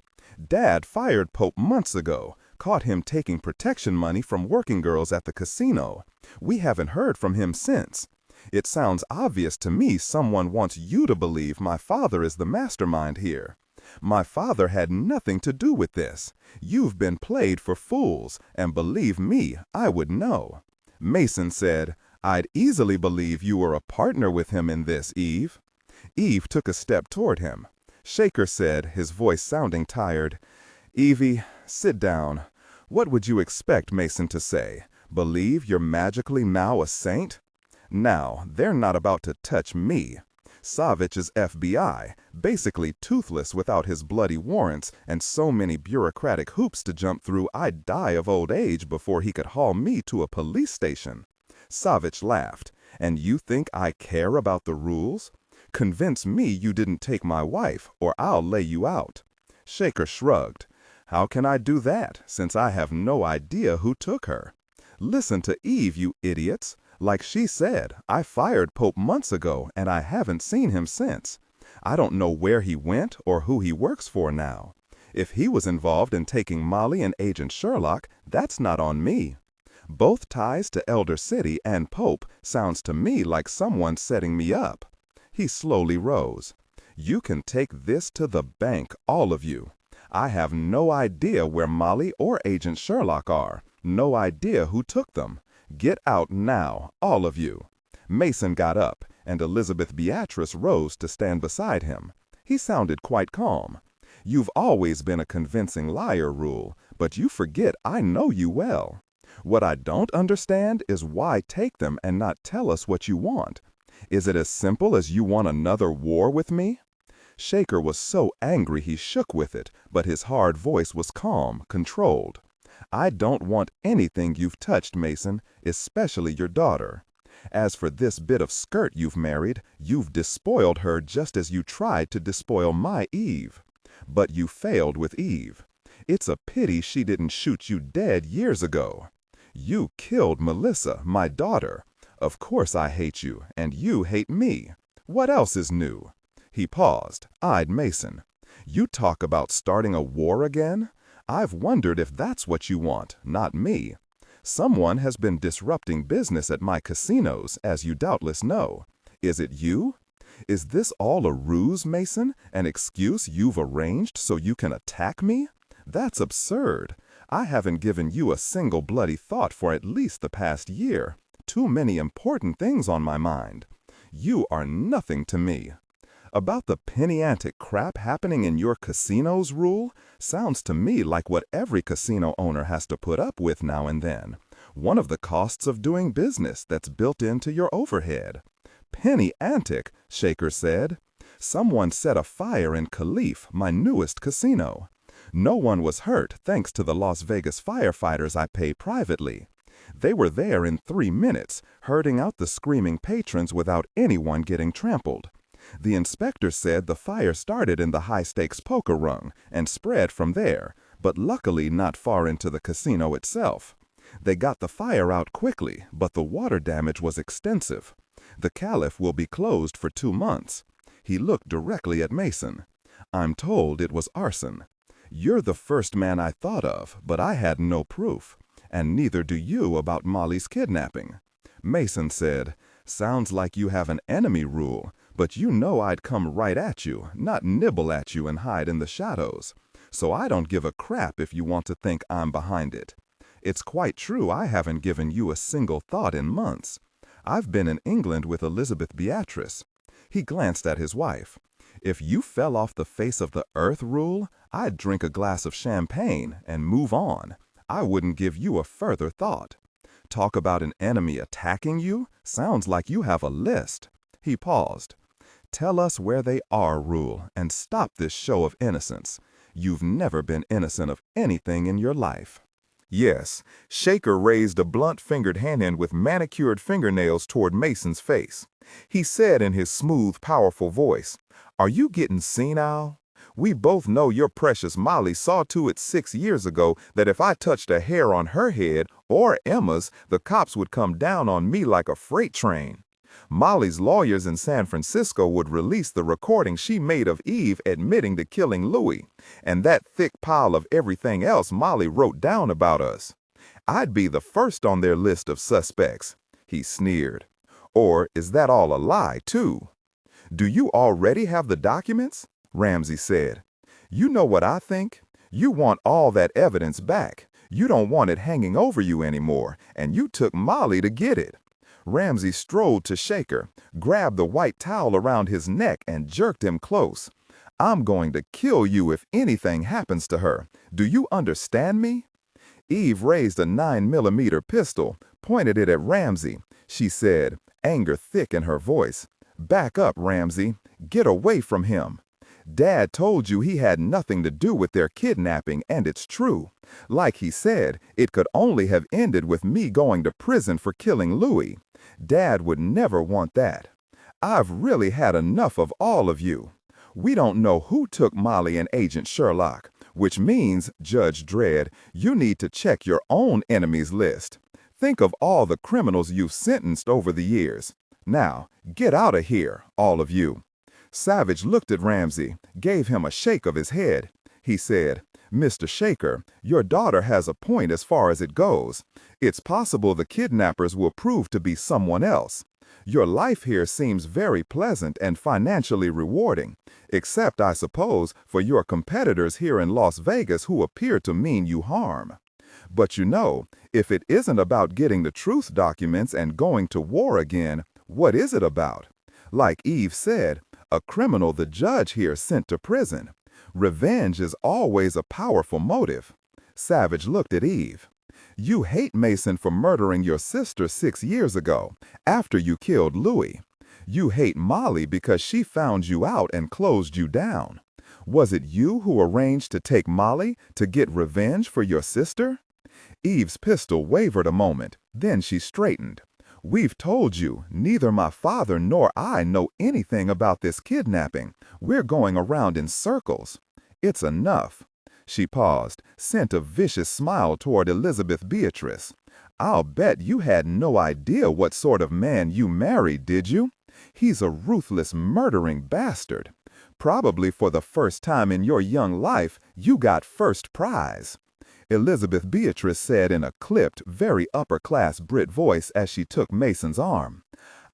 Dad fired Pope months ago, caught him taking protection money from working girls at the casino. We haven't heard from him since. It sounds obvious to me someone wants you to believe my father is the mastermind here. My father had nothing to do with this. You've been played for fools, and believe me, I would know." Mason said, "I'd easily believe you were a partner with him in this, Eve." Eve took a step toward him. Shaker said, his voice sounding tired, "Evie, sit down. What would you expect Mason to say? Believe you're magically now a saint? Now, they're not about to touch me. Savich is FBI, basically toothless without his bloody warrants and so many bureaucratic hoops to jump through I'd die of old age before he could haul me to a police station." Savich laughed. "And you think I care about the rules? Convince me you didn't take my wife, or I'll lay you out." Shaker shrugged. "How can I do that, since I have no idea who took her? Listen to Eve, you idiots. Like she said, I fired Pope months ago, and I haven't seen him since. I don't know where he went or who he works for now. If he was involved in taking Molly and Agent Sherlock, that's not on me. Both ties to Elder City and Pope sounds to me like someone setting me up." He slowly rose. "You can take this to the bank, all of you. I have no idea where Molly or Agent Sherlock are, no idea who took them. Get out now, all of you." Mason got up, and Elizabeth Beatrice rose to stand beside him. He sounded quite calm. "You've always been a convincing liar, Rule, but you forget I know you well. What I don't understand is why take them and not tell us what you want. Is it as simple as you want another war with me?" Shaker was so angry he shook with it, but his hard voice was calm, controlled. "I don't want anything you've touched, Mason, especially your daughter. As for this bit of skirt you've married, you've despoiled her just as you tried to despoil my Eve. But you failed with Eve. It's a pity she didn't shoot you dead years ago. You killed Melissa, my daughter. Of course I hate you, and you hate me. What else is new?" He paused, eyed Mason. "You talk about starting a war again? I've wondered if that's what you want, not me. Someone has been disrupting business at my casinos, as you doubtless know. Is it you? Is this all a ruse, Mason? An excuse you've arranged so you can attack me? That's absurd. I haven't given you a single bloody thought for at least the past year. Too many important things on my mind. You are nothing to me. About the penny-ante crap happening in your casinos, Rule, sounds to me like what every casino owner has to put up with now and then. One of the costs of doing business that's built into your overhead." "Penny-ante," Shaker said. "Someone set a fire in Calif, my newest casino. No one was hurt thanks to the Las Vegas firefighters I pay privately. They were there in 3 minutes, herding out the screaming patrons without anyone getting trampled. The inspector said the fire started in the high-stakes poker rung and spread from there, but luckily not far into the casino itself. They got the fire out quickly, but the water damage was extensive. The Calif will be closed for 2 months. He looked directly at Mason. I'm told it was arson. You're the first man I thought of, but I had no proof. And neither do you about Molly's kidnapping." Mason said, "Sounds like you have an enemy, Rule, but you know I'd come right at you, not nibble at you and hide in the shadows. So I don't give a crap if you want to think I'm behind it. It's quite true I haven't given you a single thought in months. I've been in England with Elizabeth Beatrice." He glanced at his wife. "If you fell off the face of the earth, Rule, I'd drink a glass of champagne and move on. I wouldn't give you a further thought. Talk about an enemy attacking you? Sounds like you have a list." He paused. "Tell us where they are, Rule, and stop this show of innocence. You've never been innocent of anything in your life." "Yes." Shaker raised a blunt-fingered hand with manicured fingernails toward Mason's face. He said in his smooth, powerful voice, "Are you getting senile? We both know your precious Molly saw to it 6 years ago that if I touched a hair on her head, or Emma's, the cops would come down on me like a freight train. Molly's lawyers in San Francisco would release the recording she made of Eve admitting to killing Louis, and that thick pile of everything else Molly wrote down about us. I'd be the first on their list of suspects." He sneered. "Or is that all a lie, too?" "Do you already have the documents?" Ramsey said. "You know what I think? You want all that evidence back. You don't want it hanging over you anymore, and you took Molly to get it." Ramsey strode to Shaker, grabbed the white towel around his neck and jerked him close. "I'm going to kill you if anything happens to her. Do you understand me?" Eve raised a 9mm pistol, pointed it at Ramsey. She said, anger thick in her voice, "Back up, Ramsey. Get away from him. Dad told you he had nothing to do with their kidnapping, and it's true. Like he said, it could only have ended with me going to prison for killing Louis. Dad would never want that. I've really had enough of all of you. We don't know who took Molly and Agent Sherlock, which means, Judge Dredd, you need to check your own enemies list. Think of all the criminals you've sentenced over the years. Now, get out of here, all of you." Savich looked at Ramsey, gave him a shake of his head. He said, "Mr. Shaker, your daughter has a point as far as it goes. It's possible the kidnappers will prove to be someone else. Your life here seems very pleasant and financially rewarding, except, I suppose, for your competitors here in Las Vegas who appear to mean you harm. But you know, if it isn't about getting the truth documents and going to war again, what is it about? Like Eve said, a criminal the judge here sent to prison. Revenge is always a powerful motive." Savich looked at Eve. "You hate Mason for murdering your sister 6 years ago, after you killed Louis. You hate Molly because she found you out and closed you down. Was it you who arranged to take Molly to get revenge for your sister?" Eve's pistol wavered a moment, then she straightened. We've told you, neither my father nor I know anything about this kidnapping. We're going around in circles. It's enough." She paused, sent a vicious smile toward Elizabeth Beatrice. "I'll bet you had no idea what sort of man you married, did you? He's a ruthless, murdering bastard. Probably for the first time in your young life, you got first prize." Elizabeth Beatrice said in a clipped, very upper-class Brit voice as she took Mason's arm.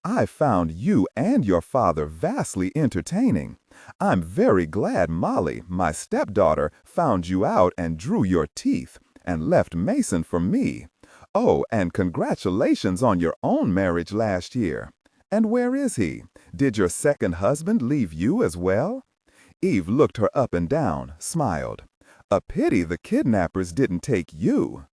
"I found you and your father vastly entertaining. I'm very glad Molly, my stepdaughter, found you out and drew your teeth, and left Mason for me. Oh, and congratulations on your own marriage last year. And where is he? Did your second husband leave you as well?" Eve looked her up and down, smiled. "A pity the kidnappers didn't take you."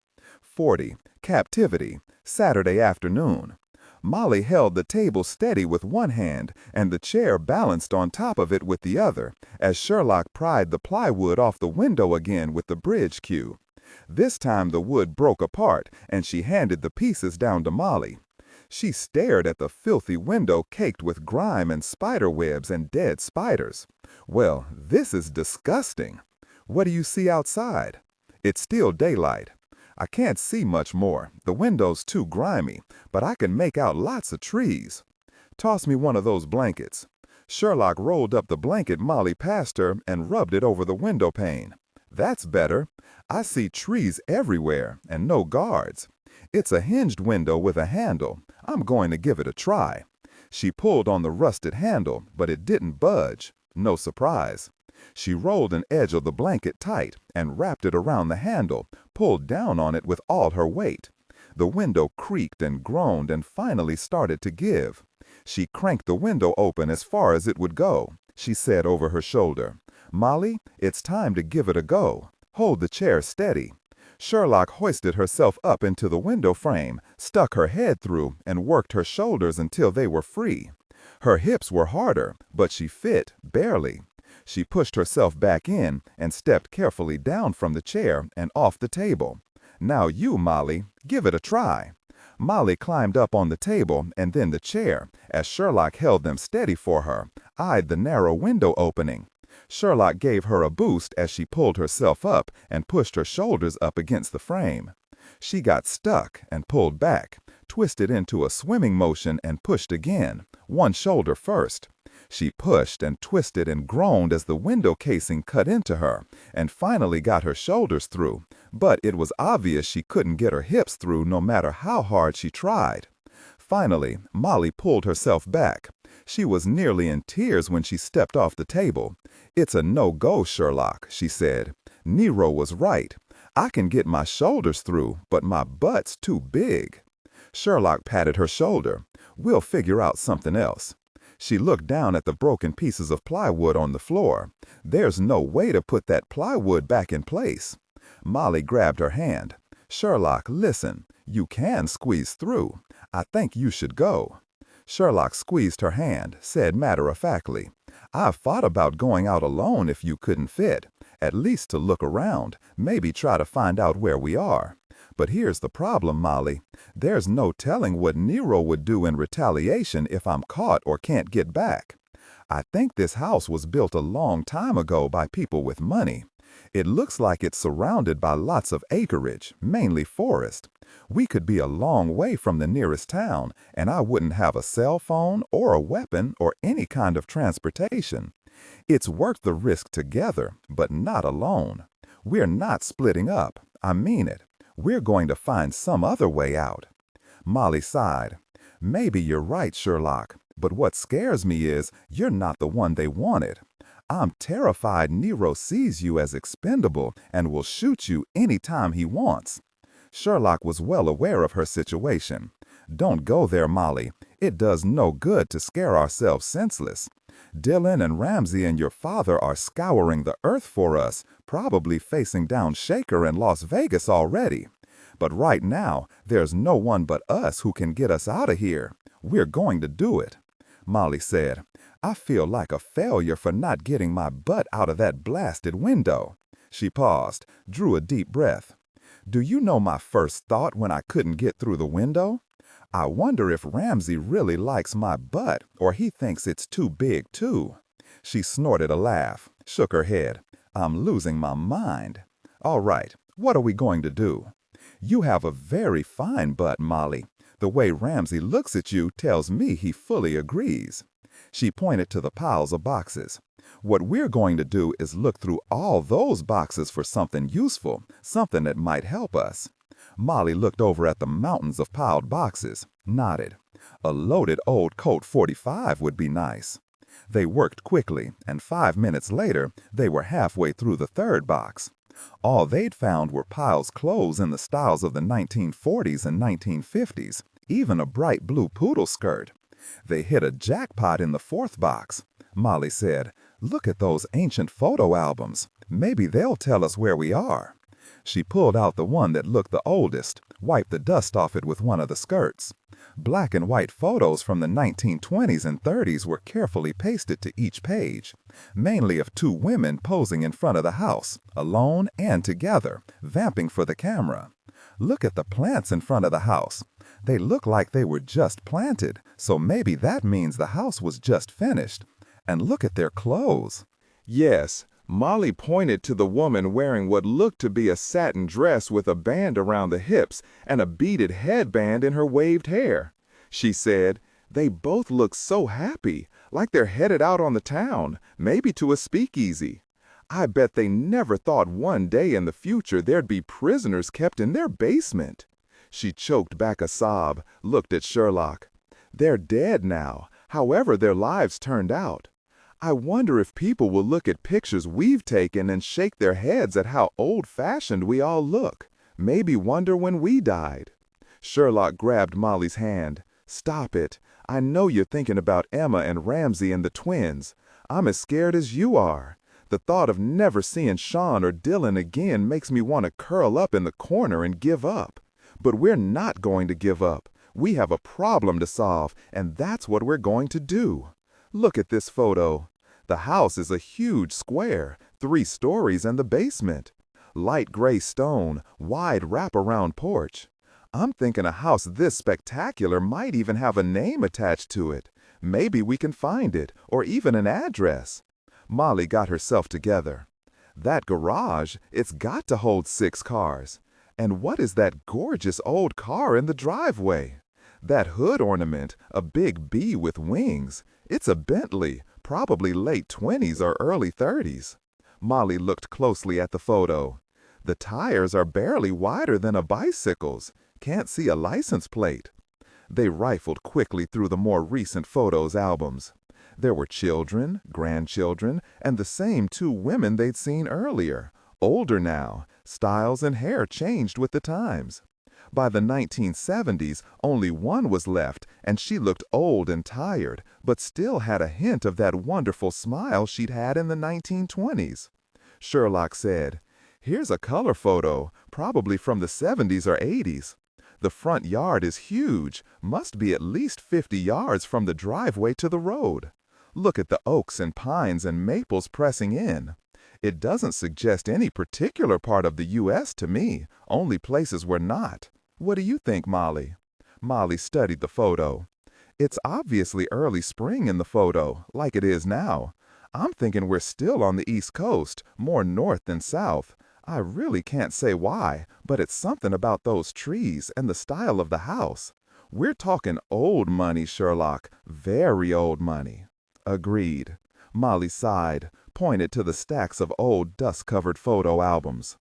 40. Captivity, Saturday afternoon. Molly held the table steady with one hand and the chair balanced on top of it with the other, as Sherlock pried the plywood off the window again with the bridge cue. This time the wood broke apart, and she handed the pieces down to Molly. She stared at the filthy window caked with grime and spider webs and dead spiders. "Well, this is disgusting. What do you see outside?" "It's still daylight. I can't see much more. The window's too grimy, but I can make out lots of trees." "Toss me one of those blankets." Sherlock rolled up the blanket Molly passed her and rubbed it over the window pane. "That's better. I see trees everywhere and no guards. It's a hinged window with a handle. I'm going to give it a try." She pulled on the rusted handle, but it didn't budge. No surprise. She rolled an edge of the blanket tight and wrapped it around the handle, pulled down on it with all her weight. The window creaked and groaned and finally started to give. She cranked the window open as far as it would go. She said over her shoulder, "Molly, it's time to give it a go. Hold the chair steady." Sherlock hoisted herself up into the window frame, stuck her head through, and worked her shoulders until they were free. Her hips were harder, but she fit, barely. She pushed herself back in and stepped carefully down from the chair and off the table. "Now you, Molly, give it a try." Molly climbed up on the table and then the chair, as Sherlock held them steady for her, eyed the narrow window opening. Sherlock gave her a boost as she pulled herself up and pushed her shoulders up against the frame. She got stuck and pulled back, twisted into a swimming motion and pushed again, one shoulder first. She pushed and twisted and groaned as the window casing cut into her, and finally got her shoulders through, but it was obvious she couldn't get her hips through no matter how hard she tried. Finally, Molly pulled herself back. She was nearly in tears when she stepped off the table. "It's a no-go, Sherlock," she said. "Nero was right. I can get my shoulders through, but my butt's too big." Sherlock patted her shoulder. "We'll figure out something else." She looked down at the broken pieces of plywood on the floor. "There's no way to put that plywood back in place." Molly grabbed her hand. "Sherlock, listen. You can squeeze through. I think you should go." Sherlock squeezed her hand, said matter-of-factly, "I've thought about going out alone if you couldn't fit, at least to look around, maybe try to find out where we are. But here's the problem, Molly. There's no telling what Nero would do in retaliation if I'm caught or can't get back. I think this house was built a long time ago by people with money. It looks like it's surrounded by lots of acreage, mainly forest. We could be a long way from the nearest town, and I wouldn't have a cell phone or a weapon or any kind of transportation. It's worth the risk together, but not alone. We're not splitting up. I mean it. We're going to find some other way out." Molly sighed. "Maybe you're right, Sherlock, but what scares me is you're not the one they wanted. I'm terrified Nero sees you as expendable and will shoot you any time he wants." Sherlock was well aware of her situation. "Don't go there, Molly. It does no good to scare ourselves senseless. Dillon and Ramsey and your father are scouring the earth for us, probably facing down Shaker in Las Vegas already. But right now, there's no one but us who can get us out of here. We're going to do it." Molly said, "I feel like a failure for not getting my butt out of that blasted window." She paused, drew a deep breath. "Do you know my first thought when I couldn't get through the window? I wonder if Ramsey really likes my butt, or he thinks it's too big, too. She snorted a laugh, shook her head. I'm losing my mind. All right, what are we going to do? You have a very fine butt, Molly. The way Ramsey looks at you tells me he fully agrees. She pointed to the piles of boxes. What we're going to do is look through all those boxes for something useful, something that might help us. Molly looked over at the mountains of piled boxes, nodded. A loaded old Colt 45 would be nice. They worked quickly, and 5 minutes later, they were halfway through the third box. All they'd found were piles clothes in the styles of the 1940s and 1950s, even a bright blue poodle skirt. They hit a jackpot in the fourth box. Molly said, "Look at those ancient photo albums. Maybe they'll tell us where we are." She pulled out the one that looked the oldest, wiped the dust off it with one of the skirts. Black and white photos from the 1920s and 30s were carefully pasted to each page, mainly of two women posing in front of the house, alone and together, vamping for the camera. Look at the plants in front of the house. They look like they were just planted, so maybe that means the house was just finished. And look at their clothes. Yes, Molly pointed to the woman wearing what looked to be a satin dress with a band around the hips and a beaded headband in her waved hair. She said, "They both look so happy, like they're headed out on the town, maybe to a speakeasy. I bet they never thought one day in the future there'd be prisoners kept in their basement." She choked back a sob, looked at Sherlock. "They're dead now, however their lives turned out. I wonder if people will look at pictures we've taken and shake their heads at how old-fashioned we all look. Maybe wonder when we died." Sherlock grabbed Molly's hand. "Stop it. I know you're thinking about Emma and Ramsey and the twins. I'm as scared as you are. The thought of never seeing Sean or Dillon again makes me want to curl up in the corner and give up. But we're not going to give up. We have a problem to solve, and that's what we're going to do. Look at this photo. The house is a huge square, 3 stories and the basement. Light gray stone, wide wrap-around porch. I'm thinking a house this spectacular might even have a name attached to it. Maybe we can find it, or even an address." Molly got herself together. "That garage, it's got to hold 6 cars. And what is that gorgeous old car in the driveway? That hood ornament, a big bee with wings. It's a Bentley, probably late 20s or early 30s. Molly looked closely at the photo. The tires are barely wider than a bicycle's. Can't see a license plate. They rifled quickly through the more recent photos albums. There were children, grandchildren, and the same 2 women they'd seen earlier, older now. Styles and hair changed with the times. By the 1970s, only one was left, and she looked old and tired, but still had a hint of that wonderful smile she'd had in the 1920s. Sherlock said, "Here's a color photo, probably from the 70s or 80s. The front yard is huge, must be at least 50 yards from the driveway to the road. Look at the oaks and pines and maples pressing in. It doesn't suggest any particular part of the U.S. to me, only places we're not. What do you think, Molly?" Molly studied the photo. "It's obviously early spring in the photo, like it is now. I'm thinking we're still on the East Coast, more north than south. I really can't say why, but it's something about those trees and the style of the house. We're talking old money, Sherlock, very old money." "Agreed." Molly sighed, pointed to the stacks of old dust-covered photo albums.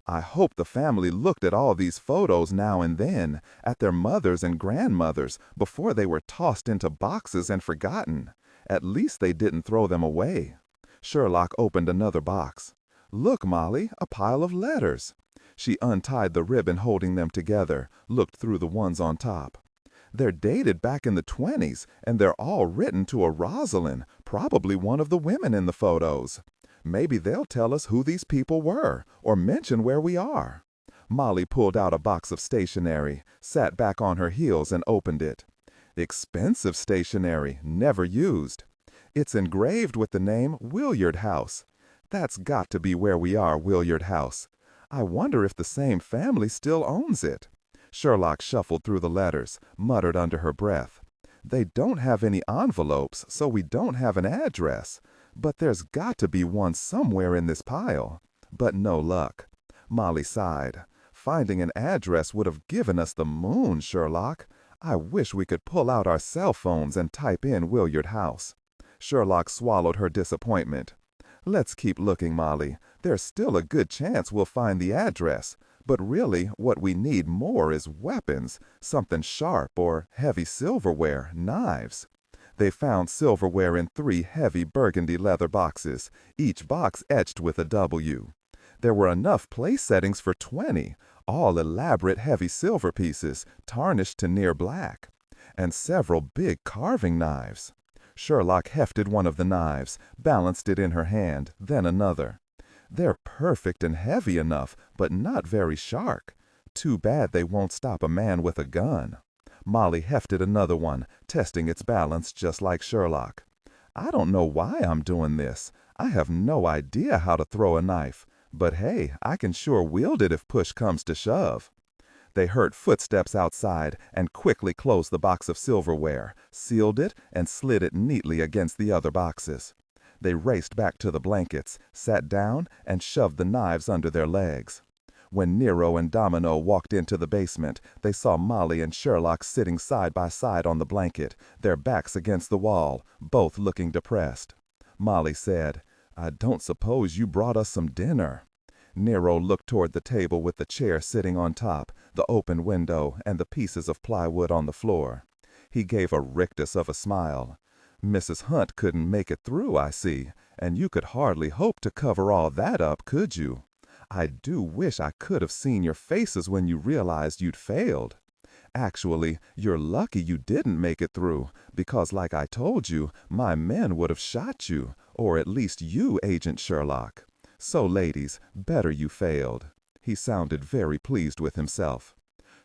"I hope the family looked at all these photos now and then, at their mothers and grandmothers, before they were tossed into boxes and forgotten. At least they didn't throw them away." Sherlock opened another box. "Look, Molly, a pile of letters." She untied the ribbon holding them together, looked through the ones on top. "They're dated back in the 20s, and they're all written to a Rosalind, probably one of the women in the photos. Maybe they'll tell us who these people were, or mention where we are." Molly pulled out a box of stationery, sat back on her heels and opened it. Expensive stationery, never used. It's engraved with the name Willard House. That's got to be where we are, Willard House. I wonder if the same family still owns it. Sherlock shuffled through the letters, muttered under her breath. They don't have any envelopes, so we don't have an address. But there's got to be one somewhere in this pile. But no luck. Molly sighed. Finding an address would have given us the moon, Sherlock. I wish we could pull out our cell phones and type in Willard House. Sherlock swallowed her disappointment. Let's keep looking, Molly. There's still a good chance we'll find the address. But really, what we need more is weapons, something sharp or heavy silverware, knives. They found silverware in 3 heavy burgundy leather boxes, each box etched with a W. There were enough place settings for 20, all elaborate heavy silver pieces, tarnished to near black, and several big carving knives. Sherlock hefted one of the knives, balanced it in her hand, then another. They're perfect and heavy enough, but not very sharp. Too bad they won't stop a man with a gun. Molly hefted another one, testing its balance just like Sherlock. I don't know why I'm doing this. I have no idea how to throw a knife. But hey, I can sure wield it if push comes to shove. They heard footsteps outside and quickly closed the box of silverware, sealed it, and slid it neatly against the other boxes. They raced back to the blankets, sat down, and shoved the knives under their legs. When Nero and Domino walked into the basement, they saw Molly and Sherlock sitting side by side on the blanket, their backs against the wall, both looking depressed. Molly said, "I don't suppose you brought us some dinner." Nero looked toward the table with the chair sitting on top, the open window, and the pieces of plywood on the floor. He gave a rictus of a smile. "Mrs. Hunt couldn't make it through, I see, and you could hardly hope to cover all that up, could you? I do wish I could have seen your faces when you realized you'd failed. Actually, you're lucky you didn't make it through, because like I told you, my men would have shot you, or at least you, Agent Sherlock. So, ladies, better you failed." He sounded very pleased with himself.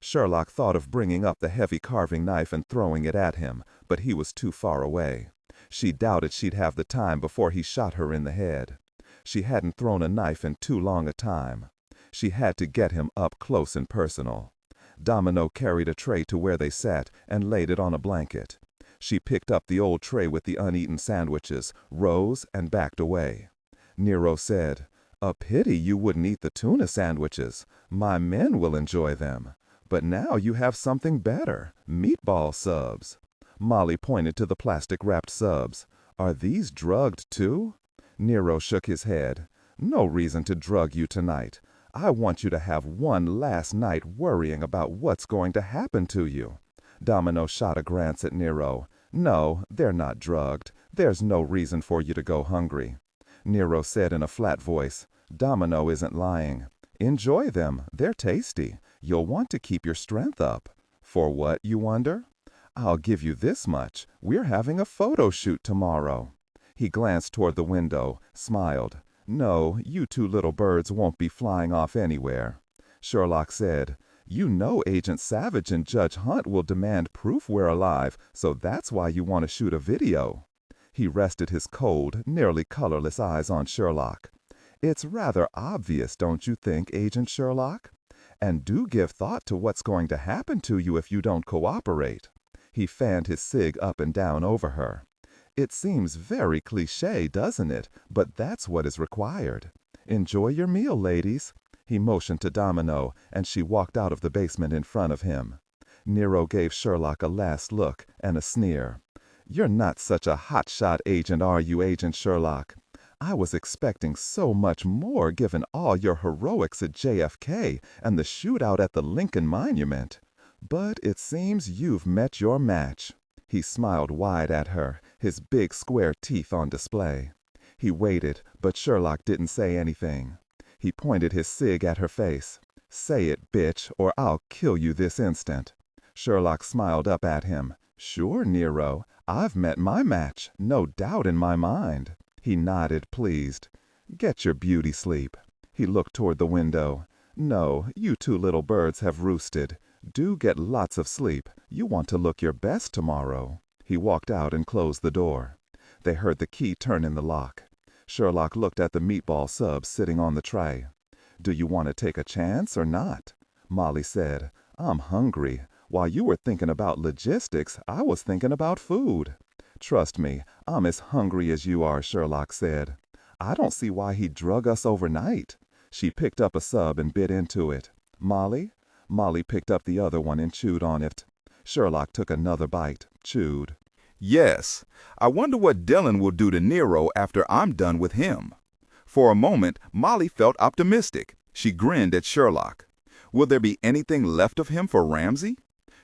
Sherlock thought of bringing up the heavy carving knife and throwing it at him, but he was too far away. She doubted she'd have the time before he shot her in the head. She hadn't thrown a knife in too long a time. She had to get him up close and personal. Domino carried a tray to where they sat and laid it on a blanket. She picked up the old tray with the uneaten sandwiches, rose, and backed away. Nero said, "A pity you wouldn't eat the tuna sandwiches. My men will enjoy them. But now you have something better, meatball subs." Molly pointed to the plastic-wrapped subs. "Are these drugged too?" Nero shook his head. "No reason to drug you tonight. I want you to have one last night worrying about what's going to happen to you." Domino shot a glance at Nero. "No, they're not drugged. There's no reason for you to go hungry." Nero said in a flat voice, "Domino isn't lying. Enjoy them. They're tasty. You'll want to keep your strength up." "For what, you wonder?" "I'll give you this much. We're having a photo shoot tomorrow." He glanced toward the window, smiled. "No, you 2 little birds won't be flying off anywhere." Sherlock said, "You know Agent Savich and Judge Hunt will demand proof we're alive, so that's why you want to shoot a video." He rested his cold, nearly colorless eyes on Sherlock. "It's rather obvious, don't you think, Agent Sherlock? And do give thought to what's going to happen to you if you don't cooperate." He fanned his cig up and down over her. "It seems very cliché, doesn't it? But that's what is required. Enjoy your meal, ladies." He motioned to Domino, and she walked out of the basement in front of him. Nero gave Sherlock a last look and a sneer. "You're not such a hotshot agent, are you, Agent Sherlock? I was expecting so much more given all your heroics at JFK and the shootout at the Lincoln Monument. But it seems you've met your match." He smiled wide at her, his big square teeth on display. He waited, but Sherlock didn't say anything. He pointed his cig at her face. "Say it, bitch, or I'll kill you this instant." Sherlock smiled up at him. "Sure, Nero. I've met my match, no doubt in my mind." He nodded, pleased. "Get your beauty sleep." He looked toward the window. "No, you 2 little birds have roosted. Do get lots of sleep. You want to look your best tomorrow." He walked out and closed the door. They heard the key turn in the lock. Sherlock looked at the meatball subs sitting on the tray. "Do you want to take a chance or not?" Molly said, I'm hungry. While you were thinking about logistics, I was thinking about food. Trust me, I'm as hungry as you are, Sherlock said. I don't see why he'd drug us overnight. She picked up a sub and bit into it. Molly? Molly picked up the other one and chewed on it. Sherlock took another bite, chewed. Yes, I wonder what Dillon will do to Nero after I'm done with him. For a moment, Molly felt optimistic. She grinned at Sherlock. Will there be anything left of him for Ramsey?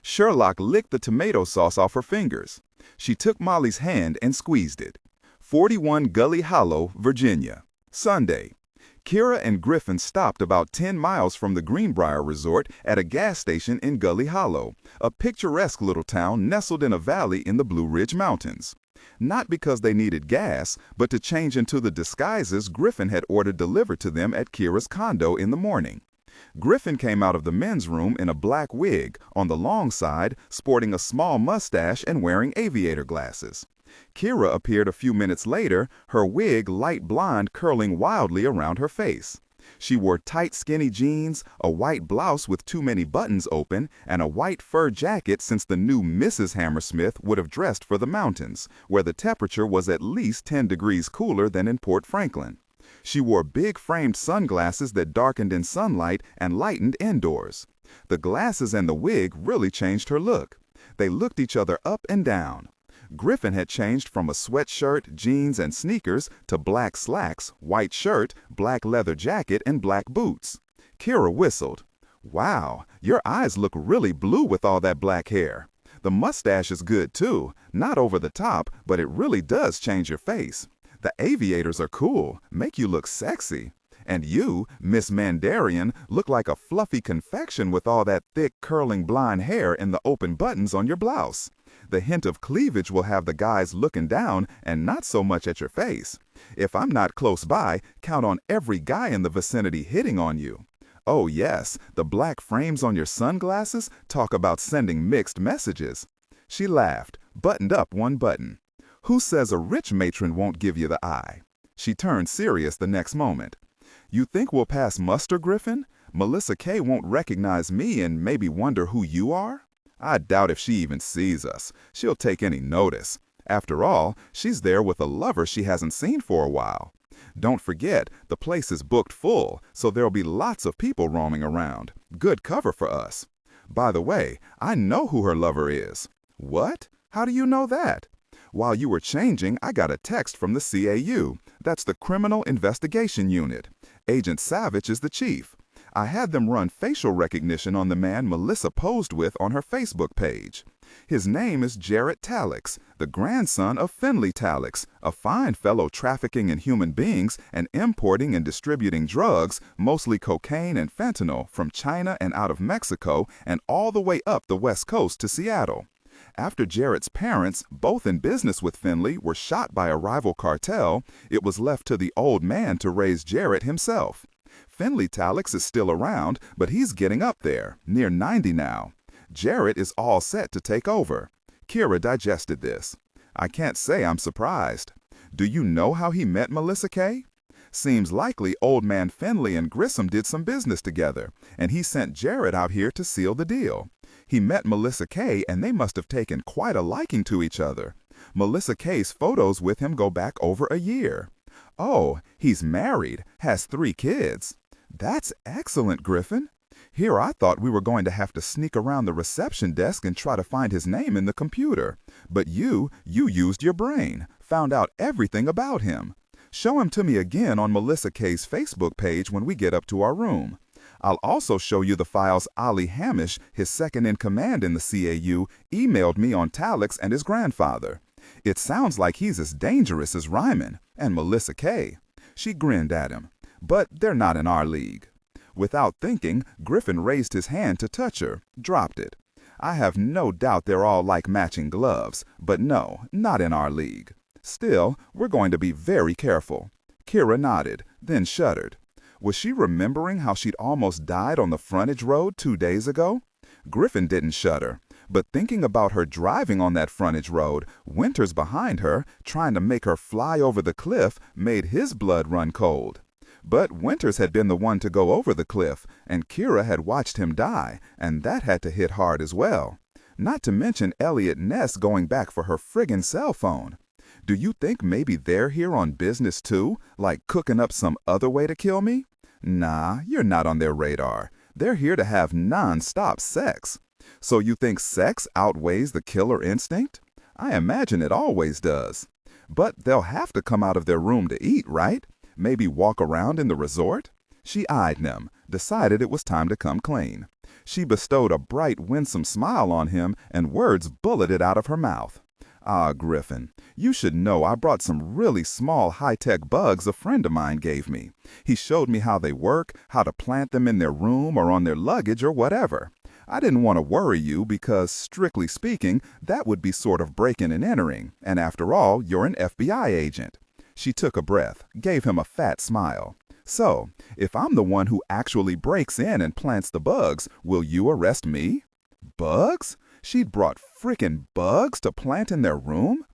Sherlock licked the tomato sauce off her fingers. She took Molly's hand and squeezed it. 41 Gully Hollow, Virginia. Sunday. Kirra and Griffin stopped about 10 miles from the Greenbrier Resort at a gas station in Gully Hollow, a picturesque little town nestled in a valley in the Blue Ridge Mountains. Not because they needed gas, but to change into the disguises Griffin had ordered delivered to them at Kirra's condo in the morning. Griffin came out of the men's room in a black wig, on the long side, sporting a small mustache and wearing aviator glasses. Kirra appeared a few minutes later, her wig light blonde curling wildly around her face. She wore tight skinny jeans, a white blouse with too many buttons open, and a white fur jacket since the new Mrs. Hammersmith would have dressed for the mountains, where the temperature was at least 10 degrees cooler than in Porte Franklin. She wore big framed sunglasses that darkened in sunlight and lightened indoors. The glasses and the wig really changed her look. They looked each other up and down. Griffin had changed from a sweatshirt, jeans, and sneakers to black slacks, white shirt, black leather jacket, and black boots. Kirra whistled. Wow, your eyes look really blue with all that black hair. The mustache is good too, not over the top, but it really does change your face. The aviators are cool, make you look sexy. And you, Miss Mandarian, look like a fluffy confection with all that thick curling blonde hair and the open buttons on your blouse. The hint of cleavage will have the guys looking down and not so much at your face. If I'm not close by, count on every guy in the vicinity hitting on you. Oh yes, the black frames on your sunglasses talk about sending mixed messages. She laughed, buttoned up one button. Who says a rich matron won't give you the eye? She turned serious the next moment. You think we'll pass muster, Griffin? Melissa K won't recognize me and maybe wonder who you are? I doubt if she even sees us. She'll take any notice. After all, she's there with a lover she hasn't seen for a while. Don't forget, the place is booked full, so there'll be lots of people roaming around. Good cover for us. By the way, I know who her lover is. What? How do you know that? While you were changing, I got a text from the CAU. That's the Criminal Investigation Unit. Agent Savich is the chief. I had them run facial recognition on the man Melissa posed with on her Facebook page. His name is Jarrett Talix, the grandson of Finley Talix, a fine fellow trafficking in human beings and importing and distributing drugs, mostly cocaine and fentanyl, from China and out of Mexico and all the way up the West Coast to Seattle. After Jarrett's parents, both in business with Finley, were shot by a rival cartel, it was left to the old man to raise Jarrett himself. Finley Talix is still around, but he's getting up there, near 90 now. Jarrett is all set to take over. Kirra digested this. I can't say I'm surprised. Do you know how he met Melissa K? Seems likely old man Finley and Grissom did some business together, and he sent Jarrett out here to seal the deal. He met Melissa K, and they must have taken quite a liking to each other. Melissa K's photos with him go back over a year. Oh, he's married, has 3 kids. That's excellent, Griffin. Here I thought we were going to have to sneak around the reception desk and try to find his name in the computer. But you used your brain, found out everything about him. Show him to me again on Melissa K's Facebook page when we get up to our room. I'll also show you the files Ali Hamish, his second-in-command in the CAU, emailed me on Talix and his grandfather. It sounds like he's as dangerous as Ryman and Melissa K. She grinned at him. But they're not in our league. Without thinking, Griffin raised his hand to touch her, dropped it. I have no doubt they're all like matching gloves, but no, not in our league. Still, we're going to be very careful. Kirra nodded, then shuddered. Was she remembering how she'd almost died on the frontage road 2 days ago? Griffin didn't shudder, but thinking about her driving on that frontage road, Winters behind her, trying to make her fly over the cliff, made his blood run cold. But Winters had been the one to go over the cliff, and Kirra had watched him die, and that had to hit hard as well. Not to mention Eliot Ness going back for her friggin' cell phone. Do you think maybe they're here on business too, like cooking up some other way to kill me? Nah, you're not on their radar. They're here to have non-stop sex. So you think sex outweighs the killer instinct? I imagine it always does. But they'll have to come out of their room to eat, right? Maybe walk around in the resort? She eyed them, decided it was time to come clean. She bestowed a bright, winsome smile on him, and words bulleted out of her mouth. Ah, Griffin, you should know I brought some really small high-tech bugs a friend of mine gave me. He showed me how they work, how to plant them in their room or on their luggage or whatever. I didn't want to worry you because, strictly speaking, that would be sort of breaking and entering, and after all, you're an FBI agent. She took a breath, gave him a fat smile. So, if I'm the one who actually breaks in and plants the bugs, will you arrest me? Bugs? She'd brought frickin' bugs to plant in their room?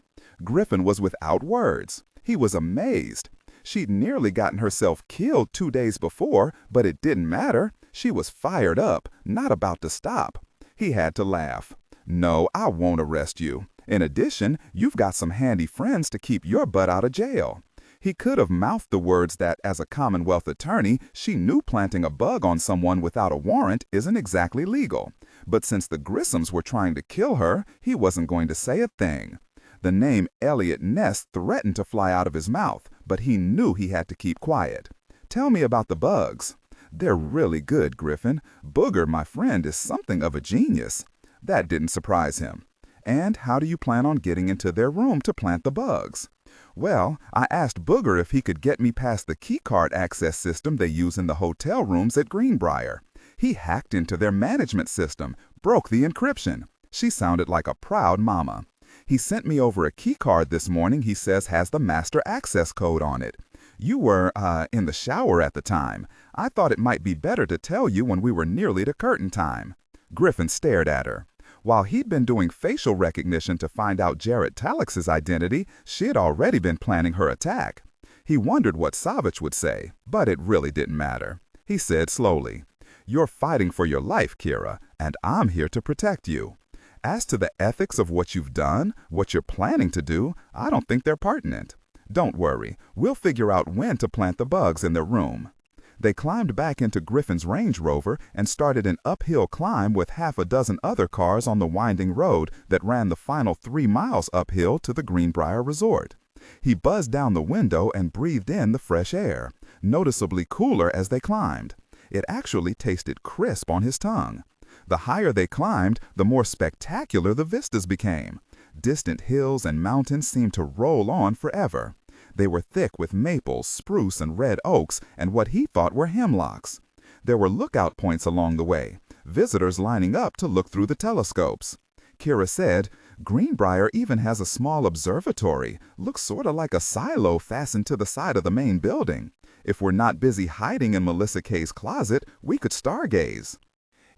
Griffin was without words. He was amazed. She'd nearly gotten herself killed 2 days before, but it didn't matter. She was fired up, not about to stop. He had to laugh. No, I won't arrest you. In addition, you've got some handy friends to keep your butt out of jail. He could have mouthed the words that, as a Commonwealth attorney, she knew planting a bug on someone without a warrant isn't exactly legal. But since the Grissams were trying to kill her, he wasn't going to say a thing. The name Eliot Ness threatened to fly out of his mouth, but he knew he had to keep quiet. Tell me about the bugs. They're really good, Griffin. Booger, my friend, is something of a genius. That didn't surprise him. And how do you plan on getting into their room to plant the bugs? Well, I asked Booger if he could get me past the keycard access system they use in the hotel rooms at Greenbrier. He hacked into their management system, broke the encryption. She sounded like a proud mama. He sent me over a keycard this morning he says has the master access code on it. You were, in the shower at the time. I thought it might be better to tell you when we were nearly to curtain time. Griffin stared at her. While he'd been doing facial recognition to find out Jared Talix's identity, she had already been planning her attack. He wondered what Savich would say, but it really didn't matter. He said slowly, "You're fighting for your life, Kirra, and I'm here to protect you. As to the ethics of what you've done, what you're planning to do, I don't think they're pertinent. Don't worry, we'll figure out when to plant the bugs in their room." They climbed back into Griffin's Range Rover and started an uphill climb with half a dozen other cars on the winding road that ran the final 3 miles uphill to the Greenbrier Resort. He buzzed down the window and breathed in the fresh air, noticeably cooler as they climbed. It actually tasted crisp on his tongue. The higher they climbed, the more spectacular the vistas became. Distant hills and mountains seemed to roll on forever. They were thick with maples, spruce, and red oaks, and what he thought were hemlocks. There were lookout points along the way, visitors lining up to look through the telescopes. Kirra said, "Greenbrier even has a small observatory, looks sort of like a silo fastened to the side of the main building. If we're not busy hiding in Melissa Kay's closet, we could stargaze."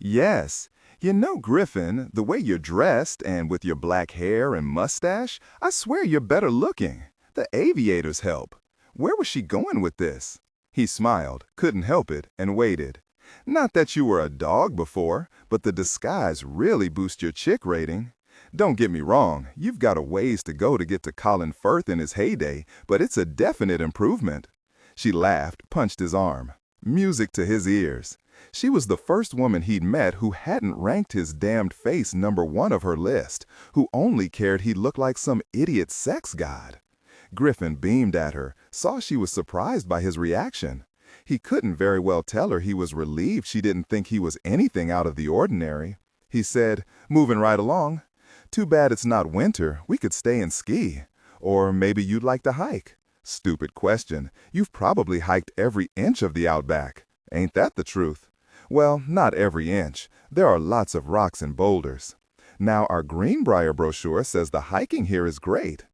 Yes. You know, Griffin, the way you're dressed and with your black hair and mustache, I swear you're better looking. The aviators help. Where was she going with this? He smiled, couldn't help it, and waited. Not that you were a dog before, but the disguise really boosts your chick rating. Don't get me wrong, you've got a ways to go to get to Colin Firth in his heyday, but it's a definite improvement. She laughed, punched his arm. Music to his ears. She was the first woman he'd met who hadn't ranked his damned face #1 of her list, who only cared he looked like some idiot sex god. Griffin beamed at her, saw she was surprised by his reaction. He couldn't very well tell her he was relieved she didn't think he was anything out of the ordinary. He said, "Moving right along. Too bad it's not winter. We could stay and ski. Or maybe you'd like to hike." Stupid question. You've probably hiked every inch of the Outback. Ain't that the truth? Well, not every inch. There are lots of rocks and boulders. Now, our Greenbrier brochure says the hiking here is great.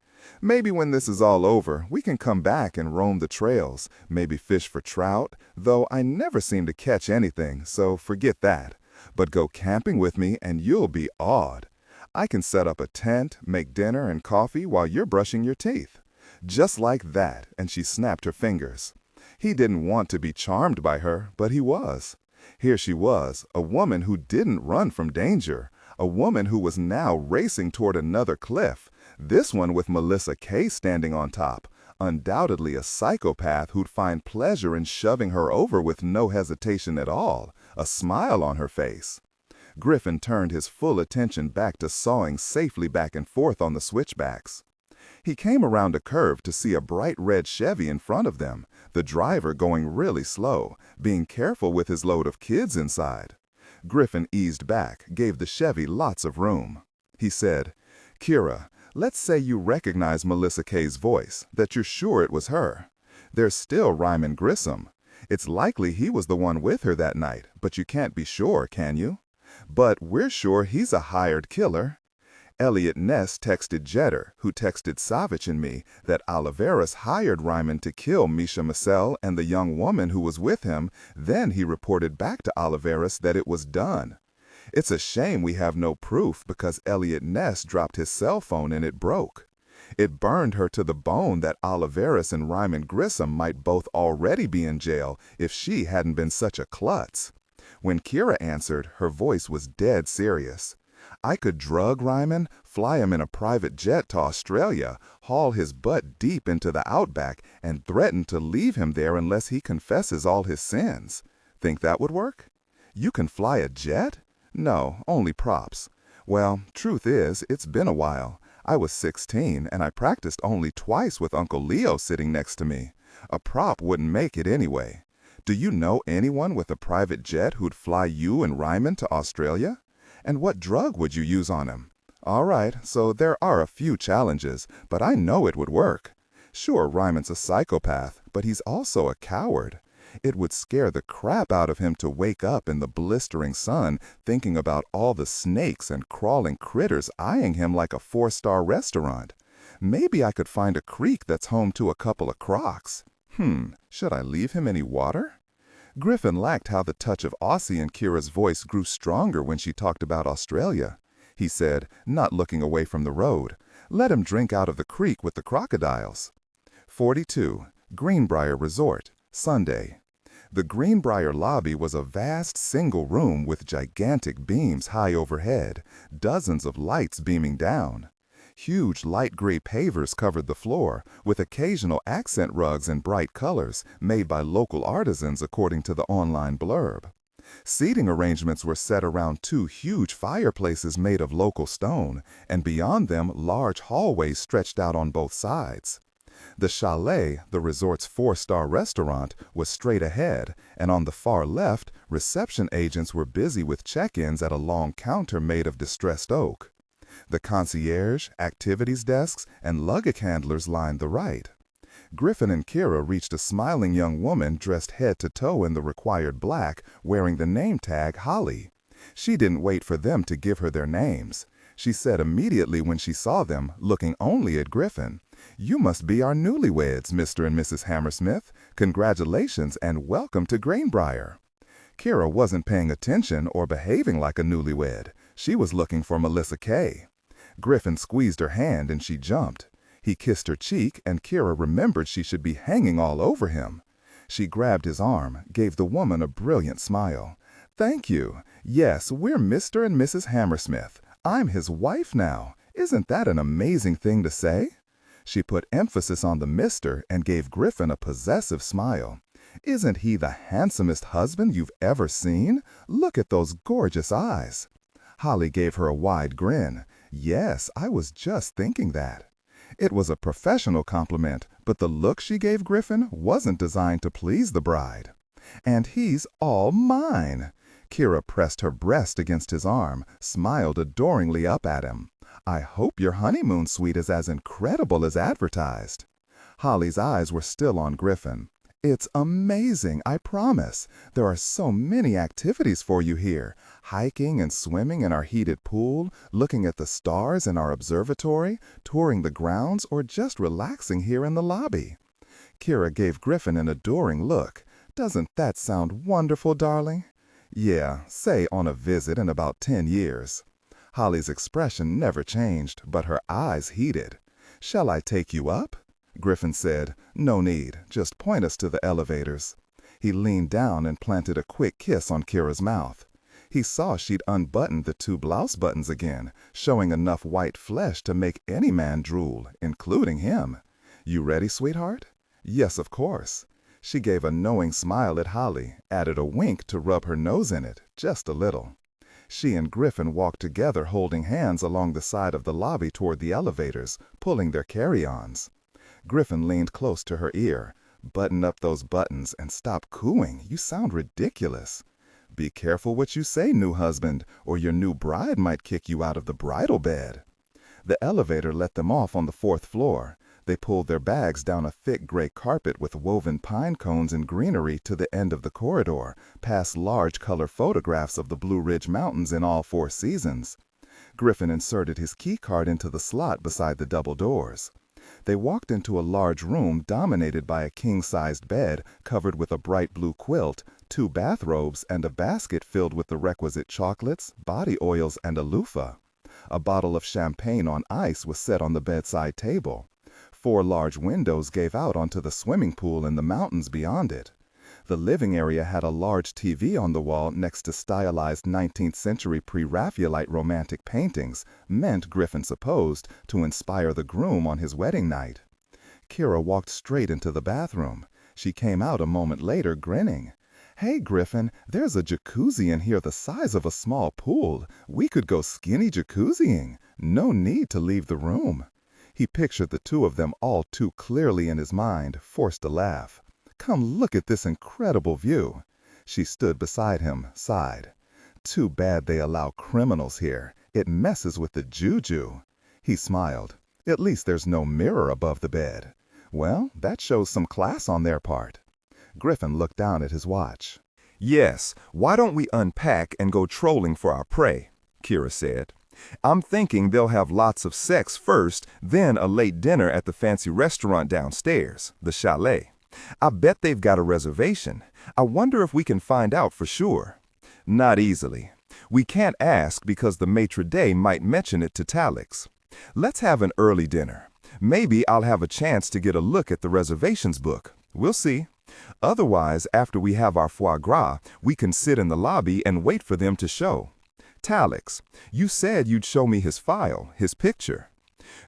Maybe when this is all over, we can come back and roam the trails, maybe fish for trout, though I never seem to catch anything, so forget that. But go camping with me and you'll be awed. I can set up a tent, make dinner and coffee while you're brushing your teeth. Just like that, and she snapped her fingers. He didn't want to be charmed by her, but he was. Here she was, a woman who didn't run from danger, a woman who was now racing toward another cliff, this one with Melissa Kay standing on top, undoubtedly a psychopath who'd find pleasure in shoving her over with no hesitation at all, a smile on her face. Griffin turned his full attention back to sawing safely back and forth on the switchbacks. He came around a curve to see a bright red Chevy in front of them, the driver going really slow, being careful with his load of kids inside. Griffin eased back, gave the Chevy lots of room. He said, "Kirra, let's say you recognize Melissa Kay's voice, that you're sure it was her. There's still Ryman Grissom. It's likely he was the one with her that night, but you can't be sure, can you? But we're sure he's a hired killer. Eliot Ness texted Jeter, who texted Savich and me, that Oliveras hired Ryman to kill Misha Massel and the young woman who was with him. Then he reported back to Oliveras that it was done. It's a shame we have no proof because Eliot Ness dropped his cell phone and it broke. It burned her to the bone that Oliveras and Ryman Grissom might both already be in jail if she hadn't been such a klutz." When Kirra answered, her voice was dead serious. "I could drug Ryman, fly him in a private jet to Australia, haul his butt deep into the outback, and threaten to leave him there unless he confesses all his sins. Think that would work? You can fly a jet? No, only props. Well, truth is, it's been a while. I was 16, and I practiced only twice with Uncle Leo sitting next to me. A prop wouldn't make it anyway. Do you know anyone with a private jet who'd fly you and Ryman to Australia? And what drug would you use on him? All right, so there are a few challenges, but I know it would work. Sure, Ryman's a psychopath, but he's also a coward. It would scare the crap out of him to wake up in the blistering sun thinking about all the snakes and crawling critters eyeing him like a 4-star restaurant. Maybe I could find a creek that's home to a couple of crocs. Should I leave him any water?" Griffin liked how the touch of Aussie in Kirra's voice grew stronger when she talked about Australia. He said, not looking away from the road, "Let him drink out of the creek with the crocodiles." 42. Greenbrier Resort, Sunday. The Greenbrier lobby was a vast single room with gigantic beams high overhead, dozens of lights beaming down. Huge light gray pavers covered the floor, with occasional accent rugs in bright colors, made by local artisans according to the online blurb. Seating arrangements were set around 2 huge fireplaces made of local stone, and beyond them large hallways stretched out on both sides. The chalet, the resort's 4-star restaurant, was straight ahead, and on the far left, reception agents were busy with check-ins at a long counter made of distressed oak. The concierge, activities desks, and luggage handlers lined the right. Griffin and Kirra reached a smiling young woman dressed head to toe in the required black, wearing the name tag Holly. She didn't wait for them to give her their names. She said immediately when she saw them, looking only at Griffin, "You must be our newlyweds, Mr. and Mrs. Hammersmith. Congratulations and welcome to Greenbrier." Kirra wasn't paying attention or behaving like a newlywed. She was looking for Melissa Kay. Griffin squeezed her hand and she jumped. He kissed her cheek and Kirra remembered she should be hanging all over him. She grabbed his arm, gave the woman a brilliant smile. "Thank you. Yes, we're Mr. and Mrs. Hammersmith. I'm his wife now. Isn't that an amazing thing to say?" She put emphasis on the Mr. and gave Griffin a possessive smile. "Isn't he the handsomest husband you've ever seen? Look at those gorgeous eyes." Holly gave her a wide grin. "Yes, I was just thinking that." It was a professional compliment, but the look she gave Griffin wasn't designed to please the bride. "And he's all mine." Kirra pressed her breast against his arm, smiled adoringly up at him. "I hope your honeymoon suite is as incredible as advertised." Holly's eyes were still on Griffin. "It's amazing, I promise. There are so many activities for you here. Hiking and swimming in our heated pool, looking at the stars in our observatory, touring the grounds, or just relaxing here in the lobby." Kirra gave Griffin an adoring look. "Doesn't that sound wonderful, darling?" "Yeah, say on a visit in about 10 years. Holly's expression never changed, but her eyes heated. "Shall I take you up?" Griffin said. "No need. Just point us to the elevators." He leaned down and planted a quick kiss on Kirra's mouth. He saw she'd unbuttoned the 2 blouse buttons again, showing enough white flesh to make any man drool, including him. "You ready, sweetheart?" "Yes, of course." She gave a knowing smile at Holly, added a wink to rub her nose in it, just a little. She and Griffin walked together holding hands along the side of the lobby toward the elevators, pulling their carry-ons. Griffin leaned close to her ear. "Button up those buttons and stop cooing. You sound ridiculous." "Be careful what you say, new husband, or your new bride might kick you out of the bridal bed." The elevator let them off on the 4th floor. They pulled their bags down a thick gray carpet with woven pine cones and greenery to the end of the corridor, past large color photographs of the Blue Ridge Mountains in all 4 seasons. Griffin inserted his key card into the slot beside the double doors. They walked into a large room dominated by a king-sized bed covered with a bright blue quilt, 2 bathrobes, and a basket filled with the requisite chocolates, body oils, and a loofah. A bottle of champagne on ice was set on the bedside table. 4 large windows gave out onto the swimming pool and the mountains beyond it. The living area had a large TV on the wall next to stylized 19th century pre-Raphaelite romantic paintings, meant, Griffin supposed, to inspire the groom on his wedding night. Kirra walked straight into the bathroom. She came out a moment later, grinning. "Hey, Griffin, there's a jacuzzi in here the size of a small pool. We could go skinny jacuzziing. No need to leave the room." He pictured the 2 of them all too clearly in his mind, forced to laugh. "Come look at this incredible view." She stood beside him, sighed. "Too bad they allow criminals here. It messes with the juju." He smiled. "At least there's no mirror above the bed." "Well, that shows some class on their part." Griffin looked down at his watch. "Yes, why don't we unpack and go trolling for our prey?" Kirra said. "I'm thinking they'll have lots of sex first, then a late dinner at the fancy restaurant downstairs, the chalet. I bet they've got a reservation. I wonder if we can find out for sure." "Not easily. We can't ask because the maitre d' might mention it to Talix. Let's have an early dinner. Maybe I'll have a chance to get a look at the reservations book. We'll see. Otherwise, after we have our foie gras, we can sit in the lobby and wait for them to show. Talix, you said you'd show me his file, his picture."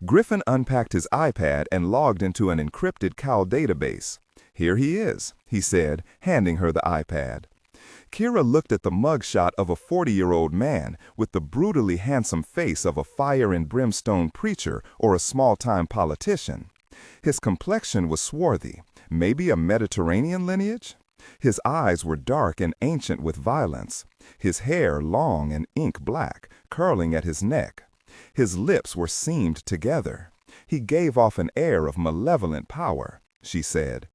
Griffin unpacked his iPad and logged into an encrypted Cal database. "Here he is," he said, handing her the iPad. Kirra looked at the mugshot of a 40-year-old man with the brutally handsome face of a fire and brimstone preacher or a small-time politician. His complexion was swarthy, maybe a Mediterranean lineage. His eyes were dark and ancient with violence. His hair long and ink black, curling at his neck. His lips were seamed together. He gave off an air of malevolent power, she said.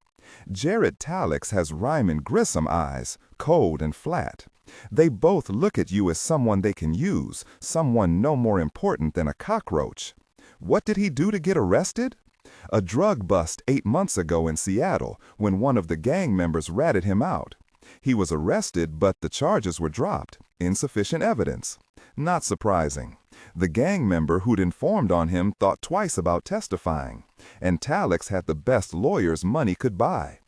Jared Talix has Ryman Grissom eyes, cold and flat. They both look at you as someone they can use, someone no more important than a cockroach. What did he do to get arrested? A drug bust 8 months ago in Seattle when one of the gang members ratted him out. He was arrested, but the charges were dropped. Insufficient evidence. Not surprising. The gang member who'd informed on him thought twice about testifying, and Talix had the best lawyers money could buy.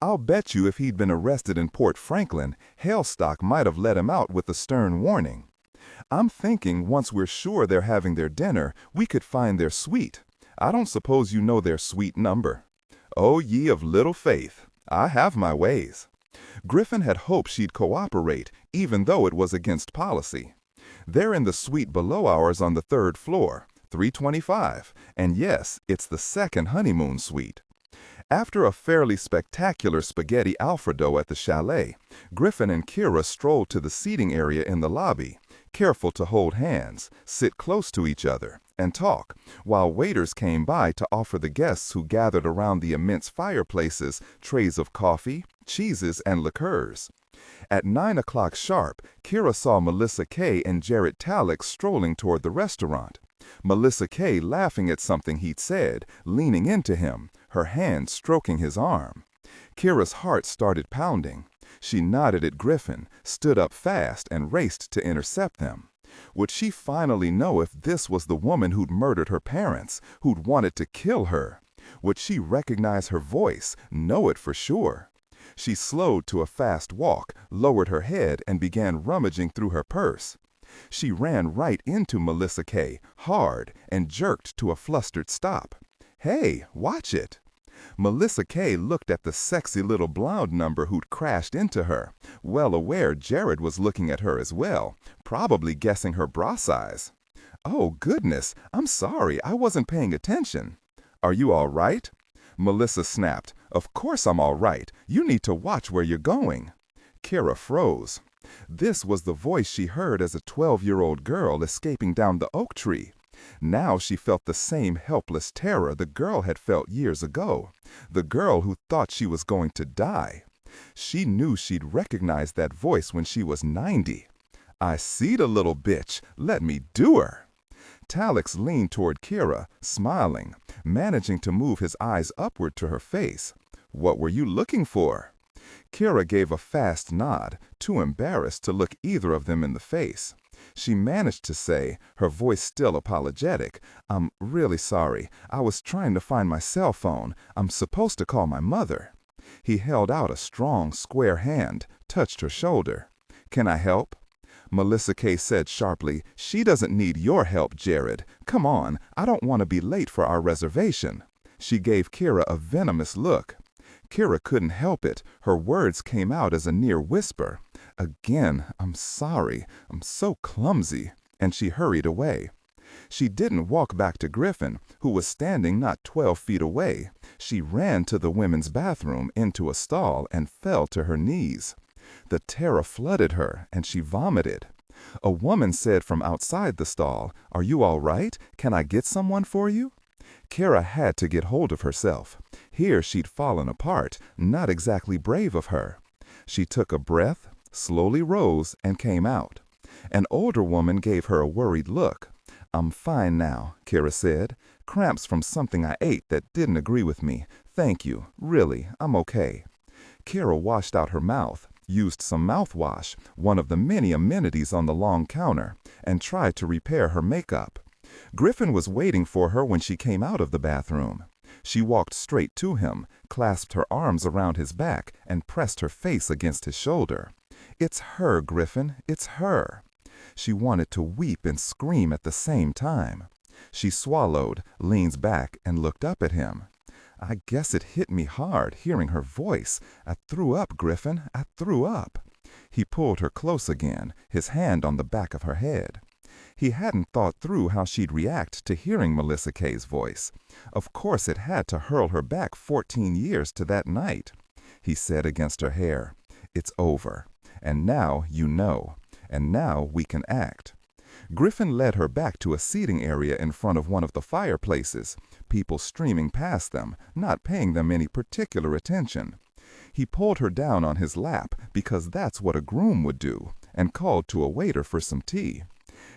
I'll bet you if he'd been arrested in Porte Franklin, Hailstock might have let him out with a stern warning. I'm thinking once we're sure they're having their dinner, we could find their suite. I don't suppose you know their suite number. Oh, ye of little faith, I have my ways. Griffin had hoped she'd cooperate, even though it was against policy. They're in the suite below ours on the 3rd floor, 325, and yes, it's the second honeymoon suite. After a fairly spectacular spaghetti Alfredo at the chalet, Griffin and Kirra strolled to the seating area in the lobby, careful to hold hands, sit close to each other, and talk, while waiters came by to offer the guests who gathered around the immense fireplaces trays of coffee, cheeses, and liqueurs. At 9 o'clock sharp, Kirra saw Melissa Kay and Jared Talix strolling toward the restaurant. Melissa Kay laughing at something he'd said, leaning into him, her hand stroking his arm. Kirra's heart started pounding. She nodded at Griffin, stood up fast, and raced to intercept them. Would she finally know if this was the woman who'd murdered her parents, who'd wanted to kill her? Would she recognize her voice, know it for sure? She slowed to a fast walk, lowered her head, and began rummaging through her purse. She ran right into Melissa K, hard, and jerked to a flustered stop. "Hey, watch it!" Melissa K looked at the sexy little blonde number who'd crashed into her, well aware Jared was looking at her as well, probably guessing her bra size. "Oh, goodness, I'm sorry, I wasn't paying attention." "Are you all right?" Melissa snapped. "Of course I'm all right. You need to watch where you're going." Kirra froze. This was the voice she heard as a 12-year-old girl escaping down the oak tree. Now she felt the same helpless terror the girl had felt years ago, the girl who thought she was going to die. She knew she'd recognize that voice when she was 90. "I see the little bitch. Let me do her." Talix leaned toward Kirra, smiling, managing to move his eyes upward to her face. "What were you looking for?" Kirra gave a fast nod, too embarrassed to look either of them in the face. She managed to say, her voice still apologetic, "I'm really sorry. I was trying to find my cell phone. I'm supposed to call my mother." He held out a strong, square hand, touched her shoulder. "Can I help?" Melissa K said sharply, "She doesn't need your help, Jared. Come on, I don't want to be late for our reservation." She gave Kirra a venomous look. Kirra couldn't help it. Her words came out as a near whisper. "Again, I'm sorry. I'm so clumsy." And she hurried away. She didn't walk back to Griffin, who was standing not 12 feet away. She ran to the women's bathroom, into a stall, and fell to her knees. The terror flooded her, and she vomited. A woman said from outside the stall, "Are you all right? Can I get someone for you?" Kirra had to get hold of herself. Here she'd fallen apart, not exactly brave of her. She took a breath, slowly rose, and came out. An older woman gave her a worried look. "I'm fine now," Kirra said. "Cramps from something I ate that didn't agree with me. Thank you. Really, I'm okay." Kirra washed out her mouth, used some mouthwash, one of the many amenities on the long counter, and tried to repair her makeup. Griffin was waiting for her when she came out of the bathroom. She walked straight to him, clasped her arms around his back, and pressed her face against his shoulder. "It's her, Griffin, it's her." She wanted to weep and scream at the same time. She swallowed, leaned back, and looked up at him. "I guess it hit me hard, hearing her voice. I threw up, Griffin, I threw up." He pulled her close again, his hand on the back of her head. He hadn't thought through how she'd react to hearing Melissa K's voice. Of course it had to hurl her back 14 years to that night. He said against her hair, "It's over. And now you know. And now we can act." Griffin led her back to a seating area in front of one of the fireplaces, people streaming past them, not paying them any particular attention. He pulled her down on his lap, because that's what a groom would do, and called to a waiter for some tea.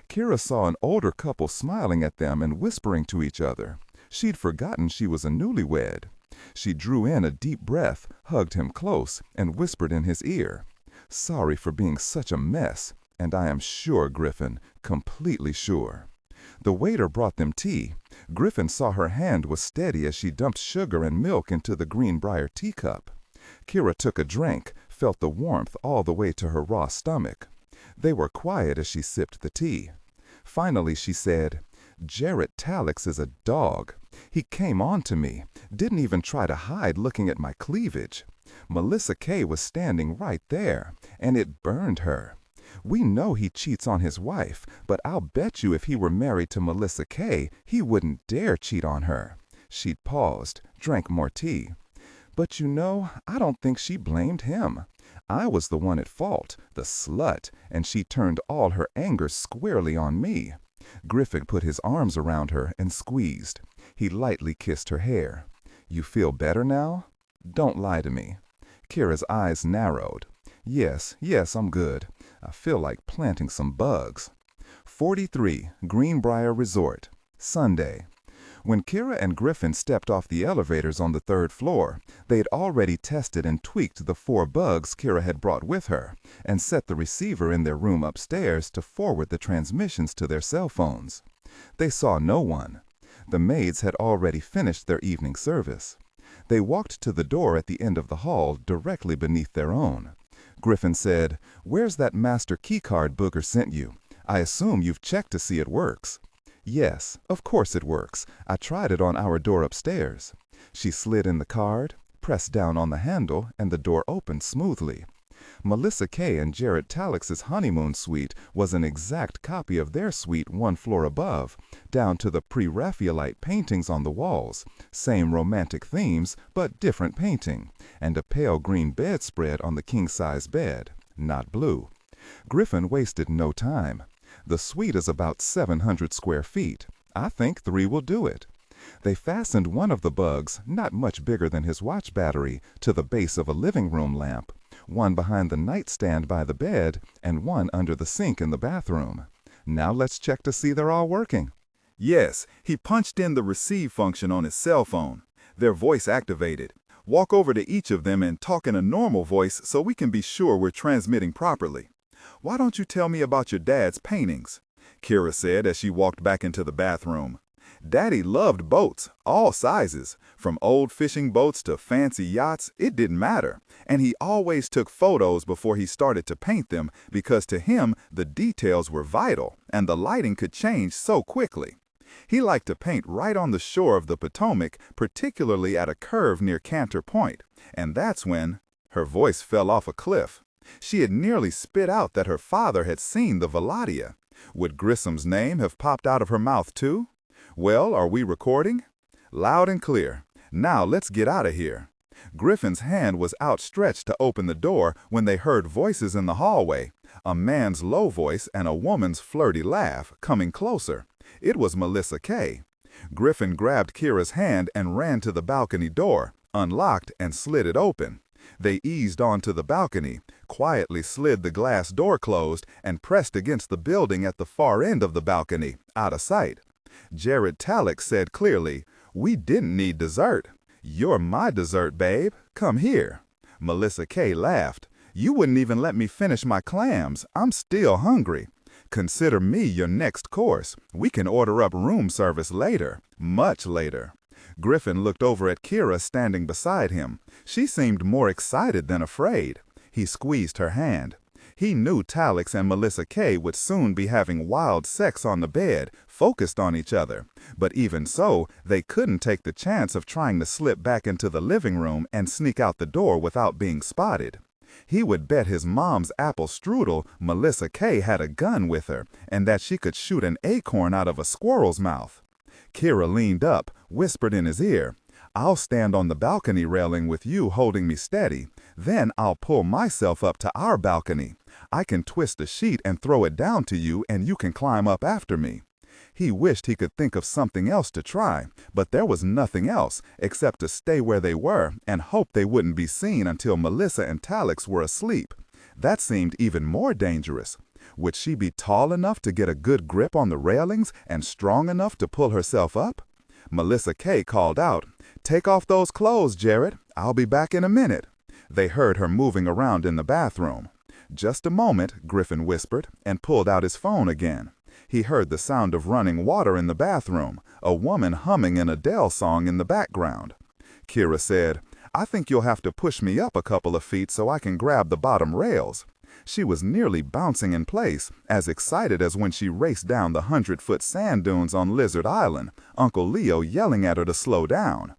Kirra saw an older couple smiling at them and whispering to each other. She'd forgotten she was a newlywed. She drew in a deep breath, hugged him close, and whispered in his ear, "Sorry for being such a mess. And I am sure, Griffin, completely sure." The waiter brought them tea. Griffin saw her hand was steady as she dumped sugar and milk into the Greenbrier teacup. Kirra took a drink, felt the warmth all the way to her raw stomach. They were quiet as she sipped the tea. Finally she said, "Jared Talix is a dog. He came on to me, didn't even try to hide looking at my cleavage. Melissa K was standing right there, and it burned her. We know he cheats on his wife, but I'll bet you if he were married to Melissa K, he wouldn't dare cheat on her." She'd paused, drank more tea. "But you know, I don't think she blamed him. I was the one at fault, the slut, and she turned all her anger squarely on me." Griffin put his arms around her and squeezed. He lightly kissed her hair. "You feel better now? Don't lie to me." Kirra's eyes narrowed. Yes, I'm good. I feel like planting some bugs." 43 Greenbrier Resort, Sunday. When Kirra and Griffin stepped off the elevators on the 3rd floor, they'd already tested and tweaked the 4 bugs Kirra had brought with her, and set the receiver in their room upstairs to forward the transmissions to their cell phones. They saw no one. The maids had already finished their evening service. They walked to the door at the end of the hall directly beneath their own. Griffin said, "Where's that master keycard Booker sent you? I assume you've checked to see it works." "Yes, of course it works. I tried it on our door upstairs." She slid in the card, pressed down on the handle, and the door opened smoothly. Melissa Kay and Jared Talix's honeymoon suite was an exact copy of their suite one floor above, down to the pre-Raphaelite paintings on the walls, same romantic themes, but different painting, and a pale green bedspread on the king-size bed, not blue. Griffin wasted no time. The suite is about 700 square feet. I think 3 will do it. They fastened one of the bugs, not much bigger than his watch battery, to the base of a living room lamp, one behind the nightstand by the bed, and one under the sink in the bathroom. Now let's check to see they're all working. Yes, he punched in the receive function on his cell phone. They're voice activated. Walk over to each of them and talk in a normal voice so we can be sure we're transmitting properly. "Why don't you tell me about your dad's paintings?" Kirra said as she walked back into the bathroom. "Daddy loved boats, all sizes, from old fishing boats to fancy yachts, it didn't matter. And he always took photos before he started to paint them because to him the details were vital and the lighting could change so quickly. He liked to paint right on the shore of the Potomac, particularly at a curve near Cantor Point. And that's when—" Her voice fell off a cliff. She had nearly spit out that her father had seen the Valadia. Would Grissom's name have popped out of her mouth too? "Well, are we recording?" "Loud and clear. Now let's get out of here." Griffin's hand was outstretched to open the door when they heard voices in the hallway, a man's low voice and a woman's flirty laugh, coming closer. It was Melissa Kay. Griffin grabbed Kirra's hand and ran to the balcony door, unlocked and slid it open. They eased onto the balcony, quietly slid the glass door closed, and pressed against the building at the far end of the balcony, out of sight. Jared Talix said clearly, "We didn't need dessert." "You're my dessert, babe. Come here." Melissa Kay laughed. "You wouldn't even let me finish my clams. I'm still hungry." "Consider me your next course. We can order up room service later, much later." Griffin looked over at Kirra standing beside him. She seemed more excited than afraid. He squeezed her hand. He knew Talix and Melissa Kay would soon be having wild sex on the bed, focused on each other. But even so, they couldn't take the chance of trying to slip back into the living room and sneak out the door without being spotted. He would bet his mom's apple strudel Melissa Kay had a gun with her, and that she could shoot an acorn out of a squirrel's mouth. Kirra leaned up, whispered in his ear, "I'll stand on the balcony railing with you holding me steady. Then I'll pull myself up to our balcony. I can twist a sheet and throw it down to you, and you can climb up after me." He wished he could think of something else to try, but there was nothing else except to stay where they were and hope they wouldn't be seen until Melissa and Talix were asleep. That seemed even more dangerous. Would she be tall enough to get a good grip on the railings and strong enough to pull herself up? Melissa Kay called out, "Take off those clothes, Jared. I'll be back in a minute." They heard her moving around in the bathroom. "Just a moment," Griffin whispered, and pulled out his phone again. He heard the sound of running water in the bathroom, a woman humming an Adele song in the background. Kirra said, "I think you'll have to push me up a couple of feet so I can grab the bottom rails." She was nearly bouncing in place, as excited as when she raced down the 100-foot sand dunes on Lizard Island, Uncle Leo yelling at her to slow down.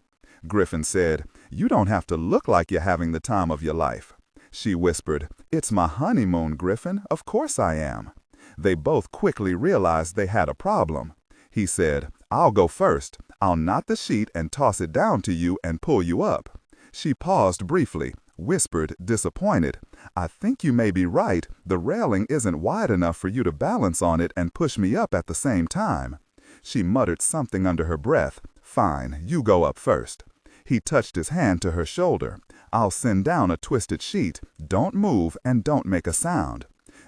Griffin said, "You don't have to look like you're having the time of your life." She whispered, "It's my honeymoon, Griffin. Of course I am." They both quickly realized they had a problem. He said, "I'll go first. I'll knot the sheet and toss it down to you and pull you up." She paused briefly, whispered, disappointed, "I think you may be right. The railing isn't wide enough for you to balance on it and push me up at the same time." She muttered something under her breath. "Fine, you go up first." He touched his hand to her shoulder. "I'll send down a twisted sheet. Don't move and don't make a sound."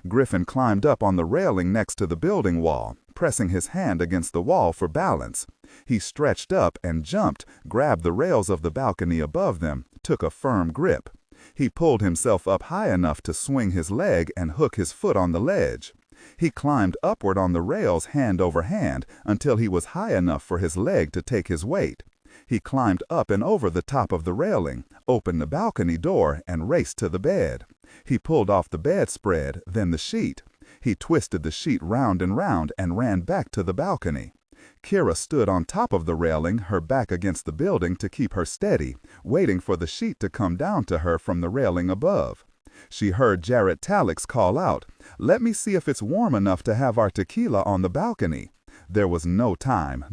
Griffin climbed up on the railing next to the building wall, pressing his hand against the wall for balance. He stretched up and jumped, grabbed the rails of the balcony above them, took a firm grip. He pulled himself up high enough to swing his leg and hook his foot on the ledge. He climbed upward on the rails hand over hand until he was high enough for his leg to take his weight. He climbed up and over the top of the railing, opened the balcony door, and raced to the bed. He pulled off the bedspread, then the sheet. He twisted the sheet round and ran back to the balcony. Kirra stood on top of the railing, her back against the building to keep her steady, waiting for the sheet to come down to her from the railing above. She heard Jared Talix call out, "Let me see if it's warm enough to have our tequila on the balcony." There was no time,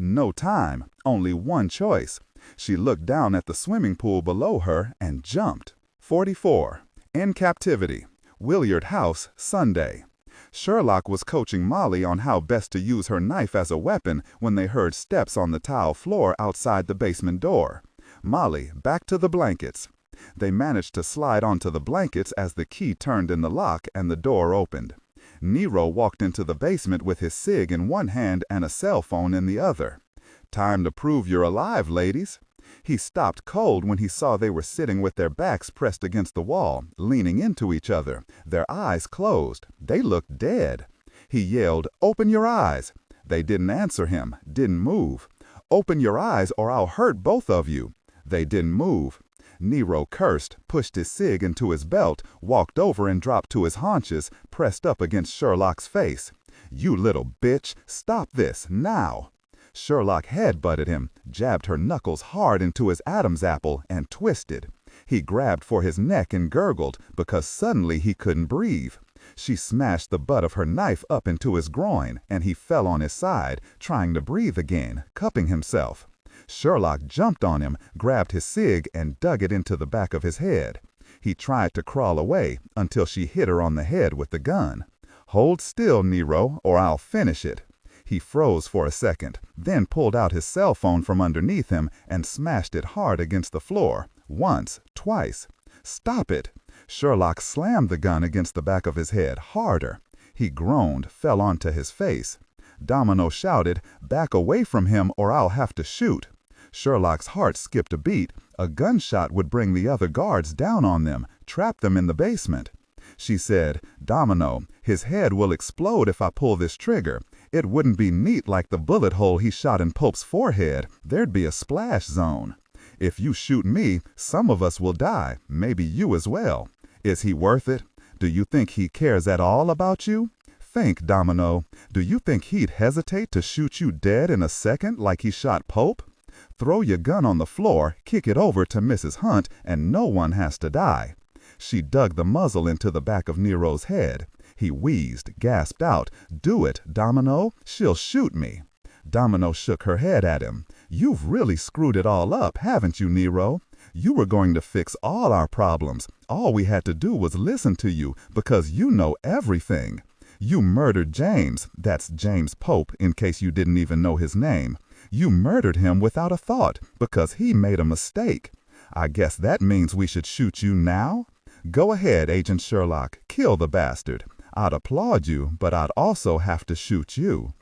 only one choice. She looked down at the swimming pool below her and jumped. 44. In Captivity. Williard House, Sunday. Sherlock was coaching Molly on how best to use her knife as a weapon when they heard steps on the tile floor outside the basement door. Molly, back to the blankets. They managed to slide onto the blankets as the key turned in the lock and the door opened. Nero walked into the basement with his cig in one hand and a cell phone in the other. "Time to prove you're alive, ladies." He stopped cold when he saw they were sitting with their backs pressed against the wall, leaning into each other, their eyes closed. They looked dead. He yelled, "Open your eyes." They didn't answer him, didn't move. "Open your eyes or I'll hurt both of you." They didn't move. Nero cursed, pushed his cig into his belt, walked over and dropped to his haunches, pressed up against Sherlock's face. "You little bitch, stop this, now." Sherlock head-butted him, jabbed her knuckles hard into his Adam's apple, and twisted. He grabbed for his neck and gurgled, because suddenly he couldn't breathe. She smashed the butt of her knife up into his groin, and he fell on his side, trying to breathe again, cupping himself. Sherlock jumped on him, grabbed his cig, and dug it into the back of his head. He tried to crawl away until she hit her on the head with the gun. "Hold still, Nero, or I'll finish it." He froze for a second, then pulled out his cell phone from underneath him and smashed it hard against the floor, once, twice. "Stop it!" Sherlock slammed the gun against the back of his head, harder. He groaned, fell onto his face. Domino shouted, "Back away from him or I'll have to shoot." Sherlock's heart skipped a beat. A gunshot would bring the other guards down on them, trap them in the basement. She said, "Domino, his head will explode if I pull this trigger. It wouldn't be neat like the bullet hole he shot in Pope's forehead. There'd be a splash zone. If you shoot me, some of us will die, maybe you as well. Is he worth it? Do you think he cares at all about you? Think, Domino. Do you think he'd hesitate to shoot you dead in a second like he shot Pope? Throw your gun on the floor, kick it over to Mrs. Hunt, and no one has to die." She dug the muzzle into the back of Nero's head. He wheezed, gasped out, "Do it, Domino. She'll shoot me." Domino shook her head at him. "You've really screwed it all up, haven't you, Nero? You were going to fix all our problems. All we had to do was listen to you, because you know everything. You murdered James, that's James Pope, in case you didn't even know his name. You murdered him without a thought, because he made a mistake. I guess that means we should shoot you now? Go ahead, Agent Sherlock, kill the bastard. I'd applaud you, but I'd also have to shoot you."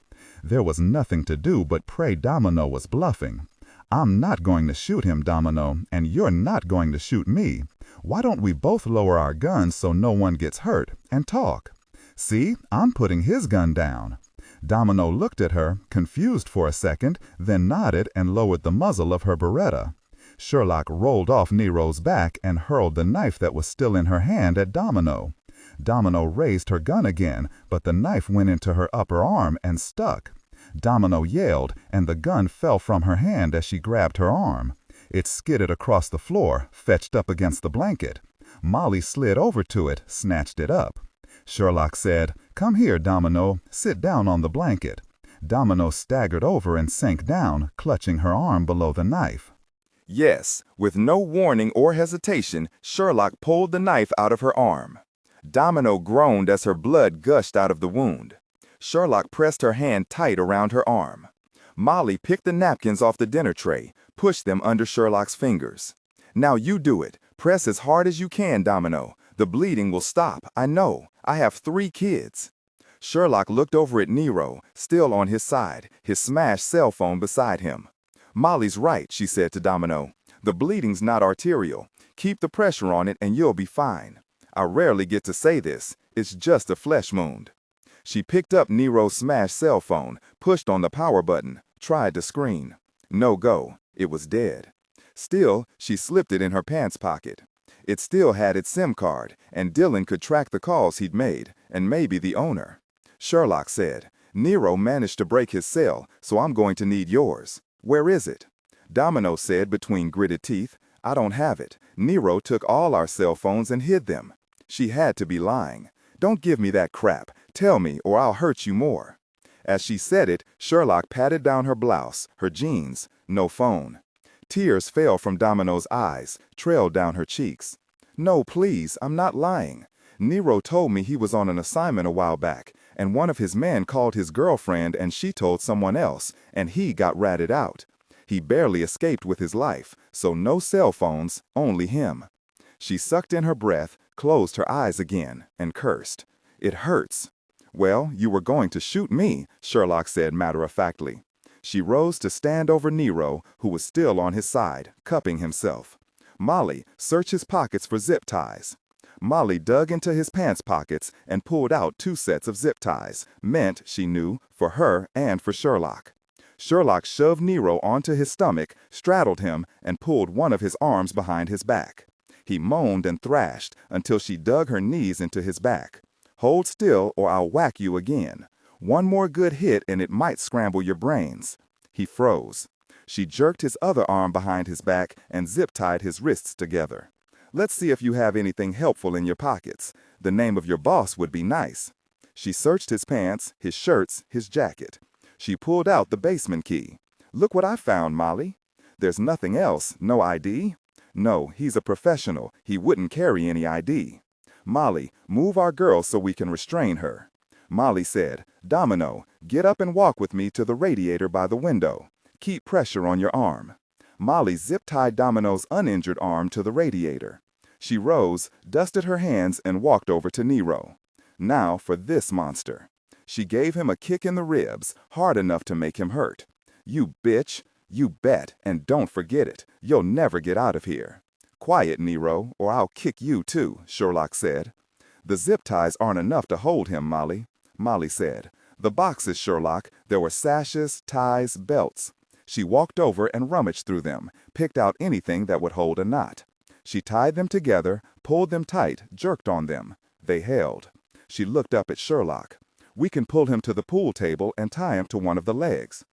There was nothing to do but pray Domino was bluffing. "I'm not going to shoot him, Domino, and you're not going to shoot me. Why don't we both lower our guns so no one gets hurt, and talk? See, I'm putting his gun down." Domino looked at her, confused for a second, then nodded and lowered the muzzle of her Beretta. Sherlock rolled off Nero's back and hurled the knife that was still in her hand at Domino. Domino raised her gun again, but the knife went into her upper arm and stuck. Domino yelled, and the gun fell from her hand as she grabbed her arm. It skidded across the floor, fetched up against the blanket. Molly slid over to it, snatched it up. Sherlock said, "Come here, Domino. Sit down on the blanket." Domino staggered over and sank down, clutching her arm below the knife. Yes, with no warning or hesitation, Sherlock pulled the knife out of her arm. Domino groaned as her blood gushed out of the wound. Sherlock pressed her hand tight around her arm. Molly picked the napkins off the dinner tray, pushed them under Sherlock's fingers. "Now you do it. Press as hard as you can, Domino. The bleeding will stop, I know. I have 3 kids." Sherlock looked over at Nero, still on his side, his smashed cell phone beside him. "Molly's right," she said to Domino. "The bleeding's not arterial. Keep the pressure on it and you'll be fine. I rarely get to say this. It's just a flesh wound." She picked up Nero's smashed cell phone, pushed on the power button, tried to screen. No go. It was dead. Still, she slipped it in her pants pocket. It still had its SIM card, and Dillon could track the calls he'd made, and maybe the owner. Sherlock said, "Nero managed to break his cell, so I'm going to need yours. Where is it?" Domino said between gritted teeth, "I don't have it. Nero took all our cell phones and hid them." She had to be lying. "Don't give me that crap. Tell me, or I'll hurt you more." As she said it, Sherlock patted down her blouse, her jeans. No phone. Tears fell from Domino's eyes, trailed down her cheeks. "No, please, I'm not lying. Nero told me he was on an assignment a while back, and one of his men called his girlfriend and she told someone else, and he got ratted out. He barely escaped with his life, so no cell phones, only him." She sucked in her breath, closed her eyes again, and cursed. "It hurts." "Well, you were going to shoot me," Sherlock said matter-of-factly. She rose to stand over Nero, who was still on his side, cupping himself. "Molly, search his pockets for zip ties." Molly dug into his pants pockets and pulled out 2 sets of zip ties, meant, she knew, for her and for Sherlock. Sherlock shoved Nero onto his stomach, straddled him, and pulled one of his arms behind his back. He moaned and thrashed until she dug her knees into his back. "Hold still or I'll whack you again. One more good hit and it might scramble your brains." He froze. She jerked his other arm behind his back and zip-tied his wrists together. "Let's see if you have anything helpful in your pockets. The name of your boss would be nice." She searched his pants, his shirts, his jacket. She pulled out the basement key. "Look what I found, Molly." "There's nothing else, no ID?" "No, he's a professional. He wouldn't carry any ID." "Molly, move our girl so we can restrain her." Molly said, "Domino, get up and walk with me to the radiator by the window. Keep pressure on your arm." Molly zip-tied Domino's uninjured arm to the radiator. She rose, dusted her hands, and walked over to Nero. "Now for this monster." She gave him a kick in the ribs, hard enough to make him hurt. "You bitch. You bet, and don't forget it. You'll never get out of here." "Quiet, Nero, or I'll kick you too," Sherlock said. "The zip ties aren't enough to hold him, Molly." Molly said. "The boxes, Sherlock. There were sashes, ties, belts." She walked over and rummaged through them, picked out anything that would hold a knot. She tied them together, pulled them tight, jerked on them. They held. She looked up at Sherlock. "We can pull him to the pool table and tie him to one of the legs."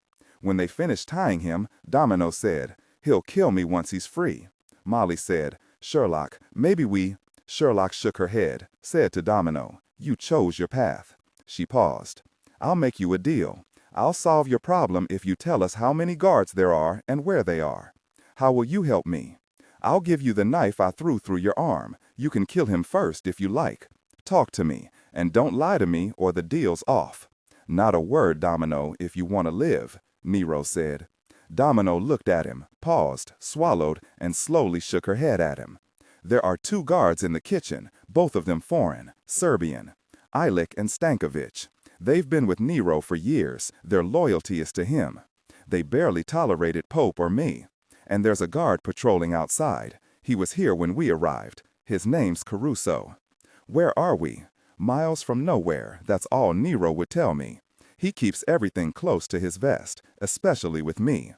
When they finished tying him, Domino said, "He'll kill me once he's free." Molly said, "Sherlock, maybe we—" Sherlock shook her head, said to Domino, "You chose your path." She paused. "I'll make you a deal. I'll solve your problem if you tell us how many guards there are and where they are." "How will you help me?" "I'll give you the knife I threw through your arm. You can kill him first if you like. Talk to me, and don't lie to me or the deal's off." "Not a word, Domino, if you want to live," Nero said. Domino looked at him, paused, swallowed, and slowly shook her head at him. "There are 2 guards in the kitchen, both of them foreign, Serbian. Eliot and Stankovic. They've been with Nero for years. Their loyalty is to him. They barely tolerated Pope or me. And there's a guard patrolling outside. He was here when we arrived. His name's Caruso." "Where are we?" "Miles from nowhere. That's all Nero would tell me. He keeps everything close to his vest, especially with me.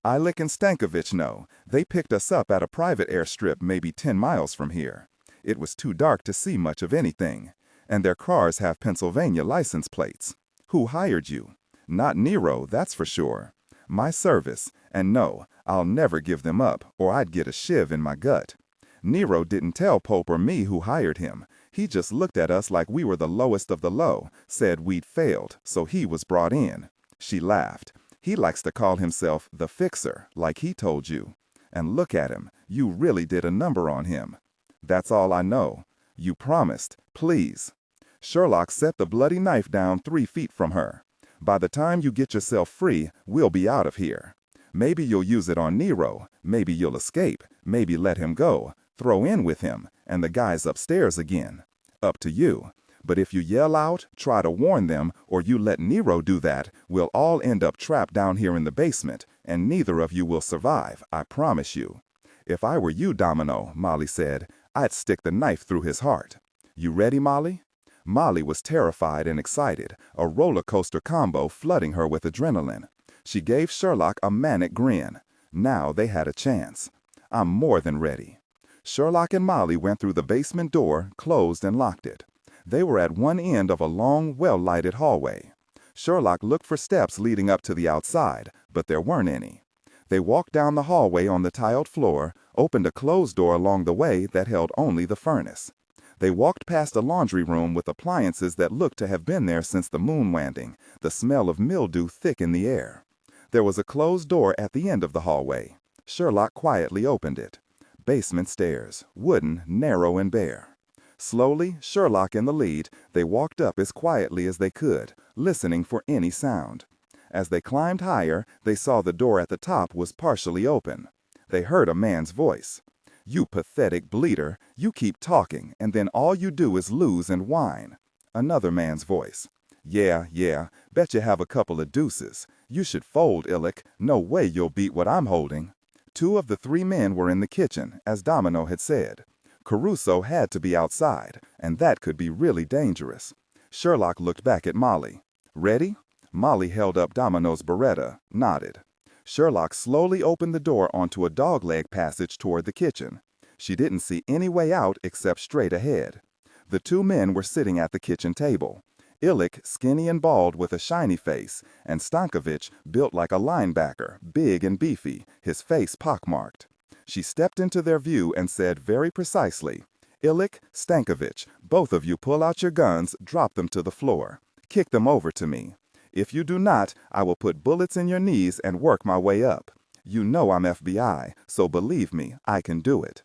Eliot and Stankovic know. They picked us up at a private airstrip maybe 10 miles from here. It was too dark to see much of anything. And their cars have Pennsylvania license plates. Who hired you?" "Not Nero, that's for sure. My service, and no, I'll never give them up, or I'd get a shiv in my gut. Nero didn't tell Pope or me who hired him. He just looked at us like we were the lowest of the low, said we'd failed, so he was brought in." She laughed. "He likes to call himself the Fixer, like he told you. And look at him, you really did a number on him." "That's all I know." "You promised, please." Sherlock set the bloody knife down 3 feet from her. "By the time you get yourself free, we'll be out of here. Maybe you'll use it on Nero, maybe you'll escape, maybe let him go, throw in with him, and the guys upstairs again. Up to you. But if you yell out, try to warn them, or you let Nero do that, we'll all end up trapped down here in the basement, and neither of you will survive, I promise you." "If I were you, Domino," Molly said, "I'd stick the knife through his heart." "You ready, Molly?" Molly was terrified and excited, a roller coaster combo flooding her with adrenaline. She gave Sherlock a manic grin. Now they had a chance. I'm more than ready. Sherlock and Molly went through the basement door, closed and locked it. They were at one end of a long, well-lighted hallway. Sherlock looked for steps leading up to the outside, but there weren't any. They walked down the hallway on the tiled floor, opened a closed door along the way that held only the furnace. They walked past a laundry room with appliances that looked to have been there since the moon landing, the smell of mildew thick in the air. There was a closed door at the end of the hallway. Sherlock quietly opened it. Basement stairs, wooden, narrow and bare. Slowly, Sherlock in the lead, they walked up as quietly as they could, listening for any sound. As they climbed higher, they saw the door at the top was partially open. They heard a man's voice. "You pathetic bleeder, you keep talking, and then all you do is lose and whine." Another man's voice. Yeah, bet you have a couple of deuces. You should fold, Illick. No way you'll beat what I'm holding." Two of the three men were in the kitchen, as Domino had said. Caruso had to be outside, and that could be really dangerous. Sherlock looked back at Molly. "Ready?" Molly held up Domino's Beretta, nodded. Sherlock slowly opened the door onto a dogleg passage toward the kitchen. She didn't see any way out except straight ahead. The two men were sitting at the kitchen table. Illick, skinny and bald with a shiny face, and Stankovich, built like a linebacker, big and beefy, his face pockmarked. She stepped into their view and said very precisely, "Illick, Stankovich, both of you pull out your guns, drop them to the floor. Kick them over to me. If you do not, I will put bullets in your knees and work my way up. You know I'm FBI, so believe me, I can do it."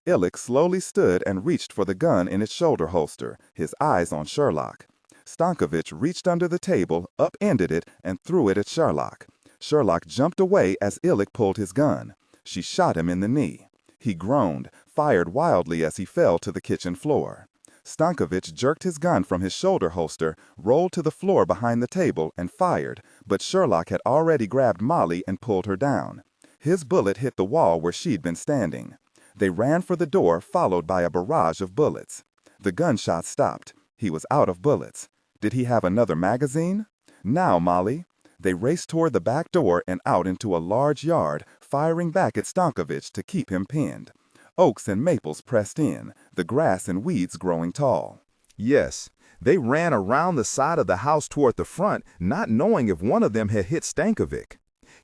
Illick slowly stood and reached for the gun in its shoulder holster, his eyes on Sherlock. Stankovich reached under the table, upended it, and threw it at Sherlock. Sherlock jumped away as Illick pulled his gun. She shot him in the knee. He groaned, fired wildly as he fell to the kitchen floor. Stankovich jerked his gun from his shoulder holster, rolled to the floor behind the table, and fired, but Sherlock had already grabbed Molly and pulled her down. His bullet hit the wall where she'd been standing. They ran for the door, followed by a barrage of bullets. The gunshot stopped. He was out of bullets. Did he have another magazine? "Now, Molly." They raced toward the back door and out into a large yard, firing back at Stankovich to keep him pinned. Oaks and maples pressed in, the grass and weeds growing tall. Yes, they ran around the side of the house toward the front, not knowing if one of them had hit Stankovic.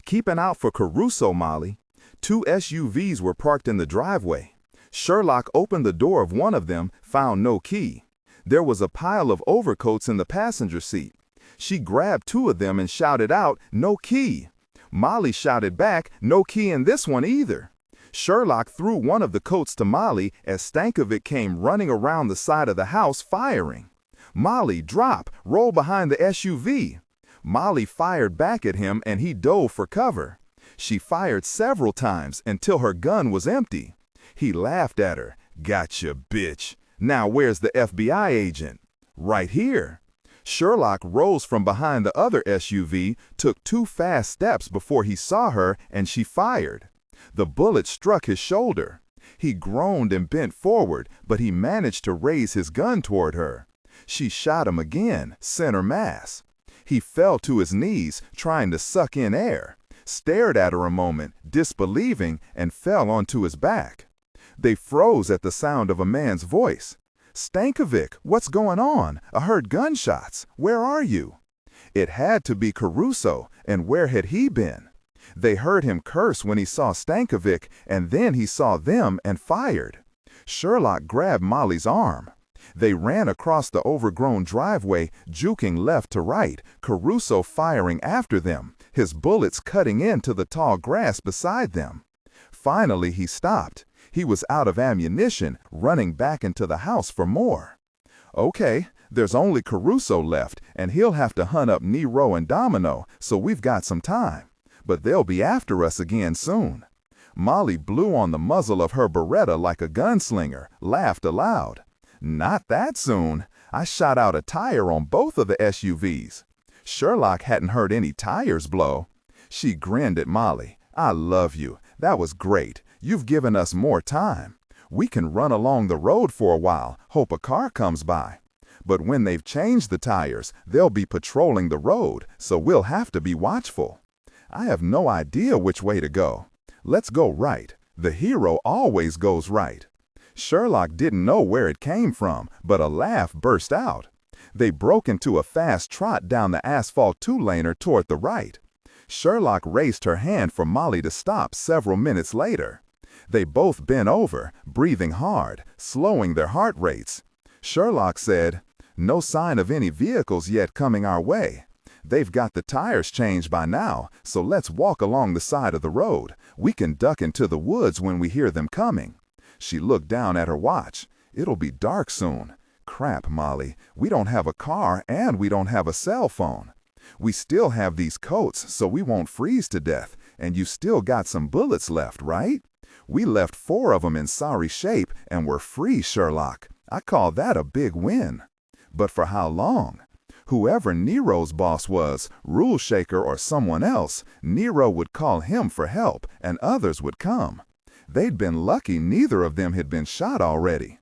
Keep an eye out for Caruso, Molly. 2 SUVs were parked in the driveway. Sherlock opened the door of one of them, found no key. There was a pile of overcoats in the passenger seat. She grabbed 2 of them and shouted out, "No key." Molly shouted back, "No key in this one either." Sherlock threw one of the coats to Molly as Stankovic came running around the side of the house firing. "Molly, drop, roll behind the SUV." Molly fired back at him and he dove for cover. She fired several times until her gun was empty. He laughed at her. "Gotcha, bitch. Now where's the FBI agent?" "Right here." Sherlock rose from behind the other SUV, took 2 fast steps before he saw her, and she fired. The bullet struck his shoulder. He groaned and bent forward, but he managed to raise his gun toward her. She shot him again, center mass. He fell to his knees, trying to suck in air, stared at her a moment, disbelieving, and fell onto his back. They froze at the sound of a man's voice. "Stankovic, what's going on? I heard gunshots. Where are you?" It had to be Caruso, and where had he been? They heard him curse when he saw Stankovic, and then he saw them and fired. Sherlock grabbed Molly's arm. They ran across the overgrown driveway, juking left to right, Caruso firing after them, his bullets cutting into the tall grass beside them. Finally, he stopped. He was out of ammunition, running back into the house for more. "Okay, there's only Caruso left, and he'll have to hunt up Nero and Domino, so we've got some time. But they'll be after us again soon." Molly blew on the muzzle of her Beretta like a gunslinger, laughed aloud. "Not that soon. I shot out a tire on both of the SUVs." Sherlock hadn't heard any tires blow. She grinned at Molly. "I love you. That was great. You've given us more time. We can run along the road for a while, hope a car comes by." But when they've changed the tires, they'll be patrolling the road, so we'll have to be watchful. I have no idea which way to go. Let's go right. The hero always goes right. Sherlock didn't know where it came from, but a laugh burst out. They broke into a fast trot down the asphalt two-laner toward the right. Sherlock raised her hand for Molly to stop several minutes later. They both bent over, breathing hard, slowing their heart rates. Sherlock said, "No sign of any vehicles yet coming our way. They've got the tires changed by now, so let's walk along the side of the road. We can duck into the woods when we hear them coming." She looked down at her watch. "It'll be dark soon. Crap, Molly. We don't have a car and we don't have a cell phone. We still have these coats so we won't freeze to death, and you still got some bullets left, right? We left 4 of them in sorry shape and we're free, Sherlock. I call that a big win. But for how long? Whoever Nero's boss was, Rule Shaker or someone else, Nero would call him for help and others would come. They'd been lucky neither of them had been shot already.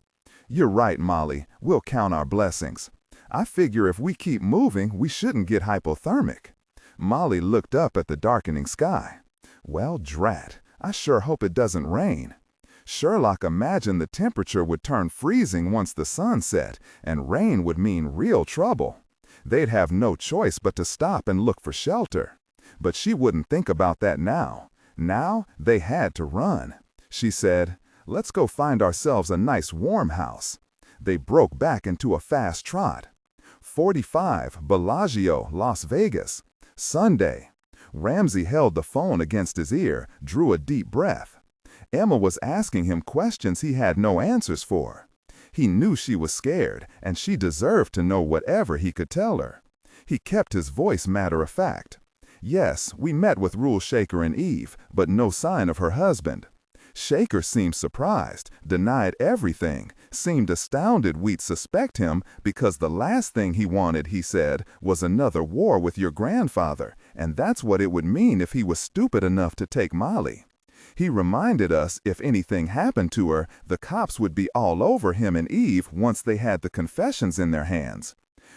You're right, Molly. We'll count our blessings. I figure if we keep moving, we shouldn't get hypothermic." Molly looked up at the darkening sky. "Well, drat. I sure hope it doesn't rain." Sherlock imagined the temperature would turn freezing once the sun set, and rain would mean real trouble. They'd have no choice but to stop and look for shelter. But she wouldn't think about that now. Now they had to run. She said, "Let's go find ourselves a nice warm house." They broke back into a fast trot. 45, Bellagio, Las Vegas. Sunday. Ramsey held the phone against his ear, drew a deep breath. Emma was asking him questions he had no answers for. He knew she was scared, and she deserved to know whatever he could tell her. He kept his voice matter-of-fact. "Yes, we met with Rule Shaker and Eve, but no sign of her husband. Shaker seemed surprised, denied everything, seemed astounded we'd suspect him because the last thing he wanted, he said, was another war with your grandfather, and that's what it would mean if he was stupid enough to take Molly. He reminded us if anything happened to her, the cops would be all over him and Eve once they had the confessions in their hands.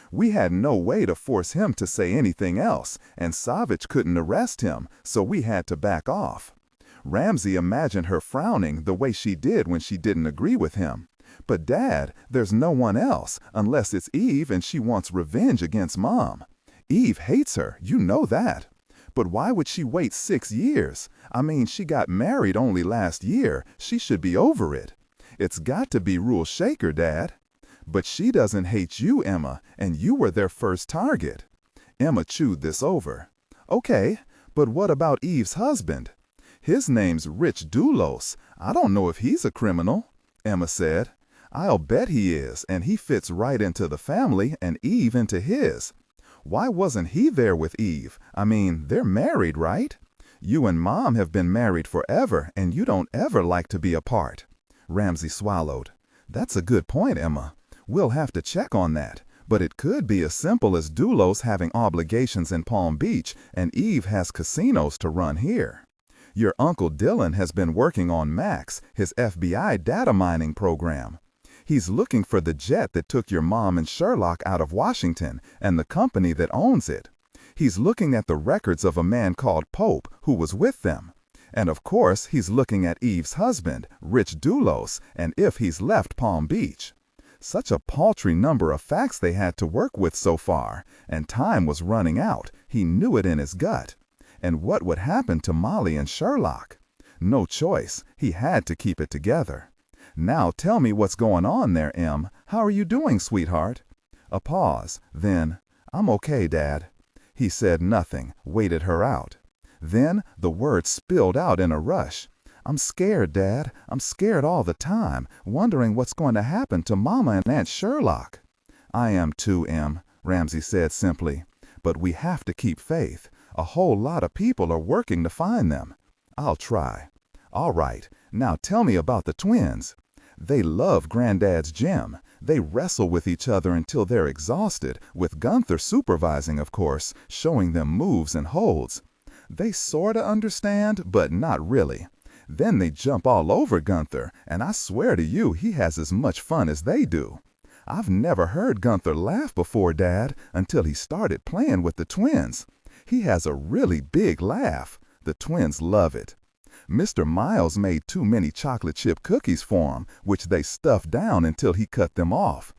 We had no way to force him to say anything else, and Savich couldn't arrest him, so we had to back off. Ramsey imagined her frowning the way she did when she didn't agree with him. But Dad, there's no one else, unless it's Eve and she wants revenge against Mom. Eve hates her, you know that. But why would she wait 6 years? I mean, she got married only last year. She should be over it. It's got to be Rule Shaker, Dad. But she doesn't hate you, Emma, and you were their first target." Emma chewed this over. "Okay, but what about Eve's husband? His name's Rich Doulos. I don't know if he's a criminal," Emma said. "I'll bet he is, and he fits right into the family and Eve into his. Why wasn't he there with Eve? I mean, they're married, right? You and Mom have been married forever, and you don't ever like to be apart." Ramsey swallowed. "That's a good point, Emma. We'll have to check on that. But it could be as simple as Doulos having obligations in Palm Beach, and Eve has casinos to run here. Your Uncle Dillon has been working on Max, his FBI data mining program. He's looking for the jet that took your mom and Sherlock out of Washington and the company that owns it. He's looking at the records of a man called Pope who was with them. And of course, he's looking at Eve's husband, Rich Doulos, and if he's left Palm Beach. Such a paltry number of facts they had to work with so far, and time was running out. He knew it in his gut. And what would happen to Molly and Sherlock? No choice. He had to keep it together. Now tell me what's going on there, Em. How are you doing, sweetheart? A pause. Then, I'm okay, Dad. He said nothing, waited her out. Then the words spilled out in a rush. I'm scared, Dad. I'm scared all the time, wondering what's going to happen to Mama and Aunt Sherlock. I am too, Em, Ramsey said simply. But we have to keep faith. A whole lot of people are working to find them. I'll try. All right, now tell me about the twins. They love Granddad's gym. They wrestle with each other until they're exhausted, with Gunther supervising, of course, showing them moves and holds. They sorta understand, but not really. Then they jump all over Gunther, and I swear to you he has as much fun as they do. I've never heard Gunther laugh before, Dad, until he started playing with the twins. He has a really big laugh. The twins love it. Mr. Miles made too many chocolate chip cookies for him, which they stuffed down until he cut them off.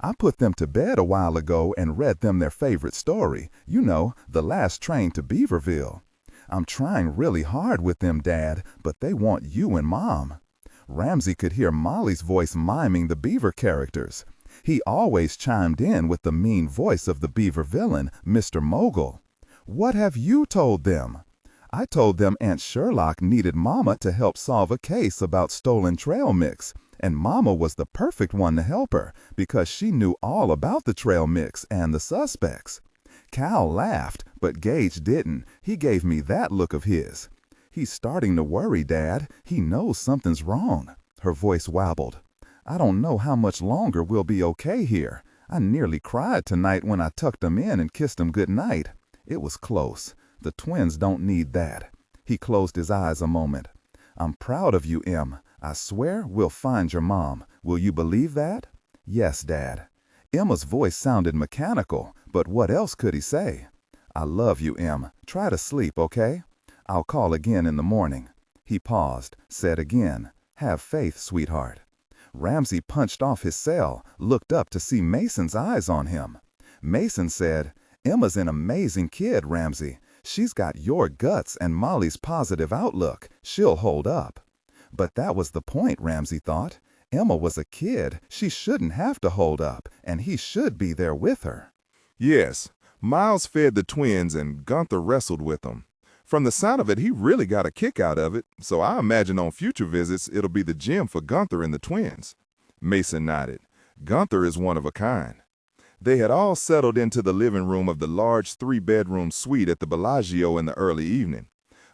I put them to bed a while ago and read them their favorite story, you know, The Last Train to Beaverville. I'm trying really hard with them, Dad, but they want you and Mom. Ramsey could hear Molly's voice miming the beaver characters. He always chimed in with the mean voice of the beaver villain, Mr. Mogul. What have you told them? I told them Aunt Sherlock needed Mama to help solve a case about stolen trail mix, and Mama was the perfect one to help her because she knew all about the trail mix and the suspects. Cal laughed, but Gage didn't. He gave me that look of his. He's starting to worry, Dad. He knows something's wrong. Her voice wobbled. I don't know how much longer we'll be okay here. I nearly cried tonight when I tucked him in and kissed him good night. It was close. The twins don't need that. He closed his eyes a moment. I'm proud of you, Em. I swear we'll find your mom. Will you believe that? Yes, Dad. Emma's voice sounded mechanical, but what else could he say? I love you, Em. Try to sleep, okay? I'll call again in the morning. He paused, said again, have faith, sweetheart. Ramsey punched off his cell, looked up to see Mason's eyes on him. Mason said, Emma's an amazing kid, Ramsey. She's got your guts and Molly's positive outlook. She'll hold up. But that was the point, Ramsey thought. Emma was a kid. She shouldn't have to hold up, and he should be there with her. Yes, Miles fed the twins and Gunther wrestled with them. From the sound of it, he really got a kick out of it, so I imagine on future visits it'll be the gym for Gunther and the twins. Mason nodded. Gunther is one of a kind. They had all settled into the living room of the large 3-bedroom suite at the Bellagio in the early evening.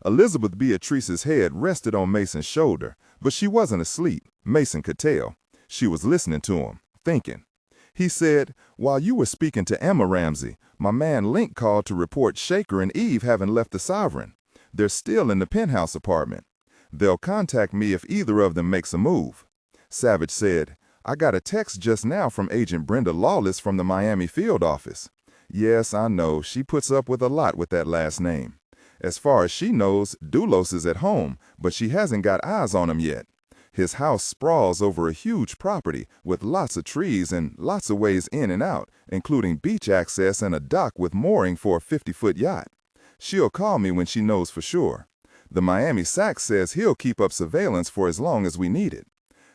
Elizabeth Beatrice's head rested on Mason's shoulder, but she wasn't asleep. Mason could tell. She was listening to him, thinking. He said, while you were speaking to Emma, Ramsey, my man Link called to report Shaker and Eve haven't left the Sovereign. They're still in the penthouse apartment. They'll contact me if either of them makes a move. Savich said, I got a text just now from Agent Brenda Lawless from the Miami field office. Yes, I know, she puts up with a lot with that last name. As far as she knows, Doulos is at home, but she hasn't got eyes on him yet. His house sprawls over a huge property with lots of trees and lots of ways in and out, including beach access and a dock with mooring for a 50-foot yacht. She'll call me when she knows for sure. The Miami Sack says he'll keep up surveillance for as long as we need it.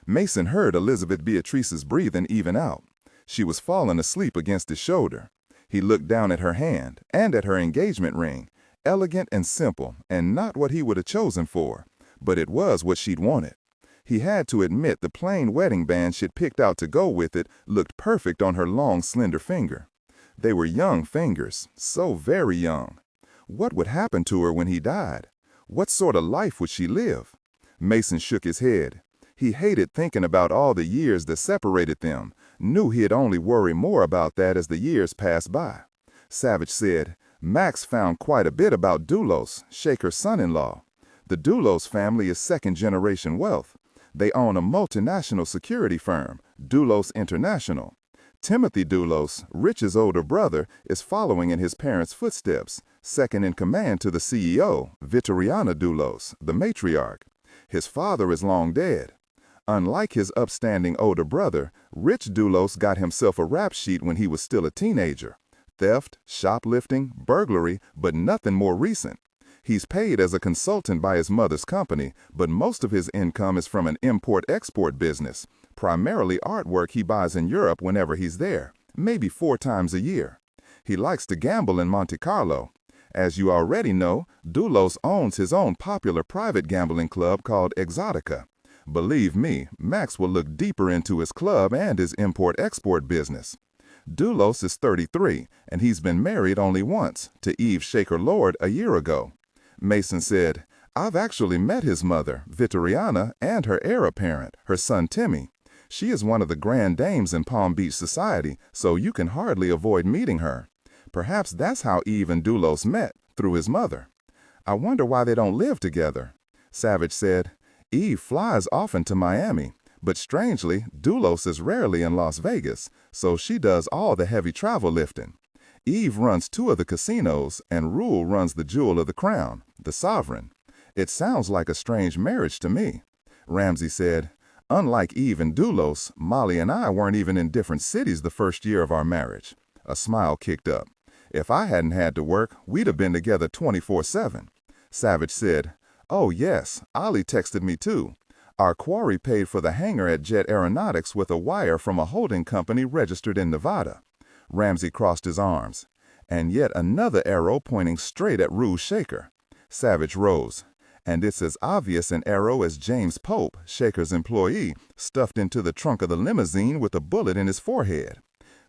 Mason heard Elizabeth Beatrice's breathing even out. She was falling asleep against his shoulder. He looked down at her hand and at her engagement ring, elegant and simple, and not what he would have chosen for, but it was what she'd wanted. He had to admit the plain wedding band she'd picked out to go with it looked perfect on her long, slender finger. They were young fingers, so very young. What would happen to her when he died? What sort of life would she live? Mason shook his head. He hated thinking about all the years that separated them, knew he'd only worry more about that as the years passed by. Savich said, Max found quite a bit about Doulos, Shaker's son-in-law. The Doulos family is second-generation wealth. They own a multinational security firm, Doulos International. Timothy Doulos, Rich's older brother, is following in his parents' footsteps, second in command to the CEO, Victoriana Doulos, the matriarch. His father is long dead. Unlike his upstanding older brother, Rich Doulos got himself a rap sheet when he was still a teenager. Theft, shoplifting, burglary, but nothing more recent. He's paid as a consultant by his mother's company, but most of his income is from an import-export business, primarily artwork he buys in Europe whenever he's there, maybe 4 times a year. He likes to gamble in Monte Carlo. As you already know, Doulos owns his own popular private gambling club called Exotica. Believe me, Max will look deeper into his club and his import-export business. Doulos is 33, and he's been married only once, to Eve Shaker Lord a year ago. Mason said, I've actually met his mother, Victoriana, and her heir apparent, her son Timmy. She is one of the grand dames in Palm Beach society, so you can hardly avoid meeting her. Perhaps that's how Eve and Doulos met, through his mother. I wonder why they don't live together. Savich said, Eve flies often to Miami, But strangely, Doulos is rarely in Las Vegas, so she does all the heavy travel lifting. Eve runs 2 of the casinos, and Rule runs the Jewel of the Crown, the Sovereign. It sounds like a strange marriage to me. Ramsey said, unlike Eve and Doulos, Molly and I weren't even in different cities the first year of our marriage. A smile kicked up. If I hadn't had to work, we'd have been together 24/7. Savich said, oh yes, Ollie texted me too. Our quarry paid for the hangar at Jet Aeronautics with a wire from a holding company registered in Nevada. Ramsey crossed his arms. And yet another arrow pointing straight at Rue Shaker. Savich rose. And it's as obvious an arrow as James Pope, Shaker's employee, stuffed into the trunk of the limousine with a bullet in his forehead.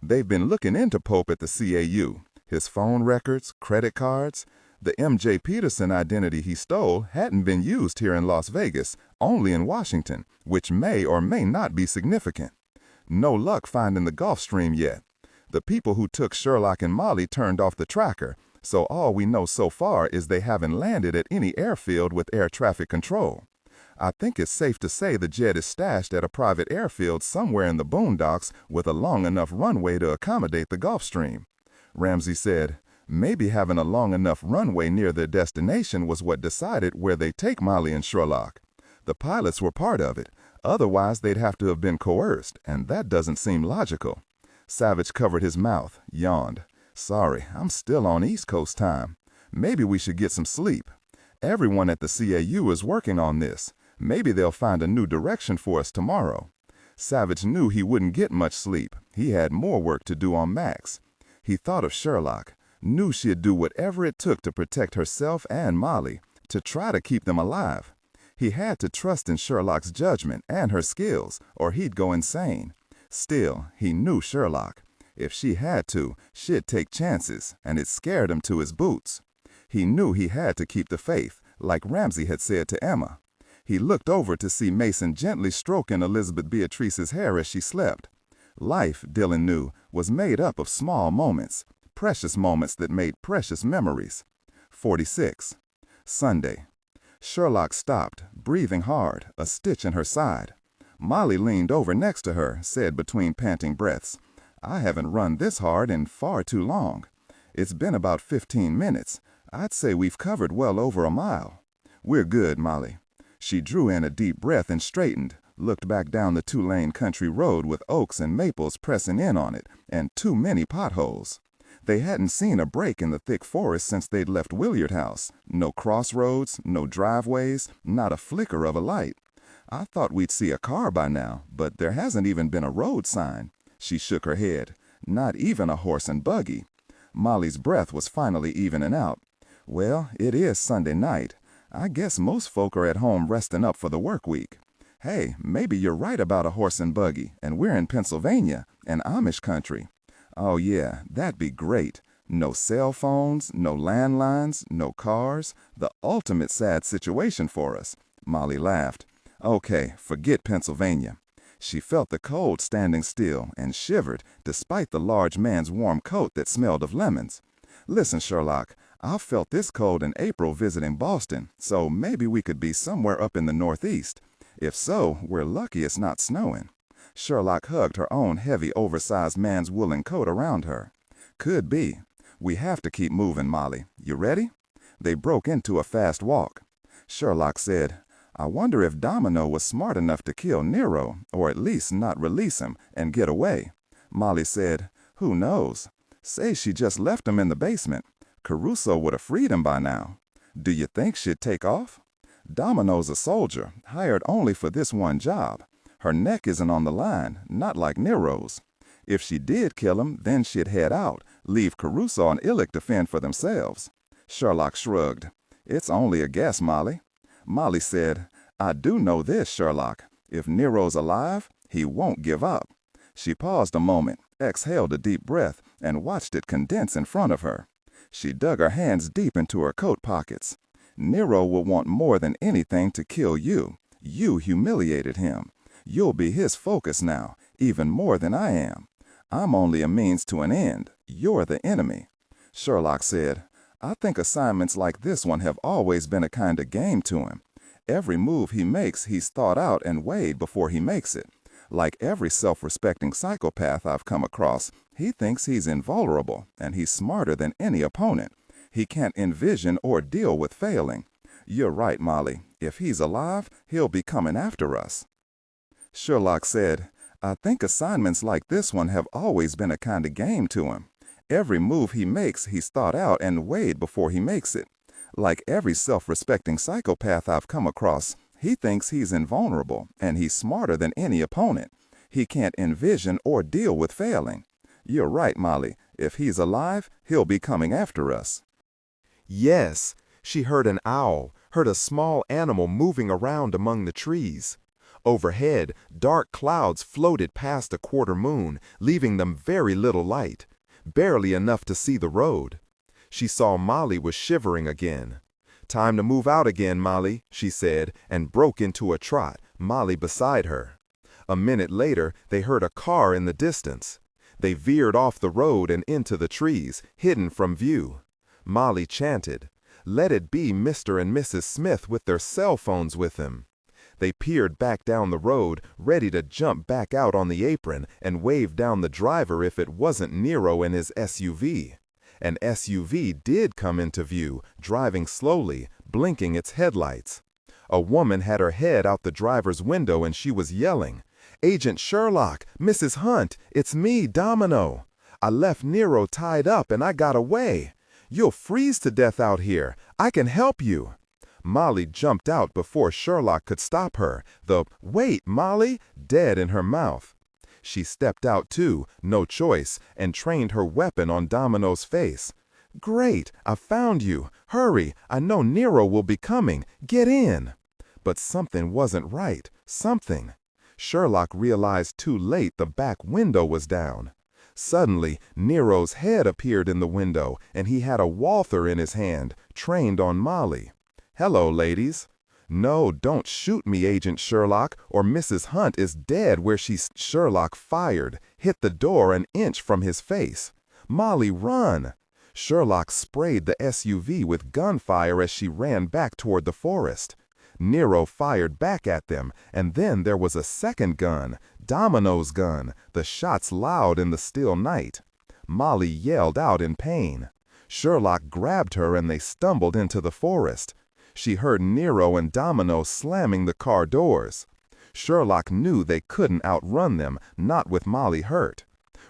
They've been looking into Pope at the CAU. His phone records, credit cards. The M.J. Peterson identity he stole hadn't been used here in Las Vegas, only in Washington, which may or may not be significant. No luck finding the Gulf Stream yet. The people who took Sherlock and Molly turned off the tracker, so all we know so far is they haven't landed at any airfield with air traffic control. I think it's safe to say the jet is stashed at a private airfield somewhere in the boondocks with a long enough runway to accommodate the Gulf Stream. Ramsey said, maybe having a long enough runway near their destination was what decided where they take Molly and Sherlock. The pilots were part of it, otherwise they'd have to have been coerced, and that doesn't seem logical. Savich covered his mouth, yawned. Sorry, I'm still on East Coast time. Maybe we should get some sleep. Everyone at the CAU is working on this. Maybe they'll find a new direction for us tomorrow. Savich knew he wouldn't get much sleep. He had more work to do on Max. He thought of Sherlock, knew she'd do whatever it took to protect herself and Molly, to try to keep them alive. He had to trust in Sherlock's judgment and her skills, or he'd go insane. Still, he knew Sherlock. If she had to, she'd take chances, and it scared him to his boots. He knew he had to keep the faith, like Ramsey had said to Emma. He looked over to see Mason gently stroking Elizabeth Beatrice's hair as she slept. Life, Dillon knew, was made up of small moments, precious moments that made precious memories. 46. Sunday. Sherlock stopped, breathing hard, a stitch in her side. Molly leaned over next to her, said between panting breaths, I haven't run this hard in far too long. It's been about 15 minutes. I'd say we've covered well over a mile. We're good, Molly. She drew in a deep breath and straightened, looked back down the 2-lane country road with oaks and maples pressing in on it, and too many potholes. They hadn't seen a break in the thick forest since they'd left Williard House. No crossroads, no driveways, not a flicker of a light. I thought we'd see a car by now, but there hasn't even been a road sign. She shook her head. Not even a horse and buggy. Molly's breath was finally evening out. Well, it is Sunday night. I guess most folk are at home resting up for the work week. Hey, maybe you're right about a horse and buggy, and we're in Pennsylvania, an Amish country. Oh yeah, that'd be great. No cell phones, no landlines, no cars. The ultimate sad situation for us. Molly laughed. Okay, forget Pennsylvania. She felt the cold standing still and shivered despite the large man's warm coat that smelled of lemons. Listen, Sherlock, I've felt this cold in April visiting Boston, so maybe we could be somewhere up in the Northeast. If so, we're lucky it's not snowing. Sherlock hugged her own heavy, oversized man's woolen coat around her. Could be. We have to keep moving, Molly. You ready? They broke into a fast walk. Sherlock said, I wonder if Domino was smart enough to kill Nero, or at least not release him and get away. Molly said, who knows? Say she just left him in the basement. Caruso would have freed him by now. Do you think she'd take off? Domino's a soldier, hired only for this one job. Her neck isn't on the line, not like Nero's. If she did kill him, then she'd head out, leave Caruso and Illick to fend for themselves. Sherlock shrugged. It's only a guess, Molly. Molly said, I do know this, Sherlock. If Nero's alive, he won't give up. She paused a moment, exhaled a deep breath, and watched it condense in front of her. She dug her hands deep into her coat pockets. Nero will want more than anything to kill you. You humiliated him. You'll be his focus now, even more than I am. I'm only a means to an end. You're the enemy. Sherlock said, I think assignments like this one have always been a kind of game to him. every move he makes, he's thought out and weighed before he makes it. Like every self-respecting psychopath I've come across, he thinks he's invulnerable, and he's smarter than any opponent. He can't envision or deal with failing. You're right, Molly. If he's alive, he'll be coming after us. Sherlock said, I think assignments like this one have always been a kind of game to him. Every move he makes, he's thought out and weighed before he makes it. Like every self-respecting psychopath I've come across, he thinks he's invulnerable, and he's smarter than any opponent. He can't envision or deal with failing. You're right, Molly. If he's alive, he'll be coming after us. Yes, she heard an owl, heard a small animal moving around among the trees. Overhead, dark clouds floated past a quarter moon, leaving them very little light, barely enough to see the road. She saw Molly was shivering again. Time to move out again, Molly, she said, and broke into a trot, Molly beside her. A minute later, they heard a car in the distance. They veered off the road and into the trees, hidden from view. Molly chanted, "Let it be Mr. and Mrs. Smith with their cell phones with them." They peered back down the road, ready to jump back out on the apron and wave down the driver if it wasn't Nero and his SUV. An SUV did come into view, driving slowly, blinking its headlights. A woman had her head out the driver's window and she was yelling, "Agent Sherlock, Mrs. Hunt, it's me, Domino. I left Nero tied up and I got away. You'll freeze to death out here. I can help you." Molly jumped out before Sherlock could stop her, the "Wait, Molly" dead in her mouth. She stepped out too, no choice, and trained her weapon on Domino's face. "Great, I found you. Hurry, I know Nero will be coming. Get in." But something wasn't right, something. Sherlock realized too late the back window was down. Suddenly, Nero's head appeared in the window, and he had a Walther in his hand, trained on Molly. "Hello, ladies." "No, don't shoot me, Agent Sherlock, or Mrs. Hunt is dead where she's—" Sherlock fired, hit the door an inch from his face. "Molly, run!" Sherlock sprayed the SUV with gunfire as she ran back toward the forest. Nero fired back at them, and then there was a second gun, Domino's gun, the shots loud in the still night. Molly yelled out in pain. Sherlock grabbed her and they stumbled into the forest. She heard Nero and Domino slamming the car doors. Sherlock knew they couldn't outrun them, not with Molly hurt.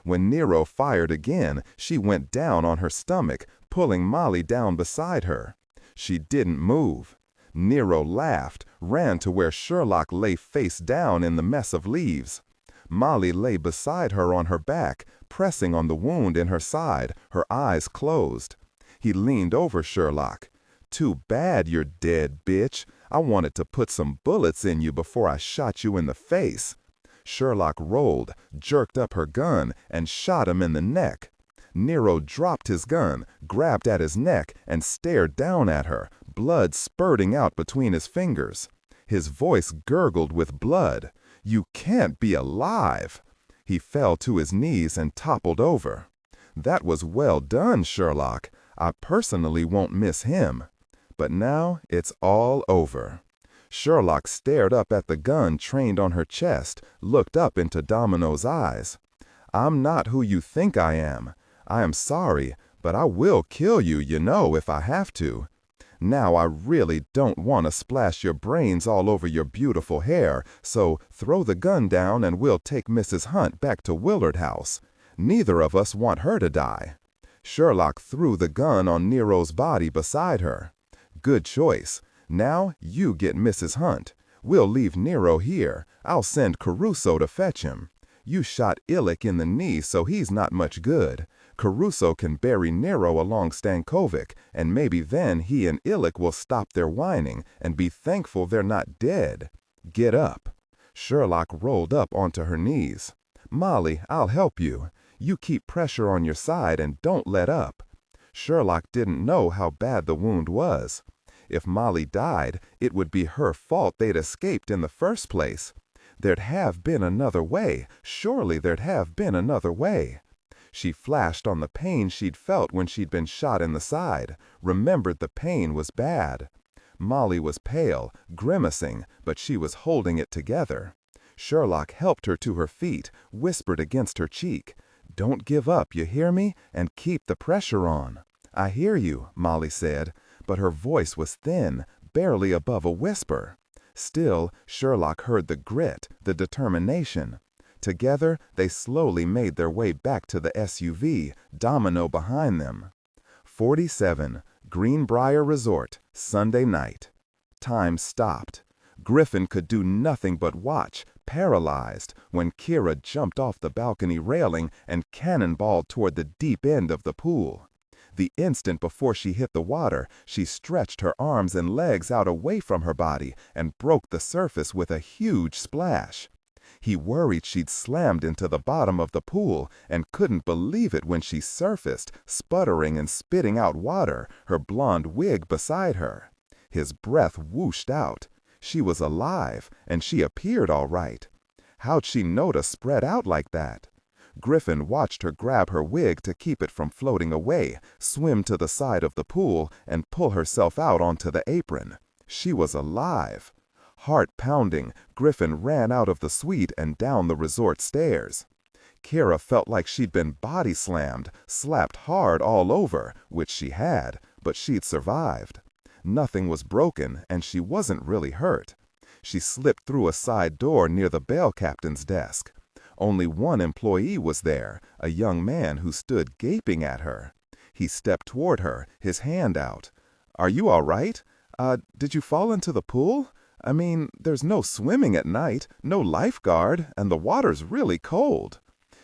When Nero fired again, she went down on her stomach, pulling Molly down beside her. She didn't move. Nero laughed, ran to where Sherlock lay face down in the mess of leaves. Molly lay beside her on her back, pressing on the wound in her side, her eyes closed. He leaned over Sherlock. "Too bad you're dead, bitch. I wanted to put some bullets in you before I shot you in the face." Sherlock rolled, jerked up her gun, and shot him in the neck. Nero dropped his gun, grabbed at his neck, and stared down at her, blood spurting out between his fingers. His voice gurgled with blood. "You can't be alive!" He fell to his knees and toppled over. "That was well done, Sherlock. I personally won't miss him. But now it's all over." Sherlock stared up at the gun trained on her chest, looked up into Domino's eyes. "I'm not who you think I am. I am sorry, but I will kill you, you know, if I have to. Now I really don't want to splash your brains all over your beautiful hair, so throw the gun down and we'll take Mrs. Hunt back to Willard House. Neither of us want her to die." Sherlock threw the gun on Nero's body beside her. "Good choice. Now you get Mrs. Hunt. We'll leave Nero here. I'll send Caruso to fetch him. You shot Illick in the knee, so he's not much good. Caruso can bury Nero along Stankovic, and maybe then he and Illick will stop their whining and be thankful they're not dead. Get up." Sherlock rolled up onto her knees. "Molly, I'll help you. You keep pressure on your side and don't let up." Sherlock didn't know how bad the wound was. If Molly died, it would be her fault they'd escaped in the first place. There'd have been another way. Surely there'd have been another way. She flashed on the pain she'd felt when she'd been shot in the side, remembered the pain was bad. Molly was pale, grimacing, but she was holding it together. Sherlock helped her to her feet, whispered against her cheek, "Don't give up, you hear me? And keep the pressure on." "I hear you," Molly said, but her voice was thin, barely above a whisper. Still, Sherlock heard the grit, the determination. Together, they slowly made their way back to the SUV, Domino behind them. 47, Greenbrier Resort, Sunday night. Time stopped. Griffin could do nothing but watch, paralyzed, when Kirra jumped off the balcony railing and cannonballed toward the deep end of the pool. The instant before she hit the water, she stretched her arms and legs out away from her body and broke the surface with a huge splash. He worried she'd slammed into the bottom of the pool and couldn't believe it when she surfaced, sputtering and spitting out water, her blonde wig beside her. His breath whooshed out. She was alive, and she appeared all right. How'd she know to spread out like that? Griffin watched her grab her wig to keep it from floating away, swim to the side of the pool, and pull herself out onto the apron. She was alive. Heart pounding, Griffin ran out of the suite and down the resort stairs. Kirra felt like she'd been body slammed, slapped hard all over, which she had, but she'd survived. Nothing was broken, and she wasn't really hurt. She slipped through a side door near the bell captain's desk. Only one employee was there, a young man who stood gaping at her. He stepped toward her, his hand out. "Are you all right? Did you fall into the pool? I mean, there's no swimming at night, no lifeguard, and the water's really cold."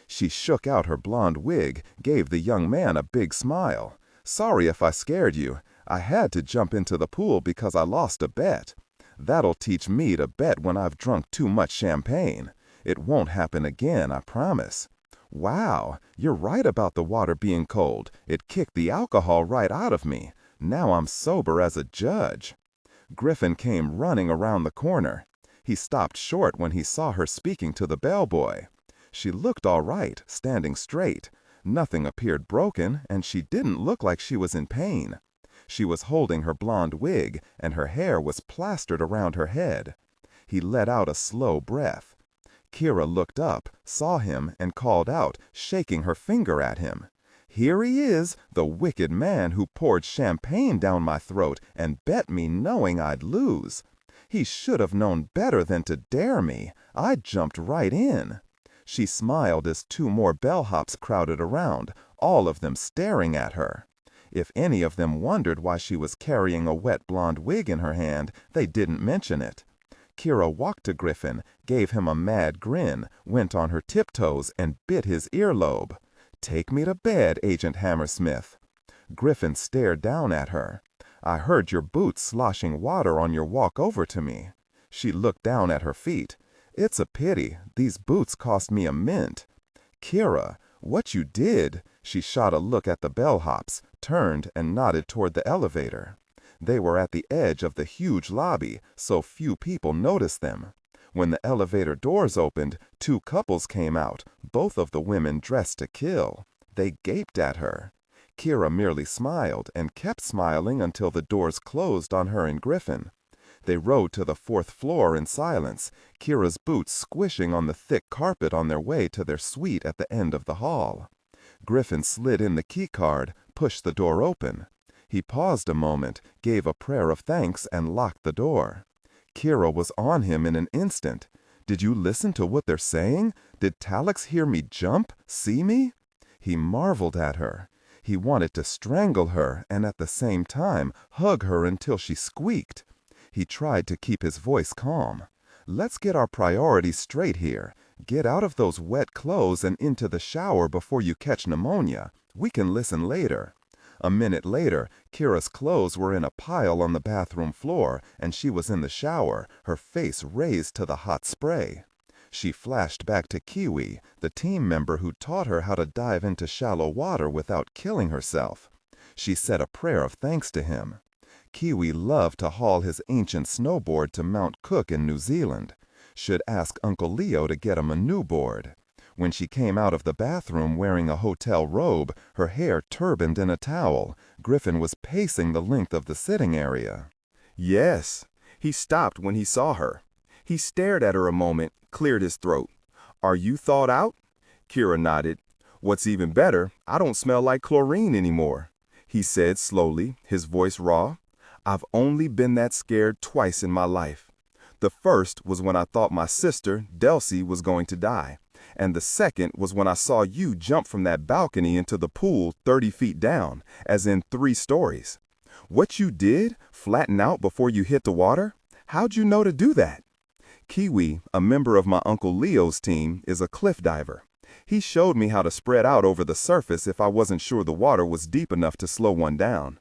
She shook out her blonde wig, gave the young man a big smile. "Sorry if I scared you. I had to jump into the pool because I lost a bet. That'll teach me to bet when I've drunk too much champagne. It won't happen again, I promise." "Wow, you're right about the water being cold. It kicked the alcohol right out of me. Now I'm sober as a judge." Griffin came running around the corner. He stopped short when he saw her speaking to the bellboy. She looked all right, standing straight. Nothing appeared broken, and she didn't look like she was in pain. She was holding her blonde wig, and her hair was plastered around her head. He let out a slow breath. Kirra looked up, saw him, and called out, shaking her finger at him. "Here he is, the wicked man who poured champagne down my throat and bet me knowing I'd lose. He should have known better than to dare me. I jumped right in." She smiled as two more bellhops crowded around, all of them staring at her. If any of them wondered why she was carrying a wet blonde wig in her hand, they didn't mention it. Kirra walked to Griffin, gave him a mad grin, went on her tiptoes, and bit his earlobe. "Take me to bed, Agent Hammersmith." Griffin stared down at her. "I heard your boots sloshing water on your walk over to me." She looked down at her feet. "It's a pity. These boots cost me a mint." "Kirra, what you did?" She shot a look at the bellhops, turned, and nodded toward the elevator. They were at the edge of the huge lobby, so few people noticed them. When the elevator doors opened, two couples came out, both of the women dressed to kill. They gaped at her. Kirra merely smiled and kept smiling until the doors closed on her and Griffin. They rode to the 4th floor in silence, Kirra's boots squishing on the thick carpet on their way to their suite at the end of the hall. Griffin slid in the keycard, pushed the door open. He paused a moment, gave a prayer of thanks, and locked the door. Kirra was on him in an instant. "Did you listen to what they're saying? Did Talix hear me jump? See me?" He marveled at her. He wanted to strangle her and at the same time hug her until she squeaked. He tried to keep his voice calm. "Let's get our priorities straight here. Get out of those wet clothes and into the shower before you catch pneumonia. We can listen later." A minute later, Kirra's clothes were in a pile on the bathroom floor, and she was in the shower, her face raised to the hot spray. She flashed back to Kiwi, the team member who taught her how to dive into shallow water without killing herself. She said a prayer of thanks to him. Kiwi loved to haul his ancient snowboard to Mount Cook in New Zealand. Should ask Uncle Leo to get him a new board. When she came out of the bathroom wearing a hotel robe, her hair turbaned in a towel, Griffin was pacing the length of the sitting area. Yes. He stopped when he saw her. He stared at her a moment, cleared his throat. Are you thawed out? Kirra nodded. What's even better, I don't smell like chlorine anymore. He said slowly, his voice raw. I've only been that scared twice in my life. The first was when I thought my sister, Delcy, was going to die. And the second was when I saw you jump from that balcony into the pool 30 feet down, as in 3 stories. What you did, flatten out before you hit the water? How'd you know to do that? Kiwi, a member of my Uncle Leo's team, is a cliff diver. He showed me how to spread out over the surface if I wasn't sure the water was deep enough to slow one down.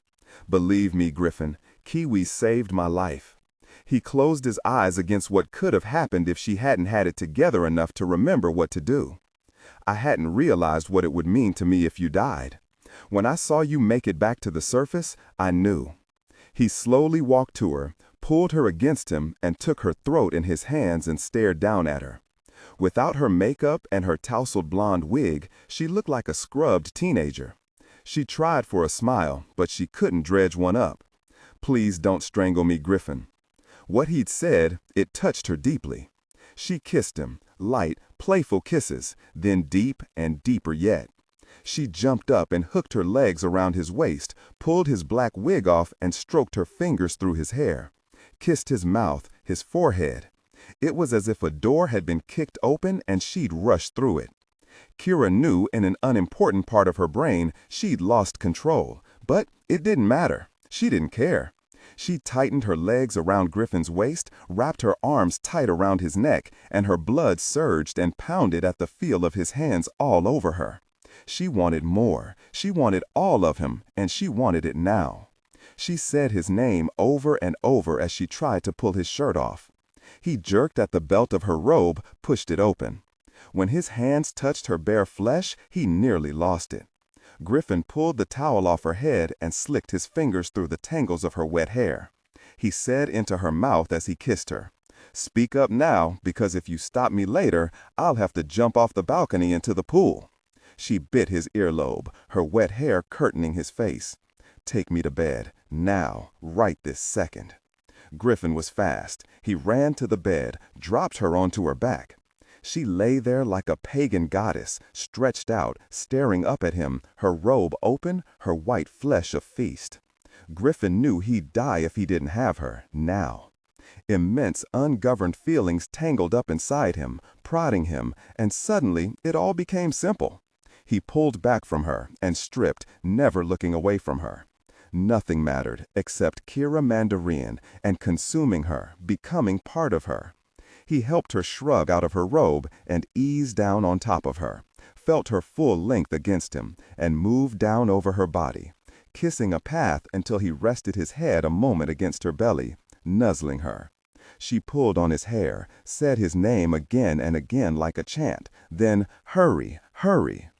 Believe me, Griffin, Kiwi saved my life. He closed his eyes against what could have happened if she hadn't had it together enough to remember what to do. I hadn't realized what it would mean to me if you died. When I saw you make it back to the surface, I knew. He slowly walked to her, pulled her against him, and took her throat in his hands and stared down at her. Without her makeup and her tousled blonde wig, she looked like a scrubbed teenager. She tried for a smile, but she couldn't dredge one up. Please don't strangle me, Griffin. What he'd said, it touched her deeply. She kissed him, light, playful kisses, then deep and deeper yet. She jumped up and hooked her legs around his waist, pulled his black wig off and stroked her fingers through his hair, kissed his mouth, his forehead. It was as if a door had been kicked open and she'd rushed through it. Kirra knew in an unimportant part of her brain she'd lost control, but it didn't matter. She didn't care. She tightened her legs around Griffin's waist, wrapped her arms tight around his neck, and her blood surged and pounded at the feel of his hands all over her. She wanted more. She wanted all of him, and she wanted it now. She said his name over and over as she tried to pull his shirt off. He jerked at the belt of her robe, pushed it open. When his hands touched her bare flesh, he nearly lost it. Griffin pulled the towel off her head and slicked his fingers through the tangles of her wet hair. He said into her mouth as he kissed her, "Speak up now, because if you stop me later, I'll have to jump off the balcony into the pool." She bit his earlobe, her wet hair curtaining his face. "Take me to bed, now, right this second." Griffin was fast. He ran to the bed, dropped her onto her back. She lay there like a pagan goddess, stretched out, staring up at him, her robe open, her white flesh a feast. Griffin knew he'd die if he didn't have her, now. Immense, ungoverned feelings tangled up inside him, prodding him, and suddenly it all became simple. He pulled back from her and stripped, never looking away from her. Nothing mattered except Kirra Mandarian and consuming her, becoming part of her. He helped her shrug out of her robe and ease down on top of her, felt her full length against him, and moved down over her body, kissing a path until he rested his head a moment against her belly, nuzzling her. She pulled on his hair, said his name again and again like a chant, then, "Hurry, hurry."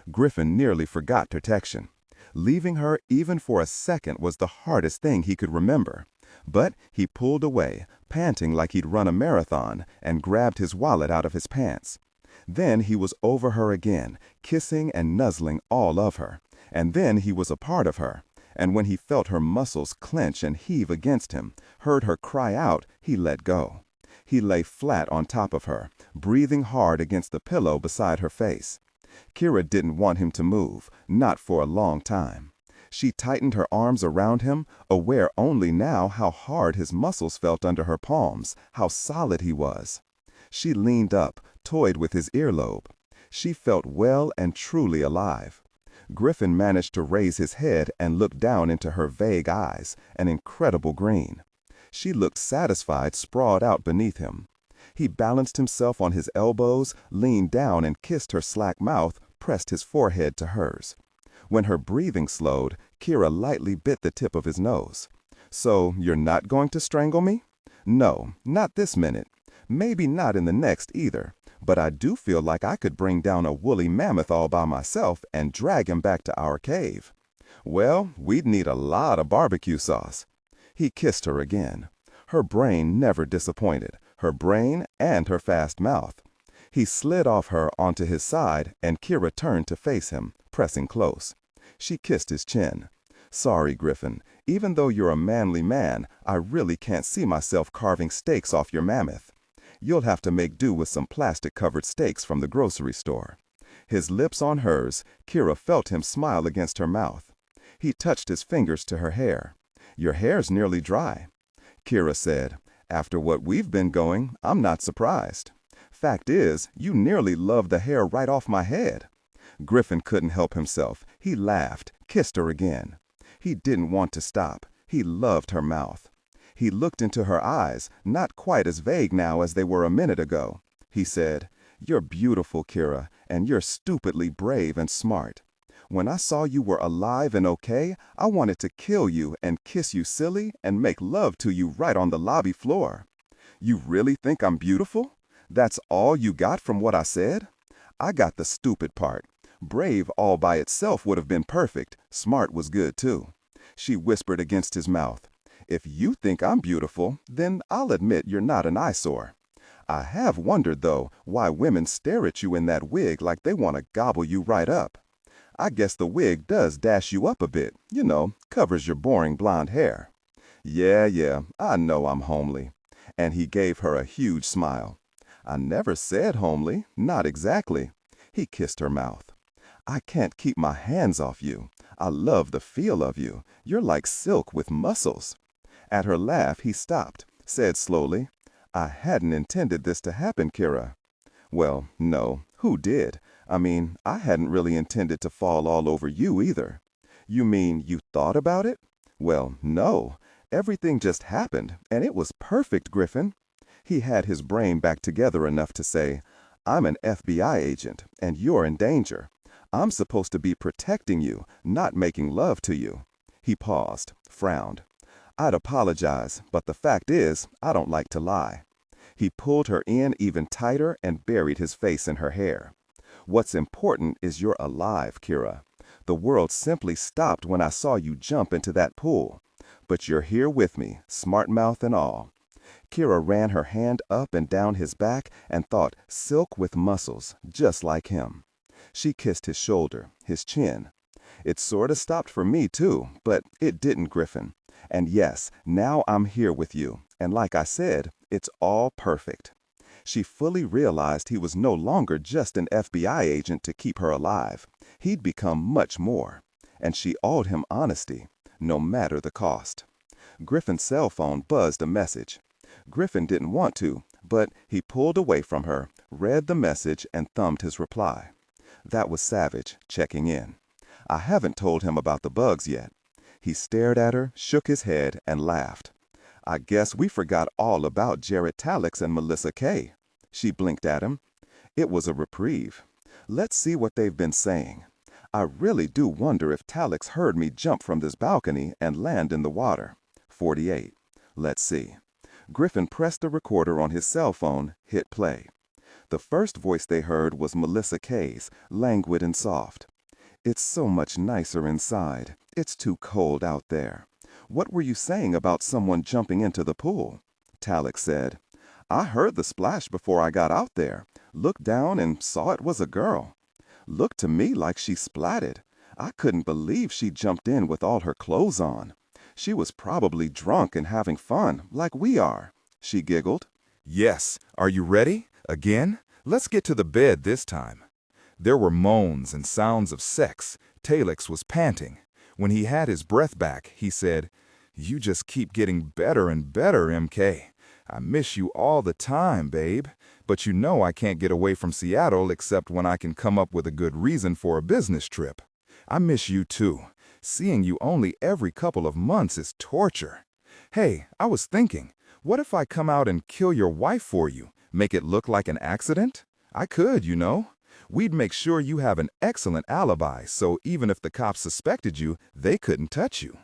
Griffin nearly forgot protection. Leaving her even for a second was the hardest thing he could remember. But he pulled away, panting like he'd run a marathon, and grabbed his wallet out of his pants. Then he was over her again, kissing and nuzzling all of her. And then he was a part of her. And when he felt her muscles clench and heave against him, heard her cry out, he let go. He lay flat on top of her, breathing hard against the pillow beside her face. Kirra didn't want him to move, not for a long time. She tightened her arms around him, aware only now how hard his muscles felt under her palms, how solid he was. She leaned up, toyed with his earlobe. She felt well and truly alive. Griffin managed to raise his head and look down into her vague eyes, an incredible green. She looked satisfied, sprawled out beneath him. He balanced himself on his elbows, leaned down and kissed her slack mouth, pressed his forehead to hers. When her breathing slowed, Kirra lightly bit the tip of his nose. "So you're not going to strangle me?" "No, not this minute. Maybe not in the next either. But I do feel like I could bring down a woolly mammoth all by myself and drag him back to our cave." "Well, we'd need a lot of barbecue sauce." He kissed her again. Her brain never disappointed, her brain and her fast mouth. He slid off her onto his side, and Kirra turned to face him, pressing close. She kissed his chin. Sorry, Griffin. Even though you're a manly man, I really can't see myself carving steaks off your mammoth. You'll have to make do with some plastic-covered steaks from the grocery store." His lips on hers, Kirra felt him smile against her mouth. He touched his fingers to her hair. "Your hair's nearly dry." Kirra said, "After what we've been going, I'm not surprised. Fact is, you nearly loved the hair right off my head." Griffin couldn't help himself. He laughed, kissed her again. He didn't want to stop. He loved her mouth. He looked into her eyes, not quite as vague now as they were a minute ago. He said, "You're beautiful, Kirra, and you're stupidly brave and smart. When I saw you were alive and okay, I wanted to kill you and kiss you silly and make love to you right on the lobby floor. You really think I'm beautiful? That's all you got from what I said? I got the stupid part. Brave all by itself would have been perfect. Smart was good too." She whispered against his mouth, "If you think I'm beautiful, then I'll admit you're not an eyesore. I have wondered, though, why women stare at you in that wig like they want to gobble you right up. I guess the wig does dash you up a bit, you know, covers your boring blonde hair." Yeah, I know I'm homely." And he gave her a huge smile. "I never said homely, not exactly." He kissed her mouth. "I can't keep my hands off you. I love the feel of you. You're like silk with muscles." At her laugh, he stopped, said slowly, "I hadn't intended this to happen, Kirra." "Well, no. Who did? I mean, I hadn't really intended to fall all over you either." "You mean you thought about it?" "Well, no. Everything just happened, and it was perfect, Griffin." He had his brain back together enough to say, "I'm an FBI agent, and you're in danger. I'm supposed to be protecting you, not making love to you." He paused, frowned. "I'd apologize, but the fact is, I don't like to lie." He pulled her in even tighter and buried his face in her hair. "What's important is you're alive, Kirra. The world simply stopped when I saw you jump into that pool. But you're here with me, smart mouth and all." Kirra ran her hand up and down his back and thought silk with muscles, just like him. She kissed his shoulder, his chin. "It sort of stopped for me, too, but it didn't, Griffin. And yes, now I'm here with you, and like I said, it's all perfect." She fully realized he was no longer just an FBI agent to keep her alive. He'd become much more, and she owed him honesty, no matter the cost. Griffin's cell phone buzzed a message. Griffin didn't want to, but he pulled away from her, read the message, and thumbed his reply. That was Savich, checking in. I haven't told him about the bugs yet. He stared at her, shook his head, and laughed. "I guess we forgot all about Jared Talix and Melissa Kay." She blinked at him. It was a reprieve. "Let's see what they've been saying. I really do wonder if Talix heard me jump from this balcony and land in the water. 48. Let's see." Griffin pressed the recorder on his cell phone, hit play. The first voice they heard was Melissa Kay's, languid and soft. "It's so much nicer inside. It's too cold out there. What were you saying about someone jumping into the pool?" Talix said, "I heard the splash before I got out there. Looked down and saw it was a girl. Looked to me like she splatted. I couldn't believe she jumped in with all her clothes on. She was probably drunk and having fun, like we are." She giggled. "Yes, are you ready? Again? Let's get to the bed this time." There were moans and sounds of sex. Talix was panting. When he had his breath back, he said, "You just keep getting better and better, MK. I miss you all the time, babe. But you know I can't get away from Seattle except when I can come up with a good reason for a business trip. I miss you too. Seeing you only every couple of months is torture. Hey, I was thinking, what if I come out and kill your wife for you? Make it look like an accident? I could, you know. We'd make sure you have an excellent alibi, so even if the cops suspected you, they couldn't touch you."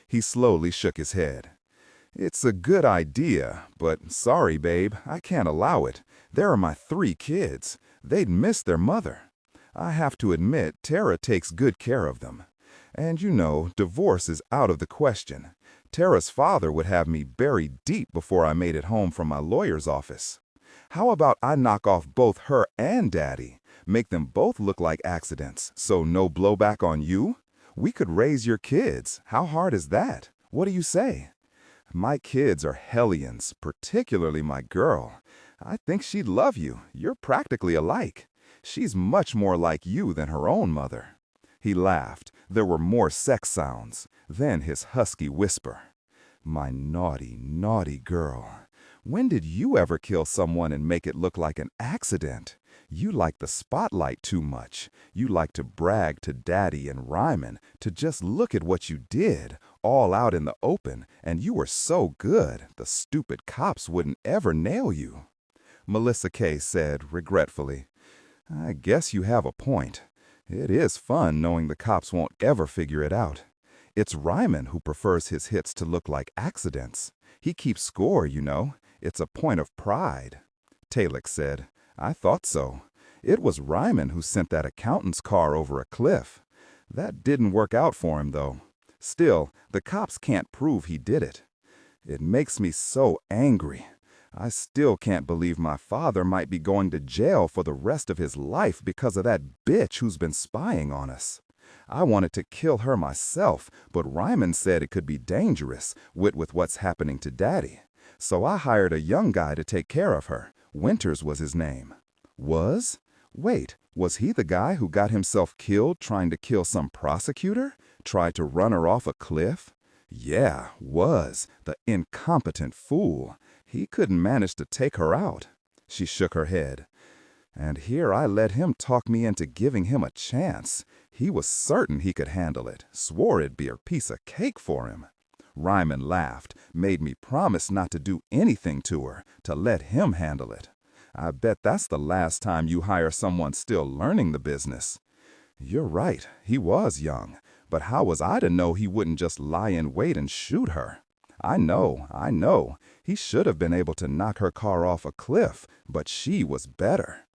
He slowly shook his head. "It's a good idea, but sorry, babe, I can't allow it. There are my 3 kids. They'd miss their mother. I have to admit, Tara takes good care of them. And you know, divorce is out of the question. Tara's father would have me buried deep before I made it home from my lawyer's office. How about I knock off both her and Daddy? Make them both look like accidents, so no blowback on you? We could raise your kids. How hard is that? What do you say? My kids are hellions, particularly my girl. I think she'd love you. You're practically alike. She's much more like you than her own mother." He laughed. There were more sex sounds. Then his husky whisper. "My naughty, naughty girl. When did you ever kill someone and make it look like an accident? You like the spotlight too much. You like to brag to Daddy and Ryman to just look at what you did, all out in the open, and you were so good, the stupid cops wouldn't ever nail you." Melissa Kay said regretfully, "I guess you have a point. It is fun knowing the cops won't ever figure it out. It's Ryman who prefers his hits to look like accidents. He keeps score, you know. It's a point of pride." Talek said, "I thought so. It was Ryman who sent that accountant's car over a cliff. That didn't work out for him, though. Still, the cops can't prove he did it. It makes me so angry. I still can't believe my father might be going to jail for the rest of his life because of that bitch who's been spying on us. I wanted to kill her myself, but Ryman said it could be dangerous, with what's happening to Daddy. So I hired a young guy to take care of her. Winters was his name." "Was? Wait, was he the guy who got himself killed trying to kill some prosecutor? Tried to run her off a cliff?" "Yeah, was. The incompetent fool. He couldn't manage to take her out." She shook her head. "And here I let him talk me into giving him a chance. He was certain he could handle it, swore it'd be a piece of cake for him. Ryman laughed, made me promise not to do anything to her, to let him handle it. I bet that's the last time you hire someone still learning the business." "You're right, he was young, but how was I to know he wouldn't just lie in wait and shoot her? I know. He should have been able to knock her car off a cliff, but she was better.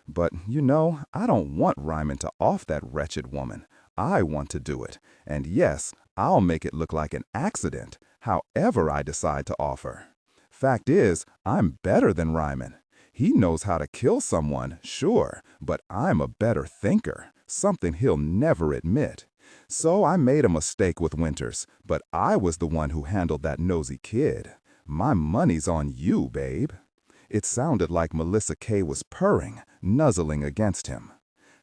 But, you know, I don't want Ryman to off that wretched woman. I want to do it. And yes, I'll make it look like an accident, however I decide to off her. Fact is, I'm better than Ryman. He knows how to kill someone, sure, but I'm a better thinker, something he'll never admit. So I made a mistake with Winters, but I was the one who handled that nosy kid. My money's on you, babe." It sounded like Melissa Kay was purring, nuzzling against him.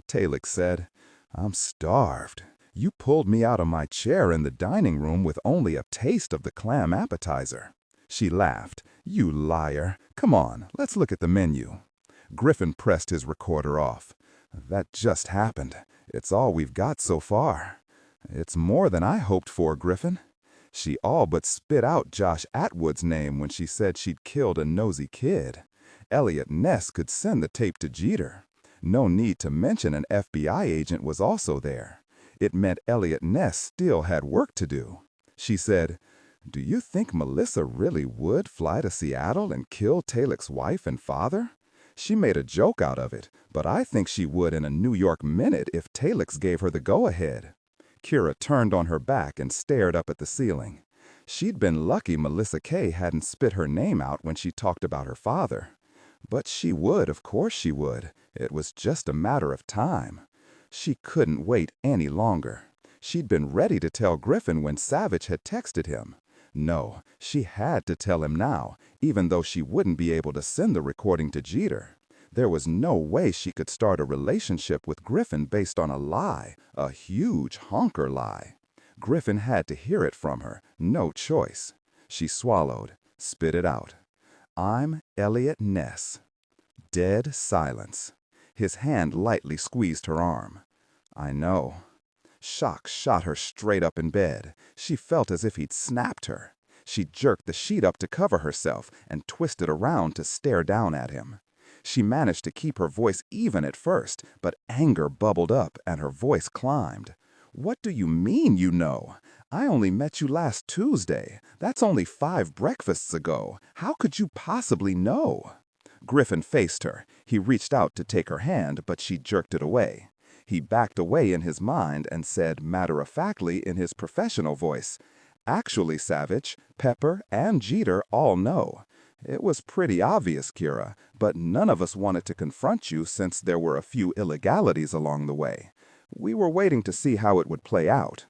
Talek said, "I'm starved. You pulled me out of my chair in the dining room with only a taste of the clam appetizer." She laughed. "You liar. Come on, let's look at the menu." Griffin pressed his recorder off. "That just happened. It's all we've got so far." "It's more than I hoped for, Griffin." She all but spit out Josh Atwood's name when she said she'd killed a nosy kid. Eliot Ness could send the tape to Jeter. No need to mention an FBI agent was also there. It meant Eliot Ness still had work to do. She said, "Do you think Melissa really would fly to Seattle and kill Talek's wife and father? She made a joke out of it, but I think she would in a New York minute if Talek's gave her the go-ahead." Kirra turned on her back and stared up at the ceiling. She'd been lucky Melissa Kay hadn't spit her name out when she talked about her father. But she would, of course she would. It was just a matter of time. She couldn't wait any longer. She'd been ready to tell Griffin when Savich had texted him. No, she had to tell him now, even though she wouldn't be able to send the recording to Jeter. There was no way she could start a relationship with Griffin based on a lie, a huge honker lie. Griffin had to hear it from her, no choice. She swallowed, spit it out. "I'm Eliot Ness." Dead silence. His hand lightly squeezed her arm. "I know." Shock shot her straight up in bed. She felt as if he'd snapped her. She jerked the sheet up to cover herself and twisted around to stare down at him. She managed to keep her voice even at first, but anger bubbled up and her voice climbed. "What do you mean you know? I only met you last Tuesday. That's only 5 breakfasts ago. How could you possibly know?" Griffin faced her. He reached out to take her hand, but she jerked it away. He backed away in his mind and said matter-of-factly in his professional voice, "Actually, Savich, Pepper, and Jeter all know. It was pretty obvious, Kirra, but none of us wanted to confront you since there were a few illegalities along the way. We were waiting to see how it would play out.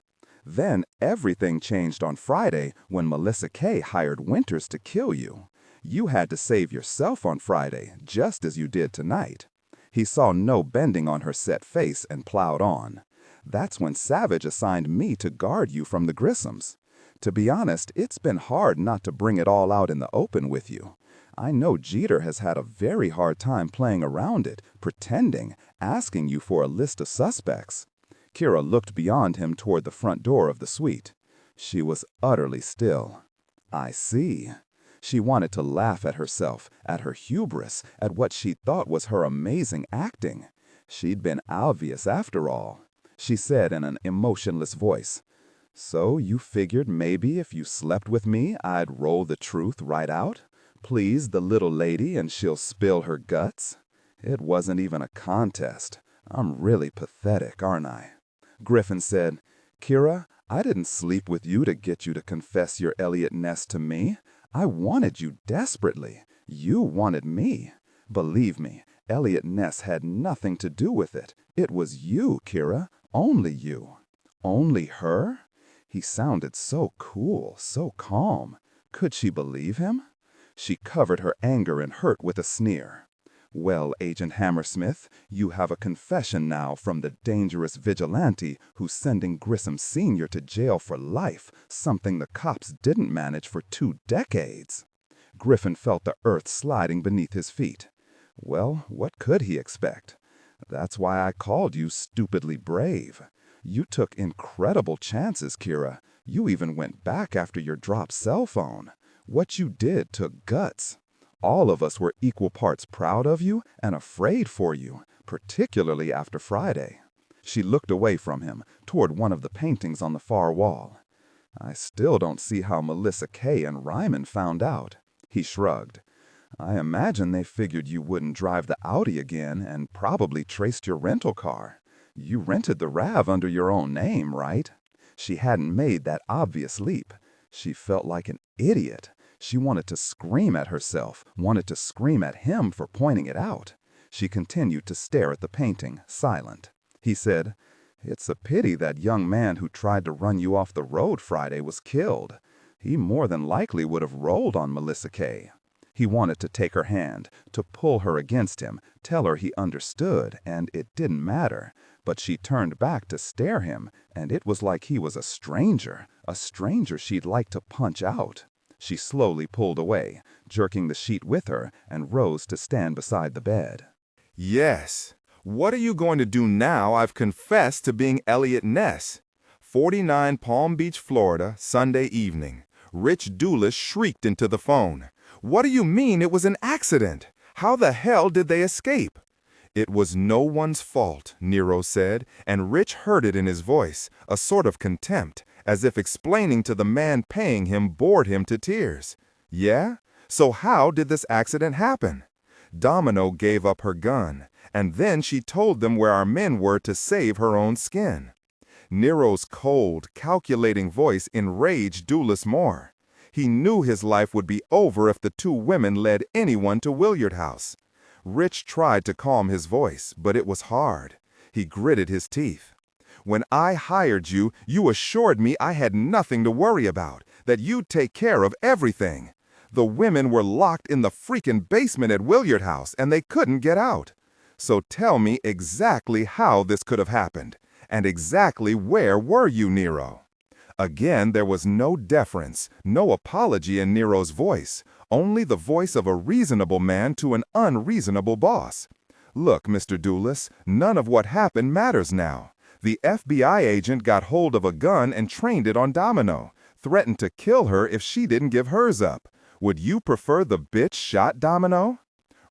Then everything changed on Friday when Melissa Kay hired Winters to kill you. You had to save yourself on Friday, just as you did tonight. He saw no bending on her set face and plowed on. That's when Savich assigned me to guard you from the Grissoms. To be honest, it's been hard not to bring it all out in the open with you. I know Jeter has had a very hard time playing around it, pretending, asking you for a list of suspects. Kirra looked beyond him toward the front door of the suite. She was utterly still. I see. She wanted to laugh at herself, at her hubris, at what she thought was her amazing acting. She'd been obvious after all. She said in an emotionless voice, "So you figured maybe if you slept with me, I'd roll the truth right out? Please the little lady and she'll spill her guts? It wasn't even a contest. I'm really pathetic, aren't I?" Griffin said, "Kirra, I didn't sleep with you to get you to confess your Eliot Ness to me. I wanted you desperately. You wanted me. Believe me, Eliot Ness had nothing to do with it. It was you, Kirra, only you." Only her? He sounded so cool, so calm. Could she believe him? She covered her anger and hurt with a sneer. "Well, Agent Hammersmith, you have a confession now from the dangerous vigilante who's sending Grissom Sr. to jail for life, something the cops didn't manage for 2 decades. Griffin felt the earth sliding beneath his feet. Well, what could he expect? That's why I called you stupidly brave. You took incredible chances, Kirra. You even went back after your dropped cell phone. What you did took guts. All of us were equal parts proud of you and afraid for you, particularly after Friday." She looked away from him, toward one of the paintings on the far wall. "I still don't see how Melissa Kay and Ryman found out." He shrugged. "I imagine they figured you wouldn't drive the Audi again and probably traced your rental car. You rented the RAV under your own name, right?" She hadn't made that obvious leap. She felt like an idiot. She wanted to scream at herself, wanted to scream at him for pointing it out. She continued to stare at the painting, silent. He said, "It's a pity that young man who tried to run you off the road Friday was killed. He more than likely would have rolled on Melissa Kay." He wanted to take her hand, to pull her against him, tell her he understood and it didn't matter. But she turned back to stare him, and it was like he was a stranger she'd like to punch out. She slowly pulled away, jerking the sheet with her, and rose to stand beside the bed. Yes. What are you going to do now I've confessed to being Eliot Ness? 49 Palm Beach, Florida, Sunday evening. Rich Dulles shrieked into the phone. "What do you mean it was an accident? How the hell did they escape?" "It was no one's fault," Nero said, and Rich heard it in his voice, a sort of contempt, as if explaining to the man paying him bored him to tears. "Yeah? So how did this accident happen?" "Domino gave up her gun, and then she told them where our men were to save her own skin." Nero's cold, calculating voice enraged Dulles more. He knew his life would be over if the 2 women led anyone to Willard House. Rich tried to calm his voice, but it was hard. He gritted his teeth. "When I hired you, you assured me I had nothing to worry about, that you'd take care of everything. The women were locked in the freaking basement at Willard House, and they couldn't get out. So tell me exactly how this could have happened, and exactly where were you, Nero?" Again, there was no deference, no apology in Nero's voice, only the voice of a reasonable man to an unreasonable boss. "Look, Mr. Dulles, none of what happened matters now. The FBI agent got hold of a gun and trained it on Domino, threatened to kill her if she didn't give hers up. Would you prefer the bitch shot Domino?"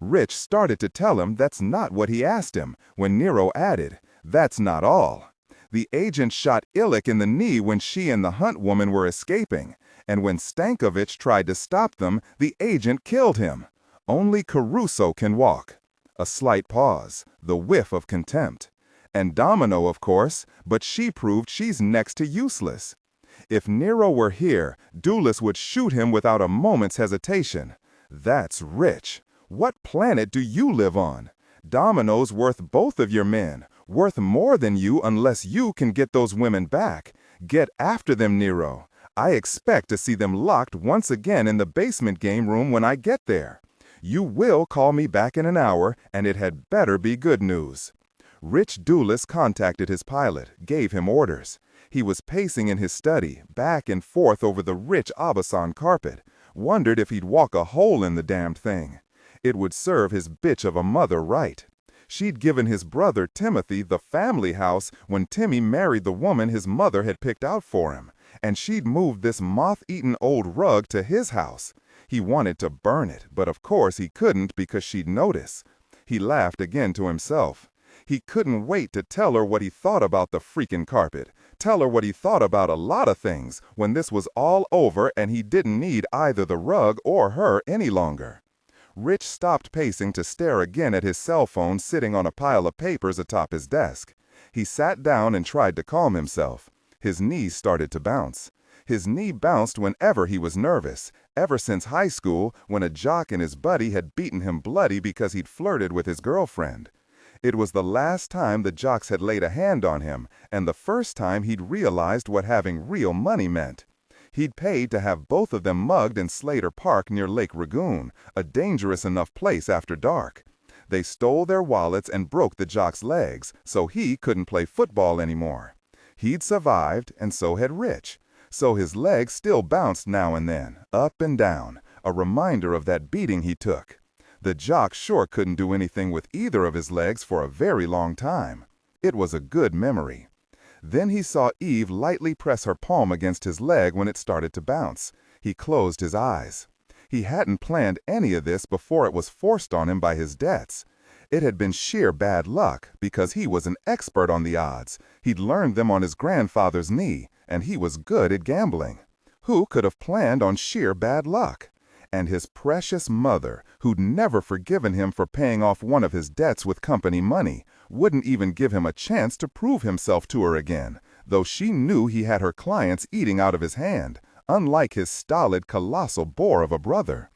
Rich started to tell him that's not what he asked him, when Nero added, "That's not all. The agent shot Illick in the knee when she and the Hunt woman were escaping, and when Stankovich tried to stop them, the agent killed him. Only Caruso can walk." A slight pause, the whiff of contempt. "And Domino, of course, but she proved she's next to useless." If Nero were here, Dulles would shoot him without a moment's hesitation. That's Rich. What planet do you live on? Domino's worth both of your men. Worth more than you unless you can get those women back. Get after them, Nero. I expect to see them locked once again in the basement game room when I get there. You will call me back in an hour, and it had better be good news." Rich Dulles contacted his pilot, gave him orders. He was pacing in his study, back and forth over the rich Aubusson carpet, wondered if he'd walk a hole in the damned thing. It would serve his bitch of a mother right. She'd given his brother Timothy the family house when Timmy married the woman his mother had picked out for him, and she'd moved this moth-eaten old rug to his house. He wanted to burn it, but of course he couldn't because she'd notice. He laughed again to himself. He couldn't wait to tell her what he thought about the freaking carpet, tell her what he thought about a lot of things when this was all over and he didn't need either the rug or her any longer. Rich stopped pacing to stare again at his cell phone sitting on a pile of papers atop his desk. He sat down and tried to calm himself. His knees started to bounce. His knee bounced whenever he was nervous, ever since high school when a jock and his buddy had beaten him bloody because he'd flirted with his girlfriend. It was the last time the jocks had laid a hand on him, and the first time he'd realized what having real money meant. He'd paid to have both of them mugged in Slater Park near Lake Ragoon, a dangerous enough place after dark. They stole their wallets and broke the jock's legs, so he couldn't play football anymore. He'd survived, and so had Rich. So his legs still bounced now and then, up and down, a reminder of that beating he took. The jock sure couldn't do anything with either of his legs for a very long time. It was a good memory. Then he saw Eve lightly press her palm against his leg when it started to bounce. He closed his eyes. He hadn't planned any of this before it was forced on him by his debts. It had been sheer bad luck because he was an expert on the odds. He'd learned them on his grandfather's knee, and he was good at gambling. Who could have planned on sheer bad luck? And his precious mother, who'd never forgiven him for paying off one of his debts with company money, wouldn't even give him a chance to prove himself to her again, though she knew he had her clients eating out of his hand, unlike his stolid, colossal bore of a brother.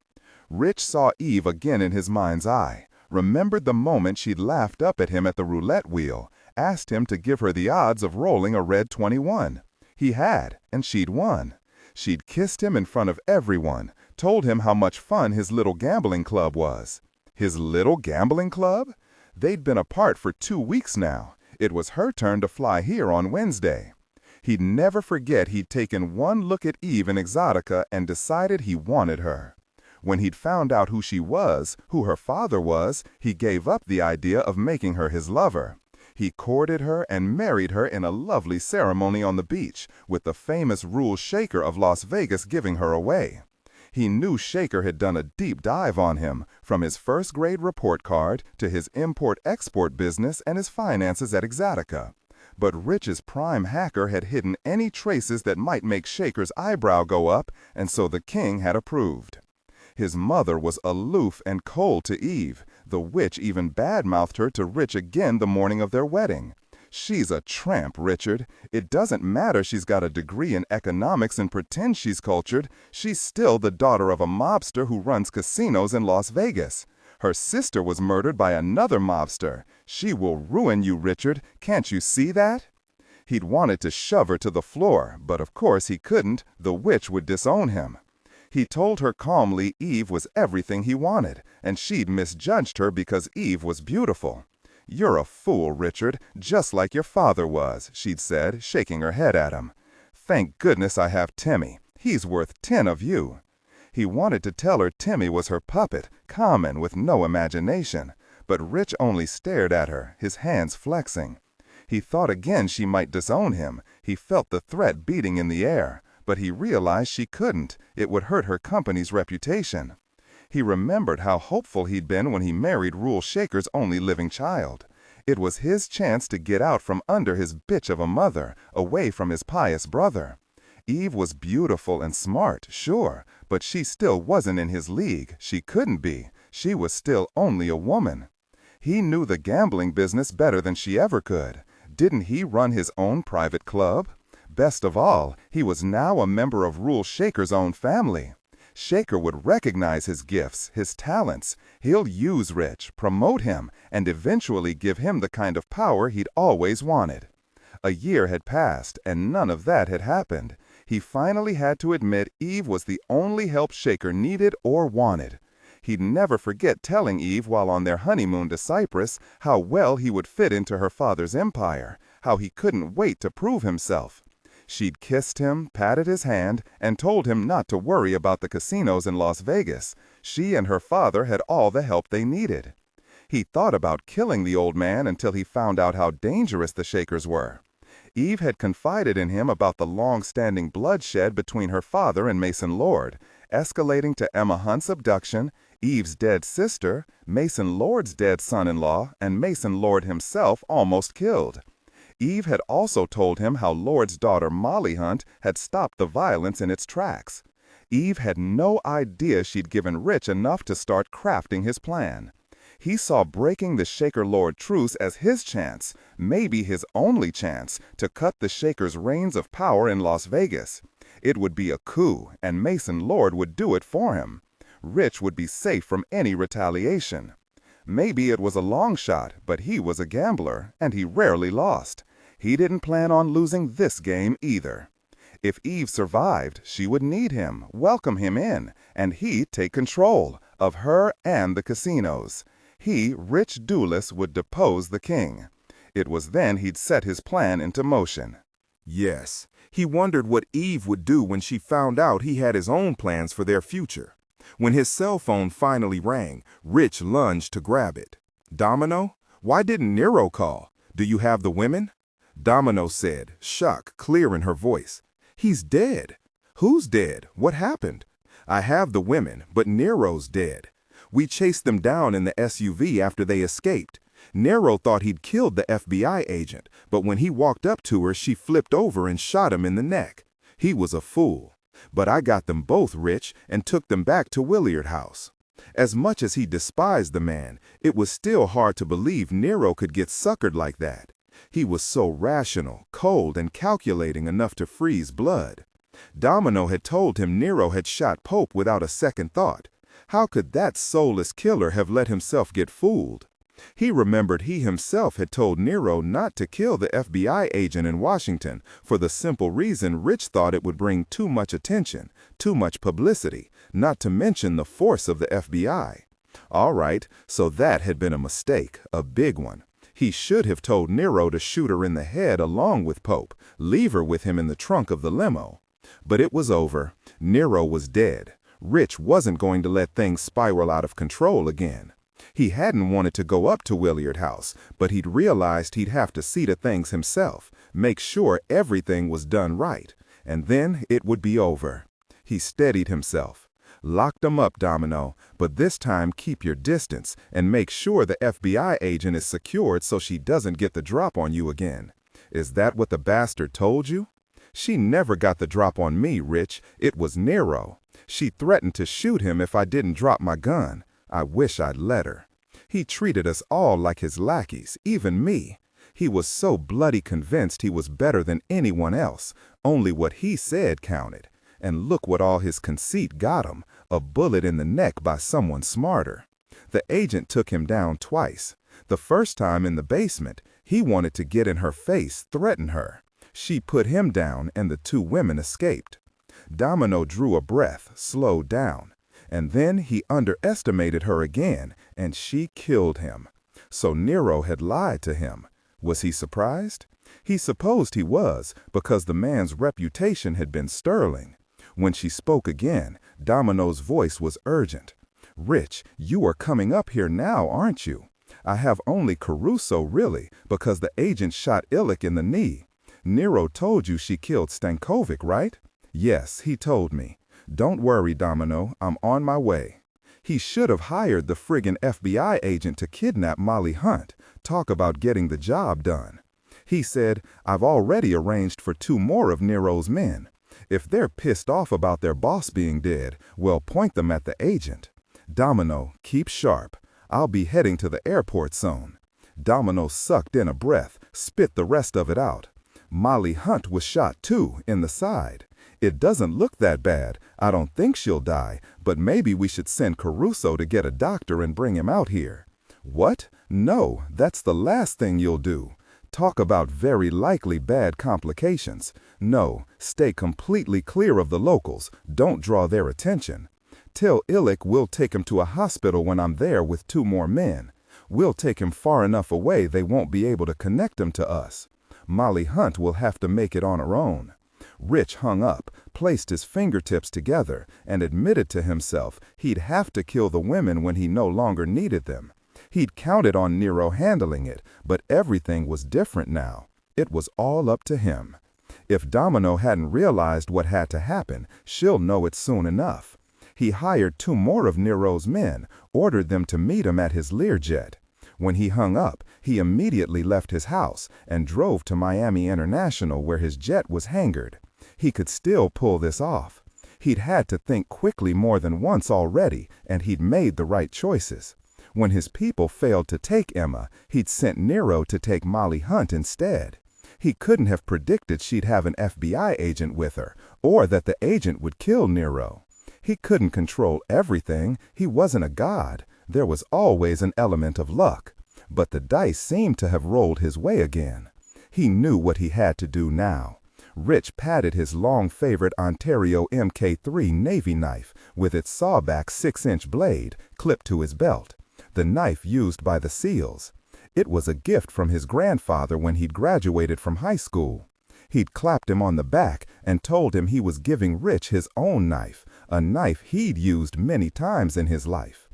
Rich saw Eve again in his mind's eye, remembered the moment she'd laughed up at him at the roulette wheel, asked him to give her the odds of rolling a red 21. He had, and she'd won. She'd kissed him in front of everyone, told him how much fun his little gambling club was. His little gambling club? They'd been apart for 2 weeks now. It was her turn to fly here on Wednesday. He'd never forget he'd taken one look at Eve in Exotica and decided he wanted her. When he'd found out who she was, who her father was, he gave up the idea of making her his lover. He courted her and married her in a lovely ceremony on the beach, with the famous Rule Shaker of Las Vegas giving her away. He knew Shaker had done a deep dive on him, from his first-grade report card to his import-export business and his finances at Exotica. But Rich's prime hacker had hidden any traces that might make Shaker's eyebrow go up, and so the king had approved. His mother was aloof and cold to Eve. The witch even bad-mouthed her to Rich again the morning of their wedding. "She's a tramp, Richard. It doesn't matter she's got a degree in economics and pretends she's cultured. She's still the daughter of a mobster who runs casinos in Las Vegas. Her sister was murdered by another mobster. She will ruin you, Richard. Can't you see that?" He'd wanted to shove her to the floor, but of course he couldn't. The witch would disown him. He told her calmly Eve was everything he wanted, and she'd misjudged her because Eve was beautiful. "You're a fool, Richard, just like your father was," she'd said, shaking her head at him. "Thank goodness I have Timmy. He's worth 10 of you." He wanted to tell her Timmy was her puppet, common with no imagination, but Rich only stared at her, his hands flexing. He thought again she might disown him. He felt the threat beating in the air, but he realized she couldn't. It would hurt her company's reputation. He remembered how hopeful he'd been when he married Rule Shaker's only living child. It was his chance to get out from under his bitch of a mother, away from his pious brother. Eve was beautiful and smart, sure, but she still wasn't in his league. She couldn't be. She was still only a woman. He knew the gambling business better than she ever could. Didn't he run his own private club? Best of all, he was now a member of Rule Shaker's own family. Shaker would recognize his gifts, his talents. He'll use Rich, promote him, and eventually give him the kind of power he'd always wanted. A year had passed, and none of that had happened. He finally had to admit Eve was the only help Shaker needed or wanted. He'd never forget telling Eve while on their honeymoon to Cyprus how well he would fit into her father's empire, how he couldn't wait to prove himself. She'd kissed him, patted his hand, and told him not to worry about the casinos in Las Vegas. She and her father had all the help they needed. He thought about killing the old man until he found out how dangerous the Shakers were. Eve had confided in him about the long-standing bloodshed between her father and Mason Lord, escalating to Emma Hunt's abduction, Eve's dead sister, Mason Lord's dead son-in-law, and Mason Lord himself almost killed. Eve had also told him how Lord's daughter Molly Hunt had stopped the violence in its tracks. Eve had no idea she'd given Rich enough to start crafting his plan. He saw breaking the Shaker-Lord truce as his chance, maybe his only chance, to cut the Shakers' reigns of power in Las Vegas. It would be a coup, and Mason Lord would do it for him. Rich would be safe from any retaliation. Maybe it was a long shot, but he was a gambler, and he rarely lost. He didn't plan on losing this game either. If Eve survived, she would need him, welcome him in, and he'd take control of her and the casinos. He, Rich Dulles, would depose the king. It was then he'd set his plan into motion. Yes, he wondered what Eve would do when she found out he had his own plans for their future. When his cell phone finally rang, Rich lunged to grab it. "Domino? Why didn't Nero call? Do you have the women?" Domino said, shock clear in her voice. "He's dead." "Who's dead? What happened?" "I have the women, but Nero's dead. We chased them down in the SUV after they escaped. Nero thought he'd killed the FBI agent, but when he walked up to her, she flipped over and shot him in the neck. He was a fool. But I got them both, Rich, and took them back to Williard House." As much as he despised the man, it was still hard to believe Nero could get suckered like that. He was so rational, cold, and calculating enough to freeze blood. Domino had told him Nero had shot Pope without a second thought. How could that soulless killer have let himself get fooled? He remembered he himself had told Nero not to kill the FBI agent in Washington for the simple reason Rich thought it would bring too much attention, too much publicity, not to mention the force of the FBI. All right, so that had been a mistake, a big one. He should have told Nero to shoot her in the head along with Pope, leave her with him in the trunk of the limo. But it was over. Nero was dead. Rich wasn't going to let things spiral out of control again. He hadn't wanted to go up to Williard House, but he'd realized he'd have to see to things himself, make sure everything was done right, and then it would be over. He steadied himself. "Lock them up, Domino, but this time keep your distance and make sure the FBI agent is secured so she doesn't get the drop on you again. Is that what the bastard told you?" "She never got the drop on me, Rich. It was Nero. She threatened to shoot him if I didn't drop my gun. I wish I'd let her. He treated us all like his lackeys, even me. He was so bloody convinced he was better than anyone else. Only what he said counted. And look what all his conceit got him, a bullet in the neck by someone smarter. The agent took him down twice. The first time in the basement, he wanted to get in her face, threaten her. She put him down and the two women escaped. Domino drew a breath, slowed down. And then he underestimated her again, and she killed him. So Nero had lied to him. Was he surprised? He supposed he was, because the man's reputation had been sterling. When she spoke again, Domino's voice was urgent. "Rich, you are coming up here now, aren't you? I have only Caruso, really, because the agent shot Illich in the knee. Nero told you she killed Stankovic, right?" "Yes, he told me. Don't worry, Domino, I'm on my way." He should have hired the friggin' FBI agent to kidnap Molly Hunt. Talk about getting the job done. He said, "I've already arranged for 2 more of Nero's men. If they're pissed off about their boss being dead, well, point them at the agent. Domino, keep sharp. I'll be heading to the airport soon." Domino sucked in a breath, spit the rest of it out. Molly Hunt was shot too, in the side. It doesn't look that bad. I don't think she'll die, but maybe we should send Caruso to get a doctor and bring him out here. What? No, that's the last thing you'll do. Talk about very likely bad complications. No, stay completely clear of the locals. Don't draw their attention. Tell Illick we'll take him to a hospital when I'm there with 2 more men. We'll take him far enough away they won't be able to connect him to us. Molly Hunt will have to make it on her own. Rich hung up, placed his fingertips together, and admitted to himself he'd have to kill the women when he no longer needed them. He'd counted on Nero handling it, but everything was different now. It was all up to him. If Domino hadn't realized what had to happen, she'll know it soon enough. He hired 2 more of Nero's men, ordered them to meet him at his Learjet. When he hung up, he immediately left his house and drove to Miami International where his jet was hangared. He could still pull this off. He'd had to think quickly more than once already, and he'd made the right choices. When his people failed to take Emma, he'd sent Nero to take Molly Hunt instead. He couldn't have predicted she'd have an FBI agent with her, or that the agent would kill Nero. He couldn't control everything. He wasn't a god. There was always an element of luck. But the dice seemed to have rolled his way again. He knew what he had to do now. Rich patted his long-favorite Ontario Mk3 Navy knife with its sawback 6-inch blade clipped to his belt, the knife used by the SEALs. It was a gift from his grandfather when he'd graduated from high school. He'd clapped him on the back and told him he was giving Rich his own knife, a knife he'd used many times in his life.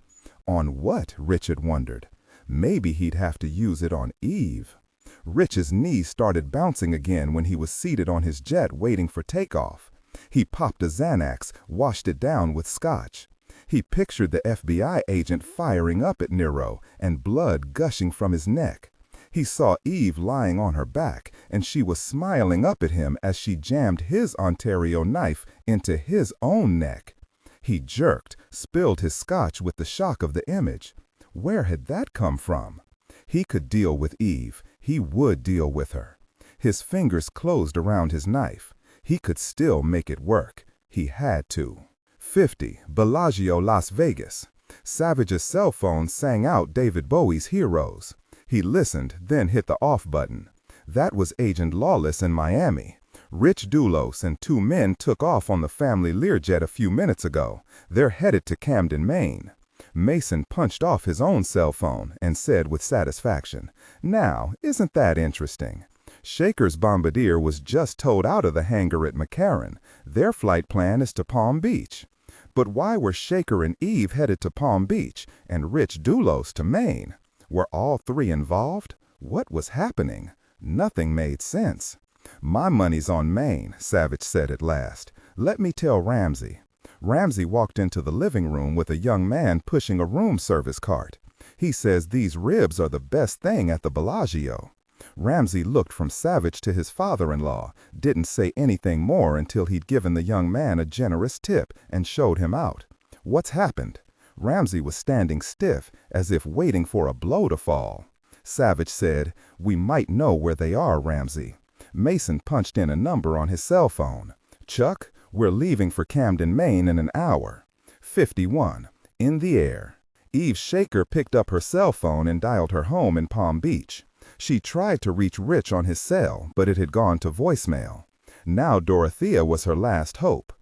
On what, Richard wondered. Maybe he'd have to use it on Eve. Rich's knees started bouncing again when he was seated on his jet waiting for takeoff. He popped a Xanax, washed it down with scotch. He pictured the FBI agent firing up at Nero and blood gushing from his neck. He saw Eve lying on her back, and she was smiling up at him as she jammed his Ontario knife into his own neck. He jerked, spilled his scotch with the shock of the image. Where had that come from? He could deal with Eve. He would deal with her. His fingers closed around his knife. He could still make it work. He had to. 50, Bellagio, Las Vegas. Savage's cell phone sang out David Bowie's Heroes. He listened, then hit the off button. That was Agent Lawless in Miami. Rich Doulos and 2 men took off on the family Learjet a few minutes ago. They're headed to Camden, Maine. Mason punched off his own cell phone and said with satisfaction, "Now, isn't that interesting? Shaker's bombardier was just towed out of the hangar at McCarran. Their flight plan is to Palm Beach. But why were Shaker and Eve headed to Palm Beach and Rich Doulos to Maine? Were all 3 involved? What was happening? Nothing made sense. My money's on Maine," Savich said at last. "Let me tell Ramsey." Ramsey walked into the living room with a young man pushing a room service cart. He says these ribs are the best thing at the Bellagio. Ramsey looked from Savich to his father-in-law, didn't say anything more until he'd given the young man a generous tip and showed him out. "What's happened?" Ramsey was standing stiff, as if waiting for a blow to fall. Savich said, "We might know where they are, Ramsey." Mason punched in a number on his cell phone. "Chuck, we're leaving for Camden, Maine in an hour. 51, in the air." Eve Shaker picked up her cell phone and dialed her home in Palm Beach. She tried to reach Rich on his cell, but it had gone to voicemail. Now Dorothea was her last hope.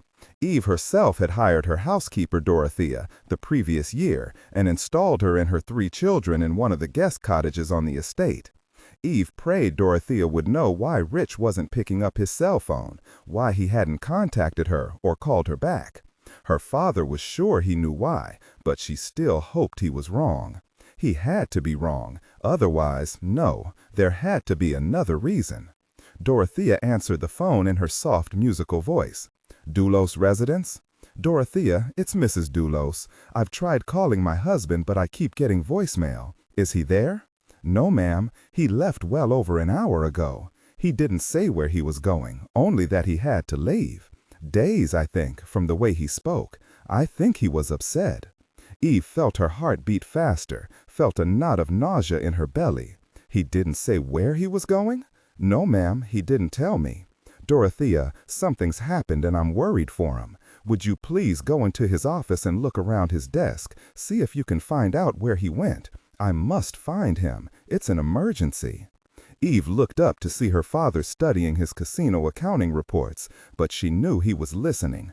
Eve herself had hired her housekeeper Dorothea the previous year and installed her and her 3 children in one of the guest cottages on the estate. Eve prayed Dorothea would know why Rich wasn't picking up his cell phone, why he hadn't contacted her or called her back. Her father was sure he knew why, but she still hoped he was wrong. He had to be wrong, otherwise, no, there had to be another reason. Dorothea answered the phone in her soft musical voice. "Doulos residence?" "Dorothea, it's Mrs. Doulos. I've tried calling my husband, but I keep getting voicemail. Is he there?" "No, ma'am. He left well over an hour ago. He didn't say where he was going, only that he had to leave. Days, I think, from the way he spoke. I think he was upset." Eve felt her heart beat faster, felt a knot of nausea in her belly. "He didn't say where he was going?" "No, ma'am, he didn't tell me." "Dorothea, something's happened and I'm worried for him. Would you please go into his office and look around his desk, see if you can find out where he went? I must find him. It's an emergency." Eve looked up to see her father studying his casino accounting reports, but she knew he was listening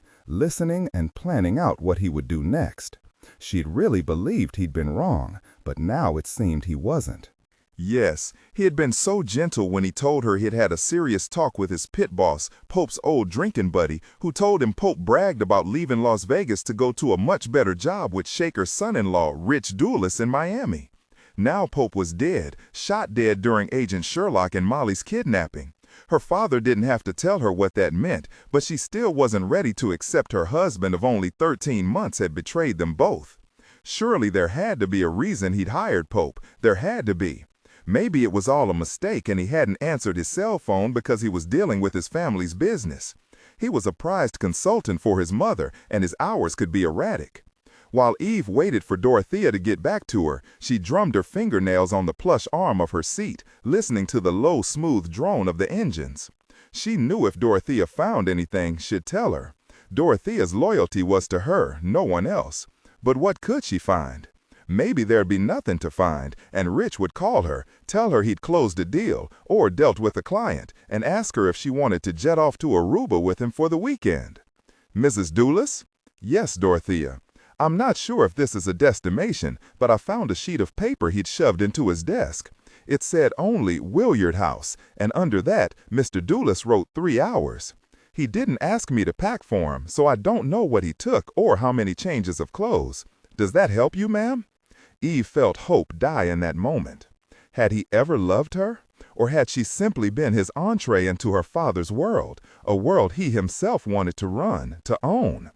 and planning out what he would do next. She'd really believed he'd been wrong, but now it seemed he wasn't. Yes, he had been so gentle when he told her he'd had a serious talk with his pit boss, Pope's old drinking buddy, who told him Pope bragged about leaving Las Vegas to go to a much better job with Shaker's son-in-law, Rich Duelist, in Miami. Now Pope was dead, shot dead during Agent Sherlock and Molly's kidnapping. Her father didn't have to tell her what that meant, but she still wasn't ready to accept her husband of only 13 months had betrayed them both. Surely there had to be a reason he'd hired Pope. There had to be. Maybe it was all a mistake and he hadn't answered his cell phone because he was dealing with his family's business. He was a prized consultant for his mother, and his hours could be erratic. While Eve waited for Dorothea to get back to her, she drummed her fingernails on the plush arm of her seat, listening to the low, smooth drone of the engines. She knew if Dorothea found anything, she'd tell her. Dorothea's loyalty was to her, no one else. But what could she find? Maybe there'd be nothing to find, and Rich would call her, tell her he'd closed a deal, or dealt with a client, and ask her if she wanted to jet off to Aruba with him for the weekend. "Mrs. Duelist?" "Yes, Dorothea. I'm not sure if this is a destination, but I found a sheet of paper he'd shoved into his desk. It said only Williard House, and under that, Mr. Duelist wrote 3 hours. He didn't ask me to pack for him, so I don't know what he took or how many changes of clothes. Does that help you, ma'am?" Eve felt hope die in that moment. Had he ever loved her? Or had she simply been his entree into her father's world, a world he himself wanted to run, to own?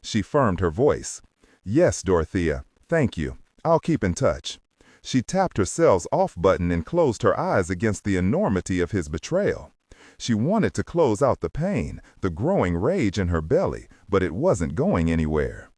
She firmed her voice. "Yes, Dorothea, thank you. I'll keep in touch." She tapped her cell's off button and closed her eyes against the enormity of his betrayal. She wanted to close out the pain, the growing rage in her belly, but it wasn't going anywhere.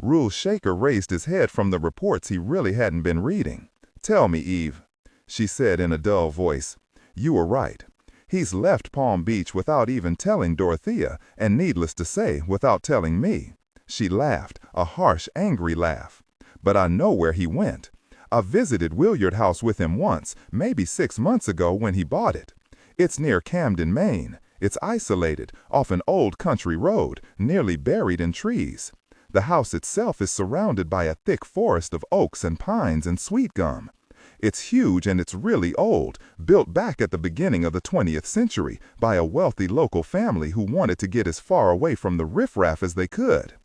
Rule Shaker raised his head from the reports he really hadn't been reading. "Tell me, Eve," she said in a dull voice. "You were right. He's left Palm Beach without even telling Dorothea, and needless to say, without telling me." She laughed, a harsh, angry laugh. "But I know where he went. I visited Williard House with him once, maybe 6 months ago when he bought it. It's near Camden, Maine. It's isolated, off an old country road, nearly buried in trees. The house itself is surrounded by a thick forest of oaks and pines and sweet gum. It's huge and it's really old, built back at the beginning of the 20th century by a wealthy local family who wanted to get as far away from the riffraff as they could.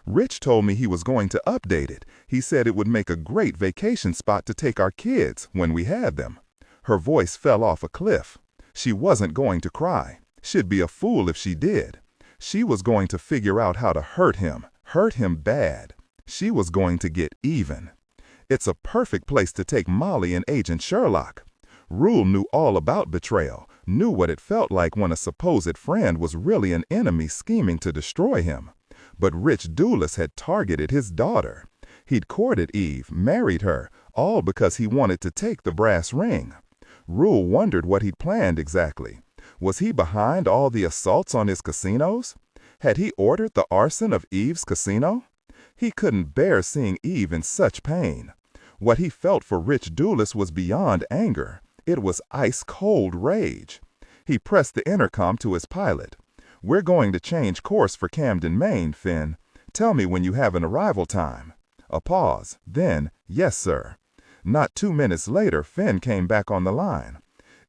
Rich told me he was going to update it. He said it would make a great vacation spot to take our kids when we had them." Her voice fell off a cliff. She wasn't going to cry. She'd be a fool if she did. She was going to figure out how to hurt him bad. She was going to get even. It's a perfect place to take Molly and Agent Sherlock. Rule knew all about betrayal, knew what it felt like when a supposed friend was really an enemy scheming to destroy him. But Rich Duelist had targeted his daughter. He'd courted Eve, married her, all because he wanted to take the brass ring. Rule wondered what he'd planned exactly. Was he behind all the assaults on his casinos? Had he ordered the arson of Eve's casino? He couldn't bear seeing Eve in such pain. What he felt for Rich Duelist was beyond anger. It was ice-cold rage. He pressed the intercom to his pilot. "We're going to change course for Camden, Maine, Finn. Tell me when you have an arrival time." A pause. Then, "Yes, sir." Not 2 minutes later, Finn came back on the line.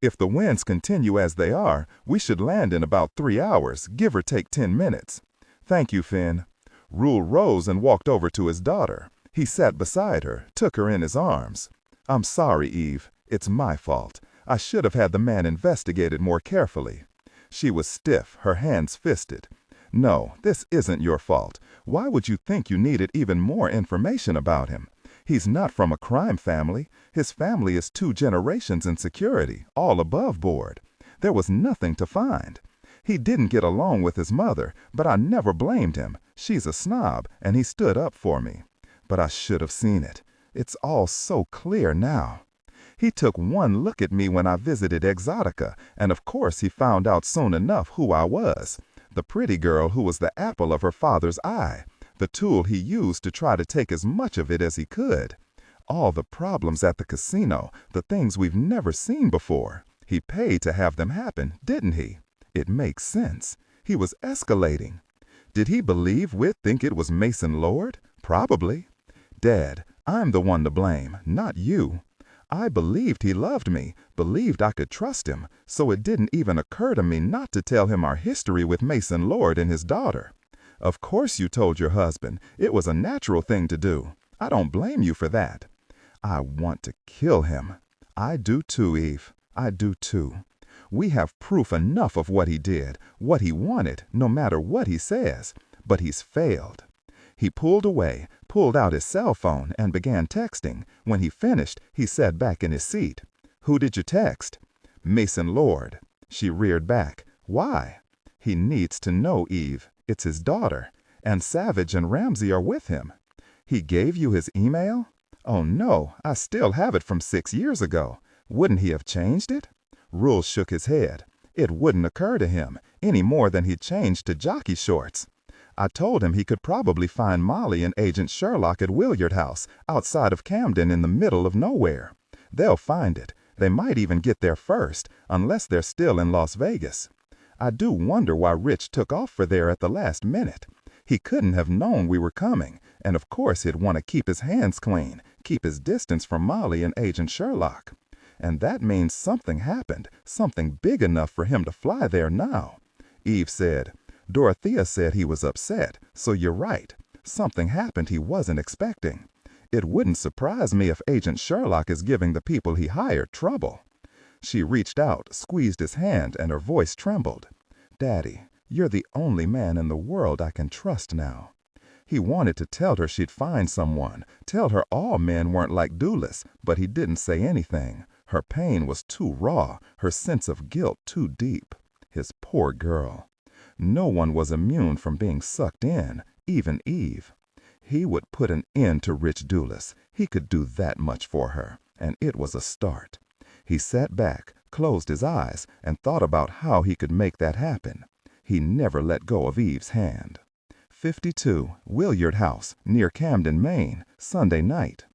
"If the winds continue as they are, we should land in about 3 hours, give or take 10 minutes. "Thank you, Finn." Rule rose and walked over to his daughter. He sat beside her, took her in his arms. "I'm sorry, Eve. It's my fault. I should have had the man investigated more carefully." She was stiff, her hands fisted. "No, this isn't your fault. Why would you think you needed even more information about him? He's not from a crime family. His family is 2 generations in security, all above board. There was nothing to find. He didn't get along with his mother, but I never blamed him. She's a snob, and he stood up for me. But I should have seen it. It's all so clear now." He took one look at me when I visited Exotica, and of course he found out soon enough who I was. The pretty girl who was the apple of her father's eye, the tool he used to try to take as much of it as he could. All the problems at the casino, the things we've never seen before. He paid to have them happen, didn't he? It makes sense. He was escalating. Did he believe we'd think it was Mason Lord? Probably. Dad, I'm the one to blame, not you. I believed he loved me, believed I could trust him, so it didn't even occur to me not to tell him our history with Mason Lord and his daughter. Of course you told your husband. It was a natural thing to do. I don't blame you for that. I want to kill him. I do too, Eve. I do too. We have proof enough of what he did, what he wanted, no matter what he says. But he's failed. He pulled away, pulled out his cell phone, and began texting. When he finished, he sat back in his seat. Who did you text? Mason Lord. She reared back. Why? He needs to know, Eve. It's his daughter. And Savich and Ramsey are with him. He gave you his email? Oh no, I still have it from 6 years ago. Wouldn't he have changed it? Rule shook his head. It wouldn't occur to him, any more than he'd changed to jockey shorts. I told him he could probably find Molly and Agent Sherlock at Williard House, outside of Camden in the middle of nowhere. They'll find it. They might even get there first, unless they're still in Las Vegas. I do wonder why Rich took off for there at the last minute. He couldn't have known we were coming, and of course he'd want to keep his hands clean, keep his distance from Molly and Agent Sherlock. And that means something happened, something big enough for him to fly there now. Eve said, Dorothea said he was upset, so you're right. Something happened he wasn't expecting. It wouldn't surprise me if Agent Sherlock is giving the people he hired trouble. She reached out, squeezed his hand, and her voice trembled. Daddy, you're the only man in the world I can trust now. He wanted to tell her she'd find someone, tell her all men weren't like Dulles, but he didn't say anything. Her pain was too raw, her sense of guilt too deep. His poor girl. No one was immune from being sucked in, even Eve. He would put an end to Rich Dulles. He could do that much for her, and it was a start. He sat back, closed his eyes, and thought about how he could make that happen. He never let go of Eve's hand. 52, Williard House, near Camden, Maine, Sunday night.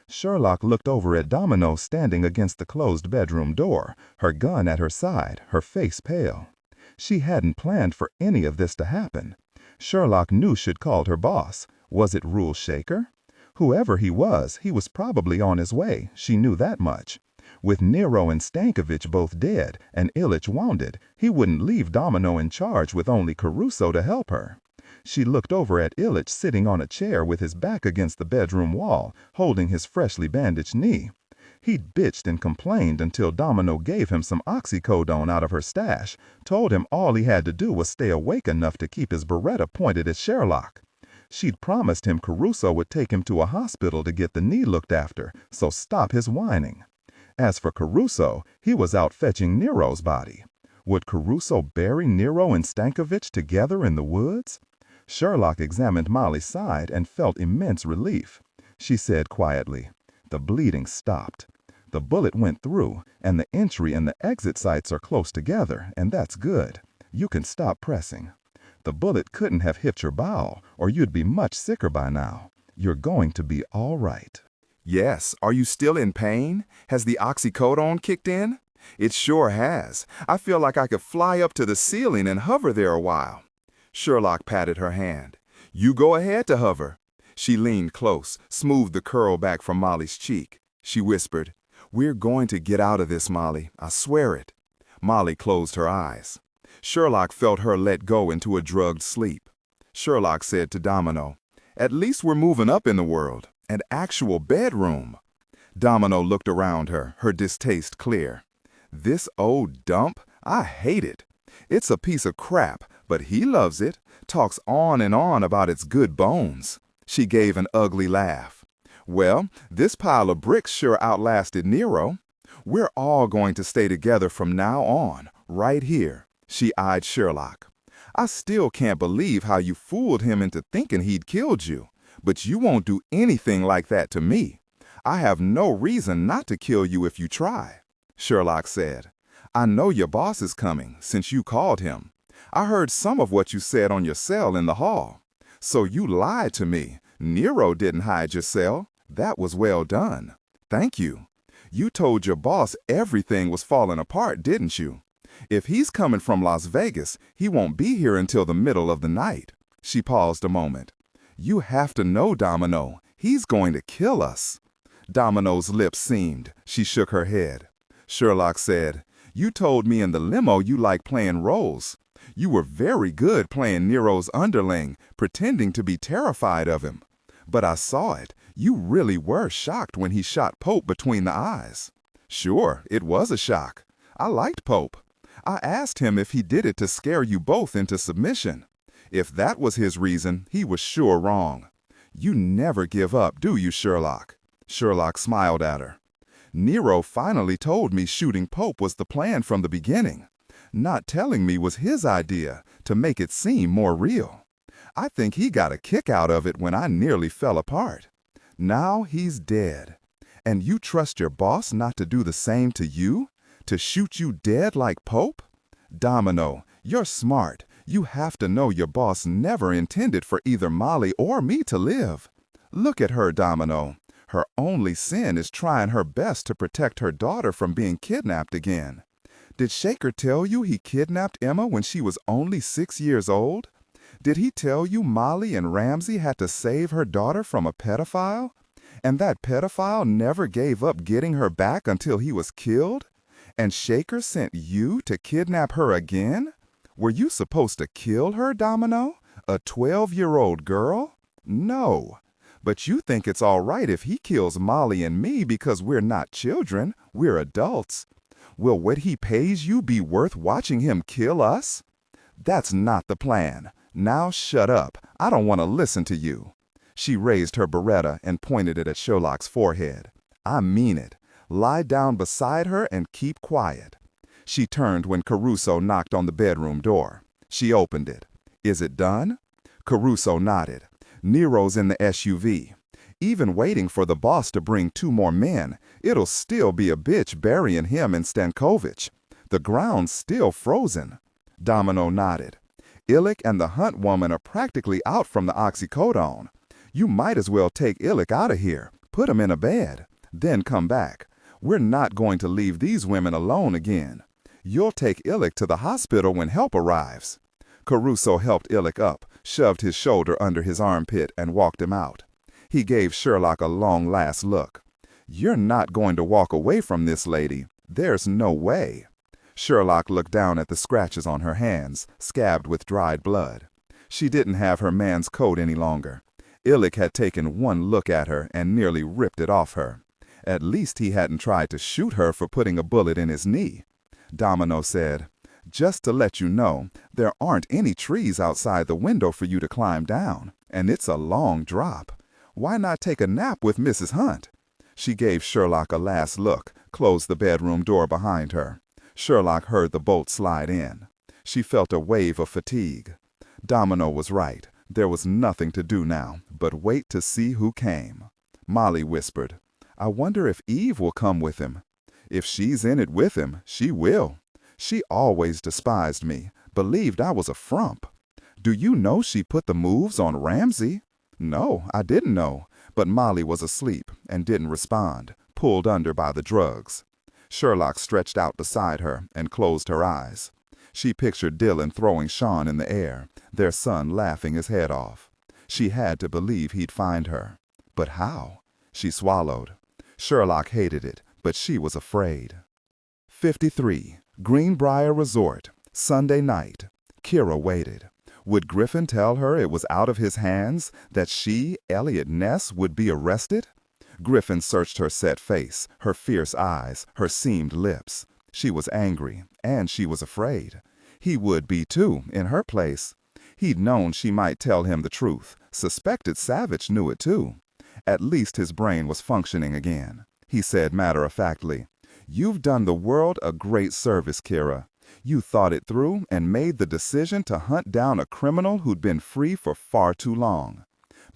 Sherlock looked over at Domino standing against the closed bedroom door, her gun at her side, her face pale. She hadn't planned for any of this to happen. Sherlock knew she'd called her boss. Was it Rule Shaker? Whoever he was probably on his way. She knew that much. With Nero and Stankovich both dead and Ilitch wounded, he wouldn't leave Domino in charge with only Caruso to help her. She looked over at Ilitch sitting on a chair with his back against the bedroom wall, holding his freshly bandaged knee. He'd bitched and complained until Domino gave him some oxycodone out of her stash, told him all he had to do was stay awake enough to keep his Beretta pointed at Sherlock. She'd promised him Caruso would take him to a hospital to get the knee looked after, so stop his whining. As for Caruso, he was out fetching Nero's body. Would Caruso bury Nero and Stankovich together in the woods? Sherlock examined Molly's side and felt immense relief. She said quietly, "The bleeding stopped. The bullet went through, and the entry and the exit sites are close together, and that's good. You can stop pressing. The bullet couldn't have hit your bowel, or you'd be much sicker by now. You're going to be all right." Yes, are you still in pain? Has the oxycodone kicked in? It sure has. I feel like I could fly up to the ceiling and hover there a while. Sherlock patted her hand. You go ahead to hover. She leaned close, smoothed the curl back from Molly's cheek. She whispered, "We're going to get out of this, Molly. I swear it." Molly closed her eyes. Sherlock felt her let go into a drugged sleep. Sherlock said to Domino, "At least we're moving up in the world. An actual bedroom." Domino looked around her, her distaste clear. "This old dump? I hate it. It's a piece of crap, but he loves it, talks on and on about its good bones." She gave an ugly laugh. "Well, this pile of bricks sure outlasted Nero. We're all going to stay together from now on, right here." She eyed Sherlock. "I still can't believe how you fooled him into thinking he'd killed you, but you won't do anything like that to me. I have no reason not to kill you if you try, Sherlock said. I know your boss is coming, since you called him. I heard some of what you said on your cell in the hall. So you lied to me. Nero didn't hide your cell. That was well done. Thank you. You told your boss everything was falling apart, didn't you? If he's coming from Las Vegas, he won't be here until the middle of the night. She paused a moment. You have to know, Domino. He's going to kill us. Domino's lips seamed. She shook her head. Sherlock said, You told me in the limo you like playing roles. You were very good playing Nero's underling, pretending to be terrified of him. But I saw it. You really were shocked when he shot Pope between the eyes. Sure, it was a shock. I liked Pope. I asked him if he did it to scare you both into submission. If that was his reason, he was sure wrong. You never give up, do you, Sherlock? Sherlock smiled at her. Nero finally told me shooting Pope was the plan from the beginning. Not telling me was his idea, to make it seem more real. I think he got a kick out of it when I nearly fell apart. Now he's dead. And you trust your boss not to do the same to you? To shoot you dead like Pope? Domino, you're smart. You have to know your boss never intended for either Molly or me to live. Look at her, Domino. Her only sin is trying her best to protect her daughter from being kidnapped again. Did Shaker tell you he kidnapped Emma when she was only 6 years old? Did he tell you Molly and Ramsey had to save her daughter from a pedophile? And that pedophile never gave up getting her back until he was killed? And Shaker sent you to kidnap her again? Were you supposed to kill her, Domino? A 12-year-old girl? No. But you think it's all right if he kills Molly and me because we're not children, we're adults. Will what he pays you be worth watching him kill us? That's not the plan. Now shut up. I don't want to listen to you. She raised her beretta and pointed it at Sherlock's forehead. I mean it. Lie down beside her and keep quiet. She turned when Caruso knocked on the bedroom door. She opened it. Is it done? Caruso nodded. Nero's in the SUV. Even waiting for the boss to bring 2 more men, it'll still be a bitch burying him and Stankovich. The ground's still frozen. Domino nodded. Illick and the Hunt woman are practically out from the oxycodone. You might as well take Illick out of here, put him in a bed, then come back. We're not going to leave these women alone again. You'll take Illick to the hospital when help arrives. Caruso helped Illick up, shoved his shoulder under his armpit, and walked him out. He gave Sherlock a long last look. You're not going to walk away from this lady. There's no way. Sherlock looked down at the scratches on her hands, scabbed with dried blood. She didn't have her man's coat any longer. Illick had taken one look at her and nearly ripped it off her. At least he hadn't tried to shoot her for putting a bullet in his knee. Domino said, Just to let you know, there aren't any trees outside the window for you to climb down, and it's a long drop. Why not take a nap with Mrs. Hunt? She gave Sherlock a last look, closed the bedroom door behind her. Sherlock heard the bolt slide in. She felt a wave of fatigue. Domino was right. There was nothing to do now, but wait to see who came. Molly whispered, I wonder if Eve will come with him. If she's in it with him, she will. She always despised me, believed I was a frump. Do you know she put the moves on Ramsey? No, I didn't know, but Molly was asleep and didn't respond, pulled under by the drugs. Sherlock stretched out beside her and closed her eyes. She pictured Dillon throwing Sean in the air, their son laughing his head off. She had to believe he'd find her. But how? She swallowed. Sherlock hated it, but she was afraid. 53. Greenbrier Resort, Sunday night. Kirra waited. Would Griffin tell her it was out of his hands, that she, Eliot Ness, would be arrested? Griffin searched her set face, her fierce eyes, her seamed lips. She was angry, and she was afraid. He would be, too, in her place. He'd known she might tell him the truth, suspected Savich knew it, too. At least his brain was functioning again. He said matter-of-factly, You've done the world a great service, Kirra. You thought it through and made the decision to hunt down a criminal who'd been free for far too long.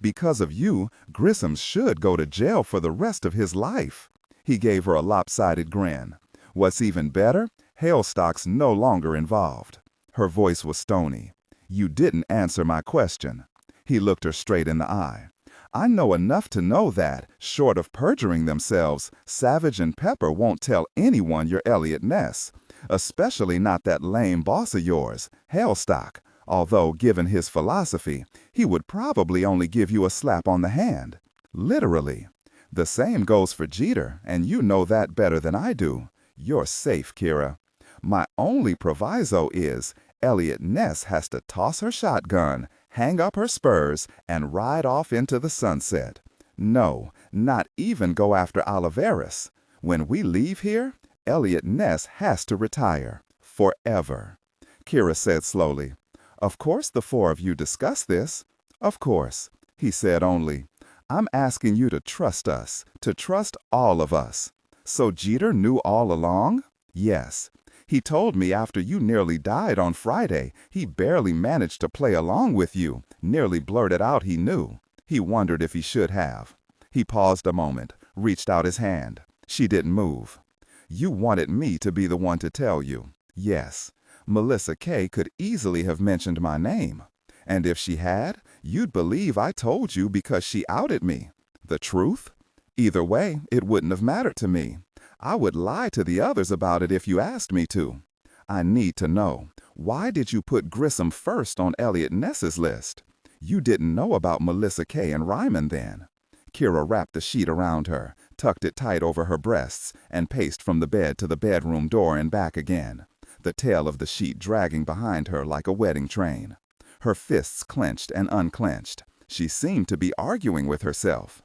Because of you, Grissom should go to jail for the rest of his life." He gave her a lopsided grin. "What's even better, Hailstock's no longer involved." Her voice was stony. "You didn't answer my question." He looked her straight in the eye. "I know enough to know that, short of perjuring themselves, Savich and Pepper won't tell anyone you're Eliot Ness. Especially not that lame boss of yours, Hailstock, although, given his philosophy, he would probably only give you a slap on the hand. Literally. The same goes for Jeter, and you know that better than I do. You're safe, Kirra. My only proviso is Eliot Ness has to toss her shotgun, hang up her spurs, and ride off into the sunset. No, not even go after Oliveras. When we leave here, Eliot Ness has to retire. Forever." Kirra said slowly, "Of course the four of you discussed this." "Of course." He said only, "I'm asking you to trust us, to trust all of us." "So Jeter knew all along?" "Yes. He told me after you nearly died on Friday, he barely managed to play along with you, nearly blurted out he knew. He wondered if he should have." He paused a moment, reached out his hand. She didn't move. "You wanted me to be the one to tell you." "Yes. Melissa Kay could easily have mentioned my name. And if she had, you'd believe I told you because she outed me. The truth? Either way, it wouldn't have mattered to me. I would lie to the others about it if you asked me to. I need to know, why did you put Grissom first on Eliot Ness's list? You didn't know about Melissa Kay and Ryman then." Kirra wrapped the sheet around her, tucked it tight over her breasts, and paced from the bed to the bedroom door and back again, the tail of the sheet dragging behind her like a wedding train. Her fists clenched and unclenched. She seemed to be arguing with herself.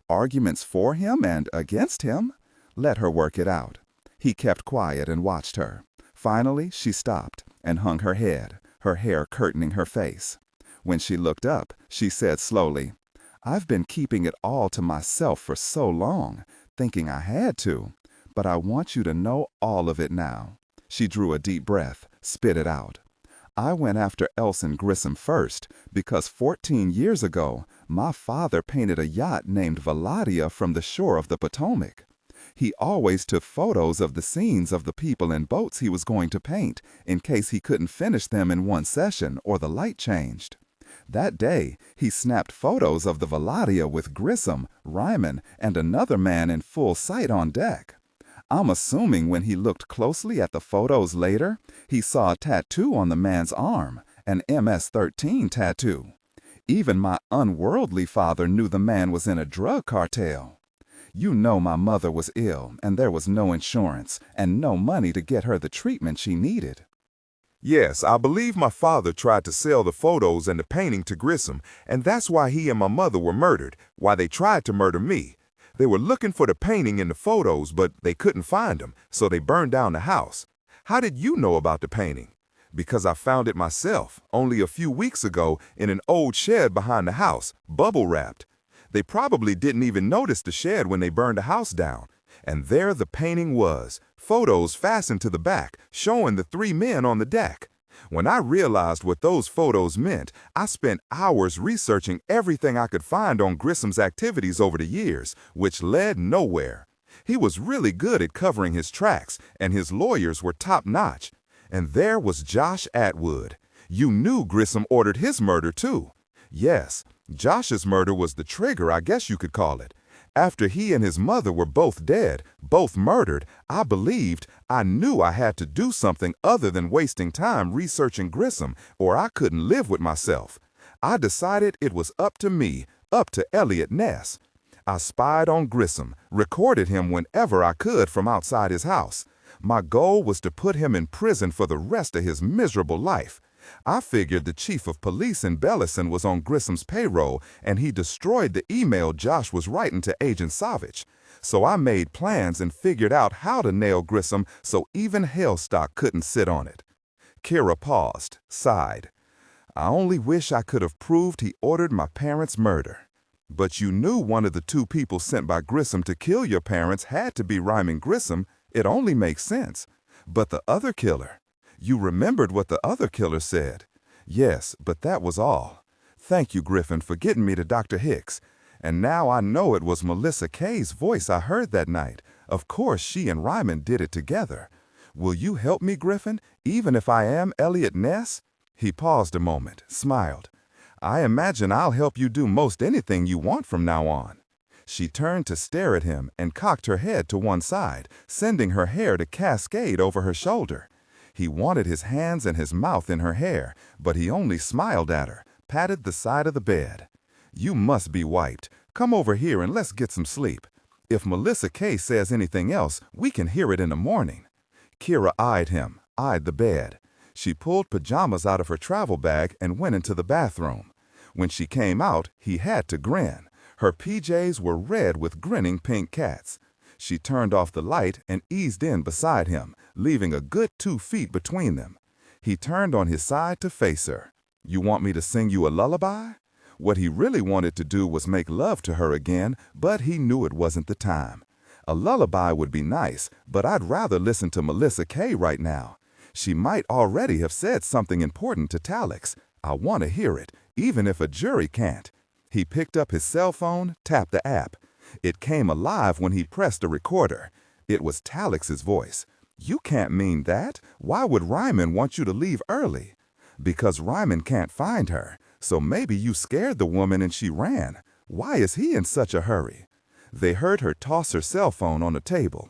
Arguments for him and against him? Let her work it out. He kept quiet and watched her. Finally, she stopped and hung her head, her hair curtaining her face. When she looked up, she said slowly, "I've been keeping it all to myself for so long, thinking I had to, but I want you to know all of it now." She drew a deep breath, spit it out. "I went after Elson Grissom first because 14 years ago, my father painted a yacht named Valadia from the shore of the Potomac. He always took photos of the scenes of the people and boats he was going to paint in case he couldn't finish them in one session or the light changed. That day, he snapped photos of the Valadia with Grissom, Ryman, and another man in full sight on deck. I'm assuming when he looked closely at the photos later, he saw a tattoo on the man's arm, an MS-13 tattoo. Even my unworldly father knew the man was in a drug cartel. You know my mother was ill, and there was no insurance, and no money to get her the treatment she needed." Yes, I believe my father tried to sell the photos and the painting to Grissom, and that's why he and my mother were murdered, why they tried to murder me. They were looking for the painting and the photos, but they couldn't find them, so they burned down the house. How did you know about the painting? Because I found it myself, only a few weeks ago, in an old shed behind the house, bubble-wrapped. They probably didn't even notice the shed when they burned the house down. And there the painting was, photos fastened to the back, showing the 3 men on the deck. When I realized what those photos meant, I spent hours researching everything I could find on Grissom's activities over the years, which led nowhere. He was really good at covering his tracks, and his lawyers were top-notch. And there was Josh Atwood. You knew Grissom ordered his murder, too. Yes, Josh's murder was the trigger, I guess you could call it. After he and his mother were both dead, both murdered, I knew I had to do something other than wasting time researching Grissom, or I couldn't live with myself. I decided it was up to me, up to Eliot Ness. I spied on Grissom, recorded him whenever I could from outside his house. My goal was to put him in prison for the rest of his miserable life. I figured the chief of police in Bellison was on Grissom's payroll, and he destroyed the email Josh was writing to Agent Savich. So I made plans and figured out how to nail Grissom so even Hailstock couldn't sit on it. Kirra paused, sighed. I only wish I could have proved he ordered my parents' murder. But you knew one of the 2 people sent by Grissom to kill your parents had to be Ryman Grissom. It only makes sense. But the other killer? You remembered what the other killer said. Yes, but that was all. Thank you, Griffin, for getting me to Dr. Hicks. And now I know it was Melissa Kay's voice I heard that night. Of course, she and Ryman did it together. Will you help me, Griffin, even if I am Eliot Ness?" He paused a moment, smiled. "I imagine I'll help you do most anything you want from now on." She turned to stare at him and cocked her head to one side, sending her hair to cascade over her shoulder. He wanted his hands and his mouth in her hair, but he only smiled at her, patted the side of the bed. "You must be wiped. Come over here and let's get some sleep. If Melissa Kay says anything else, we can hear it in the morning." Kirra eyed him, eyed the bed. She pulled pajamas out of her travel bag and went into the bathroom. When she came out, he had to grin. Her PJs were red with grinning pink cats. She turned off the light and eased in beside him, leaving a good 2 feet between them. He turned on his side to face her. "You want me to sing you a lullaby?" What he really wanted to do was make love to her again, but he knew it wasn't the time. A lullaby would be nice, but I'd rather listen to Melissa Kay right now. She might already have said something important to Talix. I want to hear it, even if a jury can't. He picked up his cell phone, tapped the app. It came alive when he pressed a recorder. It was Talix's voice. "You can't mean that. Why would Ryman want you to leave early?" "Because Ryman can't find her. So maybe you scared the woman and she ran. Why is he in such a hurry?" They heard her toss her cell phone on the table.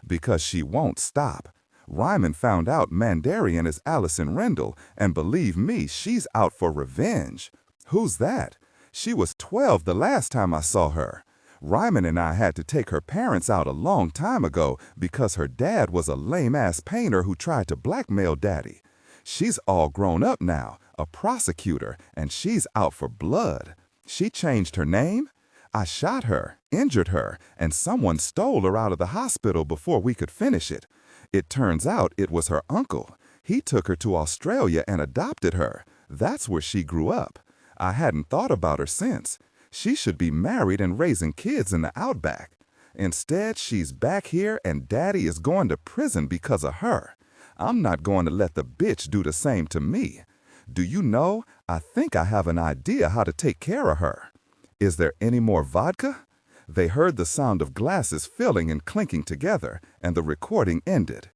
"Because she won't stop. Ryman found out Mandarian is Allison Rendell, and believe me, she's out for revenge." "Who's that?" "She was 12 the last time I saw her. Ryman and I had to take her parents out a long time ago because her dad was a lame-ass painter who tried to blackmail Daddy. She's all grown up now, a prosecutor, and she's out for blood. She changed her name? I shot her, injured her, and someone stole her out of the hospital before we could finish it. It turns out it was her uncle. He took her to Australia and adopted her. That's where she grew up. I hadn't thought about her since. She should be married and raising kids in the outback. Instead, she's back here and Daddy is going to prison because of her. I'm not going to let the bitch do the same to me. Do you know, I think I have an idea how to take care of her. Is there any more vodka?" They heard the sound of glasses filling and clinking together, and the recording ended.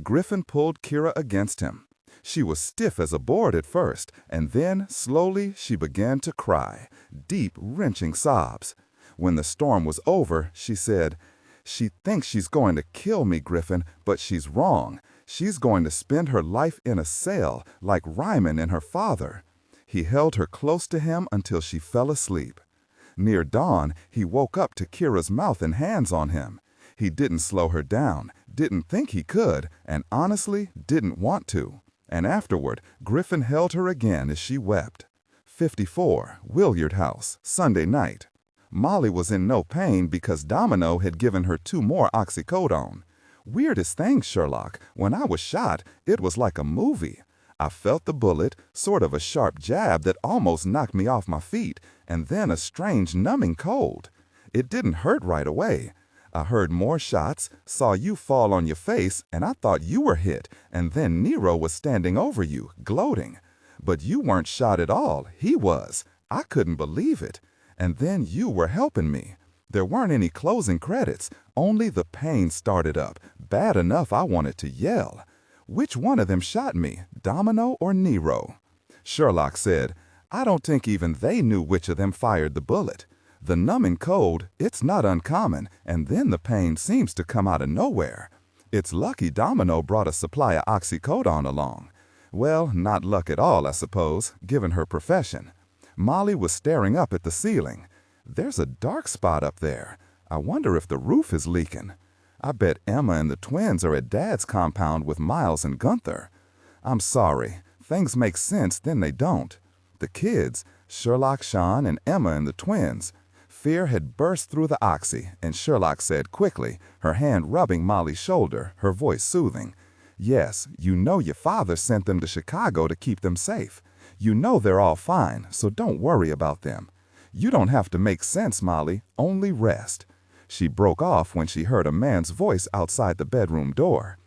Griffin pulled Kirra against him. She was stiff as a board at first, and then, slowly, she began to cry, deep, wrenching sobs. When the storm was over, she said, "She thinks she's going to kill me, Griffin, but she's wrong. She's going to spend her life in a cell, like Ryman and her father." He held her close to him until she fell asleep. Near dawn, he woke up to Kirra's mouth and hands on him. He didn't slow her down, didn't think he could, and honestly didn't want to. And afterward, Griffin held her again as she wept. 54, Williard House, Sunday night. Molly was in no pain because Domino had given her 2 more oxycodone. Weirdest thing, Sherlock, when I was shot, it was like a movie. I felt the bullet, sort of a sharp jab that almost knocked me off my feet, and then a strange numbing cold. It didn't hurt right away. I heard more shots, saw you fall on your face, and I thought you were hit, and then Nero was standing over you, gloating. But you weren't shot at all, he was. I couldn't believe it. And then you were helping me. There weren't any closing credits, only the pain started up, bad enough I wanted to yell. Which one of them shot me, Domino or Nero? Sherlock said, I don't think even they knew which of them fired the bullet. The numbing cold, it's not uncommon, and then the pain seems to come out of nowhere. It's lucky Domino brought a supply of oxycodone along. Well, not luck at all, I suppose, given her profession. Molly was staring up at the ceiling. There's a dark spot up there. I wonder if the roof is leaking. I bet Emma and the twins are at Dad's compound with Miles and Gunther. I'm sorry. Things make sense, then they don't. The kids, Sherlock, Sean, and Emma and the twins. Fear had burst through the oxy, and Sherlock said quickly, her hand rubbing Molly's shoulder, her voice soothing. Yes, you know your father sent them to Chicago to keep them safe. You know they're all fine, so don't worry about them. You don't have to make sense, Molly, only rest. She broke off when she heard a man's voice outside the bedroom door.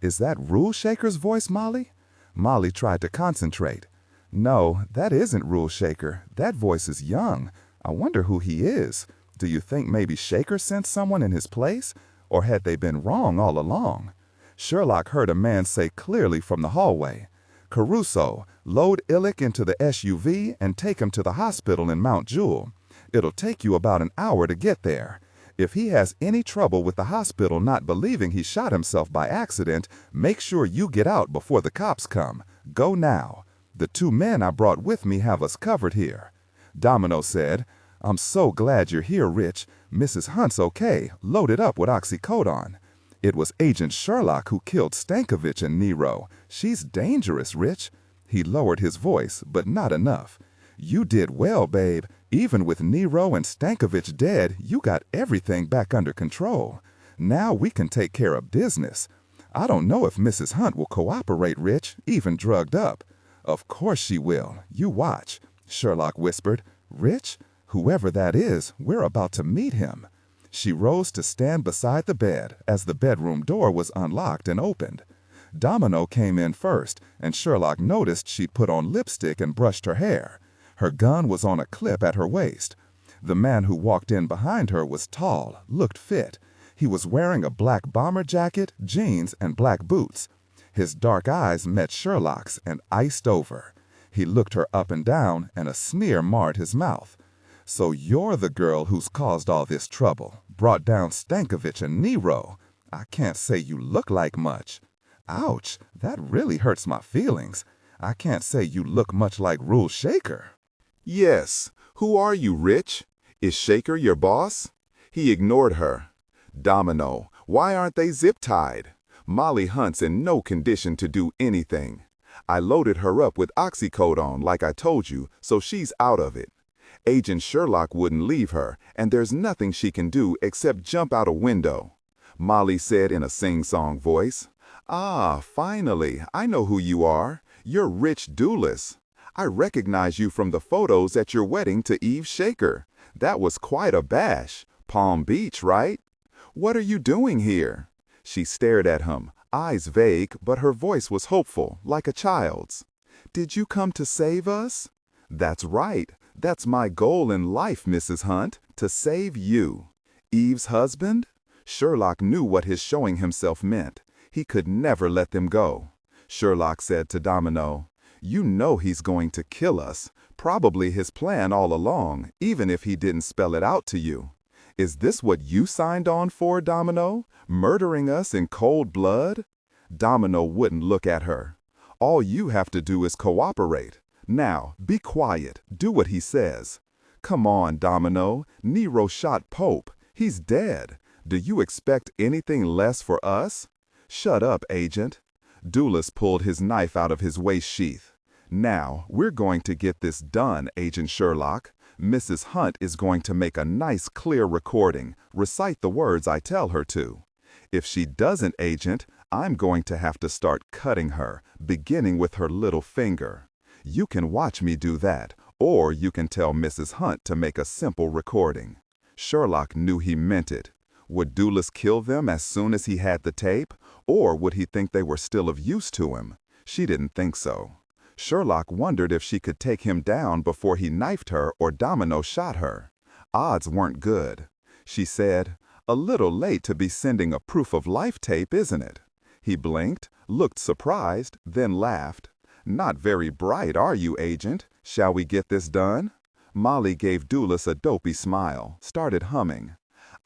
Is that Rule Shaker's voice, Molly? Molly tried to concentrate. No, that isn't Rule Shaker. That voice is young. I wonder who he is. Do you think maybe Shaker sent someone in his place? Or had they been wrong all along? Sherlock heard a man say clearly from the hallway, "Caruso, load Illick into the SUV and take him to the hospital in Mount Jewel. It'll take you about an hour to get there. If he has any trouble with the hospital not believing he shot himself by accident, make sure you get out before the cops come. Go now. The 2 men I brought with me have us covered here." Domino said, "I'm so glad you're here, Rich. Mrs. Hunt's okay, loaded up with oxycodone. It was Agent Sherlock who killed Stankovich and Nero. She's dangerous, Rich." He lowered his voice, but not enough. "You did well, babe. Even with Nero and Stankovich dead, you got everything back under control. Now we can take care of business. I don't know if Mrs. Hunt will cooperate, Rich, even drugged up." "Of course she will. You watch," Sherlock whispered. "Rich, whoever that is, we're about to meet him." She rose to stand beside the bed as the bedroom door was unlocked and opened. Domino came in first, and Sherlock noticed she'd put on lipstick and brushed her hair. Her gun was on a clip at her waist. The man who walked in behind her was tall, looked fit. He was wearing a black bomber jacket, jeans, and black boots. His dark eyes met Sherlock's and iced over. He looked her up and down, and a sneer marred his mouth. "So you're the girl who's caused all this trouble, brought down Stankovich and Nero. I can't say you look like much." "Ouch, that really hurts my feelings. I can't say you look much like Rule Shaker." "Yes. Who are you, Rich? Is Shaker your boss?" He ignored her. "Domino, why aren't they zip-tied? Molly Hunt's in no condition to do anything. I loaded her up with oxycodone like I told you, so she's out of it. Agent Sherlock wouldn't leave her, and there's nothing she can do except jump out a window." Molly said in a sing-song voice. "Ah, finally, I know who you are. You're Rich Dulles. I recognize you from the photos at your wedding to Eve Shaker. That was quite a bash. Palm Beach, right? What are you doing here?" She stared at him, eyes vague, but her voice was hopeful, like a child's. "Did you come to save us?" "That's right. That's my goal in life, Mrs. Hunt, to save you." Eve's husband? Sherlock knew what his showing himself meant. He could never let them go. Sherlock said to Domino, "You know he's going to kill us. Probably his plan all along, even if he didn't spell it out to you. Is this what you signed on for, Domino? Murdering us in cold blood?" Domino wouldn't look at her. "All you have to do is cooperate. Now, be quiet. Do what he says." "Come on, Domino. Nero shot Pope. He's dead. Do you expect anything less for us?" "Shut up, Agent." Dulles pulled his knife out of his waist sheath. "Now, we're going to get this done, Agent Sherlock. Mrs. Hunt is going to make a nice clear recording, recite the words I tell her to. If she doesn't, Agent, I'm going to have to start cutting her, beginning with her little finger. You can watch me do that, or you can tell Mrs. Hunt to make a simple recording." Sherlock knew he meant it. Would Dulles kill them as soon as he had the tape, or would he think they were still of use to him? She didn't think so. Sherlock wondered if she could take him down before he knifed her or Domino shot her. Odds weren't good. She said, "A little late to be sending a proof of life tape, isn't it?" He blinked, looked surprised, then laughed. "Not very bright, are you, Agent? Shall we get this done?" Molly gave Dulles a dopey smile, started humming.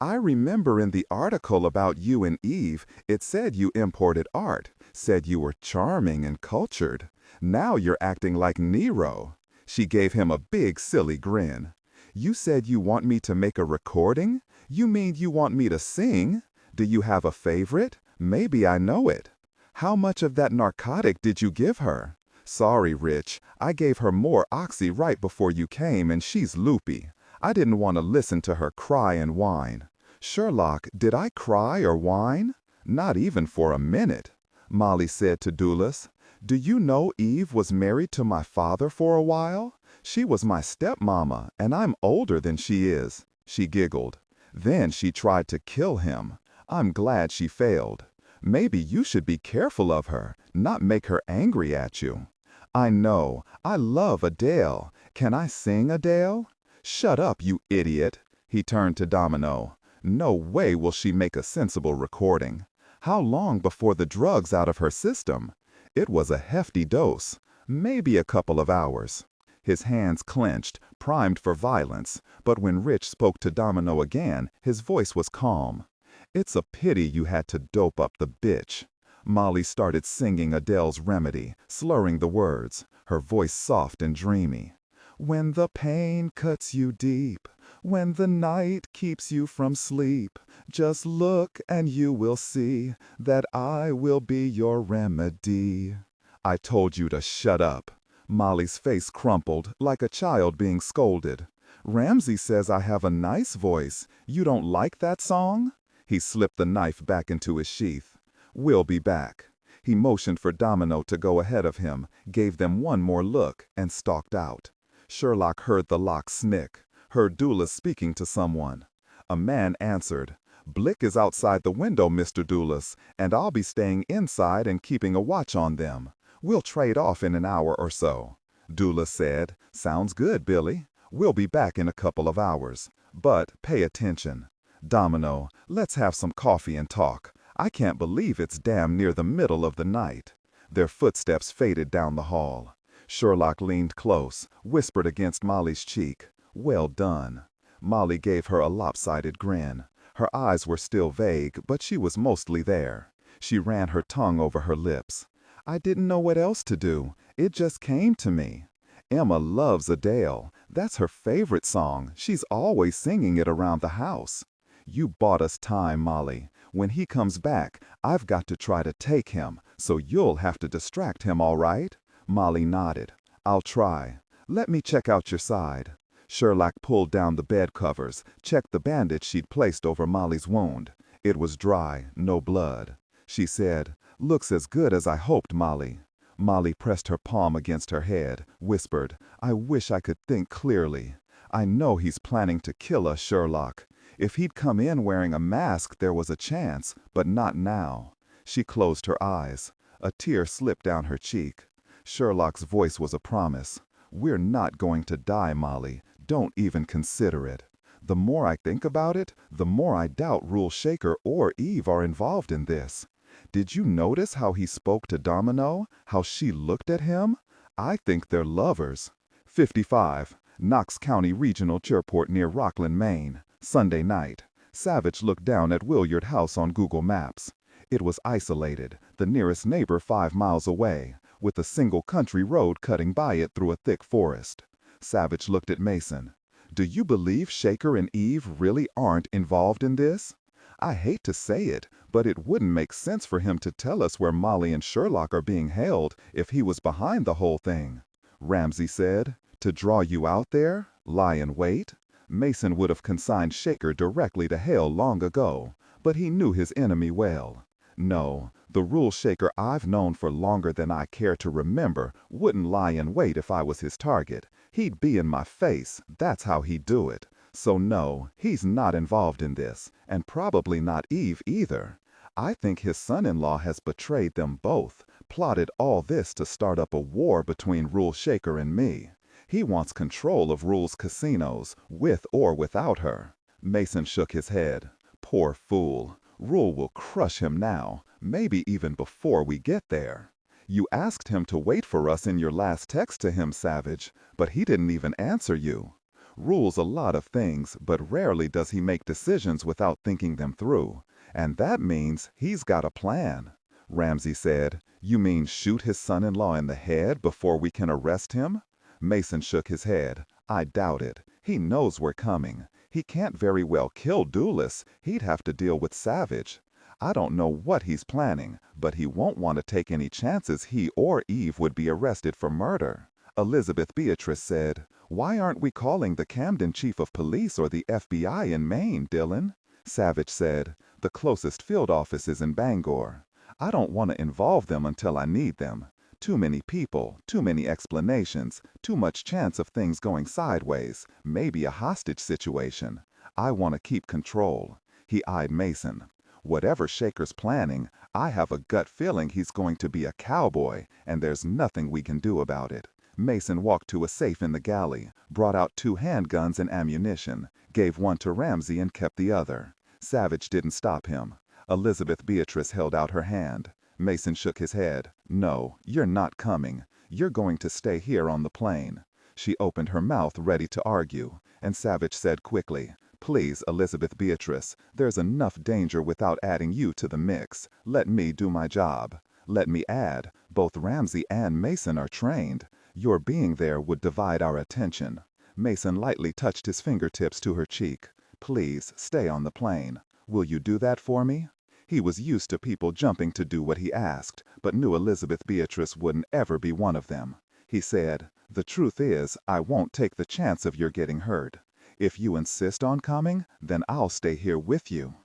"I remember in the article about you and Eve, it said you imported art, said you were charming and cultured. Now you're acting like Nero." She gave him a big, silly grin. "You said you want me to make a recording? You mean you want me to sing? Do you have a favorite? Maybe I know it. How much of that narcotic did you give her?" "Sorry, Rich. I gave her more oxy right before you came, and she's loopy. I didn't want to listen to her cry and whine." "Sherlock, did I cry or whine?" "Not even for a minute." Molly said to Dulles, "Do you know Eve was married to my father for a while? She was my stepmama, and I'm older than she is." She giggled. "Then she tried to kill him. I'm glad she failed. Maybe you should be careful of her, not make her angry at you." I know. I love Adele. Can I sing, Adele? Shut up, you idiot. He turned to Domino. No way will she make a sensible recording. How long before the drug's out of her system? It was a hefty dose. Maybe a couple of hours. His hands clenched, primed for violence, but when Rich spoke to Domino again, his voice was calm. It's a pity you had to dope up the bitch. Molly started singing Adele's Remedy, slurring the words, her voice soft and dreamy. When the pain cuts you deep, when the night keeps you from sleep, just look and you will see that I will be your remedy. I told you to shut up. Molly's face crumpled, like a child being scolded. Ramsey says I have a nice voice. You don't like that song? He slipped the knife back into his sheath. We'll be back. He motioned for Domino to go ahead of him, gave them one more look, and stalked out. Sherlock heard the lock snick, heard Dulles speaking to someone. A man answered, Blick is outside the window, Mr. Dulles, and I'll be staying inside and keeping a watch on them. We'll trade off in an hour or so. Dulles said, Sounds good, Billy. We'll be back in a couple of hours. But pay attention. Domino, let's have some coffee and talk. I can't believe it's damn near the middle of the night. Their footsteps faded down the hall. Sherlock leaned close, whispered against Molly's cheek, Well done. Molly gave her a lopsided grin. Her eyes were still vague, but she was mostly there. She ran her tongue over her lips. I didn't know what else to do. It just came to me. Emma loves Adele. That's her favorite song. She's always singing it around the house. You bought us time, Molly. When he comes back, I've got to try to take him, so you'll have to distract him, all right? Molly nodded. I'll try. Let me check out your side. Sherlock pulled down the bed covers, checked the bandage she'd placed over Molly's wound. It was dry, no blood. She said, Looks as good as I hoped, Molly. Molly pressed her palm against her head, whispered, I wish I could think clearly. I know he's planning to kill us, Sherlock. If he'd come in wearing a mask, there was a chance, but not now. She closed her eyes. A tear slipped down her cheek. Sherlock's voice was a promise. We're not going to die, Molly. Don't even consider it. The more I think about it, the more I doubt Rule Shaker or Eve are involved in this. Did you notice how he spoke to Domino? How she looked at him? I think they're lovers. 55. Knox County Regional Airport near Rockland, Maine. Sunday night. Savich looked down at Willard House on Google Maps. It was isolated, the nearest neighbor 5 miles away, with a single country road cutting by it through a thick forest. Savich looked at Mason. Do you believe Shaker and Eve really aren't involved in this? I hate to say it, but it wouldn't make sense for him to tell us where Molly and Sherlock are being held if he was behind the whole thing. Ramsey said, To draw you out there? Lie in wait? Mason would have consigned Shaker directly to hell long ago, but he knew his enemy well. No, the Rule Shaker I've known for longer than I care to remember wouldn't lie in wait if I was his target. He'd be in my face, that's how he'd do it. So no, he's not involved in this, and probably not Eve either. I think his son-in-law has betrayed them both, plotted all this to start up a war between Rule Shaker and me. He wants control of Rule's casinos, with or without her. Mason shook his head. Poor fool. Rule will crush him now, maybe even before we get there. You asked him to wait for us in your last text to him, Savich, but he didn't even answer you. Rule's a lot of things, but rarely does he make decisions without thinking them through. And that means he's got a plan. Ramsey said, You mean shoot his son-in-law in the head before we can arrest him? Mason shook his head. I doubt it. He knows we're coming. He can't very well kill Dulles. He'd have to deal with Savich. I don't know what he's planning, but he won't want to take any chances he or Eve would be arrested for murder. Elizabeth Beatrice said, Why aren't we calling the Camden Chief of Police or the FBI in Maine, Dillon? Savich said, The closest field office is in Bangor. I don't want to involve them until I need them. Too many people, too many explanations, too much chance of things going sideways, maybe a hostage situation. I want to keep control. He eyed Mason. Whatever Shaker's planning, I have a gut feeling he's going to be a cowboy, and there's nothing we can do about it. Mason walked to a safe in the galley, brought out 2 handguns and ammunition, gave one to Ramsey and kept the other. Savich didn't stop him. Elizabeth Beatrice held out her hand. Mason shook his head. "No, you're not coming. You're going to stay here on the plane." She opened her mouth ready to argue, and Savich said quickly, "Please, Elizabeth Beatrice, there's enough danger without adding you to the mix. Let me do my job. Let me add, both Ramsey and Mason are trained. Your being there would divide our attention." Mason lightly touched his fingertips to her cheek. "Please, stay on the plane. Will you do that for me?" He was used to people jumping to do what he asked, but knew Elizabeth Beatrice wouldn't ever be one of them. He said, "The truth is, I won't take the chance of your getting hurt. If you insist on coming, then I'll stay here with you."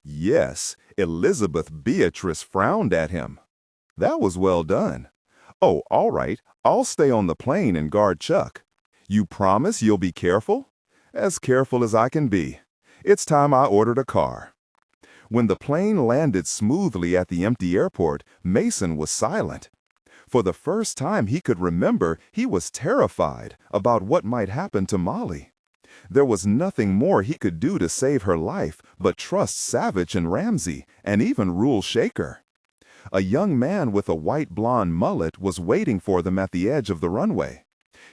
Yes, Elizabeth Beatrice frowned at him. That was well done. "Oh, all right, I'll stay on the plane and guard Chuck. You promise you'll be careful?" "As careful as I can be. It's time I ordered a car." When the plane landed smoothly at the empty airport, Mason was silent. For the first time he could remember, he was terrified about what might happen to Molly. There was nothing more he could do to save her life but trust Savich and Ramsey, and even rule Shaker. A young man with a white blonde mullet was waiting for them at the edge of the runway.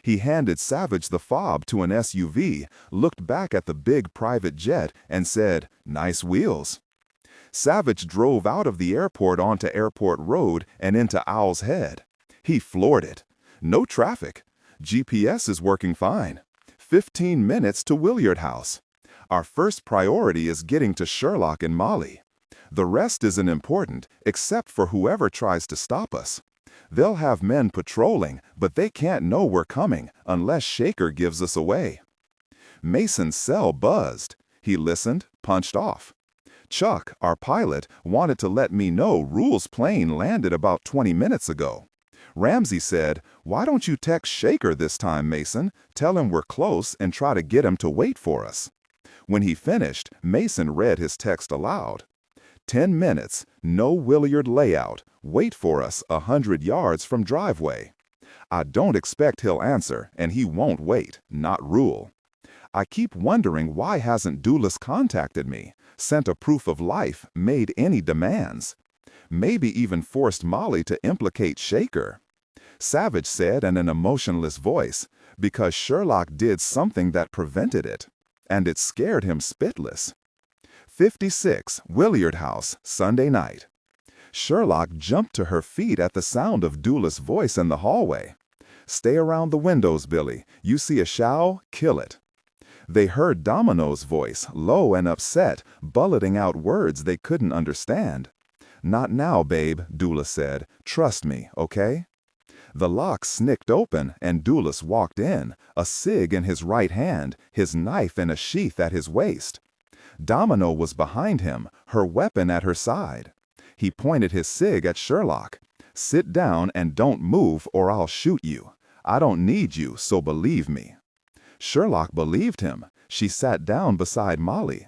He handed Savich the fob to an SUV, looked back at the big private jet, and said, "Nice wheels." Savich drove out of the airport onto Airport Road and into Owl's Head. He floored it. No traffic. GPS is working fine. 15 minutes to Williard House. Our first priority is getting to Sherlock and Molly. The rest isn't important, except for whoever tries to stop us. They'll have men patrolling, but they can't know we're coming unless Shaker gives us away. Mason's cell buzzed. He listened, punched off. "Chuck, our pilot, wanted to let me know Rule's plane landed about 20 minutes ago. Ramsey said, 'Why don't you text Shaker this time, Mason? Tell him we're close and try to get him to wait for us.'" When he finished, Mason read his text aloud. 10 minutes, no Williard layout, wait for us 100 yards from driveway. I don't expect he'll answer, and he won't wait, not Rule. I keep wondering why hasn't Dulles contacted me, sent a proof of life, made any demands. Maybe even forced Molly to implicate Shaker. Savich said in an emotionless voice, because Sherlock did something that prevented it, and it scared him spitless. 56, Williard House, Sunday night. Sherlock jumped to her feet at the sound of Dulles' voice in the hallway. "Stay around the windows, Billy. You see a show, kill it." They heard Domino's voice, low and upset, bulleting out words they couldn't understand. "Not now, babe," Dulles said. "Trust me, okay?" The lock snicked open, and Dulles walked in, a cig in his right hand, his knife in a sheath at his waist. Domino was behind him, her weapon at her side. He pointed his cig at Sherlock. "Sit down and don't move or I'll shoot you. I don't need you, so believe me." Sherlock believed him. She sat down beside Molly.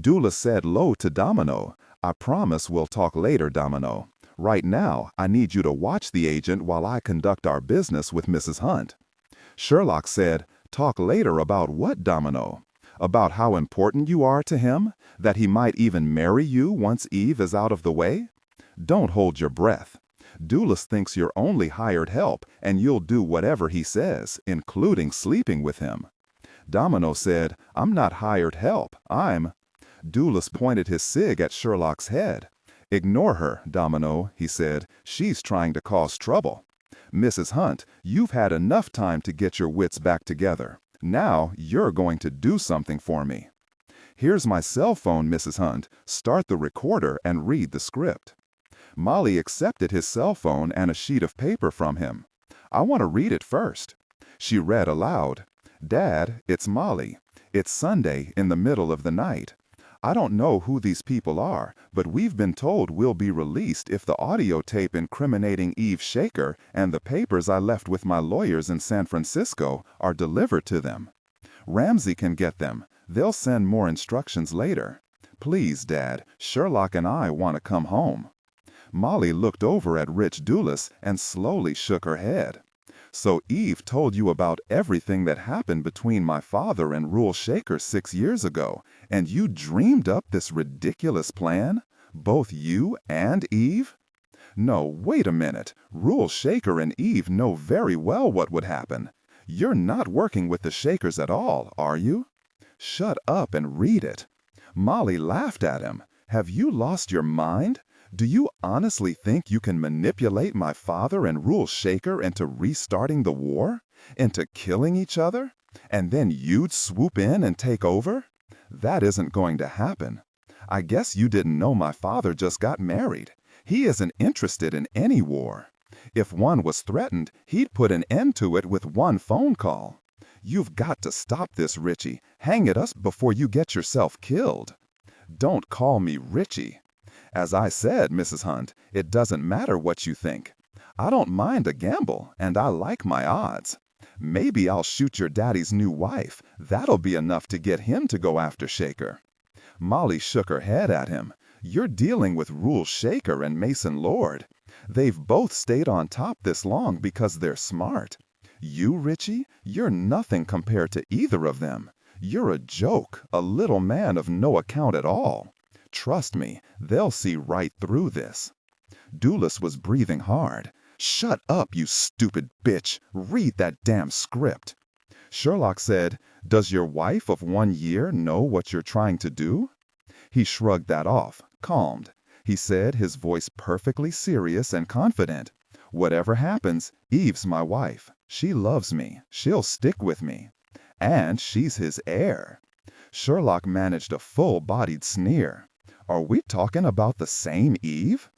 Dulles said low to Domino, "I promise we'll talk later, Domino. Right now, I need you to watch the agent while I conduct our business with Mrs. Hunt." Sherlock said, "Talk later about what, Domino? About how important you are to him? That he might even marry you once Eve is out of the way? Don't hold your breath. Dulles thinks you're only hired help, and you'll do whatever he says, including sleeping with him." Domino said, "I'm not hired help, I'm—" Dulles pointed his cig at Sherlock's head. "Ignore her, Domino," he said. "She's trying to cause trouble. Mrs. Hunt, you've had enough time to get your wits back together. Now you're going to do something for me. Here's my cell phone, Mrs. Hunt. Start the recorder and read the script." Molly accepted his cell phone and a sheet of paper from him. "I want to read it first." She read aloud. "Dad, it's Molly. It's Sunday in the middle of the night. I don't know who these people are, but we've been told we'll be released if the audio tape incriminating Eve Shaker and the papers I left with my lawyers in San Francisco are delivered to them. Ramsey can get them. They'll send more instructions later. Please, Dad, Sherlock and I want to come home. Molly looked over at Rich Doulis and slowly shook her head. So Eve told you about everything that happened between my father and Rule Shaker 6 years ago, and you dreamed up this ridiculous plan? Both you and Eve? No, wait a minute. Rule Shaker and Eve know very well what would happen. You're not working with the Shakers at all, are you? Shut up and read it. Molly laughed at him. Have you lost your mind? Do you honestly think you can manipulate my father and Rule Shaker into restarting the war? Into killing each other? And then you'd swoop in and take over? That isn't going to happen. I guess you didn't know my father just got married. He isn't interested in any war. If one was threatened, he'd put an end to it with one phone call. You've got to stop this, Richie. Hang it up before you get yourself killed. Don't call me Richie. As I said, Mrs. Hunt, it doesn't matter what you think. I don't mind a gamble, and I like my odds. Maybe I'll shoot your daddy's new wife. That'll be enough to get him to go after Shaker. Molly shook her head at him. You're dealing with Rule Shaker and Mason Lord. They've both stayed on top this long because they're smart. You, Richie, you're nothing compared to either of them. You're a joke, a little man of no account at all. Trust me, they'll see right through this. Doulis was breathing hard. Shut up, you stupid bitch. Read that damn script. Sherlock said, Does your wife of 1 year know what you're trying to do? He shrugged that off, calmed. He said, his voice perfectly serious and confident, Whatever happens, Eve's my wife. She loves me. She'll stick with me. And she's his heir. Sherlock managed a full-bodied sneer. Are we talking about the same Eve?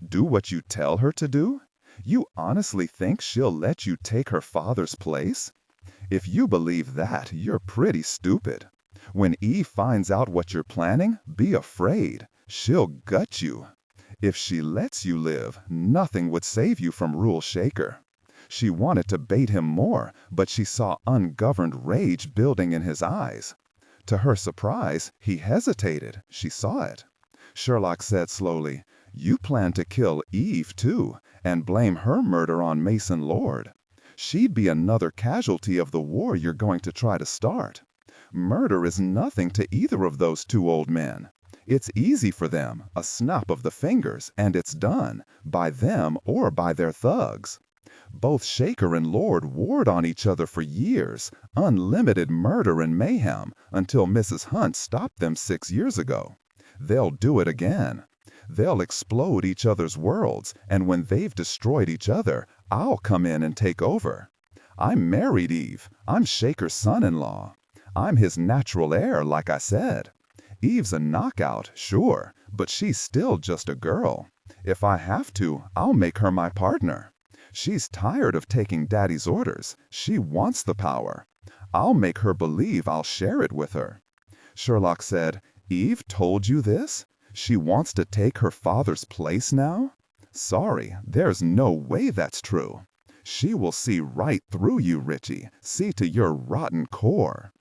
Do what you tell her to do? You honestly think she'll let you take her father's place? If you believe that, you're pretty stupid. When Eve finds out what you're planning, be afraid. She'll gut you. If she lets you live, nothing would save you from Rule Shaker. She wanted to bait him more, but she saw ungoverned rage building in his eyes. To her surprise, he hesitated. She saw it. Sherlock said slowly, You plan to kill Eve, too, and blame her murder on Mason Lord. She'd be another casualty of the war you're going to try to start. Murder is nothing to either of those two old men. It's easy for them, a snap of the fingers, and it's done, by them or by their thugs. Both Shaker and Lord warred on each other for years, unlimited murder and mayhem, until Mrs. Hunt stopped them 6 years ago. They'll do it again. They'll explode each other's worlds, and when they've destroyed each other, I'll come in and take over. I'm married, Eve. I'm Shaker's son-in-law. I'm his natural heir, like I said. Eve's a knockout, sure, but she's still just a girl. If I have to, I'll make her my partner. She's tired of taking Daddy's orders. She wants the power. I'll make her believe I'll share it with her. Sherlock said, Eve told you this? She wants to take her father's place now? Sorry, there's no way that's true. She will see right through you, Richie, see to your rotten core.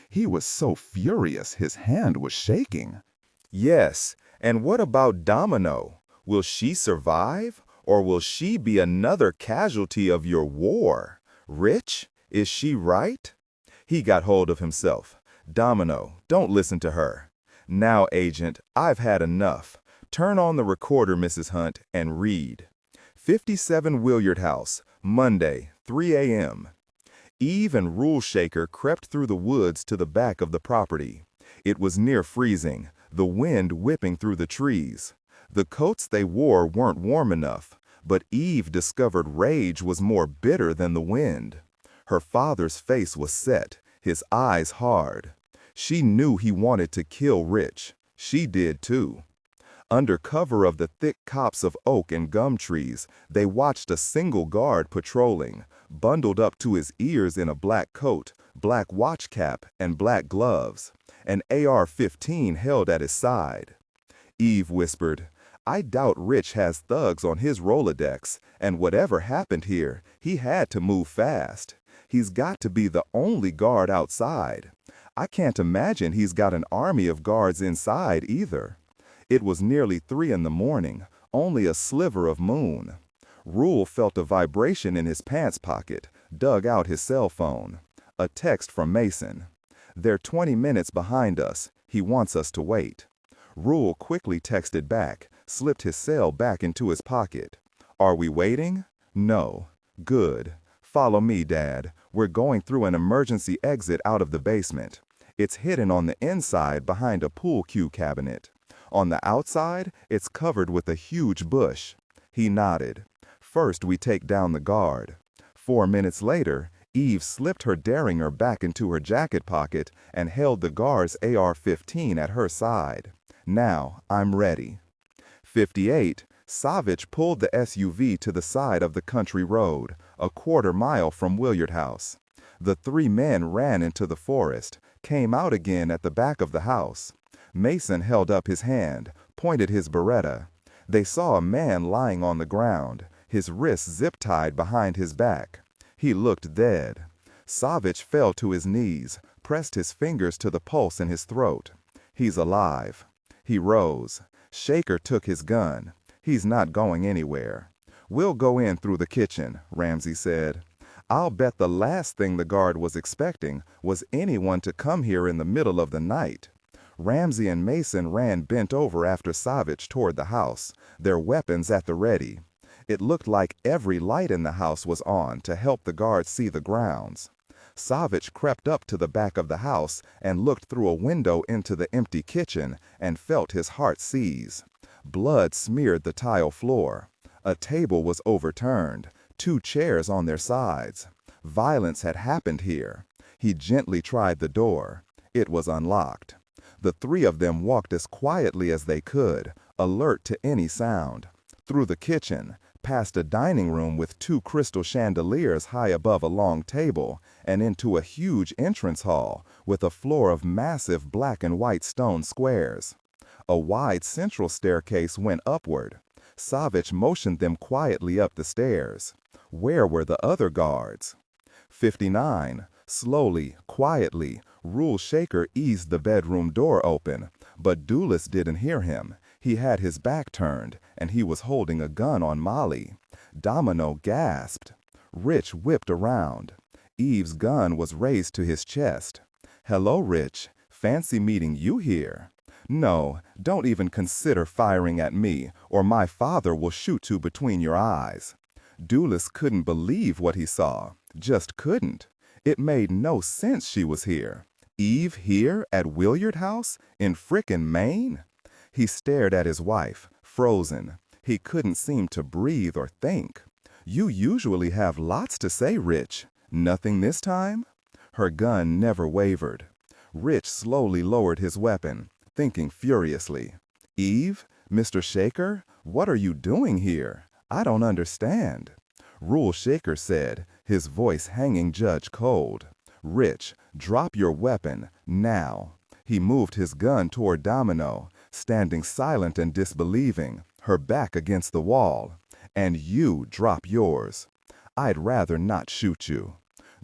He was so furious his hand was shaking. Yes, and what about Domino? Will she survive, or will she be another casualty of your war? Rich, is she right? He got hold of himself. Domino, don't listen to her. Now, Agent, I've had enough. Turn on the recorder, Mrs. Hunt, and read. 57 Williard House, Monday, 3 a.m. Eve and Rule Shaker crept through the woods to the back of the property. It was near freezing, the wind whipping through the trees. The coats they wore weren't warm enough, but Eve discovered rage was more bitter than the wind. Her father's face was set, his eyes hard. She knew he wanted to kill Rich. She did too. Under cover of the thick copse of oak and gum trees, they watched a single guard patrolling, bundled up to his ears in a black coat, black watch cap, and black gloves, an AR-15 held at his side. Eve whispered, I doubt Rich has thugs on his Rolodex, and whatever happened here, he had to move fast. He's got to be the only guard outside. I can't imagine he's got an army of guards inside either. It was nearly 3 in the morning, only a sliver of moon. Rule felt a vibration in his pants pocket, dug out his cell phone. A text from Mason. They're 20 minutes behind us. He wants us to wait. Rule quickly texted back, slipped his cell back into his pocket. Are we waiting? No. Good. Follow me, Dad. We're going through an emergency exit out of the basement. It's hidden on the inside behind a pool cue cabinet. On the outside, it's covered with a huge bush. He nodded. First, we take down the guard. 4 minutes later, Eve slipped her Derringer back into her jacket pocket and held the guard's AR-15 at her side. Now, I'm ready. 58, Savich pulled the SUV to the side of the country road, a quarter-mile from Willard House. The 3 men ran into the forest, came out again at the back of the house. Mason held up his hand, pointed his Beretta. They saw a man lying on the ground, his wrists zip-tied behind his back. He looked dead. Savich fell to his knees, pressed his fingers to the pulse in his throat. He's alive. He rose. Shaker took his gun. He's not going anywhere. We'll go in through the kitchen, Ramsey said. I'll bet the last thing the guard was expecting was anyone to come here in the middle of the night. Ramsey and Mason ran bent over after Savich toward the house, their weapons at the ready. It looked like every light in the house was on to help the guards see the grounds. Savich crept up to the back of the house and looked through a window into the empty kitchen and felt his heart seize. Blood smeared the tile floor. A table was overturned, 2 chairs on their sides. Violence had happened here. He gently tried the door. It was unlocked. The 3 of them walked as quietly as they could, alert to any sound. Through the kitchen, past a dining room with 2 crystal chandeliers high above a long table, and into a huge entrance hall with a floor of massive black and white stone squares. A wide central staircase went upward. Savich motioned them quietly up the stairs. Where were the other guards? 59. Slowly, quietly, Rule Shaker eased the bedroom door open, but Dulles didn't hear him. He had his back turned, and he was holding a gun on Molly. Domino gasped. Rich whipped around. Eve's gun was raised to his chest. Hello, Rich. Fancy meeting you here. No, don't even consider firing at me, or my father will shoot you between your eyes. Dulles couldn't believe what he saw. Just couldn't. It made no sense she was here. Eve here at Willard House in frickin' Maine? He stared at his wife, frozen. He couldn't seem to breathe or think. You usually have lots to say, Rich. Nothing this time? Her gun never wavered. Rich slowly lowered his weapon, thinking furiously. Eve, Mr. Shaker, what are you doing here? I don't understand. Rule Shaker said, his voice hanging judge cold. Rich, drop your weapon, now. He moved his gun toward Domino, standing silent and disbelieving, her back against the wall. And you drop yours. I'd rather not shoot you.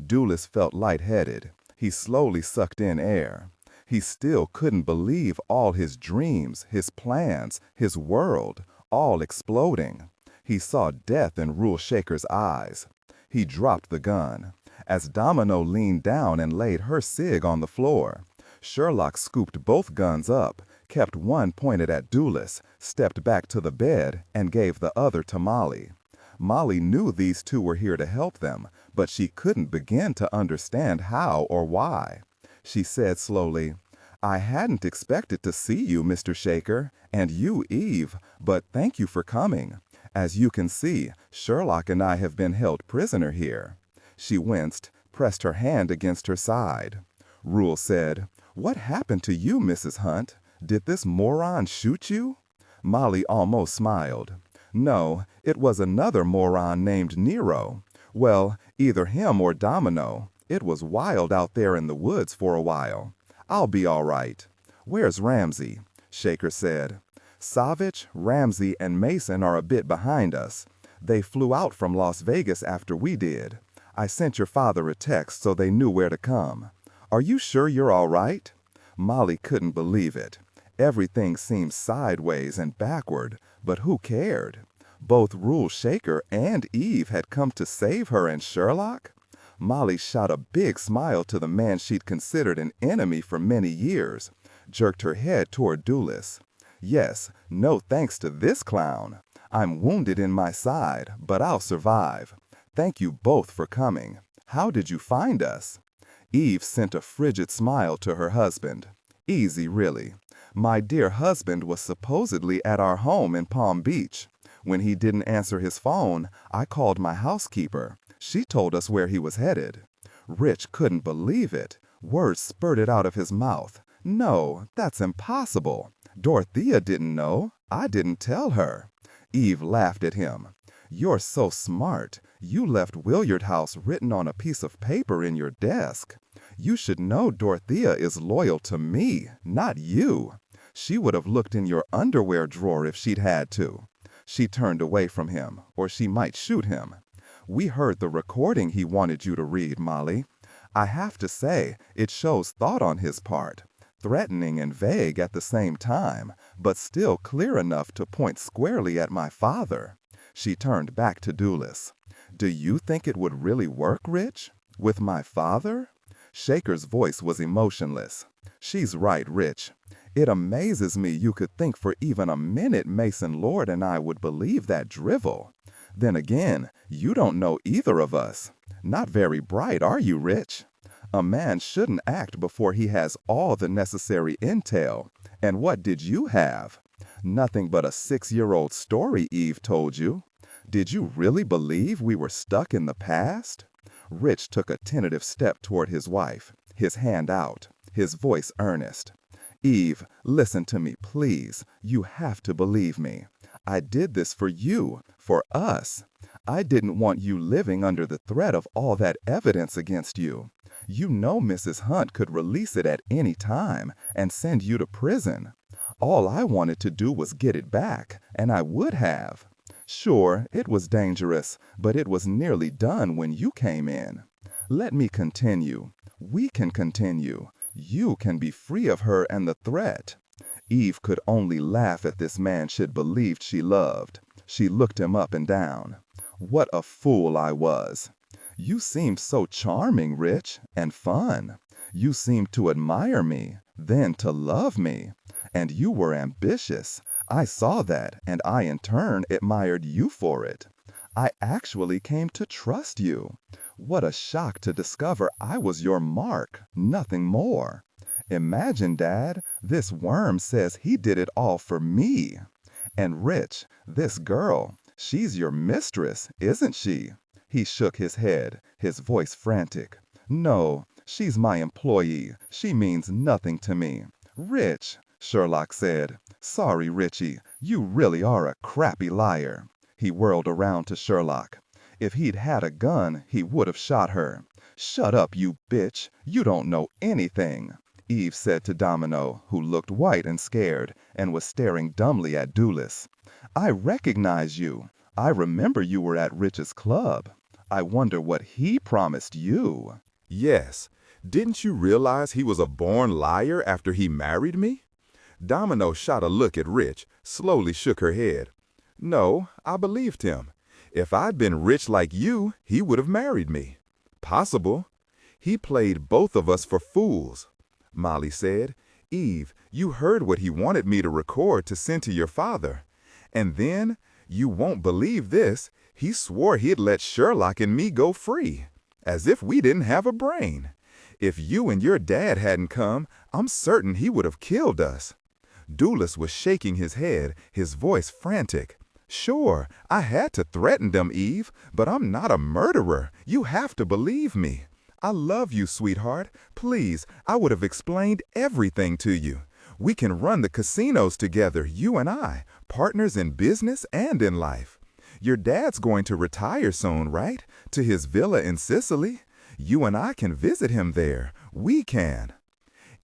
Dulles felt lightheaded. He slowly sucked in air. He still couldn't believe all his dreams, his plans, his world, all exploding. He saw death in Rule Shaker's eyes. He dropped the gun. As Domino leaned down and laid her cig on the floor, Sherlock scooped both guns up, kept one pointed at Dulles, stepped back to the bed, and gave the other to Molly. Molly knew these 2 were here to help them, but she couldn't begin to understand how or why. She said slowly, I hadn't expected to see you, Mr. Shaker, and you, Eve, but thank you for coming. As you can see, Sherlock and I have been held prisoner here. She winced, pressed her hand against her side. Rule said, What happened to you, Mrs. Hunt? Did this moron shoot you? Molly almost smiled. No, it was another moron named Nero. Well, either him or Domino. It was wild out there in the woods for a while. I'll be all right. Where's Ramsey? Shaker said. Savich, Ramsey, and Mason are a bit behind us. They flew out from Las Vegas after we did. I sent your father a text so they knew where to come. "Are you sure you're all right?" Molly couldn't believe it. Everything seemed sideways and backward, but who cared? Both Rule Shaker and Eve had come to save her and Sherlock? Molly shot a big smile to the man she'd considered an enemy for many years, jerked her head toward Dulles. "Yes, no thanks to this clown. I'm wounded in my side, but I'll survive. Thank you both for coming. How did you find us?" Eve sent a frigid smile to her husband. "Easy, really. My dear husband was supposedly at our home in Palm Beach. When he didn't answer his phone, I called my housekeeper. She told us where he was headed." Rich couldn't believe it. Words spurted out of his mouth. "No, that's impossible. Dorothea didn't know. I didn't tell her." Eve laughed at him. "You're so smart. You left Williard House written on a piece of paper in your desk. You should know Dorothea is loyal to me, not you. She would have looked in your underwear drawer if she'd had to." She turned away from him, or she might shoot him. "We heard the recording he wanted you to read, Molly. I have to say, it shows thought on his part. Threatening and vague at the same time, but still clear enough to point squarely at my father." She turned back to Dulles. "Do you think it would really work, Rich? With my father?" Shaker's voice was emotionless. "She's right, Rich. It amazes me you could think for even a minute Mason Lord and I would believe that drivel. Then again, you don't know either of us. Not very bright, are you, Rich? A man shouldn't act before he has all the necessary intel. And what did you have? Nothing but a 6-year-old story Eve told you. Did you really believe we were stuck in the past?" Rich took a tentative step toward his wife, his hand out, his voice earnest. "Eve, listen to me, please. You have to believe me. I did this for you, for us. I didn't want you living under the threat of all that evidence against you. You know Mrs. Hunt could release it at any time and send you to prison. All I wanted to do was get it back, and I would have. Sure, it was dangerous, but it was nearly done when you came in. Let me continue. We can continue. You can be free of her and the threat." Eve could only laugh at this man she'd believed she loved. She looked him up and down. "What a fool I was. You seemed so charming, Rich, and fun. You seemed to admire me, then to love me. And you were ambitious. I saw that, and I in turn admired you for it. I actually came to trust you. What a shock to discover I was your mark, nothing more. Imagine, Dad, this worm says he did it all for me. And Rich, this girl, she's your mistress, isn't she?" He shook his head, his voice frantic. "No, she's my employee. She means nothing to me." "Rich," Sherlock said. "Sorry, Richie, you really are a crappy liar." He whirled around to Sherlock. "If he'd had a gun, he would have shot her." "Shut up, you bitch. You don't know anything," Eve said to Domino, who looked white and scared, and was staring dumbly at Dulles. "I recognize you. I remember you were at Rich's club. I wonder what he promised you." Yes. Didn't you realize he was a born liar after he married me? Domino shot a look at Rich, slowly shook her head. "No, I believed him. If I'd been rich like you, he would have married me." "Possible. He played both of us for fools." Molly said, "Eve, you heard what he wanted me to record to send to your father. And then, you won't believe this, he swore he'd let Sherlock and me go free, as if we didn't have a brain. If you and your dad hadn't come, I'm certain he would have killed us." Dulles was shaking his head, his voice frantic. "Sure, I had to threaten them, Eve, but I'm not a murderer. You have to believe me. I love you, sweetheart. Please, I would have explained everything to you. We can run the casinos together, you and I, partners in business and in life. Your dad's going to retire soon, right? To his villa in Sicily. You and I can visit him there. We can."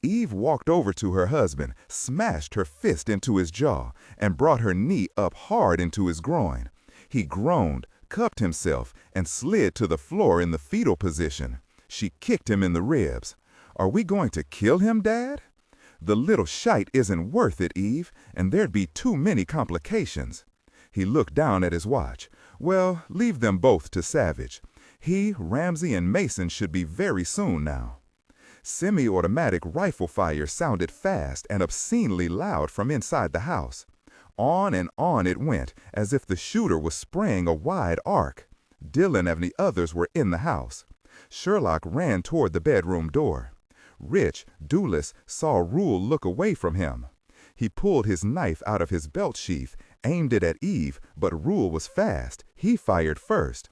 Eve walked over to her husband, smashed her fist into his jaw, and brought her knee up hard into his groin. He groaned, cupped himself, and slid to the floor in the fetal position. She kicked him in the ribs. Are we going to kill him, Dad? The little shite isn't worth it, Eve, and there'd be too many complications. He looked down at his watch. Well, leave them both to Savich. He, Ramsey, and Mason should be very soon now. Semi-automatic rifle fire sounded fast and obscenely loud from inside the house. On and on it went, as if the shooter was spraying a wide arc. Dillon and the others were in the house. Sherlock ran toward the bedroom door. Rich, Dulles, saw Rule look away from him. He pulled his knife out of his belt sheath, aimed it at Eve, but Rule was fast. He fired first.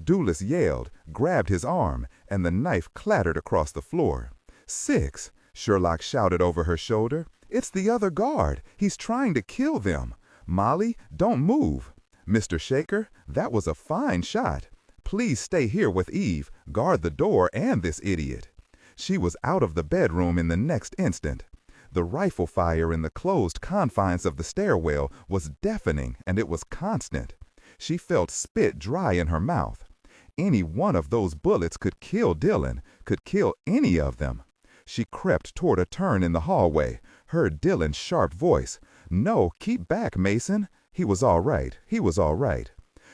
Dulles yelled, grabbed his arm, and the knife clattered across the floor. 6, Sherlock shouted over her shoulder. It's the other guard. He's trying to kill them. Molly, don't move. Mr. Shaker, that was a fine shot. Please stay here with Eve, guard the door and this idiot. She was out of the bedroom in the next instant. The rifle fire in the closed confines of the stairwell was deafening, and it was constant. She felt spit dry in her mouth. Any one of those bullets could kill Dillon, could kill any of them. She crept toward a turn in the hallway, heard Dillon's sharp voice. No, keep back, Mason. He was all right. He was all right.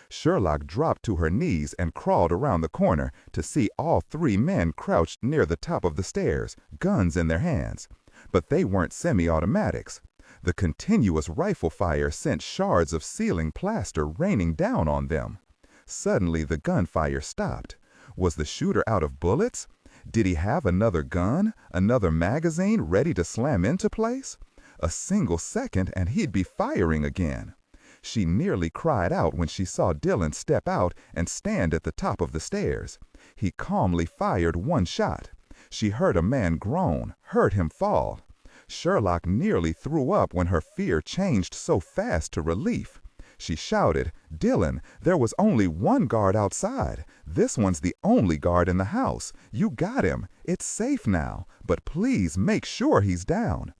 Sherlock dropped to her knees and crawled around the corner to see all 3 men crouched near the top of the stairs, guns in their hands. But they weren't semi-automatics. The continuous rifle fire sent shards of ceiling plaster raining down on them. Suddenly the gunfire stopped. Was the shooter out of bullets? Did he have another gun, another magazine ready to slam into place? A single second and he'd be firing again. She nearly cried out when she saw Dillon step out and stand at the top of the stairs. He calmly fired 1 shot. She heard a man groan, heard him fall. Sherlock nearly threw up when her fear changed so fast to relief. She shouted, Dillon, there was only 1 guard outside. This one's the only guard in the house. You got him. It's safe now, but please make sure he's down.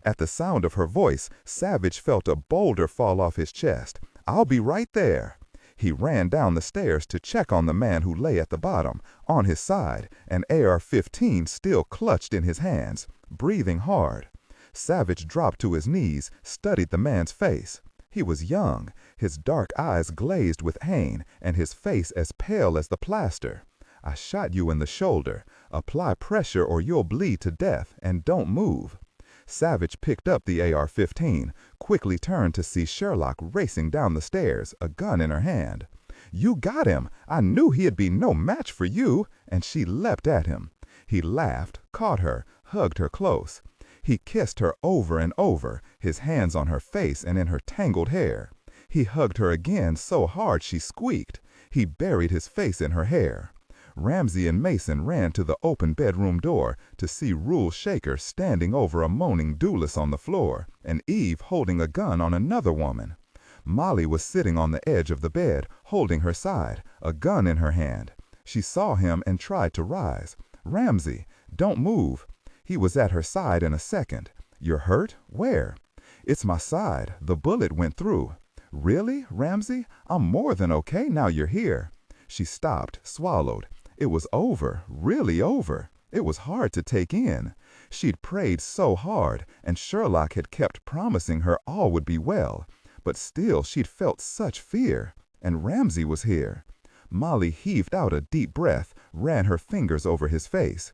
At the sound of her voice, Savich felt a boulder fall off his chest. I'll be right there. He ran down the stairs to check on the man who lay at the bottom, on his side, an AR-15 still clutched in his hands, breathing hard. Savich dropped to his knees, studied the man's face. He was young, his dark eyes glazed with pain, and his face as pale as the plaster. I shot you in the shoulder. Apply pressure or you'll bleed to death, and don't move. Savich picked up the AR-15, quickly turned to see Sherlock racing down the stairs, a gun in her hand. You got him! I knew he'd be no match for you! And she leapt at him. He laughed, caught her, hugged her close. He kissed her over and over, his hands on her face and in her tangled hair. He hugged her again so hard she squeaked. He buried his face in her hair. Ramsey and Mason ran to the open bedroom door to see Rule Shaker standing over a moaning Dulles on the floor, and Eve holding a gun on another woman. Molly was sitting on the edge of the bed, holding her side, a gun in her hand. She saw him and tried to rise. Ramsey, don't move. He was at her side in a second. You're hurt? Where? It's my side. The bullet went through. Really, Ramsey? I'm more than okay now you're here. She stopped, swallowed. It was over, really over. It was hard to take in. She'd prayed so hard, and Sherlock had kept promising her all would be well. But still she'd felt such fear. And Ramsey was here. Molly heaved out a deep breath, ran her fingers over his face.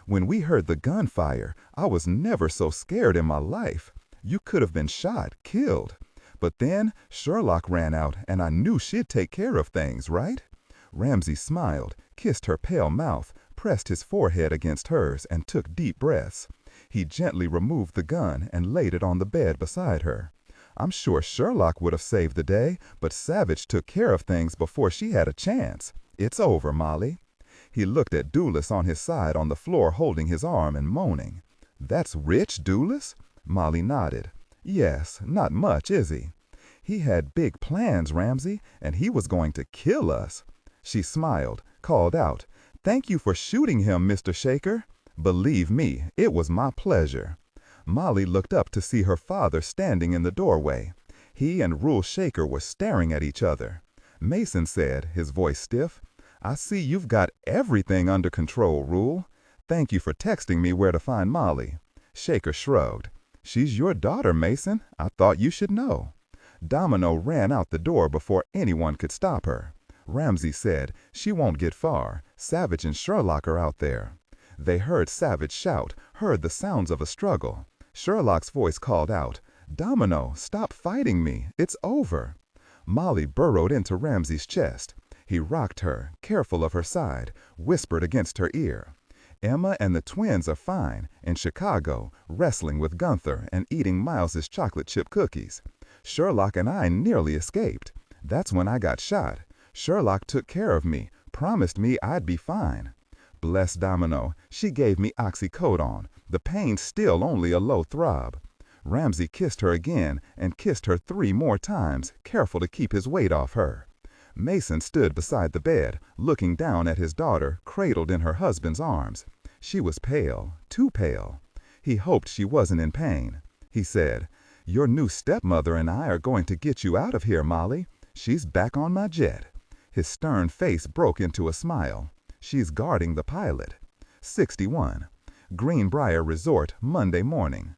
When we heard the gunfire, I was never so scared in my life. You could have been shot, killed. But then Sherlock ran out, and I knew she'd take care of things, right? Ramsey smiled, kissed her pale mouth, pressed his forehead against hers, and took deep breaths. He gently removed the gun and laid it on the bed beside her. I'm sure Sherlock would have saved the day, but Savich took care of things before she had a chance. It's over, Molly. He looked at Dulles on his side on the floor holding his arm and moaning. That's rich, Dulles? Molly nodded. Yes, not much, is he? He had big plans, Ramsey, and he was going to kill us. She smiled, called out, Thank you for shooting him, Mr. Shaker. Believe me, it was my pleasure. Molly looked up to see her father standing in the doorway. He and Rule Shaker were staring at each other. Mason said, his voice stiff, I see you've got everything under control, Rule. Thank you for texting me where to find Molly. Shaker shrugged. She's your daughter, Mason. I thought you should know. Domino ran out the door before anyone could stop her. Ramsey said, she won't get far. Savich and Sherlock are out there. They heard Savich shout, heard the sounds of a struggle. Sherlock's voice called out, Domino, stop fighting me. It's over. Molly burrowed into Ramsey's chest. He rocked her, careful of her side, whispered against her ear. Emma and the twins are fine, in Chicago, wrestling with Gunther and eating Miles's chocolate chip cookies. Sherlock and I nearly escaped. That's when I got shot. Sherlock took care of me, promised me I'd be fine. Bless Domino, she gave me oxycodone, the pain still only a low throb. Ramsey kissed her again and kissed her 3 more times, careful to keep his weight off her. Mason stood beside the bed, looking down at his daughter, cradled in her husband's arms. She was pale, too pale. He hoped she wasn't in pain. He said, Your new stepmother and I are going to get you out of here, Molly. She's back on my jet. His stern face broke into a smile. She's guarding the pilot. 61. Greenbrier Resort, Monday morning.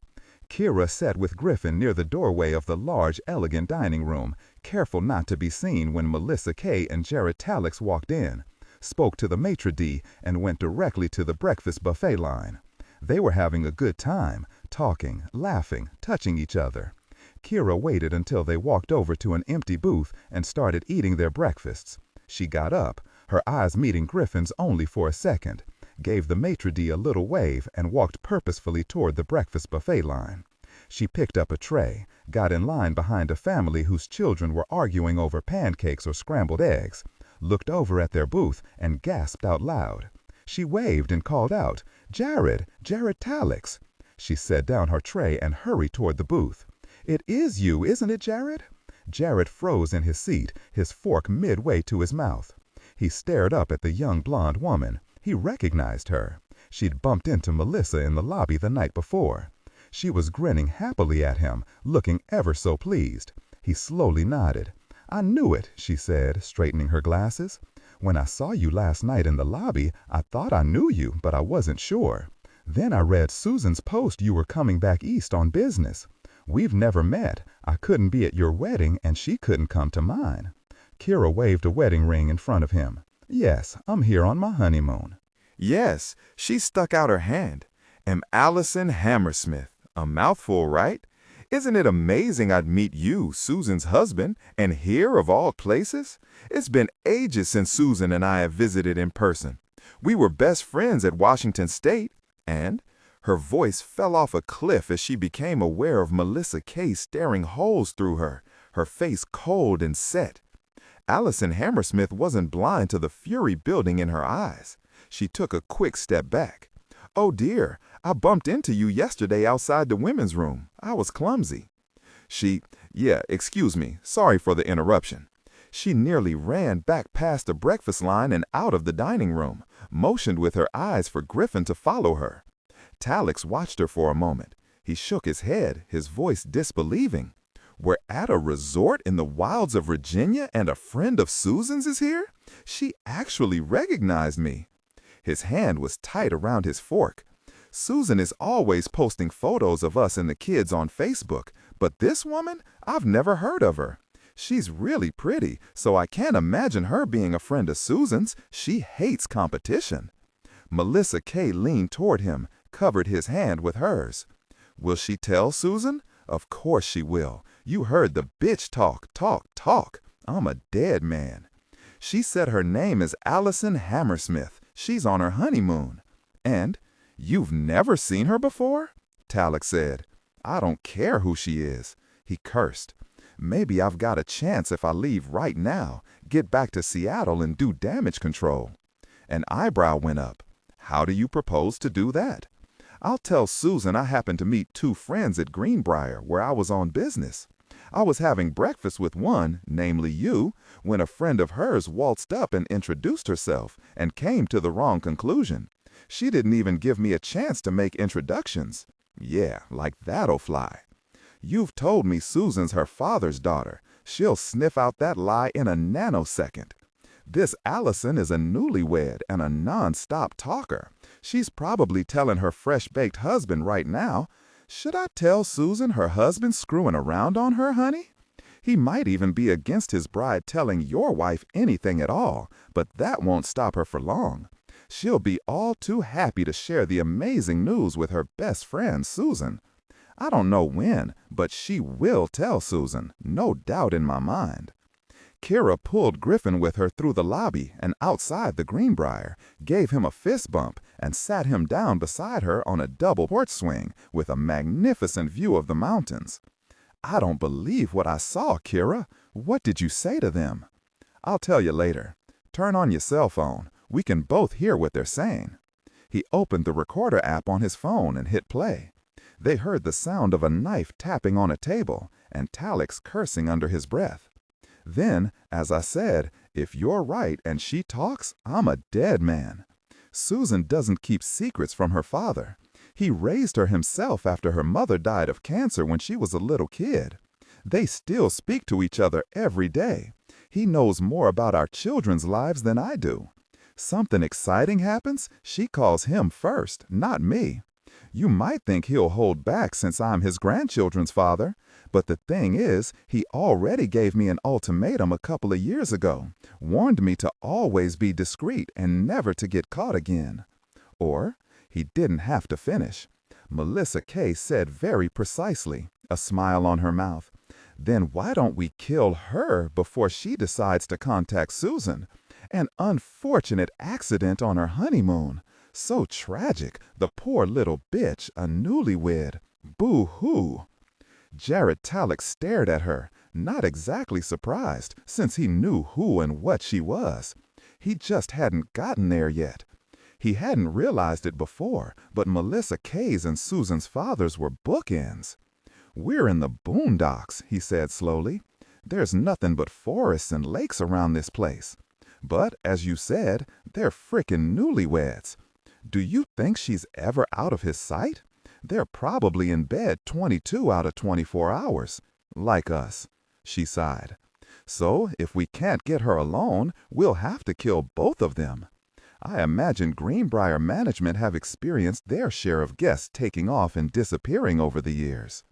Kirra sat with Griffin near the doorway of the large, elegant dining room, careful not to be seen when Melissa Kay and Jared Talix walked in, spoke to the maitre d', and went directly to the breakfast buffet line. They were having a good time, talking, laughing, touching each other. Kirra waited until they walked over to an empty booth and started eating their breakfasts. She got up, her eyes meeting Griffin's only for a second, gave the maitre d' a little wave, and walked purposefully toward the breakfast buffet line. She picked up a tray, got in line behind a family whose children were arguing over pancakes or scrambled eggs, looked over at their booth, and gasped out loud. She waved and called out, Jared Talix. She set down her tray and hurried toward the booth. It is you, isn't it, Jared? Jared froze in his seat, his fork midway to his mouth. He stared up at the young blonde woman. He recognized her. She'd bumped into Melissa in the lobby the night before. She was grinning happily at him, looking ever so pleased. He slowly nodded. I knew it, she said, straightening her glasses. When I saw you last night in the lobby, I thought I knew you, but I wasn't sure. Then I read Susan's post you were coming back east on business. We've never met. I couldn't be at your wedding, and she couldn't come to mine. Kirra waved a wedding ring in front of him. Yes, I'm here on my honeymoon. Yes, she stuck out her hand. Am Allison Hammersmith. A mouthful, right? Isn't it amazing I'd meet you, Susan's husband, and here of all places? It's been ages since Susan and I have visited in person. We were best friends at Washington State, and her voice fell off a cliff as she became aware of Melissa Kay staring holes through her, her face cold and set. Allison Hammersmith wasn't blind to the fury building in her eyes. She took a quick step back. Oh dear, I bumped into you yesterday outside the women's room. I was clumsy. Excuse me, sorry for the interruption. She nearly ran back past the breakfast line and out of the dining room, motioned with her eyes for Griffin to follow her. Talix watched her for a moment. He shook his head, his voice disbelieving. We're at a resort in the wilds of Virginia and a friend of Susan's is here? She actually recognized me. His hand was tight around his fork. Susan is always posting photos of us and the kids on Facebook, but this woman, I've never heard of her. She's really pretty, so I can't imagine her being a friend of Susan's. She hates competition. Melissa Kay leaned toward him, covered his hand with hers. Will she tell Susan? Of course she will. You heard the bitch talk. I'm a dead man. She said her name is Allison Hammersmith. She's on her honeymoon. And you've never seen her before? Talix said. I don't care who she is. He cursed. Maybe I've got a chance if I leave right now, get back to Seattle and do damage control. An eyebrow went up. How do you propose to do that? I'll tell Susan I happened to meet 2 friends at Greenbrier where I was on business. I was having breakfast with one, namely you, when a friend of hers waltzed up and introduced herself and came to the wrong conclusion. She didn't even give me a chance to make introductions. Yeah, like that'll fly. You've told me Susan's her father's daughter. She'll sniff out that lie in a nanosecond. This Allison is a newlywed and a non-stop talker. She's probably telling her fresh-baked husband right now. Should I tell Susan her husband's screwing around on her, honey? He might even be against his bride telling your wife anything at all, but that won't stop her for long. She'll be all too happy to share the amazing news with her best friend, Susan. I don't know when, but she will tell Susan, no doubt in my mind. Kirra pulled Griffin with her through the lobby and outside the Greenbrier, gave him a fist bump, and sat him down beside her on a double porch swing with a magnificent view of the mountains. I don't believe what I saw, Kirra. What did you say to them? I'll tell you later. Turn on your cell phone. We can both hear what they're saying. He opened the recorder app on his phone and hit play. They heard the sound of a knife tapping on a table and Talix cursing under his breath. Then, as I said, if you're right and she talks, I'm a dead man. Susan doesn't keep secrets from her father. He raised her himself after her mother died of cancer when she was a little kid. They still speak to each other every day. He knows more about our children's lives than I do. Something exciting happens, she calls him first, not me. You might think he'll hold back since I'm his grandchildren's father, but the thing is, he already gave me an ultimatum a couple of years ago, warned me to always be discreet and never to get caught again. Or, he didn't have to finish. Melissa Kay said very precisely, a smile on her mouth, then why don't we kill her before she decides to contact Susan? An unfortunate accident on her honeymoon. So tragic, the poor little bitch, a newlywed. Boo-hoo. Jared Talix stared at her, not exactly surprised, since he knew who and what she was. He just hadn't gotten there yet. He hadn't realized it before, but Melissa Kay's and Susan's fathers were bookends. We're in the boondocks, he said slowly. There's nothing but forests and lakes around this place. But, as you said, they're frickin' newlyweds. Do you think she's ever out of his sight? They're probably in bed 22 out of 24 hours. Like us. She sighed. So, if we can't get her alone, we'll have to kill both of them. I imagine Greenbrier management have experienced their share of guests taking off and disappearing over the years.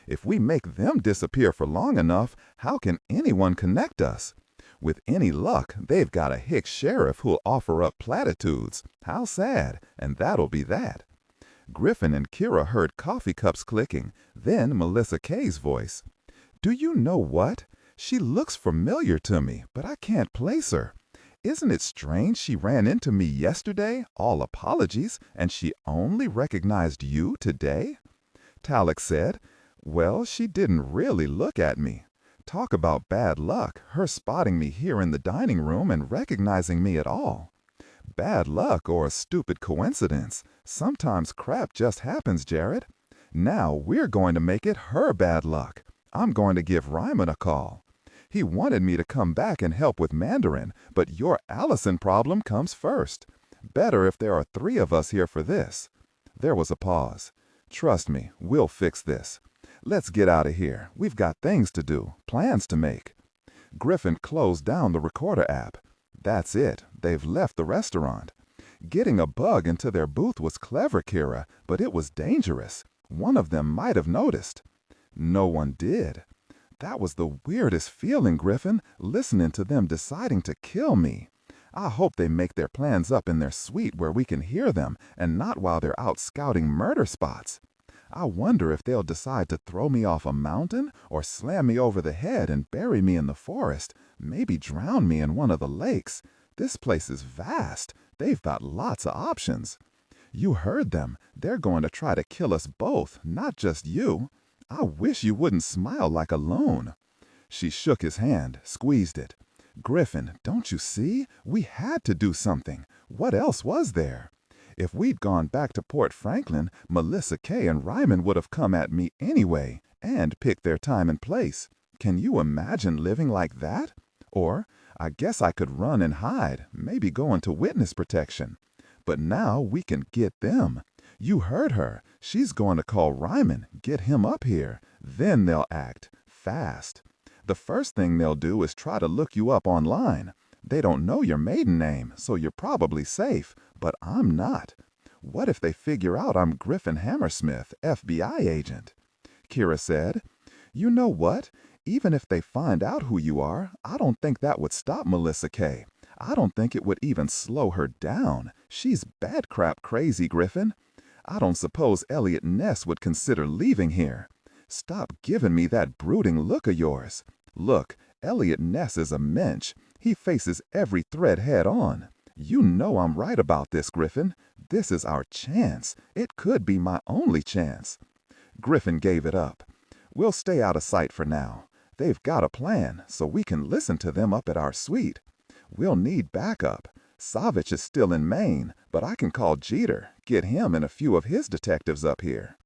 If we make them disappear for long enough, how can anyone connect us? With any luck, they've got a hick sheriff who'll offer up platitudes. How sad, and that'll be that. Griffin and Kirra heard coffee cups clicking, then Melissa Kay's voice. Do you know what? She looks familiar to me, but I can't place her. Isn't it strange she ran into me yesterday, all apologies, and she only recognized you today? Talix said, well, she didn't really look at me. Talk about bad luck, her spotting me here in the dining room and recognizing me at all. Bad luck or a stupid coincidence. Sometimes crap just happens, Jared. Now we're going to make it her bad luck. I'm going to give Ryman a call. He wanted me to come back and help with Mandarin, but your Allison problem comes first. Better if there are 3 of us here for this. There was a pause. Trust me, we'll fix this. Let's get out of here. We've got things to do, plans to make. Griffin closed down the recorder app. That's it. They've left the restaurant. Getting a bug into their booth was clever, Kirra, but it was dangerous. One of them might have noticed. No one did. That was the weirdest feeling, Griffin, listening to them deciding to kill me. I hope they make their plans up in their suite where we can hear them and not while they're out scouting murder spots. I wonder if they'll decide to throw me off a mountain or slam me over the head and bury me in the forest, maybe drown me in one of the lakes. This place is vast. They've got lots of options. You heard them. They're going to try to kill us both, not just you. I wish you wouldn't smile like a loon. She shook his hand, squeezed it. Griffin, don't you see? We had to do something. What else was there? If we'd gone back to Porte Franklin, Melissa Kay and Ryman would have come at me anyway and picked their time and place. Can you imagine living like that? Or, I guess I could run and hide, maybe go into witness protection. But now we can get them. You heard her. She's going to call Ryman, get him up here. Then they'll act. Fast. The first thing they'll do is try to look you up online. They don't know your maiden name, so you're probably safe, but I'm not. What if they figure out I'm Griffin Hammersmith, FBI agent? Kirra said, You know what? Even if they find out who you are, I don't think that would stop Melissa Kay. I don't think it would even slow her down. She's bad crap crazy, Griffin. I don't suppose Eliot Ness would consider leaving here. Stop giving me that brooding look of yours. Look, Eliot Ness is a mensch. He faces every threat head on. You know I'm right about this, Griffin. This is our chance. It could be my only chance. Griffin gave it up. We'll stay out of sight for now. They've got a plan, so we can listen to them up at our suite. We'll need backup. Savich is still in Maine, but I can call Jeter, get him and a few of his detectives up here.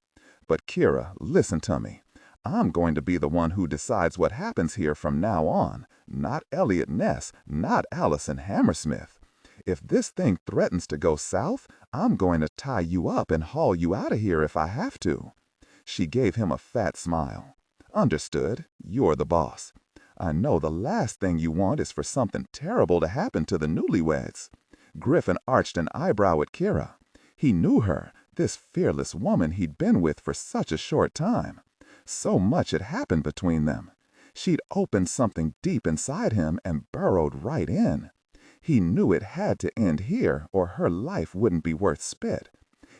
But Kirra, listen to me. I'm going to be the one who decides what happens here from now on, not Eliot Ness, not Allison Hammersmith. If this thing threatens to go south, I'm going to tie you up and haul you out of here if I have to. She gave him a fat smile. Understood. You're the boss. I know the last thing you want is for something terrible to happen to the newlyweds. Griffin arched an eyebrow at Kirra. He knew her, this fearless woman he'd been with for such a short time. So much had happened between them. She'd opened something deep inside him and burrowed right in. He knew it had to end here or her life wouldn't be worth spit.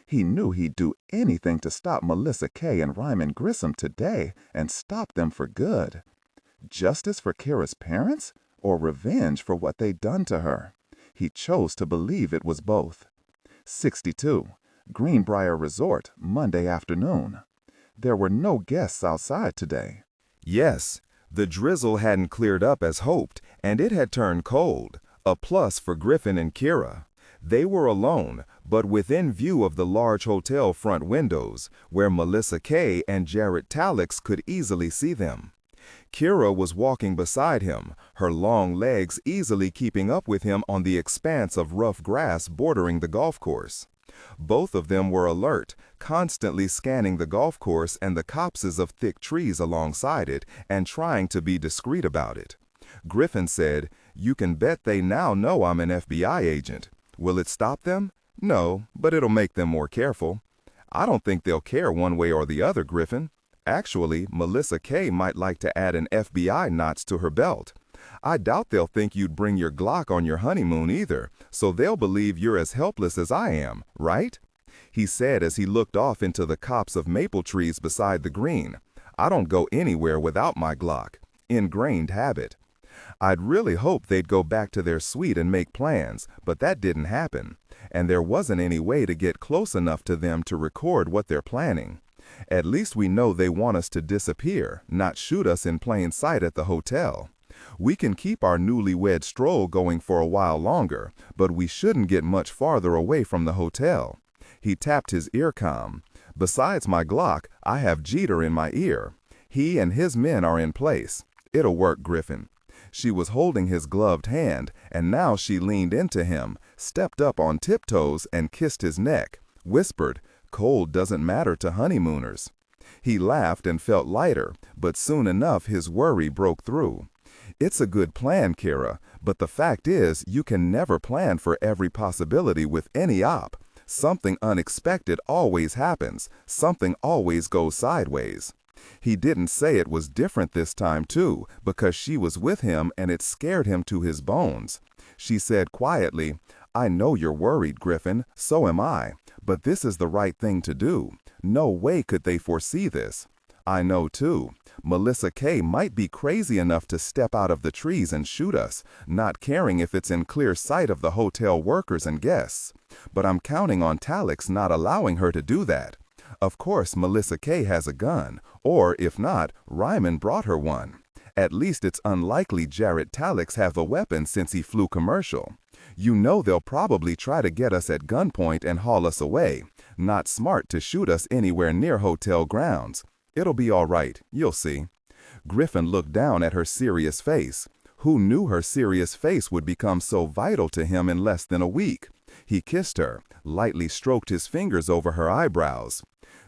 He knew he'd do anything to stop Melissa Kay and Ryman Grissom today and stop them for good. Justice for Kirra's parents or revenge for what they'd done to her? He chose to believe it was both. 62. Greenbrier Resort, Monday afternoon. There were no guests outside today. Yes, the drizzle hadn't cleared up as hoped, and it had turned cold, a plus for Griffin and Kirra. They were alone, but within view of the large hotel front windows, where Melissa Kay and Jared Talix could easily see them. Kirra was walking beside him, her long legs easily keeping up with him on the expanse of rough grass bordering the golf course. Both of them were alert, constantly scanning the golf course and the copses of thick trees alongside it and trying to be discreet about it. Griffin said, "You can bet they now know I'm an FBI agent. Will it stop them? No, but it'll make them more careful. I don't think they'll care one way or the other, Griffin. Actually, Melissa Kay might like to add an FBI notch to her belt. I doubt they'll think you'd bring your Glock on your honeymoon either, so they'll believe you're as helpless as I am, right?" He said as he looked off into the copse of maple trees beside the green. "I don't go anywhere without my Glock. Ingrained habit." I'd really hoped they'd go back to their suite and make plans, but that didn't happen, and there wasn't any way to get close enough to them to record what they're planning. At least we know they want us to disappear, not shoot us in plain sight at the hotel. We can keep our newlywed stroll going for a while longer, but we shouldn't get much farther away from the hotel. He tapped his earcom. "Besides my Glock, I have Jeter in my ear. He and his men are in place. It'll work, Griffin." She was holding his gloved hand, and now she leaned into him, stepped up on tiptoes and kissed his neck, whispered, "Cold doesn't matter to honeymooners." He laughed and felt lighter, but soon enough his worry broke through. "It's a good plan, Kirra, but the fact is you can never plan for every possibility with any op. Something unexpected always happens. Something always goes sideways." He didn't say it was different this time, too, because she was with him and it scared him to his bones. She said quietly, "I know you're worried, Griffin, so am I, but this is the right thing to do. No way could they foresee this. I know, too. Melissa Kay might be crazy enough to step out of the trees and shoot us, not caring if it's in clear sight of the hotel workers and guests. But I'm counting on Talix not allowing her to do that. Of course, Melissa Kay has a gun, or if not, Ryman brought her one. At least it's unlikely Jared Talix have a weapon since he flew commercial. You know they'll probably try to get us at gunpoint and haul us away. Not smart to shoot us anywhere near hotel grounds. It'll be all right, you'll see." Griffin looked down at her serious face. Who knew her serious face would become so vital to him in less than a week? He kissed her, lightly stroked his fingers over her eyebrows.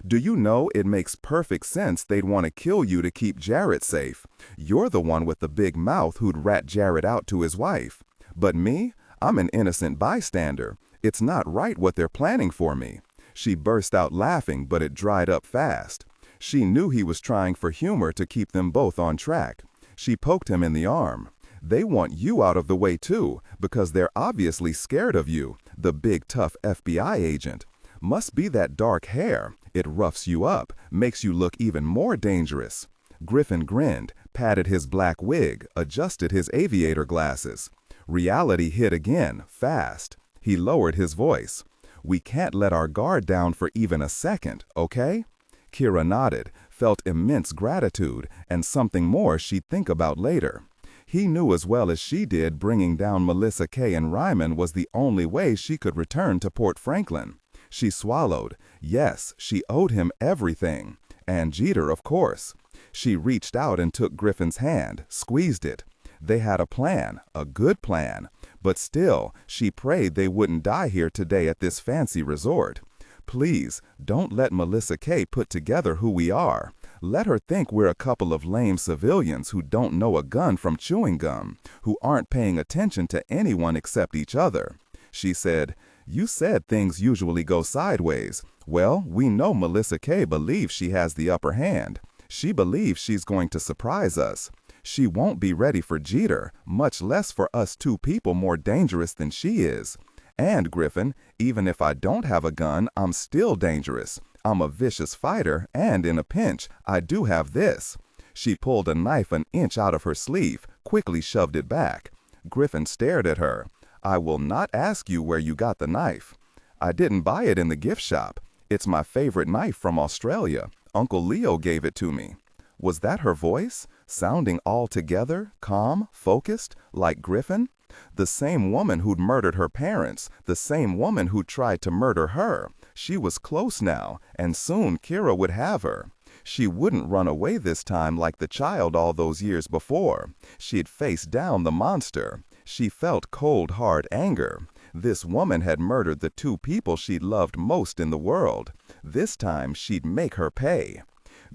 "Do you know it makes perfect sense they'd want to kill you to keep Jared safe? You're the one with the big mouth who'd rat Jared out to his wife. But me? I'm an innocent bystander. It's not right what they're planning for me." She burst out laughing, but it dried up fast. She knew he was trying for humor to keep them both on track. She poked him in the arm. "They want you out of the way too, because they're obviously scared of you, the big tough FBI agent. Must be that dark hair. It roughs you up, makes you look even more dangerous." Griffin grinned, patted his black wig, adjusted his aviator glasses. Reality hit again, fast. He lowered his voice. "We can't let our guard down for even a second, okay?" Kirra nodded, felt immense gratitude, and something more she'd think about later. He knew as well as she did bringing down Melissa Kay and Ryman was the only way she could return to Porte Franklin. She swallowed. Yes, she owed him everything. And Jeter, of course. She reached out and took Griffin's hand, squeezed it. They had a plan, a good plan. But still, she prayed they wouldn't die here today at this fancy resort. "Please, don't let Melissa Kay put together who we are. Let her think we're a couple of lame civilians who don't know a gun from chewing gum, who aren't paying attention to anyone except each other." She said, "You said things usually go sideways. Well, we know Melissa Kay believes she has the upper hand. She believes she's going to surprise us. She won't be ready for Jeter, much less for us two people more dangerous than she is. And, Griffin, even if I don't have a gun, I'm still dangerous. I'm a vicious fighter, and in a pinch, I do have this." She pulled a knife an inch out of her sleeve, quickly shoved it back. Griffin stared at her. "I will not ask you where you got the knife. I didn't buy it in the gift shop. It's my favorite knife from Australia. Uncle Leo gave it to me." Was that her voice, sounding altogether calm, focused, like Griffin? The same woman who'd murdered her parents, the same woman who tried to murder her. She was close now, and soon Kirra would have her. She wouldn't run away this time like the child all those years before. She'd face down the monster. She felt cold, hard anger. This woman had murdered the two people she'd loved most in the world. This time she'd make her pay.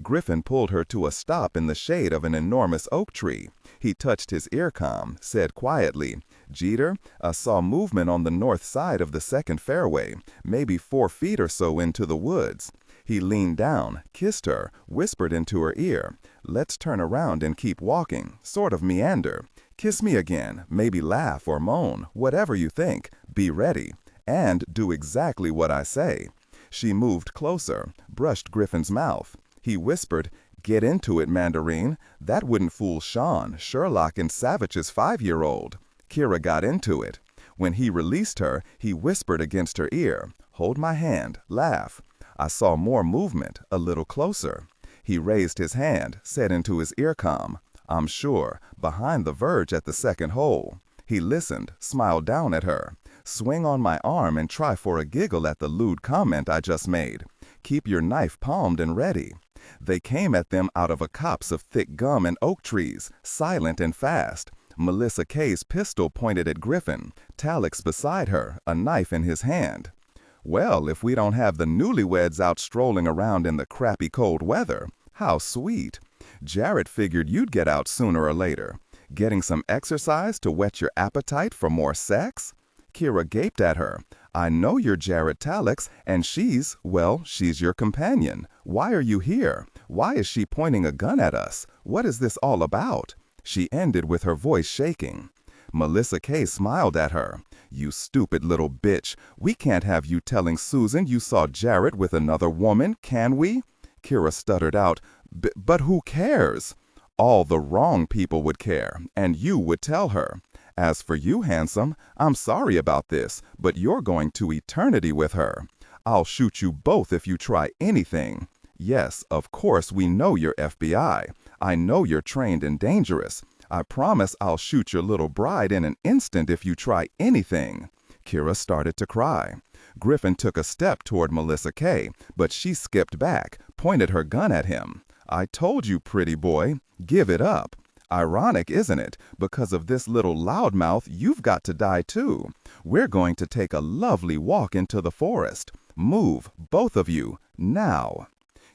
Griffin pulled her to a stop in the shade of an enormous oak tree. He touched his earcom, said quietly, "Jeter, I saw movement on the north side of the second fairway, maybe 4 feet or so into the woods." He leaned down, kissed her, whispered into her ear, "Let's turn around and keep walking, sort of meander. Kiss me again, maybe laugh or moan, whatever you think. Be ready. And do exactly what I say." She moved closer, brushed Griffin's mouth. He whispered, "Get into it, Mandarian. That wouldn't fool Sean, Sherlock, and Savich's 5-year-old." Kirra got into it. When he released her, he whispered against her ear, "Hold my hand, laugh." I saw more movement, a little closer. He raised his hand, said into his earcom, "I'm sure, behind the verge at the second hole." He listened, smiled down at her. "Swing on my arm and try for a giggle at the lewd comment I just made. Keep your knife palmed and ready." They came at them out of a copse of thick gum and oak trees, silent and fast. Melissa Kay's pistol pointed at Griffin, Talix beside her, a knife in his hand. "Well, if we don't have the newlyweds out strolling around in the crappy cold weather, how sweet. Jarrett figured you'd get out sooner or later. Getting some exercise to whet your appetite for more sex?" Kirra gaped at her. "I know you're Jarrett Talix, and she's your companion. Why are you here? Why is she pointing a gun at us? What is this all about?" She ended with her voice shaking. Melissa Kay smiled at her. "You stupid little bitch. We can't have you telling Susan you saw Jarrett with another woman, can we?" Kirra stuttered out, But who cares?" "All the wrong people would care, and you would tell her. As for you, handsome, I'm sorry about this, but you're going to eternity with her. I'll shoot you both if you try anything. Yes, of course we know you're FBI. I know you're trained and dangerous. I promise I'll shoot your little bride in an instant if you try anything." Kirra started to cry. Griffin took a step toward Melissa Kay, but she skipped back, pointed her gun at him. "I told you, pretty boy, give it up. Ironic, isn't it? Because of this little loudmouth, you've got to die too. We're going to take a lovely walk into the forest. Move, both of you, now."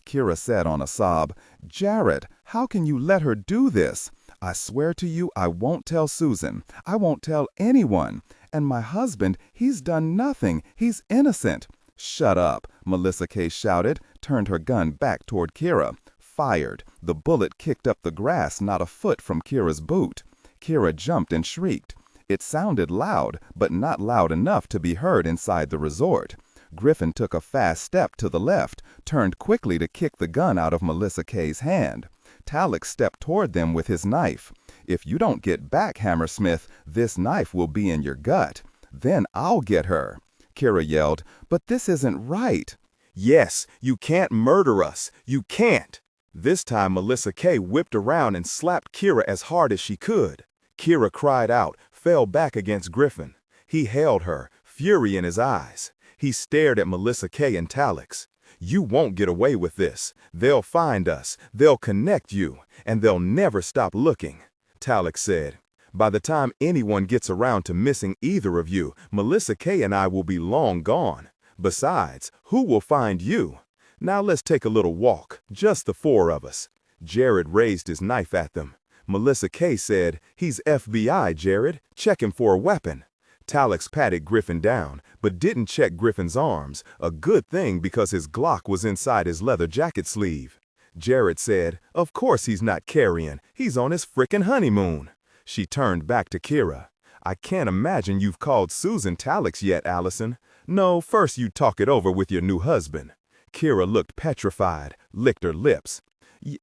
Kirra said on a sob, "Jarrett, how can you let her do this? I swear to you I won't tell Susan. I won't tell anyone. And my husband, he's done nothing. He's innocent." "Shut up," Melissa K. shouted, turned her gun back toward Kirra. Fired. The bullet kicked up the grass not a foot from Kirra's boot. Kirra jumped and shrieked. It sounded loud, but not loud enough to be heard inside the resort. Griffin took a fast step to the left, turned quickly to kick the gun out of Melissa K.'s hand. Talek stepped toward them with his knife. "If you don't get back, Hammersmith, this knife will be in your gut. Then I'll get her." Kirra yelled, "But this isn't right." "Yes, you can't murder us. You can't." This time Melissa K. whipped around and slapped Kirra as hard as she could. Kirra cried out, fell back against Griffin. He held her, fury in his eyes. He stared at Melissa K. and Talek. "You won't get away with this. They'll find us, they'll connect you, and they'll never stop looking," Talek said. "By the time anyone gets around to missing either of you, Melissa K. and I will be long gone. Besides, who will find you? Now let's take a little walk, just the four of us." Jared raised his knife at them. Melissa K. said, "He's FBI, Jared. Check him for a weapon." Talek patted Griffin down, but didn't check Griffin's arms, a good thing because his Glock was inside his leather jacket sleeve. Jared said, "Of course he's not carrying. He's on his frickin' honeymoon." She turned back to Kirra. "I can't imagine you've called Susan Talek yet, Allison. No, first you talk it over with your new husband." Kirra looked petrified, licked her lips.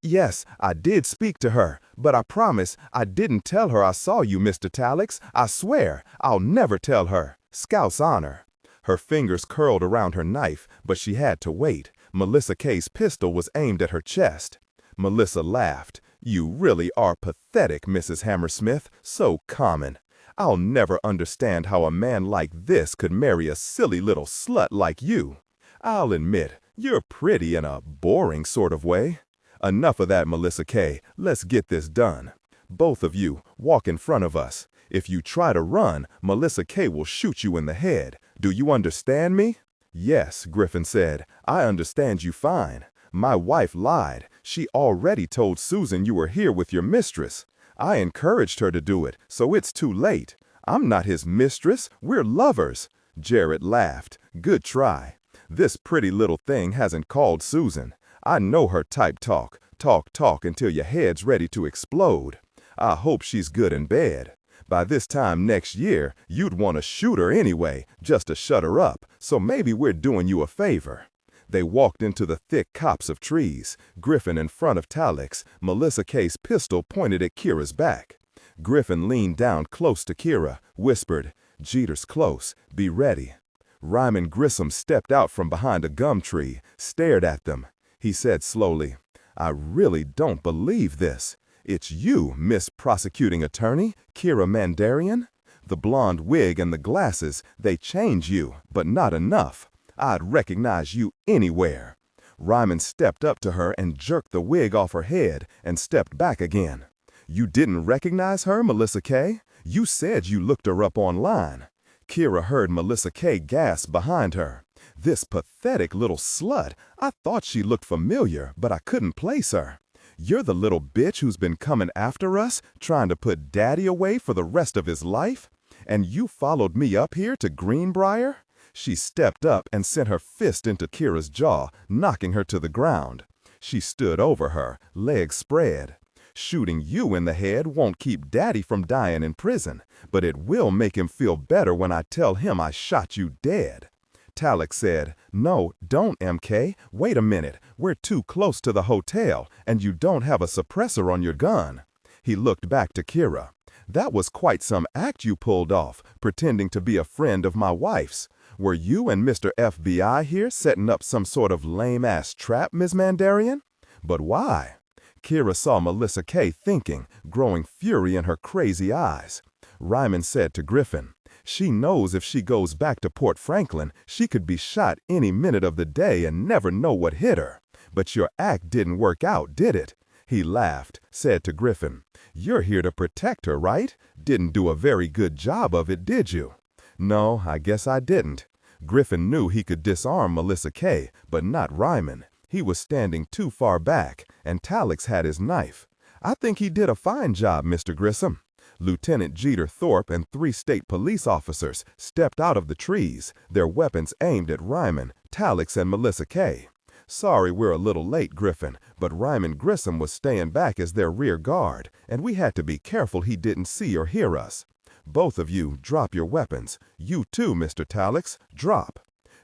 Yes, I did speak to her, but I promise I didn't tell her I saw you, Mr. Talek. I swear, I'll never tell her. Scout's honor." Her fingers curled around her knife, but she had to wait. Melissa K.'s pistol was aimed at her chest. Melissa laughed. "You really are pathetic, Mrs. Hammersmith. So common. I'll never understand how a man like this could marry a silly little slut like you. I'll admit, you're pretty in a boring sort of way. Enough of that, Melissa K. Let's get this done. Both of you, walk in front of us. If you try to run, Melissa K. will shoot you in the head. Do you understand me?" "Yes," Griffin said. "I understand you fine. My wife lied. She already told Susan you were here with your mistress. I encouraged her to do it, so it's too late. I'm not his mistress. We're lovers." Jared laughed. "Good try. This pretty little thing hasn't called Susan. I know her type talk. Talk until your head's ready to explode. I hope she's good in bed. By this time next year, you'd want to shoot her anyway, just to shut her up, so maybe we're doing you a favor." They walked into the thick copse of trees, Griffin in front of Talek, Melissa K.'s pistol pointed at Kirra's back. Griffin leaned down close to Kirra, whispered, "Jeter's close. Be ready." Ryman Grissom stepped out from behind a gum tree, stared at them. He said slowly, "I really don't believe this. It's you, Miss Prosecuting Attorney, Kirra Mandarian? The blonde wig and the glasses, they change you, but not enough. I'd recognize you anywhere." Ryman stepped up to her and jerked the wig off her head and stepped back again. "You didn't recognize her, Melissa K? You said you looked her up online." Kirra heard Melissa K gasp behind her. "This pathetic little slut. I thought she looked familiar, but I couldn't place her. You're the little bitch who's been coming after us, trying to put Daddy away for the rest of his life? And you followed me up here to Greenbrier?" She stepped up and sent her fist into Kirra's jaw, knocking her to the ground. She stood over her, legs spread. "Shooting you in the head won't keep Daddy from dying in prison, but it will make him feel better when I tell him I shot you dead." Talek said, "No, don't, MK. Wait a minute. We're too close to the hotel, and you don't have a suppressor on your gun." He looked back to Kirra. "That was quite some act you pulled off, pretending to be a friend of my wife's. Were you and Mr. FBI here setting up some sort of lame-ass trap, Ms. Mandarian? But why?" Kirra saw Melissa K thinking, growing fury in her crazy eyes. Ryman said to Griffin, "She knows if she goes back to Porte Franklin, she could be shot any minute of the day and never know what hit her. But your act didn't work out, did it?" He laughed, said to Griffin, "You're here to protect her, right? Didn't do a very good job of it, did you?" "No, I guess I didn't." Griffin knew he could disarm Melissa K, but not Ryman. He was standing too far back, and Talek had his knife. I think he did a fine job, Mr. Grissom. Lieutenant Jeter Thorpe and 3 state police officers stepped out of the trees, their weapons aimed at Ryman, Talix, and Melissa Kay. Sorry we're a little late, Griffin, but Ryman Grissom was staying back as their rear guard, and we had to be careful he didn't see or hear us. Both of you, drop your weapons. You too, Mr. Talix, drop.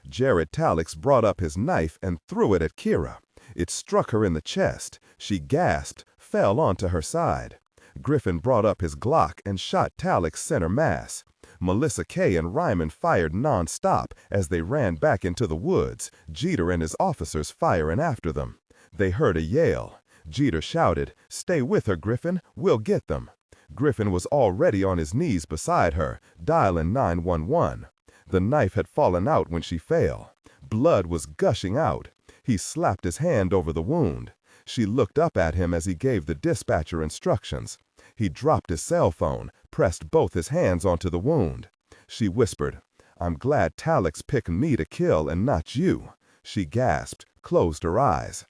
Jared Talix brought up his knife and threw it at Kirra. It struck her in the chest. She gasped, fell onto her side. Griffin brought up his Glock and shot Talix center mass. Melissa Kay and Ryman fired non-stop as they ran back into the woods, Jeter and his officers firing after them. They heard a yell. Jeter shouted, "Stay with her, Griffin. We'll get them." Griffin was already on his knees beside her, dialing 911. The knife had fallen out when she fell. Blood was gushing out. He slapped his hand over the wound. She looked up at him as he gave the dispatcher instructions. He dropped his cell phone, pressed both his hands onto the wound. She whispered, "I'm glad Talix picked me to kill and not you." She gasped, closed her eyes.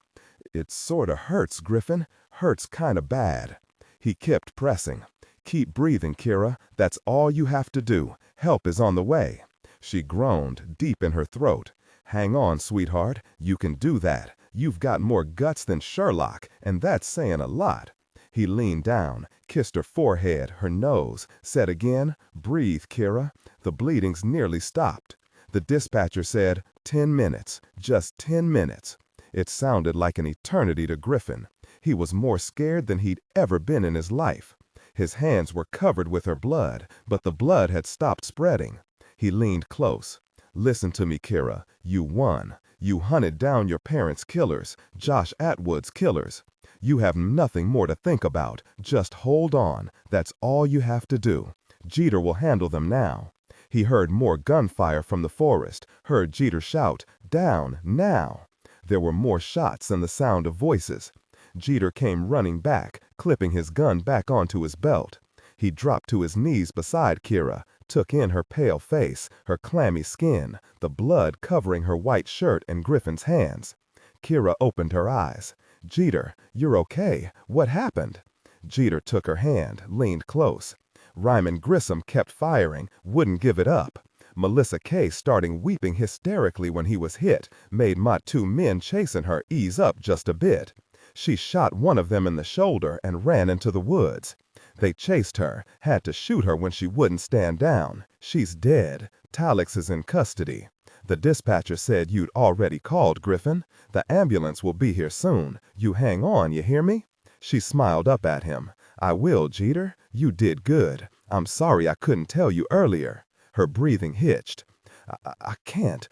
"It sorta hurts, Griffin. Hurts kinda bad." He kept pressing. "Keep breathing, Kirra. That's all you have to do. Help is on the way." She groaned, deep in her throat. "Hang on, sweetheart. You can do that. You've got more guts than Sherlock, and that's saying a lot." He leaned down, kissed her forehead, her nose, said again, "Breathe, Kirra." The bleeding's nearly stopped. The dispatcher said, 10 minutes, just 10 minutes. It sounded like an eternity to Griffin. He was more scared than he'd ever been in his life. His hands were covered with her blood, but the blood had stopped spreading. He leaned close. "Listen to me, Kirra. You won. You hunted down your parents' killers, Josh Atwood's killers. You have nothing more to think about. Just hold on. That's all you have to do. Jeter will handle them now." He heard more gunfire from the forest, heard Jeter shout, "Down, now." There were more shots and the sound of voices. Jeter came running back, clipping his gun back onto his belt. He dropped to his knees beside Kirra, took in her pale face, her clammy skin, the blood covering her white shirt and Griffin's hands. Kirra opened her eyes. "Jeter, you're okay. What happened?" Jeter took her hand, leaned close. Ryman Grissom kept firing, wouldn't give it up. Melissa Kay starting weeping hysterically when he was hit, made my 2 men chasing her ease up just a bit. She shot one of them in the shoulder and ran into the woods. They chased her, had to shoot her when she wouldn't stand down. She's dead. Talix is in custody. The dispatcher said you'd already called, Griffin. The ambulance will be here soon. You hang on, you hear me? She smiled up at him. "I will, Jeter. You did good. I'm sorry I couldn't tell you earlier." Her breathing hitched. I can't.